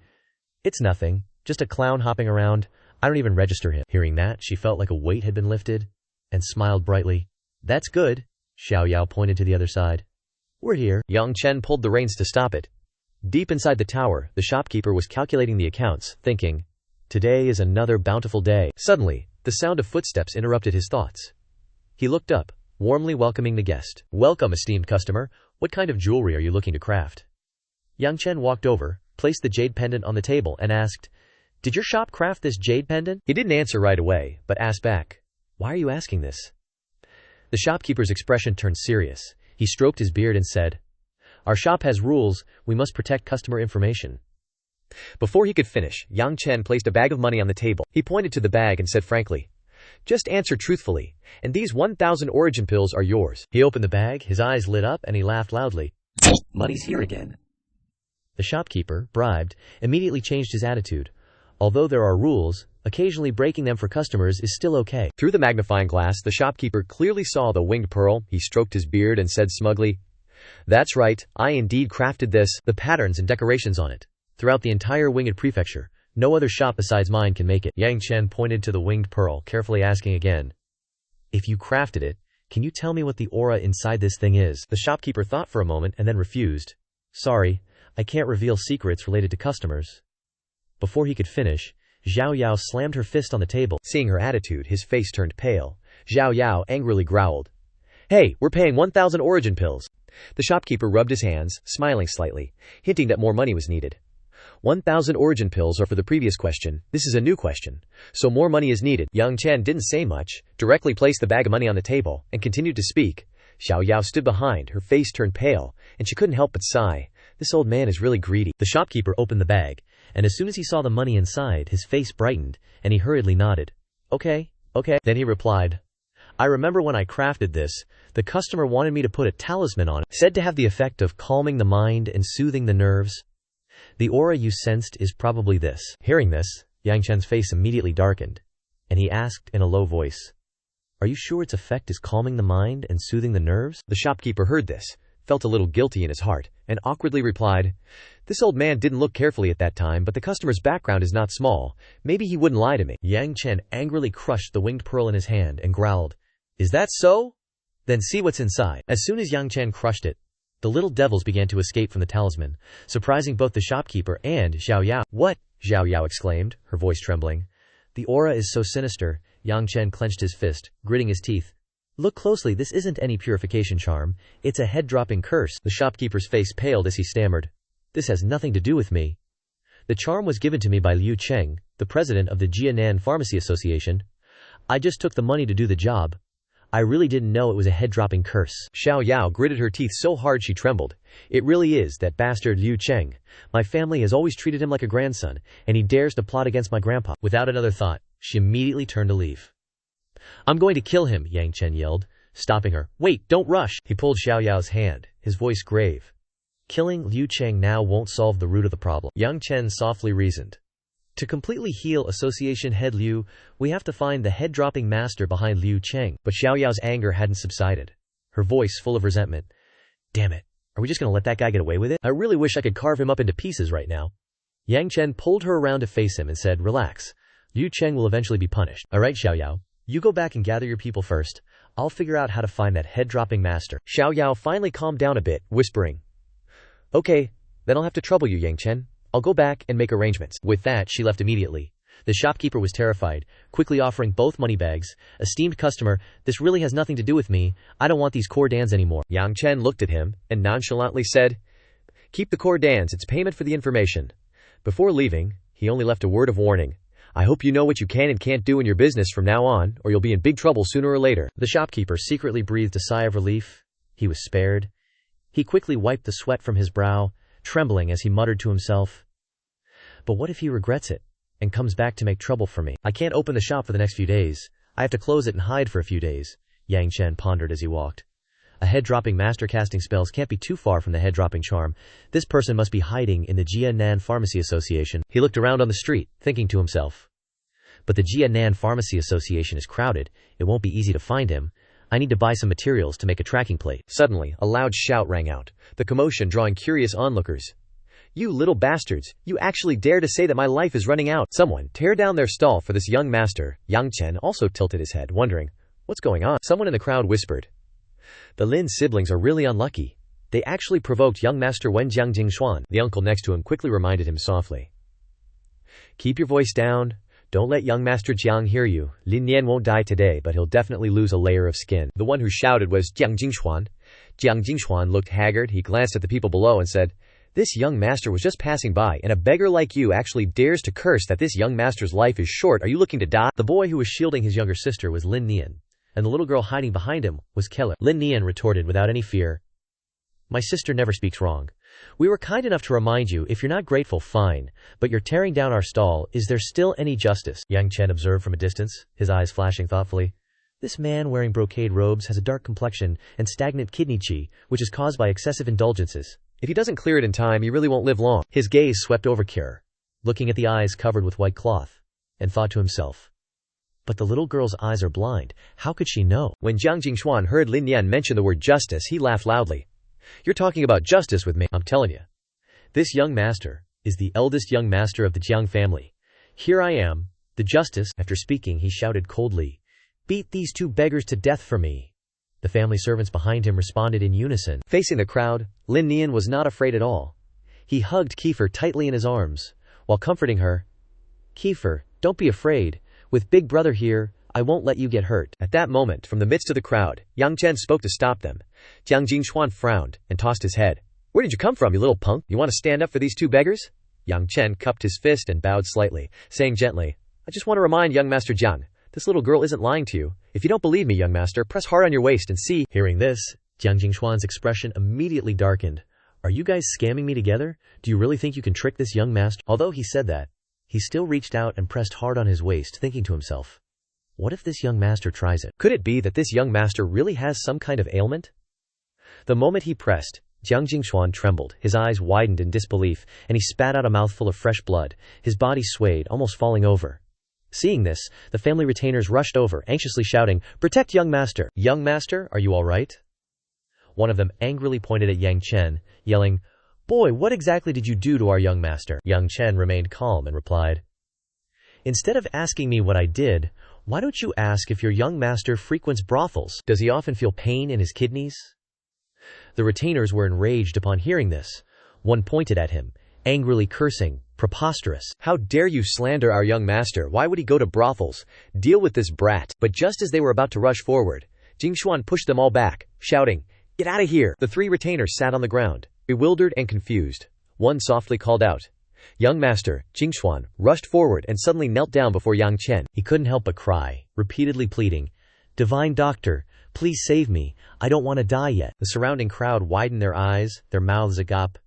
it's nothing, just a clown hopping around. I don't even register him. Hearing that, she felt like a weight had been lifted, and smiled brightly. That's good. Xiao Yao pointed to the other side. We're here. Yang Chen pulled the reins to stop it. Deep inside the tower, the shopkeeper was calculating the accounts, thinking, today is another bountiful day. Suddenly, the sound of footsteps interrupted his thoughts. He looked up, warmly welcoming the guest. Welcome, esteemed customer. What kind of jewelry are you looking to craft? Yang Chen walked over, placed the jade pendant on the table, and asked, did your shop craft this jade pendant? He didn't answer right away, but asked back, why are you asking this? The shopkeeper's expression turned serious. He stroked his beard and said, our shop has rules. We must protect customer information. Before he could finish, Yang Chen placed a bag of money on the table. He pointed to the bag and said frankly, just answer truthfully, and these 1,000 origin pills are yours. He opened the bag, his eyes lit up, and he laughed loudly. Money's here again. The shopkeeper, bribed, immediately changed his attitude. Although there are rules, occasionally breaking them for customers is still okay. Through the magnifying glass, the shopkeeper clearly saw the winged pearl. He stroked his beard and said smugly, "That's right, I indeed crafted this, the patterns and decorations on it. Throughout the entire winged prefecture, no other shop besides mine can make it." Yang Chen pointed to the winged pearl, carefully asking again, "If you crafted it, can you tell me what the aura inside this thing is?" The shopkeeper thought for a moment and then refused. "Sorry, I can't reveal secrets related to customers." Before he could finish, Xiao Yao slammed her fist on the table. Seeing her attitude, his face turned pale. Xiao Yao angrily growled, "Hey, we're paying 1,000 origin pills." The shopkeeper rubbed his hands, smiling slightly, hinting that more money was needed. 1,000 origin pills are for the previous question. This is a new question. So more money is needed. Yang Chen didn't say much, directly placed the bag of money on the table, and continued to speak. Xiao Yao stood behind, her face turned pale, and she couldn't help but sigh. This old man is really greedy. The shopkeeper opened the bag, and as soon as he saw the money inside, his face brightened, and he hurriedly nodded. Okay. Then he replied, "I remember when I crafted this, the customer wanted me to put a talisman on it, said to have the effect of calming the mind and soothing the nerves. The aura you sensed is probably this." Hearing this, Yang Chen's face immediately darkened, and he asked in a low voice, "Are you sure its effect is calming the mind and soothing the nerves?" The shopkeeper heard this, felt a little guilty in his heart, and awkwardly replied, "This old man didn't look carefully at that time, but the customer's background is not small. Maybe he wouldn't lie to me." Yang Chen angrily crushed the winged pearl in his hand and growled, "Is that so? Then see what's inside." As soon as Yang Chen crushed it, the little devils began to escape from the talisman, surprising both the shopkeeper and Xiao Yao. "What?" Xiao Yao exclaimed, her voice trembling. "The aura is so sinister." Yang Chen clenched his fist, gritting his teeth. "Look closely, this isn't any purification charm, it's a head-dropping curse." The shopkeeper's face paled as he stammered, "This has nothing to do with me. The charm was given to me by Liu Cheng, the president of the Jianan Pharmacy Association. I just took the money to do the job. I really didn't know it was a head-dropping curse." Xiao Yao gritted her teeth so hard she trembled. "It really is, that bastard Liu Cheng. My family has always treated him like a grandson, and he dares to plot against my grandpa." Without another thought, she immediately turned to leave. "I'm going to kill him," Yang Chen yelled, stopping her. "Wait, don't rush." He pulled Xiao Yao's hand, his voice grave. "Killing Liu Cheng now won't solve the root of the problem," Yang Chen softly reasoned. "To completely heal Association Head Liu, we have to find the head-dropping master behind Liu Cheng." But Xiao Yao's anger hadn't subsided, her voice full of resentment. "Damn it, are we just going to let that guy get away with it? I really wish I could carve him up into pieces right now." Yang Chen pulled her around to face him and said, "Relax. Liu Cheng will eventually be punished. All right, Xiao Yao. You go back and gather your people first. I'll figure out how to find that head-dropping master." Xiao Yao finally calmed down a bit, whispering, "Okay, then I'll have to trouble you, Yang Chen. I'll go back and make arrangements." With that, she left immediately. The shopkeeper was terrified, quickly offering both money bags. "Esteemed customer, this really has nothing to do with me. I don't want these cordans anymore." Yang Chen looked at him and nonchalantly said, "Keep the cordans, it's payment for the information." Before leaving, he only left a word of warning. "I hope you know what you can and can't do in your business from now on, or you'll be in big trouble sooner or later." The shopkeeper secretly breathed a sigh of relief. He was spared. He quickly wiped the sweat from his brow, trembling as he muttered to himself, "But what if he regrets it, and comes back to make trouble for me? I can't open the shop for the next few days. I have to close it and hide for a few days." Yang Chen pondered as he walked. A head-dropping master casting spells can't be too far from the head-dropping charm. This person must be hiding in the Jianan Pharmacy Association. He looked around on the street, thinking to himself, "But the Jianan Pharmacy Association is crowded. It won't be easy to find him. I need to buy some materials to make a tracking plate." Suddenly, a loud shout rang out, the commotion drawing curious onlookers. "You little bastards, you actually dare to say that my life is running out! Someone tear down their stall for this young master." Yang Chen also tilted his head, wondering, what's going on? Someone in the crowd whispered, "The Lin siblings are really unlucky. They actually provoked young master Wen Jiangjingxuan." The uncle next to him quickly reminded him softly, "Keep your voice down. Don't let young master Jiang hear you. Lin Nian won't die today, but he'll definitely lose a layer of skin." The one who shouted was Jiangjingxuan. Jiangjingxuan looked haggard. He glanced at the people below and said, "This young master was just passing by, and a beggar like you actually dares to curse that this young master's life is short. Are you looking to die?" The boy who was shielding his younger sister was Lin Nian, and the little girl hiding behind him was Keller. Lin Nian retorted without any fear, "My sister never speaks wrong. We were kind enough to remind you. If you're not grateful, fine, but you're tearing down our stall. Is there still any justice?" Yang Chen observed from a distance, his eyes flashing thoughtfully. "This man wearing brocade robes has a dark complexion and stagnant kidney qi, which is caused by excessive indulgences. If he doesn't clear it in time, he really won't live long." His gaze swept over Kir. looking at the eyes covered with white cloth, and thought to himself, but the little girl's eyes are blind, how could she know? When Jiang Jingxuan heard Lin Nian mention the word justice, he laughed loudly. You're talking about justice with me, I'm telling you. This young master is the eldest young master of the Jiang family. Here I am, the justice. After speaking, he shouted coldly, beat these two beggars to death for me. The family servants behind him responded in unison. Facing the crowd, Lin Nian was not afraid at all. He hugged Kiefer tightly in his arms, while comforting her. Kiefer, don't be afraid. With Big Brother here, I won't let you get hurt. At that moment, from the midst of the crowd, Yang Chen spoke to stop them. Jiang Jingxuan frowned and tossed his head. Where did you come from, you little punk? You want to stand up for these two beggars? Yang Chen cupped his fist and bowed slightly, saying gently, I just want to remind young Master Jiang, this little girl isn't lying to you. If you don't believe me, young master, press hard on your waist and see. Hearing this, Jiang Jingxuan's expression immediately darkened. Are you guys scamming me together? Do you really think you can trick this young master? Although he said that, he still reached out and pressed hard on his waist, thinking to himself, what if this young master tries it? Could it be that this young master really has some kind of ailment? The moment he pressed, Jiang Jingxuan trembled, his eyes widened in disbelief, and he spat out a mouthful of fresh blood. His body swayed, almost falling over. Seeing this, the family retainers rushed over, anxiously shouting, protect young master! Young master, are you all right? One of them angrily pointed at Yang Chen, yelling, boy, what exactly did you do to our young master? Yang Chen remained calm and replied, instead of asking me what I did, why don't you ask if your young master frequents brothels? Does he often feel pain in his kidneys? The retainers were enraged upon hearing this. One pointed at him, angrily cursing, preposterous. How dare you slander our young master? Why would he go to brothels? Deal with this brat. But just as they were about to rush forward, Jingxuan pushed them all back, shouting, get out of here! The three retainers sat on the ground, bewildered and confused. One softly called out. Young master, Jingxuan, rushed forward and suddenly knelt down before Yang Chen. He couldn't help but cry, repeatedly pleading, divine doctor, please save me, I don't want to die yet. The surrounding crowd widened their eyes, their mouths agape.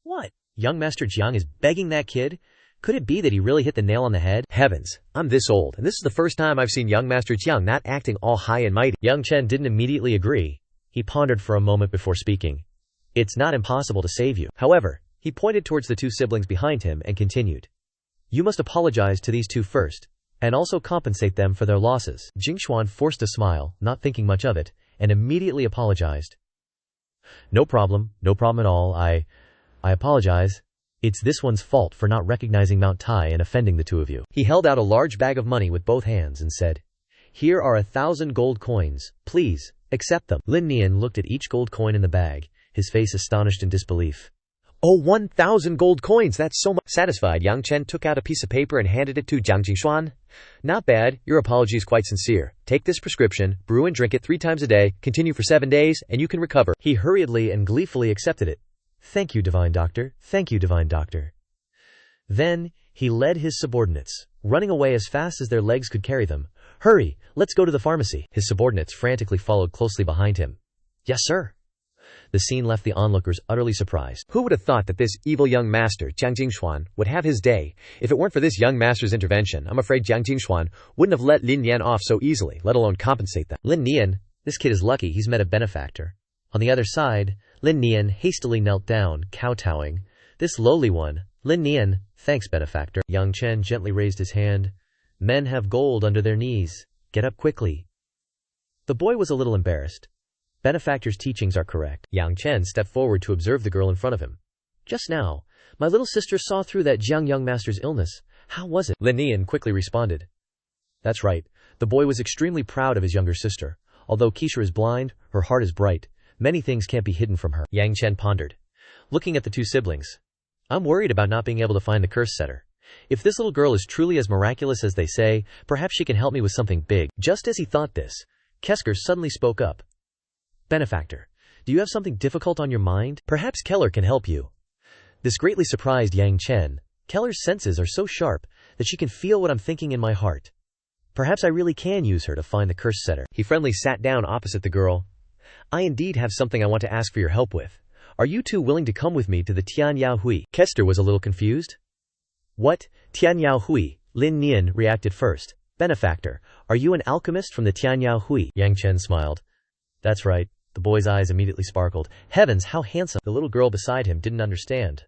What? Young Master Jiang is begging that kid? Could it be that he really hit the nail on the head? Heavens, I'm this old, and this is the first time I've seen young Master Jiang not acting all high and mighty. Yang Chen didn't immediately agree. He pondered for a moment before speaking. It's not impossible to save you. However, he pointed towards the two siblings behind him and continued. You must apologize to these two first, and also compensate them for their losses. Jingxuan forced a smile, not thinking much of it, and immediately apologized. No problem at all, I apologize. It's this one's fault for not recognizing Mount Tai and offending the two of you. He held out a large bag of money with both hands and said, here are 1,000 gold coins, please, accept them. Lin Nian looked at each gold coin in the bag, his face astonished in disbelief. Oh, 1,000 gold coins, that's so much. Satisfied, Yang Chen took out a piece of paper and handed it to Jiang Jingxuan. Not bad, your apology is quite sincere. Take this prescription, brew and drink it 3 times a day, continue for 7 days, and you can recover. He hurriedly and gleefully accepted it. Thank you, divine doctor. Thank you, divine doctor. Then, he led his subordinates, running away as fast as their legs could carry them. Hurry, let's go to the pharmacy. His subordinates frantically followed closely behind him. Yes, sir. The scene left the onlookers utterly surprised. Who would have thought that this evil young master, Jiang Jingxuan, would have his day? If it weren't for this young master's intervention, I'm afraid Jiang Jingxuan wouldn't have let Lin Nian off so easily, let alone compensate them. Lin Nian, this kid is lucky he's met a benefactor. On the other side, Lin Nian hastily knelt down, kowtowing. This lowly one, Lin Nian, thanks benefactor. Yang Chen gently raised his hand. Men have gold under their knees. Get up quickly. The boy was a little embarrassed. Benefactor's teachings are correct. Yang Chen stepped forward to observe the girl in front of him. Just now, my little sister saw through that Jiang young master's illness. How was it? Lin Nian quickly responded. That's right. The boy was extremely proud of his younger sister. Although Keisha is blind, her heart is bright. Many things can't be hidden from her. Yang Chen pondered, looking at the two siblings. I'm worried about not being able to find the curse setter. If this little girl is truly as miraculous as they say, perhaps she can help me with something big. Just as he thought this, Kesker suddenly spoke up. Benefactor, do you have something difficult on your mind? Perhaps Keller can help you. This greatly surprised Yang Chen. Keller's senses are so sharp that she can feel what I'm thinking in my heart. Perhaps I really can use her to find the curse setter. He friendly sat down opposite the girl. I indeed have something I want to ask for your help with. Are you two willing to come with me to the Tianyao Hui? Kester was a little confused. What? Tianyao Hui? Lin Nian reacted first. Benefactor, are you an alchemist from the Tianyao Hui? Yang Chen smiled. That's right. The boy's eyes immediately sparkled. Heavens, how handsome! The little girl beside him didn't understand.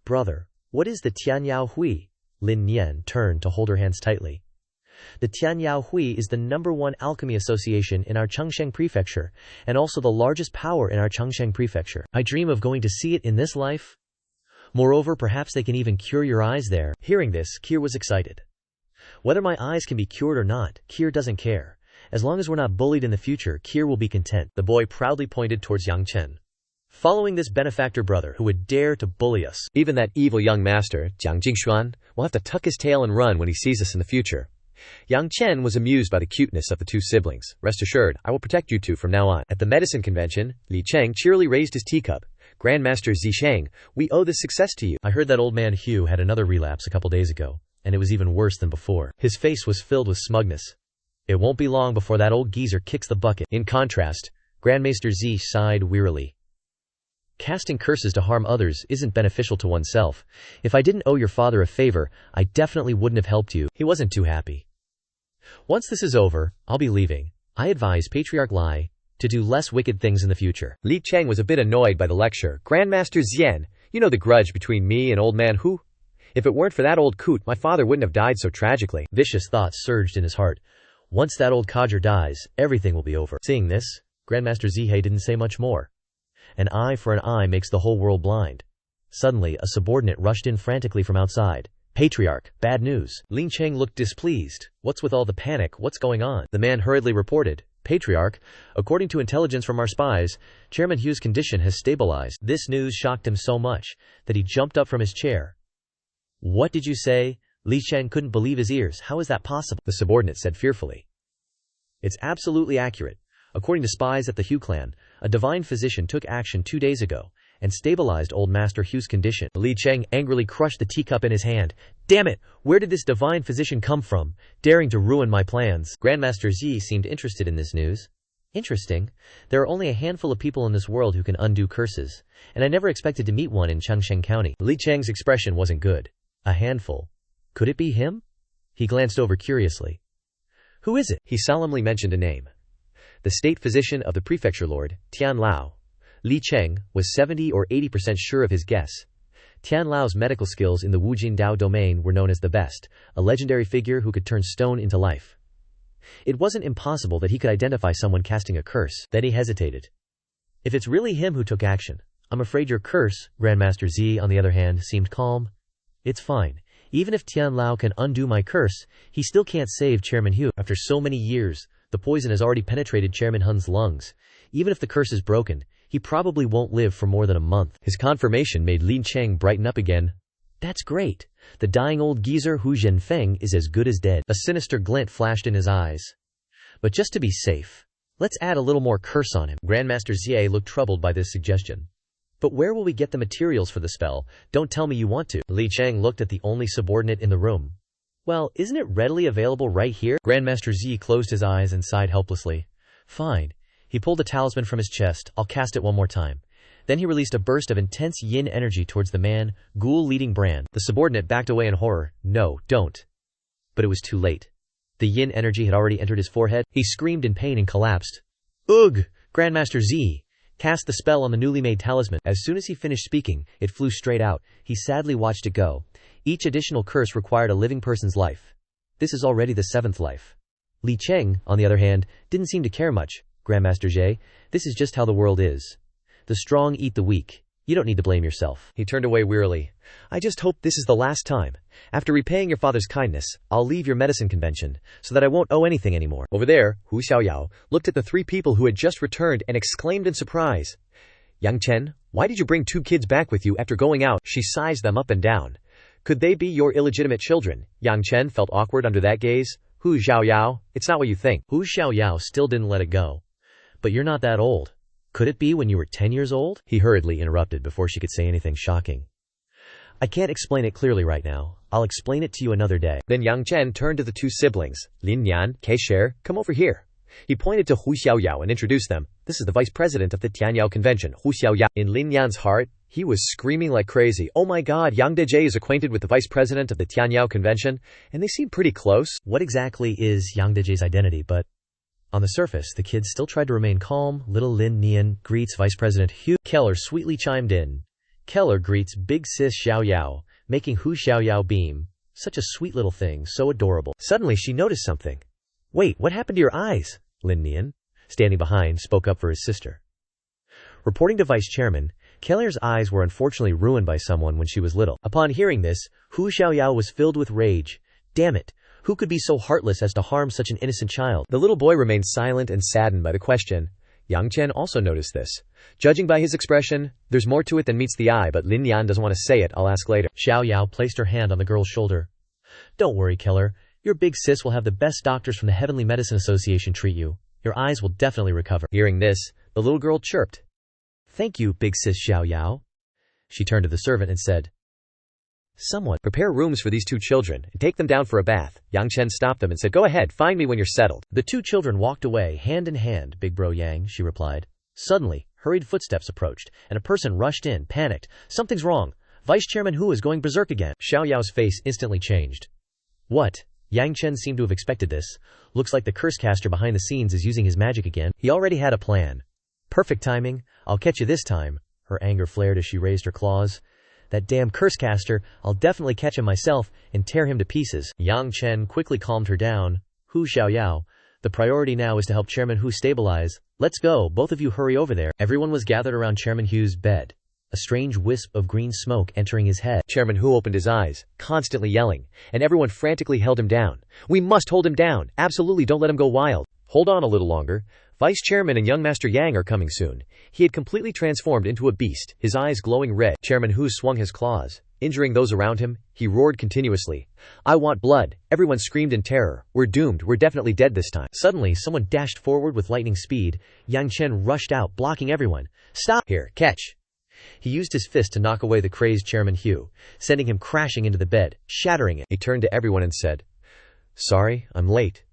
Brother, What is the Tianyao Hui? Lin Nian turned to hold her hands tightly. The Tianyao Hui is the #1 alchemy association in our Chengsheng prefecture, and also the largest power in our Chengsheng prefecture. I dream of going to see it in this life. Moreover, perhaps they can even cure your eyes there. Hearing this, Kier was excited. Whether my eyes can be cured or not, Kier doesn't care. As long as we're not bullied in the future, Kier will be content. The boy proudly pointed towards Yang Chen. Following this benefactor brother who would dare to bully us, even that evil young master, Jiang Jingshuan, will have to tuck his tail and run when he sees us in the future. Yang Chen was amused by the cuteness of the two siblings. Rest assured, I will protect you two from now on. At the medicine convention, Li Cheng cheerily raised his teacup. Grandmaster Zisheng, we owe this success to you. I heard that old man Hugh had another relapse a couple days ago, and it was even worse than before. His face was filled with smugness. It won't be long before that old geezer kicks the bucket. In contrast, Grandmaster Z sighed wearily. Casting curses to harm others isn't beneficial to oneself. If I didn't owe your father a favor, I definitely wouldn't have helped you. He wasn't too happy. Once this is over, I'll be leaving. I advise Patriarch Li to do less wicked things in the future. Li Cheng was a bit annoyed by the lecture. Grandmaster Xian, you know the grudge between me and old man Hu? If it weren't for that old coot, my father wouldn't have died so tragically. Vicious thoughts surged in his heart. Once that old codger dies, everything will be over. Seeing this, Grandmaster Zihei didn't say much more. An eye for an eye makes the whole world blind. Suddenly, a subordinate rushed in frantically from outside. Patriarch, bad news. Ling Cheng looked displeased. What's with all the panic? What's going on? The man hurriedly reported. Patriarch, according to intelligence from our spies, Chairman Hu's condition has stabilized. This news shocked him so much that he jumped up from his chair. What did you say? Li Cheng couldn't believe his ears. How is that possible? The subordinate said fearfully. It's absolutely accurate. According to spies at the Hu clan, a divine physician took action 2 days ago and stabilized old Master Hu's condition. Li Cheng angrily crushed the teacup in his hand. Damn it! Where did this divine physician come from, daring to ruin my plans? Grandmaster Z seemed interested in this news. Interesting. There are only a handful of people in this world who can undo curses, and I never expected to meet one in Chengsheng County. Li Cheng's expression wasn't good. A handful. Could it be him? He glanced over curiously. Who is it? He solemnly mentioned a name. The state physician of the prefecture lord, Tian Lao. Li Cheng was 70 or 80% sure of his guess. Tian Lao's medical skills in the Wujin Dao domain were known as the best, a legendary figure who could turn stone into life. It wasn't impossible that he could identify someone casting a curse. Then he hesitated. If it's really him who took action, I'm afraid your curse, Grandmaster Z, on the other hand, seemed calm. It's fine. Even if Tian Lao can undo my curse, he still can't save Chairman Hu. After so many years, the poison has already penetrated Chairman Hun's lungs. Even if the curse is broken, he probably won't live for more than a month. His confirmation made Lin Cheng brighten up again. That's great. The dying old geezer Hu Zhenfeng is as good as dead. A sinister glint flashed in his eyes. But just to be safe, let's add a little more curse on him. Grandmaster Xie looked troubled by this suggestion. But where will we get the materials for the spell? Don't tell me you want to. Li Cheng looked at the only subordinate in the room. Well, isn't it readily available right here? Grandmaster Z closed his eyes and sighed helplessly. Fine. He pulled a talisman from his chest. I'll cast it one more time. Then he released a burst of intense yin energy towards the man, ghoul leading brand. The subordinate backed away in horror. No, don't. But it was too late. The yin energy had already entered his forehead. He screamed in pain and collapsed. Ugh! Grandmaster Z cast the spell on the newly made talisman. As soon as he finished speaking, it flew straight out. He sadly watched it go. Each additional curse required a living person's life. This is already the 7th life. Li Cheng, on the other hand, didn't seem to care much. Grandmaster Zhe, this is just how the world is. The strong eat the weak. You don't need to blame yourself. He turned away wearily. I just hope this is the last time. After repaying your father's kindness, I'll leave your medicine convention, so that I won't owe anything anymore. Over there, Hu Xiaoyao looked at the 3 people who had just returned and exclaimed in surprise. Yang Chen, why did you bring 2 kids back with you after going out? She sized them up and down. Could they be your illegitimate children? Yang Chen felt awkward under that gaze. Hu Xiaoyao, it's not what you think. Hu Xiaoyao still didn't let it go. But you're not that old. Could it be when you were 10 years old? He hurriedly interrupted before she could say anything shocking. I can't explain it clearly right now. I'll explain it to you another day. Then Yang Chen turned to the 2 siblings. Lin Yan, Keisher, come over here. He pointed to Hu Xiaoyao and introduced them. This is the vice president of the Tianyao convention, Hu Xiaoyao. In Lin Yan's heart, he was screaming like crazy. Oh my god, Yang Deji is acquainted with the vice president of the Tianyao convention, and they seem pretty close. What exactly is Yang Deji's identity? But on the surface, the kids still tried to remain calm. Little Lin Nian greets Vice President Hu. Keller sweetly chimed in. Keller greets Big Sis Xiao Yao. making Hu Xiaoyao beam. Such a sweet little thing, so adorable. Suddenly she noticed something. Wait, what happened to your eyes? Lin Nian, standing behind, spoke up for his sister. Reporting to Vice Chairman, Keller's eyes were unfortunately ruined by someone when she was little. Upon hearing this, Hu Xiaoyao was filled with rage. Damn it! Who could be so heartless as to harm such an innocent child? The little boy remained silent and saddened by the question. Yang Chen also noticed this. Judging by his expression, there's more to it than meets the eye, but Lin Yan doesn't want to say it. I'll ask later. Xiaoyao placed her hand on the girl's shoulder. Don't worry, Keller. Your big sis will have the best doctors from the Heavenly Medicine Association treat you. Your eyes will definitely recover. Hearing this, the little girl chirped. Thank you, big sis Xiaoyao. She turned to the servant and said, Someone prepare rooms for these two children and take them down for a bath. Yang Chen stopped them and said, Go ahead, find me when you're settled. The two children walked away, hand in hand. Big bro Yang, she replied. Suddenly, hurried footsteps approached, and a person rushed in, panicked. Something's wrong. Vice Chairman Hu is going berserk again. Xiao Yao's face instantly changed. What? Yang Chen seemed to have expected this. Looks like the curse caster behind the scenes is using his magic again. He already had a plan. Perfect timing. I'll catch you this time. Her anger flared as she raised her claws. That damn curse caster, I'll definitely catch him myself and tear him to pieces. Yang Chen quickly calmed her down. Hu Xiaoyao, the priority now is to help Chairman Hu stabilize. Let's go, both of you hurry over there. Everyone was gathered around Chairman Hu's bed. A strange wisp of green smoke entering his head. Chairman Hu opened his eyes, constantly yelling, and everyone frantically held him down. We must hold him down. Absolutely don't let him go wild. Hold on a little longer. Vice Chairman and young Master Yang are coming soon. He had completely transformed into a beast, his eyes glowing red. Chairman Hu swung his claws. Injuring those around him, he roared continuously. I want blood. Everyone screamed in terror. We're doomed. We're definitely dead this time. Suddenly, someone dashed forward with lightning speed. Yang Chen rushed out, blocking everyone. Stop here. Catch. He used his fist to knock away the crazed Chairman Hu, sending him crashing into the bed, shattering it. He turned to everyone and said, Sorry, I'm late.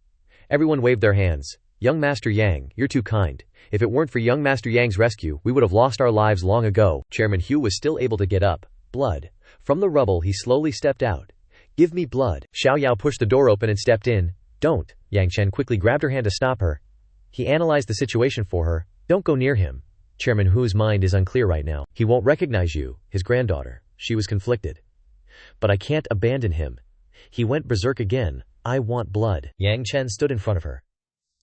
Everyone waved their hands. Young Master Yang, you're too kind. If it weren't for young Master Yang's rescue, we would have lost our lives long ago. Chairman Hu was still able to get up. Blood. From the rubble, he slowly stepped out. Give me blood. Xiao Yao pushed the door open and stepped in. Don't. Yang Chen quickly grabbed her hand to stop her. He analyzed the situation for her. Don't go near him. Chairman Hu's mind is unclear right now. He won't recognize you, his granddaughter. She was conflicted. But I can't abandon him. He went berserk again. I want blood. Yang Chen stood in front of her.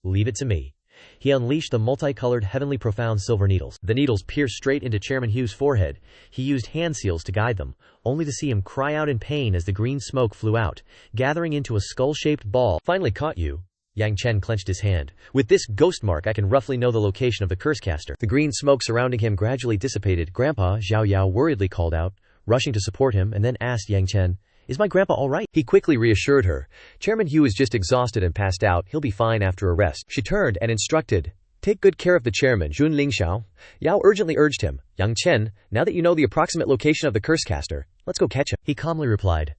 Leave it to me. He unleashed the multicolored heavenly profound silver needles. The needles pierced straight into Chairman Hu's forehead. He used hand seals to guide them, only to see him cry out in pain as the green smoke flew out, gathering into a skull-shaped ball. Finally caught you. Yang Chen clenched his hand. With this ghost mark I can roughly know the location of the curse caster. The green smoke surrounding him gradually dissipated. Grandpa, Xiao Yao worriedly called out, rushing to support him, and then asked Yang Chen, Is my grandpa all right? He quickly reassured her. Chairman Hu is just exhausted and passed out. He'll be fine after a rest. She turned and instructed, Take good care of the chairman, Jun Lingxiao. Yao urgently urged him. Yang Chen, now that you know the approximate location of the curse caster, let's go catch him. He calmly replied,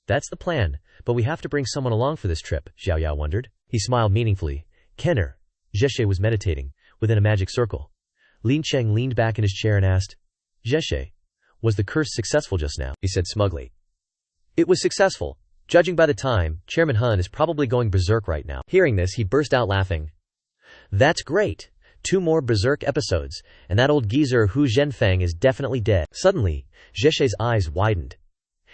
That's the plan, but we have to bring someone along for this trip, Xiao Yao wondered. He smiled meaningfully. Kenner. Zheshe was meditating, within a magic circle. Lin Cheng leaned back in his chair and asked, Zheshe, was the curse successful just now? He said smugly. It was successful. Judging by the time, Chairman Hun is probably going berserk right now. Hearing this, he burst out laughing. That's great. 2 more berserk episodes, and that old geezer Hu Zhenfang is definitely dead. Suddenly, Zheshe's eyes widened,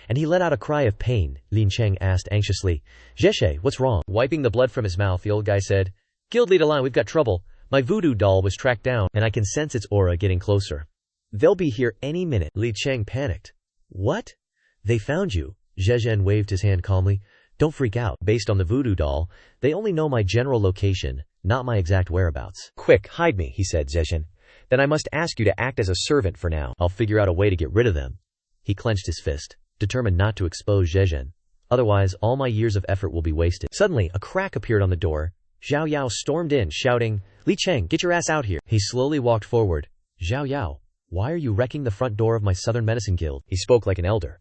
and he let out a cry of pain. Lin Cheng asked anxiously, Zheshe, what's wrong? Wiping the blood from his mouth, the old guy said, Guild leader Line, we've got trouble. My voodoo doll was tracked down, and I can sense its aura getting closer. They'll be here any minute. Li Cheng panicked. What? They found you? Zhezhen waved his hand calmly. Don't freak out. Based on the voodoo doll, they only know my general location, not my exact whereabouts. Quick, hide me, he said, Zhezhen. Then I must ask you to act as a servant for now. I'll figure out a way to get rid of them. He clenched his fist, determined not to expose Zhezhen. Otherwise, all my years of effort will be wasted. Suddenly, a crack appeared on the door. Xiao Yao stormed in, shouting, Li Cheng, get your ass out here. He slowly walked forward. Xiao Yao, why are you wrecking the front door of my Southern Medicine Guild? He spoke like an elder.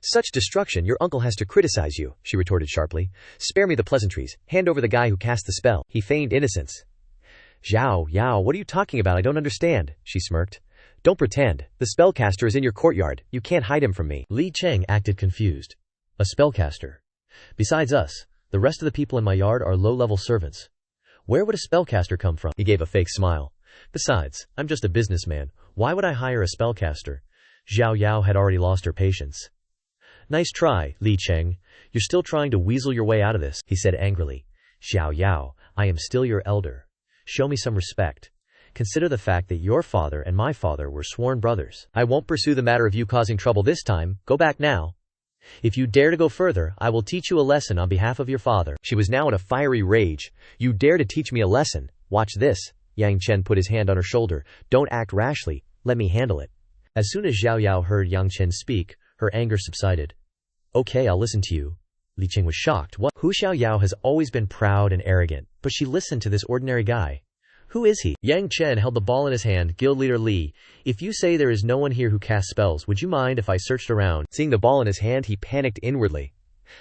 Such destruction, your uncle has to criticize you, she retorted sharply. Spare me the pleasantries. Hand over the guy who cast the spell. He feigned innocence. Xiao Yao, what are you talking about? I don't understand, she smirked. Don't pretend. The spellcaster is in your courtyard. You can't hide him from me. Li Cheng acted confused. A spellcaster. Besides us, the rest of the people in my yard are low-level servants. Where would a spellcaster come from? He gave a fake smile. Besides, I'm just a businessman. Why would I hire a spellcaster? Xiao Yao had already lost her patience. Nice try, Li Cheng. You're still trying to weasel your way out of this, he said angrily. Xiao Yao, I am still your elder. Show me some respect. Consider the fact that your father and my father were sworn brothers. I won't pursue the matter of you causing trouble this time. Go back now. If you dare to go further, I will teach you a lesson on behalf of your father. She was now in a fiery rage. You dare to teach me a lesson? Watch this. Yang Chen put his hand on her shoulder. Don't act rashly. Let me handle it. As soon as Xiao Yao heard Yang Chen speak, her anger subsided. Okay, I'll listen to you. Li Qing was shocked. What? Hu Xiao Yao has always been proud and arrogant, but she listened to this ordinary guy. Who is he? Yang Chen held the ball in his hand. Guild leader Li, if you say there is no one here who casts spells, would you mind if I searched around? Seeing the ball in his hand, he panicked inwardly.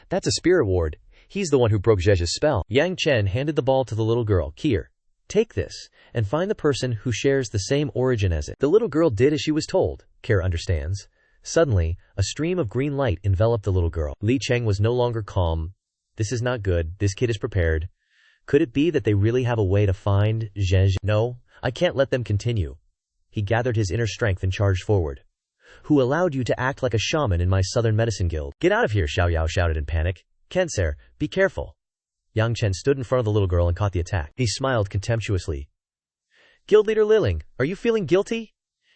That's a spirit ward. He's the one who broke Zhezhe's spell. Yang Chen handed the ball to the little girl. Here, take this, and find the person who shares the same origin as it. The little girl did as she was told. Kara understands. Suddenly, a stream of green light enveloped the little girl. Li Cheng was no longer calm. This is not good. This kid is prepared. Could it be that they really have a way to find Zhezhe? No, I can't let them continue. He gathered his inner strength and charged forward. Who allowed you to act like a shaman in my Southern Medicine Guild? Get out of here, Xiao Yao shouted in panic. Kenser, be careful. Yang Chen stood in front of the little girl and caught the attack. He smiled contemptuously. Guild leader Li Ling, are you feeling guilty?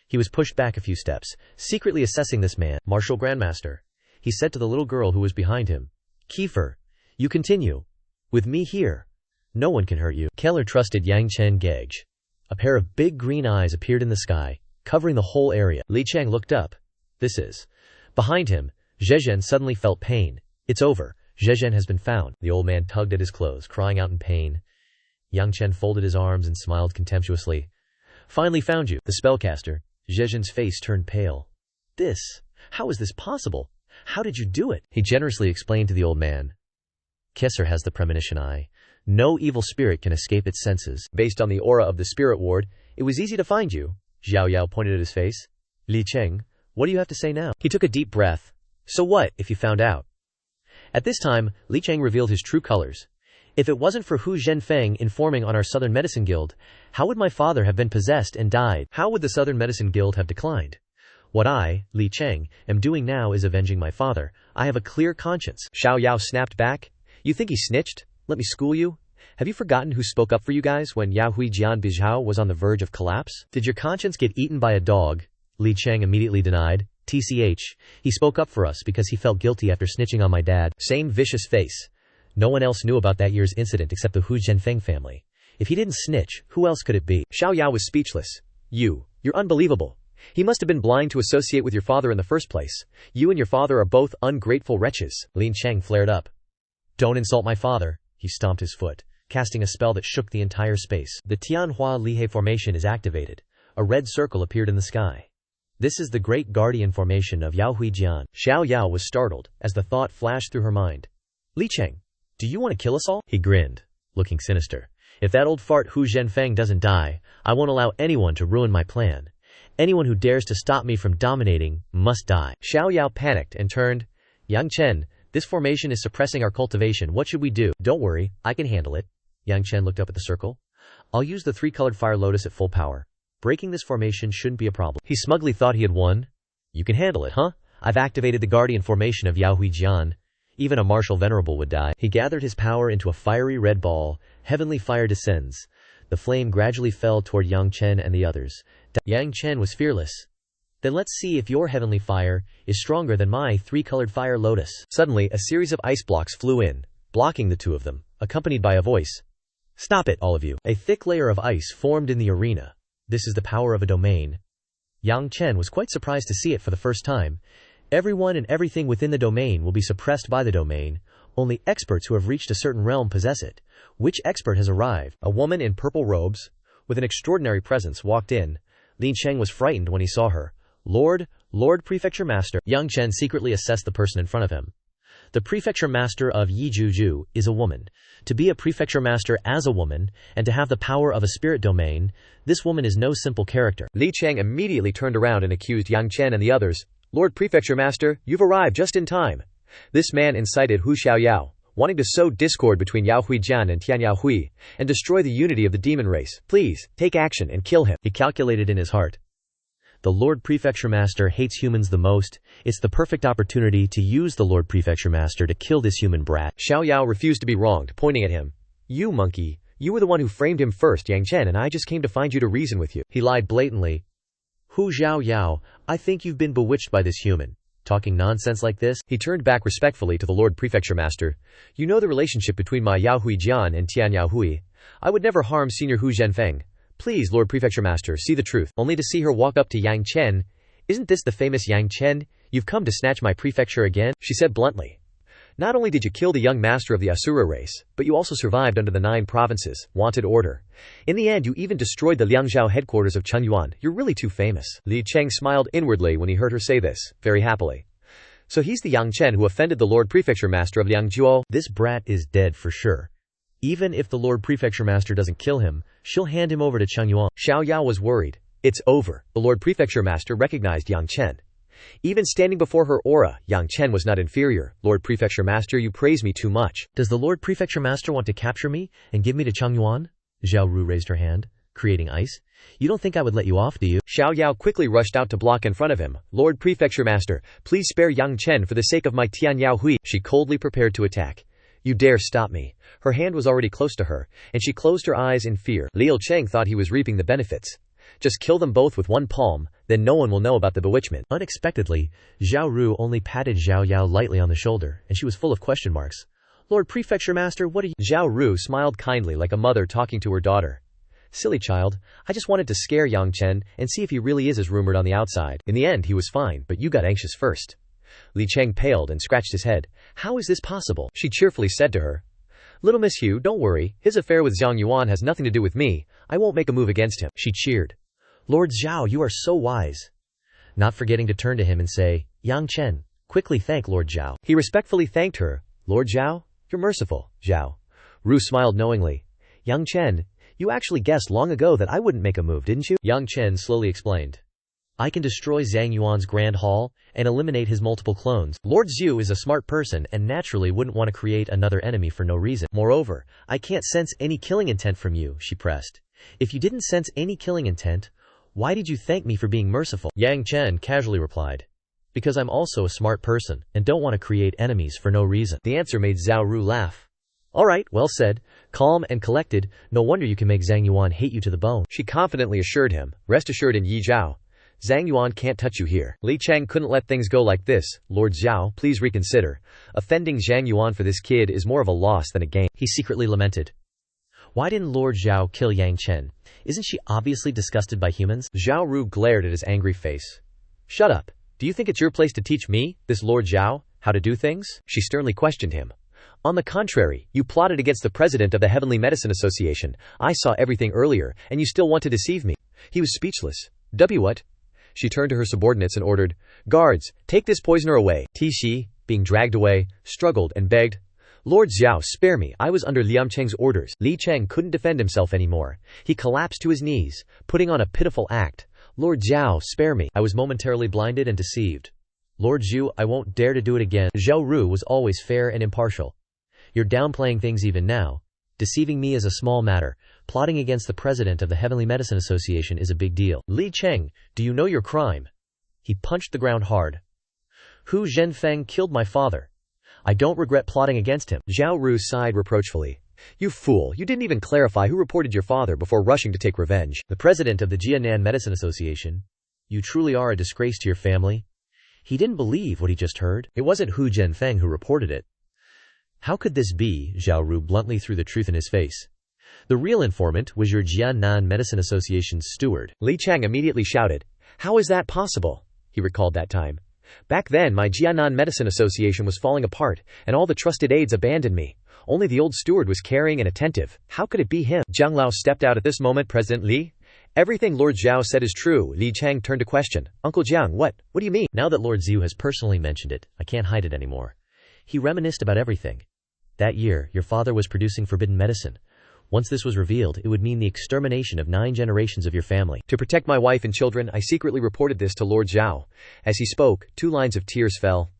He was pushed back a few steps, secretly assessing this man. Martial Grandmaster. He said to the little girl who was behind him. Kiefer, you continue. With me here, no one can hurt you. Keller trusted Yang Chen Gage. A pair of big green eyes appeared in the sky, covering the whole area. Li Cheng looked up. This is. Behind him, Zhezhen suddenly felt pain. It's over. Zhezhen has been found. The old man tugged at his clothes, crying out in pain. Yang Chen folded his arms and smiled contemptuously. Finally found you. The spellcaster. Zhezhen's face turned pale. How is this possible? How did you do it? He generously explained to the old man. Kesser has the premonition eye. No evil spirit can escape its senses. Based on the aura of the spirit ward, it was easy to find you. Xiao Yao pointed at his face. Li Cheng, what do you have to say now? He took a deep breath. So what, if you found out? At this time, Li Cheng revealed his true colors. If it wasn't for Hu Zhenfeng informing on our Southern Medicine Guild, how would my father have been possessed and died? How would the Southern Medicine Guild have declined? What I, Li Cheng, am doing now is avenging my father. I have a clear conscience. Xiao Yao snapped back. You think he snitched? Let me school you. Have you forgotten who spoke up for you guys when Yao Hui Jian Bijhao was on the verge of collapse? Did your conscience get eaten by a dog? Li Cheng immediately denied. TCH, he spoke up for us because he felt guilty after snitching on my dad. Same vicious face. No one else knew about that year's incident except the Hu Zhenfeng family. If he didn't snitch, who else could it be? Xiao Yao was speechless. You're unbelievable. He must have been blind to associate with your father in the first place. You and your father are both ungrateful wretches. Lin Cheng flared up. Don't insult my father. He stomped his foot, casting a spell that shook the entire space. The Tianhua Lihei formation is activated. A red circle appeared in the sky. This is the great guardian formation of Yao Hui Jian. Xiao Yao was startled as the thought flashed through her mind. Li Cheng, do you want to kill us all? He grinned, looking sinister. If that old fart Hu Zhenfeng doesn't die, I won't allow anyone to ruin my plan. Anyone who dares to stop me from dominating must die. Xiao Yao panicked and turned. Yang Chen, this formation is suppressing our cultivation. What should we do? Don't worry, I can handle it. Yang Chen looked up at the circle. I'll use the three-colored fire lotus at full power. Breaking this formation shouldn't be a problem. He smugly thought he had won. You can handle it, huh? I've activated the guardian formation of Yao Hui Jian. Even a martial venerable would die. He gathered his power into a fiery red ball. Heavenly fire descends. The flame gradually fell toward Yang Chen and the others. Yang Chen was fearless. Then let's see if your heavenly fire is stronger than my three-colored fire lotus. Suddenly, a series of ice blocks flew in, blocking the two of them, accompanied by a voice. Stop it, all of you. A thick layer of ice formed in the arena. This is the power of a domain. Yang Chen was quite surprised to see it for the first time. Everyone and everything within the domain will be suppressed by the domain. Only experts who have reached a certain realm possess it. Which expert has arrived? A woman in purple robes, with an extraordinary presence, walked in. Lin Cheng was frightened when he saw her. Lord Prefecture Master. Yang Chen secretly assessed the person in front of him. The Prefecture Master of Yijuju is a woman. To be a Prefecture Master as a woman, and to have the power of a spirit domain, this woman is no simple character. Li Cheng immediately turned around and accused Yang Chen and the others. Lord Prefecture Master, you've arrived just in time. This man incited Hu Xiao Yao, wanting to sow discord between Yao Hui Jian and Tian Yao Hui, and destroy the unity of the demon race. Please, take action and kill him. He calculated in his heart. The Lord Prefecture Master hates humans the most. It's the perfect opportunity to use the Lord Prefecture Master to kill this human brat. Xiao Yao refused to be wronged, pointing at him. You monkey. You were the one who framed him first, Yang Chen, and I just came to find you to reason with you. He lied blatantly. Hu Xiao Yao, I think you've been bewitched by this human. Talking nonsense like this? He turned back respectfully to the Lord Prefecture Master. You know the relationship between my Yao Hui Jian and Tian Yao Hui. I would never harm Senior Hu Zhenfeng. Please, Lord Prefecture Master, see the truth. Only to see her walk up to Yang Chen. Isn't this the famous Yang Chen? You've come to snatch my prefecture again? She said bluntly. Not only did you kill the young master of the Asura race, but you also survived under the 9 provinces, wanted order. In the end, you even destroyed the Liangzhou headquarters of Chenyuan. You're really too famous. Li Cheng smiled inwardly when he heard her say this, very happily. So he's the Yang Chen who offended the Lord Prefecture Master of Liangzhou. This brat is dead for sure. Even if the Lord Prefecture Master doesn't kill him, she'll hand him over to Chenyuan. Xiao Yao was worried. It's over. The Lord Prefecture Master recognized Yang Chen. Even standing before her aura, Yang Chen was not inferior. Lord Prefecture Master, you praise me too much. Does the Lord Prefecture Master want to capture me and give me to Chenyuan? Zhao Ru raised her hand, creating ice. You don't think I would let you off, do you? Xiao Yao quickly rushed out to block in front of him. Lord Prefecture Master, please spare Yang Chen for the sake of my Tian Yao Hui. She coldly prepared to attack. You dare stop me. Her hand was already close to her, and she closed her eyes in fear. Liu Cheng thought he was reaping the benefits. Just kill them both with one palm, then no one will know about the bewitchment. Unexpectedly, Zhao Ru only patted Zhao Yao lightly on the shoulder, and she was full of question marks. Lord Prefecture Master, what are you— Zhao Ru smiled kindly like a mother talking to her daughter. Silly child, I just wanted to scare Yang Chen and see if he really is as rumored on the outside. In the end, he was fine, but you got anxious first. Li Cheng paled and scratched his head. How is this possible? She cheerfully said to her. Little Miss Hu, don't worry. His affair with Zhang Yuan has nothing to do with me. I won't make a move against him. She cheered. Lord Zhao, you are so wise. Not forgetting to turn to him and say, Yang Chen, quickly thank Lord Zhao. He respectfully thanked her. Lord Zhao, you're merciful, Zhao. Ru smiled knowingly. Yang Chen, you actually guessed long ago that I wouldn't make a move, didn't you? Yang Chen slowly explained. I can destroy Zhang Yuan's Grand Hall and eliminate his multiple clones. Lord Zhu is a smart person and naturally wouldn't want to create another enemy for no reason. Moreover, I can't sense any killing intent from you, she pressed. If you didn't sense any killing intent, why did you thank me for being merciful? Yang Chen casually replied. Because I'm also a smart person and don't want to create enemies for no reason. The answer made Zhao Ru laugh. All right, well said. Calm and collected, no wonder you can make Zhang Yuan hate you to the bone. She confidently assured him. Rest assured in Yi Zhao. Zhang Yuan can't touch you here. Li Cheng couldn't let things go like this. Lord Zhao, please reconsider. Offending Zhang Yuan for this kid is more of a loss than a gain. He secretly lamented. Why didn't Lord Zhao kill Yang Chen? Isn't she obviously disgusted by humans? Zhao Ru glared at his angry face. Shut up. Do you think it's your place to teach me, this Lord Zhao, how to do things? She sternly questioned him. On the contrary, you plotted against the president of the Heavenly Medicine Association. I saw everything earlier, and you still want to deceive me. He was speechless. What? She turned to her subordinates and ordered, Guards, take this poisoner away. Tixi, being dragged away, struggled and begged, Lord Zhao, spare me. I was under Liam Cheng's orders. Li Cheng couldn't defend himself anymore. He collapsed to his knees, putting on a pitiful act. Lord Zhao, spare me. I was momentarily blinded and deceived. Lord Zhu, I won't dare to do it again. Zhao Ru was always fair and impartial. You're downplaying things even now. Deceiving me is a small matter. Plotting against the president of the Heavenly Medicine Association is a big deal. Li Cheng, do you know your crime? He punched the ground hard. Hu Zhenfeng killed my father. I don't regret plotting against him. Zhao Ru sighed reproachfully. You fool, you didn't even clarify who reported your father before rushing to take revenge. The president of the Jianan Medicine Association. You truly are a disgrace to your family. He didn't believe what he just heard. It wasn't Hu Zhenfeng who reported it. How could this be? Zhao Ru bluntly threw the truth in his face. The real informant was your Jianan Medicine Association's steward. Li Cheng immediately shouted, How is that possible? He recalled that time. Back then, my Jianan Medicine Association was falling apart, and all the trusted aides abandoned me. Only the old steward was caring and attentive. How could it be him? Zhang Lao stepped out at this moment. President Li? Everything Lord Zhao said is true. Li Cheng turned to question. Uncle Jiang, what do you mean? Now that Lord Zhu has personally mentioned it, I can't hide it anymore. He reminisced about everything. That year, your father was producing forbidden medicine. Once this was revealed, it would mean the extermination of 9 generations of your family. To protect my wife and children, I secretly reported this to Lord Zhao. As he spoke, 2 lines of tears fell.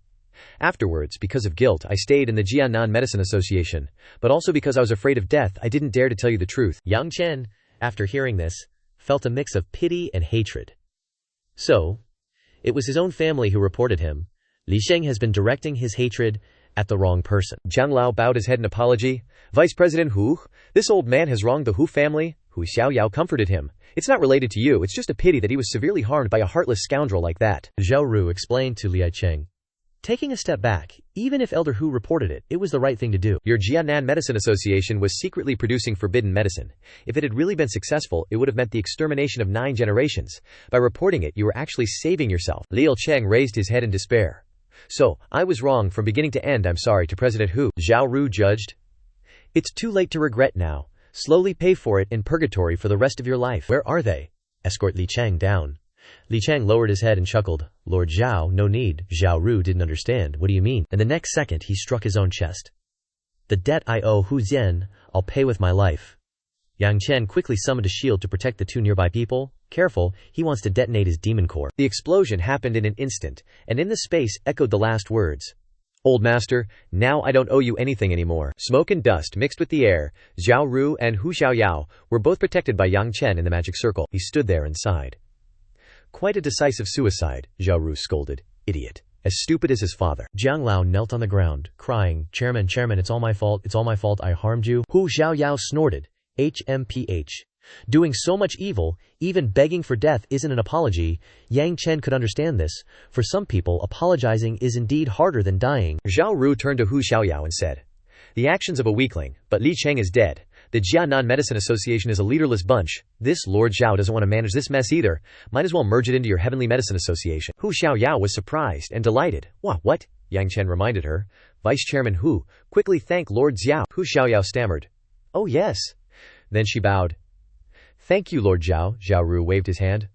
Afterwards, because of guilt, I stayed in the Jianan Medicine Association. But also because I was afraid of death, I didn't dare to tell you the truth. Yang Chen, after hearing this, felt a mix of pity and hatred. So, it was his own family who reported him. Li Sheng has been directing his hatred at the wrong person. Jiang Lao bowed his head in apology. Vice President Hu, this old man has wronged the Hu family. Hu Xiaoyao comforted him. It's not related to you, it's just a pity that he was severely harmed by a heartless scoundrel like that, Zhao Ru explained to Li Cheng. Taking a step back, even if Elder Hu reported it, it was the right thing to do. Your Jianan Medicine Association was secretly producing forbidden medicine. If it had really been successful, it would have meant the extermination of 9 generations. By reporting it, you were actually saving yourself. Li Cheng raised his head in despair. So, I was wrong from beginning to end, I'm sorry to President Hu, Zhao Ru judged. It's too late to regret now. Slowly pay for it in purgatory for the rest of your life. Where are they? Escort Li Cheng down. Li Cheng lowered his head and chuckled. Lord Zhao, no need. Zhao Ru didn't understand. What do you mean? And the next second he struck his own chest. The debt I owe Hu Zhen, I'll pay with my life. Yang Chen quickly summoned a shield to protect the 2 nearby people. Careful, he wants to detonate his demon core. The explosion happened in an instant, and in the space echoed the last words. Old master, now I don't owe you anything anymore. Smoke and dust mixed with the air. Zhao Ru and Hu Xiaoyao were both protected by Yang Chen in the magic circle. He stood there and sighed. Quite a decisive suicide, Zhao Ru scolded. Idiot. As stupid as his father. Jiang Lao knelt on the ground, crying, Chairman, it's all my fault, I harmed you. Hu Xiaoyao snorted. HMPH. Doing so much evil, even begging for death isn't an apology. Yang Chen could understand this. For some people, apologizing is indeed harder than dying. Zhao Ru turned to Hu Xiaoyao and said, the actions of a weakling, but Li Cheng is dead. The Jianan Medicine Association is a leaderless bunch. This Lord Zhao doesn't want to manage this mess either. Might as well merge it into your Heavenly Medicine Association. Hu Xiaoyao was surprised and delighted. What? Yang Chen reminded her. Vice Chairman Hu, quickly thank Lord Xiao. Hu Xiaoyao stammered. Oh yes. Then she bowed. Thank you, Lord Zhao. Zhao Ru waved his hand.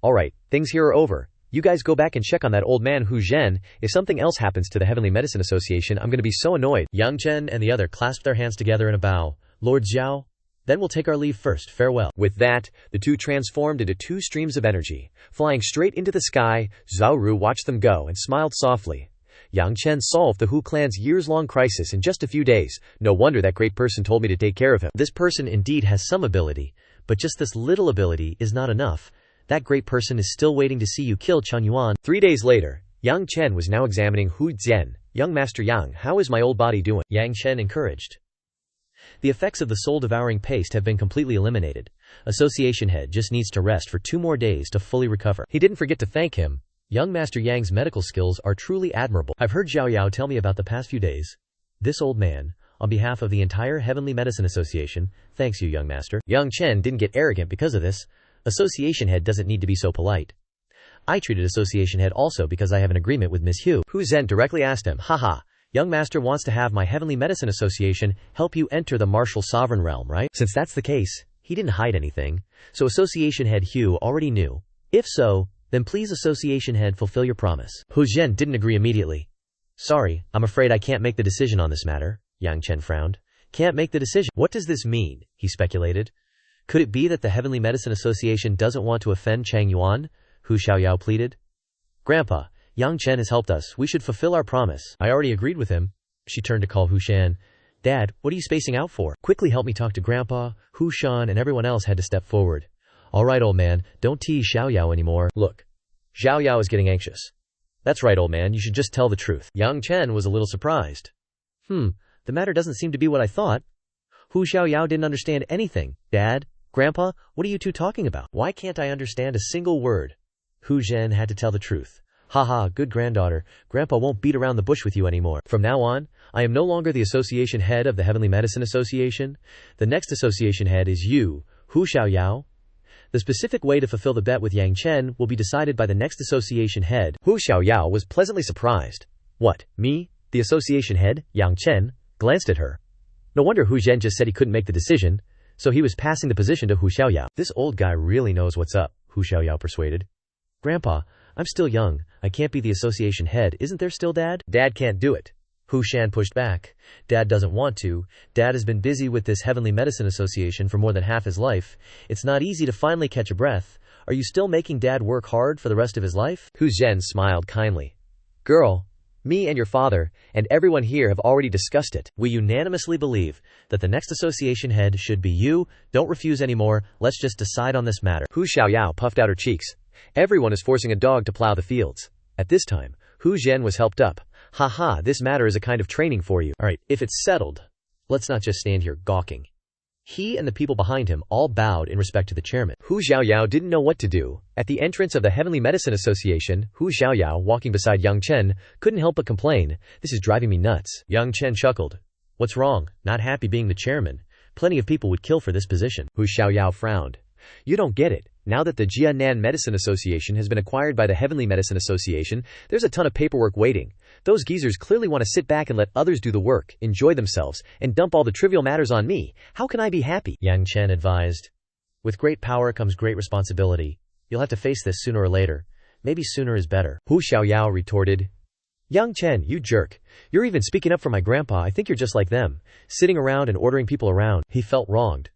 All right, things here are over. You guys go back and check on that old man Hu Zhen. If something else happens to the Heavenly Medicine Association, I'm going to be so annoyed. Yang Chen and the other clasped their hands together in a bow. Lord Zhao, then we'll take our leave first. Farewell. With that, the 2 transformed into 2 streams of energy. Flying straight into the sky, Zhao Ru watched them go and smiled softly. Yang Chen solved the Hu clan's years-long crisis in just a few days. No wonder that great person told me to take care of him. This person indeed has some ability, but just this little ability is not enough. That great person is still waiting to see you kill Chen Yuan. 3 days later, Yang Chen was now examining Hu Zhen. Young Master Yang, how is my old body doing? Yang Chen encouraged. The effects of the soul-devouring paste have been completely eliminated. Association head just needs to rest for 2 more days to fully recover. He didn't forget to thank him. Young Master Yang's medical skills are truly admirable. I've heard Zhao Yao tell me about the past few days. This old man, on behalf of the entire Heavenly Medicine Association, thanks you, young master. Yang Chen didn't get arrogant because of this. Association head doesn't need to be so polite. I treated association head also because I have an agreement with Ms. Hu. Hu Zhen directly asked him, haha, young master wants to have my Heavenly Medicine Association help you enter the martial sovereign realm, right? Since that's the case, he didn't hide anything. So association head Hu already knew. If so, then please association head fulfill your promise. Hu Zhen didn't agree immediately. Sorry, I'm afraid I can't make the decision on this matter. Yang Chen frowned. Can't make the decision. What does this mean? He speculated. Could it be that the Heavenly Medicine Association doesn't want to offend Chang Yuan? Hu Xiaoyao pleaded. Grandpa, Yang Chen has helped us. We should fulfill our promise. I already agreed with him. She turned to call Hu Shan. Dad, what are you spacing out for? Quickly help me talk to Grandpa. Hu Shan and everyone else had to step forward. All right, old man, don't tease Xiaoyao anymore. Look, Xiaoyao is getting anxious. That's right, old man, you should just tell the truth. Yang Chen was a little surprised. The matter doesn't seem to be what I thought. Hu Xiaoyao didn't understand anything. Dad, Grandpa, what are you 2 talking about? Why can't I understand a single word? Hu Zhen had to tell the truth. Haha, good granddaughter. Grandpa won't beat around the bush with you anymore. From now on, I am no longer the association head of the Heavenly Medicine Association. The next association head is you, Hu Xiaoyao. The specific way to fulfill the bet with Yang Chen will be decided by the next association head. Hu Xiaoyao was pleasantly surprised. What, me? The association head? Yang Chen glanced at her. No wonder Hu Zhen just said he couldn't make the decision, so he was passing the position to Hu Xiaoyao. This old guy really knows what's up, Hu Xiaoyao persuaded. Grandpa, I'm still young. I can't be the association head. Isn't there still Dad? Dad can't do it. Hu Shan pushed back. Dad doesn't want to. Dad has been busy with this Heavenly Medicine Association for more than half his life. It's not easy to finally catch a breath. Are you still making Dad work hard for the rest of his life? Hu Zhen smiled kindly. Girl, me and your father, and everyone here have already discussed it. We unanimously believe that the next association head should be you. Don't refuse anymore. Let's just decide on this matter. Hu Xiaoyao puffed out her cheeks. Everyone is forcing a dog to plow the fields. At this time, Hu Zhen was helped up. Haha, this matter is a kind of training for you. Alright, if it's settled, let's not just stand here gawking. He and the people behind him all bowed in respect to the chairman. Hu Xiaoyao didn't know what to do. At the entrance of the Heavenly Medicine Association, Hu Xiaoyao, walking beside Yang Chen, couldn't help but complain, "This is driving me nuts." Yang Chen chuckled. "What's wrong? Not happy being the chairman? Plenty of people would kill for this position." Hu Xiaoyao frowned. "You don't get it. Now that the Jianan Medicine Association has been acquired by the Heavenly Medicine Association, there's a ton of paperwork waiting. Those geezers clearly want to sit back and let others do the work, enjoy themselves, and dump all the trivial matters on me. How can I be happy?" Yang Chen advised. "With great power comes great responsibility. You'll have to face this sooner or later. Maybe sooner is better." Hu Xiaoyao retorted. "Yang Chen, you jerk. You're even speaking up for my grandpa. I think you're just like them, sitting around and ordering people around." He felt wronged.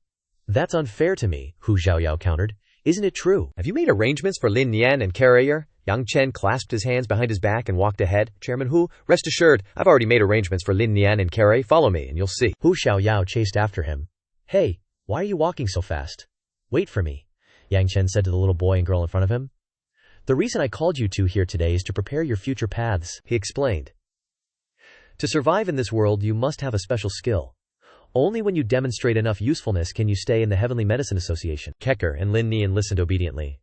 "That's unfair to me," Hu Xiaoyao countered. "Isn't it true? Have you made arrangements for Lin Nian and Carrier?" Yang Chen clasped his hands behind his back and walked ahead. "Chairman Hu, rest assured, I've already made arrangements for Lin Nian and Carrier. Follow me and you'll see." Hu Xiaoyao chased after him. "Hey, why are you walking so fast? Wait for me," Yang Chen said to the little boy and girl in front of him. "The reason I called you two here today is to prepare your future paths," he explained. "To survive in this world, you must have a special skill. Only when you demonstrate enough usefulness can you stay in the Heavenly Medicine Association." Kecker and Lin Nian listened obediently.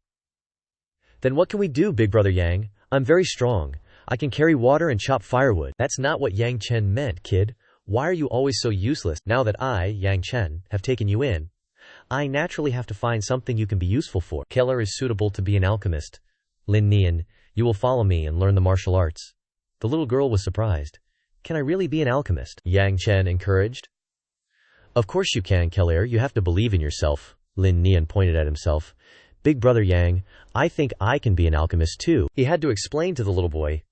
"Then what can we do, Big Brother Yang? I'm very strong. I can carry water and chop firewood." "That's not what Yang Chen meant, kid. Why are you always so useless? Now that I, Yang Chen, have taken you in, I naturally have to find something you can be useful for. Keller is suitable to be an alchemist. Lin Nian, you will follow me and learn the martial arts." The little girl was surprised. "Can I really be an alchemist?" Yang Chen encouraged. "Of course you can, Keller. You have to believe in yourself." Lin Nian pointed at himself. "Big Brother Yang, I think I can be an alchemist too." He had to explain to the little boy.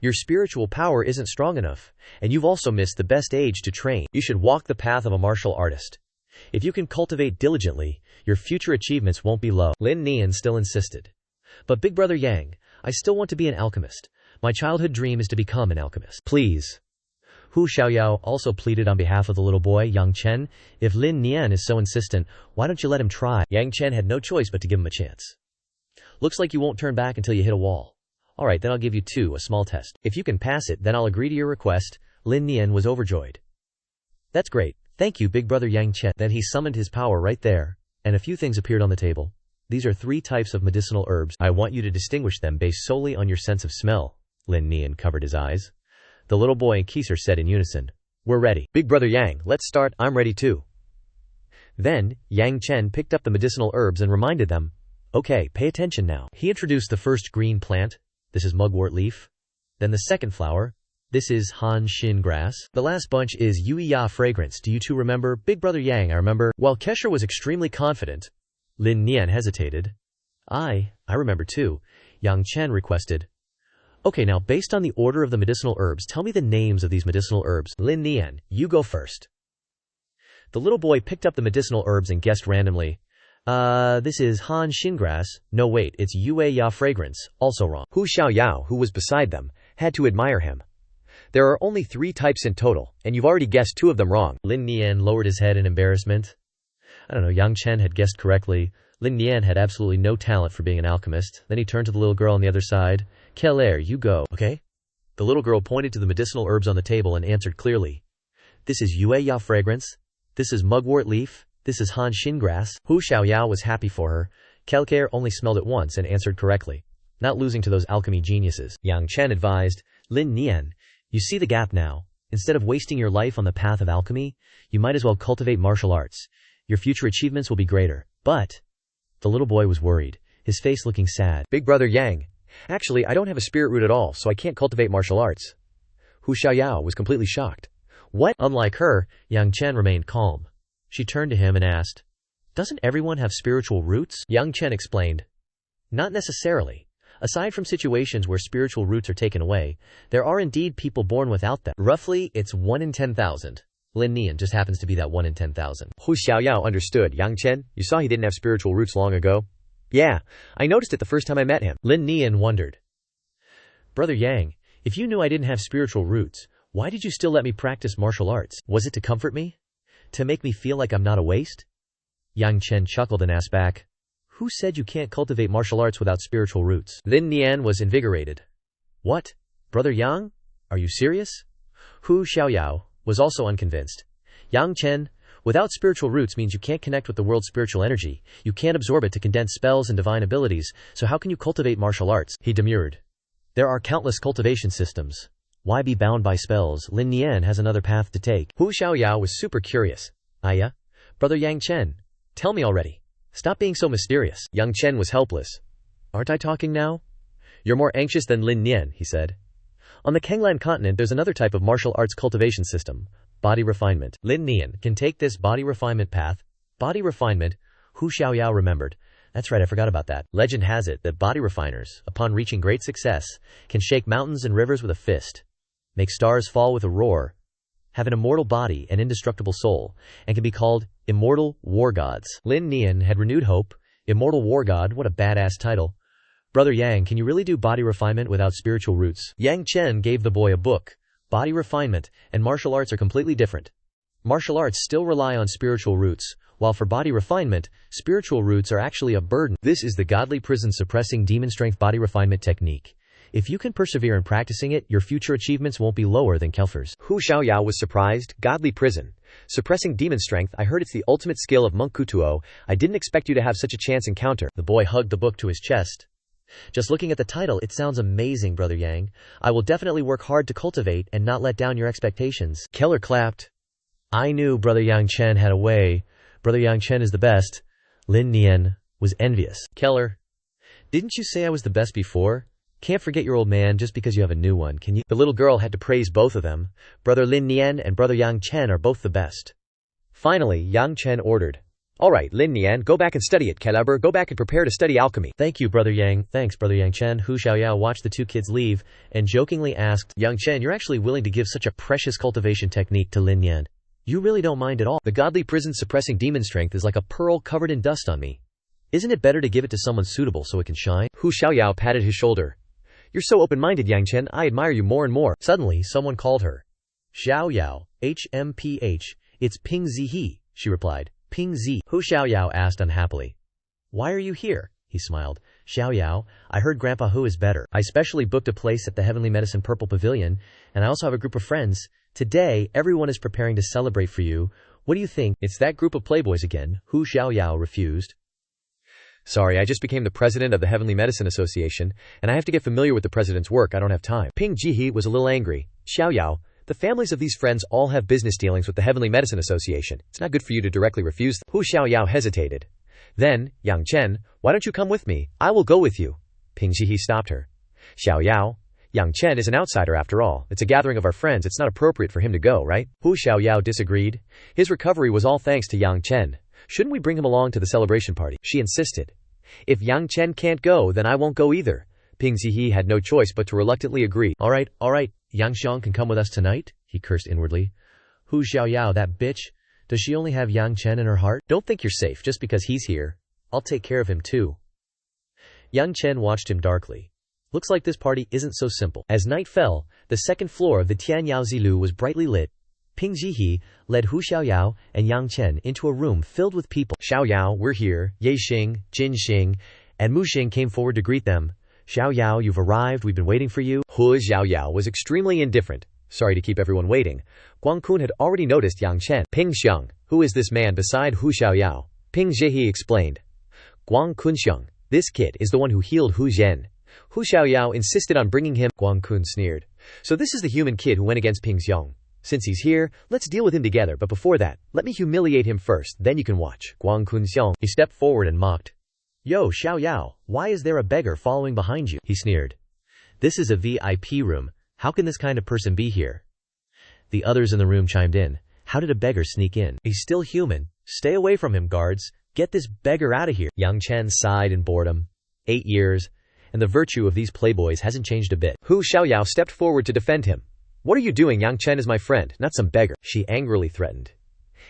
"Your spiritual power isn't strong enough, and you've also missed the best age to train. You should walk the path of a martial artist. If you can cultivate diligently, your future achievements won't be low." Lin Nian still insisted. "But Big Brother Yang, I still want to be an alchemist. My childhood dream is to become an alchemist. Please." Hu Xiaoyao also pleaded on behalf of the little boy, Yang Chen. "If Lin Nian is so insistent, why don't you let him try?" Yang Chen had no choice but to give him a chance. "Looks like you won't turn back until you hit a wall. Alright, then I'll give you a small test. If you can pass it, then I'll agree to your request." Lin Nian was overjoyed. "That's great. Thank you, Big Brother Yang Chen." Then he summoned his power right there, and a few things appeared on the table. "These are 3 types of medicinal herbs. I want you to distinguish them based solely on your sense of smell." Lin Nian covered his eyes. The little boy and Kieser said in unison, "We're ready." "Big Brother Yang, let's start. I'm ready too." Then, Yang Chen picked up the medicinal herbs and reminded them, "Okay, pay attention now." He introduced the first green plant. This is mugwort leaf. Then the second flower. This is Han Xin grass. The last bunch is Yuya fragrance. Do you two remember? Big Brother Yang, I remember. While Kesher was extremely confident, Lin Nian hesitated. I remember too," Yang Chen requested. "Okay, now based on the order of the medicinal herbs, tell me the names of these medicinal herbs." "Lin Nian, you go first." The little boy picked up the medicinal herbs and guessed randomly. This is Han Xingrass. No wait, it's Yuya fragrance. Also wrong." Hu Xiaoyao, who was beside them, had to admire him. "There are only 3 types in total, and you've already guessed 2 of them wrong." Lin Nian lowered his head in embarrassment. Yang Chen had guessed correctly. Lin Nian had absolutely no talent for being an alchemist. Then he turned to the little girl on the other side. "Keller, you go, okay?" The little girl pointed to the medicinal herbs on the table and answered clearly. "This is Yuya fragrance. This is mugwort leaf. This is Han Xin grass." Hu Xiaoyao was happy for her. Kelker only smelled it once and answered correctly, not losing to those alchemy geniuses. Yang Chen advised, "Lin Nian, you see the gap now. Instead of wasting your life on the path of alchemy, you might as well cultivate martial arts. Your future achievements will be greater." But the little boy was worried, his face looking sad. "Big Brother Yang, actually I don't have a spirit root at all, so I can't cultivate martial arts." Hu Xiaoyao was completely shocked. "What?" Unlike her, Yang Chen remained calm. She turned to him and asked, "Doesn't everyone have spiritual roots?" Yang Chen explained, "Not necessarily. Aside from situations where spiritual roots are taken away, there are indeed people born without them. Roughly, it's 1 in 10,000. Lin Nian just happens to be that 1 in 10,000. Hu Xiaoyao understood. "Yang Chen, you saw he didn't have spiritual roots long ago?" "Yeah, I noticed it the first time I met him." Lin Nian wondered. "Brother Yang, if you knew I didn't have spiritual roots, why did you still let me practice martial arts? Was it to comfort me? To make me feel like I'm not a waste?" Yang Chen chuckled and asked back, Who said you can't cultivate martial arts without spiritual roots? Lin Nian was invigorated. What? Brother Yang? Are you serious? Hu Xiaoyao was also unconvinced. Yang Chen, without spiritual roots means you can't connect with the world's spiritual energy, you can't absorb it to condense spells and divine abilities, so how can you cultivate martial arts? He demurred. There are countless cultivation systems. Why be bound by spells? Lin Nian has another path to take. Hu Xiaoyao was super curious. Yeah? Brother Yang Chen, tell me already. Stop being so mysterious. Yang Chen was helpless. Aren't I talking now? You're more anxious than Lin Nian, he said. On the Kanglan continent there's another type of martial arts cultivation system. Body refinement. Lin Nian can take this body refinement path. Body refinement? Hu Xiaoyao remembered. That's right, I forgot about that. Legend has it that body refiners, upon reaching great success, can shake mountains and rivers with a fist, make stars fall with a roar, have an immortal body and indestructible soul, and can be called immortal war gods. Lin Nian had renewed hope. Immortal war god, what a badass title. Brother Yang, can you really do body refinement without spiritual roots? Yang Chen gave the boy a book. Body refinement and martial arts are completely different. Martial arts still rely on spiritual roots, while for body refinement, spiritual roots are actually a burden. This is the godly prison suppressing demon strength body refinement technique. If you can persevere in practicing it, your future achievements won't be lower than Kelfer's. Hu Xiaoyao was surprised. Godly prison. Suppressing demon strength, I heard it's the ultimate skill of Monk Kutuo. I didn't expect you to have such a chance encounter. The boy hugged the book to his chest. Just looking at the title, it sounds amazing, Brother Yang. I will definitely work hard to cultivate and not let down your expectations. Keller clapped. I knew Brother Yang Chen had a way. Brother Yang Chen is the best. Lin Nian was envious. Keller, didn't you say I was the best before? Can't forget your old man just because you have a new one, can you? The little girl had to praise both of them. Brother Lin Nian and Brother Yang Chen are both the best. Finally, Yang Chen ordered. Alright, Lin Nian, go back and study it. Caliber, go back and prepare to study alchemy. Thank you, Brother Yang. Thanks, Brother Yang Chen. Hu Xiaoyao watched the two kids leave and jokingly asked, Yang Chen, you're actually willing to give such a precious cultivation technique to Lin Nian. You really don't mind at all. The godly prison suppressing demon strength is like a pearl covered in dust on me. Isn't it better to give it to someone suitable so it can shine? Hu Xiaoyao patted his shoulder. You're so open-minded, Yang Chen. I admire you more and more. Suddenly, someone called her. Xiaoyao, HMPH. It's Ping Zihe, she replied. Ping Zi. Hu Xiaoyao asked unhappily. Why are you here? He smiled. Xiaoyao, I heard Grandpa Hu is better. I specially booked a place at the Heavenly Medicine Purple Pavilion, and I also have a group of friends. Today, everyone is preparing to celebrate for you. What do you think? It's that group of playboys again. Hu Xiaoyao refused. Sorry, I just became the president of the Heavenly Medicine Association, and I have to get familiar with the president's work. I don't have time. Ping Jihe was a little angry. Xiaoyao, the families of these friends all have business dealings with the Heavenly Medicine Association. It's not good for you to directly refuse them. Hu Xiaoyao hesitated. Then, Yang Chen, why don't you come with me? I will go with you. Ping Jihe stopped her. Xiaoyao, Yang Chen is an outsider after all. It's a gathering of our friends. It's not appropriate for him to go, right? Hu Xiaoyao disagreed. His recovery was all thanks to Yang Chen. Shouldn't we bring him along to the celebration party? She insisted. If Yang Chen can't go, then I won't go either. Ping Zihe had no choice but to reluctantly agree. Alright, Yang Xiang can come with us tonight? He cursed inwardly. Hu Xiaoyao, that bitch. Does she only have Yang Chen in her heart? Don't think you're safe just because he's here. I'll take care of him too. Yang Chen watched him darkly. Looks like this party isn't so simple. As night fell, the second floor of the Tianyao Zilu was brightly lit. Ping Zihe led Hu Xiaoyao and Yang Chen into a room filled with people. Xiaoyao, we're here. Ye Xing, Jin Xing, and Mu Xing came forward to greet them. Xiaoyao, you've arrived. We've been waiting for you. Hu Xiaoyao was extremely indifferent. Sorry to keep everyone waiting. Guang Kun had already noticed Yang Chen. Ping Xiang, who is this man beside Hu Xiaoyao? Ping Zihe explained. Guang Kun Xiang, this kid is the one who healed Hu Zhen. Hu Xiaoyao insisted on bringing him. Guang Kun sneered. So this is the human kid who went against Ping Xiang. Since he's here, let's deal with him together, but before that, let me humiliate him first, then you can watch. Guang Kun Xiang. He stepped forward and mocked. Yo, Xiaoyao, why is there a beggar following behind you? He sneered. This is a VIP room. How can this kind of person be here? The others in the room chimed in. How did a beggar sneak in? He's still human. Stay away from him, guards. Get this beggar out of here. Yang Chen sighed in boredom. 8 years, and the virtue of these playboys hasn't changed a bit. Hu Xiaoyao stepped forward to defend him. What are you doing? Yang Chen is my friend, not some beggar. She angrily threatened.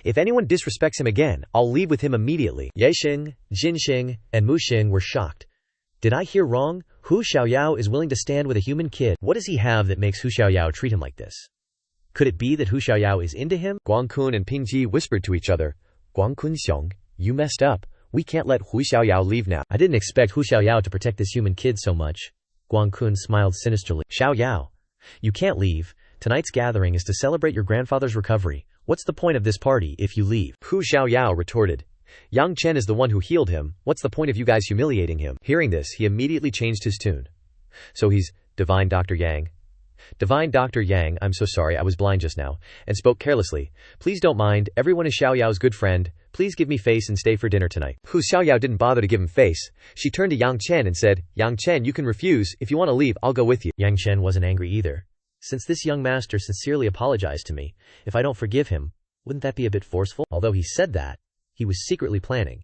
If anyone disrespects him again, I'll leave with him immediately. Ye Xing, Jin Xing, and Mu Xing were shocked. Did I hear wrong? Hu Xiaoyao is willing to stand with a human kid. What does he have that makes Hu Xiaoyao treat him like this? Could it be that Hu Xiaoyao is into him? Guang Kun and Ping Ji whispered to each other. Guang Kun Xiang, you messed up. We can't let Hu Xiaoyao leave now. I didn't expect Hu Xiaoyao to protect this human kid so much. Guang Kun smiled sinisterly. Xiaoyao, you can't leave. Tonight's gathering is to celebrate your grandfather's recovery. What's the point of this party if you leave? Hu Xiaoyao retorted. Yang Chen is the one who healed him. What's the point of you guys humiliating him? Hearing this, he immediately changed his tune. So he's Divine Dr. Yang. Divine Dr. Yang, I'm so sorry, I was blind just now, and spoke carelessly. Please don't mind, everyone is Xiaoyao's good friend. Please give me face and stay for dinner tonight. Hu Xiaoyao didn't bother to give him face. She turned to Yang Chen and said, Yang Chen, you can refuse. If you want to leave, I'll go with you. Yang Chen wasn't angry either. Since this young master sincerely apologized to me, if I don't forgive him, wouldn't that be a bit forceful? Although he said that, he was secretly planning.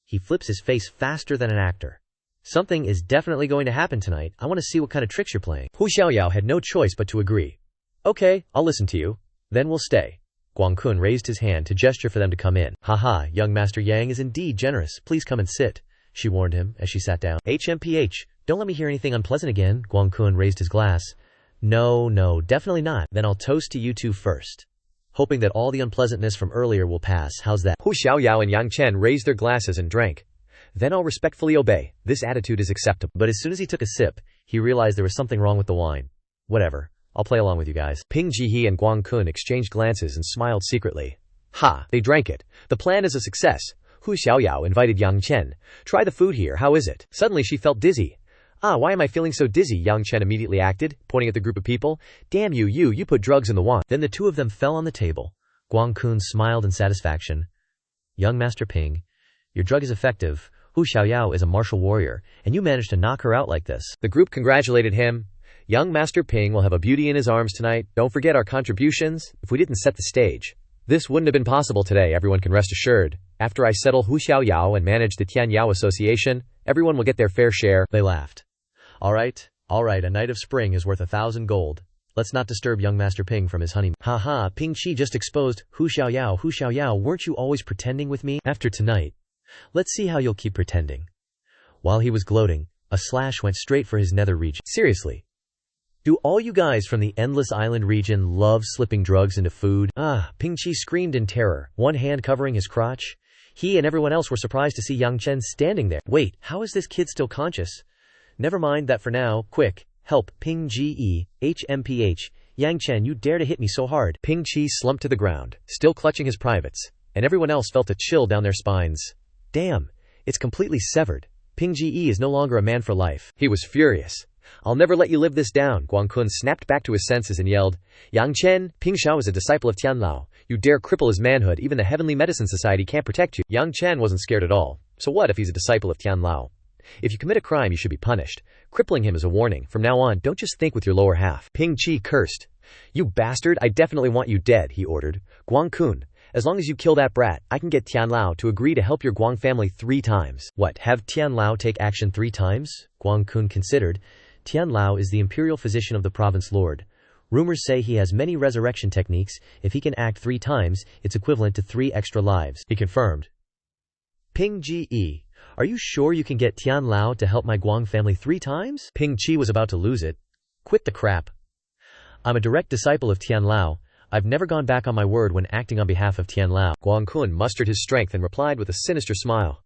He flips his face faster than an actor. Something is definitely going to happen tonight. I want to see what kind of tricks you're playing. Hu Xiaoyao had no choice but to agree. Okay, I'll listen to you. Then we'll stay. Guang Kun raised his hand to gesture for them to come in. Haha, young Master Yang is indeed generous. Please come and sit, she warned him as she sat down. HMPH, don't let me hear anything unpleasant again. Guang Kun raised his glass. No, definitely not. Then I'll toast to you two first. Hoping that all the unpleasantness from earlier will pass. How's that? Hu Xiaoyao and Yang Chen raised their glasses and drank. Then I'll respectfully obey. This attitude is acceptable. But as soon as he took a sip, he realized there was something wrong with the wine. Whatever. I'll play along with you guys. Ping Jihe and Guang Kun exchanged glances and smiled secretly. Ha! They drank it. The plan is a success. Hu Xiaoyao invited Yang Chen. Try the food here. How is it? Suddenly she felt dizzy. Why am I feeling so dizzy? Yang Chen immediately acted, pointing at the group of people. Damn you put drugs in the wine. Then the two of them fell on the table. Guang Kun smiled in satisfaction. Young Master Ping, your drug is effective. Hu Xiaoyao is a martial warrior, and you managed to knock her out like this. The group congratulated him. Young Master Ping will have a beauty in his arms tonight. Don't forget our contributions. If we didn't set the stage, this wouldn't have been possible today, everyone can rest assured. After I settle Hu Xiaoyao and manage the Tianyao Association, everyone will get their fair share. They laughed. All right, a night of spring is worth 1,000 gold. Let's not disturb young Master Ping from his honeymoon. Haha, Ping Qi just exposed. Hu Xiaoyao, weren't you always pretending with me? After tonight, let's see how you'll keep pretending. While he was gloating, a slash went straight for his nether region. Seriously. Do all you guys from the Endless Island region love slipping drugs into food? Ping Qi screamed in terror, one hand covering his crotch. He and everyone else were surprised to see Yang Chen standing there. Wait, how is this kid still conscious? Never mind that for now. Quick, help. Ping Ge, HMPH. Yang Chen, you dare to hit me so hard. Ping Qi slumped to the ground, still clutching his privates, and everyone else felt a chill down their spines. Damn, it's completely severed. Ping Ge is no longer a man for life. He was furious. I'll never let you live this down. Guang Kun snapped back to his senses and yelled, Yang Chen, Ping Xiao is a disciple of Tianlao. You dare cripple his manhood, even the Heavenly Medicine Society can't protect you. Yang Chen wasn't scared at all. So what if he's a disciple of Tianlao? If you commit a crime, you should be punished. Crippling him is a warning. From now on, don't just think with your lower half. Ping Qi cursed. You bastard, I definitely want you dead, he ordered. Guang Kun, as long as you kill that brat, I can get Tianlao to agree to help your Guang family 3 times. What, have Tianlao take action 3 times? Guang Kun considered. Tianlao is the imperial physician of the province lord. Rumors say he has many resurrection techniques. If he can act 3 times, it's equivalent to 3 extra lives. He confirmed. Ping Ge, are you sure you can get Tianlao to help my Guang family 3 times? Ping Qi was about to lose it. Quit the crap. I'm a direct disciple of Tianlao. I've never gone back on my word when acting on behalf of Tianlao. Guang Kun mustered his strength and replied with a sinister smile.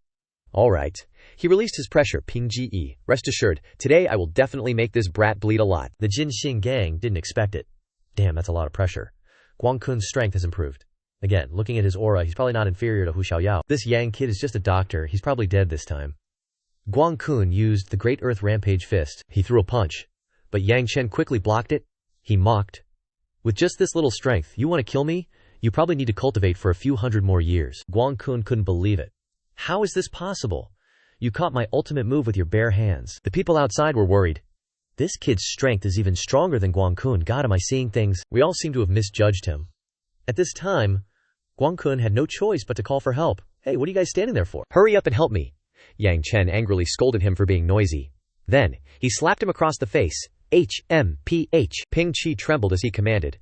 All right. He released his pressure. Ping Ge, rest assured, today I will definitely make this brat bleed a lot. The Jinxing gang didn't expect it. Damn, that's a lot of pressure. Guang Kun's strength has improved. Again, looking at his aura, he's probably not inferior to Hu Xiaoyao. This Yang kid is just a doctor. He's probably dead this time. Guang Kun used the Great Earth Rampage Fist. He threw a punch, but Yang Chen quickly blocked it. He mocked. With just this little strength, you want to kill me? You probably need to cultivate for a few hundred more years. Guang Kun couldn't believe it. How is this possible? You caught my ultimate move with your bare hands. The people outside were worried. This kid's strength is even stronger than Guang Kun. God, am I seeing things? We all seem to have misjudged him. At this time, Guang Kun had no choice but to call for help. Hey, what are you guys standing there for? Hurry up and help me. Yang Chen angrily scolded him for being noisy. Then, he slapped him across the face. HMPH. Ping Qi trembled as he commanded.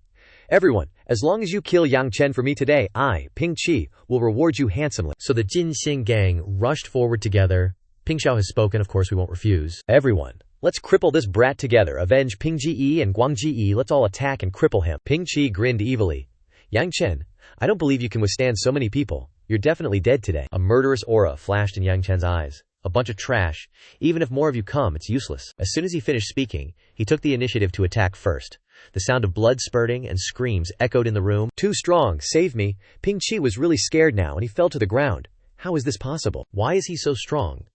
Everyone, as long as you kill Yang Chen for me today, I, Ping Qi, will reward you handsomely. So the Jinxing gang rushed forward together. Ping Xiao has spoken, of course we won't refuse. Everyone, let's cripple this brat together. Avenge Ping Ge and Guang Ge. Let's all attack and cripple him. Ping Qi grinned evilly. Yang Chen, I don't believe you can withstand so many people. You're definitely dead today. A murderous aura flashed in Yang Chen's eyes. A bunch of trash. Even if more of you come, it's useless. As soon as he finished speaking, he took the initiative to attack first. The sound of blood spurting and screams echoed in the room. Too strong, save me. Ping Qi was really scared now and he fell to the ground. How is this possible? Why is he so strong?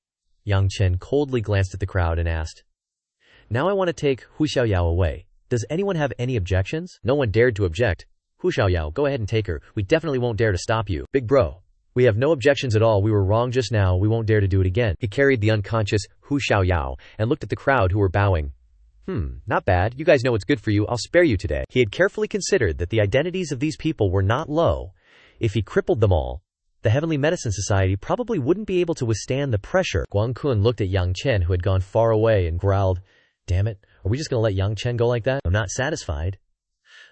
Yang Chen coldly glanced at the crowd and asked, Now I want to take Hu Xiaoyao away. Does anyone have any objections? No one dared to object. Hu Xiaoyao, go ahead and take her. We definitely won't dare to stop you. Big bro. We have no objections at all. We were wrong just now. We won't dare to do it again. He carried the unconscious Hu Xiaoyao and looked at the crowd who were bowing. Not bad. You guys know what's good for you. I'll spare you today. He had carefully considered that the identities of these people were not low. If he crippled them all, the Heavenly Medicine Society probably wouldn't be able to withstand the pressure. Guang Kun looked at Yang Chen, who had gone far away, and growled, Damn it, are we just going to let Yang Chen go like that? I'm not satisfied.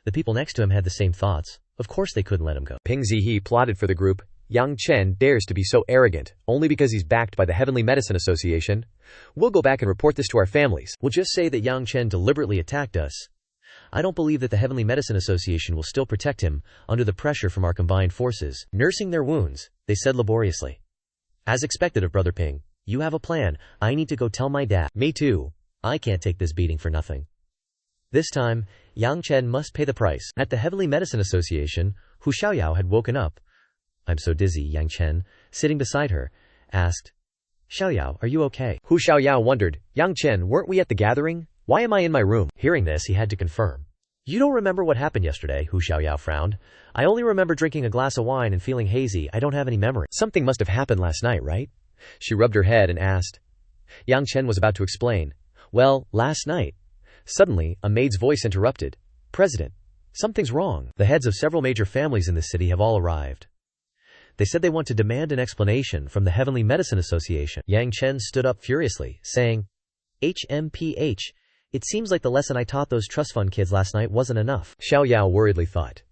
The people next to him had the same thoughts. Of course they couldn't let him go. Ping Zihe plotted for the group. Yang Chen dares to be so arrogant, only because he's backed by the Heavenly Medicine Association. We'll go back and report this to our families. We'll just say that Yang Chen deliberately attacked us. I don't believe that the Heavenly Medicine Association will still protect him under the pressure from our combined forces. Nursing their wounds, they said laboriously. As expected of Brother Ping, you have a plan. I need to go tell my dad. Me too. I can't take this beating for nothing. This time, Yang Chen must pay the price. At the Heavenly Medicine Association, Hu Xiaoyao had woken up. I'm so dizzy, Yang Chen, sitting beside her, asked, Xiaoyao, are you okay? Hu Xiaoyao wondered, Yang Chen, weren't we at the gathering? Why am I in my room? Hearing this, he had to confirm. You don't remember what happened yesterday, Hu Xiaoyao frowned. I only remember drinking a glass of wine and feeling hazy. I don't have any memory. Something must have happened last night, right? She rubbed her head and asked. Yang Chen was about to explain. Well, last night. Suddenly, a maid's voice interrupted. President, something's wrong. The heads of several major families in the city have all arrived. They said they want to demand an explanation from the Heavenly Medicine Association. Yang Chen stood up furiously, saying, HMPH, it seems like the lesson I taught those trust fund kids last night wasn't enough. Xiaoyao worriedly thought.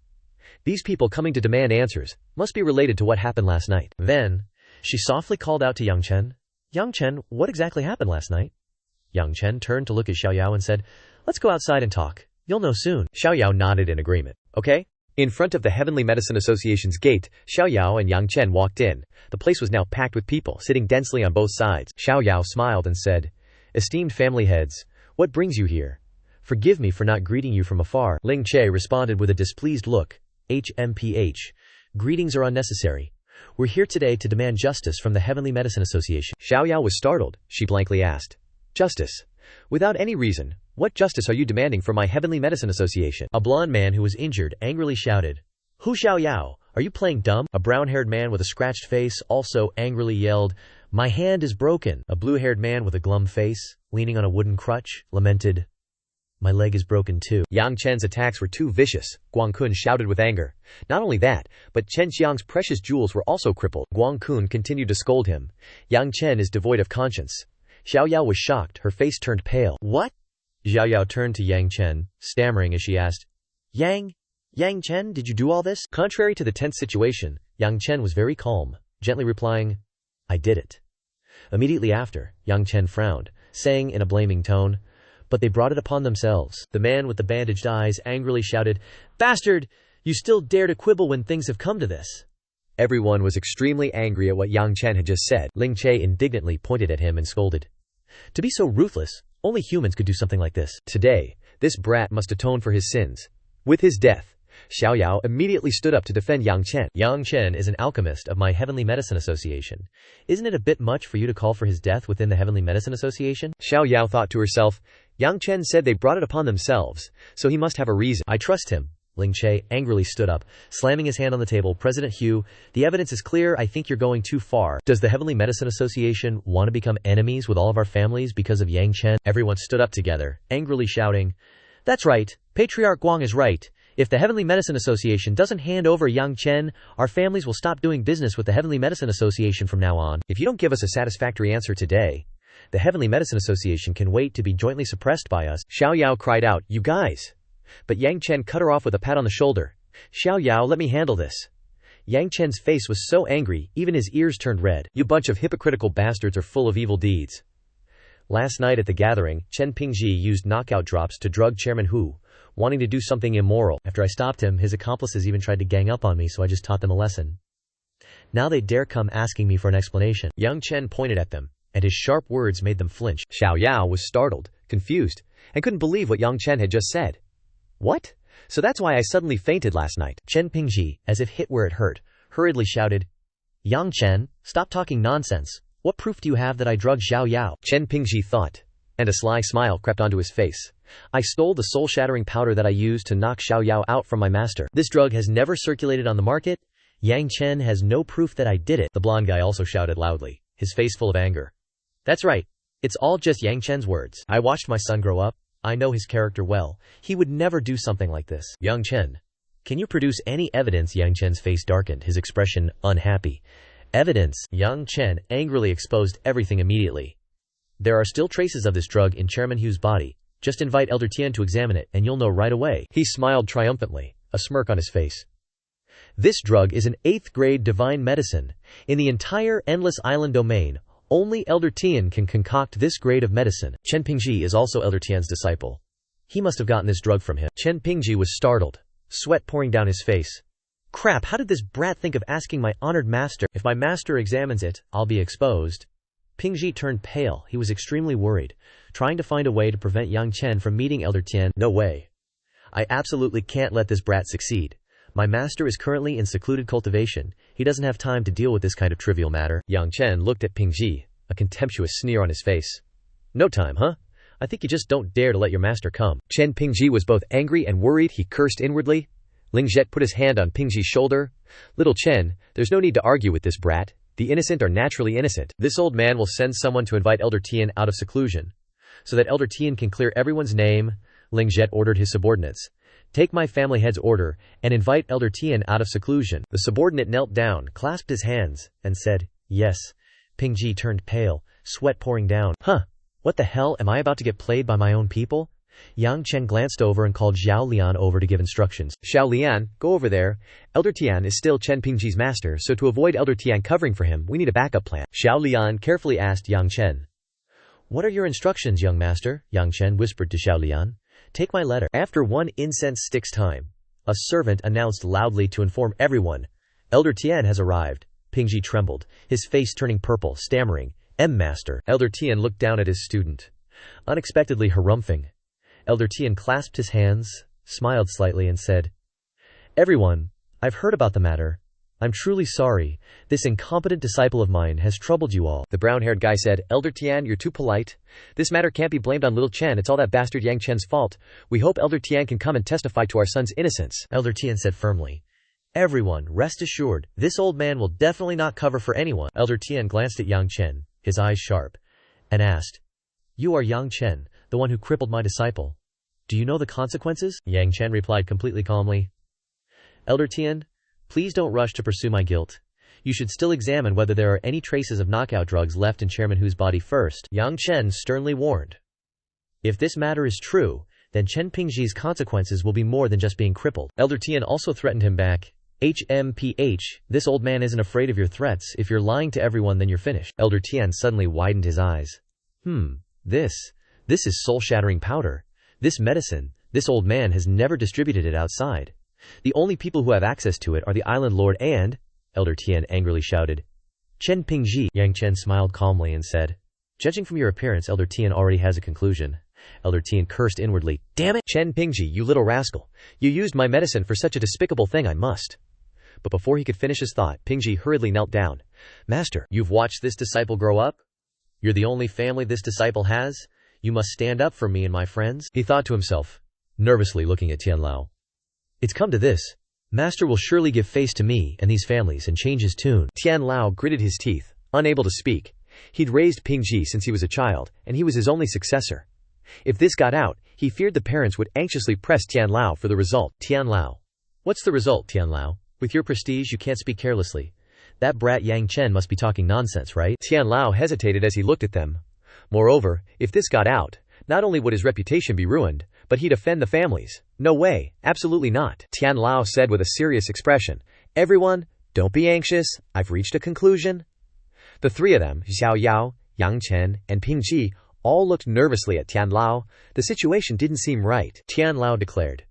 These people coming to demand answers must be related to what happened last night. Then, she softly called out to Yang Chen. Yang Chen, what exactly happened last night? Yang Chen turned to look at Xiaoyao and said, Let's go outside and talk. You'll know soon. Xiaoyao nodded in agreement. Okay? In front of the Heavenly Medicine Association's gate, Xiaoyao and Yang Chen walked in. The place was now packed with people, sitting densely on both sides. Xiaoyao smiled and said, Esteemed family heads, what brings you here? Forgive me for not greeting you from afar. Ling Che responded with a displeased look. HMPH. Greetings are unnecessary. We're here today to demand justice from the Heavenly Medicine Association. Xiaoyao was startled. She blankly asked, Justice? Without any reason, what justice are you demanding from my Heavenly Medicine Association? A blond man who was injured angrily shouted, Hu Xiaoyao, are you playing dumb? A brown-haired man with a scratched face also angrily yelled, My hand is broken. A blue-haired man with a glum face, leaning on a wooden crutch, lamented, My leg is broken too. Yang Chen's attacks were too vicious, Guang Kun shouted with anger. Not only that, but Chen Xiang's precious jewels were also crippled. Guang Kun continued to scold him. Yang Chen is devoid of conscience. Xiaoyao was shocked, her face turned pale. What? Xiaoyao turned to Yang Chen, stammering as she asked, Yang Chen, did you do all this? Contrary to the tense situation, Yang Chen was very calm, gently replying, I did it. Immediately after, Yang Chen frowned, saying in a blaming tone, But they brought it upon themselves. The man with the bandaged eyes angrily shouted, Bastard! You still dare to quibble when things have come to this? Everyone was extremely angry at what Yang Chen had just said. Ling Che indignantly pointed at him and scolded. To be so ruthless, only humans could do something like this. Today, this brat must atone for his sins. With his death, Xiaoyao immediately stood up to defend Yang Chen. Yang Chen is an alchemist of my Heavenly Medicine Association. Isn't it a bit much for you to call for his death within the Heavenly Medicine Association? Xiaoyao thought to herself, Yang Chen said they brought it upon themselves, so he must have a reason. I trust him. Ling Che angrily stood up, slamming his hand on the table. President Hu, the evidence is clear. I think you're going too far. Does the Heavenly Medicine Association want to become enemies with all of our families because of Yang Chen? Everyone stood up together, angrily shouting, That's right. Patriarch Guang is right. If the Heavenly Medicine Association doesn't hand over Yang Chen, our families will stop doing business with the Heavenly Medicine Association from now on. If you don't give us a satisfactory answer today, the Heavenly Medicine Association can wait to be jointly suppressed by us. Xiaoyao cried out, You guys! But Yang Chen cut her off with a pat on the shoulder. Xiaoyao, let me handle this. Yang Chen's face was so angry, even his ears turned red. You bunch of hypocritical bastards are full of evil deeds. Last night at the gathering, Chen Pingji used knockout drops to drug Chairman Hu, wanting to do something immoral. After I stopped him, his accomplices even tried to gang up on me, so I just taught them a lesson. Now they dare come asking me for an explanation. Yang Chen pointed at them, and his sharp words made them flinch. Xiaoyao was startled, confused, and couldn't believe what Yang Chen had just said. What? So that's why I suddenly fainted last night. Chen Pingji, as if hit where it hurt, hurriedly shouted, Yang Chen, stop talking nonsense. What proof do you have that I drugged Xiaoyao? Chen Pingji thought, and a sly smile crept onto his face. I stole the soul-shattering powder that I used to knock Xiaoyao out from my master. This drug has never circulated on the market. Yang Chen has no proof that I did it. The blonde guy also shouted loudly, his face full of anger. That's right. It's all just Yang Chen's words. I watched my son grow up. I know his character well. He would never do something like this. Yang Chen, can you produce any evidence? Yang Chen's face darkened, his expression unhappy. Evidence? Yang Chen angrily exposed everything immediately. There are still traces of this drug in Chairman Hu's body. Just invite Elder Tian to examine it and you'll know right away. He smiled triumphantly, a smirk on his face. This drug is an 8th grade divine medicine. In the entire Endless Island domain, only Elder Tian can concoct this grade of medicine. Chen Pingji is also Elder Tian's disciple. He must have gotten this drug from him. Chen Pingji was startled, sweat pouring down his face. Crap, how did this brat think of asking my honored master? If my master examines it, I'll be exposed. Pingji turned pale. He was extremely worried, trying to find a way to prevent Yang Chen from meeting Elder Tian. No way. I absolutely can't let this brat succeed. My master is currently in secluded cultivation. He doesn't have time to deal with this kind of trivial matter. Yang Chen looked at Pingji, a contemptuous sneer on his face. No time, huh? I think you just don't dare to let your master come. Chen Pingji was both angry and worried. He cursed inwardly. Ling Zhet put his hand on Pingji's shoulder. Little Chen, there's no need to argue with this brat. The innocent are naturally innocent. This old man will send someone to invite Elder Tian out of seclusion, so that Elder Tian can clear everyone's name. Ling Zhet ordered his subordinates. Take my family head's order, and invite Elder Tian out of seclusion. The subordinate knelt down, clasped his hands, and said, yes. Pingji turned pale, sweat pouring down. Huh, what the hell, am I about to get played by my own people? Yang Chen glanced over and called Xiao Lian over to give instructions. Xiao Lian, go over there. Elder Tian is still Chen Pingji's master, so to avoid Elder Tian covering for him, we need a backup plan. Xiao Lian carefully asked Yang Chen. What are your instructions, young master? Yang Chen whispered to Xiao Lian. Take my letter. After 1 incense stick's time, a servant announced loudly to inform everyone, Elder Tian has arrived. Pingji trembled, his face turning purple, stammering, Master. Elder Tian looked down at his student, unexpectedly harumphing. Elder Tian clasped his hands, smiled slightly and said, Everyone, I've heard about the matter. I'm truly sorry. This incompetent disciple of mine has troubled you all. The brown-haired guy said, Elder Tian, you're too polite. This matter can't be blamed on little Chen. It's all that bastard Yang Chen's fault. We hope Elder Tian can come and testify to our son's innocence. Elder Tian said firmly, Everyone, rest assured, this old man will definitely not cover for anyone. Elder Tian glanced at Yang Chen, his eyes sharp, and asked, You are Yang Chen, the one who crippled my disciple. Do you know the consequences? Yang Chen replied completely calmly, Elder Tian, please don't rush to pursue my guilt. You should still examine whether there are any traces of knockout drugs left in Chairman Hu's body first. Yang Chen sternly warned. If this matter is true, then Chen Pingji's consequences will be more than just being crippled. Elder Tian also threatened him back. HMPH, this old man isn't afraid of your threats. If you're lying to everyone, then you're finished. Elder Tian suddenly widened his eyes. This is soul-shattering powder. This medicine, this old man has never distributed it outside. The only people who have access to it are the island lord and, Elder Tian angrily shouted, Chen Pingji. Yang Chen smiled calmly and said, Judging from your appearance, Elder Tian already has a conclusion. Elder Tian cursed inwardly. Damn it! Chen Pingji, you little rascal. You used my medicine for such a despicable thing. I must. But before he could finish his thought, Pingji hurriedly knelt down. Master, you've watched this disciple grow up? You're the only family this disciple has? You must stand up for me and my friends? He thought to himself, nervously looking at Tianlao. It's come to this. Master will surely give face to me and these families and change his tune. Tianlao gritted his teeth, unable to speak. He'd raised Pingji since he was a child, and he was his only successor. If this got out, he feared the parents would anxiously press Tianlao for the result. Tianlao. What's the result, Tianlao? With your prestige, you can't speak carelessly. That brat Yang Chen must be talking nonsense, right? Tianlao hesitated as he looked at them. Moreover, if this got out, not only would his reputation be ruined, but he'd offend the families. No way, absolutely not. Tianlao said with a serious expression, Everyone, don't be anxious, I've reached a conclusion. The three of them, Xiaoyao, Yang Chen, and Pingji, all looked nervously at Tianlao. The situation didn't seem right. Tianlao declared,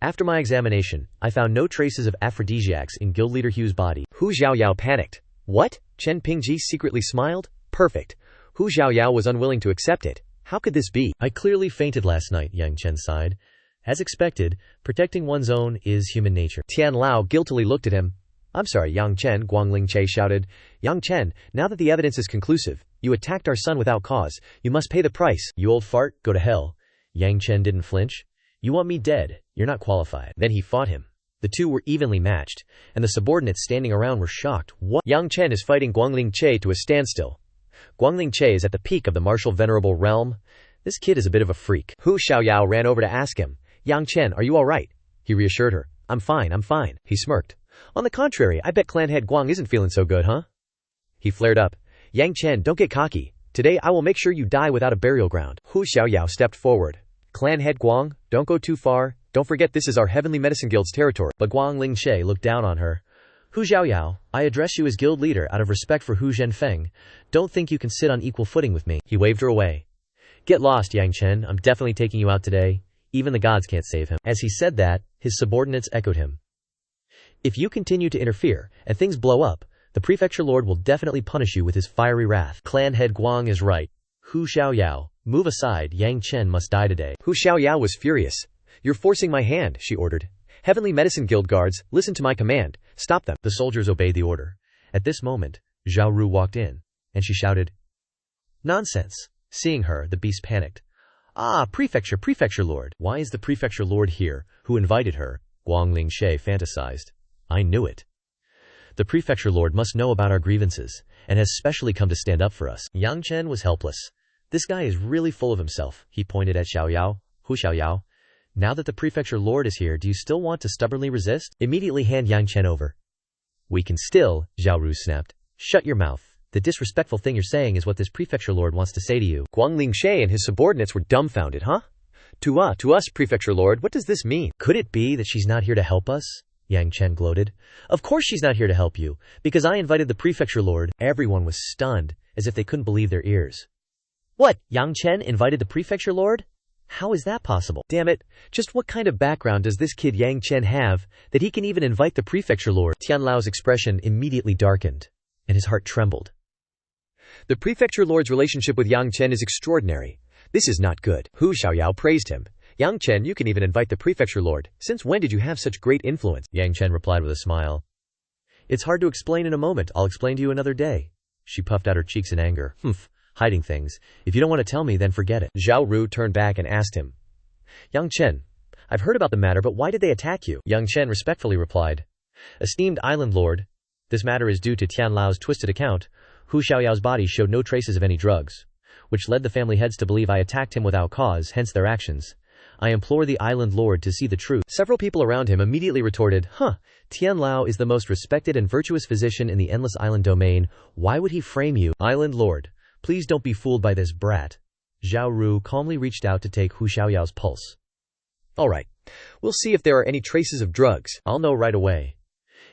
After my examination, I found no traces of aphrodisiacs in guild leader Hu's body. Hu Xiaoyao panicked. What? Chen Pingji secretly smiled. Perfect. Hu Xiaoyao was unwilling to accept it. How could this be? I clearly fainted last night, Yang Chen sighed. As expected, protecting one's own is human nature. Tian Lao guiltily looked at him. I'm sorry, Yang Chen, Guangling Che shouted. Yang Chen, now that the evidence is conclusive, you attacked our son without cause. You must pay the price. You old fart, go to hell. Yang Chen didn't flinch. You want me dead? You're not qualified. Then he fought him. The two were evenly matched, and the subordinates standing around were shocked. What? Yang Chen is fighting Guangling Che to a standstill. Guangling Che is at the peak of the martial venerable realm. This kid is a bit of a freak. Hu Xiaoyao ran over to ask him. Yang Chen, are you alright? He reassured her. I'm fine. He smirked. On the contrary, I bet clan head Guang isn't feeling so good, huh? He flared up. Yang Chen, don't get cocky. Today I will make sure you die without a burial ground. Hu Xiaoyao stepped forward. Clan head Guang, don't go too far. Don't forget this is our Heavenly Medicine Guild's territory. But Guang Lingxie looked down on her. Hu Xiaoyao, I address you as guild leader out of respect for Hu Zhenfeng. Don't think you can sit on equal footing with me. He waved her away. Get lost, Yang Chen. I'm definitely taking you out today. Even the gods can't save him. As he said that, his subordinates echoed him. If you continue to interfere, and things blow up, the prefecture lord will definitely punish you with his fiery wrath. Clan head Guang is right. Hu Xiaoyao, move aside, Yang Chen must die today. Hu Xiaoyao was furious. You're forcing my hand, she ordered. Heavenly Medicine Guild guards, listen to my command. Stop them. The soldiers obeyed the order. At this moment, Zhao Ru walked in, and she shouted, Nonsense. Seeing her, the beast panicked. Ah, prefecture lord. Why is the prefecture lord here? Who invited her? Guang Lingxie fantasized. I knew it. The prefecture lord must know about our grievances, and has specially come to stand up for us. Yang Chen was helpless. This guy is really full of himself. He pointed at Xiaoyao. Hu Xiaoyao. Now that the prefecture lord is here, do you still want to stubbornly resist? Immediately hand Yang Chen over. We can still, Zhao Ru snapped. Shut your mouth. The disrespectful thing you're saying is what this prefecture lord wants to say to you. Guang Lingxie and his subordinates were dumbfounded, huh? To us, prefecture lord, what does this mean? Could it be that she's not here to help us? Yang Chen gloated. Of course she's not here to help you, because I invited the prefecture lord. Everyone was stunned, as if they couldn't believe their ears. What? Yang Chen invited the prefecture lord? How is that possible? Damn it, just what kind of background does this kid Yang Chen have, that he can even invite the prefecture lord? Tian Lao's expression immediately darkened, and his heart trembled. The prefecture lord's relationship with Yang Chen is extraordinary. This is not good. Hu Xiaoyao praised him. Yang Chen, you can even invite the prefecture lord. Since when did you have such great influence? Yang Chen replied with a smile. It's hard to explain in a moment. I'll explain to you another day. She puffed out her cheeks in anger. Hiding things. If you don't want to tell me, then forget it. Zhao Ru turned back and asked him. Yang Chen, I've heard about the matter, but why did they attack you? Yang Chen respectfully replied. Esteemed island lord, this matter is due to Tian Lao's twisted account. Hu Xiaoyao's body showed no traces of any drugs, which led the family heads to believe I attacked him without cause, hence their actions. I implore the island lord to see the truth. Several people around him immediately retorted, Tian Lao is the most respected and virtuous physician in the Endless Island domain. Why would he frame you? Island lord, please don't be fooled by this brat. Zhao Ru calmly reached out to take Hu Xiaoyao's pulse. Alright, we'll see if there are any traces of drugs. I'll know right away.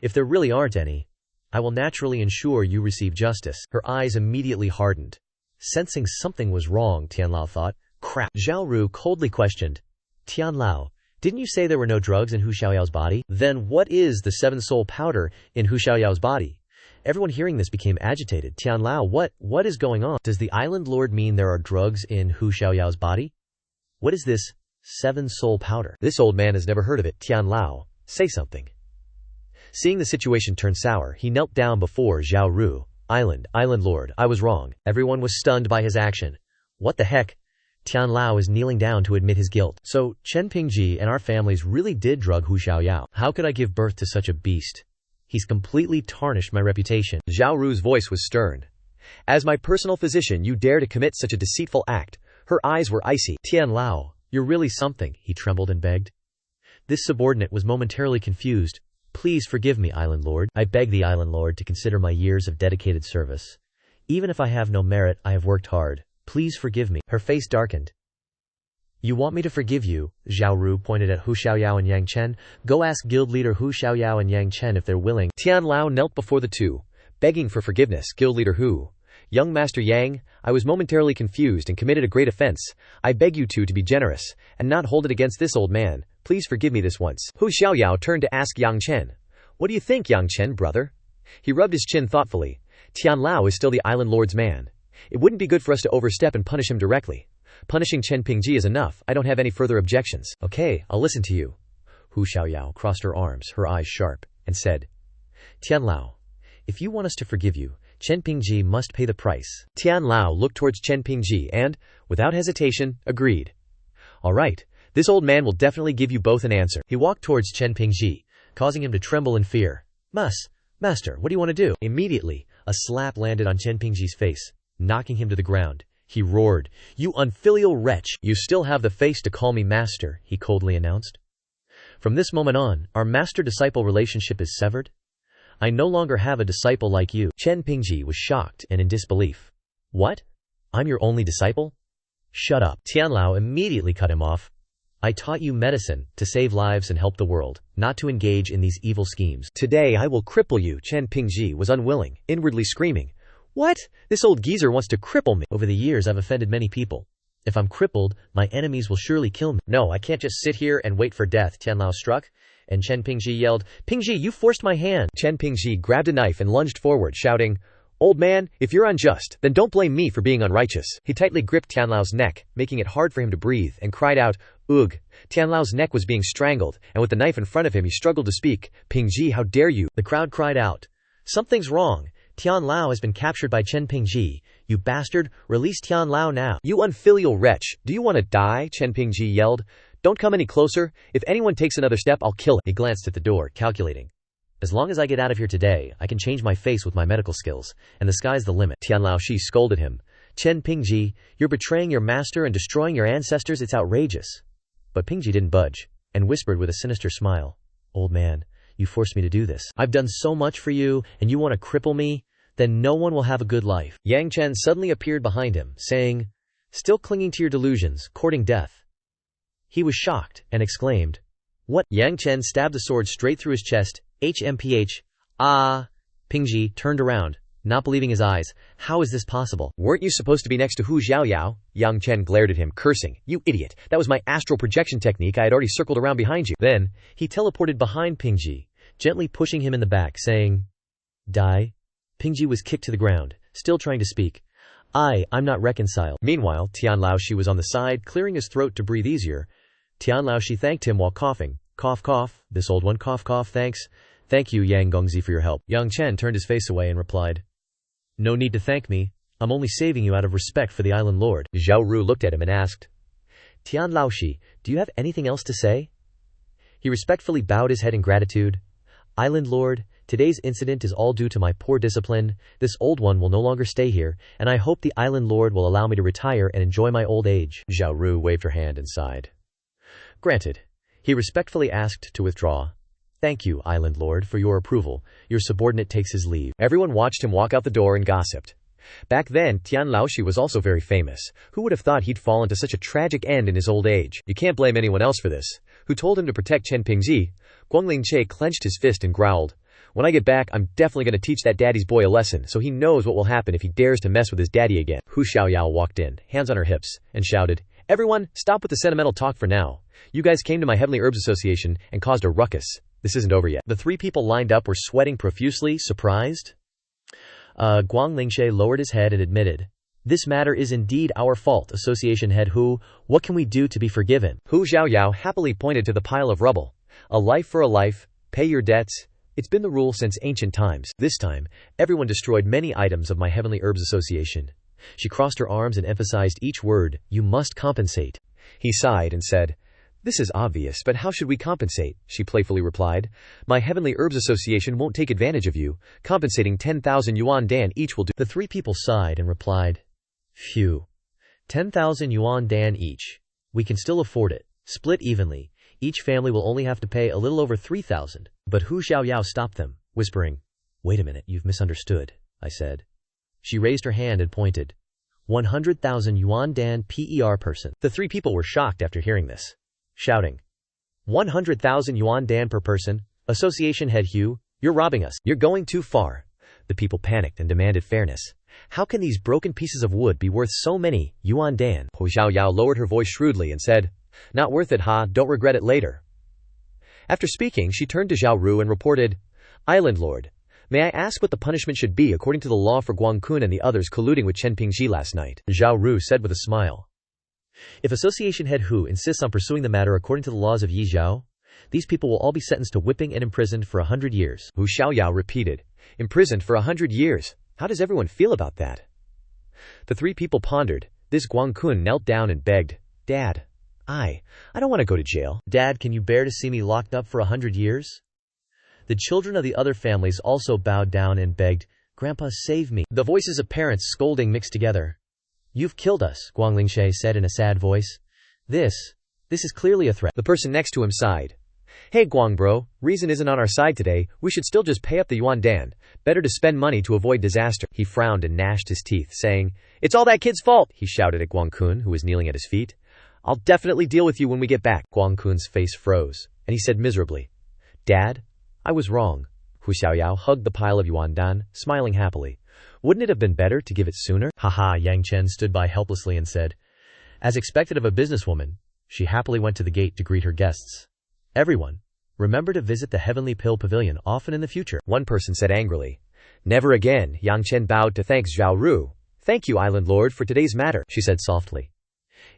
If there really aren't any, I will naturally ensure you receive justice. Her eyes immediately hardened. Sensing something was wrong, Tian Lao thought. Crap. Zhao Ru coldly questioned. Tian Lao, didn't you say there were no drugs in Hu Xiaoyao's body? Then what is the 7-soul powder in Hu Xiaoyao's body? Everyone hearing this became agitated. Tian Lao, what is going on? Does the island lord mean there are drugs in Hu Xiaoyao's body? What is this 7-soul powder? This old man has never heard of it. Tian Lao, say something. Seeing the situation turn sour, he knelt down before Zhao Ru. Island lord, I was wrong. Everyone was stunned by his action. What the heck? Tian Lao is kneeling down to admit his guilt. So, Chen Pingji and our families really did drug Hu Xiaoyao. How could I give birth to such a beast? He's completely tarnished my reputation. Zhao Ru's voice was stern. As my personal physician, you dare to commit such a deceitful act. Her eyes were icy. Tian Lao, you're really something, he trembled and begged. This subordinate was momentarily confused. Please forgive me, Island Lord. I beg the Island Lord to consider my years of dedicated service. Even if I have no merit, I have worked hard. Please forgive me. Her face darkened. You want me to forgive you? Zhao Ru pointed at Hu Xiaoyao and Yang Chen. Go ask guild leader Hu Xiaoyao and Yang Chen if they're willing. Tian Lao knelt before the two, begging for forgiveness. Guild leader Hu, Young Master Yang, I was momentarily confused and committed a great offense. I beg you two to be generous, and not hold it against this old man. Please forgive me this once. Hu Xiaoyao turned to ask Yang Chen. What do you think, Yang Chen, brother? He rubbed his chin thoughtfully. Tian Lao is still the island lord's man. It wouldn't be good for us to overstep and punish him directly. Punishing Chen Pingji is enough. I don't have any further objections. Okay, I'll listen to you. Hu Xiaoyao crossed her arms, her eyes sharp, and said, Tian Lao, if you want us to forgive you, Chen Pingji must pay the price. Tian Lao looked towards Chen Pingji and, without hesitation, agreed. All right, this old man will definitely give you both an answer. He walked towards Chen Pingji, causing him to tremble in fear. Master, what do you want to do? Immediately, a slap landed on Chen Pingji's face, knocking him to the ground. He roared, You unfilial wretch! You still have the face to call me master, he coldly announced. From this moment on, our master-disciple relationship is severed. I no longer have a disciple like you. Chen Pingji was shocked and in disbelief. What? I'm your only disciple? Shut up. Tian Lao immediately cut him off. I taught you medicine, to save lives and help the world, not to engage in these evil schemes. Today I will cripple you. Chen Pingji was unwilling, inwardly screaming. What? This old geezer wants to cripple me. Over the years I've offended many people. If I'm crippled, my enemies will surely kill me. No, I can't just sit here and wait for death, Tian Lao struck. And Chen Pingji yelled, Pingji, you forced my hand. Chen Pingji grabbed a knife and lunged forward, shouting, Old man, if you're unjust, then don't blame me for being unrighteous. He tightly gripped Tian Lao's neck, making it hard for him to breathe, and cried out, Ugh. Tian Lao's neck was being strangled, and with the knife in front of him he struggled to speak. Pingji, how dare you? The crowd cried out. Something's wrong. Tian Lao has been captured by Chen Pingji. You bastard, release Tian Lao now. You unfilial wretch, do you want to die? Chen Pingji yelled. Don't come any closer. If anyone takes another step, I'll kill him. He glanced at the door, calculating. As long as I get out of here today, I can change my face with my medical skills, and the sky's the limit. Tian Lao Shi scolded him. Chen Pingji, you're betraying your master and destroying your ancestors. It's outrageous. But Pingji didn't budge, and whispered with a sinister smile. Old man, you forced me to do this. I've done so much for you, and you want to cripple me? Then no one will have a good life. Yang Chen suddenly appeared behind him, saying, Still clinging to your delusions, courting death. He was shocked, and exclaimed, What? Yang Chen stabbed the sword straight through his chest. HMPH. Ah. Pingji turned around, not believing his eyes. How is this possible? Weren't you supposed to be next to Hu Xiaoyao? Yang Chen glared at him, cursing. You idiot. That was my astral projection technique. I had already circled around behind you. Then, he teleported behind Pingji, gently pushing him in the back, saying, Die. Pingji was kicked to the ground, still trying to speak. I'm not reconciled. Meanwhile, Tian Laoshi was on the side, clearing his throat to breathe easier. Tian Laoshi thanked him while coughing. Cough, cough. This old one, cough, cough, thanks. Thank you, Yang Gongzi, for your help. Yang Chen turned his face away and replied, No need to thank me. I'm only saving you out of respect for the island lord. Zhao Ru looked at him and asked, Tian Laoshi, do you have anything else to say? He respectfully bowed his head in gratitude. Island lord, today's incident is all due to my poor discipline. This old one will no longer stay here, and I hope the island lord will allow me to retire and enjoy my old age. Zhao Ru waved her hand and sighed. Granted. He respectfully asked to withdraw. Thank you, Island Lord, for your approval. Your subordinate takes his leave. Everyone watched him walk out the door and gossiped. Back then, Tian Laoshi was also very famous. Who would have thought he'd fallen to such a tragic end in his old age? You can't blame anyone else for this. Who told him to protect Chen Pingji? Guangling Che clenched his fist and growled. When I get back, I'm definitely going to teach that daddy's boy a lesson, so he knows what will happen if he dares to mess with his daddy again. Hu Xiaoyao walked in, hands on her hips, and shouted, Everyone, stop with the sentimental talk for now. You guys came to my Heavenly Herbs Association and caused a ruckus. This isn't over yet. The three people lined up were sweating profusely, surprised. Guang Lingshe lowered his head and admitted, This matter is indeed our fault, Association head Hu. What can we do to be forgiven? Hu Xiaoyao happily pointed to the pile of rubble. A life for a life, pay your debts. It's been the rule since ancient times. This time, everyone destroyed many items of my Heavenly Herbs Association. She crossed her arms and emphasized each word, You must compensate. He sighed and said, This is obvious, but how should we compensate? She playfully replied. My Heavenly Herbs Association won't take advantage of you. Compensating 10,000 yuan dan each will do. The three people sighed and replied, Phew. 10,000 yuan dan each. We can still afford it. Split evenly. Each family will only have to pay a little over 3,000. But Hu Xiaoyao stopped them, whispering, Wait a minute, you've misunderstood, I said. She raised her hand and pointed. 100,000 yuan dan per person. The three people were shocked after hearing this, shouting, 100,000 yuan dan per person? Association head Hugh, you're robbing us. You're going too far. The people panicked and demanded fairness. How can these broken pieces of wood be worth so many yuan dan? Hu Xiaoyao lowered her voice shrewdly and said, "Not worth it, ha, don't regret it later." After speaking, she turned to Zhao Ru and reported, "Island Lord, may I ask what the punishment should be according to the law for Guang Kun and the others colluding with Chen Pingji last night?" Zhao Ru said with a smile. "If Association Head Hu insists on pursuing the matter according to the laws of Yi Zhao, these people will all be sentenced to whipping and imprisoned for 100 years. Hu Xiaoyao repeated, "Imprisoned for 100 years? How does everyone feel about that?" The three people pondered. This Guang Kun knelt down and begged, "Dad, I don't want to go to jail. Dad, can you bear to see me locked up for 100 years? The children of the other families also bowed down and begged, "Grandpa, save me." The voices of parents scolding mixed together. "You've killed us," Guang Lingshe said in a sad voice. This is clearly a threat." The person next to him sighed. "Hey Guang bro, reason isn't on our side today, we should still just pay up the yuan dan. Better to spend money to avoid disaster." He frowned and gnashed his teeth, saying, "It's all that kid's fault," he shouted at Guang Kun, who was kneeling at his feet. "I'll definitely deal with you when we get back." Guang Kun's face froze, and he said miserably, "Dad, I was wrong." Hu Xiaoyao hugged the pile of yuan dan, smiling happily. "Wouldn't it have been better to give it sooner?" Haha, Yang Chen stood by helplessly and said, as expected of a businesswoman, she happily went to the gate to greet her guests. "Everyone, remember to visit the Heavenly Pill Pavilion often in the future," one person said angrily. "Never again." Yang Chen bowed to thank Zhao Ru. "Thank you, Island Lord, for today's matter," she said softly.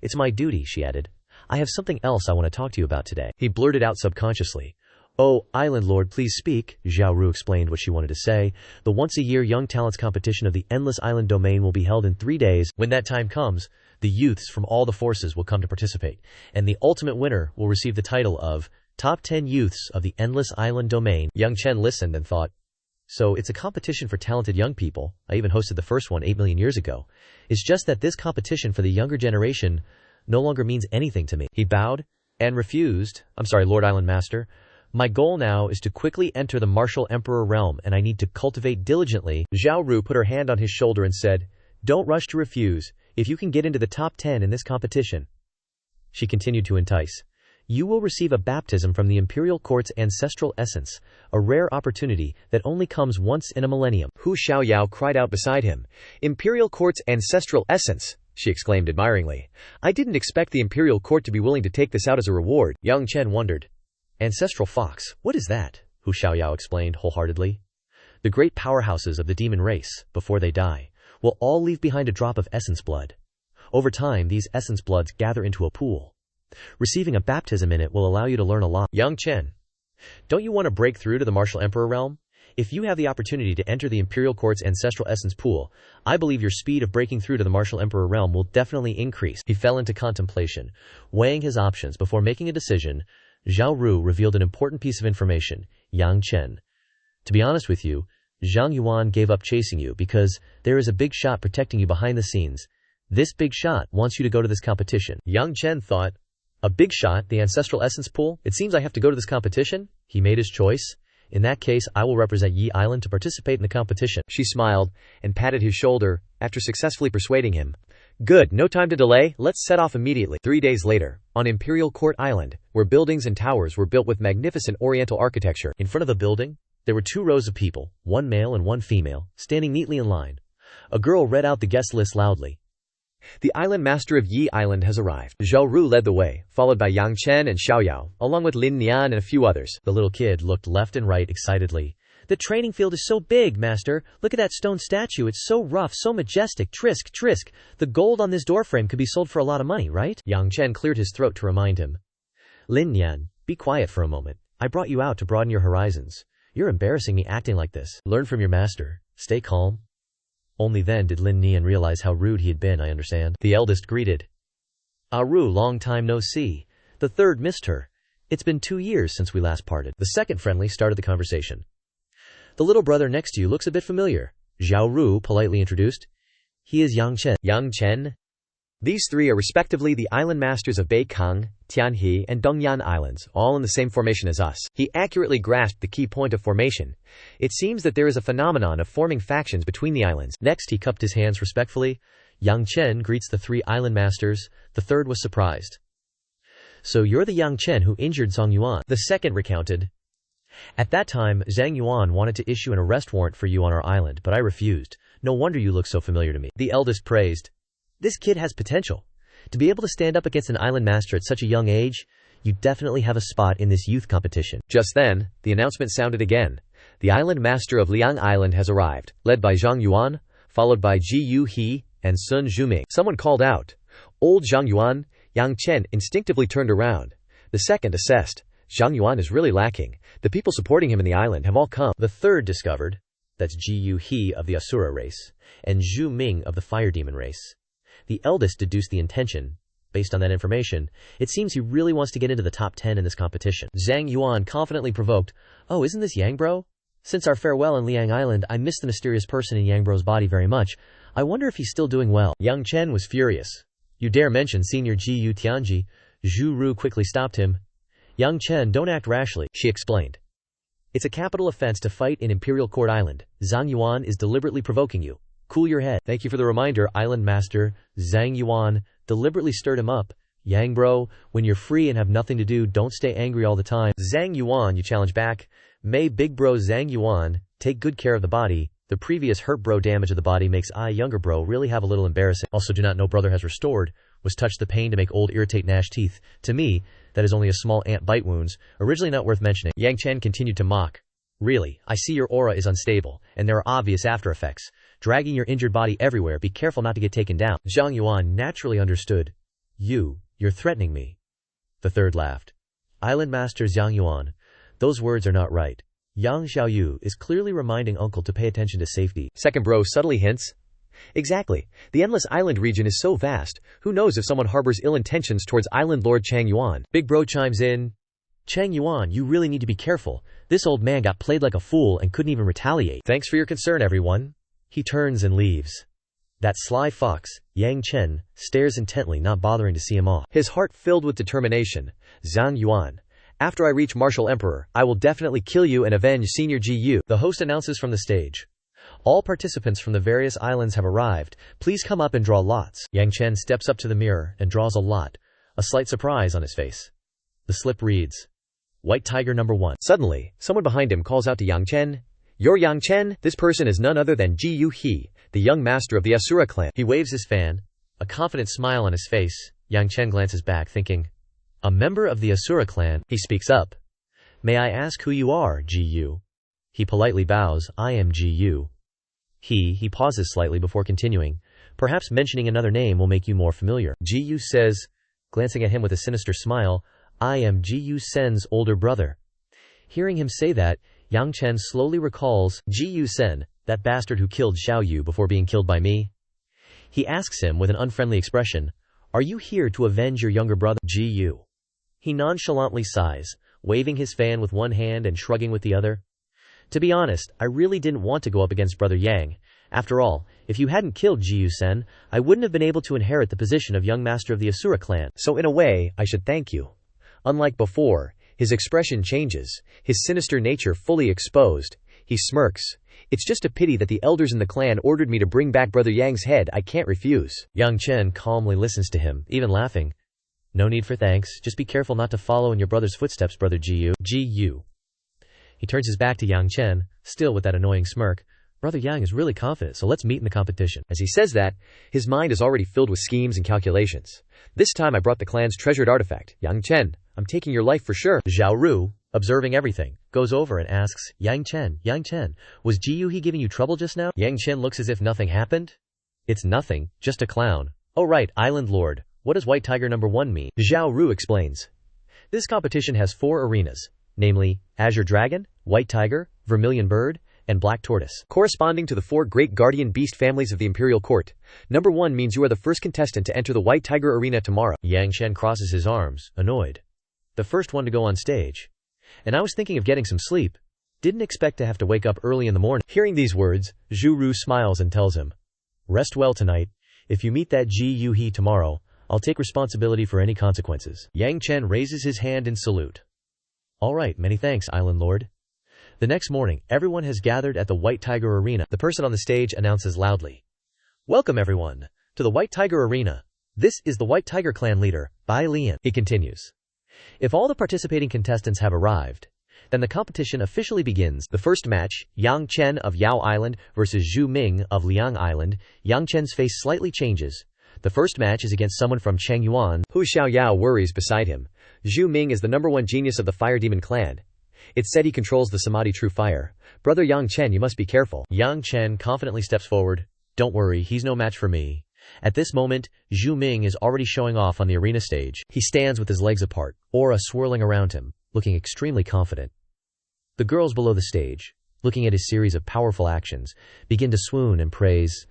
"It's my duty," she added. "I have something else I want to talk to you about today." He blurted out subconsciously. "Oh, Island Lord, please speak." Zhao Ru explained what she wanted to say. "The once-a-year Young Talents competition of the Endless Island domain will be held in 3 days. When that time comes, the youths from all the forces will come to participate, and the ultimate winner will receive the title of Top 10 Youths of the Endless Island domain." Yang Chen listened and thought, "So it's a competition for talented young people. I even hosted the first one 8 million years ago. It's just that this competition for the younger generation no longer means anything to me." He bowed and refused. "I'm sorry, Lord Island Master. My goal now is to quickly enter the Immortal Emperor realm, and I need to cultivate diligently." Zhao Ru put her hand on his shoulder and said, "Don't rush to refuse. If you can get into the top 10 in this competition," she continued to entice, "you will receive a baptism from the Imperial Court's ancestral essence, a rare opportunity that only comes once in a millennium." Hu Xiaoyao cried out beside him. "Imperial Court's ancestral essence?" she exclaimed admiringly. "I didn't expect the Imperial Court to be willing to take this out as a reward." Yang Chen wondered. "Ancestral fox, what is that?" Hu Xiaoyao explained wholeheartedly. "The great powerhouses of the demon race, before they die, will all leave behind a drop of essence blood. Over time, these essence bloods gather into a pool. Receiving a baptism in it will allow you to learn a lot." "Yang Chen, don't you want to break through to the Immortal Emperor realm? If you have the opportunity to enter the Imperial Court's ancestral essence pool, I believe your speed of breaking through to the Immortal Emperor realm will definitely increase." He fell into contemplation, weighing his options before making a decision. Zhao Ru revealed an important piece of information. "Yang Chen, to be honest with you, Zhang Yuan gave up chasing you because there is a big shot protecting you behind the scenes. This big shot wants you to go to this competition." Yang Chen thought, "A big shot, the ancestral essence pool? It seems I have to go to this competition?" He made his choice. "In that case, I will represent Yi Island to participate in the competition." She smiled and patted his shoulder after successfully persuading him. "Good, no time to delay, let's set off immediately." 3 days later, on Imperial Court Island, where buildings and towers were built with magnificent oriental architecture, in front of the building, there were 2 rows of people, 1 male and 1 female, standing neatly in line. A girl read out the guest list loudly. "The Island Master of Yi Island has arrived." Zhao Ru led the way, followed by Yang Chen and Xiaoyao, along with Lin Nian and a few others. The little kid looked left and right excitedly. "The training field is so big, Master. Look at that stone statue. It's so rough, so majestic. Trisk, Trisk. The gold on this doorframe could be sold for a lot of money, right?" Yang Chen cleared his throat to remind him. "Lin Nian, be quiet for a moment. I brought you out to broaden your horizons. You're embarrassing me acting like this. Learn from your master. Stay calm." Only then did Lin Nian realize how rude he had been. "I understand." The eldest greeted. "Ru, long time no see." The third missed her. "It's been 2 years since we last parted." The second friendly started the conversation. "The little brother next to you looks a bit familiar." Zhao Ru politely introduced. "He is Yang Chen." Yang Chen? These 3 are respectively the island masters of Beikang, Tianhe, and Dongyan Islands, all in the same formation as us. He accurately grasped the key point of formation. It seems that there is a phenomenon of forming factions between the islands. Next he cupped his hands respectfully. Yang Chen greets the 3 island masters. The third was surprised. "So you're the Yang Chen who injured Zhang Yuan?" The second recounted. "At that time, Zhang Yuan wanted to issue an arrest warrant for you on our island, but I refused. No wonder you look so familiar to me. The eldest praised. This kid has potential. To be able to stand up against an island master at such a young age, you definitely have a spot in this youth competition. Just then, the announcement sounded again. The island master of Liang Island has arrived, led by Zhang Yuan, followed by Ji Yu He and Sun Zhuming. Someone called out. Old Zhang Yuan, Yang Chen instinctively turned around. The second assessed. Zhang Yuan is really lacking. The people supporting him in the island have all come. The third discovered. That's Ji Yu He of the Asura race, and Zhu Ming of the Fire Demon race. The eldest deduced the intention. Based on that information, it seems he really wants to get into the top 10 in this competition. Zhang Yuan confidently provoked, "Oh, isn't this Yang Bro? Since our farewell on Liang Island, I miss the mysterious person in Yang Bro's body very much. I wonder if he's still doing well." Yang Chen was furious. "You dare mention Senior Ji Yu Tianji?" Zhu Ru quickly stopped him. "Yang Chen, don't act rashly," she explained. "It's a capital offense to fight in Imperial Court Island. Zhang Yuan is deliberately provoking you. Cool your head." "Thank you for the reminder, Island Master." Zhang Yuan deliberately stirred him up. "Yang Bro, when you're free and have nothing to do, don't stay angry all the time." "Zhang Yuan," you challenge back. "May Big Bro Zhang Yuan take good care of the body. The previous hurt bro damage of the body makes younger bro really have a little embarrassing. Also do not know brother has restored. Was touched the pain to make old irritate gnash teeth. To me, that is only a small ant bite wounds. Originally not worth mentioning." Yang Chen continued to mock. "Really, I see your aura is unstable, and there are obvious after effects. Dragging your injured body everywhere, be careful not to get taken down." Zhang Yuan naturally understood. You're threatening me." The third laughed. "Island Master Zhang Yuan, those words are not right. Yang Xiaoyu is clearly reminding uncle to pay attention to safety." Second bro subtly hints. "Exactly. The endless island region is so vast, who knows if someone harbors ill intentions towards Island Lord Chang Yuan." Big bro chimes in. "Chang Yuan, you really need to be careful. This old man got played like a fool and couldn't even retaliate." "Thanks for your concern, everyone." He turns and leaves. That sly fox, Yang Chen, stares intently, not bothering to see him off. His heart filled with determination. "Zhang Yuan, after I reach Immortal Emperor, I will definitely kill you and avenge Senior Ji Yu." The host announces from the stage. "All participants from the various islands have arrived. Please come up and draw lots." Yang Chen steps up to the mirror and draws a lot, a slight surprise on his face. The slip reads, White Tiger number 1. Suddenly, someone behind him calls out to Yang Chen. "You're Yang Chen?" This person is none other than Ji Yu He, the young master of the Asura clan. He waves his fan, a confident smile on his face. Yang Chen glances back, thinking, "A member of the Asura clan." He speaks up. "May I ask who you are, Ji Yu?" He politely bows. "I am Ji Yu." He pauses slightly before continuing. "Perhaps mentioning another name will make you more familiar." Ji Yu says, glancing at him with a sinister smile, "I am Ji Yu Sen's older brother." Hearing him say that, Yang Chen slowly recalls, Ji Yu Sen, that bastard who killed Xiao Yu before being killed by me. He asks him with an unfriendly expression, "Are you here to avenge your younger brother, Ji Yu?" He nonchalantly sighs, waving his fan with one hand and shrugging with the other. "To be honest, I really didn't want to go up against Brother Yang. After all, if you hadn't killed Ji Yu Sen, I wouldn't have been able to inherit the position of young master of the Asura clan. So in a way, I should thank you." Unlike before, his expression changes, his sinister nature fully exposed. He smirks. "It's just a pity that the elders in the clan ordered me to bring back Brother Yang's head. I can't refuse." Yang Chen calmly listens to him, even laughing. "No need for thanks. Just be careful not to follow in your brother's footsteps, Brother Ji Yu." Ji Yu. He turns his back to Yang Chen, still with that annoying smirk. "Brother Yang is really confident, so let's meet in the competition." As he says that, his mind is already filled with schemes and calculations. "This time I brought the clan's treasured artifact. Yang Chen, I'm taking your life for sure." Zhao Ru, observing everything, goes over and asks, Yang Chen, was Ji Yu He giving you trouble just now?" Yang Chen looks as if nothing happened. "It's nothing, just a clown." "Oh right, Island Lord, what does White Tiger number 1 mean?" Zhao Ru explains. "This competition has 4 arenas, namely, Azure Dragon, White Tiger, Vermilion Bird, and Black Tortoise, corresponding to the 4 great guardian beast families of the Imperial Court. Number 1 means you are the first contestant to enter the White Tiger arena tomorrow." Yang Chen crosses his arms, annoyed. "The first one to go on stage. And I was thinking of getting some sleep. Didn't expect to have to wake up early in the morning." Hearing these words, Zhu Ru smiles and tells him, "Rest well tonight. If you meet that Ji Yu He tomorrow, I'll take responsibility for any consequences." Yang Chen raises his hand in salute. "All right, many thanks, Island Lord." The next morning, everyone has gathered at the White Tiger Arena. The person on the stage announces loudly, "Welcome everyone, to the White Tiger Arena. This is the White Tiger clan leader, Bai Lian." He continues, "If all the participating contestants have arrived, Then the competition officially begins. The first match, Yang Chen of Yao Island versus Zhu Ming of Liang Island. Yang Chen's face slightly changes. The first match is against someone from Changyuan, who Xiaoyao worries beside him. Zhu Ming is the #1 genius of the Fire Demon clan. It's said he controls the Samadhi True Fire. Brother Yang Chen, you must be careful. Yang Chen confidently steps forward. Don't worry, he's no match for me. At this moment, Zhu Ming is already showing off on the arena stage. He stands with his legs apart, aura swirling around him, looking extremely confident. The girls below the stage, looking at his series of powerful actions, begin to swoon and praise.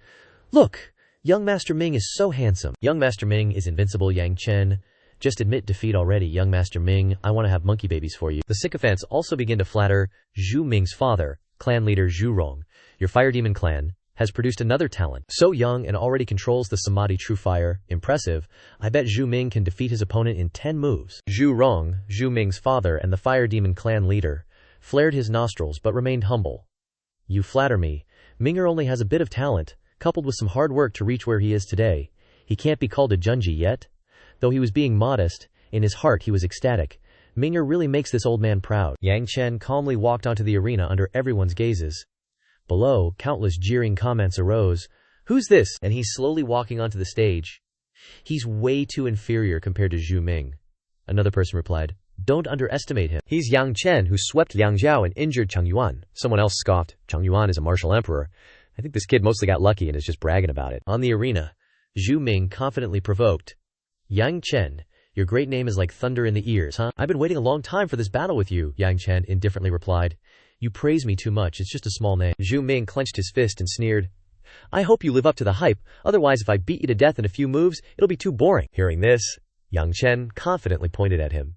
Look! Young Master Ming is so handsome. Young Master Ming is invincible. Yang Chen. Just admit defeat already, Young Master Ming. I want to have monkey babies for you. The sycophants also begin to flatter Zhu Ming's father, clan leader Zhu Rong. Your Fire Demon clan has produced another talent. So young and already controls the Samadhi True Fire. Impressive. I bet Zhu Ming can defeat his opponent in 10 moves. Zhu Rong, Zhu Ming's father and the Fire Demon clan leader, flared his nostrils but remained humble. You flatter me. Minger only has a bit of talent, coupled with some hard work to reach where he is today. He can't be called a Junji yet. Though he was being modest, in his heart he was ecstatic. Minger really makes this old man proud. Yang Chen calmly walked onto the arena under everyone's gazes. Below, countless jeering comments arose. Who's this? And he's slowly walking onto the stage. He's way too inferior compared to Zhu Ming. Another person replied, don't underestimate him. He's Yang Chen, who swept Liangzhou and injured Changyuan. Someone else scoffed. Changyuan is a martial emperor. I think this kid mostly got lucky and is just bragging about it. On the arena, Zhu Ming confidently provoked. Yang Chen, your great name is like thunder in the ears, huh? I've been waiting a long time for this battle with you, Yang Chen indifferently replied. You praise me too much, it's just a small name. Zhu Ming clenched his fist and sneered. I hope you live up to the hype, otherwise if I beat you to death in a few moves, it'll be too boring. Hearing this, Yang Chen confidently pointed at him.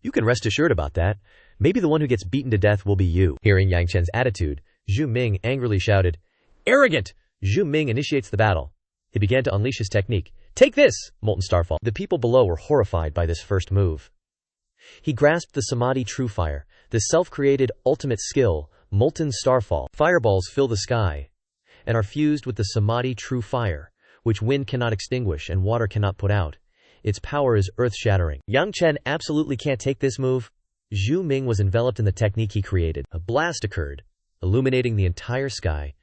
You can rest assured about that. Maybe the one who gets beaten to death will be you. Hearing Yang Chen's attitude, Zhu Ming angrily shouted, Arrogant! Zhu Ming initiates the battle. He began to unleash his technique. Take this! Molten Starfall. The people below were horrified by this first move. He grasped the Samadhi True Fire, the self-created ultimate skill, Molten Starfall. Fireballs fill the sky and are fused with the Samadhi True Fire, which wind cannot extinguish and water cannot put out. Its power is earth-shattering. Yang Chen absolutely can't take this move. Zhu Ming was enveloped in the technique he created. A blast occurred, illuminating the entire sky.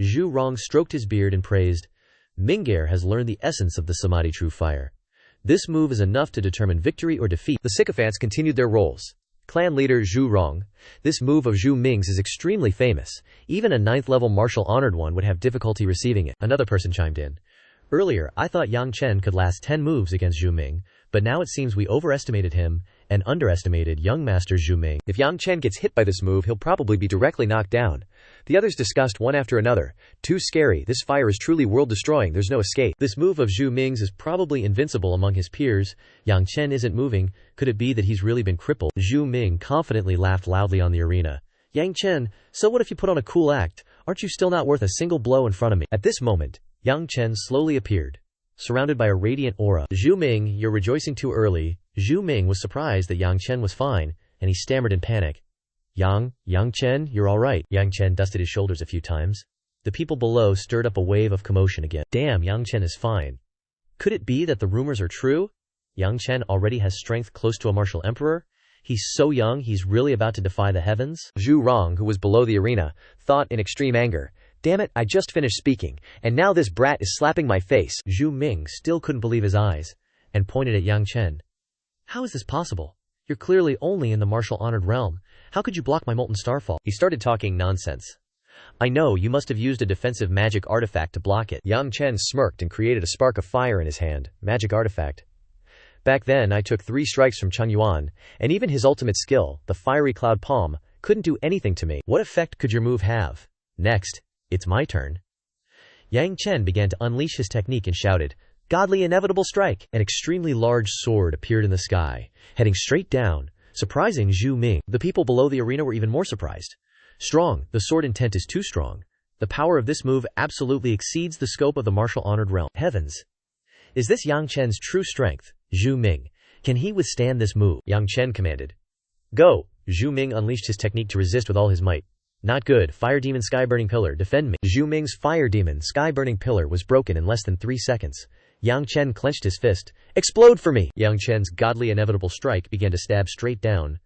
Zhu Rong stroked his beard and praised, Ming'er has learned the essence of the Samadhi True Fire. This move is enough to determine victory or defeat. The sycophants continued their roles. Clan leader Zhu Rong. This move of Zhu Ming's is extremely famous. Even a 9th-level martial honored one would have difficulty receiving it. Another person chimed in. Earlier, I thought Yang Chen could last 10 moves against Zhu Ming, but now it seems we overestimated him and underestimated young Master Zhu Ming. If Yang Chen gets hit by this move, he'll probably be directly knocked down. The others discussed one after another. Too scary, this fire is truly world-destroying, there's no escape. This move of Zhu Ming's is probably invincible among his peers. Yang Chen isn't moving, could it be that he's really been crippled? Zhu Ming confidently laughed loudly on the arena. Yang Chen, so what if you put on a cool act? Aren't you still not worth a single blow in front of me? At this moment, Yang Chen slowly appeared, surrounded by a radiant aura. Zhu Ming, you're rejoicing too early. Zhu Ming was surprised that Yang Chen was fine, and he stammered in panic. Yang Chen, you're alright. Yang Chen dusted his shoulders a few times. The people below stirred up a wave of commotion again. Damn, Yang Chen is fine. Could it be that the rumors are true? Yang Chen already has strength close to a martial emperor? He's so young, he's really about to defy the heavens? Zhu Rong, who was below the arena, thought in extreme anger. Damn it, I just finished speaking, and now this brat is slapping my face. Zhu Ming still couldn't believe his eyes, and pointed at Yang Chen. How is this possible? You're clearly only in the martial honored realm. How could you block my Molten Starfall? He started talking nonsense. I know, you must have used a defensive magic artifact to block it. Yang Chen smirked and created a spark of fire in his hand. Magic artifact. Back then, I took 3 strikes from Changyuan, and even his ultimate skill, the fiery cloud palm, couldn't do anything to me. What effect could your move have? Next. It's my turn. Yang Chen began to unleash his technique and shouted, Godly inevitable strike! An extremely large sword appeared in the sky, heading straight down, surprising Zhu Ming. The people below the arena were even more surprised. Strong, the sword intent is too strong. The power of this move absolutely exceeds the scope of the martial honored realm. Heavens! Is this Yang Chen's true strength? Zhu Ming. Can he withstand this move? Yang Chen commanded. Go! Zhu Ming unleashed his technique to resist with all his might. Not good. Fire Demon Sky Burning Pillar, defend me. Zhu Ming's Fire Demon Sky Burning Pillar was broken in less than 3 seconds. Yang Chen clenched his fist. Explode for me! Yang Chen's godly inevitable strike began to stab straight down.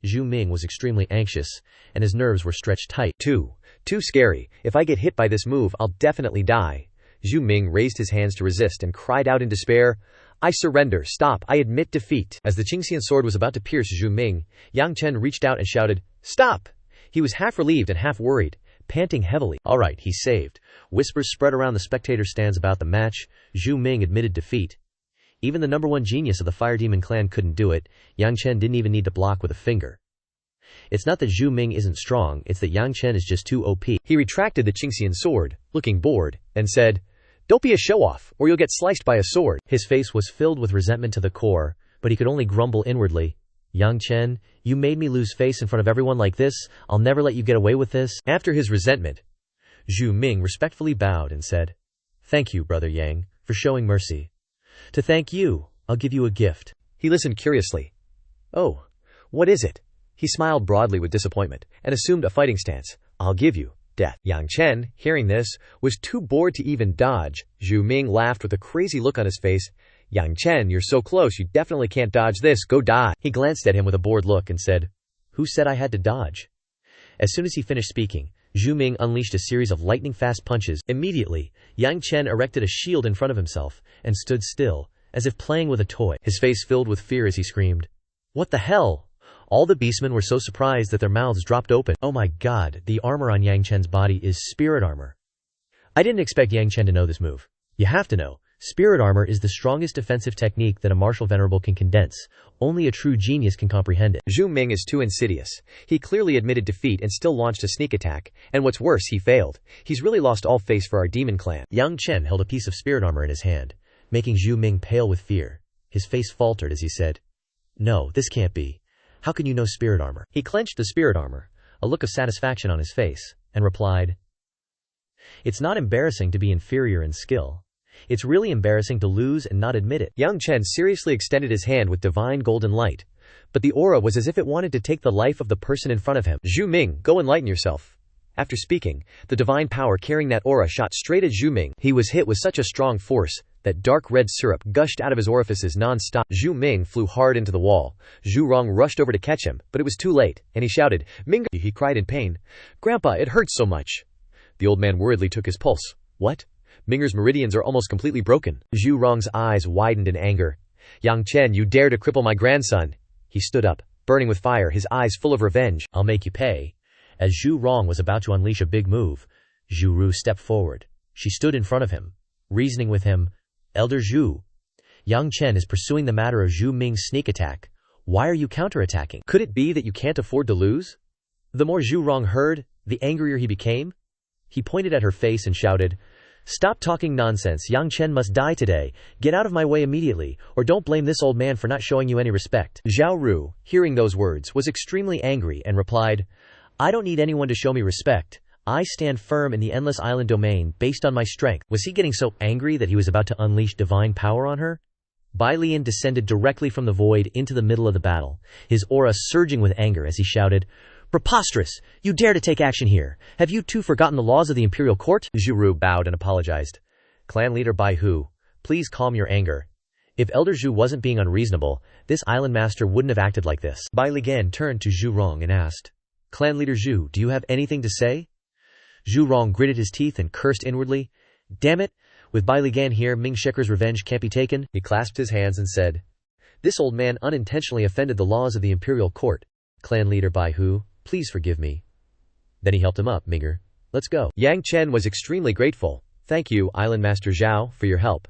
Zhu Ming was extremely anxious, and his nerves were stretched tight. Too scary. If I get hit by this move, I'll definitely die. Zhu Ming raised his hands to resist and cried out in despair, I surrender, stop, I admit defeat. As the Qingxian sword was about to pierce Zhu Ming, Yang Chen reached out and shouted, stop! He was half relieved and half worried, panting heavily. All right, he's saved. Whispers spread around the spectator stands about the match. Zhu Ming admitted defeat. Even the #1 genius of the Fire Demon clan couldn't do it. Yang Chen didn't even need to block with a finger. It's not that Zhu Ming isn't strong, it's that Yang Chen is just too OP. He retracted the Qingxian sword, looking bored, and said, don't be a show-off, or you'll get sliced by a sword. His face was filled with resentment to the core, but he could only grumble inwardly. Yang Chen, you made me lose face in front of everyone like this. I'll never let you get away with this. After his resentment, Zhu Ming respectfully bowed and said, thank you, Brother Yang, for showing mercy. To thank you, I'll give you a gift. He listened curiously. Oh, what is it? He smiled broadly with disappointment and assumed a fighting stance. I'll give you death. Yang Chen, hearing this, was too bored to even dodge. Zhu Ming laughed with a crazy look on his face. Yang Chen, you're so close, you definitely can't dodge this, go die. He glanced at him with a bored look and said, who said I had to dodge? As soon as he finished speaking, Zhu Ming unleashed a series of lightning-fast punches. Immediately, Yang Chen erected a shield in front of himself and stood still, as if playing with a toy. His face filled with fear as he screamed, what the hell? All the beastmen were so surprised that their mouths dropped open. Oh my god, the armor on Yang Chen's body is spirit armor. I didn't expect Yang Chen to know this move. You have to know, spirit armor is the strongest defensive technique that a martial venerable can condense. Only a true genius can comprehend it. Zhu Ming is too insidious. He clearly admitted defeat and still launched a sneak attack, and what's worse, he failed. He's really lost all face for our demon clan. Yang Chen held a piece of spirit armor in his hand, making Zhu Ming pale with fear. His face faltered as he said, no, this can't be. How can you know spirit armor? He clenched the spirit armor, a look of satisfaction on his face, and replied, it's not embarrassing to be inferior in skill. It's really embarrassing to lose and not admit it. Yang Chen seriously extended his hand with divine golden light, but the aura was as if it wanted to take the life of the person in front of him. Zhu Ming, go enlighten yourself. After speaking, the divine power carrying that aura shot straight at Zhu Ming. He was hit with such a strong force that dark red syrup gushed out of his orifices non-stop. Zhu Ming flew hard into the wall. Zhu Rong rushed over to catch him, but it was too late, and he shouted, Ming! He cried in pain. Grandpa, it hurts so much. The old man worriedly took his pulse. What? Minger's meridians are almost completely broken. Zhu Rong's eyes widened in anger. Yang Chen, you dare to cripple my grandson. He stood up, burning with fire, his eyes full of revenge. I'll make you pay. As Zhu Rong was about to unleash a big move, Zhu Ru stepped forward. She stood in front of him, reasoning with him. Elder Zhu, Yang Chen is pursuing the matter of Zhu Ming's sneak attack. Why are you counterattacking? Could it be that you can't afford to lose? The more Zhu Rong heard, the angrier he became. He pointed at her face and shouted, stop talking nonsense, Yang Chen must die today. Get out of my way immediately, or don't blame this old man for not showing you any respect. Zhao Ru, hearing those words, was extremely angry and replied, I don't need anyone to show me respect. I stand firm in the Endless Island domain based on my strength. Was he getting so angry that he was about to unleash divine power on her? Bai Lian descended directly from the void into the middle of the battle, his aura surging with anger as he shouted, preposterous! You dare to take action here! Have you too forgotten the laws of the Imperial Court? Zhu Ru bowed and apologized. Clan leader Bai Hu, please calm your anger. If Elder Zhu wasn't being unreasonable, this island master wouldn't have acted like this. Bai Ligan turned to Zhu Rong and asked, Clan leader Zhu, do you have anything to say? Zhu Rong gritted his teeth and cursed inwardly. Damn it! With Bai Ligan here, Ming Shekar's revenge can't be taken. He clasped his hands and said, this old man unintentionally offended the laws of the Imperial Court. Clan leader Bai Hu, please forgive me. Then he helped him up. Minger, let's go. Yang Chen was extremely grateful. Thank you, Island Master Zhao, for your help.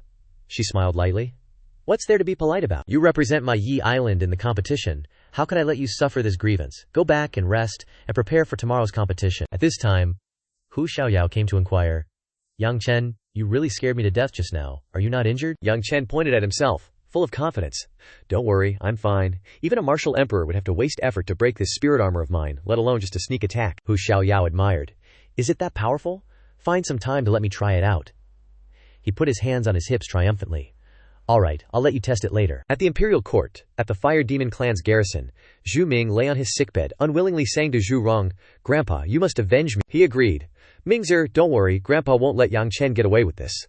She smiled lightly. What's there to be polite about? You represent my Yi Island in the competition. How can I let you suffer this grievance? Go back and rest, and prepare for tomorrow's competition. At this time, Hu Xiaoyao came to inquire. Yang Chen, you really scared me to death just now. Are you not injured? Yang Chen pointed at himself, full of confidence. Don't worry, I'm fine. Even a martial emperor would have to waste effort to break this spirit armor of mine, let alone just a sneak attack. Hu Xiaoyao admired. Is it that powerful? Find some time to let me try it out. He put his hands on his hips triumphantly. Alright, I'll let you test it later. At the Imperial Court, at the Fire Demon clan's garrison, Zhu Ming lay on his sickbed, unwillingly saying to Zhu Rong, Grandpa, you must avenge me. He agreed. Mingzer, don't worry, Grandpa won't let Yang Chen get away with this.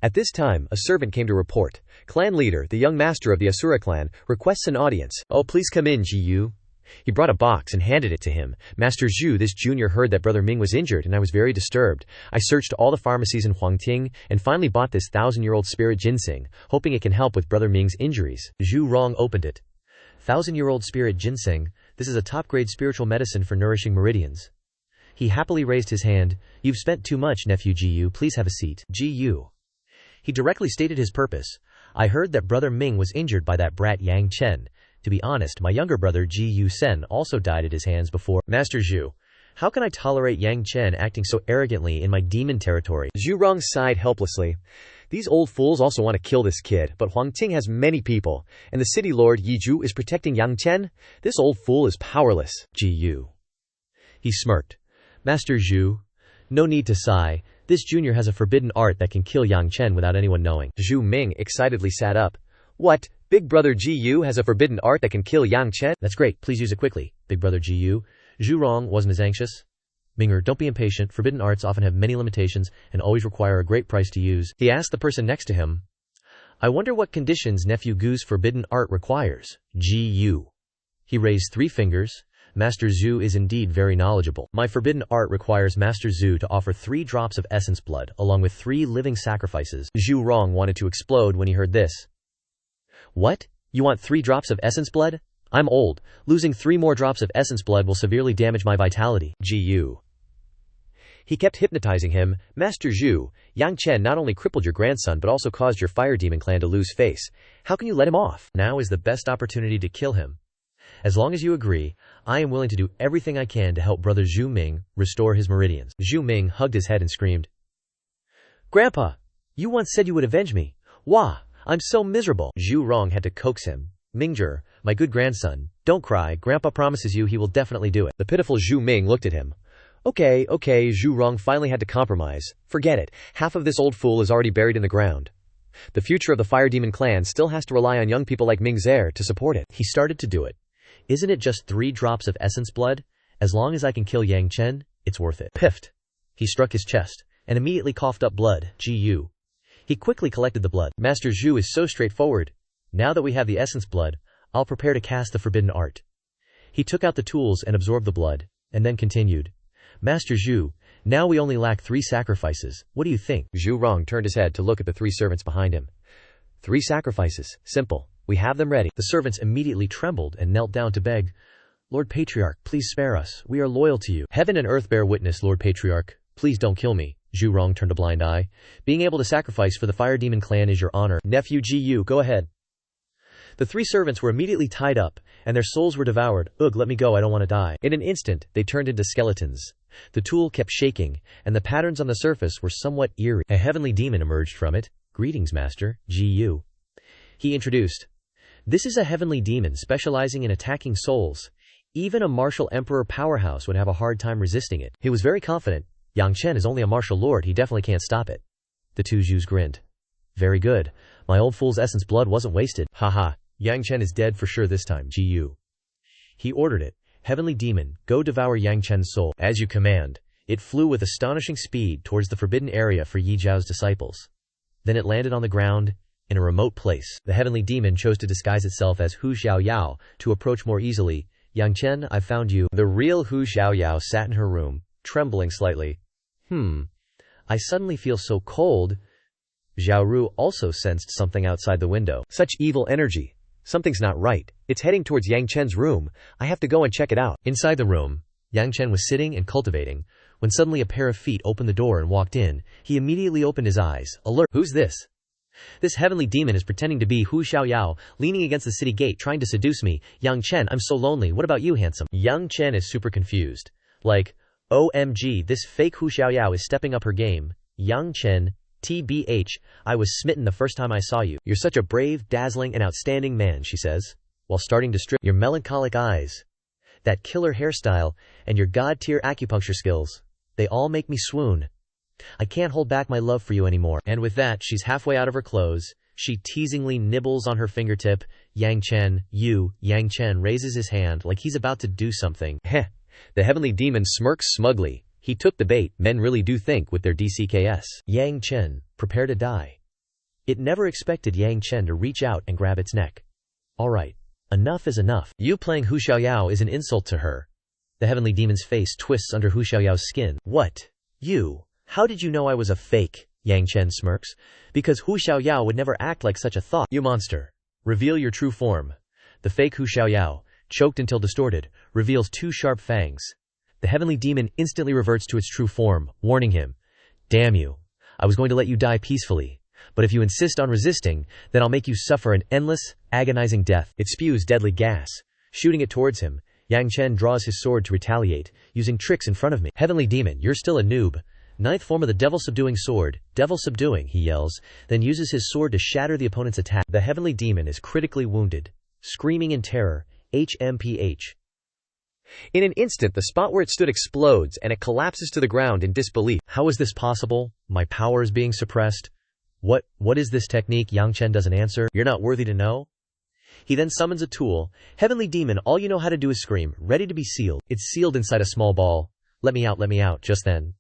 At this time, a servant came to report. Clan leader, the young master of the Asura clan, requests an audience. Oh, please come in, Ji Yu. He brought a box and handed it to him. Master Zhu, this junior heard that Brother Ming was injured and I was very disturbed. I searched all the pharmacies in Huangting and finally bought this 1,000-year-old spirit ginseng, hoping it can help with Brother Ming's injuries. Zhu Rong opened it. 1,000-year-old spirit ginseng, this is a top-grade spiritual medicine for nourishing meridians. He happily raised his hand. You've spent too much, nephew Jiyu, please have a seat. Jiyu. He directly stated his purpose. I heard that Brother Ming was injured by that brat Yang Chen. To be honest, my younger brother Ji Yu Sen also died at his hands before. Master Zhu, how can I tolerate Yang Chen acting so arrogantly in my demon territory? Zhu Rong sighed helplessly. These old fools also want to kill this kid, but Huangting has many people, and the city lord Yi Zhu is protecting Yang Chen? This old fool is powerless. Ji Yu. He smirked. Master Zhu, no need to sigh. This junior has a forbidden art that can kill Yang Chen without anyone knowing. Zhu Ming excitedly sat up. What? Big brother Ji Yu has a forbidden art that can kill Yang Chen? That's great, please use it quickly, big brother Ji Yu. Zhu Rong wasn't as anxious. Minger, don't be impatient, forbidden arts often have many limitations and always require a great price to use. He asked the person next to him. I wonder what conditions nephew Gu's forbidden art requires. Ji Yu. He raised 3 fingers. Master Zhu is indeed very knowledgeable. My forbidden art requires Master Zhu to offer 3 drops of essence blood, along with 3 living sacrifices. Zhu Rong wanted to explode when he heard this. What? You want 3 drops of essence blood? I'm old. Losing 3 more drops of essence blood will severely damage my vitality. Ji Yu. He kept hypnotizing him. Master Zhu, Yang Chen not only crippled your grandson but also caused your fire demon clan to lose face. How can you let him off? Now is the best opportunity to kill him. As long as you agree, I am willing to do everything I can to help brother Zhu Ming restore his meridians. Zhu Ming hugged his head and screamed. Grandpa, you once said you would avenge me. Wah, I'm so miserable. Zhu Rong had to coax him. Mingzhi, my good grandson, don't cry. Grandpa promises you he will definitely do it. The pitiful Zhu Ming looked at him. Okay, Zhu Rong finally had to compromise. Forget it. Half of this old fool is already buried in the ground. The future of the fire demon clan still has to rely on young people like Mingzhi to support it. He started to do it. Isn't it just 3 drops of essence blood? As long as I can kill Yang Chen, it's worth it. Piffed. He struck his chest and immediately coughed up blood. Ji Yu. He quickly collected the blood. Master Zhu is so straightforward. Now that we have the essence blood, I'll prepare to cast the forbidden art. He took out the tools and absorbed the blood, and then continued. Master Zhu, now we only lack 3 sacrifices. What do you think? Zhu Rong turned his head to look at the 3 servants behind him. 3 sacrifices. Simple. We have them ready. The servants immediately trembled and knelt down to beg. Lord Patriarch, please spare us. We are loyal to you. Heaven and earth bear witness, Lord Patriarch. Please don't kill me. Zhu Rong turned a blind eye. Being able to sacrifice for the fire demon clan is your honor. Nephew Ji Yu, go ahead. The 3 servants were immediately tied up, and their souls were devoured. Ugh, let me go, I don't want to die. In an instant, they turned into skeletons. The tool kept shaking, and the patterns on the surface were somewhat eerie. A heavenly demon emerged from it. Greetings, Master. Ji Yu. He introduced. This is a heavenly demon specializing in attacking souls. Even a martial emperor powerhouse would have a hard time resisting it. He was very confident. Yang Chen is only a martial lord, he definitely can't stop it. The 2 Zhus grinned. Very good. My old fool's essence blood wasn't wasted. Haha, Yang Chen is dead for sure this time. Ji Yu. He ordered it. Heavenly demon, go devour Yang Chen's soul. As you command. It flew with astonishing speed towards the forbidden area for Yi Zhao's disciples. Then it landed on the ground, in a remote place. The heavenly demon chose to disguise itself as Hu Xiaoyao to approach more easily. Yang Chen, I've found you. The real Hu Xiaoyao sat in her room, trembling slightly. I suddenly feel so cold. Xiaoru also sensed something outside the window. Such evil energy. Something's not right. It's heading towards Yang Chen's room. I have to go and check it out. Inside the room, Yang Chen was sitting and cultivating, when suddenly a pair of feet opened the door and walked in. He immediately opened his eyes. Alert! Who's this? This heavenly demon is pretending to be Hu Xiaoyao, leaning against the city gate trying to seduce me. Yang Chen, I'm so lonely. What about you, handsome? Yang Chen is super confused. Like, OMG, this fake Hu Xiaoyao is stepping up her game. Yang Chen, TBH, I was smitten the first time I saw you. You're such a brave, dazzling, and outstanding man, she says, while starting to strip. Your melancholic eyes, that killer hairstyle, and your god-tier acupuncture skills, they all make me swoon. I can't hold back my love for you anymore. And with that, she's halfway out of her clothes. She teasingly nibbles on her fingertip. Yang Chen, Yang Chen raises his hand like he's about to do something. Heh. The heavenly demon smirks smugly. He took the bait. Men really do think with their DCKS. Yang Chen, prepare to die. It never expected Yang Chen to reach out and grab its neck. Alright. Enough is enough. You playing Hu Xiaoyao is an insult to her. The heavenly demon's face twists under Hu Xiaoyao's skin. What? You? How did you know I was a fake? Yang Chen smirks. Because Hu Xiaoyao would never act like such a thought. You monster. Reveal your true form. The fake Hu Xiaoyao, choked until distorted, reveals 2 sharp fangs. The heavenly demon instantly reverts to its true form, warning him. Damn you. I was going to let you die peacefully. But if you insist on resisting, then I'll make you suffer an endless, agonizing death. It spews deadly gas. Shooting it towards him, Yang Chen draws his sword to retaliate, using tricks in front of me. Heavenly demon, you're still a noob. 9th form of the devil-subduing sword, devil subduing, he yells, then uses his sword to shatter the opponent's attack. The heavenly demon is critically wounded. Screaming in terror, HMPH. In an instant, the spot where it stood explodes and it collapses to the ground in disbelief. How is this possible? My power is being suppressed. What is this technique? Yang Chen doesn't answer. You're not worthy to know? He then summons a tool. Heavenly demon, all you know how to do is scream, ready to be sealed. It's sealed inside a small ball. Let me out. Just then,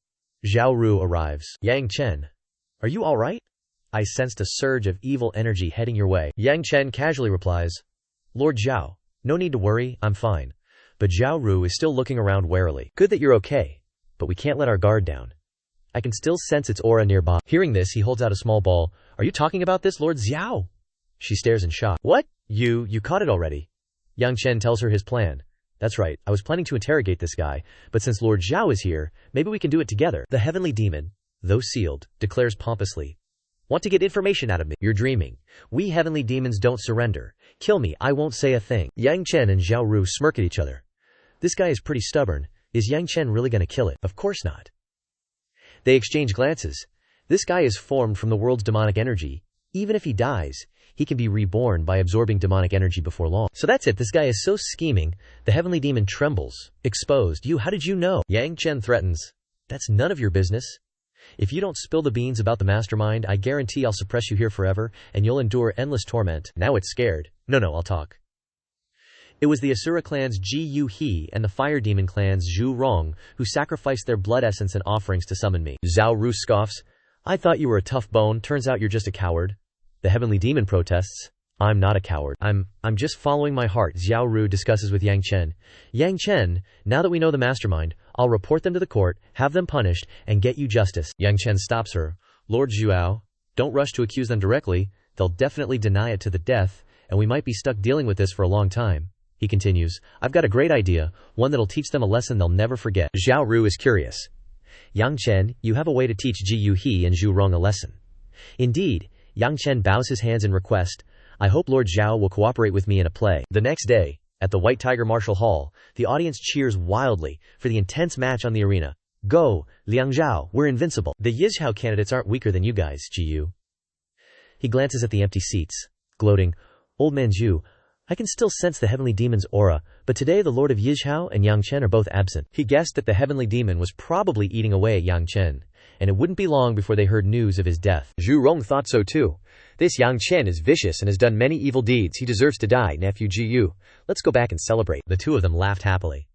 Zhao Ru arrives. Yang Chen, are you alright? I sensed a surge of evil energy heading your way. Yang Chen casually replies, Lord Zhao, no need to worry, I'm fine. But Zhao Ru is still looking around warily. Good that you're okay, but we can't let our guard down. I can still sense its aura nearby. Hearing this, he holds out a small ball. Are you talking about this, Lord Xiao? She stares in shock. What? You caught it already? Yang Chen tells her his plan. That's right, I was planning to interrogate this guy, but since Lord Zhao is here, maybe we can do it together. The heavenly demon, though sealed, declares pompously. Want to get information out of me? You're dreaming. We heavenly demons don't surrender. Kill me, I won't say a thing. Yang Chen and Zhao Ru smirk at each other. This guy is pretty stubborn. Is Yang Chen really gonna kill it? Of course not. They exchange glances. This guy is formed from the world's demonic energy. Even if he dies, he can be reborn by absorbing demonic energy before long. So that's it, this guy is so scheming. The heavenly demon trembles. Exposed. You, how did you know? Yang Chen threatens. That's none of your business. If you don't spill the beans about the mastermind, I guarantee I'll suppress you here forever, and you'll endure endless torment. Now it's scared. No, I'll talk. It was the Asura clan's Ji Yu He and the Fire Demon clan's Zhu Rong who sacrificed their blood essence and offerings to summon me. Zhao Ru scoffs. I thought you were a tough bone, turns out you're just a coward. The heavenly demon protests. I'm not a coward. I'm just following my heart. Zhao Ru discusses with Yang Chen. Yang Chen, now that we know the mastermind, I'll report them to the court, have them punished, and get you justice. Yang Chen stops her. Lord Zhuao, don't rush to accuse them directly. They'll definitely deny it to the death, and we might be stuck dealing with this for a long time. He continues, I've got a great idea, one that'll teach them a lesson they'll never forget. Zhao Ru is curious. Yang Chen, you have a way to teach Ji Yu He and Zhu Rong a lesson. Indeed, Yang Chen bows his hands in request. I hope Lord Zhao will cooperate with me in a play. The next day, at the White Tiger Martial Hall, the audience cheers wildly for the intense match on the arena. Go, Liang Zhao, we're invincible. The Yizhao candidates aren't weaker than you guys, Ji Yu. He glances at the empty seats, gloating, Old man Zhu, I can still sense the heavenly demon's aura, but today the Lord of Yizhao and Yang Chen are both absent. He guessed that the heavenly demon was probably eating away at Yang Chen, and it wouldn't be long before they heard news of his death. Zhu Rong thought so too. This Yang Chen is vicious and has done many evil deeds. He deserves to die, nephew Ji Yu. Let's go back and celebrate. The two of them laughed happily.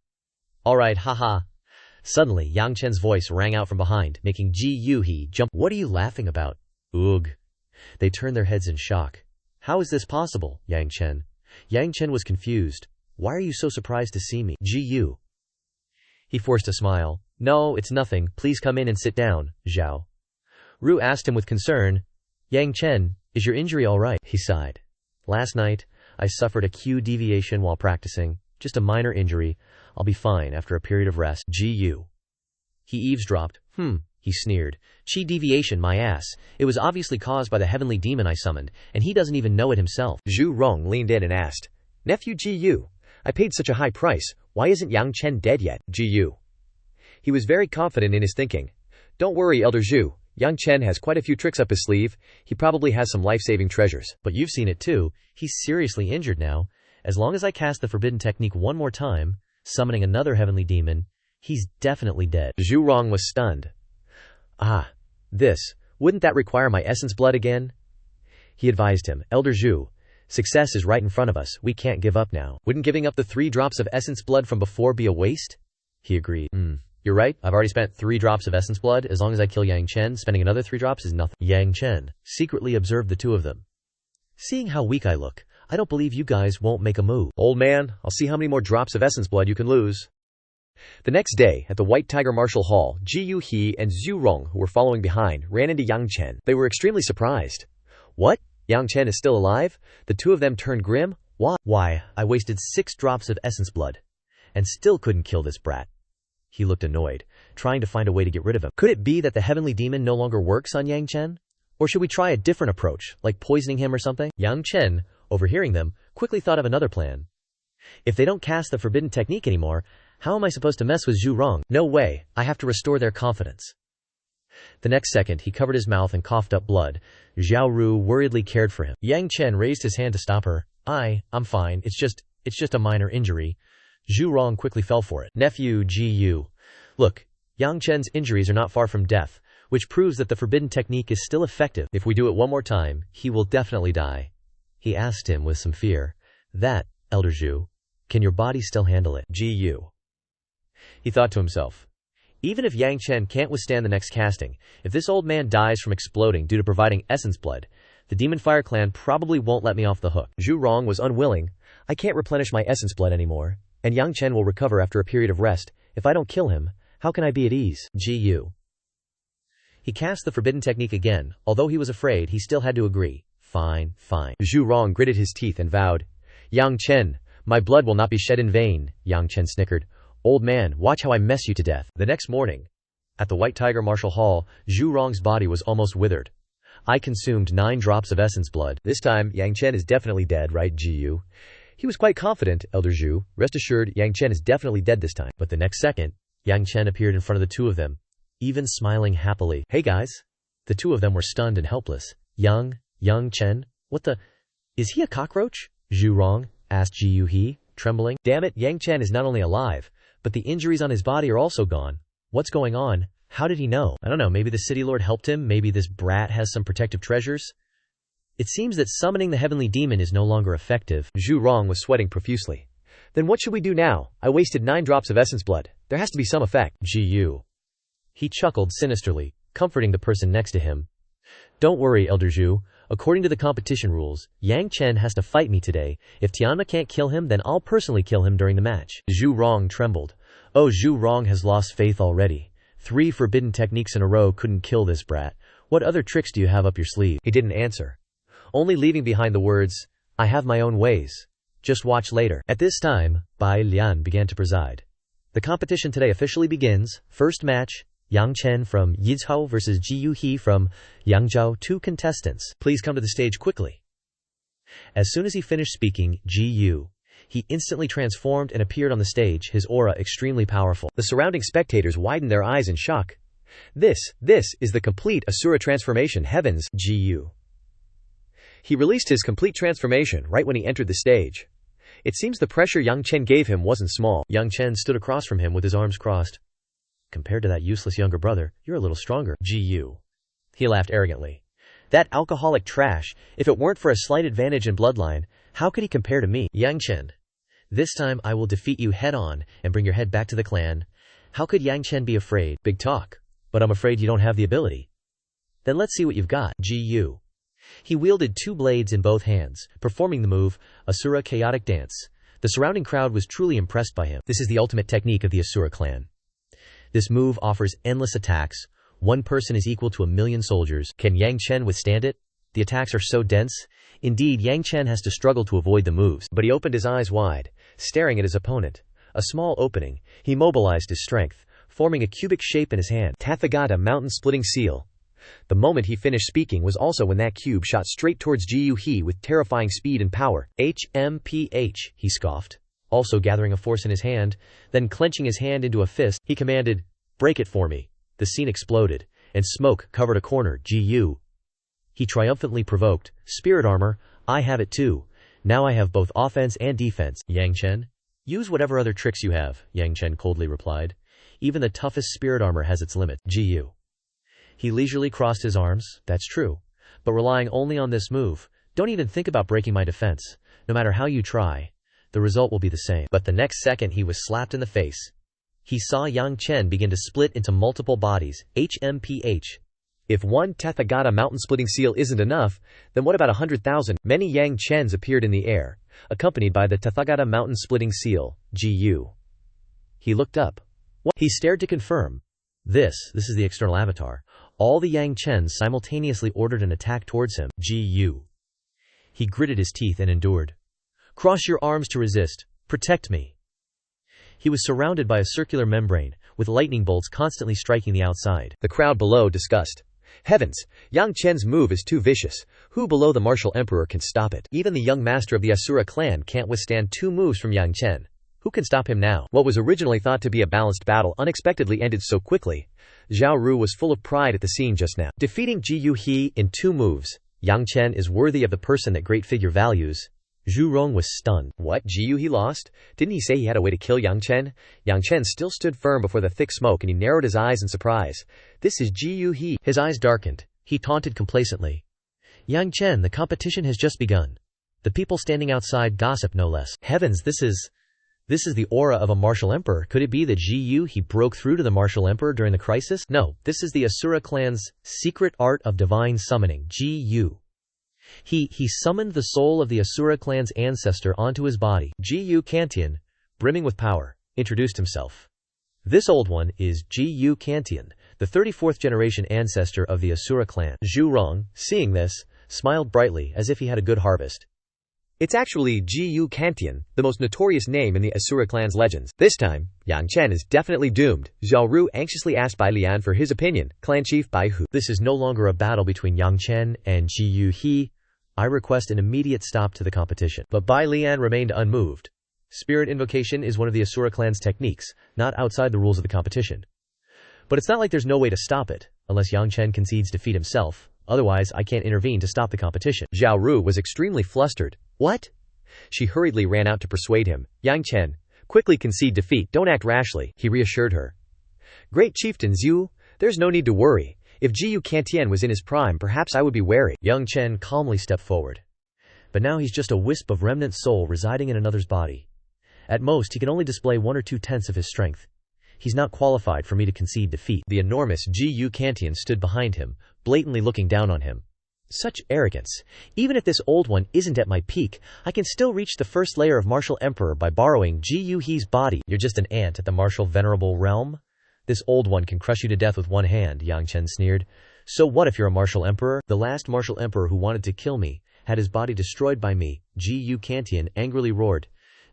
Alright, haha. Suddenly, Yang Chen's voice rang out from behind, making Ji Yu He jump. What are you laughing about? Ugh. They turned their heads in shock. How is this possible, Yang Chen? Yang Chen was confused. Why are you so surprised to see me? Ji Yu. He forced a smile. No, it's nothing. Please come in and sit down, Zhao. Ru asked him with concern. Yang Chen, is your injury all right? He sighed. Last night, I suffered a Q deviation while practicing. Just a minor injury. I'll be fine after a period of rest. Ji Yu. He eavesdropped. He sneered. Qi deviation, my ass. It was obviously caused by the heavenly demon I summoned, and he doesn't even know it himself. Zhu Rong leaned in and asked, Nephew Ji Yu, I paid such a high price. Why isn't Yang Chen dead yet? Ji Yu. He was very confident in his thinking. Don't worry, Elder Zhu. Yang Chen has quite a few tricks up his sleeve. He probably has some life-saving treasures. But you've seen it too. He's seriously injured now. As long as I cast the forbidden technique one more time, summoning another heavenly demon, he's definitely dead. Zhu Rong was stunned. Ah, this. Wouldn't that require my essence blood again? He advised him, Elder Zhu, success is right in front of us. We can't give up now. Wouldn't giving up the 3 drops of essence blood from before be a waste? He agreed. You're right. I've already spent 3 drops of essence blood. As long as I kill Yang Chen, spending another 3 drops is nothing. Yang Chen secretly observed the two of them. Seeing how weak I look, I don't believe you guys won't make a move. Old man, I'll see how many more drops of essence blood you can lose. The next day, at the White Tiger Martial Hall, Ji Yu-hee and Zhu Rong, who were following behind, ran into Yang Chen. They were extremely surprised. What? Yang Chen is still alive? The two of them turned grim. Why, I wasted 6 drops of essence blood, and still couldn't kill this brat. He looked annoyed, trying to find a way to get rid of him. Could it be that the heavenly demon no longer works on Yang Chen? Or should we try a different approach, like poisoning him or something? Yang Chen, overhearing them, quickly thought of another plan. If they don't cast the forbidden technique anymore, how am I supposed to mess with Zhu Rong? No way, I have to restore their confidence. The next second, he covered his mouth and coughed up blood. Zhao Ru worriedly cared for him. Yang Chen raised his hand to stop her. I'm fine, it's just a minor injury. Zhu Rong quickly fell for it. Nephew Ji Yu. Look, Yang Chen's injuries are not far from death, which proves that the forbidden technique is still effective. If we do it one more time, he will definitely die. He asked him with some fear. That, Elder Zhu, can your body still handle it? Ji Yu. He thought to himself. Even if Yang Chen can't withstand the next casting, if this old man dies from exploding due to providing essence blood, the Demon Fire Clan probably won't let me off the hook. Zhu Rong was unwilling. I can't replenish my essence blood anymore, and Yang Chen will recover after a period of rest. If I don't kill him, how can I be at ease? Ji Yu. He cast the forbidden technique again. Although he was afraid, he still had to agree. Fine. Zhu Rong gritted his teeth and vowed. Yang Chen, my blood will not be shed in vain. Yang Chen snickered. Old man, watch how I mess you to death. The next morning, at the White Tiger Martial Hall, Zhu Rong's body was almost withered. I consumed 9 drops of essence blood. This time, Yang Chen is definitely dead, right, Ji Yu? He was quite confident, Elder Zhu. Rest assured, Yang Chen is definitely dead this time. But the next second, Yang Chen appeared in front of the two of them, even smiling happily. Hey guys. The two of them were stunned and helpless. Yang Chen? What the? Is he a cockroach? Zhu Rong asked Ji Yu-hee, trembling. Damn it, Yang Chen is not only alive, but the injuries on his body are also gone. What's going on? How did he know? I don't know, maybe the City Lord helped him, maybe this brat has some protective treasures. It seems that summoning the heavenly demon is no longer effective. Zhu Rong was sweating profusely. Then what should we do now? I wasted 9 drops of essence blood. There has to be some effect. Ji Yu. He chuckled sinisterly, comforting the person next to him. Don't worry, Elder Zhu. According to the competition rules, Yang Chen has to fight me today. If Tianma can't kill him, then I'll personally kill him during the match. Zhu Rong trembled. Oh, Zhu Rong has lost faith already. 3 forbidden techniques in a row couldn't kill this brat. What other tricks do you have up your sleeve? He didn't answer, only leaving behind the words, I have my own ways. Just watch later. At this time, Bai Lian began to preside. The competition today officially begins. First match, Yang Chen from Yizhou versus Ji Yu-hee from Yangzhou. 2 contestants. Please come to the stage quickly. As soon as he finished speaking, he instantly transformed and appeared on the stage, his aura extremely powerful. The surrounding spectators widened their eyes in shock. This is the complete Asura transformation. Heavens, Ji Yu. He released his complete transformation right when he entered the stage. It seems the pressure Yang Chen gave him wasn't small. Yang Chen stood across from him with his arms crossed. Compared to that useless younger brother, you're a little stronger, Ji Yu. He laughed arrogantly. That alcoholic trash, if it weren't for a slight advantage in bloodline, how could he compare to me? Yang Chen. This time I will defeat you head on and bring your head back to the clan. How could Yang Chen be afraid? Big talk. But I'm afraid you don't have the ability. Then let's see what you've got, Ji Yu. He wielded 2 blades in both hands, performing the move, Asura Chaotic Dance. The surrounding crowd was truly impressed by him. This is the ultimate technique of the Asura clan. This move offers endless attacks. 1 person is equal to 1,000,000 soldiers. Can Yang Chen withstand it? The attacks are so dense. Indeed, Yang Chen has to struggle to avoid the moves. But he opened his eyes wide, staring at his opponent. A small opening. He mobilized his strength, forming a cubic shape in his hand. Tathagata mountain-splitting seal. The moment he finished speaking was also when that cube shot straight towards Ji Yu-hee with terrifying speed and power. HMPH, he scoffed, also gathering a force in his hand. Then clenching his hand into a fist, he commanded, break it for me. The scene exploded, and smoke covered a corner. Ji Yu. He triumphantly provoked, spirit armor, I have it too. Now I have both offense and defense. Yang Chen? Use whatever other tricks you have, Yang Chen coldly replied. Even the toughest spirit armor has its limit. Ji Yu. He leisurely crossed his arms. That's true. But relying only on this move, don't even think about breaking my defense. No matter how you try, the result will be the same. But the next second he was slapped in the face. He saw Yang Chen begin to split into multiple bodies. HMPH. If one Tathagata mountain-splitting seal isn't enough, then what about 100,000? Many Yang Chens appeared in the air, accompanied by the Tathagata mountain-splitting seal, Gu. He looked up. What? He stared to confirm. This is the external avatar. All the Yang Chens simultaneously ordered an attack towards him, Gu. He gritted his teeth and endured. Cross your arms to resist. Protect me. He was surrounded by a circular membrane, with lightning bolts constantly striking the outside. The crowd below discussed. Heavens, Yang Chen's move is too vicious. Who below the Martial Emperor can stop it? Even the young master of the Asura clan can't withstand 2 moves from Yang Chen. Who can stop him now? What was originally thought to be a balanced battle unexpectedly ended so quickly. Zhao Ru was full of pride at the scene just now. Defeating Jiyu He in 2 moves, Yang Chen is worthy of the person that great figure values. Zhu Rong was stunned. What? Jiyu He lost? Didn't he say he had a way to kill Yang Chen? Yang Chen still stood firm before the thick smoke and he narrowed his eyes in surprise. This is Jiyu He. His eyes darkened. He taunted complacently. Yang Chen, the competition has just begun. The people standing outside gossip no less. Heavens, this is the aura of a Martial Emperor. Could it be that Jiyu He broke through to the Martial Emperor during the crisis? No, this is the Asura clan's secret art of divine summoning, Jiyu. He summoned the soul of the Asura clan's ancestor onto his body. Jiyu Kantian, brimming with power, introduced himself. This old one is Jiyu Kantian, the 34th generation ancestor of the Asura clan. Zhu Rong, seeing this, smiled brightly as if he had a good harvest. It's actually Jiyu Kantian, the most notorious name in the Asura clan's legends. This time, Yang Chen is definitely doomed. Zhao Ru anxiously asked Bai Lian for his opinion. Clan chief Bai Hu. This is no longer a battle between Yang Chen and Jiyu He. I request an immediate stop to the competition. But Bai Lian remained unmoved. Spirit invocation is one of the Asura clan's techniques, not outside the rules of the competition. But it's not like there's no way to stop it, unless Yang Chen concedes defeat himself. Otherwise, I can't intervene to stop the competition. Zhao Ru was extremely flustered. What? She hurriedly ran out to persuade him. Yang Chen, quickly concede defeat, don't act rashly, he reassured her. Great Chieftain Zhu, there's no need to worry. If Jiyu Kantian was in his prime, perhaps I would be wary. Yang Chen calmly stepped forward. But now he's just a wisp of remnant soul residing in another's body. At most, he can only display 1 or 2/10 of his strength. He's not qualified for me to concede defeat. The enormous Jiyu Kantian stood behind him, blatantly looking down on him. Such arrogance. Even if this old one isn't at my peak, I can still reach the first layer of Martial Emperor by borrowing Jiyu He's body. You're just an ant at the Martial Venerable realm? This old one can crush you to death with 1 hand, Yang Chen sneered. So what if you're a Martial Emperor? The last Martial Emperor who wanted to kill me had his body destroyed by me, Jiyu Kantian angrily roared.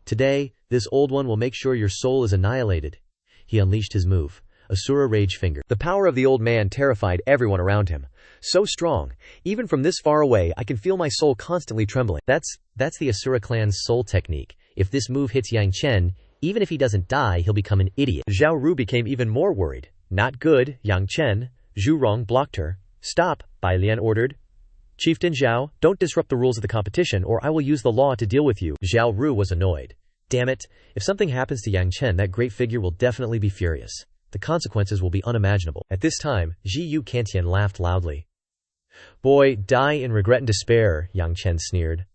Today, this old one will make sure your soul is annihilated. He unleashed his move, Asura Rage Finger. The power of the old man terrified everyone around him. So strong, even from this far away I can feel my soul constantly trembling. That's the Asura clan's soul technique. If this move hits Yang Chen, even if he doesn't die, he'll become an idiot. Zhao Ru became even more worried. Not good, Yang Chen. Zhu Rong blocked her. Stop, Bai Lian ordered. Chieftain Zhao, don't disrupt the rules of the competition or I will use the law to deal with you. Zhao Ru was annoyed. Damn it, if something happens to Yang Chen, that great figure will definitely be furious. The consequences will be unimaginable. At this time, Jiyu Kantian laughed loudly. Boy, die in regret and despair, Yang Chen sneered.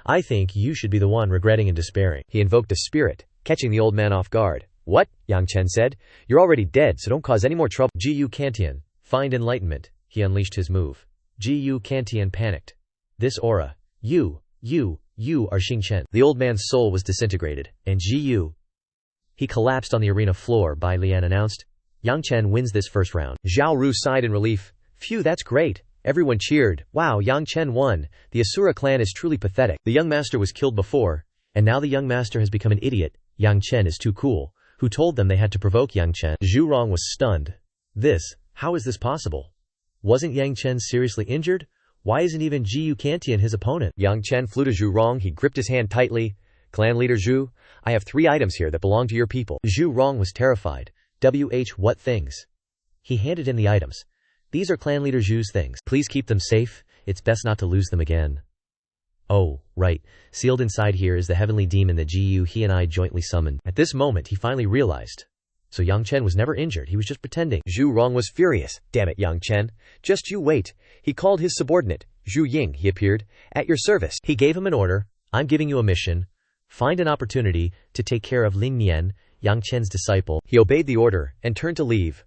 I think you should be the one regretting and despairing. He invoked a spirit, catching the old man off guard. What? Yang Chen said. You're already dead, so don't cause any more trouble. Jiyu Kantian, find enlightenment. He unleashed his move. Jiyu Kantian panicked. This aura. You are Xing Chen. The old man's soul was disintegrated, and Jiyu. He collapsed on the arena floor, Bai Lian announced. Yang Chen wins this first round. Zhao Ru sighed in relief. Phew, that's great. Everyone cheered. Wow, Yang Chen won. The Asura clan is truly pathetic. The young master was killed before, and now the young master has become an idiot. Yang Chen is too cool. Who told them they had to provoke Yang Chen? Zhu Rong was stunned. How is this possible? Wasn't Yang Chen seriously injured? Why isn't even Jiyu Kantian his opponent? Yang Chen flew to Zhu Rong. He gripped his hand tightly. Clan leader Zhu, I have 3 items here that belong to your people. Zhu Rong was terrified. What things? He handed in the items. These are clan leader Zhu's things. Please keep them safe. It's best not to lose them again. Oh, right. Sealed inside here is the heavenly demon that Jiyu He and I jointly summoned. At this moment he finally realized. So Yang Chen was never injured, he was just pretending. Zhu Rong was furious. Damn it, Yang Chen. Just you wait. He called his subordinate. Zhu Ying, he appeared. At your service. He gave him an order. I'm giving you a mission. Find an opportunity to take care of Lin Nian, Yang Chen's disciple. He obeyed the order, and turned to leave.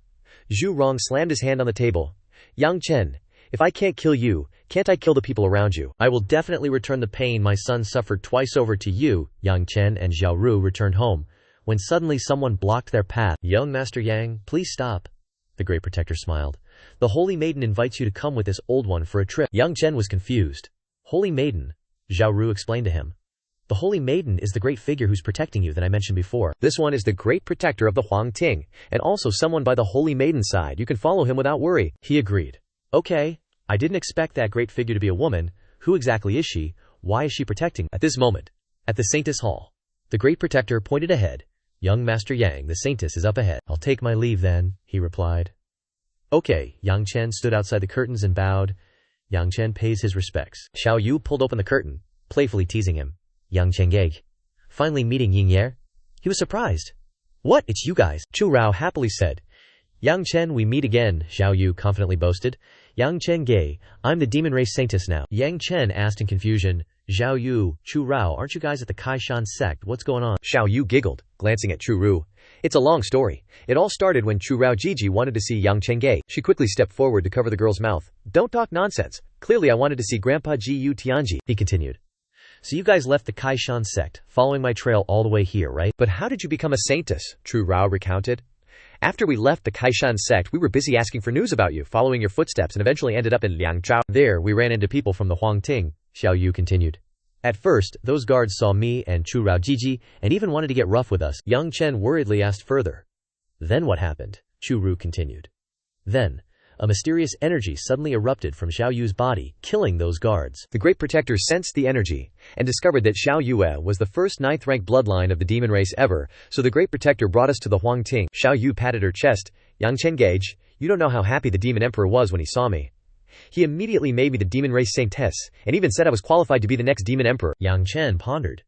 Zhu Rong slammed his hand on the table. Yang Chen, if I can't kill you, can't I kill the people around you? I will definitely return the pain my son suffered twice over to you. Yang Chen and Xiao Ru returned home, when suddenly someone blocked their path. Young Master Yang, please stop. The Great Protector smiled. The Holy Maiden invites you to come with this old one for a trip. Yang Chen was confused. Holy Maiden? Xiao Ru explained to him. The Holy Maiden is the great figure who's protecting you that I mentioned before. This one is the Great Protector of the Huang Ting, and also someone by the Holy Maiden side. You can follow him without worry. He agreed. Okay, I didn't expect that great figure to be a woman. Who exactly is she? Why is she protecting? At this moment, at the Saintess Hall, the Great Protector pointed ahead. Young Master Yang, the Saintess is up ahead. I'll take my leave then, he replied. Okay, Yang Chen stood outside the curtains and bowed. Yang Chen pays his respects. Xiao Yu pulled open the curtain, playfully teasing him. Yang Chen gave. Finally meeting Ying Ye. He was surprised. What? It's you guys. Chu Rao happily said. Yang Chen, we meet again, Xiao Yu confidently boasted. Yang Chen gay, I'm the demon race Saintess now. Yang Chen asked in confusion. Xiao Yu, Chu Rao, aren't you guys at the Kaishan sect? What's going on? Xiao Yu giggled, glancing at Chu Ru. It's a long story. It all started when Chu Rao Jiji wanted to see Yang Chen gay. She quickly stepped forward to cover the girl's mouth. Don't talk nonsense. Clearly I wanted to see Grandpa Ji Yu Tianji, he continued. So you guys left the Kaishan sect, following my trail all the way here, right? But how did you become a saintess? Chu Rao recounted. After we left the Kaishan sect, we were busy asking for news about you, following your footsteps, and eventually ended up in Liangzhou. There, we ran into people from the Huang Ting, Xiao Yu continued. At first, those guards saw me and Chu Rao Jiji, and even wanted to get rough with us. Yang Chen worriedly asked further. Then what happened? Chu Ru continued. Then, a mysterious energy suddenly erupted from Xiao Yu's body, killing those guards. The Great Protector sensed the energy, and discovered that Xiao Yue was the first 9th-rank bloodline of the demon race ever, so the Great Protector brought us to the Huang Ting. Xiao Yu patted her chest. Yang Chen gauge, you don't know how happy the Demon Emperor was when he saw me. He immediately made me the demon race saintess, and even said I was qualified to be the next Demon Emperor. Yang Chen pondered.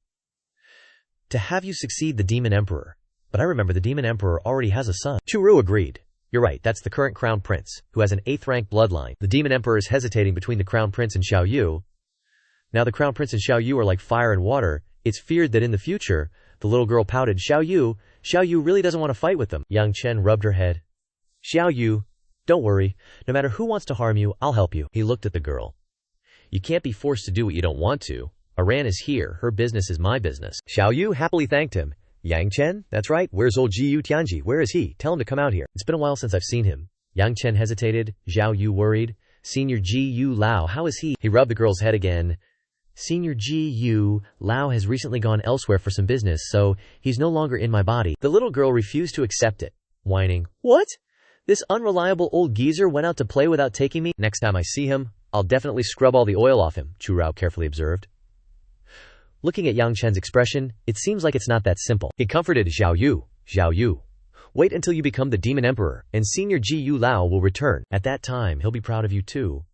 To have you succeed the Demon Emperor. But I remember the Demon Emperor already has a son. Chu Ru agreed. You're right, that's the current Crown Prince, who has an 8th-rank bloodline. The Demon Emperor is hesitating between the Crown Prince and Xiao Yu. Now the Crown Prince and Xiao Yu are like fire and water. It's feared that in the future, the little girl pouted, Xiao Yu really doesn't want to fight with them. Yang Chen rubbed her head. Xiao Yu, don't worry. No matter who wants to harm you, I'll help you. He looked at the girl. You can't be forced to do what you don't want to. Aran is here. Her business is my business. Xiao Yu happily thanked him. Yang Chen? That's right. Where's old Ji Yu Tianji? Where is he? Tell him to come out here. It's been a while since I've seen him. Yang Chen hesitated. Xiao Yu worried. Senior Ji Yu Lao, how is he? He rubbed the girl's head again. Senior Ji Yu Lao has recently gone elsewhere for some business, so he's no longer in my body. The little girl refused to accept it, whining. What? This unreliable old geezer went out to play without taking me? Next time I see him, I'll definitely scrub all the oil off him, Chu Rao carefully observed. Looking at Yang Chen's expression, it seems like it's not that simple. He comforted Xiao Yu. Wait until you become the Demon Emperor, and Senior Ji Yu Lao will return. At that time, he'll be proud of you too.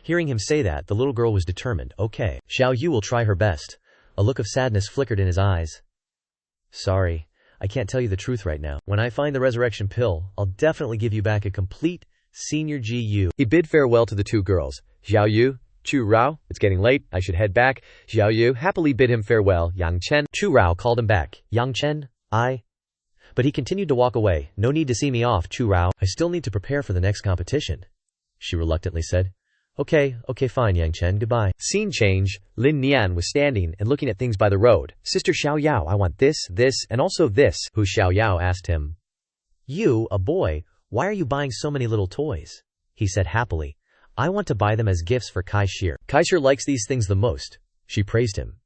Hearing him say that, the little girl was determined. Okay, Xiao Yu will try her best. A look of sadness flickered in his eyes. Sorry, I can't tell you the truth right now. When I find the resurrection pill, I'll definitely give you back a complete Senior Ji Yu. He bid farewell to the two girls. Xiao Yu, Chu Rao, it's getting late, I should head back. Xiao Yu happily bid him farewell. Yang Chen. Chu Rao called him back. Yang Chen, But he continued to walk away. No need to see me off, Chu Rao. I still need to prepare for the next competition, she reluctantly said. Okay, fine, Yang Chen, goodbye. Scene change. Lin Nian was standing and looking at things by the road. Sister Xiao Yao, I want this, and also this. Who Xiao Yao asked him. You, a boy, why are you buying so many little toys? He said happily. I want to buy them as gifts for Kai Shir. Kai Shir likes these things the most. She praised him.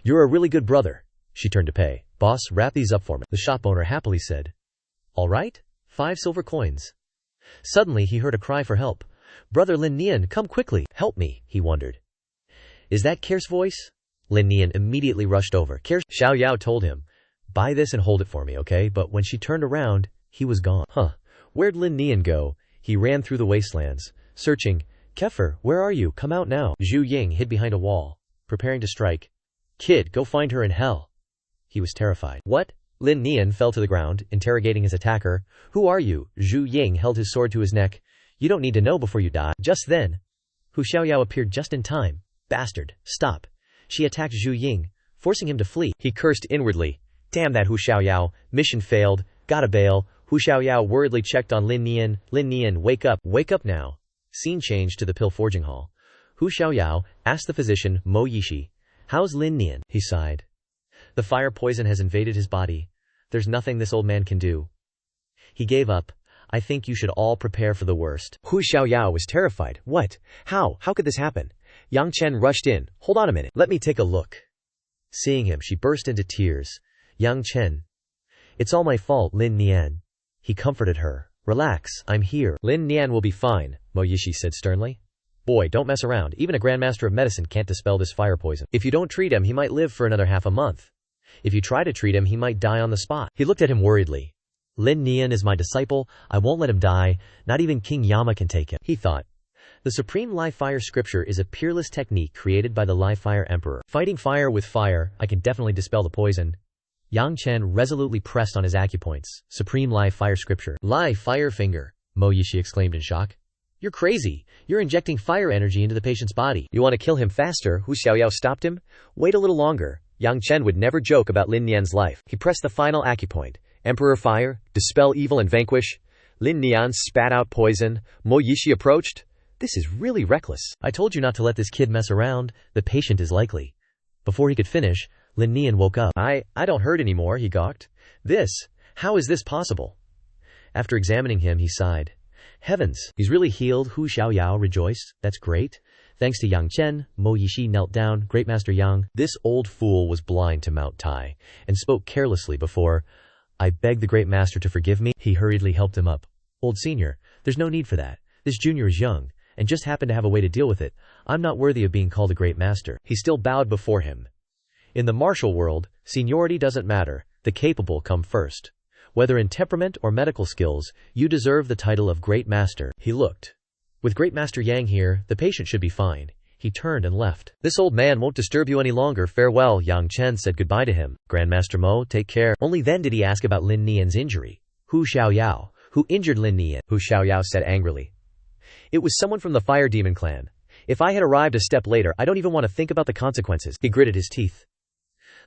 You're a really good brother. She turned to Pei. Boss, wrap these up for me. The shop owner happily said. All right, 5 silver coins. Suddenly he heard a cry for help. Brother Lin Nian, come quickly, help me, he wondered. Is that Ker's voice? Lin Nian immediately rushed over. Xiao Yao told him. Buy this and hold it for me, okay? But when she turned around, he was gone. Where'd Lin Nian go? He ran through the wastelands, searching. Kefir, where are you? Come out now. Zhu Ying hid behind a wall, preparing to strike. Kid, go find her in hell. He was terrified. What? Lin Nian fell to the ground, interrogating his attacker. Who are you? Zhu Ying held his sword to his neck. You don't need to know before you die. Just then, Hu Xiaoyao appeared just in time. Bastard, stop. She attacked Zhu Ying, forcing him to flee. He cursed inwardly. Damn that Hu Xiaoyao. Mission failed. Gotta bail. Hu Xiaoyao worriedly checked on Lin Nian. Lin Nian, wake up. Wake up now. Scene changed to the pill forging hall. Hu Xiaoyao asked the physician, Mo Yishi. How's Lin Nian? He sighed. The fire poison has invaded his body. There's nothing this old man can do. He gave up. I think you should all prepare for the worst. Hu Xiaoyao was terrified. What? How? How could this happen? Yang Chen rushed in. Hold on a minute. Let me take a look. Seeing him, she burst into tears. Yang Chen. It's all my fault, Lin Nian. He comforted her. Relax, I'm here. Lin Nian will be fine, Mo Yishi said sternly. Boy, don't mess around. Even a Grandmaster of Medicine can't dispel this fire poison. If you don't treat him, he might live for another half a month. If you try to treat him, he might die on the spot. He looked at him worriedly. Lin Nian is my disciple. I won't let him die. Not even King Yama can take him, he thought. The supreme live fire scripture is a peerless technique created by the live fire emperor. Fighting fire with fire, I can definitely dispel the poison. Yang Chen resolutely pressed on his acupoints. Supreme live fire scripture. Live fire finger, Mo Yishi exclaimed in shock. You're crazy. You're injecting fire energy into the patient's body. You want to kill him faster? Hu Xiaoyao stopped him. Wait a little longer. Yang Chen would never joke about Lin Nian's life. He pressed the final acupoint. Emperor fire, dispel evil and vanquish. Lin Nian spat out poison. Mo Yishi approached. This is really reckless. I told you not to let this kid mess around. The patient is likely. Before he could finish, Lin Nian woke up. I don't hurt anymore, he gawked. How is this possible? After examining him, he sighed. Heavens, he's really healed. Hu Xiaoyao rejoiced. That's great. Thanks to Yang Chen, Mo Yishi knelt down. Great Master Yang. This old fool was blind to Mount Tai, and spoke carelessly before. I beg the Great Master to forgive me. He hurriedly helped him up. Old senior, there's no need for that. This junior is young, and just happened to have a way to deal with it. I'm not worthy of being called a Great Master. He still bowed before him. In the martial world, seniority doesn't matter. The capable come first. Whether in temperament or medical skills, you deserve the title of Great Master. He looked. With Great Master Yang here, the patient should be fine. He turned and left. This old man won't disturb you any longer. Farewell. Yang Chen said goodbye to him. Grandmaster Mo, take care. Only then did he ask about Lin Nian's injury. Hu Xiaoyao. Who injured Lin Nian? Hu Xiaoyao said angrily. It was someone from the Fire Demon clan. If I had arrived a step later, I don't even want to think about the consequences. He gritted his teeth.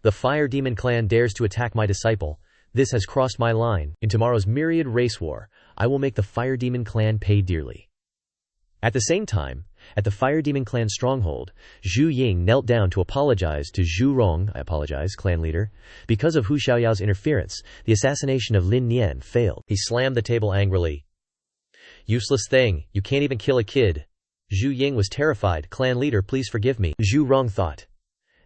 The Fire Demon clan dares to attack my disciple. This has crossed my line. In tomorrow's myriad race war, I will make the Fire Demon clan pay dearly. At the same time, at the Fire Demon clan stronghold, Zhu Ying knelt down to apologize to Zhu Rong, I apologize, clan leader. Because of Hu Xiaoyao's interference, the assassination of Lin Nian failed. He slammed the table angrily. Useless thing, you can't even kill a kid. Zhu Ying was terrified. Clan leader, please forgive me. Zhu Rong thought.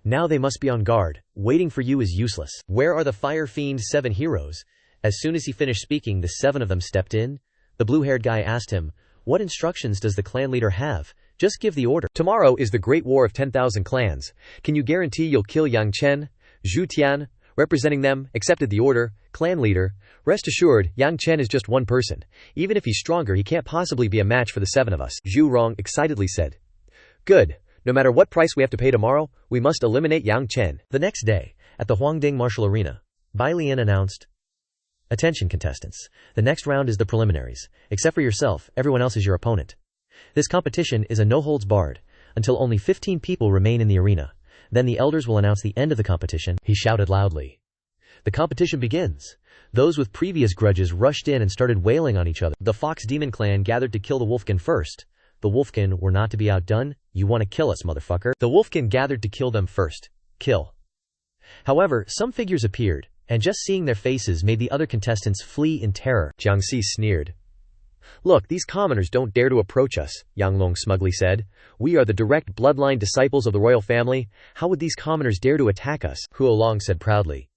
Now they must be on guard. Waiting for you is useless. Where are the Fire Fiend 7 heroes? As soon as he finished speaking, the 7 of them stepped in. The blue-haired guy asked him, what instructions does the clan leader have? Just give the order. Tomorrow is the Great War of 10,000 clans. Can you guarantee you'll kill Yang Chen? Zhu Tian, representing them, accepted the order. Clan leader, rest assured, Yang Chen is just one person. Even if he's stronger, he can't possibly be a match for the 7 of us. Zhu Rong excitedly said. Good. No matter what price we have to pay tomorrow, we must eliminate Yang Chen. The next day, at the Huangding Martial Arena, Bai Lian announced, attention contestants, the next round is the preliminaries. Except for yourself, everyone else is your opponent. This competition is a no-holds-barred, until only 15 people remain in the arena. Then the elders will announce the end of the competition. He shouted loudly. The competition begins. Those with previous grudges rushed in and started wailing on each other. The Fox Demon clan gathered to kill the Wolfkin first. The Wolfkin were not to be outdone. You want to kill us, motherfucker. The Wolfkin gathered to kill them first. Kill. However, some figures appeared, and just seeing their faces made the other contestants flee in terror. Xianxia sneered. Look, these commoners don't dare to approach us, Yang Long smugly said. We are the direct bloodline disciples of the royal family. How would these commoners dare to attack us? Huo Long said proudly.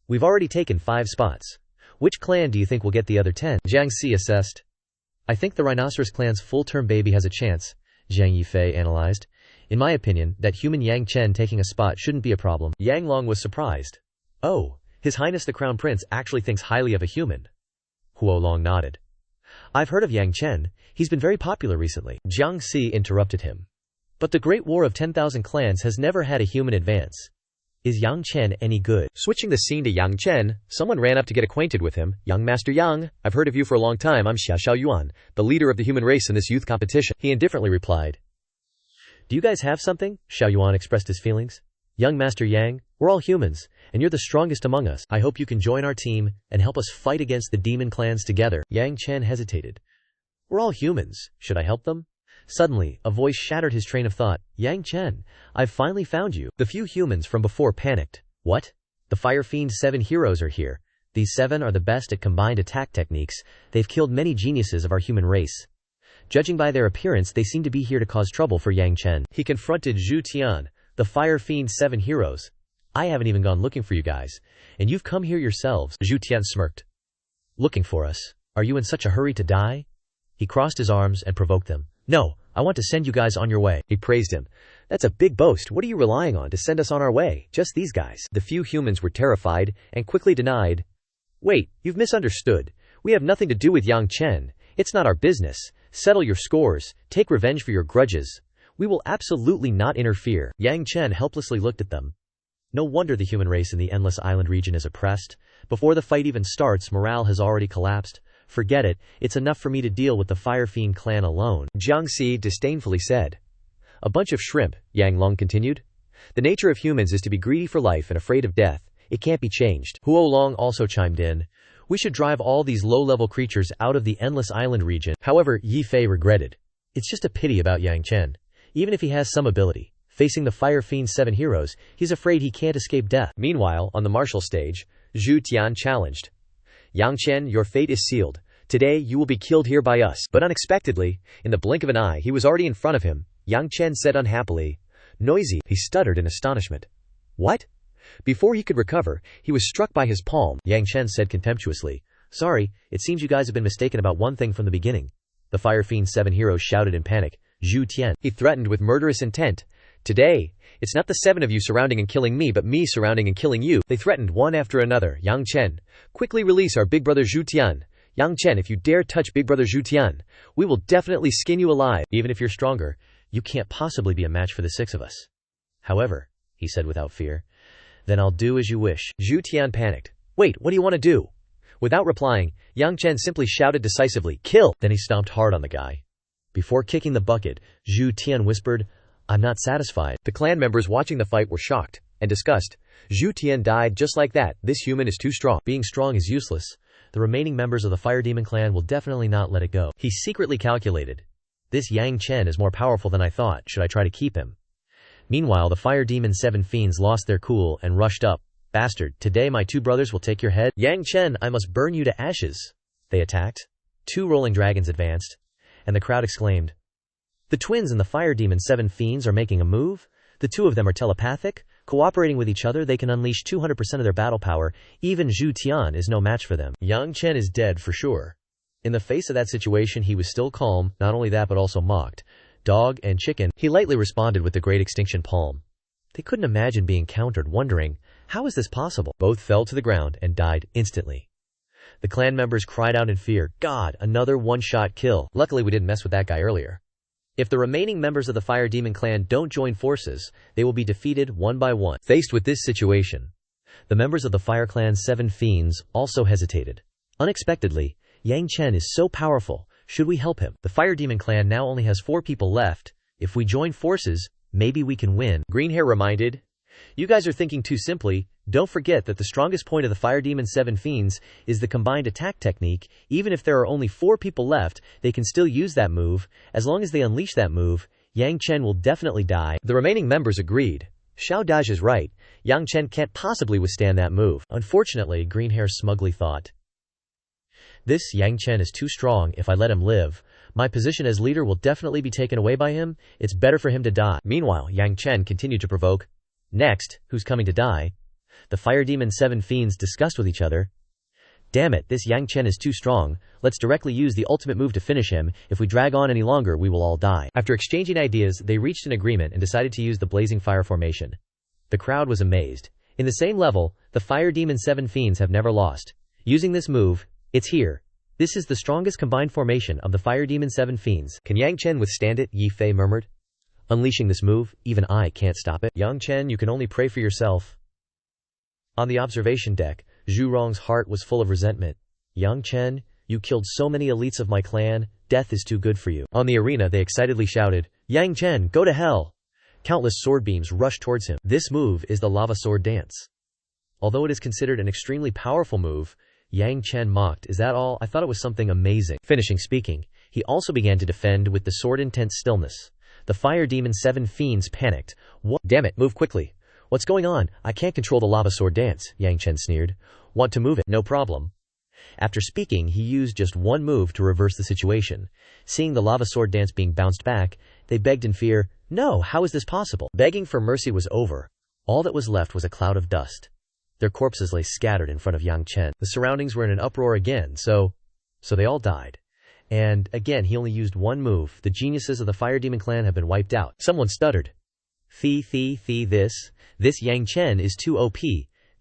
We've already taken 5 spots. Which clan do you think will get the other 10? Xianxia assessed. I think the Rhinoceros clan's full-term baby has a chance, Zhang Yifei analyzed. In my opinion, that human Yang Chen taking a spot shouldn't be a problem. Yang Long was surprised. Oh, His Highness the Crown Prince actually thinks highly of a human. Huo Long nodded. I've heard of Yang Chen. He's been very popular recently. Xianxia interrupted him. But the Great War of 10,000 clans has never had a human advance. Is Yang Chen any good? Switching the scene to Yang Chen, someone ran up to get acquainted with him. Young Master Yang, I've heard of you for a long time. I'm Xiao Yuan, the leader of the human race in this youth competition. He indifferently replied. Do you guys have something? Xiao Yuan expressed his feelings. Young Master Yang, we're all humans, and you're the strongest among us. I hope you can join our team and help us fight against the demon clans together. Yang Chen hesitated. We're all humans. Should I help them? Suddenly, a voice shattered his train of thought. Yang Chen, I've finally found you. The few humans from before panicked. What? The Fire Fiend 7 heroes are here. These 7 are the best at combined attack techniques. They've killed many geniuses of our human race. Judging by their appearance, they seem to be here to cause trouble for Yang Chen. He confronted Zhu Tian, the Fire Fiend 7 heroes. I haven't even gone looking for you guys, and you've come here yourselves. Zhu Tian smirked. Looking for us? Are you in such a hurry to die? He crossed his arms and provoked them. No, I want to send you guys on your way. He praised him. That's a big boast. What are you relying on to send us on our way? Just these guys. The few humans were terrified and quickly denied. Wait, you've misunderstood. We have nothing to do with Yang Chen. It's not our business. Settle your scores. Take revenge for your grudges. We will absolutely not interfere. Yang Chen helplessly looked at them. No wonder the human race in the Endless Island region is oppressed. Before the fight even starts, morale has already collapsed. Forget it, it's enough for me to deal with the Fire Fiend clan alone, Xianxia disdainfully said. A bunch of shrimp, Yang Long continued. The nature of humans is to be greedy for life and afraid of death. It can't be changed. Huo Long also chimed in. We should drive all these low-level creatures out of the Endless Island region. However, Yi Fei regretted. It's just a pity about Yang Chen. Even if he has some ability, facing the Fire Fiend 7 heroes, he's afraid he can't escape death. Meanwhile, on the martial stage, Zhu Tian challenged. Yang Chen, your fate is sealed. Today, you will be killed here by us. But unexpectedly, in the blink of an eye, he was already in front of him. Yang Chen said unhappily. Noisy, he stuttered in astonishment. What? Before he could recover, he was struck by his palm. Yang Chen said contemptuously. Sorry, it seems you guys have been mistaken about one thing from the beginning. The Fire Fiend 7 heroes shouted in panic. Zhu Tian. He threatened with murderous intent. Today, it's not the 7 of you surrounding and killing me, but me surrounding and killing you. They threatened one after another. Yang Chen, quickly release our big brother Zhu Tian. Yang Chen, if you dare touch big brother Zhu Tian, we will definitely skin you alive. Even if you're stronger, you can't possibly be a match for the 6 of us. However, he said without fear, then I'll do as you wish. Zhu Tian panicked. Wait, what do you want to do? Without replying, Yang Chen simply shouted decisively, kill! Then he stomped hard on the guy. Before kicking the bucket, Zhu Tian whispered, I'm not satisfied. The clan members watching the fight were shocked and disgusted. Zhu Tian died just like that. This human is too strong. Being strong is useless. The remaining members of the Fire Demon clan will definitely not let it go. He secretly calculated. This Yang Chen is more powerful than I thought. Should I try to keep him? Meanwhile, the Fire Demon 7 fiends lost their cool and rushed up. Bastard, today my 2 brothers will take your head. Yang Chen, I must burn you to ashes. They attacked. 2 rolling dragons advanced, and the crowd exclaimed. The twins and the Fire Demon 7 fiends are making a move? The 2 of them are telepathic? Cooperating with each other, they can unleash 200% of their battle power. Even Zhu Tian is no match for them. Yang Chen is dead for sure. In the face of that situation, he was still calm, not only that but also mocked. Dog and chicken, he lightly responded with the Great Extinction Palm. They couldn't imagine being countered, wondering, how is this possible? Both fell to the ground and died instantly. The clan members cried out in fear, God, another one-shot kill. Luckily we didn't mess with that guy earlier. If the remaining members of the Fire Demon clan don't join forces, they will be defeated one by one. Faced with this situation, the members of the Fire Clan's 7 fiends also hesitated. Unexpectedly, Yang Chen is so powerful. Should we help him? The Fire Demon clan now only has 4 people left. If we join forces, maybe we can win. Greenhair reminded. You guys are thinking too simply. Don't forget that the strongest point of the Fire Demon 7 fiends is the combined attack technique. Even if there are only 4 people left, they can still use that move. As long as they unleash that move, Yang Chen will definitely die. The remaining members agreed. Xiao Daj is right. Yang Chen can't possibly withstand that move. Unfortunately, Greenhair smugly thought. This Yang Chen is too strong. If I let him live, my position as leader will definitely be taken away by him. It's better for him to die. Meanwhile, Yang Chen continued to provoke. Next, who's coming to die? The Fire Demon 7 fiends discussed with each other. Damn it, this Yang Chen is too strong. Let's directly use the ultimate move to finish him. If we drag on any longer, we will all die. After exchanging ideas, they reached an agreement and decided to use the Blazing Fire formation. The crowd was amazed. In the same level, the Fire Demon 7 fiends have never lost. Using this move, it's here. This is the strongest combined formation of the Fire Demon 7 fiends. Can Yang Chen withstand it? Yi Fei murmured. Unleashing this move, even I can't stop it. Yang Chen, you can only pray for yourself. On the observation deck, Zhu Rong's heart was full of resentment. Yang Chen, you killed so many elites of my clan, death is too good for you. On the arena they excitedly shouted, Yang Chen, go to hell! Countless sword beams rushed towards him. This move is the lava sword dance. Although it is considered an extremely powerful move, Yang Chen mocked, is that all? I thought it was something amazing. Finishing speaking, He also began to defend with the sword intense stillness. The fire demon 7 fiends panicked. What? Damn it, move quickly. What's going on? I can't control the lava sword dance, Yang Chen sneered. Want to move it? No problem. After speaking, he used just one move to reverse the situation. Seeing the lava sword dance being bounced back, they begged in fear, no, how is this possible? Begging for mercy was over. All that was left was a cloud of dust. Their corpses lay scattered in front of Yang Chen. The surroundings were in an uproar again, so they all died. And again, he only used one move. The geniuses of the Fire Demon clan have been wiped out. Someone stuttered. This Yang Chen is too OP.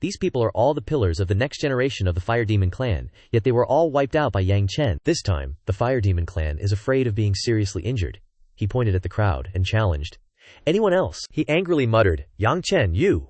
These people are all the pillars of the next generation of the Fire Demon clan, yet they were all wiped out by Yang Chen. This time, the Fire Demon clan is afraid of being seriously injured. He pointed at the crowd and challenged. Anyone else? He angrily muttered, Yang Chen, you!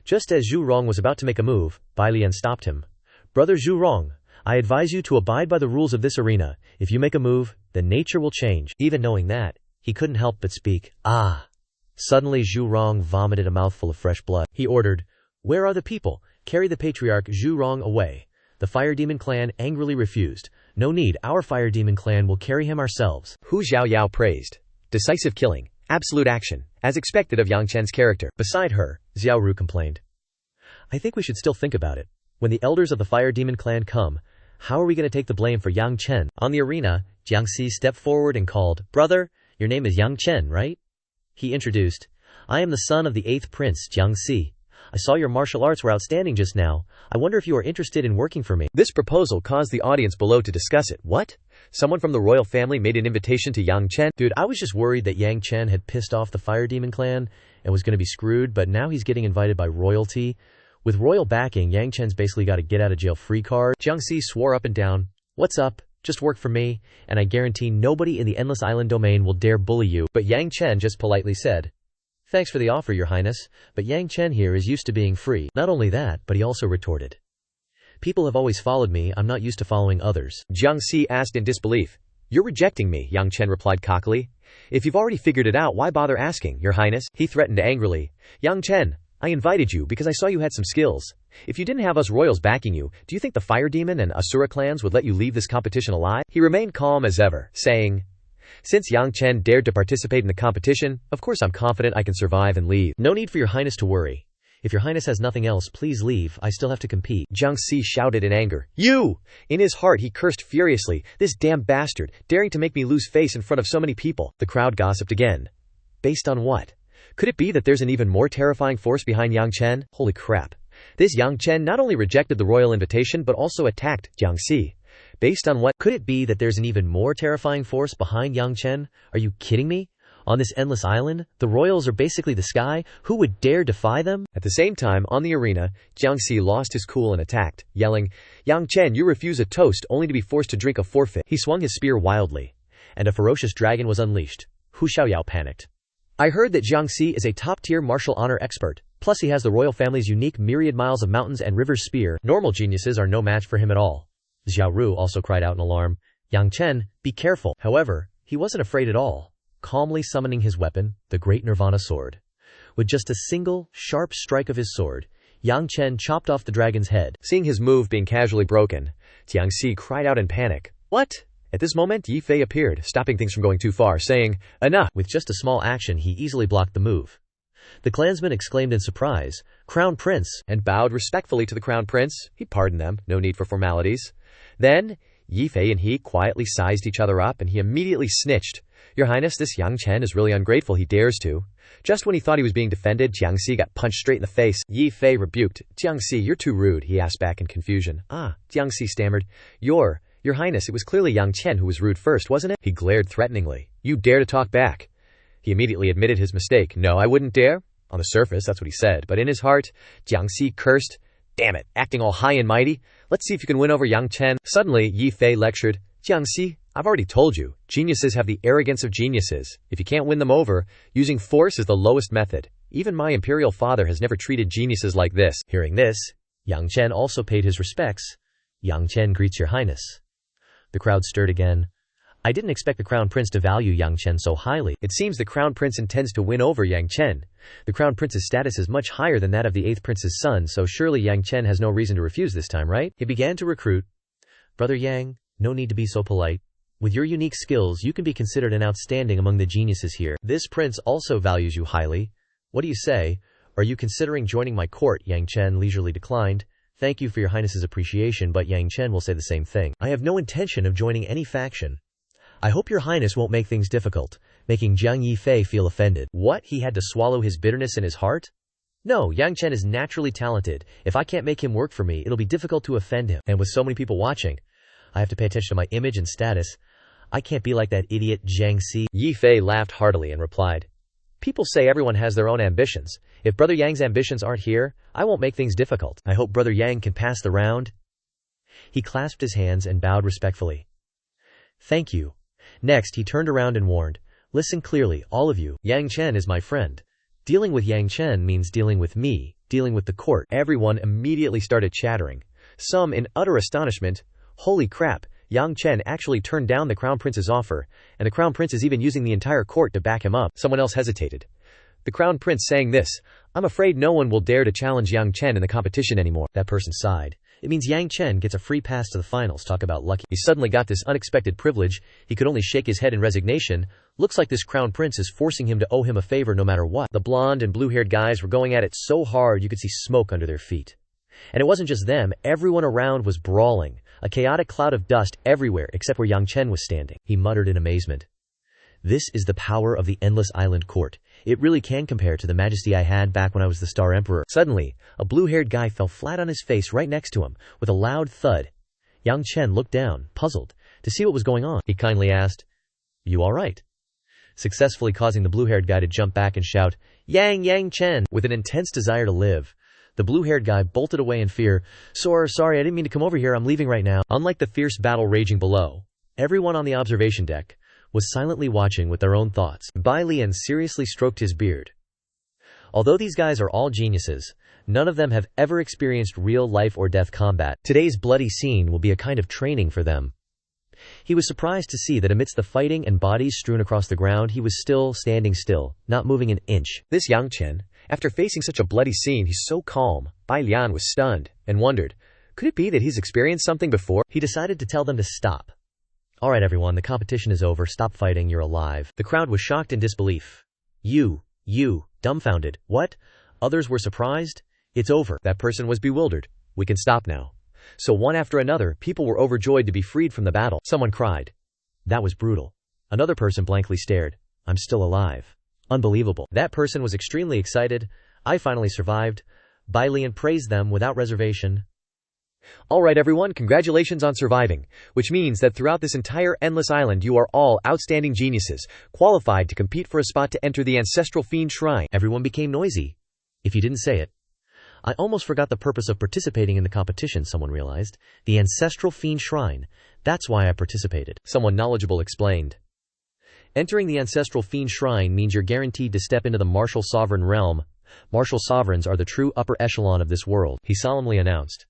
Just as Zhu Rong was about to make a move, Bai Lian stopped him. Brother Zhu Rong, I advise you to abide by the rules of this arena. If you make a move, then nature will change. Even knowing that, he couldn't help but speak. Ah! Suddenly Zhu Rong vomited a mouthful of fresh blood. He ordered, Where are the people? Carry the patriarch Zhu Rong away. The Fire Demon clan angrily refused. No need, our Fire Demon clan will carry him ourselves. Hu Xiaoyao praised. Decisive killing. Absolute action, as expected of Yang Chen's character. Beside her, Xiao Ru complained. I think we should still think about it. When the elders of the Fire Demon clan come, how are we going to take the blame for Yang Chen? On the arena, Jiangxi stepped forward and called, Brother, your name is Yang Chen, right? He introduced, I am the son of the 8th prince, Jiangxi. I saw your martial arts were outstanding just now. I wonder if you are interested in working for me. This proposal caused the audience below to discuss it. What? Someone from the royal family made an invitation to Yang Chen? Dude, I was just worried that Yang Chen had pissed off the Fire Demon clan and was going to be screwed, but now he's getting invited by royalty. With royal backing, Yang Chen's basically got a get-out-of-jail-free card. Jiangxi swore up and down, What's up? Just work for me, and I guarantee nobody in the Endless Island domain will dare bully you. But Yang Chen just politely said, Thanks for the offer, your highness, but Yang Chen here is used to being free. Not only that, but he also retorted, People have always followed me, I'm not used to following others. Jiangxi asked in disbelief, You're rejecting me, Yang Chen replied cockily. If you've already figured it out, why bother asking, your highness? He threatened angrily. Yang Chen, I invited you because I saw you had some skills. If you didn't have us royals backing you, do you think the Fire Demon and Asura clans would let you leave this competition alive? He remained calm as ever, saying, Since Yang Chen dared to participate in the competition, of course I'm confident I can survive and leave. No need for your highness to worry. If your highness has nothing else, please leave, I still have to compete. Jiangxi shouted in anger. You! In his heart he cursed furiously, This damn bastard, daring to make me lose face in front of so many people. The crowd gossiped again. Based on what? Could it be that there's an even more terrifying force behind Yang Chen? Holy crap. This Yang Chen not only rejected the royal invitation but also attacked Jiangxi. Based on what? Could it be that there's an even more terrifying force behind Yang Chen? Are you kidding me? On this endless island, the royals are basically the sky. Who would dare defy them? At the same time, on the arena, Jiangxi lost his cool and attacked, yelling, Yang Chen, you refuse a toast only to be forced to drink a forfeit. He swung his spear wildly, and a ferocious dragon was unleashed. Hu Xiaoyao panicked. I heard that Jiangxi is a top-tier martial honor expert. Plus he has the royal family's unique myriad miles of mountains and rivers spear. Normal geniuses are no match for him at all. Xiao Ru also cried out in alarm. Yang Chen, be careful. However, he wasn't afraid at all, calmly summoning his weapon, the Great Nirvana Sword. With just a single, sharp strike of his sword, Yang Chen chopped off the dragon's head. Seeing his move being casually broken, Jiangxi cried out in panic. What? At this moment, Yi Fei appeared, stopping things from going too far, saying, Enough! With just a small action, he easily blocked the move. The clansmen exclaimed in surprise, Crown Prince, and bowed respectfully to the Crown Prince. He pardoned them, no need for formalities. Then, Yi Fei and he quietly sized each other up, and he immediately snitched. Your Highness, this Yang Chen is really ungrateful, he dares to. Just when he thought he was being defended, Jiangxi got punched straight in the face. Yi Fei rebuked. Jiangxi, you're too rude, he asked back in confusion. Jiangxi stammered. Your Highness, it was clearly Yang Chen who was rude first, wasn't it? He glared threateningly. You dare to talk back? He immediately admitted his mistake. No, I wouldn't dare. On the surface, that's what he said. But in his heart, Jiangxi cursed. Damn it, acting all high and mighty. Let's see if you can win over Yang Chen. Suddenly, Yi Fei lectured. Jiangxi, I've already told you. Geniuses have the arrogance of geniuses. If you can't win them over, using force is the lowest method. Even my imperial father has never treated geniuses like this. Hearing this, Yang Chen also paid his respects. Yang Chen greets your highness. The crowd stirred again. I didn't expect the Crown Prince to value Yang Chen so highly. It seems the Crown Prince intends to win over Yang Chen. The Crown Prince's status is much higher than that of the 8th Prince's son, so surely Yang Chen has no reason to refuse this time, right? He began to recruit. Brother Yang, no need to be so polite. With your unique skills, you can be considered an outstanding among the geniuses here. This prince also values you highly. What do you say? Are you considering joining my court? Yang Chen leisurely declined. Thank you for your highness's appreciation, but Yang Chen will say the same thing. I have no intention of joining any faction. I hope your highness won't make things difficult, making Jiang Yifei feel offended. What? He had to swallow his bitterness in his heart? No, Yang Chen is naturally talented. If I can't make him work for me, it'll be difficult to offend him. And with so many people watching, I have to pay attention to my image and status. I can't be like that idiot Jiang Si. Yifei laughed heartily and replied, people say everyone has their own ambitions. If Brother Yang's ambitions aren't here, I won't make things difficult. I hope Brother Yang can pass the round. He clasped his hands and bowed respectfully. Thank you. Next, he turned around and warned, listen clearly, all of you. Yang Chen is my friend. Dealing with Yang Chen means dealing with me, dealing with the court. Everyone immediately started chattering. Some in utter astonishment. Holy crap, Yang Chen actually turned down the Crown Prince's offer, and the Crown Prince is even using the entire court to back him up. Someone else hesitated. The Crown Prince saying this, I'm afraid no one will dare to challenge Yang Chen in the competition anymore. That person sighed. It means Yang Chen gets a free pass to the finals. Talk about lucky. He suddenly got this unexpected privilege. He could only shake his head in resignation. Looks like this Crown Prince is forcing him to owe him a favor no matter what. The blonde and blue-haired guys were going at it so hard you could see smoke under their feet. And it wasn't just them, everyone around was brawling. A chaotic cloud of dust everywhere except where Yang Chen was standing. He muttered in amazement. This is the power of the Endless Island Court. It really can compare to the majesty I had back when I was the Star Emperor. Suddenly, a blue-haired guy fell flat on his face right next to him, with a loud thud. Yang Chen looked down, puzzled, to see what was going on. He kindly asked, You all right? Successfully causing the blue-haired guy to jump back and shout, Yang Chen, with an intense desire to live. The blue-haired guy bolted away in fear. Sorry, I didn't mean to come over here, I'm leaving right now. Unlike the fierce battle raging below, everyone on the observation deck was silently watching with their own thoughts. Bai Lian seriously stroked his beard. Although these guys are all geniuses, none of them have ever experienced real life or death combat. Today's bloody scene will be a kind of training for them. He was surprised to see that amidst the fighting and bodies strewn across the ground, he was still standing still, not moving an inch. This Yang Chen, after facing such a bloody scene, he's so calm. Bai Lian was stunned and wondered, could it be that he's experienced something before? He decided to tell them to stop. Alright everyone, the competition is over, stop fighting, you're alive. The crowd was shocked in disbelief. You, dumbfounded. What? Others were surprised. It's over. That person was bewildered. We can stop now. So one after another, people were overjoyed to be freed from the battle. Someone cried. That was brutal. Another person blankly stared. I'm still alive. Unbelievable. That person was extremely excited. I finally survived. Bai Lian praised them without reservation. Alright everyone, congratulations on surviving, which means that throughout this entire endless island you are all outstanding geniuses, qualified to compete for a spot to enter the Ancestral Fiend Shrine. Everyone became noisy. If you didn't say it. I almost forgot the purpose of participating in the competition, someone realized. The Ancestral Fiend Shrine. That's why I participated. Someone knowledgeable explained. Entering the Ancestral Fiend Shrine means you're guaranteed to step into the martial sovereign realm. Martial sovereigns are the true upper echelon of this world, he solemnly announced.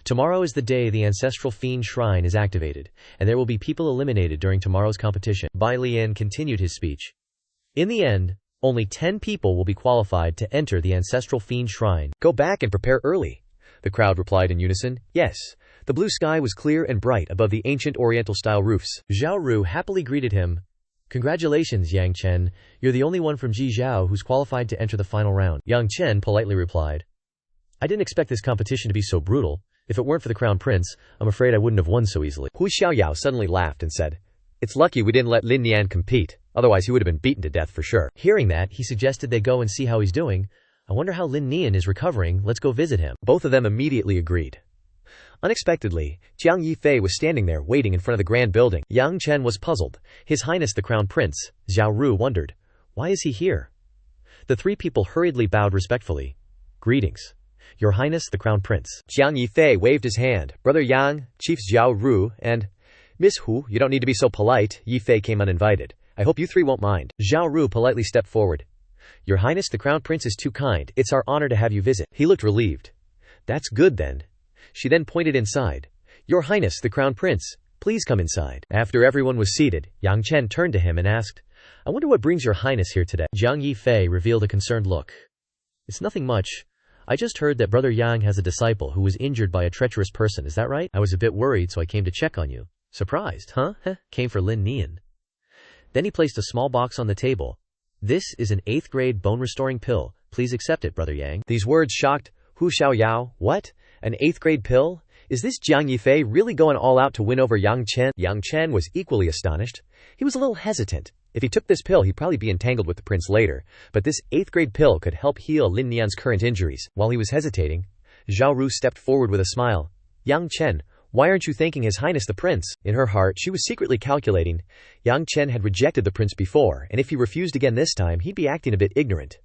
Tomorrow is the day the Ancestral Fiend Shrine is activated, and there will be people eliminated during tomorrow's competition. Bai Lian continued his speech. In the end, only 10 people will be qualified to enter the Ancestral Fiend Shrine. Go back and prepare early. The crowd replied in unison. Yes. The blue sky was clear and bright above the ancient Oriental-style roofs. Zhao Ru happily greeted him. Congratulations, Yang Chen. You're the only one from Zhizhao who's qualified to enter the final round. Yang Chen politely replied. I didn't expect this competition to be so brutal. If it weren't for the Crown Prince, I'm afraid I wouldn't have won so easily. Hu Xiaoyao suddenly laughed and said, It's lucky we didn't let Lin Nian compete, otherwise he would have been beaten to death for sure. Hearing that, he suggested they go and see how he's doing. I wonder how Lin Nian is recovering, let's go visit him. Both of them immediately agreed. Unexpectedly, Jiang Yifei was standing there waiting in front of the grand building. Yang Chen was puzzled. His Highness the Crown Prince, Zhao Ru, wondered, why is he here? The three people hurriedly bowed respectfully. Greetings. Your Highness the Crown Prince. Jiang Yifei waved his hand. Brother Yang, Chiefs Zhao Ru, and Miss Hu, you don't need to be so polite. Yifei came uninvited. I hope you three won't mind. Zhao Ru politely stepped forward. Your Highness the Crown Prince is too kind. It's our honor to have you visit. He looked relieved. That's good then. She then pointed inside. Your Highness the Crown Prince, please come inside. After everyone was seated, Yang Chen turned to him and asked, I wonder what brings your Highness here today. Jiang Yifei revealed a concerned look. It's nothing much. I just heard that Brother Yang has a disciple who was injured by a treacherous person, is that right? I was a bit worried, so I came to check on you. Surprised, huh? Came for Lin Nian. Then he placed a small box on the table. This is an 8th grade bone-restoring pill. Please accept it, Brother Yang. These words shocked Hu Xiaoyao. What? An 8th grade pill? Is this Jiang Yifei really going all out to win over Yang Chen? Yang Chen was equally astonished. He was a little hesitant. If he took this pill, he'd probably be entangled with the prince later. But this 8th grade pill could help heal Lin Nian's current injuries. While he was hesitating, Zhao Ru stepped forward with a smile. Yang Chen, why aren't you thanking His Highness the Prince? In her heart, she was secretly calculating. Yang Chen had rejected the prince before, and if he refused again this time, he'd be acting a bit ignorant.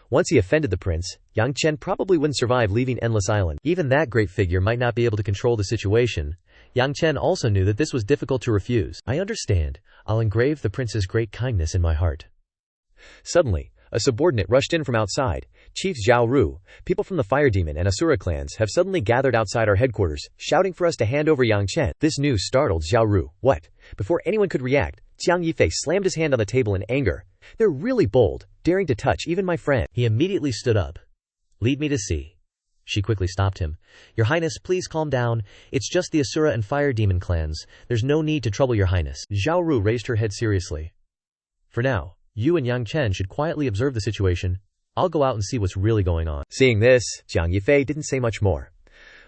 Once he offended the prince, Yang Chen probably wouldn't survive leaving Endless Island. Even that great figure might not be able to control the situation. Yang Chen also knew that this was difficult to refuse. I understand. I'll engrave the prince's great kindness in my heart. Suddenly, a subordinate rushed in from outside. Chief Zhao Ru, people from the Fire Demon and Asura clans have suddenly gathered outside our headquarters, shouting for us to hand over Yang Chen. This news startled Zhao Ru. What? Before anyone could react, Jiang Yifei slammed his hand on the table in anger. They're really bold, daring to touch even my friend. He immediately stood up. Lead me to see. She quickly stopped him. Your Highness, please calm down. It's just the Asura and Fire Demon clans. There's no need to trouble your Highness. Zhao Ru raised her head seriously. For now, you and Yang Chen should quietly observe the situation. I'll go out and see what's really going on. Seeing this, Jiang Yifei didn't say much more.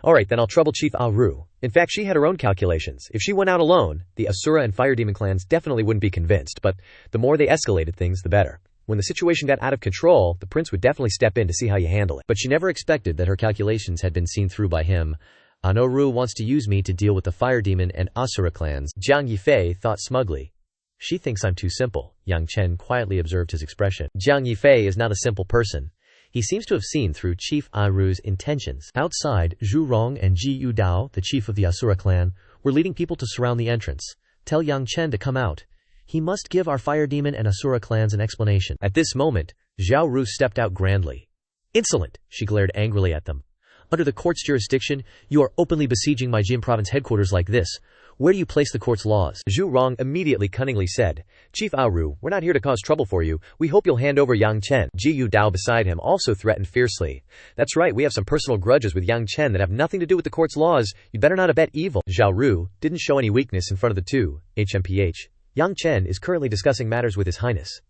Alright, then I'll trouble Chief A Ru. In fact, she had her own calculations. If she went out alone, the Asura and Fire Demon clans definitely wouldn't be convinced, but the more they escalated things, the better. When the situation got out of control, the prince would definitely step in to see how you handle it. But she never expected that her calculations had been seen through by him. Ano Ru wants to use me to deal with the Fire Demon and Asura clans, Jiang Yifei thought smugly. She thinks I'm too simple. Yang Chen quietly observed his expression. Jiang Yifei is not a simple person. He seems to have seen through Chief A Ru's intentions. Outside, Zhu Rong and Ji Yu Dao, the chief of the Asura clan, were leading people to surround the entrance. Tell Yang Chen to come out. He must give our Fire Demon and Asura clans an explanation. At this moment, Zhao Ru stepped out grandly. Insolent, she glared angrily at them. Under the court's jurisdiction, you are openly besieging my Jin province headquarters like this. Where do you place the court's laws? Zhu Rong immediately cunningly said, Chief A Ru, we're not here to cause trouble for you. We hope you'll hand over Yang Chen. Ji Yu Dao beside him also threatened fiercely. That's right, we have some personal grudges with Yang Chen that have nothing to do with the court's laws. You'd better not abet evil. Zhao Ru didn't show any weakness in front of the two. HMPH. Yang Chen is currently discussing matters with His Highness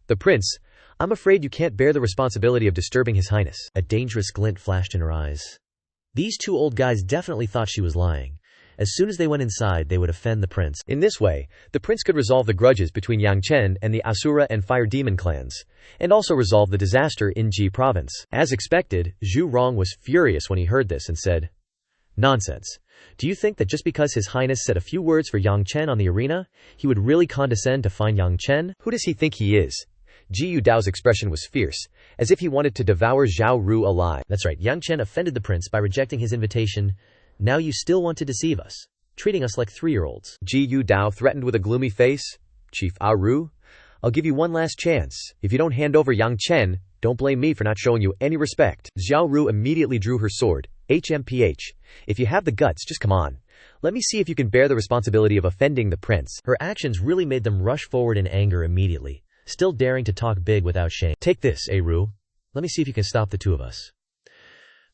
the Prince. I'm afraid you can't bear the responsibility of disturbing His Highness. A dangerous glint flashed in her eyes. These two old guys definitely thought she was lying. As soon as they went inside, they would offend the prince. In this way, the prince could resolve the grudges between Yang Chen and the Asura and Fire Demon clans, and also resolve the disaster in Ji province. As expected, Zhu Rong was furious when he heard this and said, Nonsense. Do you think that just because His Highness said a few words for Yang Chen on the arena, he would really condescend to find Yang Chen? Who does he think he is? Ji Yu Dao's expression was fierce, as if he wanted to devour Zhao Ru alive. That's right, Yang Chen offended the prince by rejecting his invitation. Now you still want to deceive us, treating us like 3-year-olds. Ji Yu Dao threatened with a gloomy face. Chief A Ru, I'll give you one last chance. If you don't hand over Yang Chen, don't blame me for not showing you any respect. Zhao Ru immediately drew her sword. HMPH. If you have the guts, just come on. Let me see if you can bear the responsibility of offending the prince. Her actions really made them rush forward in anger immediately, still daring to talk big without shame. Take this, A Ru. Let me see if you can stop the two of us.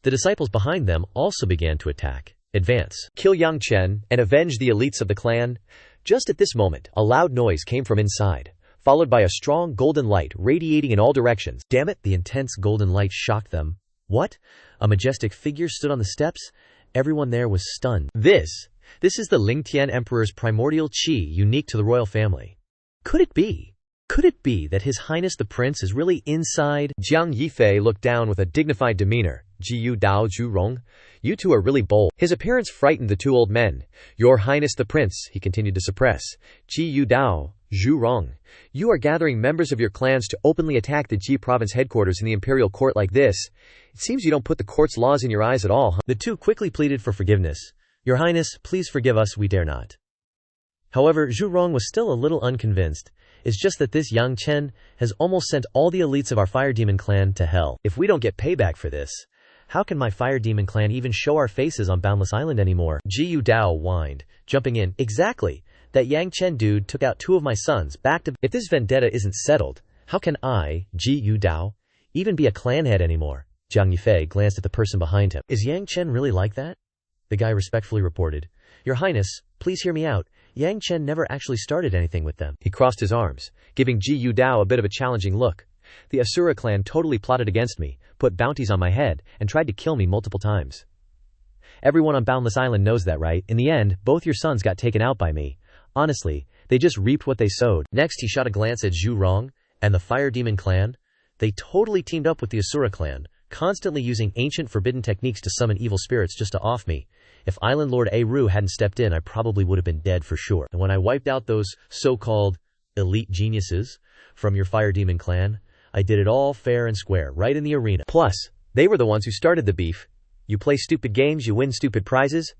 The disciples behind them also began to attack. Advance. Kill Yang Chen and avenge the elites of the clan. Just at this moment, a loud noise came from inside, followed by a strong golden light radiating in all directions. Damn it, the intense golden light shocked them. What? A majestic figure stood on the steps? Everyone there was stunned. This is the Lingtian Emperor's primordial qi, unique to the royal family. Could it be? Could it be that His Highness the Prince is really inside? Jiang Yifei looked down with a dignified demeanor. Ji Yu Dao, Zhu Rong, you two are really bold. His appearance frightened the two old men. Your Highness the Prince, he continued to suppress. Ji Yu Dao, Zhu Rong, you are gathering members of your clans to openly attack the Ji province headquarters in the imperial court like this. It seems you don't put the court's laws in your eyes at all, huh? The two quickly pleaded for forgiveness. Your Highness, please forgive us, we dare not. However, Zhu Rong was still a little unconvinced. It's just that this Yang Chen has almost sent all the elites of our Fire Demon clan to hell. If we don't get payback for this, how can my Fire Demon clan even show our faces on Boundless Island anymore? Ji Yu Dao whined, jumping in. Exactly. That Yang Chen dude took out 2 of my sons back to— If this vendetta isn't settled, how can I, Ji Yu Dao, even be a clan head anymore? Jiang Yifei glanced at the person behind him. Is Yang Chen really like that? The guy respectfully reported. Your Highness, please hear me out. Yang Chen never actually started anything with them. He crossed his arms, giving Ji Yu Dao a bit of a challenging look. The Asura clan totally plotted against me, put bounties on my head, and tried to kill me multiple times. Everyone on Boundless Island knows that, right? In the end, both your sons got taken out by me. Honestly, they just reaped what they sowed. Next, he shot a glance at Zhu Rong and the Fire Demon clan. They totally teamed up with the Asura clan, constantly using ancient forbidden techniques to summon evil spirits just to off me. If Island Lord Eru hadn't stepped in, I probably would have been dead for sure. And when I wiped out those so-called elite geniuses from your Fire Demon clan, I did it all fair and square, right in the arena. Plus, they were the ones who started the beef. You play stupid games, you win stupid prizes.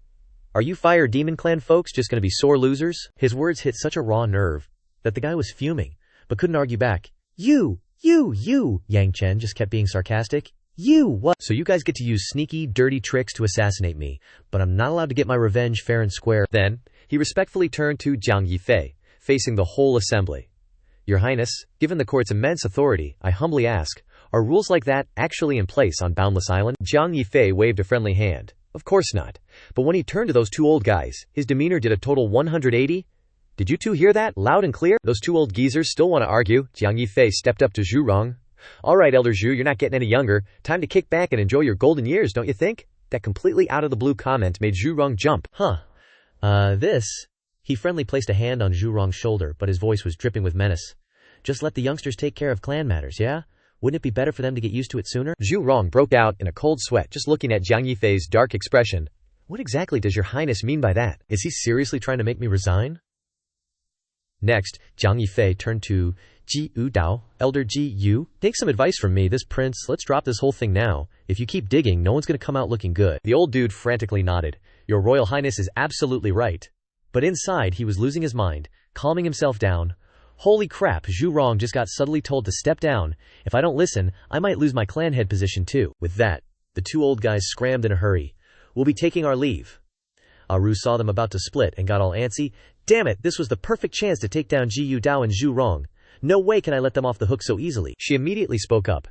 Are you Fire Demon clan folks just gonna be sore losers? His words hit such a raw nerve that the guy was fuming, but couldn't argue back. You, Yang Chen just kept being sarcastic. You, what? So you guys get to use sneaky, dirty tricks to assassinate me, but I'm not allowed to get my revenge fair and square. Then, he respectfully turned to Jiang Yifei, facing the whole assembly. Your Highness, given the court's immense authority, I humbly ask, are rules like that actually in place on Boundless Island? Jiang Yifei waved a friendly hand. Of course not. But when he turned to those two old guys, his demeanor did a total 180. Did you two hear that? Loud and clear? Those two old geezers still want to argue. Jiang Yifei stepped up to Zhu Rong. All right, Elder Zhu, you're not getting any younger. Time to kick back and enjoy your golden years, don't you think? That completely out of the blue comment made Zhu Rong jump. He friendly placed a hand on Zhu Rong's shoulder, but his voice was dripping with menace. Just let the youngsters take care of clan matters, yeah? Wouldn't it be better for them to get used to it sooner? Zhu Rong broke out in a cold sweat just looking at Jiang Yifei's dark expression. What exactly does your Highness mean by that? Is he seriously trying to make me resign? Next, Jiang Yifei turned to Ji Yu Dao. Elder Ji Yu, take some advice from me, this prince. Let's drop this whole thing now. If you keep digging, no one's gonna come out looking good. The old dude frantically nodded. Your Royal Highness is absolutely right. But inside, he was losing his mind, calming himself down. Holy crap, Zhu Rong just got subtly told to step down. If I don't listen, I might lose my clan head position too. With that, the two old guys scrammed in a hurry. We'll be taking our leave. Aru saw them about to split and got all antsy. Damn it, this was the perfect chance to take down Ji Yu Dao and Zhu Rong. No way can I let them off the hook so easily. She immediately spoke up.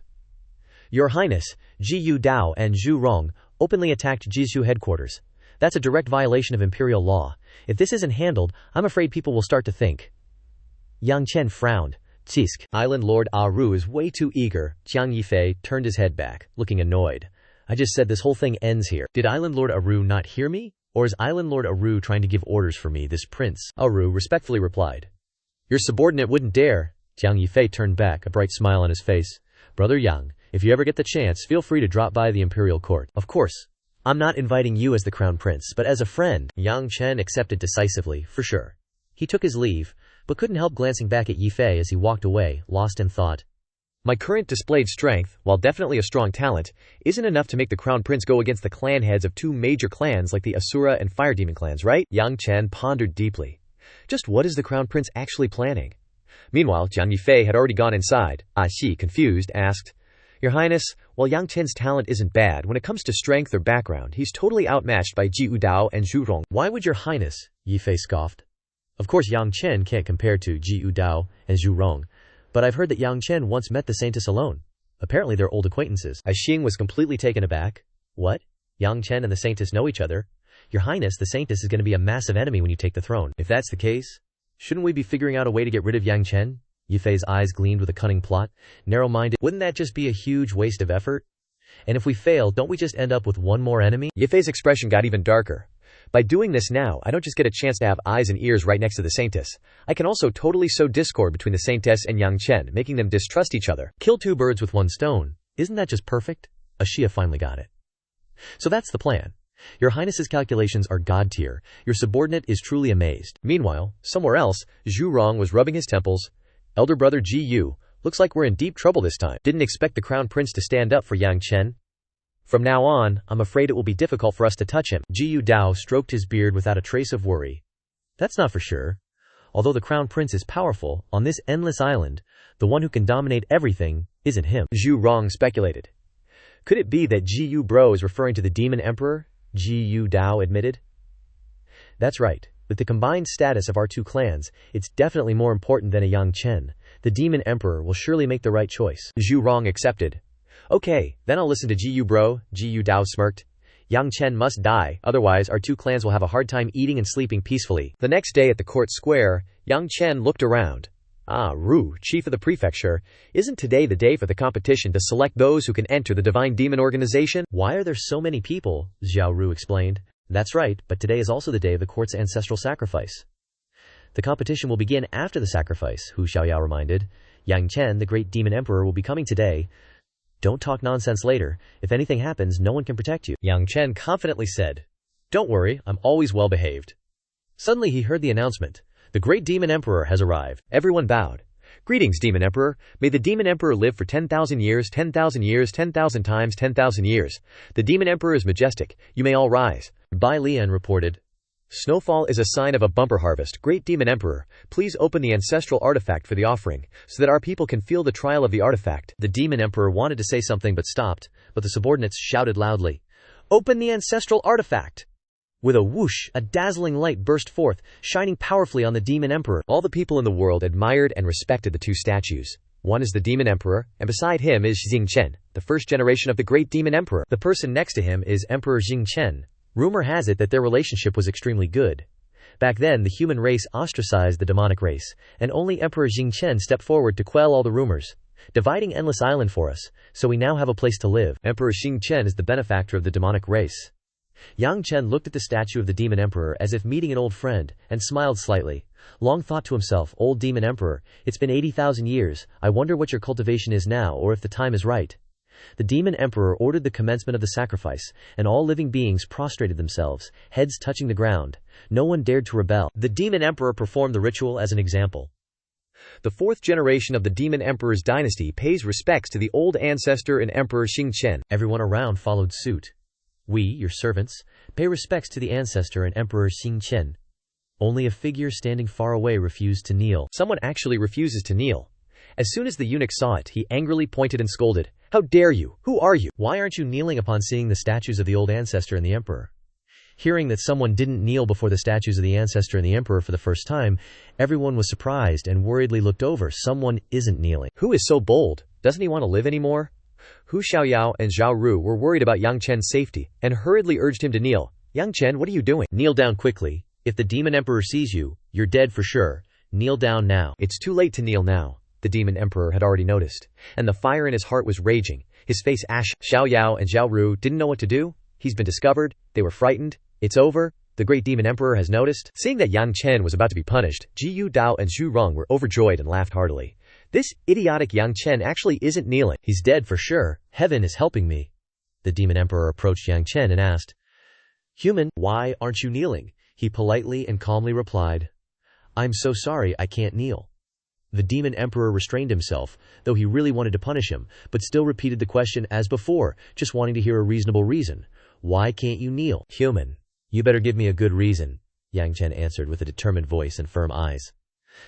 Your Highness, Ji Yu Dao and Zhu Rong openly attacked Jizhu headquarters. That's a direct violation of imperial law. If this isn't handled, I'm afraid people will start to think. Yang Chen frowned. Tisk. Island Lord Aru is way too eager. Jiang Yifei turned his head back, looking annoyed. I just said this whole thing ends here. Did Island Lord Aru not hear me? Or is Island Lord Aru trying to give orders for me, this prince? Aru respectfully replied. Your subordinate wouldn't dare. Jiang Yifei turned back, a bright smile on his face. Brother Yang, if you ever get the chance, feel free to drop by the imperial court. Of course. I'm not inviting you as the crown prince, but as a friend. Yang Chen accepted decisively, for sure. He took his leave, but couldn't help glancing back at Yifei as he walked away, lost in thought. My current displayed strength, while definitely a strong talent, isn't enough to make the crown prince go against the clan heads of two major clans like the Asura and Fire Demon clans, right? Yang Chen pondered deeply. Just what is the crown prince actually planning? Meanwhile, Jiang Yifei had already gone inside. Xi, confused, asked, Your Highness, while Yang Chen's talent isn't bad, when it comes to strength or background, he's totally outmatched by Ji Yu Dao and Zhu Rong. Why would your Highness? Yifei scoffed. Of course Yang Chen can't compare to Ji Yu Dao and Zhu Rong, but I've heard that Yang Chen once met the Saintess alone. Apparently they're old acquaintances. Xing was completely taken aback. What? Yang Chen and the Saintess know each other? Your Highness, the Saintess is going to be a massive enemy when you take the throne. If that's the case, shouldn't we be figuring out a way to get rid of Yang Chen? Yifei's eyes gleamed with a cunning plot. Narrow-minded, wouldn't that just be a huge waste of effort? And if we fail, don't we just end up with one more enemy? Yifei's expression got even darker. By doing this now, I don't just get a chance to have eyes and ears right next to the Saintess. I can also totally sow discord between the Saintess and Yang Chen, making them distrust each other. Kill two birds with one stone. Isn't that just perfect? Xia finally got it. So that's the plan. Your Highness's calculations are god tier. Your subordinate is truly amazed. Meanwhile, somewhere else, Zhu Rong was rubbing his temples. Elder brother Ji Yu, looks like we're in deep trouble this time. Didn't expect the crown prince to stand up for Yang Chen. From now on, I'm afraid it will be difficult for us to touch him. Ji Yu Dao stroked his beard without a trace of worry. That's not for sure. Although the crown prince is powerful, on this endless island, the one who can dominate everything isn't him. Zhu Rong speculated. Could it be that Ji Yu Bro is referring to the demon emperor? Ji Yu Dao admitted. That's right. With the combined status of our two clans, it's definitely more important than a Yang Chen. The demon emperor will surely make the right choice. Zhu Rong accepted. Okay, then I'll listen to Ji Yu Bro. Ji Yu Dao smirked. Yang Chen must die, otherwise our two clans will have a hard time eating and sleeping peacefully. The next day at the court square, Yang Chen looked around. Ah, Ru, chief of the prefecture, isn't today the day for the competition to select those who can enter the Divine Demon Organization? Why are there so many people? Xiao Ru explained. That's right, but today is also the day of the court's ancestral sacrifice. The competition will begin after the sacrifice, Hu Xiaoyao reminded. Yang Chen, the great demon emperor, will be coming today. Don't talk nonsense later. If anything happens, no one can protect you. Yang Chen confidently said. Don't worry, I'm always well behaved. Suddenly he heard the announcement. The great demon emperor has arrived. Everyone bowed. Greetings, demon emperor. May the demon emperor live for 10,000 years, 10,000 years, 10,000 times 10,000 years. The demon emperor is majestic. You may all rise. Bai Lian reported. Snowfall is a sign of a bumper harvest. Great demon emperor, please open the ancestral artifact for the offering, so that our people can feel the trial of the artifact. The demon emperor wanted to say something but stopped, but the subordinates shouted loudly. Open the ancestral artifact! With a whoosh, a dazzling light burst forth, shining powerfully on the demon emperor. All the people in the world admired and respected the two statues. One is the demon emperor, and beside him is Yang Chen, the first generation of the great demon emperor. The person next to him is Emperor Yang Chen. Rumor has it that their relationship was extremely good. Back then, the human race ostracized the demonic race, and only Emperor Yang Chen stepped forward to quell all the rumors, dividing Endless Island for us, so we now have a place to live. Emperor Yang Chen is the benefactor of the demonic race. Yang Chen looked at the statue of the demon emperor as if meeting an old friend, and smiled slightly. Long thought to himself, old demon emperor, it's been 80,000 years, I wonder what your cultivation is now or if the time is right. The demon emperor ordered the commencement of the sacrifice, and all living beings prostrated themselves, heads touching the ground. No one dared to rebel. The demon emperor performed the ritual as an example. The fourth generation of the demon emperor's dynasty pays respects to the old ancestor and Emperor Yang Chen. Everyone around followed suit. We, your servants, pay respects to the ancestor and Emperor Yang Chen. Only a figure standing far away refused to kneel. Someone actually refuses to kneel. As soon as the eunuch saw it, he angrily pointed and scolded. How dare you? Who are you? Why aren't you kneeling upon seeing the statues of the old ancestor and the emperor? Hearing that someone didn't kneel before the statues of the ancestor and the emperor for the first time, everyone was surprised and worriedly looked over. Someone isn't kneeling. Who is so bold? Doesn't he want to live anymore? Hu Xiaoyao and Zhao Ru were worried about Yang Chen's safety, and hurriedly urged him to kneel. Yang Chen, what are you doing? Kneel down quickly. If the demon emperor sees you, you're dead for sure. Kneel down now. It's too late to kneel now. The demon emperor had already noticed, and the fire in his heart was raging, his face ash. Xiaoyao and Zhao Ru didn't know what to do. He's been discovered. They were frightened. It's over. The great demon emperor has noticed. Seeing that Yang Chen was about to be punished, Ji Yu Dao and Zhu Rong were overjoyed and laughed heartily. This idiotic Yang Chen actually isn't kneeling. He's dead for sure. Heaven is helping me. The demon emperor approached Yang Chen and asked, Human, why aren't you kneeling? He politely and calmly replied, I'm so sorry I can't kneel. The demon emperor restrained himself, though he really wanted to punish him, but still repeated the question as before, just wanting to hear a reasonable reason. Why can't you kneel? Human, you better give me a good reason, Yang Chen answered with a determined voice and firm eyes.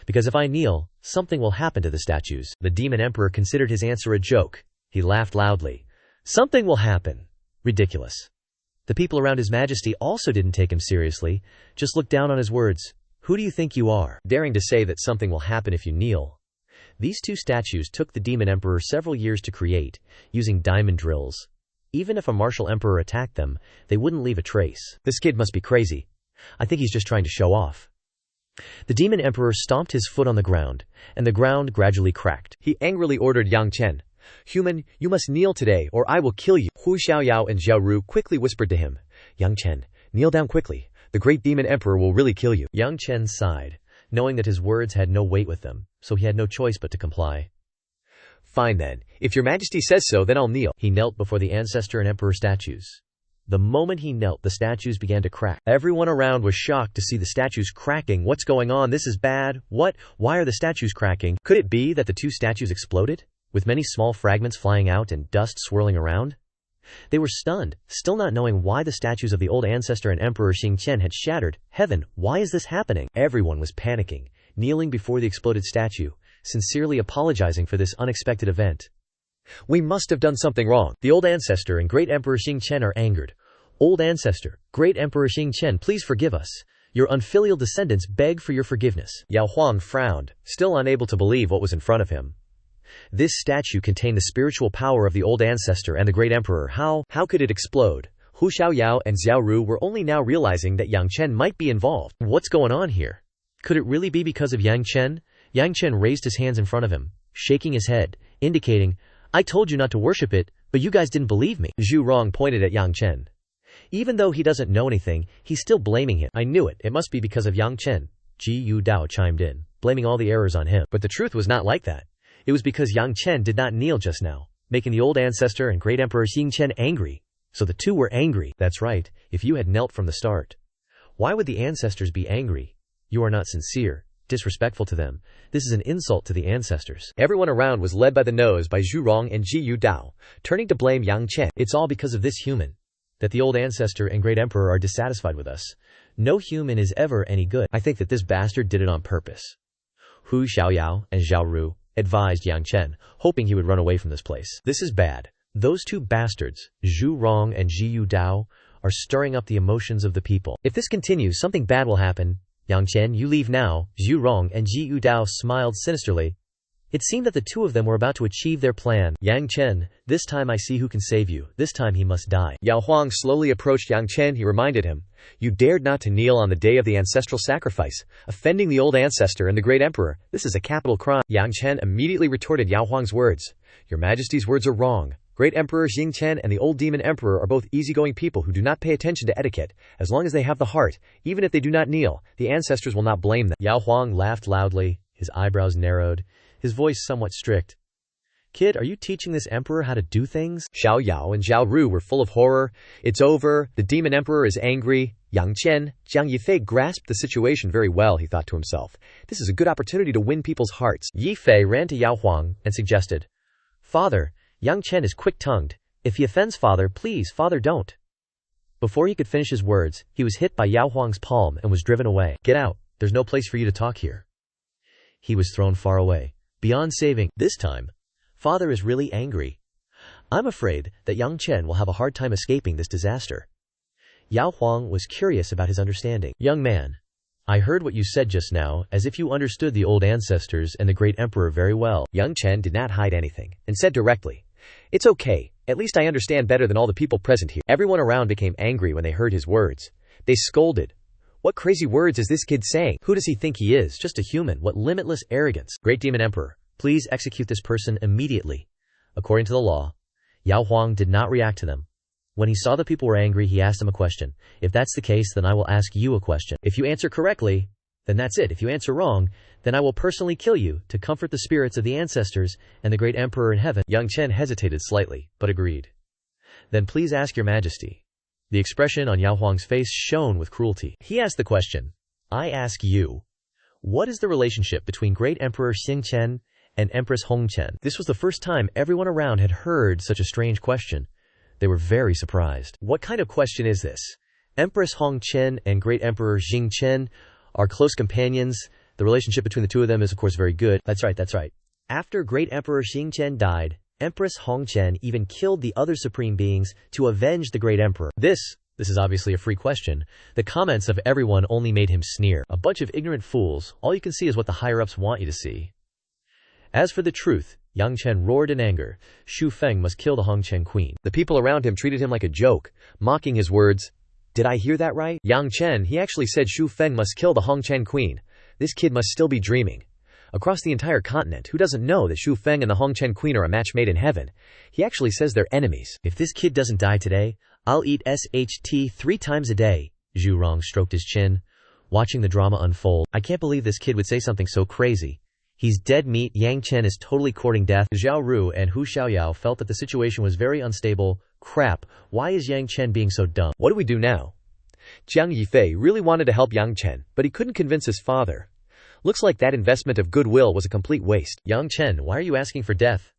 Because if I kneel, something will happen to the statues. The demon emperor considered his answer a joke. He laughed loudly. Something will happen. Ridiculous. The people around His Majesty also didn't take him seriously, just looked down on his words. Who do you think you are, daring to say that something will happen if you kneel? These two statues took the demon emperor several years to create, using diamond drills. Even if a martial emperor attacked them, they wouldn't leave a trace. This kid must be crazy. I think he's just trying to show off. The demon emperor stomped his foot on the ground, and the ground gradually cracked. He angrily ordered Yang Chen, Human, you must kneel today, or I will kill you. Hu Xiaoyao and Zhao Ru quickly whispered to him, Yang Chen, kneel down quickly. The great demon emperor will really kill you. Yang Chen sighed, knowing that his words had no weight with them, so he had no choice but to comply. Fine then, if your majesty says so, then I'll kneel. He knelt before the ancestor and emperor statues. The moment he knelt, the statues began to crack. Everyone around was shocked to see the statues cracking. What's going on? This is bad. What? Why are the statues cracking? Could it be that the two statues exploded, with many small fragments flying out and dust swirling around? They were stunned, still not knowing why the statues of the old ancestor and Emperor Yang Chen had shattered. Heaven, why is this happening? Everyone was panicking, kneeling before the exploded statue, sincerely apologizing for this unexpected event. We must have done something wrong. The old ancestor and great Emperor Yang Chen are angered. Old ancestor, great Emperor Yang Chen, please forgive us. Your unfilial descendants beg for your forgiveness. Yao Huang frowned, still unable to believe what was in front of him. This statue contained the spiritual power of the old ancestor and the great emperor. How could it explode? Hu Xiaoyao and Xiao Ru were only now realizing that Yang Chen might be involved. What's going on here? Could it really be because of Yang Chen? Yang Chen raised his hands in front of him, shaking his head, indicating, "I told you not to worship it, but you guys didn't believe me." Zhu Rong pointed at Yang Chen. Even though he doesn't know anything, he's still blaming him. "I knew it. It must be because of Yang Chen." Ji Yu Dao chimed in, blaming all the errors on him. But the truth was not like that. It was because Yang Chen did not kneel just now, making the old ancestor and great emperor Xianxia angry. So the two were angry. That's right, if you had knelt from the start. Why would the ancestors be angry? You are not sincere, disrespectful to them. This is an insult to the ancestors. Everyone around was led by the nose by Zhu Rong and Ji Yu Dao, turning to blame Yang Chen. It's all because of this human, that the old ancestor and great emperor are dissatisfied with us. No human is ever any good. I think that this bastard did it on purpose. Hu Xiaoyao and Xiao Ru advised Yang Chen, hoping he would run away from this place. This is bad. Those two bastards, Zhu Rong and Ji Yu Dao, are stirring up the emotions of the people. If this continues, something bad will happen. Yang Chen, you leave now. Zhu Rong and Ji Yu Dao smiled sinisterly. It seemed that the two of them were about to achieve their plan. "Yang Chen, this time I see who can save you. This time he must die." Yao Huang slowly approached Yang Chen. He reminded him, "You dared not to kneel on the day of the ancestral sacrifice, offending the old ancestor and the great emperor. This is a capital crime." Yang Chen immediately retorted Yao Huang's words. "Your Majesty's words are wrong. Great Emperor Xianxia and the old demon emperor are both easygoing people who do not pay attention to etiquette. As long as they have the heart, even if they do not kneel, the ancestors will not blame them." Yao Huang laughed loudly, his eyebrows narrowed, his voice somewhat strict. "Kid, are you teaching this emperor how to do things?" Xiao Yao and Xiao Ru were full of horror. "It's over. The demon emperor is angry." Yang Chen, Jiang Yifei grasped the situation very well, he thought to himself. This is a good opportunity to win people's hearts. Yifei ran to Yao Huang and suggested, "Father, Yang Chen is quick-tongued. If he offends father, please, father, don't." Before he could finish his words, he was hit by Yao Huang's palm and was driven away. "Get out. There's no place for you to talk here." He was thrown far away, beyond saving. This time, father is really angry. I'm afraid that Yang Chen will have a hard time escaping this disaster. Yao Huang was curious about his understanding. "Young man, I heard what you said just now, as if you understood the old ancestors and the great emperor very well." Yang Chen did not hide anything, and said directly, "It's okay. At least I understand better than all the people present here." Everyone around became angry when they heard his words. They scolded. "What crazy words is this kid saying? Who does he think he is? Just a human. What limitless arrogance." "Great Demon Emperor, please execute this person immediately." According to the law, Yao Huang did not react to them. When he saw the people were angry, he asked them a question. "If that's the case, then I will ask you a question. If you answer correctly, then that's it. If you answer wrong, then I will personally kill you to comfort the spirits of the ancestors and the great emperor in heaven." Yang Chen hesitated slightly, but agreed. "Then please ask your majesty." The expression on Yao Huang's face shone with cruelty. He asked the question, "I ask you, what is the relationship between great emperor Xianxia and Empress Hongqian?" This was the first time everyone around had heard such a strange question. They were very surprised. What kind of question is this? Empress Hongqian and great emperor Xianxia are close companions. The relationship between the two of them is of course very good. That's right. After great emperor Xianxia died, Empress Hongqian even killed the other supreme beings to avenge the great emperor. This is obviously a free question. The comments of everyone only made him sneer. A bunch of ignorant fools. All you can see is what the higher-ups want you to see. As for the truth, Yang Chen roared in anger. Shu Feng must kill the Hongqian queen. The people around him treated him like a joke, mocking his words. Did I hear that right? Yang Chen, he actually said Shu Feng must kill the Hongqian queen. This kid must still be dreaming. Across the entire continent, who doesn't know that Shu Feng and the Hongqian queen are a match made in heaven? He actually says they're enemies. If this kid doesn't die today, I'll eat SHT 3 times a day. Zhu Rong stroked his chin, watching the drama unfold. I can't believe this kid would say something so crazy. He's dead meat. Yang Chen is totally courting death. Xiao Ru and Hu Xiaoyao felt that the situation was very unstable. Crap, why is Yang Chen being so dumb? What do we do now? Jiang Yifei really wanted to help Yang Chen, but he couldn't convince his father. Looks like that investment of goodwill was a complete waste. Yang Chen, why are you asking for death?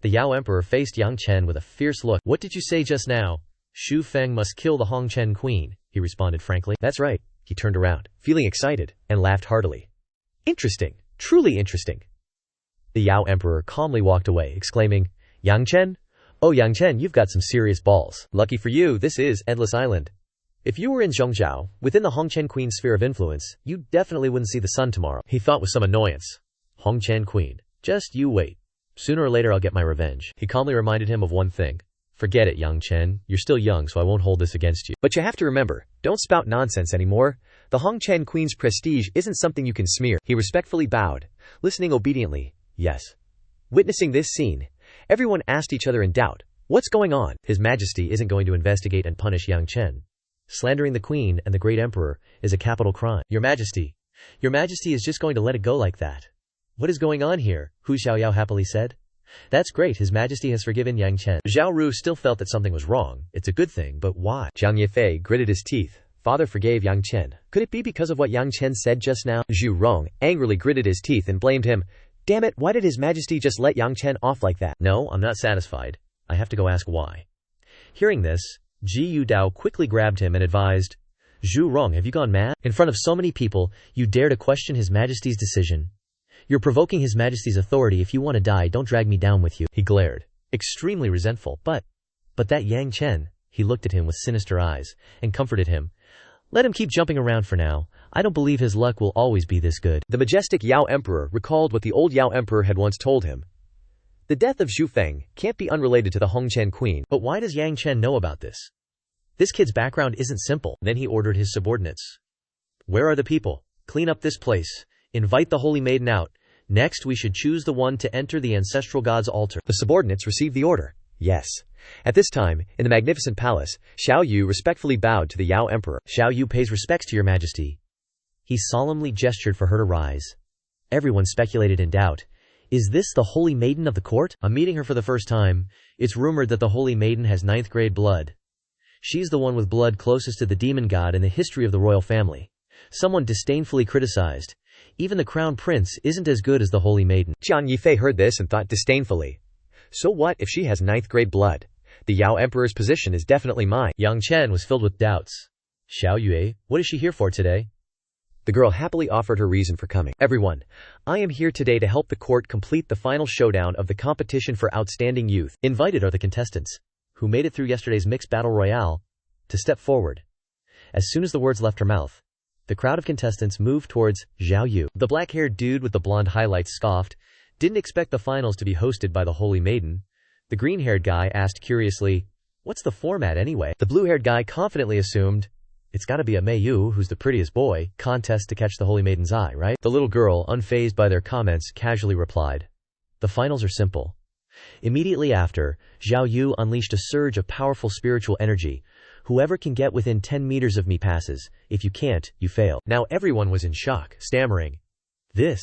The Yao Emperor faced Yang Chen with a fierce look. What did you say just now? Shu Feng must kill the Hongqian queen, he responded frankly. That's right. He turned around, feeling excited, and laughed heartily. Interesting. Truly interesting. The Yao Emperor calmly walked away, exclaiming, Yang Chen? Oh, Yang Chen, you've got some serious balls. Lucky for you, this is Endless Island. If you were in Zhongzhou, within the Hongqian Queen's sphere of influence, you definitely wouldn't see the sun tomorrow, he thought with some annoyance. Hongqian Queen. Just you wait. Sooner or later I'll get my revenge. He calmly reminded him of one thing. Forget it, Yang Chen. You're still young, so I won't hold this against you. But you have to remember, don't spout nonsense anymore. The Hongchen Queen's prestige isn't something you can smear. He respectfully bowed, listening obediently. Yes. Witnessing this scene, everyone asked each other in doubt, what's going on? His Majesty isn't going to investigate and punish Yang Chen. Slandering the Queen and the Great Emperor is a capital crime. Your Majesty is just going to let it go like that. What is going on here? Hu Xiaoyao happily said. That's great, His Majesty has forgiven Yang Chen. Zhao Ru still felt that something was wrong. It's a good thing, but why? Zhang Yifei gritted his teeth. Father forgave Yang Chen. Could it be because of what Yang Chen said just now? Zhu Rong angrily gritted his teeth and blamed him. Damn it, why did His Majesty just let Yang Chen off like that? No, I'm not satisfied. I have to go ask why. Hearing this, Ji Yudao quickly grabbed him and advised, Zhu Rong, have you gone mad? In front of so many people, you dare to question His Majesty's decision. You're provoking His Majesty's authority. If you want to die, don't drag me down with you. He glared, extremely resentful. But that Yang Chen, he looked at him with sinister eyes and comforted him. Let him keep jumping around for now. I don't believe his luck will always be this good. The majestic Yao Emperor recalled what the old Yao Emperor had once told him. The death of Zhu Feng can't be unrelated to the Hongchen Queen. But why does Yang Chen know about this? This kid's background isn't simple. Then he ordered his subordinates. Where are the people? Clean up this place. Invite the holy maiden out. Next, we should choose the one to enter the ancestral god's altar. The subordinates received the order. Yes. At this time, in the magnificent palace, Xiao Yu respectfully bowed to the Yao Emperor. Xiao Yu pays respects to your Majesty. He solemnly gestured for her to rise. Everyone speculated in doubt. Is this the holy maiden of the court? I'm meeting her for the first time. It's rumored that the holy maiden has 9th grade blood. She's the one with blood closest to the demon god in the history of the royal family. Someone disdainfully criticized. Even the crown prince isn't as good as the holy maiden. Jiang Yifei heard this and thought disdainfully. So what if she has 9th grade blood? The Yao Emperor's position is definitely mine. Yang Chen was filled with doubts. Xiao Yue, what is she here for today? The girl happily offered her reason for coming. Everyone, I am here today to help the court complete the final showdown of the competition for outstanding youth. Invited are the contestants, who made it through yesterday's mixed battle royale, to step forward. As soon as the words left her mouth, the crowd of contestants moved towards Zhao Yu. The black-haired dude with the blonde highlights scoffed, didn't expect the finals to be hosted by the holy maiden. The green-haired guy asked curiously, what's the format anyway? The blue-haired guy confidently assumed, it's gotta be a Mei Yu, who's the prettiest boy, contest to catch the holy maiden's eye, right? The little girl, unfazed by their comments, casually replied, the finals are simple. Immediately after, Zhao Yu unleashed a surge of powerful spiritual energy. Whoever can get within 10 meters of me passes. If you can't, you fail. Now everyone was in shock, stammering. This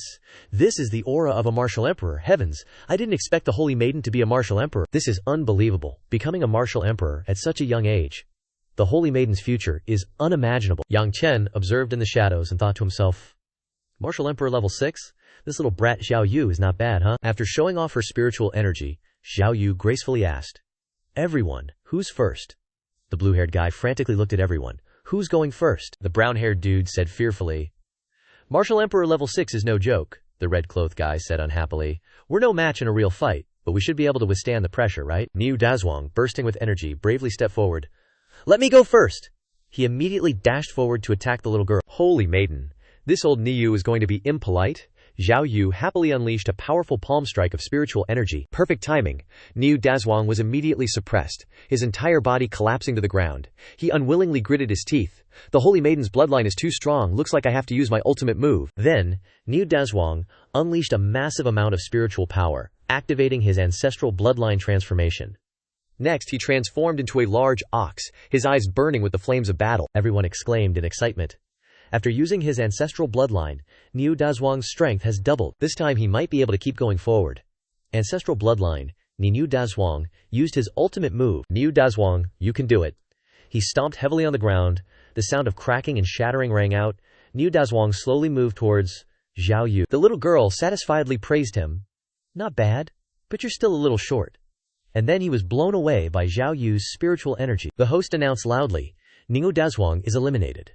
is the aura of a martial emperor. Heavens, I didn't expect the holy maiden to be a martial emperor. This is unbelievable. Becoming a martial emperor at such a young age. The holy maiden's future is unimaginable. Yang Chen observed in the shadows and thought to himself, martial emperor level 6? This little brat Xiao Yu is not bad, huh? After showing off her spiritual energy, Xiao Yu gracefully asked, everyone, who's first? The blue-haired guy frantically looked at everyone. Who's going first? The brown-haired dude said fearfully. Martial Emperor level 6 is no joke, the red-clothed guy said unhappily. We're no match in a real fight, but we should be able to withstand the pressure, right? Niu Dazhuang, bursting with energy, bravely stepped forward. Let me go first! He immediately dashed forward to attack the little girl. Holy maiden! This old Niu is going to be impolite? Zhao Yu happily unleashed a powerful palm strike of spiritual energy. Perfect timing. Niu Dazhuang was immediately suppressed, his entire body collapsing to the ground. He unwillingly gritted his teeth. The holy maiden's bloodline is too strong. Looks like I have to use my ultimate move. Then, Niu Dazhuang unleashed a massive amount of spiritual power, activating his ancestral bloodline transformation. Next, he transformed into a large ox, his eyes burning with the flames of battle. Everyone exclaimed in excitement. After using his ancestral bloodline, Niu Dazhuang's strength has doubled. This time he might be able to keep going forward. Ancestral bloodline, Niu Dazhuang, used his ultimate move. Niu Dazhuang, you can do it. He stomped heavily on the ground. The sound of cracking and shattering rang out. Niu Dazhuang slowly moved towards Zhao Yu. The little girl satisfiedly praised him. Not bad, but you're still a little short. And then he was blown away by Zhao Yu's spiritual energy. The host announced loudly, Niu Dazhuang is eliminated.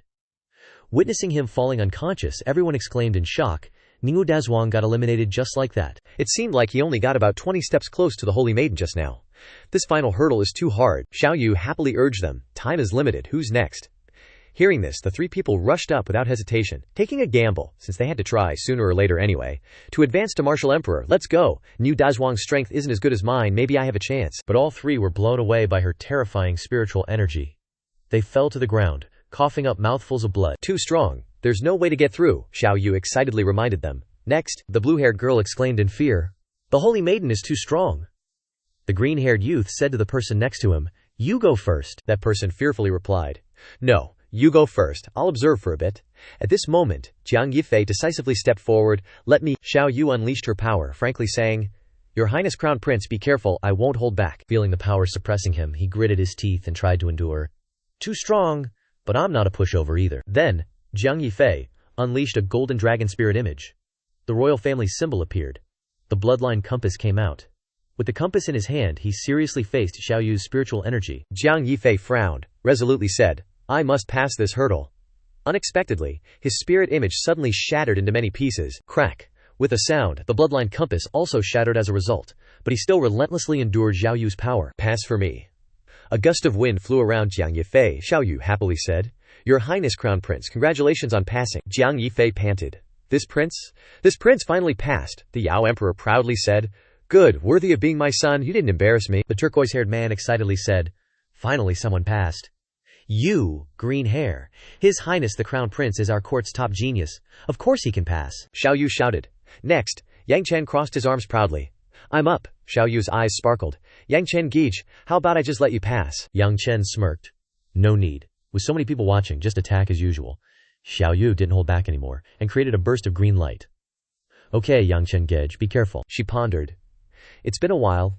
Witnessing him falling unconscious, everyone exclaimed in shock, Niu Dazhuang got eliminated just like that. It seemed like he only got about 20 steps close to the holy maiden just now. This final hurdle is too hard. Xiao Yu happily urged them, time is limited, who's next? Hearing this, the three people rushed up without hesitation, taking a gamble, since they had to try sooner or later anyway, to advance to Martial Emperor. Let's go! New Dazhuang's strength isn't as good as mine, maybe I have a chance. But all three were blown away by her terrifying spiritual energy. They fell to the ground, coughing up mouthfuls of blood. Too strong. There's no way to get through, Xiao Yu excitedly reminded them. Next, the blue-haired girl exclaimed in fear. The Holy Maiden is too strong. The green-haired youth said to the person next to him, You go first. That person fearfully replied, No, you go first. I'll observe for a bit. At this moment, Jiang Yifei decisively stepped forward. Let me. Xiao Yu unleashed her power, frankly saying, Your Highness Crown Prince, be careful, I won't hold back. Feeling the power suppressing him, he gritted his teeth and tried to endure. Too strong, but I'm not a pushover either. Then, Jiang Yifei unleashed a golden dragon spirit image. The royal family symbol appeared. The bloodline compass came out. With the compass in his hand, he seriously faced Xiao Yu's spiritual energy. Jiang Yifei frowned, resolutely said, I must pass this hurdle. Unexpectedly, his spirit image suddenly shattered into many pieces. Crack. With a sound, the bloodline compass also shattered as a result, but he still relentlessly endured Xiao Yu's power. Pass for me. A gust of wind flew around Jiang Yifei. Xiao Yu happily said, Your Highness Crown Prince, congratulations on passing. Jiang Yifei panted. This prince finally passed, the Yao Emperor proudly said. Good, worthy of being my son, you didn't embarrass me. The turquoise-haired man excitedly said. Finally someone passed. You, green hair. His Highness the Crown Prince is our court's top genius. Of course he can pass. Xiao Yu shouted. Next, Yang Chen crossed his arms proudly. I'm up. Xiao Yu's eyes sparkled. Yang Chen Geej, how about I just let you pass? Yang Chen smirked. No need. With so many people watching, just attack as usual. Xiao Yu didn't hold back anymore, and created a burst of green light. Okay, Yang Chen Geej, be careful. She pondered. It's been a while.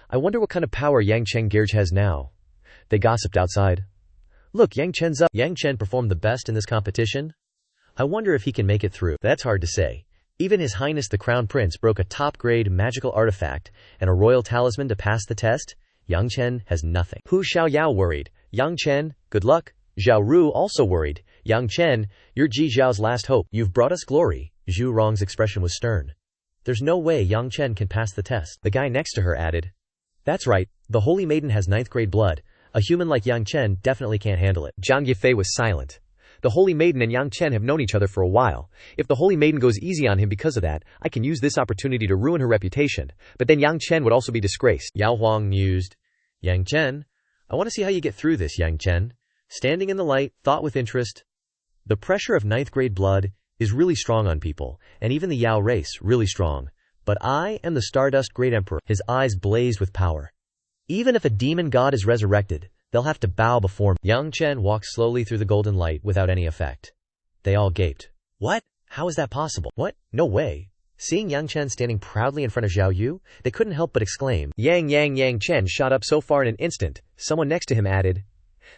I wonder what kind of power Yang Chen Geej has now. They gossiped outside. Look, Yang Chen's up. Yang Chen performed the best in this competition. I wonder if he can make it through. That's hard to say. Even His Highness the Crown Prince broke a top-grade magical artifact and a royal talisman to pass the test. Yang Chen has nothing. Hu Xiaoyao worried. Yang Chen, good luck. Zhao Ru also worried. Yang Chen, you're Ji Zhao's last hope. You've brought us glory. Zhu Rong's expression was stern. There's no way Yang Chen can pass the test. The guy next to her added. That's right, the Holy Maiden has 9th grade blood. A human like Yang Chen definitely can't handle it. Jiang Yifei was silent. The Holy Maiden and Yang Chen have known each other for a while. If the Holy Maiden goes easy on him because of that, I can use this opportunity to ruin her reputation. But then Yang Chen would also be disgraced. Yao Huang mused. Yang Chen, I want to see how you get through this, Yang Chen. Standing in the light, thought with interest. The pressure of 9th grade blood is really strong on people, and even the Yao race, really strong. But I am the Stardust Great Emperor. His eyes blazed with power. Even if a demon god is resurrected, they'll have to bow before me. Yang Chen walked slowly through the golden light without any effect. They all gaped. What? How is that possible? What? No way. Seeing Yang Chen standing proudly in front of Xiao Yu, they couldn't help but exclaim. Yang Chen shot up so far in an instant, someone next to him added.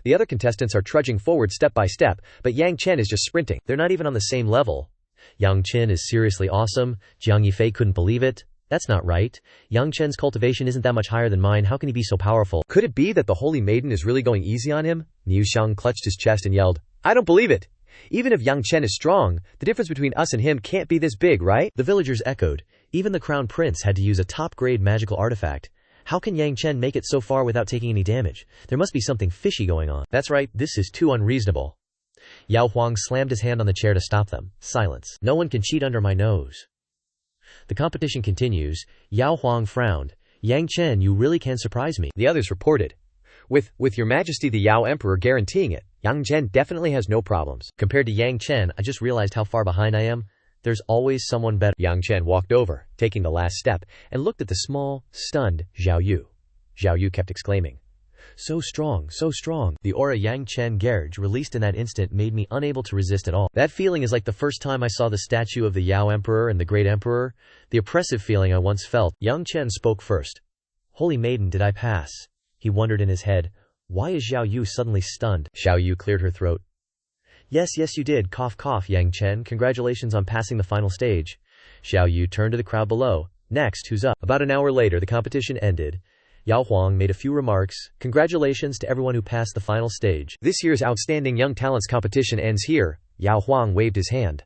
The other contestants are trudging forward step by step, but Yang Chen is just sprinting. They're not even on the same level. Yang Chen is seriously awesome. Jiang Yifei couldn't believe it. That's not right. Yang Chen's cultivation isn't that much higher than mine. How can he be so powerful? Could it be that the Holy Maiden is really going easy on him? Niu Xiang clutched his chest and yelled, I don't believe it. Even if Yang Chen is strong, the difference between us and him can't be this big, right? The villagers echoed. Even the Crown Prince had to use a top-grade magical artifact. How can Yang Chen make it so far without taking any damage? There must be something fishy going on. That's right, this is too unreasonable. Yao Huang slammed his hand on the chair to stop them. Silence. No one can cheat under my nose. The competition continues. Yao Huang frowned. Yang Chen, you really can surprise me. The others reported. With your majesty the Yao Emperor guaranteeing it, Yang Chen definitely has no problems. Compared to Yang Chen, I just realized how far behind I am. There's always someone better. Yang Chen walked over, taking the last step, and looked at the small, stunned Xiao Yu. Xiao Yu kept exclaiming. So strong, so strong. The aura Yang Chen Gerge released in that instant made me unable to resist at all. That feeling is like the first time I saw the statue of the Yao Emperor and the Great Emperor. The oppressive feeling I once felt. Yang Chen spoke first. Holy Maiden, did I pass? He wondered in his head. Why is Xiao Yu suddenly stunned? Xiao Yu cleared her throat. Yes, you did. Cough, cough, Yang Chen. Congratulations on passing the final stage. Xiao Yu turned to the crowd below. Next, who's up? About an hour later, the competition ended. Yao Huang made a few remarks. Congratulations to everyone who passed the final stage. This year's Outstanding Young Talents competition ends here. Yao Huang waved his hand.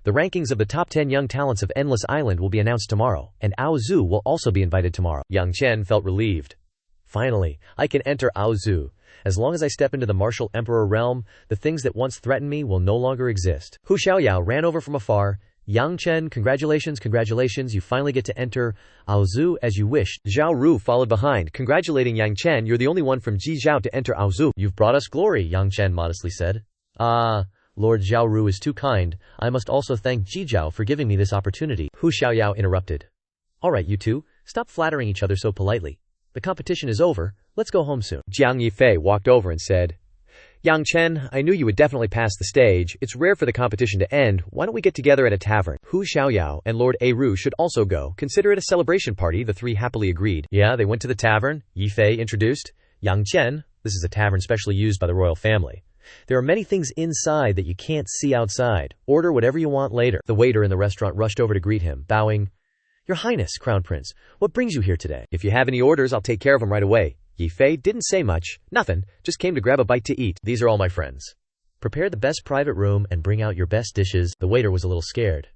The rankings of the top 10 young talents of Endless Island will be announced tomorrow, and Ao Zhu will also be invited tomorrow. Yang Chen felt relieved. Finally, I can enter Ao Zhu. As long as I step into the Immortal Emperor realm, the things that once threatened me will no longer exist. Hu Xiaoyao ran over from afar. Yang Chen, congratulations, congratulations, you finally get to enter Aozu as you wished. Zhao Ru followed behind, congratulating Yang Chen, you're the only one from Ji Zhao to enter Aozu. You've brought us glory, Yang Chen modestly said. Ah, Lord Zhao Ru is too kind. I must also thank Ji Zhao for giving me this opportunity. Hu Xiaoyao interrupted. Alright you two, stop flattering each other so politely. The competition is over, let's go home soon. Jiang Yifei walked over and said, Yang Chen, I knew you would definitely pass the stage. It's rare for the competition to end. Why don't we get together at a tavern? Hu Xiaoyao and Lord Eru should also go. Consider it a celebration party. The three happily agreed. Yeah, they went to the tavern. Yifei introduced. Yang Chen, this is a tavern specially used by the royal family. There are many things inside that you can't see outside. Order whatever you want later. The waiter in the restaurant rushed over to greet him, bowing. Your Highness, Crown Prince, what brings you here today? If you have any orders, I'll take care of them right away. Yifei didn't say much. Nothing. Just came to grab a bite to eat. These are all my friends. Prepare the best private room and bring out your best dishes. The waiter was a little scared.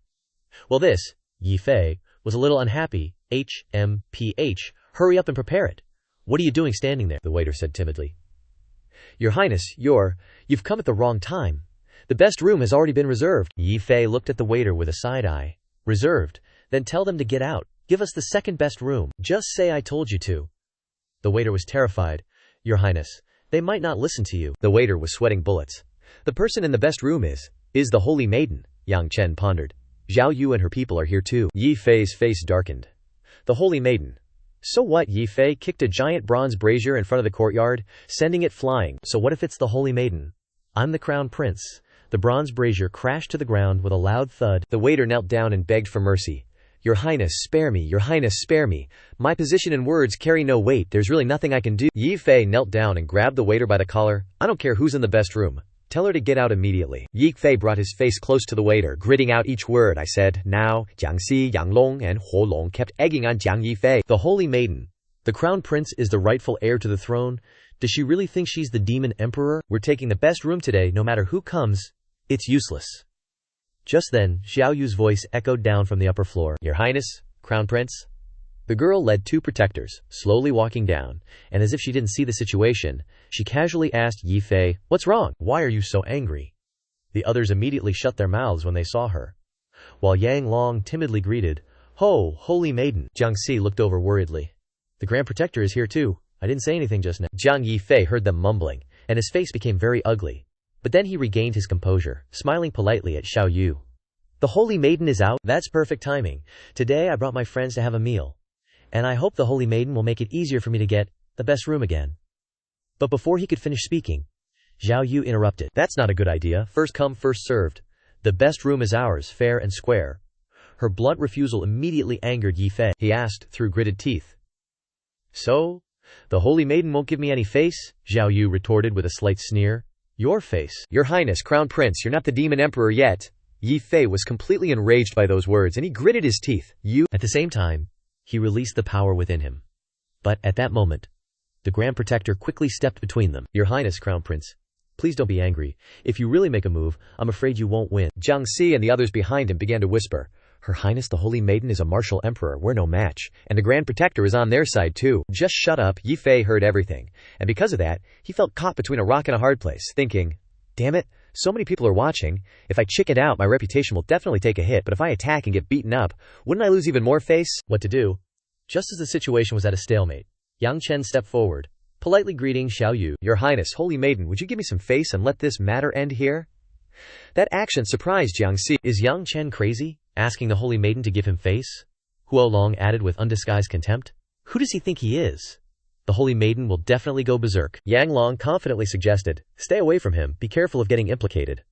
Well this, Yifei, was a little unhappy. HMPH. Hurry up and prepare it. What are you doing standing there? The waiter said timidly. Your Highness, you've come at the wrong time. The best room has already been reserved. Yifei looked at the waiter with a side eye. Reserved? Then tell them to get out. Give us the second best room. Just say I told you to. The waiter was terrified. Your Highness, they might not listen to you. The waiter was sweating bullets. The person in the best room is the Holy Maiden, Yang Chen pondered. Zhao Yu and her people are here too. Yifei's face darkened. The Holy Maiden. So what? Yifei kicked a giant bronze brazier in front of the courtyard, sending it flying. So what if it's the Holy Maiden? I'm the Crown Prince. The bronze brazier crashed to the ground with a loud thud. The waiter knelt down and begged for mercy. Your Highness, spare me. Your Highness, spare me. My position and words carry no weight. There's really nothing I can do. Yifei knelt down and grabbed the waiter by the collar. I don't care who's in the best room. Tell her to get out immediately. Yifei brought his face close to the waiter, gritting out each word. I said, now. Jiangxi, Yanglong, and Huolong kept egging on Jiang Yifei. The Holy Maiden. The Crown Prince is the rightful heir to the throne. Does she really think she's the Demon Emperor? We're taking the best room today, no matter who comes. It's useless. Just then, Xiao Yu's voice echoed down from the upper floor. Your Highness, Crown Prince. The girl led two protectors, slowly walking down, and as if she didn't see the situation, she casually asked Yifei, what's wrong? Why are you so angry? The others immediately shut their mouths when they saw her. While Yang Long timidly greeted, Ho, Holy Maiden. Jiangxi looked over worriedly. The Grand Protector is here too. I didn't say anything just now. Jiang Yifei heard them mumbling, and his face became very ugly. But then he regained his composure, smiling politely at Xiao Yu. The Holy Maiden is out? That's perfect timing. Today I brought my friends to have a meal. And I hope the Holy Maiden will make it easier for me to get the best room again. But before he could finish speaking, Xiao Yu interrupted. That's not a good idea. First come, first served. The best room is ours, fair and square. Her blunt refusal immediately angered Yifei. He asked, through gritted teeth. So? The Holy Maiden won't give me any face? Xiao Yu retorted with a slight sneer. Your face. Your Highness, Crown Prince, you're not the Demon Emperor yet. Yifei was completely enraged by those words, and he gritted his teeth. At the same time, he released the power within him. But at that moment, the Grand Protector quickly stepped between them. Your Highness, Crown Prince, please don't be angry. If you really make a move, I'm afraid you won't win. Jiangxi and the others behind him began to whisper. Her Highness the Holy Maiden is a martial emperor, we're no match. And the Grand Protector is on their side too. Just shut up. Yifei heard everything. And because of that, he felt caught between a rock and a hard place, thinking, damn it, so many people are watching. If I chicken out, my reputation will definitely take a hit, but if I attack and get beaten up, wouldn't I lose even more face? What to do? Just as the situation was at a stalemate, Yang Chen stepped forward, politely greeting Xiao Yu. Your Highness, Holy Maiden, would you give me some face and let this matter end here? That action surprised Jiangxi. Is Yang Chen crazy, asking the Holy Maiden to give him face? Huolong added with undisguised contempt. Who does he think he is? The Holy Maiden will definitely go berserk. Yang Long confidently suggested, stay away from him, be careful of getting implicated.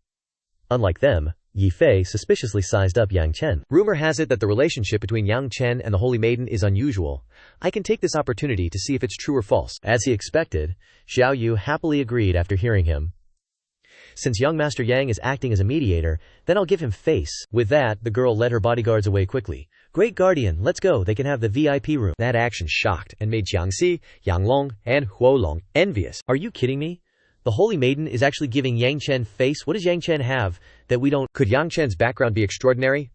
Unlike them, Yifei suspiciously sized up Yang Chen. Rumor has it that the relationship between Yang Chen and the Holy Maiden is unusual. I can take this opportunity to see if it's true or false. As he expected, Xiao Yu happily agreed after hearing him. Since young Master Yang is acting as a mediator, then I'll give him face. With that, the girl led her bodyguards away quickly. Great Guardian, let's go, they can have the VIP room. That action shocked and made Jiangxi, Yanglong, and Huolong envious. Are you kidding me? The Holy Maiden is actually giving Yang Chen face? What does Yang Chen have that we don't? Could Yang Chen's background be extraordinary?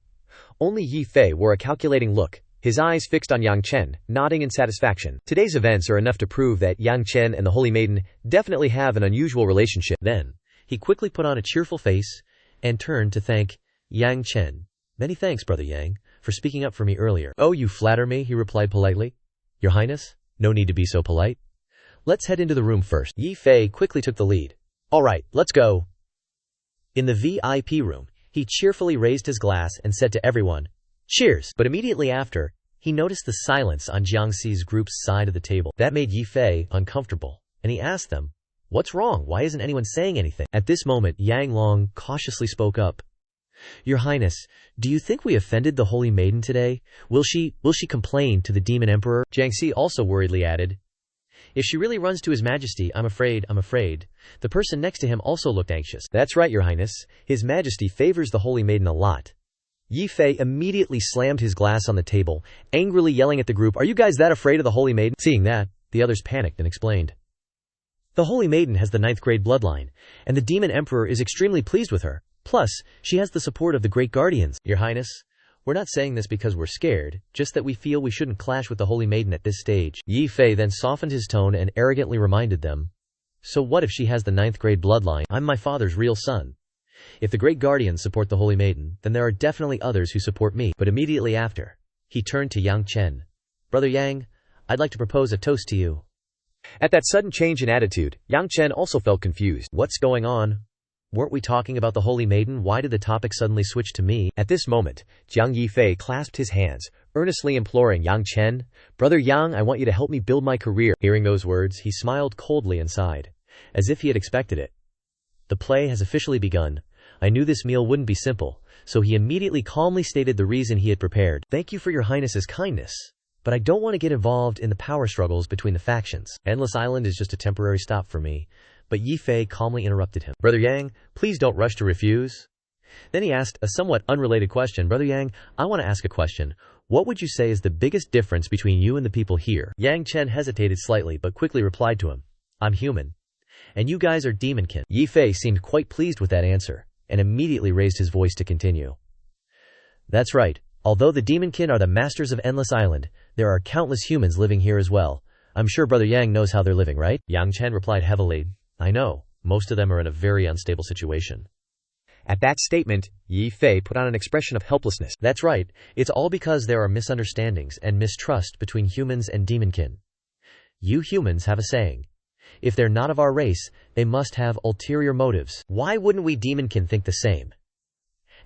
Only Yifei wore a calculating look, his eyes fixed on Yang Chen, nodding in satisfaction. Today's events are enough to prove that Yang Chen and the Holy Maiden definitely have an unusual relationship. Then, he quickly put on a cheerful face and turned to thank Yang Chen. Many thanks, Brother Yang, for speaking up for me earlier. Oh, you flatter me, he replied politely. Your Highness, no need to be so polite. Let's head into the room first. Yi Fei quickly took the lead. All right, let's go. In the VIP room, he cheerfully raised his glass and said to everyone, cheers! But immediately after, he noticed the silence on Xianxia's group's side of the table. That made Yi Fei uncomfortable, and he asked them, what's wrong? Why isn't anyone saying anything? At this moment, Yang Long cautiously spoke up. Your Highness, do you think we offended the Holy Maiden today? Will she complain to the Demon Emperor? Xianxia also worriedly added. If she really runs to His Majesty, I'm afraid. The person next to him also looked anxious. That's right, Your Highness. His Majesty favors the Holy Maiden a lot. Yi Fei immediately slammed his glass on the table, angrily yelling at the group, are you guys that afraid of the Holy Maiden? Seeing that, the others panicked and explained. The Holy Maiden has the 9th grade bloodline, and the Demon Emperor is extremely pleased with her. Plus, she has the support of the Great Guardians. Your Highness, we're not saying this because we're scared, just that we feel we shouldn't clash with the Holy Maiden at this stage. Yi Fei then softened his tone and arrogantly reminded them, so what if she has the 9th grade bloodline? I'm my father's real son. If the Great Guardians support the Holy Maiden, then there are definitely others who support me. But immediately after, he turned to Yang Chen. Brother Yang, I'd like to propose a toast to you. At that sudden change in attitude, Yang Chen also felt confused. What's going on? Weren't we talking about the Holy Maiden? Why did the topic suddenly switch to me? At this moment, Jiang Yifei clasped his hands, earnestly imploring Yang Chen, Brother Yang, I want you to help me build my career. Hearing those words, he smiled coldly and sighed, as if he had expected it. The play has officially begun. I knew this meal wouldn't be simple, so he immediately calmly stated the reason he had prepared. Thank you for your Highness's kindness, but I don't want to get involved in the power struggles between the factions. Endless Island is just a temporary stop for me. But Yi Fei calmly interrupted him. Brother Yang, please don't rush to refuse. Then he asked a somewhat unrelated question. Brother Yang, I want to ask a question. What would you say is the biggest difference between you and the people here? Yang Chen hesitated slightly but quickly replied to him. I'm human. And you guys are demonkin. Yi Fei seemed quite pleased with that answer, and immediately raised his voice to continue. That's right. Although the demonkin are the masters of Endless Island, there are countless humans living here as well. I'm sure Brother Yang knows how they're living, right? Yang Chen replied heavily. I know, most of them are in a very unstable situation. At that statement, Yi Fei put on an expression of helplessness. That's right, it's all because there are misunderstandings and mistrust between humans and demonkin. You humans have a saying. If they're not of our race, they must have ulterior motives. Why wouldn't we demonkin think the same?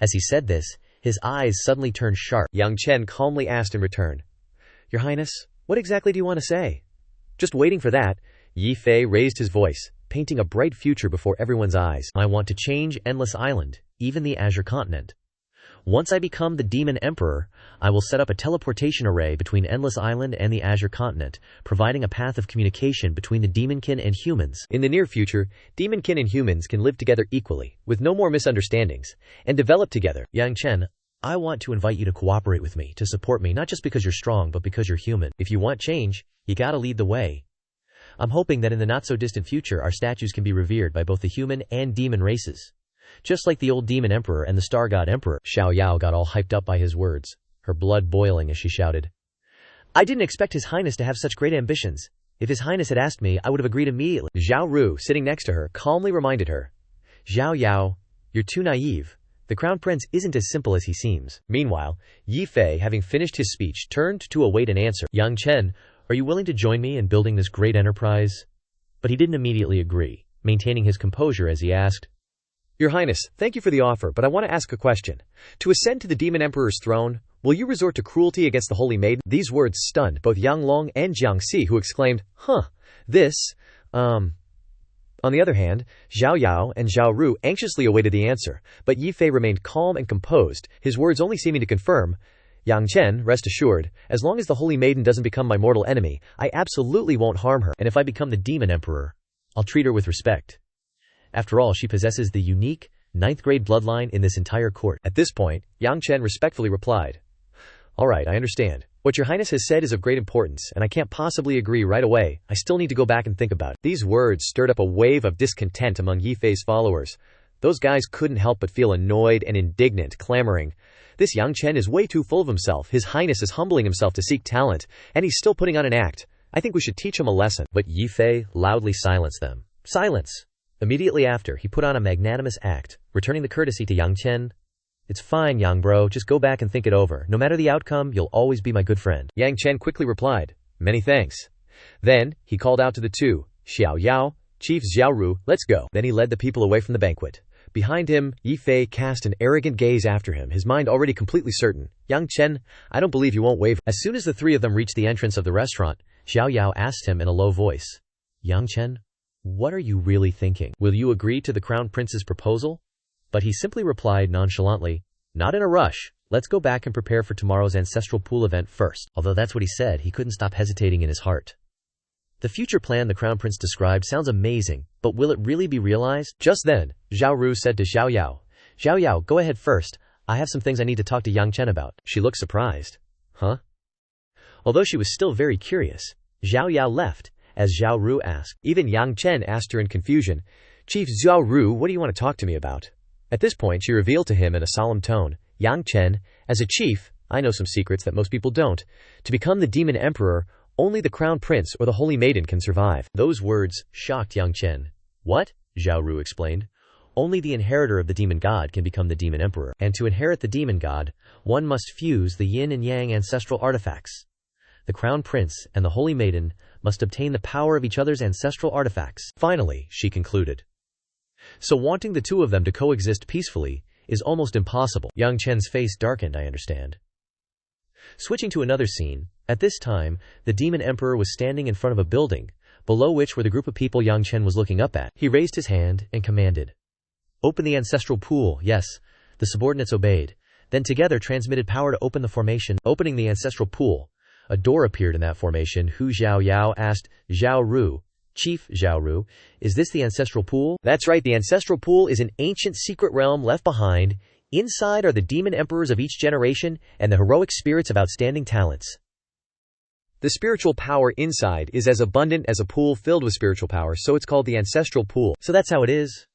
As he said this, his eyes suddenly turned sharp. Yang Chen calmly asked in return, Your Highness, what exactly do you want to say? Just waiting for that, Yi Fei raised his voice, painting a bright future before everyone's eyes. I want to change Endless Island, even the Azure Continent. Once I become the Demon Emperor, I will set up a teleportation array between Endless Island and the Azure Continent, providing a path of communication between the demonkin and humans. In the near future, demonkin and humans can live together equally, with no more misunderstandings, and develop together. Yang Chen, I want to invite you to cooperate with me, to support me, not just because you're strong, but because you're human. If you want change, you gotta lead the way. I'm hoping that in the not-so-distant future our statues can be revered by both the human and demon races. Just like the old Demon Emperor and the Star God Emperor. Xiao Yao got all hyped up by his words, her blood boiling as she shouted. I didn't expect His Highness to have such great ambitions. If His Highness had asked me, I would have agreed immediately. Zhao Ru, sitting next to her, calmly reminded her. Xiao Yao, you're too naive. The Crown Prince isn't as simple as he seems. Meanwhile, Yi Fei, having finished his speech, turned to await an answer. Yang Chen, are you willing to join me in building this great enterprise? But he didn't immediately agree, maintaining his composure as he asked, Your Highness, thank you for the offer, but I want to ask a question. To ascend to the Demon Emperor's throne, will you resort to cruelty against the Holy Maiden? These words stunned both Yang Long and Jiang Xi, who exclaimed, On the other hand, Xiao Yao and Zhao Ru anxiously awaited the answer, but Yi Fei remained calm and composed, his words only seeming to confirm, Yang Chen, rest assured, as long as the Holy Maiden doesn't become my mortal enemy, I absolutely won't harm her, and if I become the Demon Emperor, I'll treat her with respect. After all, she possesses the unique, 9th grade bloodline in this entire court. At this point, Yang Chen respectfully replied, All right, I understand. What your Highness has said is of great importance, and I can't possibly agree right away. I still need to go back and think about it. These words stirred up a wave of discontent among Yi Fei's followers. Those guys couldn't help but feel annoyed and indignant, clamoring, This Yang Chen is way too full of himself. His Highness is humbling himself to seek talent, and he's still putting on an act. I think we should teach him a lesson. But Yi Fei loudly silenced them. Silence! Immediately after, he put on a magnanimous act, returning the courtesy to Yang Chen. It's fine, Yang bro, just go back and think it over. No matter the outcome, you'll always be my good friend. Yang Chen quickly replied, many thanks. Then, he called out to the two, Xiao Yao, Chief Xiaoru, let's go. Then he led the people away from the banquet. Behind him, Yi Fei cast an arrogant gaze after him, his mind already completely certain. Yang Chen, I don't believe you won't waver. As soon as the three of them reached the entrance of the restaurant, Xiao Yao asked him in a low voice, Yang Chen, what are you really thinking? Will you agree to the Crown Prince's proposal? But he simply replied nonchalantly, not in a rush. Let's go back and prepare for tomorrow's ancestral pool event first. Although that's what he said, he couldn't stop hesitating in his heart. The future plan the Crown Prince described sounds amazing, but will it really be realized? Just then, Zhao Ru said to Xiao Yao, Xiao Yao, go ahead first. I have some things I need to talk to Yang Chen about. She looked surprised. Huh? Although she was still very curious, Xiao Yao left, as Zhao Ru asked. Even Yang Chen asked her in confusion, Chief Zhao Ru, what do you want to talk to me about? At this point, she revealed to him in a solemn tone, Yang Chen, as a chief, I know some secrets that most people don't. To become the Demon Emperor, only the Crown Prince or the Holy Maiden can survive. Those words shocked Yang Chen. What? Zhao Ru explained. Only the inheritor of the Demon God can become the Demon Emperor. And to inherit the Demon God, one must fuse the Yin and Yang ancestral artifacts. The Crown Prince and the Holy Maiden must obtain the power of each other's ancestral artifacts. Finally, she concluded. So wanting the two of them to coexist peacefully is almost impossible. Yang Chen's face darkened, I understand. Switching to another scene, at this time, the Demon Emperor was standing in front of a building, below which were the group of people Yang Chen was looking up at. He raised his hand and commanded, open the ancestral pool. Yes, the subordinates obeyed, then together transmitted power to open the formation. Opening the ancestral pool, a door appeared in that formation. Hu Xiao Yao asked Zhao Ru, Chief Zhao Ru, is this the ancestral pool? That's right, the ancestral pool is an ancient secret realm left behind. Inside are the demon emperors of each generation and the heroic spirits of outstanding talents. The spiritual power inside is as abundant as a pool filled with spiritual power, so it's called the ancestral pool. So that's how it is.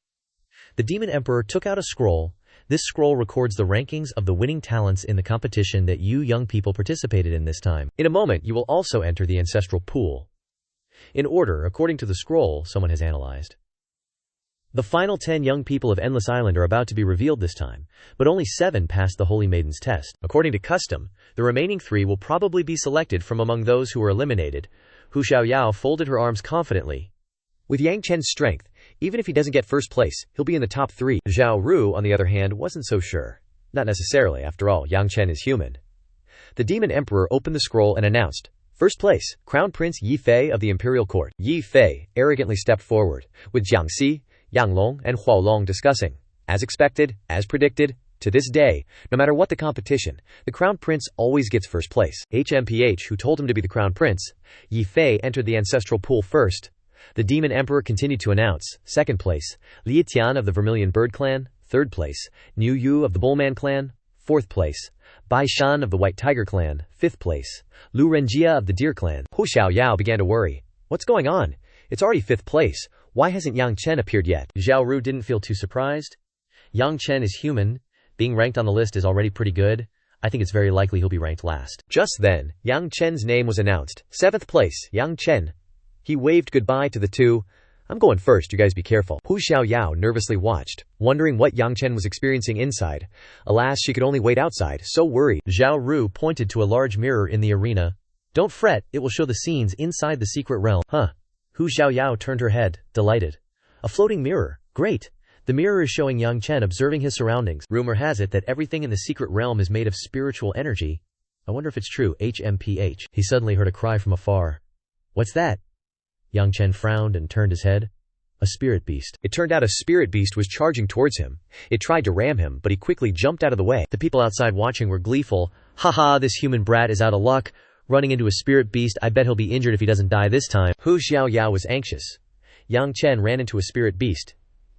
The demon emperor took out a scroll. This scroll records the rankings of the winning talents in the competition that you young people participated in this time. In a moment, you will also enter the ancestral pool. In order, according to the scroll, someone has analyzed. The final 10 young people of Endless Island are about to be revealed this time, but only 7 passed the Holy Maiden's test. According to custom, the remaining 3 will probably be selected from among those who were eliminated. Hu Xiaoyao folded her arms confidently. With Yang Chen's strength, even if he doesn't get first place, he'll be in the top 3. Zhao Ru, on the other hand, wasn't so sure. Not necessarily, after all, Yang Chen is human. The Demon Emperor opened the scroll and announced, first place, Crown Prince Yi Fei of the Imperial Court. Yi Fei arrogantly stepped forward, with Xianxia, Yang Long and Huolong discussing. As expected, as predicted, to this day, no matter what the competition, the Crown Prince always gets first place. HMPH, who told him to be the Crown Prince, Yi Fei entered the ancestral pool first. The Demon Emperor continued to announce, second place, Li Tian of the Vermilion Bird Clan, third place, Niu Yu of the Bullman Clan, fourth place, Bai Shan of the White Tiger Clan, fifth place, Lu Renjia of the Deer Clan. Hu Xiaoyao began to worry. What's going on? It's already fifth place. Why hasn't Yang Chen appeared yet? Zhao Ru didn't feel too surprised. Yang Chen is human. Being ranked on the list is already pretty good. I think it's very likely he'll be ranked last. Just then, Yang Chen's name was announced. 7th place, Yang Chen. He waved goodbye to the two. I'm going first, you guys be careful. Hu Xiaoyao nervously watched, wondering what Yang Chen was experiencing inside. Alas, she could only wait outside, so worried. Zhao Ru pointed to a large mirror in the arena. Don't fret, it will show the scenes inside the secret realm. Huh. Hu Xiaoyao turned her head, delighted. A floating mirror. Great. The mirror is showing Yang Chen observing his surroundings. Rumor has it that everything in the secret realm is made of spiritual energy. I wonder if it's true. HMPH. He suddenly heard a cry from afar. What's that? Yang Chen frowned and turned his head. A spirit beast. It turned out a spirit beast was charging towards him. It tried to ram him, but he quickly jumped out of the way. The people outside watching were gleeful. Haha, this human brat is out of luck. Running into a spirit beast, I bet he'll be injured if he doesn't die this time. Hu Xiaoyao was anxious. Yang Chen ran into a spirit beast.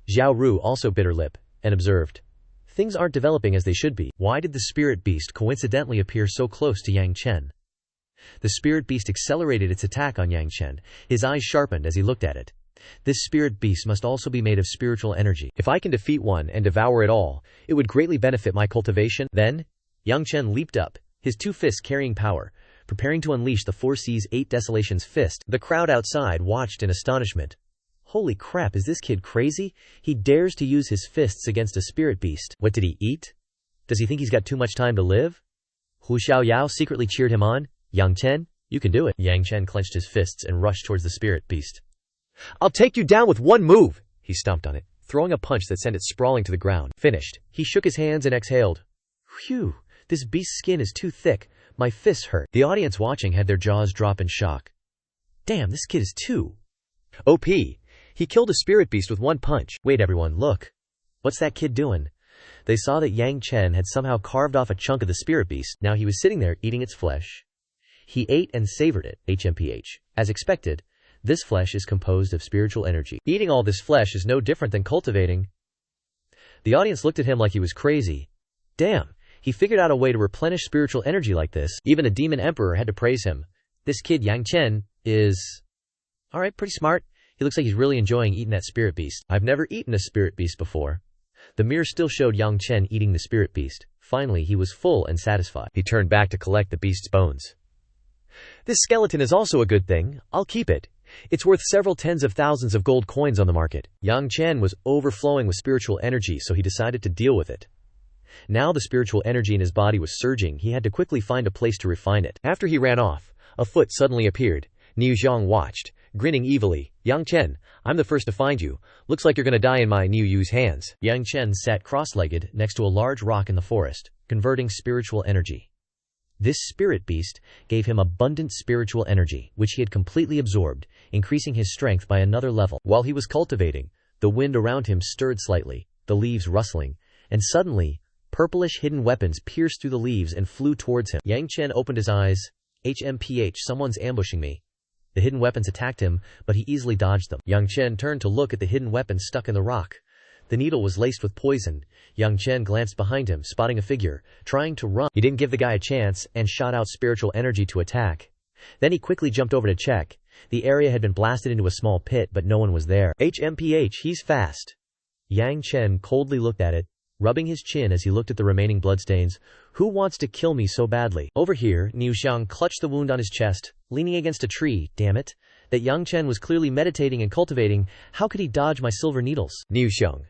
Zhao Ru also bit her lip, and observed. Things aren't developing as they should be. Why did the spirit beast coincidentally appear so close to Yang Chen? The spirit beast accelerated its attack on Yang Chen. His eyes sharpened as he looked at it. This spirit beast must also be made of spiritual energy. If I can defeat one and devour it all, it would greatly benefit my cultivation. Then, Yang Chen leaped up, his two fists carrying power, preparing to unleash the Four Seas Eight Desolations fist. The crowd outside watched in astonishment. Holy crap, is this kid crazy? He dares to use his fists against a spirit beast. What did he eat? Does he think he's got too much time to live? Hu Xiaoyao secretly cheered him on. Yang Chen, you can do it. Yang Chen clenched his fists and rushed towards the spirit beast. I'll take you down with one move! He stomped on it, throwing a punch that sent it sprawling to the ground. Finished. He shook his hands and exhaled. Phew, this beast's skin is too thick. My fists hurt. The audience watching had their jaws drop in shock. Damn, this kid is too OP. He killed a spirit beast with one punch. Wait everyone, look. What's that kid doing? They saw that Yang Chen had somehow carved off a chunk of the spirit beast. Now he was sitting there eating its flesh. He ate and savored it. HMPH. As expected, this flesh is composed of spiritual energy. Eating all this flesh is no different than cultivating. The audience looked at him like he was crazy. Damn, he figured out a way to replenish spiritual energy like this. Even a demon emperor had to praise him. This kid Yang Chen is... alright, pretty smart. He looks like he's really enjoying eating that spirit beast. I've never eaten a spirit beast before. The mirror still showed Yang Chen eating the spirit beast. Finally, he was full and satisfied. He turned back to collect the beast's bones. This skeleton is also a good thing. I'll keep it. It's worth several tens of thousands of gold coins on the market. Yang Chen was overflowing with spiritual energy, so he decided to deal with it. Now the spiritual energy in his body was surging. He had to quickly find a place to refine it. After he ran off, a foot suddenly appeared. Niu Zhang watched, grinning evilly. Yang Chen, I'm the first to find you. Looks like you're gonna die in my Niu Yu's hands. Yang Chen sat cross-legged next to a large rock in the forest, converting spiritual energy. This spirit beast gave him abundant spiritual energy, which he had completely absorbed, increasing his strength by another level. While he was cultivating, the wind around him stirred slightly, the leaves rustling, and suddenly, purplish hidden weapons pierced through the leaves and flew towards him. Yang Chen opened his eyes. HMPH, someone's ambushing me. The hidden weapons attacked him, but he easily dodged them. Yang Chen turned to look at the hidden weapon stuck in the rock. The needle was laced with poison. Yang Chen glanced behind him, spotting a figure, trying to run. He didn't give the guy a chance, and shot out spiritual energy to attack. Then he quickly jumped over to check. The area had been blasted into a small pit, but no one was there. HMPH, he's fast. Yang Chen coldly looked at it, rubbing his chin as he looked at the remaining bloodstains. Who wants to kill me so badly? Over here, Niu Xiang clutched the wound on his chest, leaning against a tree. Damn it. That Yang Chen was clearly meditating and cultivating. How could he dodge my silver needles? Niu Xiang.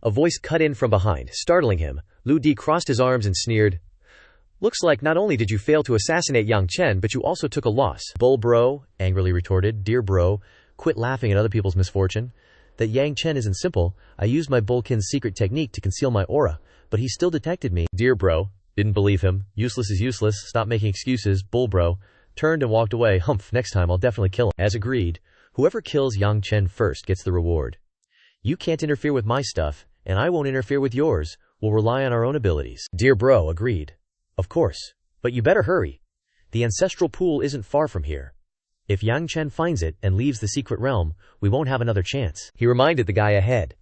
A voice cut in from behind, startling him. Lu Di crossed his arms and sneered. Looks like not only did you fail to assassinate Yang Chen, but you also took a loss. Bull bro, angrily retorted. Dear bro, quit laughing at other people's misfortune. That Yang Chen isn't simple. I used my Bullkin's secret technique to conceal my aura, but he still detected me. Dear bro, didn't believe him. Useless is useless. Stop making excuses. Bull bro turned and walked away. Humph, next time I'll definitely kill him. As agreed, whoever kills Yang Chen first gets the reward. You can't interfere with my stuff, and I won't interfere with yours. We'll rely on our own abilities. Dear bro agreed. Of course. But you better hurry. The ancestral pool isn't far from here. If Yang Chen finds it and leaves the secret realm, we won't have another chance. He reminded the guy ahead.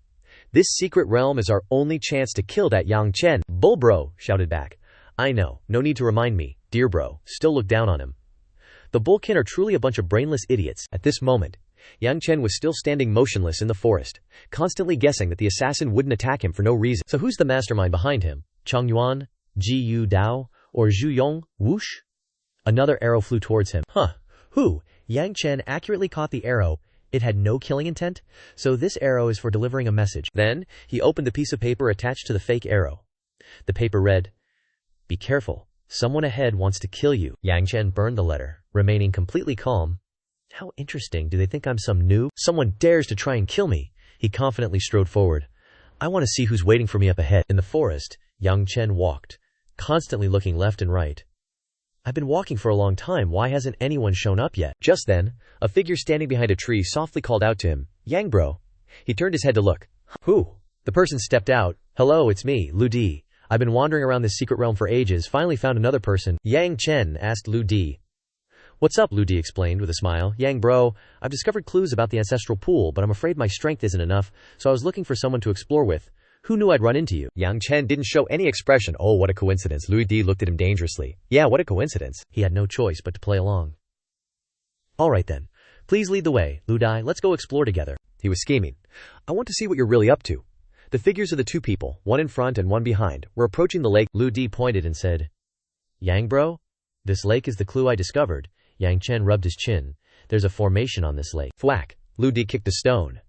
This secret realm is our only chance to kill that Yang Chen. Bull bro shouted back. I know, no need to remind me. Dear bro still looked down on him. The Bullkin are truly a bunch of brainless idiots. At this moment, Yang Chen was still standing motionless in the forest, constantly guessing that the assassin wouldn't attack him for no reason. So who's the mastermind behind him? Cheng Yuan, Ji Yu Dao, or Zhu Yong? Whoosh? Another arrow flew towards him. Huh. Who? Yang Chen accurately caught the arrow. It had no killing intent, so this arrow is for delivering a message. Then, he opened the piece of paper attached to the fake arrow. The paper read, Be careful. Someone ahead wants to kill you. Yang Chen burned the letter, remaining completely calm. How interesting. Do they think I'm some noob? Someone dares to try and kill me. He confidently strode forward. I want to see who's waiting for me up ahead. In the forest, Yang Chen walked, constantly looking left and right. I've been walking for a long time. Why hasn't anyone shown up yet? Just then, a figure standing behind a tree softly called out to him, Yang bro. He turned his head to look. Who? The person stepped out. Hello, it's me, Lu Di. I've been wandering around this secret realm for ages, finally found another person. Yang Chen asked Lu Di. What's up? Lu Di explained with a smile. Yang bro, I've discovered clues about the ancestral pool, but I'm afraid my strength isn't enough, so I was looking for someone to explore with. Who knew I'd run into you? Yang Chen didn't show any expression. Oh, what a coincidence. Lu Di looked at him dangerously. Yeah, what a coincidence. He had no choice but to play along. Alright then. Please lead the way, Lu Di. Let's go explore together. He was scheming. I want to see what you're really up to. The figures of the two people, one in front and one behind, were approaching the lake. Lu Di pointed and said, "Yang bro? This lake is the clue I discovered." Yang Chen rubbed his chin. "There's a formation on this lake." Thwack! Lu Di kicked a stone.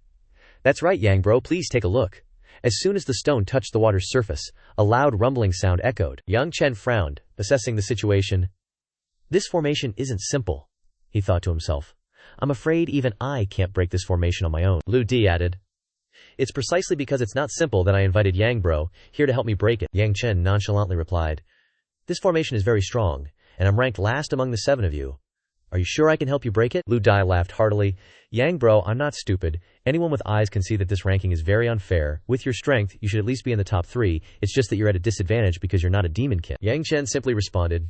"That's right, Yang bro, please take a look." As soon as the stone touched the water's surface, a loud rumbling sound echoed. Yang Chen frowned, assessing the situation. "This formation isn't simple," he thought to himself. "I'm afraid even I can't break this formation on my own." Lu Di added, "It's precisely because it's not simple that I invited Yang bro here to help me break it." Yang Chen nonchalantly replied, "This formation is very strong, and I'm ranked last among the 7 of you. Are you sure I can help you break it?" Lu Di laughed heartily. "Yang bro, I'm not stupid. Anyone with eyes can see that this ranking is very unfair. With your strength, you should at least be in the top 3. It's just that you're at a disadvantage because you're not a demonkin." Yang Chen simply responded,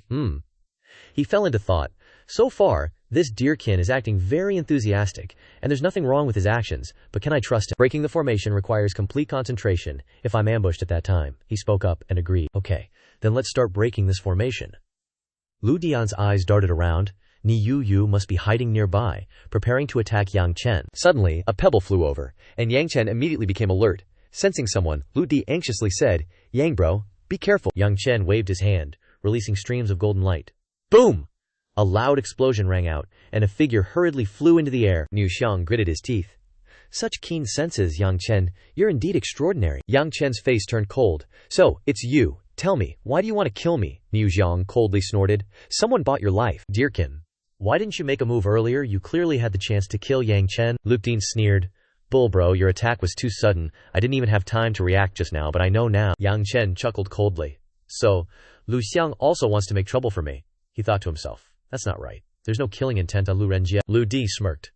He fell into thought. So far, this deerkin is acting very enthusiastic, and there's nothing wrong with his actions, but can I trust him? Breaking the formation requires complete concentration if I'm ambushed at that time. He spoke up and agreed. "Okay, then let's start breaking this formation." Lu Dian's eyes darted around. Ni Yu must be hiding nearby, preparing to attack Yang Chen. Suddenly, a pebble flew over, and Yang Chen immediately became alert. Sensing someone, Lu Di anxiously said, "Yang bro, be careful." Yang Chen waved his hand, releasing streams of golden light. Boom! A loud explosion rang out, and a figure hurriedly flew into the air. Niu Xiang gritted his teeth. "Such keen senses, Yang Chen. You're indeed extraordinary." Yang Chen's face turned cold. "So, it's you. Tell me, why do you want to kill me?" Niu Xiang coldly snorted. "Someone bought your life, deerkin. Why didn't you make a move earlier? You clearly had the chance to kill Yang Chen." Lu Di sneered. "Bull bro, your attack was too sudden. I didn't even have time to react just now, but I know now." Yang Chen chuckled coldly. "So, Lu Xiang also wants to make trouble for me," he thought to himself. "That's not right. There's no killing intent on Lu Renjie." Lu Di smirked.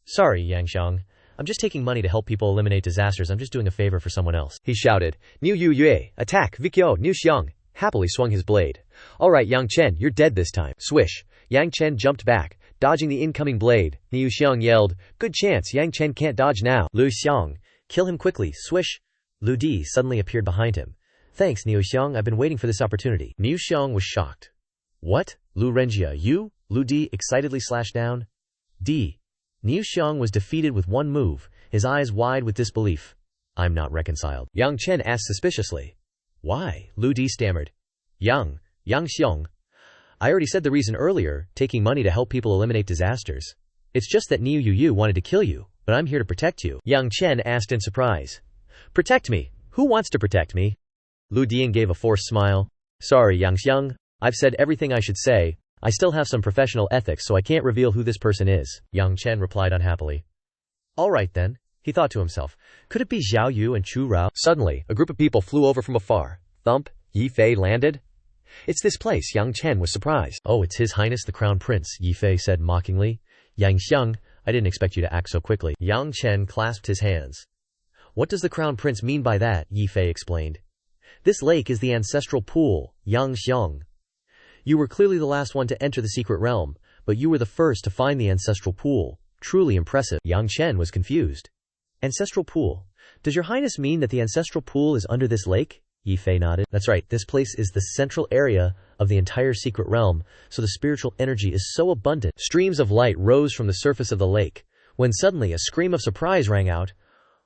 "Sorry, Yang Xiang. I'm just taking money to help people eliminate disasters. I'm just doing a favor for someone else." He shouted. "Niu Yue, attack, Vikyo!" Niu Xiang happily swung his blade. "All right, Yang Chen, you're dead this time." Swish! Yang Chen jumped back, dodging the incoming blade. Niu Xiang yelled, "Good chance, Yang Chen can't dodge now." Lu Xiang, kill him quickly, swish! Lu Di suddenly appeared behind him. "Thanks, Niu Xiang, I've been waiting for this opportunity." Niu Xiang was shocked. "What? Lu Renjie, you?" Lu Di excitedly slashed down. Niu Xiang was defeated with one move, his eyes wide with disbelief. "I'm not reconciled." Yang Chen asked suspiciously. "Why?" Lu Di stammered. Yang Xiang. "I already said the reason earlier, taking money to help people eliminate disasters. It's just that Niu Yu wanted to kill you, but I'm here to protect you." Yang Chen asked in surprise. "Protect me? Who wants to protect me?" Lu Dian gave a forced smile. "Sorry, Yang Xiang. I've said everything I should say. I still have some professional ethics, so I can't reveal who this person is," Yang Chen replied unhappily. "All right then," he thought to himself. "Could it be Xiao Yu and Chu Rao?" Suddenly, a group of people flew over from afar. Thump! Yi Fei landed. "It's this place." Yang Chen was surprised. "Oh, it's His Highness the Crown Prince," Yi Fei said mockingly. "Yang Xiang, I didn't expect you to act so quickly." Yang Chen clasped his hands. "What does the Crown Prince mean by that?" Yi Fei explained. "This lake is the ancestral pool, Yang Xiang. You were clearly the last one to enter the secret realm, but you were the first to find the ancestral pool. Truly impressive." Yang Chen was confused. "Ancestral pool? Does your highness mean that the ancestral pool is under this lake?" Yi Fei nodded. "That's right, this place is the central area of the entire secret realm, so the spiritual energy is so abundant." Streams of light rose from the surface of the lake, when suddenly a scream of surprise rang out.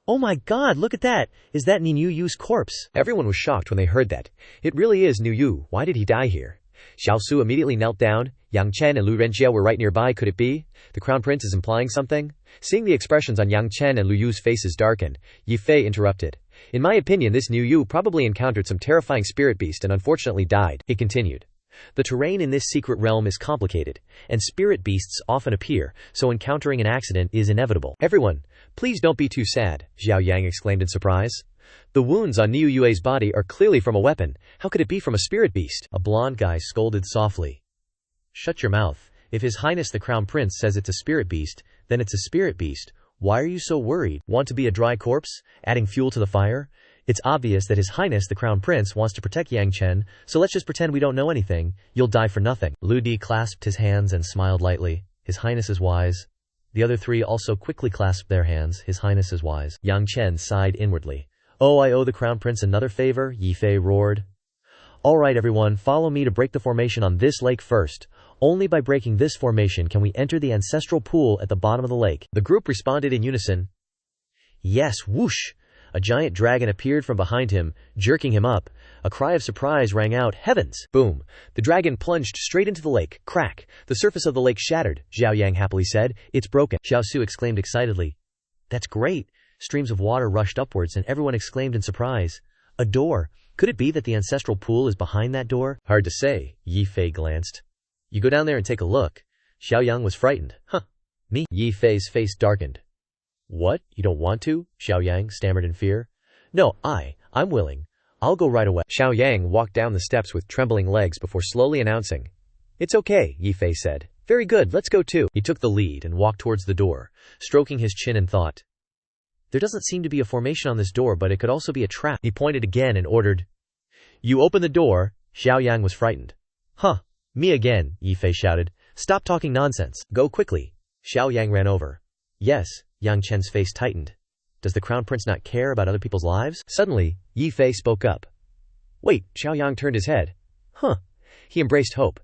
"Oh my god, look at that! Is that Niu Yu's corpse?" Everyone was shocked when they heard that. "It really is Niu Yu. Why did he die here?" Xiao Su immediately knelt down. Yang Chen and Lu Renjie were right nearby. Could it be? The Crown Prince is implying something? Seeing the expressions on Yang Chen and Lu Yu's faces darken, Yi Fei interrupted. "In my opinion, this Niu Yu probably encountered some terrifying spirit beast and unfortunately died." He continued. "The terrain in this secret realm is complicated, and spirit beasts often appear, so encountering an accident is inevitable." "Everyone, please don't be too sad," Xiao Yang exclaimed in surprise. "The wounds on Niu Yue's body are clearly from a weapon. How could it be from a spirit beast?" A blonde guy scolded softly. "Shut your mouth. If His Highness the Crown Prince says it's a spirit beast, then it's a spirit beast. Why are you so worried? Want to be a dry corpse, adding fuel to the fire? It's obvious that His Highness the Crown Prince wants to protect Yang Chen, so let's just pretend we don't know anything. You'll die for nothing." Lu Di clasped his hands and smiled lightly. "His Highness is wise." The other three also quickly clasped their hands. "His Highness is wise." Yang Chen sighed inwardly. "Oh, I owe the Crown Prince another favor," Yi Fei roared. "All right, everyone, follow me to break the formation on this lake first. Only by breaking this formation can we enter the ancestral pool at the bottom of the lake." The group responded in unison. "Yes, whoosh! A giant dragon appeared from behind him, jerking him up. A cry of surprise rang out. Heavens! Boom! The dragon plunged straight into the lake. Crack! The surface of the lake shattered. Xiao Yang happily said, "It's broken." Xiao Su exclaimed excitedly. "That's great!" Streams of water rushed upwards and everyone exclaimed in surprise. A door! Could it be that the ancestral pool is behind that door? Hard to say. Yi Fei glanced. "You go down there and take a look." Xiao Yang was frightened. "Huh. Me?" Yi Fei's face darkened. "What? You don't want to?" Xiao Yang stammered in fear. "No, I'm willing. I'll go right away." Xiao Yang walked down the steps with trembling legs before slowly announcing. "It's okay," Yi Fei said. "Very good, let's go too." He took the lead and walked towards the door, stroking his chin in thought. There doesn't seem to be a formation on this door, but it could also be a trap. He pointed again and ordered, "You open the door." Xiao Yang was frightened. "Huh, me again," Yi Fei shouted. "Stop talking nonsense. Go quickly." Xiao Yang ran over. "Yes." Yang Chen's face tightened. "Does the crown prince not care about other people's lives?" Suddenly, Yi Fei spoke up. "Wait." Xiao Yang turned his head. "Huh." He embraced hope.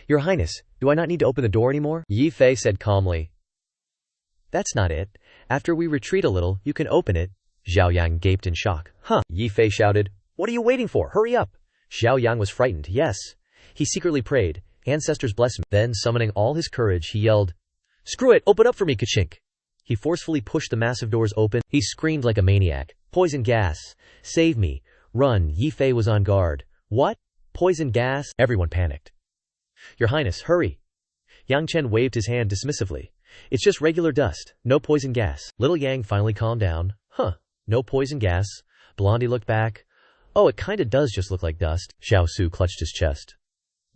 "Your Highness, do I not need to open the door anymore?" Yi Fei said calmly. "That's not it. After we retreat a little, you can open it." Xiao Yang gaped in shock. "Huh." Yi Fei shouted. "What are you waiting for? Hurry up." Xiao Yang was frightened. "Yes." He secretly prayed, "Ancestors bless me." Then, summoning all his courage, he yelled, "Screw it, open up for me, Kachink." He forcefully pushed the massive doors open. He screamed like a maniac. "Poison gas! Save me! Run!" Yi Fei was on guard. "What? Poison gas?" Everyone panicked. "Your Highness, hurry!" Yang Chen waved his hand dismissively. "It's just regular dust, no poison gas." Little Yang finally calmed down. "Huh, no poison gas." Blondie looked back. "Oh, it kinda does just look like dust." Xiao Su clutched his chest.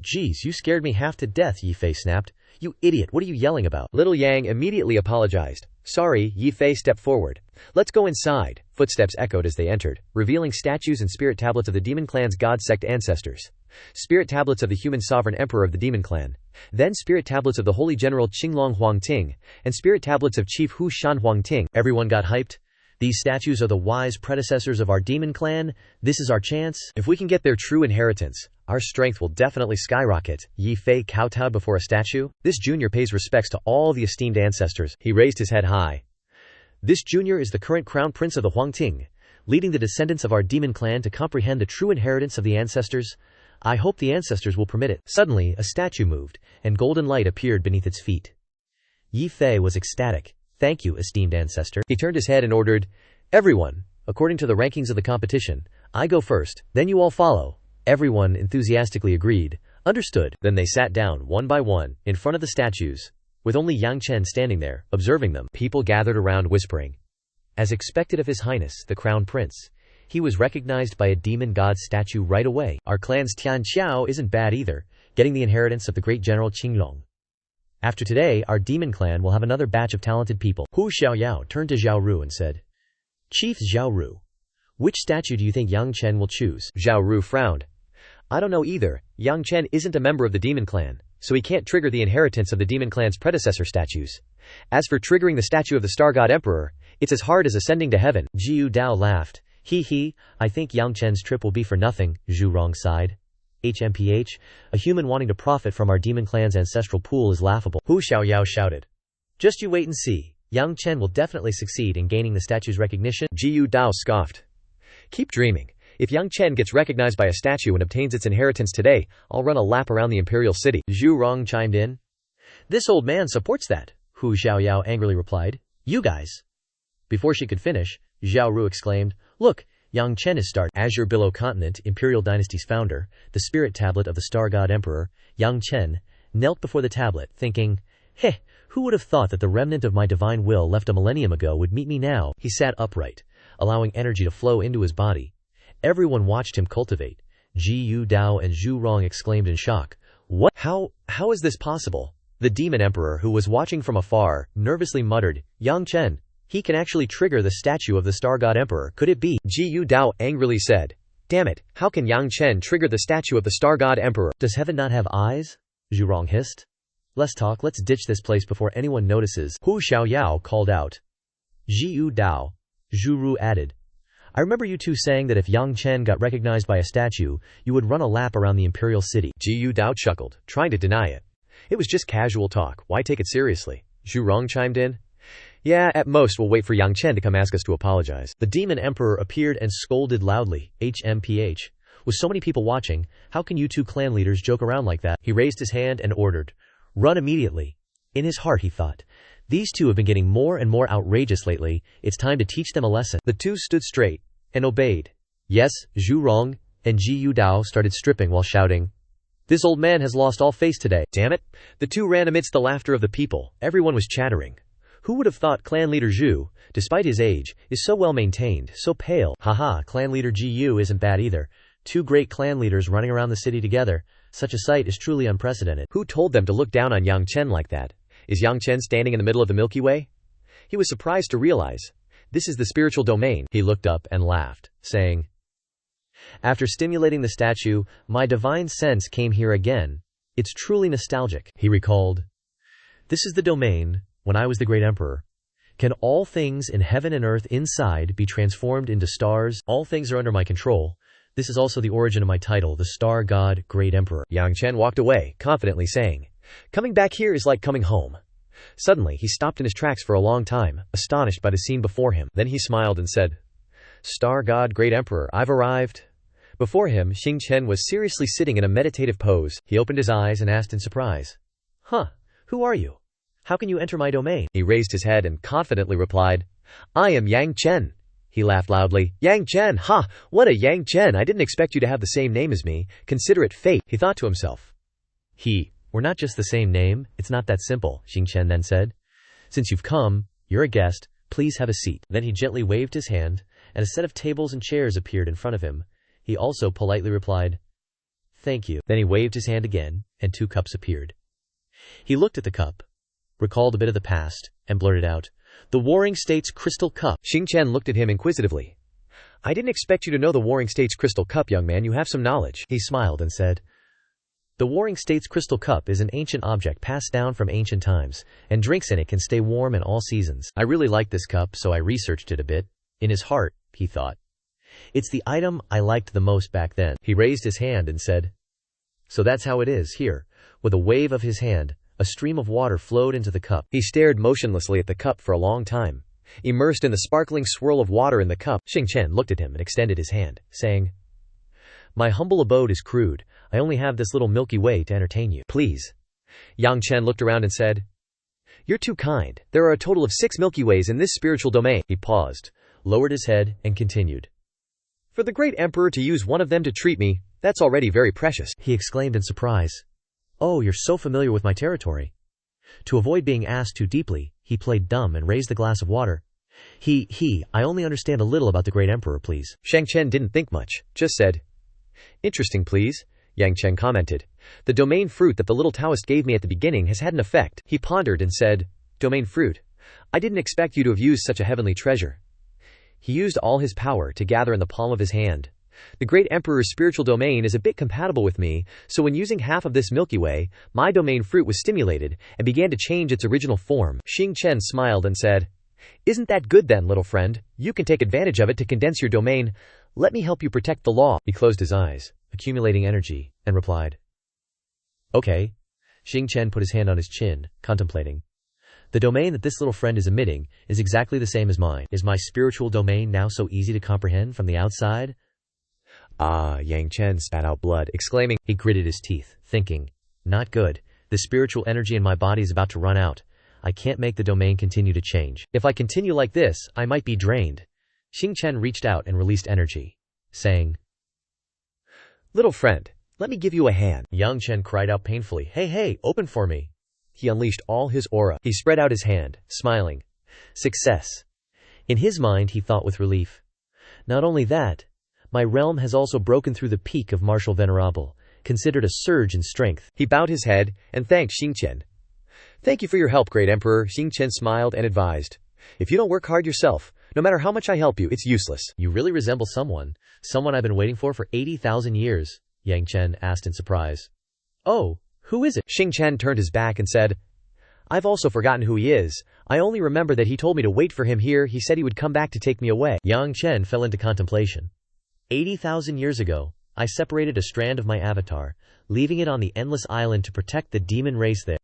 "Geez, you scared me half to death," Yi Fei snapped. "You idiot, what are you yelling about?" Little Yang immediately apologized. "Sorry." Yi Fei stepped forward. "Let's go inside." Footsteps echoed as they entered, revealing statues and spirit tablets of the demon clan's god sect ancestors. Spirit tablets of the human sovereign emperor of the demon clan. Then spirit tablets of the holy general Qinglong Huangting, and spirit tablets of chief Hu Shan Huangting. Everyone got hyped. These statues are the wise predecessors of our demon clan. This is our chance. If we can get their true inheritance, our strength will definitely skyrocket. Yi Fei kowtowed before a statue. This junior pays respects to all the esteemed ancestors. He raised his head high. This junior is the current crown prince of the Huangting, leading the descendants of our demon clan to comprehend the true inheritance of the ancestors. I hope the ancestors will permit it. Suddenly, a statue moved, and golden light appeared beneath its feet. Yi Fei was ecstatic. "Thank you, esteemed ancestor." He turned his head and ordered, "Everyone, according to the rankings of the competition, I go first, then you all follow." Everyone enthusiastically agreed. "Understood." Then they sat down, one by one, in front of the statues, with only Yang Chen standing there, observing them. People gathered around whispering. As expected of His Highness, the Crown Prince, he was recognized by a demon god statue right away. Our clan's Xianxia isn't bad either, getting the inheritance of the great general Qinglong. After today, our demon clan will have another batch of talented people. Hu Xiaoyao turned to Zhao Ru and said, "Chief Zhao Ru, which statue do you think Yang Chen will choose?" Zhao Ru frowned. "I don't know either. Yang Chen isn't a member of the demon clan, so he can't trigger the inheritance of the demon clan's predecessor statues. As for triggering the statue of the star god emperor, it's as hard as ascending to heaven." Jiu Dao laughed. He, I think Yang Chen's trip will be for nothing." Zhu Rong sighed. HMPH, a human wanting to profit from our demon clan's ancestral pool is laughable. Hu Xiaoyao shouted. "Just you wait and see. Yang Chen will definitely succeed in gaining the statue's recognition." Jiu Dao scoffed. "Keep dreaming. If Yang Chen gets recognized by a statue and obtains its inheritance today, I'll run a lap around the imperial city." Zhu Rong chimed in. "This old man supports that," Hu Xiaoyao angrily replied. "You guys." Before she could finish, Zhao Ru exclaimed, "Look, Yang Chen is starting." Azure Billow Continent, Imperial Dynasty's founder, the spirit tablet of the star god emperor, Yang Chen, knelt before the tablet, thinking, "Heh, who would have thought that the remnant of my divine will left a millennium ago would meet me now?" He sat upright, allowing energy to flow into his body. Everyone watched him cultivate. Jiu Dao and Zhu Rong exclaimed in shock. "What? How is this possible?" The demon emperor, who was watching from afar, nervously muttered, "Yang Chen, he can actually trigger the statue of the star god emperor. Could it be?" Jiu Dao angrily said, "Damn it, how can Yang Chen trigger the statue of the star god emperor?" "Does heaven not have eyes?" Zhu Rong hissed. "Less talk, let's ditch this place before anyone notices." Hu Xiaoyao called out. Jiu Dao. Zhu Ru added, "I remember you two saying that if Yang Chen got recognized by a statue, you would run a lap around the imperial city." Jiu Dao chuckled, trying to deny it. "It was just casual talk, why take it seriously?" Zhu Rong chimed in. Yeah, at most we'll wait for Yang Chen to come ask us to apologize. The demon emperor appeared and scolded loudly, HMPH. With so many people watching, how can you two clan leaders joke around like that? He raised his hand and ordered, "Run immediately." In his heart he thought, these two have been getting more and more outrageous lately, it's time to teach them a lesson. The two stood straight and obeyed. Yes, Zhu Rong and Ji Yu Dao started stripping while shouting, "This old man has lost all face today. Damn it." The two ran amidst the laughter of the people. Everyone was chattering. Who would have thought clan leader Zhu, despite his age, is so well maintained, so pale? Haha, clan leader Ji Yu isn't bad either. Two great clan leaders running around the city together. Such a sight is truly unprecedented. Who told them to look down on Yang Chen like that? Is Yang Chen standing in the middle of the Milky Way? He was surprised to realize, this is the spiritual domain. He looked up and laughed, saying, after stimulating the statue, my divine sense came here again. It's truly nostalgic. He recalled, this is the domain, when I was the great emperor. Can all things in heaven and earth inside be transformed into stars? All things are under my control. This is also the origin of my title, the Star God, Great Emperor. Yang Chen walked away, confidently saying, coming back here is like coming home. Suddenly, he stopped in his tracks for a long time, astonished by the scene before him. Then he smiled and said, Star God, Great Emperor, I've arrived. Before him, Xing Chen was seriously sitting in a meditative pose. He opened his eyes and asked in surprise, Huh, who are you? How can you enter my domain? He raised his head and confidently replied, I am Yang Chen. He laughed loudly. Yang Chen, ha! What a Yang Chen! I didn't expect you to have the same name as me. Consider it fate, he thought to himself. We're not just the same name, it's not that simple, Xing Chen then said. Since you've come, you're a guest, please have a seat. Then he gently waved his hand, and a set of tables and chairs appeared in front of him. He also politely replied, Thank you. Then he waved his hand again, and 2 cups appeared. He looked at the cup, recalled a bit of the past, and blurted out, The Warring States Crystal Cup. Xing Chen looked at him inquisitively. I didn't expect you to know the Warring States Crystal Cup, young man. You have some knowledge. He smiled and said, The Warring States Crystal Cup is an ancient object passed down from ancient times, and drinks in it can stay warm in all seasons. I really like this cup, so I researched it a bit. In his heart, he thought, it's the item I liked the most back then. He raised his hand and said, So that's how it is here. With a wave of his hand, a stream of water flowed into the cup. He stared motionlessly at the cup for a long time, immersed in the sparkling swirl of water in the cup. Xing Chen looked at him and extended his hand, saying, My humble abode is crude. I only have this little Milky Way to entertain you. Please. Yang Chen looked around and said, You're too kind. There are a total of 6 Milky Ways in this spiritual domain. He paused, lowered his head, and continued. For the great emperor to use one of them to treat me, that's already very precious, he exclaimed in surprise. Oh, you're so familiar with my territory. To avoid being asked too deeply, he played dumb and raised the glass of water. I only understand a little about the great emperor, please. Shang Chen didn't think much, just said, Interesting, please, Yang Chen commented. The domain fruit that the little Taoist gave me at the beginning has had an effect. He pondered and said, Domain fruit. I didn't expect you to have used such a heavenly treasure. He used all his power to gather in the palm of his hand. The great emperor's spiritual domain is a bit compatible with me, so when using half of this Milky Way, my domain fruit was stimulated and began to change its original form. Xing Chen smiled and said, Isn't that good then, little friend? You can take advantage of it to condense your domain. Let me help you protect the law. He closed his eyes, accumulating energy, and replied, Okay. Xing Chen put his hand on his chin, contemplating. The domain that this little friend is emitting is exactly the same as mine. Is my spiritual domain now so easy to comprehend from the outside? Ah, Yang Chen spat out blood, exclaiming. He gritted his teeth, thinking, Not good. The spiritual energy in my body is about to run out. I can't make the domain continue to change. If I continue like this, I might be drained. Xing Chen reached out and released energy, saying, Little friend, let me give you a hand. Yang Chen cried out painfully, Hey, open for me. He unleashed all his aura. He spread out his hand, smiling. Success. In his mind, he thought with relief. Not only that, my realm has also broken through the peak of martial venerable, considered a surge in strength. He bowed his head and thanked Xing Chen. Thank you for your help, great emperor. Xing Chen smiled and advised. If you don't work hard yourself, no matter how much I help you, it's useless. You really resemble someone I've been waiting for 80,000 years, Yang Chen asked in surprise. Oh, who is it? Xing Chen turned his back and said, I've also forgotten who he is. I only remember that he told me to wait for him here. He said he would come back to take me away. Yang Chen fell into contemplation. 80,000 years ago, I separated a strand of my avatar, leaving it on the endless island to protect the demon race there.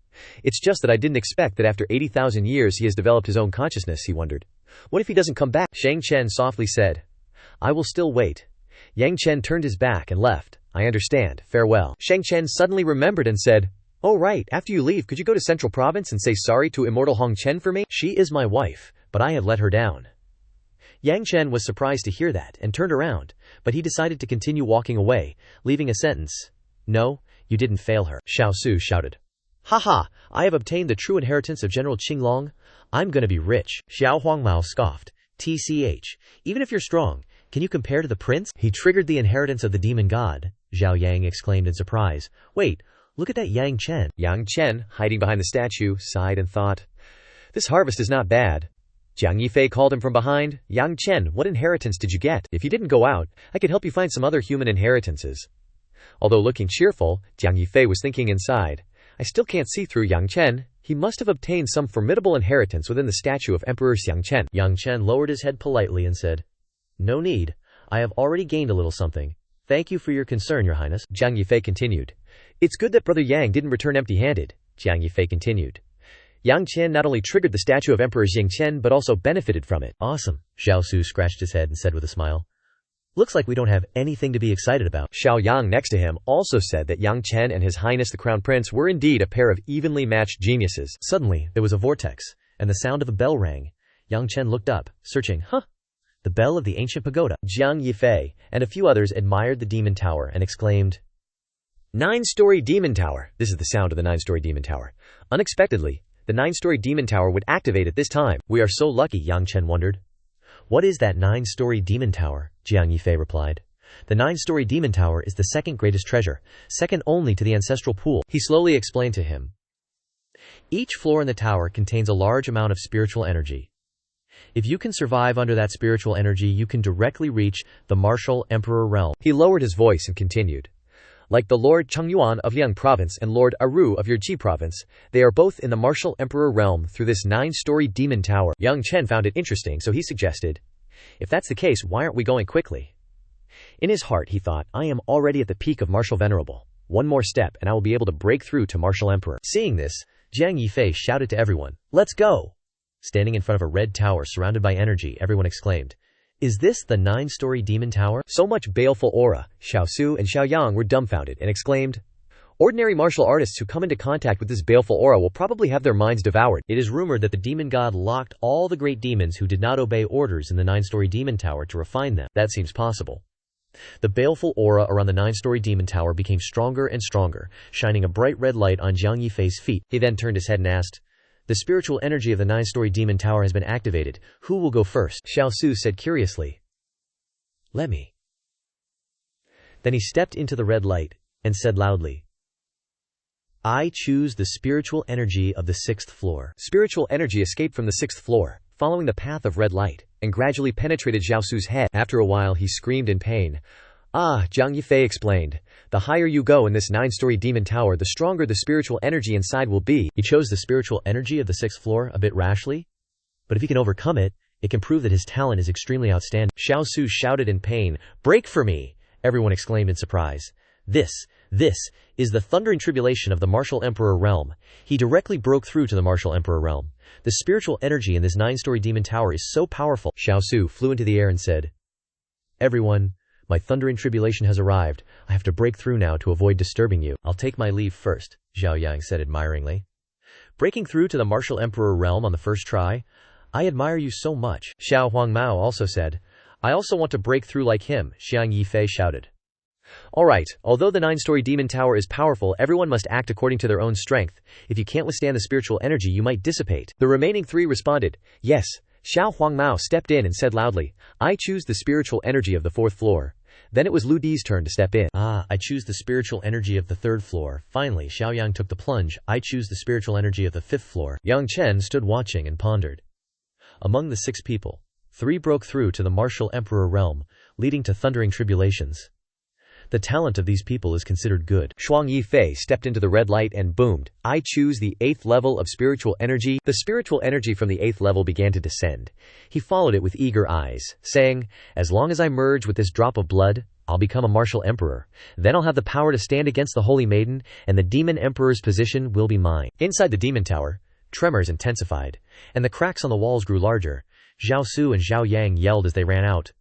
It's just that I didn't expect that after 80,000 years he has developed his own consciousness, he wondered. What if he doesn't come back? Yang Chen softly said. I will still wait. Yang Chen turned his back and left. I understand. Farewell. Yang Chen suddenly remembered and said, Oh right, after you leave could you go to Central Province and say sorry to Immortal Hong Chen for me? She is my wife, but I have let her down. Yang Chen was surprised to hear that and turned around, but he decided to continue walking away, leaving a sentence. No, you didn't fail her. Xiao Su shouted. Haha, I have obtained the true inheritance of General Qinglong. I'm gonna be rich. Xiao Huangmao scoffed. TCH. Even if you're strong, can you compare to the prince? He triggered the inheritance of the demon god, Zhao Yang exclaimed in surprise. Wait, look at that Yang Chen. Yang Chen, hiding behind the statue, sighed and thought. This harvest is not bad. Jiang Yifei called him from behind. Yang Chen, what inheritance did you get? If you didn't go out, I could help you find some other human inheritances. Although looking cheerful, Jiang Yifei was thinking inside. I still can't see through Yang Chen. He must have obtained some formidable inheritance within the statue of Emperor Xianxia. Yang Chen lowered his head politely and said, No need. I have already gained a little something. Thank you for your concern, Your Highness. Jiang Yifei continued. It's good that Brother Yang didn't return empty-handed. Jiang Yifei continued. Yang Chen not only triggered the statue of Emperor Xianxia but also benefited from it. Awesome. Xiao Su scratched his head and said with a smile. Looks like we don't have anything to be excited about. Xiao Yang next to him also said that Yang Chen and His Highness the Crown Prince were indeed a pair of evenly matched geniuses. Suddenly, there was a vortex, and the sound of a bell rang. Yang Chen looked up, searching. The bell of the ancient pagoda. Jiang Yifei and a few others admired the demon tower and exclaimed, 9-story demon tower. This is the sound of the 9-story demon tower. Unexpectedly, the 9-story demon tower would activate at this time. We are so lucky, Yang Chen wondered. What is that 9-story demon tower? Jiang Yifei replied. The 9-story demon tower is the second greatest treasure, second only to the ancestral pool. He slowly explained to him. Each floor in the tower contains a large amount of spiritual energy. If you can survive under that spiritual energy, you can directly reach the Immortal Emperor realm. He lowered his voice and continued. Like the Lord Chengyuan of Yang Province and Lord Aru of Yurji Province, they are both in the Immortal Emperor realm through this 9-story demon tower. Yang Chen found it interesting, so he suggested, If that's the case, why aren't we going quickly? In his heart, he thought, I am already at the peak of Martial Venerable. One more step, and I will be able to break through to Martial Emperor. Seeing this, Jiang Yifei shouted to everyone, Let's go! Standing in front of a red tower surrounded by energy, everyone exclaimed, Is this the 9-story demon tower? So much baleful aura. Xiao Su and Xiao Yang were dumbfounded and exclaimed, Ordinary martial artists who come into contact with this baleful aura will probably have their minds devoured. It is rumored that the demon god locked all the great demons who did not obey orders in the 9-story demon tower to refine them. That seems possible. The baleful aura around the 9-story demon tower became stronger and stronger, shining a bright red light on Jiang Yifei's feet. He then turned his head and asked, The spiritual energy of the 9-story demon tower has been activated. Who will go first? Xiao Su said curiously. Let me. Then he stepped into the red light and said loudly, I choose the spiritual energy of the 6th floor. Spiritual energy escaped from the 6th floor, following the path of red light, and gradually penetrated Xiao Su's head. After a while he screamed in pain. Jiang Yifei explained. The higher you go in this 9-story demon tower, the stronger the spiritual energy inside will be. He chose the spiritual energy of the 6th floor a bit rashly, but if he can overcome it, it can prove that his talent is extremely outstanding. Xiao Su shouted in pain. Break for me! Everyone exclaimed in surprise. This is the thundering tribulation of the Immortal Emperor realm. He directly broke through to the Immortal Emperor realm. The spiritual energy in this 9-story demon tower is so powerful. Xiao Su flew into the air and said, Everyone, my thundering tribulation has arrived. I have to break through now to avoid disturbing you. I'll take my leave first, Zhao Yang said admiringly. Breaking through to the Immortal Emperor realm on the first try? I admire you so much. Xiao Huangmao also said, I also want to break through like him, Jiang Yifei shouted. Alright, although the 9-story demon tower is powerful, everyone must act according to their own strength. If you can't withstand the spiritual energy, you might dissipate. The remaining 3 responded, Yes. Xiao Huangmao stepped in and said loudly, I choose the spiritual energy of the 4th floor. Then it was Lu Di's turn to step in. I choose the spiritual energy of the 3rd floor. Finally, Xiao Yang took the plunge. I choose the spiritual energy of the 5th floor. Yang Chen stood watching and pondered. Among the 6 people, 3 broke through to the Immortal Emperor realm, leading to thundering tribulations. The talent of these people is considered good. Shuang Yifei stepped into the red light and boomed, I choose the 8th level of spiritual energy. The spiritual energy from the 8th level began to descend. He followed it with eager eyes, saying, As long as I merge with this drop of blood, I'll become a martial emperor. Then I'll have the power to stand against the holy maiden, and the demon emperor's position will be mine." Inside the demon tower, tremors intensified, and the cracks on the walls grew larger. Zhao Su and Zhao Yang yelled as they ran out.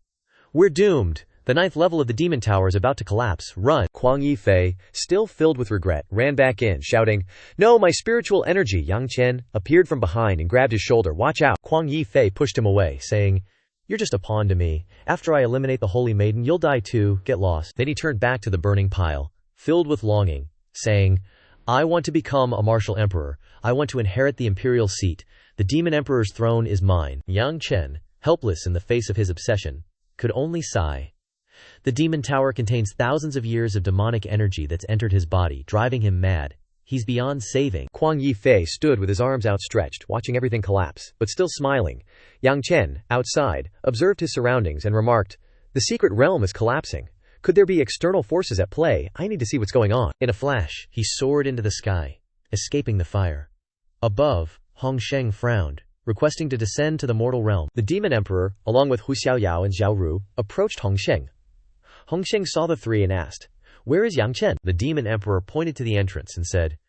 "We're doomed! The 9th level of the demon tower is about to collapse. Run!" Kuang Yifei, still filled with regret, ran back in, shouting, "No, my spiritual energy!" Yang Chen appeared from behind and grabbed his shoulder. "Watch out!" Kuang Yifei pushed him away, saying, "You're just a pawn to me. After I eliminate the holy maiden, you'll die too. Get lost." Then he turned back to the burning pile, filled with longing, saying, "I want to become a martial emperor. I want to inherit the imperial seat. The demon emperor's throne is mine." Yang Chen, helpless in the face of his obsession, could only sigh. The demon tower contains thousands of years of demonic energy that's entered his body, driving him mad. He's beyond saving. Kuang Yifei stood with his arms outstretched, watching everything collapse, but still smiling. Yang Chen, outside, observed his surroundings and remarked, "The secret realm is collapsing. Could there be external forces at play? I need to see what's going on." In a flash, he soared into the sky, escaping the fire. Above, Hongsheng frowned, requesting to descend to the mortal realm. The demon emperor, along with Hu Xiaoyao and Zhao Ru, approached Hongsheng. Hongsheng saw the three and asked, "Where is Yang Chen?" The demon emperor pointed to the entrance and said,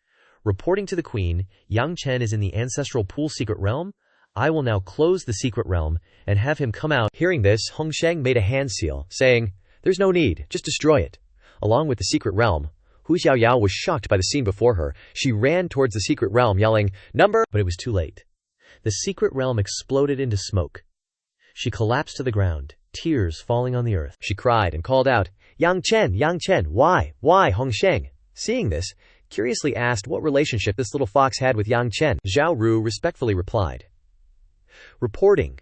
"Reporting to the queen, Yang Chen is in the ancestral pool secret realm. I will now close the secret realm and have him come out." Hearing this, Hongsheng made a hand seal, saying, "There's no need, just destroy it." Along with the secret realm, Hu Xiaoyao was shocked by the scene before her. She ran towards the secret realm, yelling, "Number!" But it was too late. The secret realm exploded into smoke. She collapsed to the ground, tears falling on the earth. She cried and called out, "Yang Chen, Yang Chen, why? Hongsheng?" Seeing this, curiously asked what relationship this little fox had with Yang Chen. Zhao Ru respectfully replied, Reporting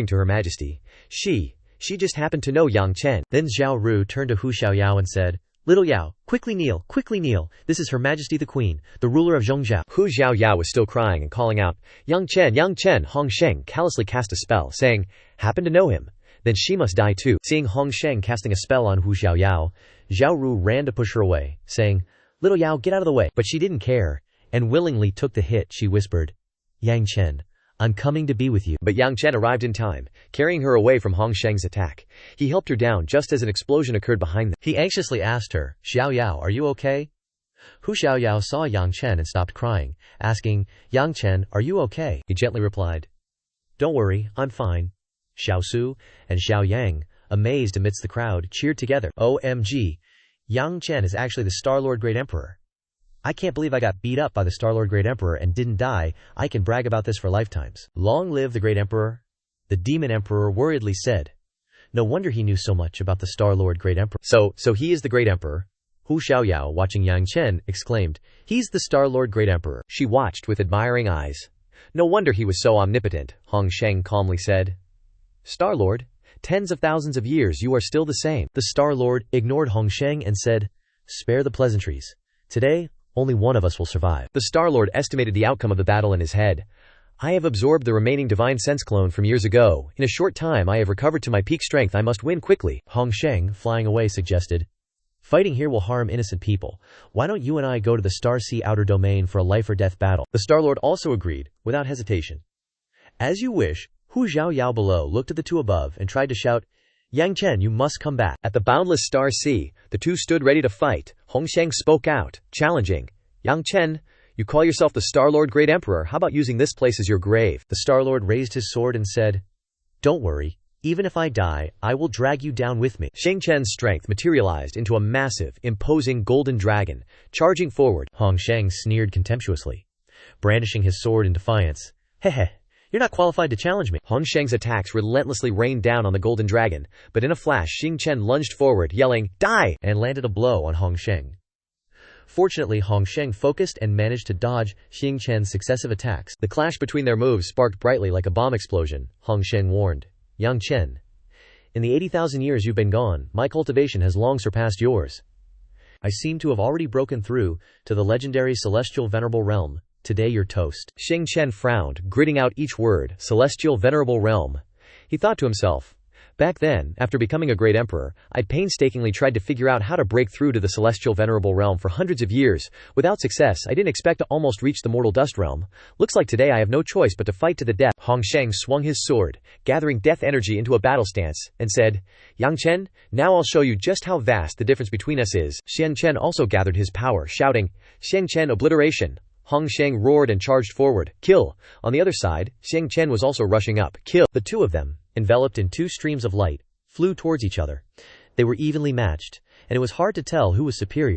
to Her Majesty. She just happened to know Yang Chen." Then Zhao Ru turned to Hu Xiaoyao and said, "Little Yao, quickly kneel. This is Her Majesty the Queen, the ruler of Zhongzhou." Hu Xiaoyao was still crying and calling out, Yang Chen. Hongsheng callously cast a spell, saying, "Happen to know him? Then she must die too." Seeing Hongsheng casting a spell on Hu Xiaoyao, Zhao Ru ran to push her away, saying, "Little Yao, get out of the way." But she didn't care, and willingly took the hit. She whispered, "Yang Chen, I'm coming to be with you." But Yang Chen arrived in time, carrying her away from Hongsheng's attack. He helped her down just as an explosion occurred behind them. He anxiously asked her, "Xiaoyao, are you okay?" Hu Xiaoyao saw Yang Chen and stopped crying, asking, "Yang Chen, are you okay?" He gently replied, "Don't worry, I'm fine." Xiao Su and Xiao Yang, amazed amidst the crowd, cheered together. "OMG, Yang Chen is actually the Star-Lord Great Emperor. I can't believe I got beat up by the Star-Lord Great Emperor and didn't die. I can brag about this for lifetimes." "Long live the Great Emperor," the Demon Emperor worriedly said. No wonder he knew so much about the Star-Lord Great Emperor. So he is the Great Emperor? Hu Xiaoyao, watching Yang Chen, exclaimed, "He's the Star-Lord Great Emperor." She watched with admiring eyes. "No wonder he was so omnipotent," Hongsheng calmly said. "Star-Lord? Tens of thousands of years you are still the same." The Star-Lord ignored Hongsheng and said, "Spare the pleasantries. Today, only one of us will survive." The Star-Lord estimated the outcome of the battle in his head. "I have absorbed the remaining divine sense clone from years ago. In a short time I have recovered to my peak strength. I must win quickly." Hongsheng, flying away, suggested, "Fighting here will harm innocent people. Why don't you and I go to the Star Sea outer domain for a life-or-death battle?" The Star-Lord also agreed, without hesitation. "As you wish." Hu Xiaoyao below looked at the two above and tried to shout, "Yang Chen, you must come back." At the boundless Star Sea, the two stood ready to fight. Hongsheng spoke out, challenging, "Yang Chen, you call yourself the Star-Lord Great Emperor. How about using this place as your grave?" The Star-Lord raised his sword and said, "Don't worry. Even if I die, I will drag you down with me." Xianxia's strength materialized into a massive, imposing golden dragon, charging forward. Hongsheng sneered contemptuously, brandishing his sword in defiance. "Hehe. You're not qualified to challenge me." Hongsheng's attacks relentlessly rained down on the golden dragon, but in a flash Xianxia lunged forward, yelling, "Die!" and landed a blow on Hongsheng. Fortunately, Hongsheng focused and managed to dodge Xianxia's successive attacks. The clash between their moves sparked brightly like a bomb explosion. Hongsheng warned, "Yang Chen, in the 80,000 years you've been gone, my cultivation has long surpassed yours. I seem to have already broken through to the legendary celestial venerable realm. Today you're toast." Xianxia frowned, gritting out each word, "celestial venerable realm." He thought to himself, Back then, after becoming a great emperor, I'd painstakingly tried to figure out how to break through to the celestial venerable realm for hundreds of years. Without success, I didn't expect to almost reach the mortal dust realm. Looks like today I have no choice but to fight to the death. Hong Sheng swung his sword, gathering death energy into a battle stance, and said, Yang Chen, now I'll show you just how vast the difference between us is. Xianxia also gathered his power, shouting, Xianxia obliteration. Hong Sheng roared and charged forward. Kill! On the other side, Xianxia was also rushing up. Kill! The two of them, enveloped in two streams of light, flew towards each other. They were evenly matched, and it was hard to tell who was superior.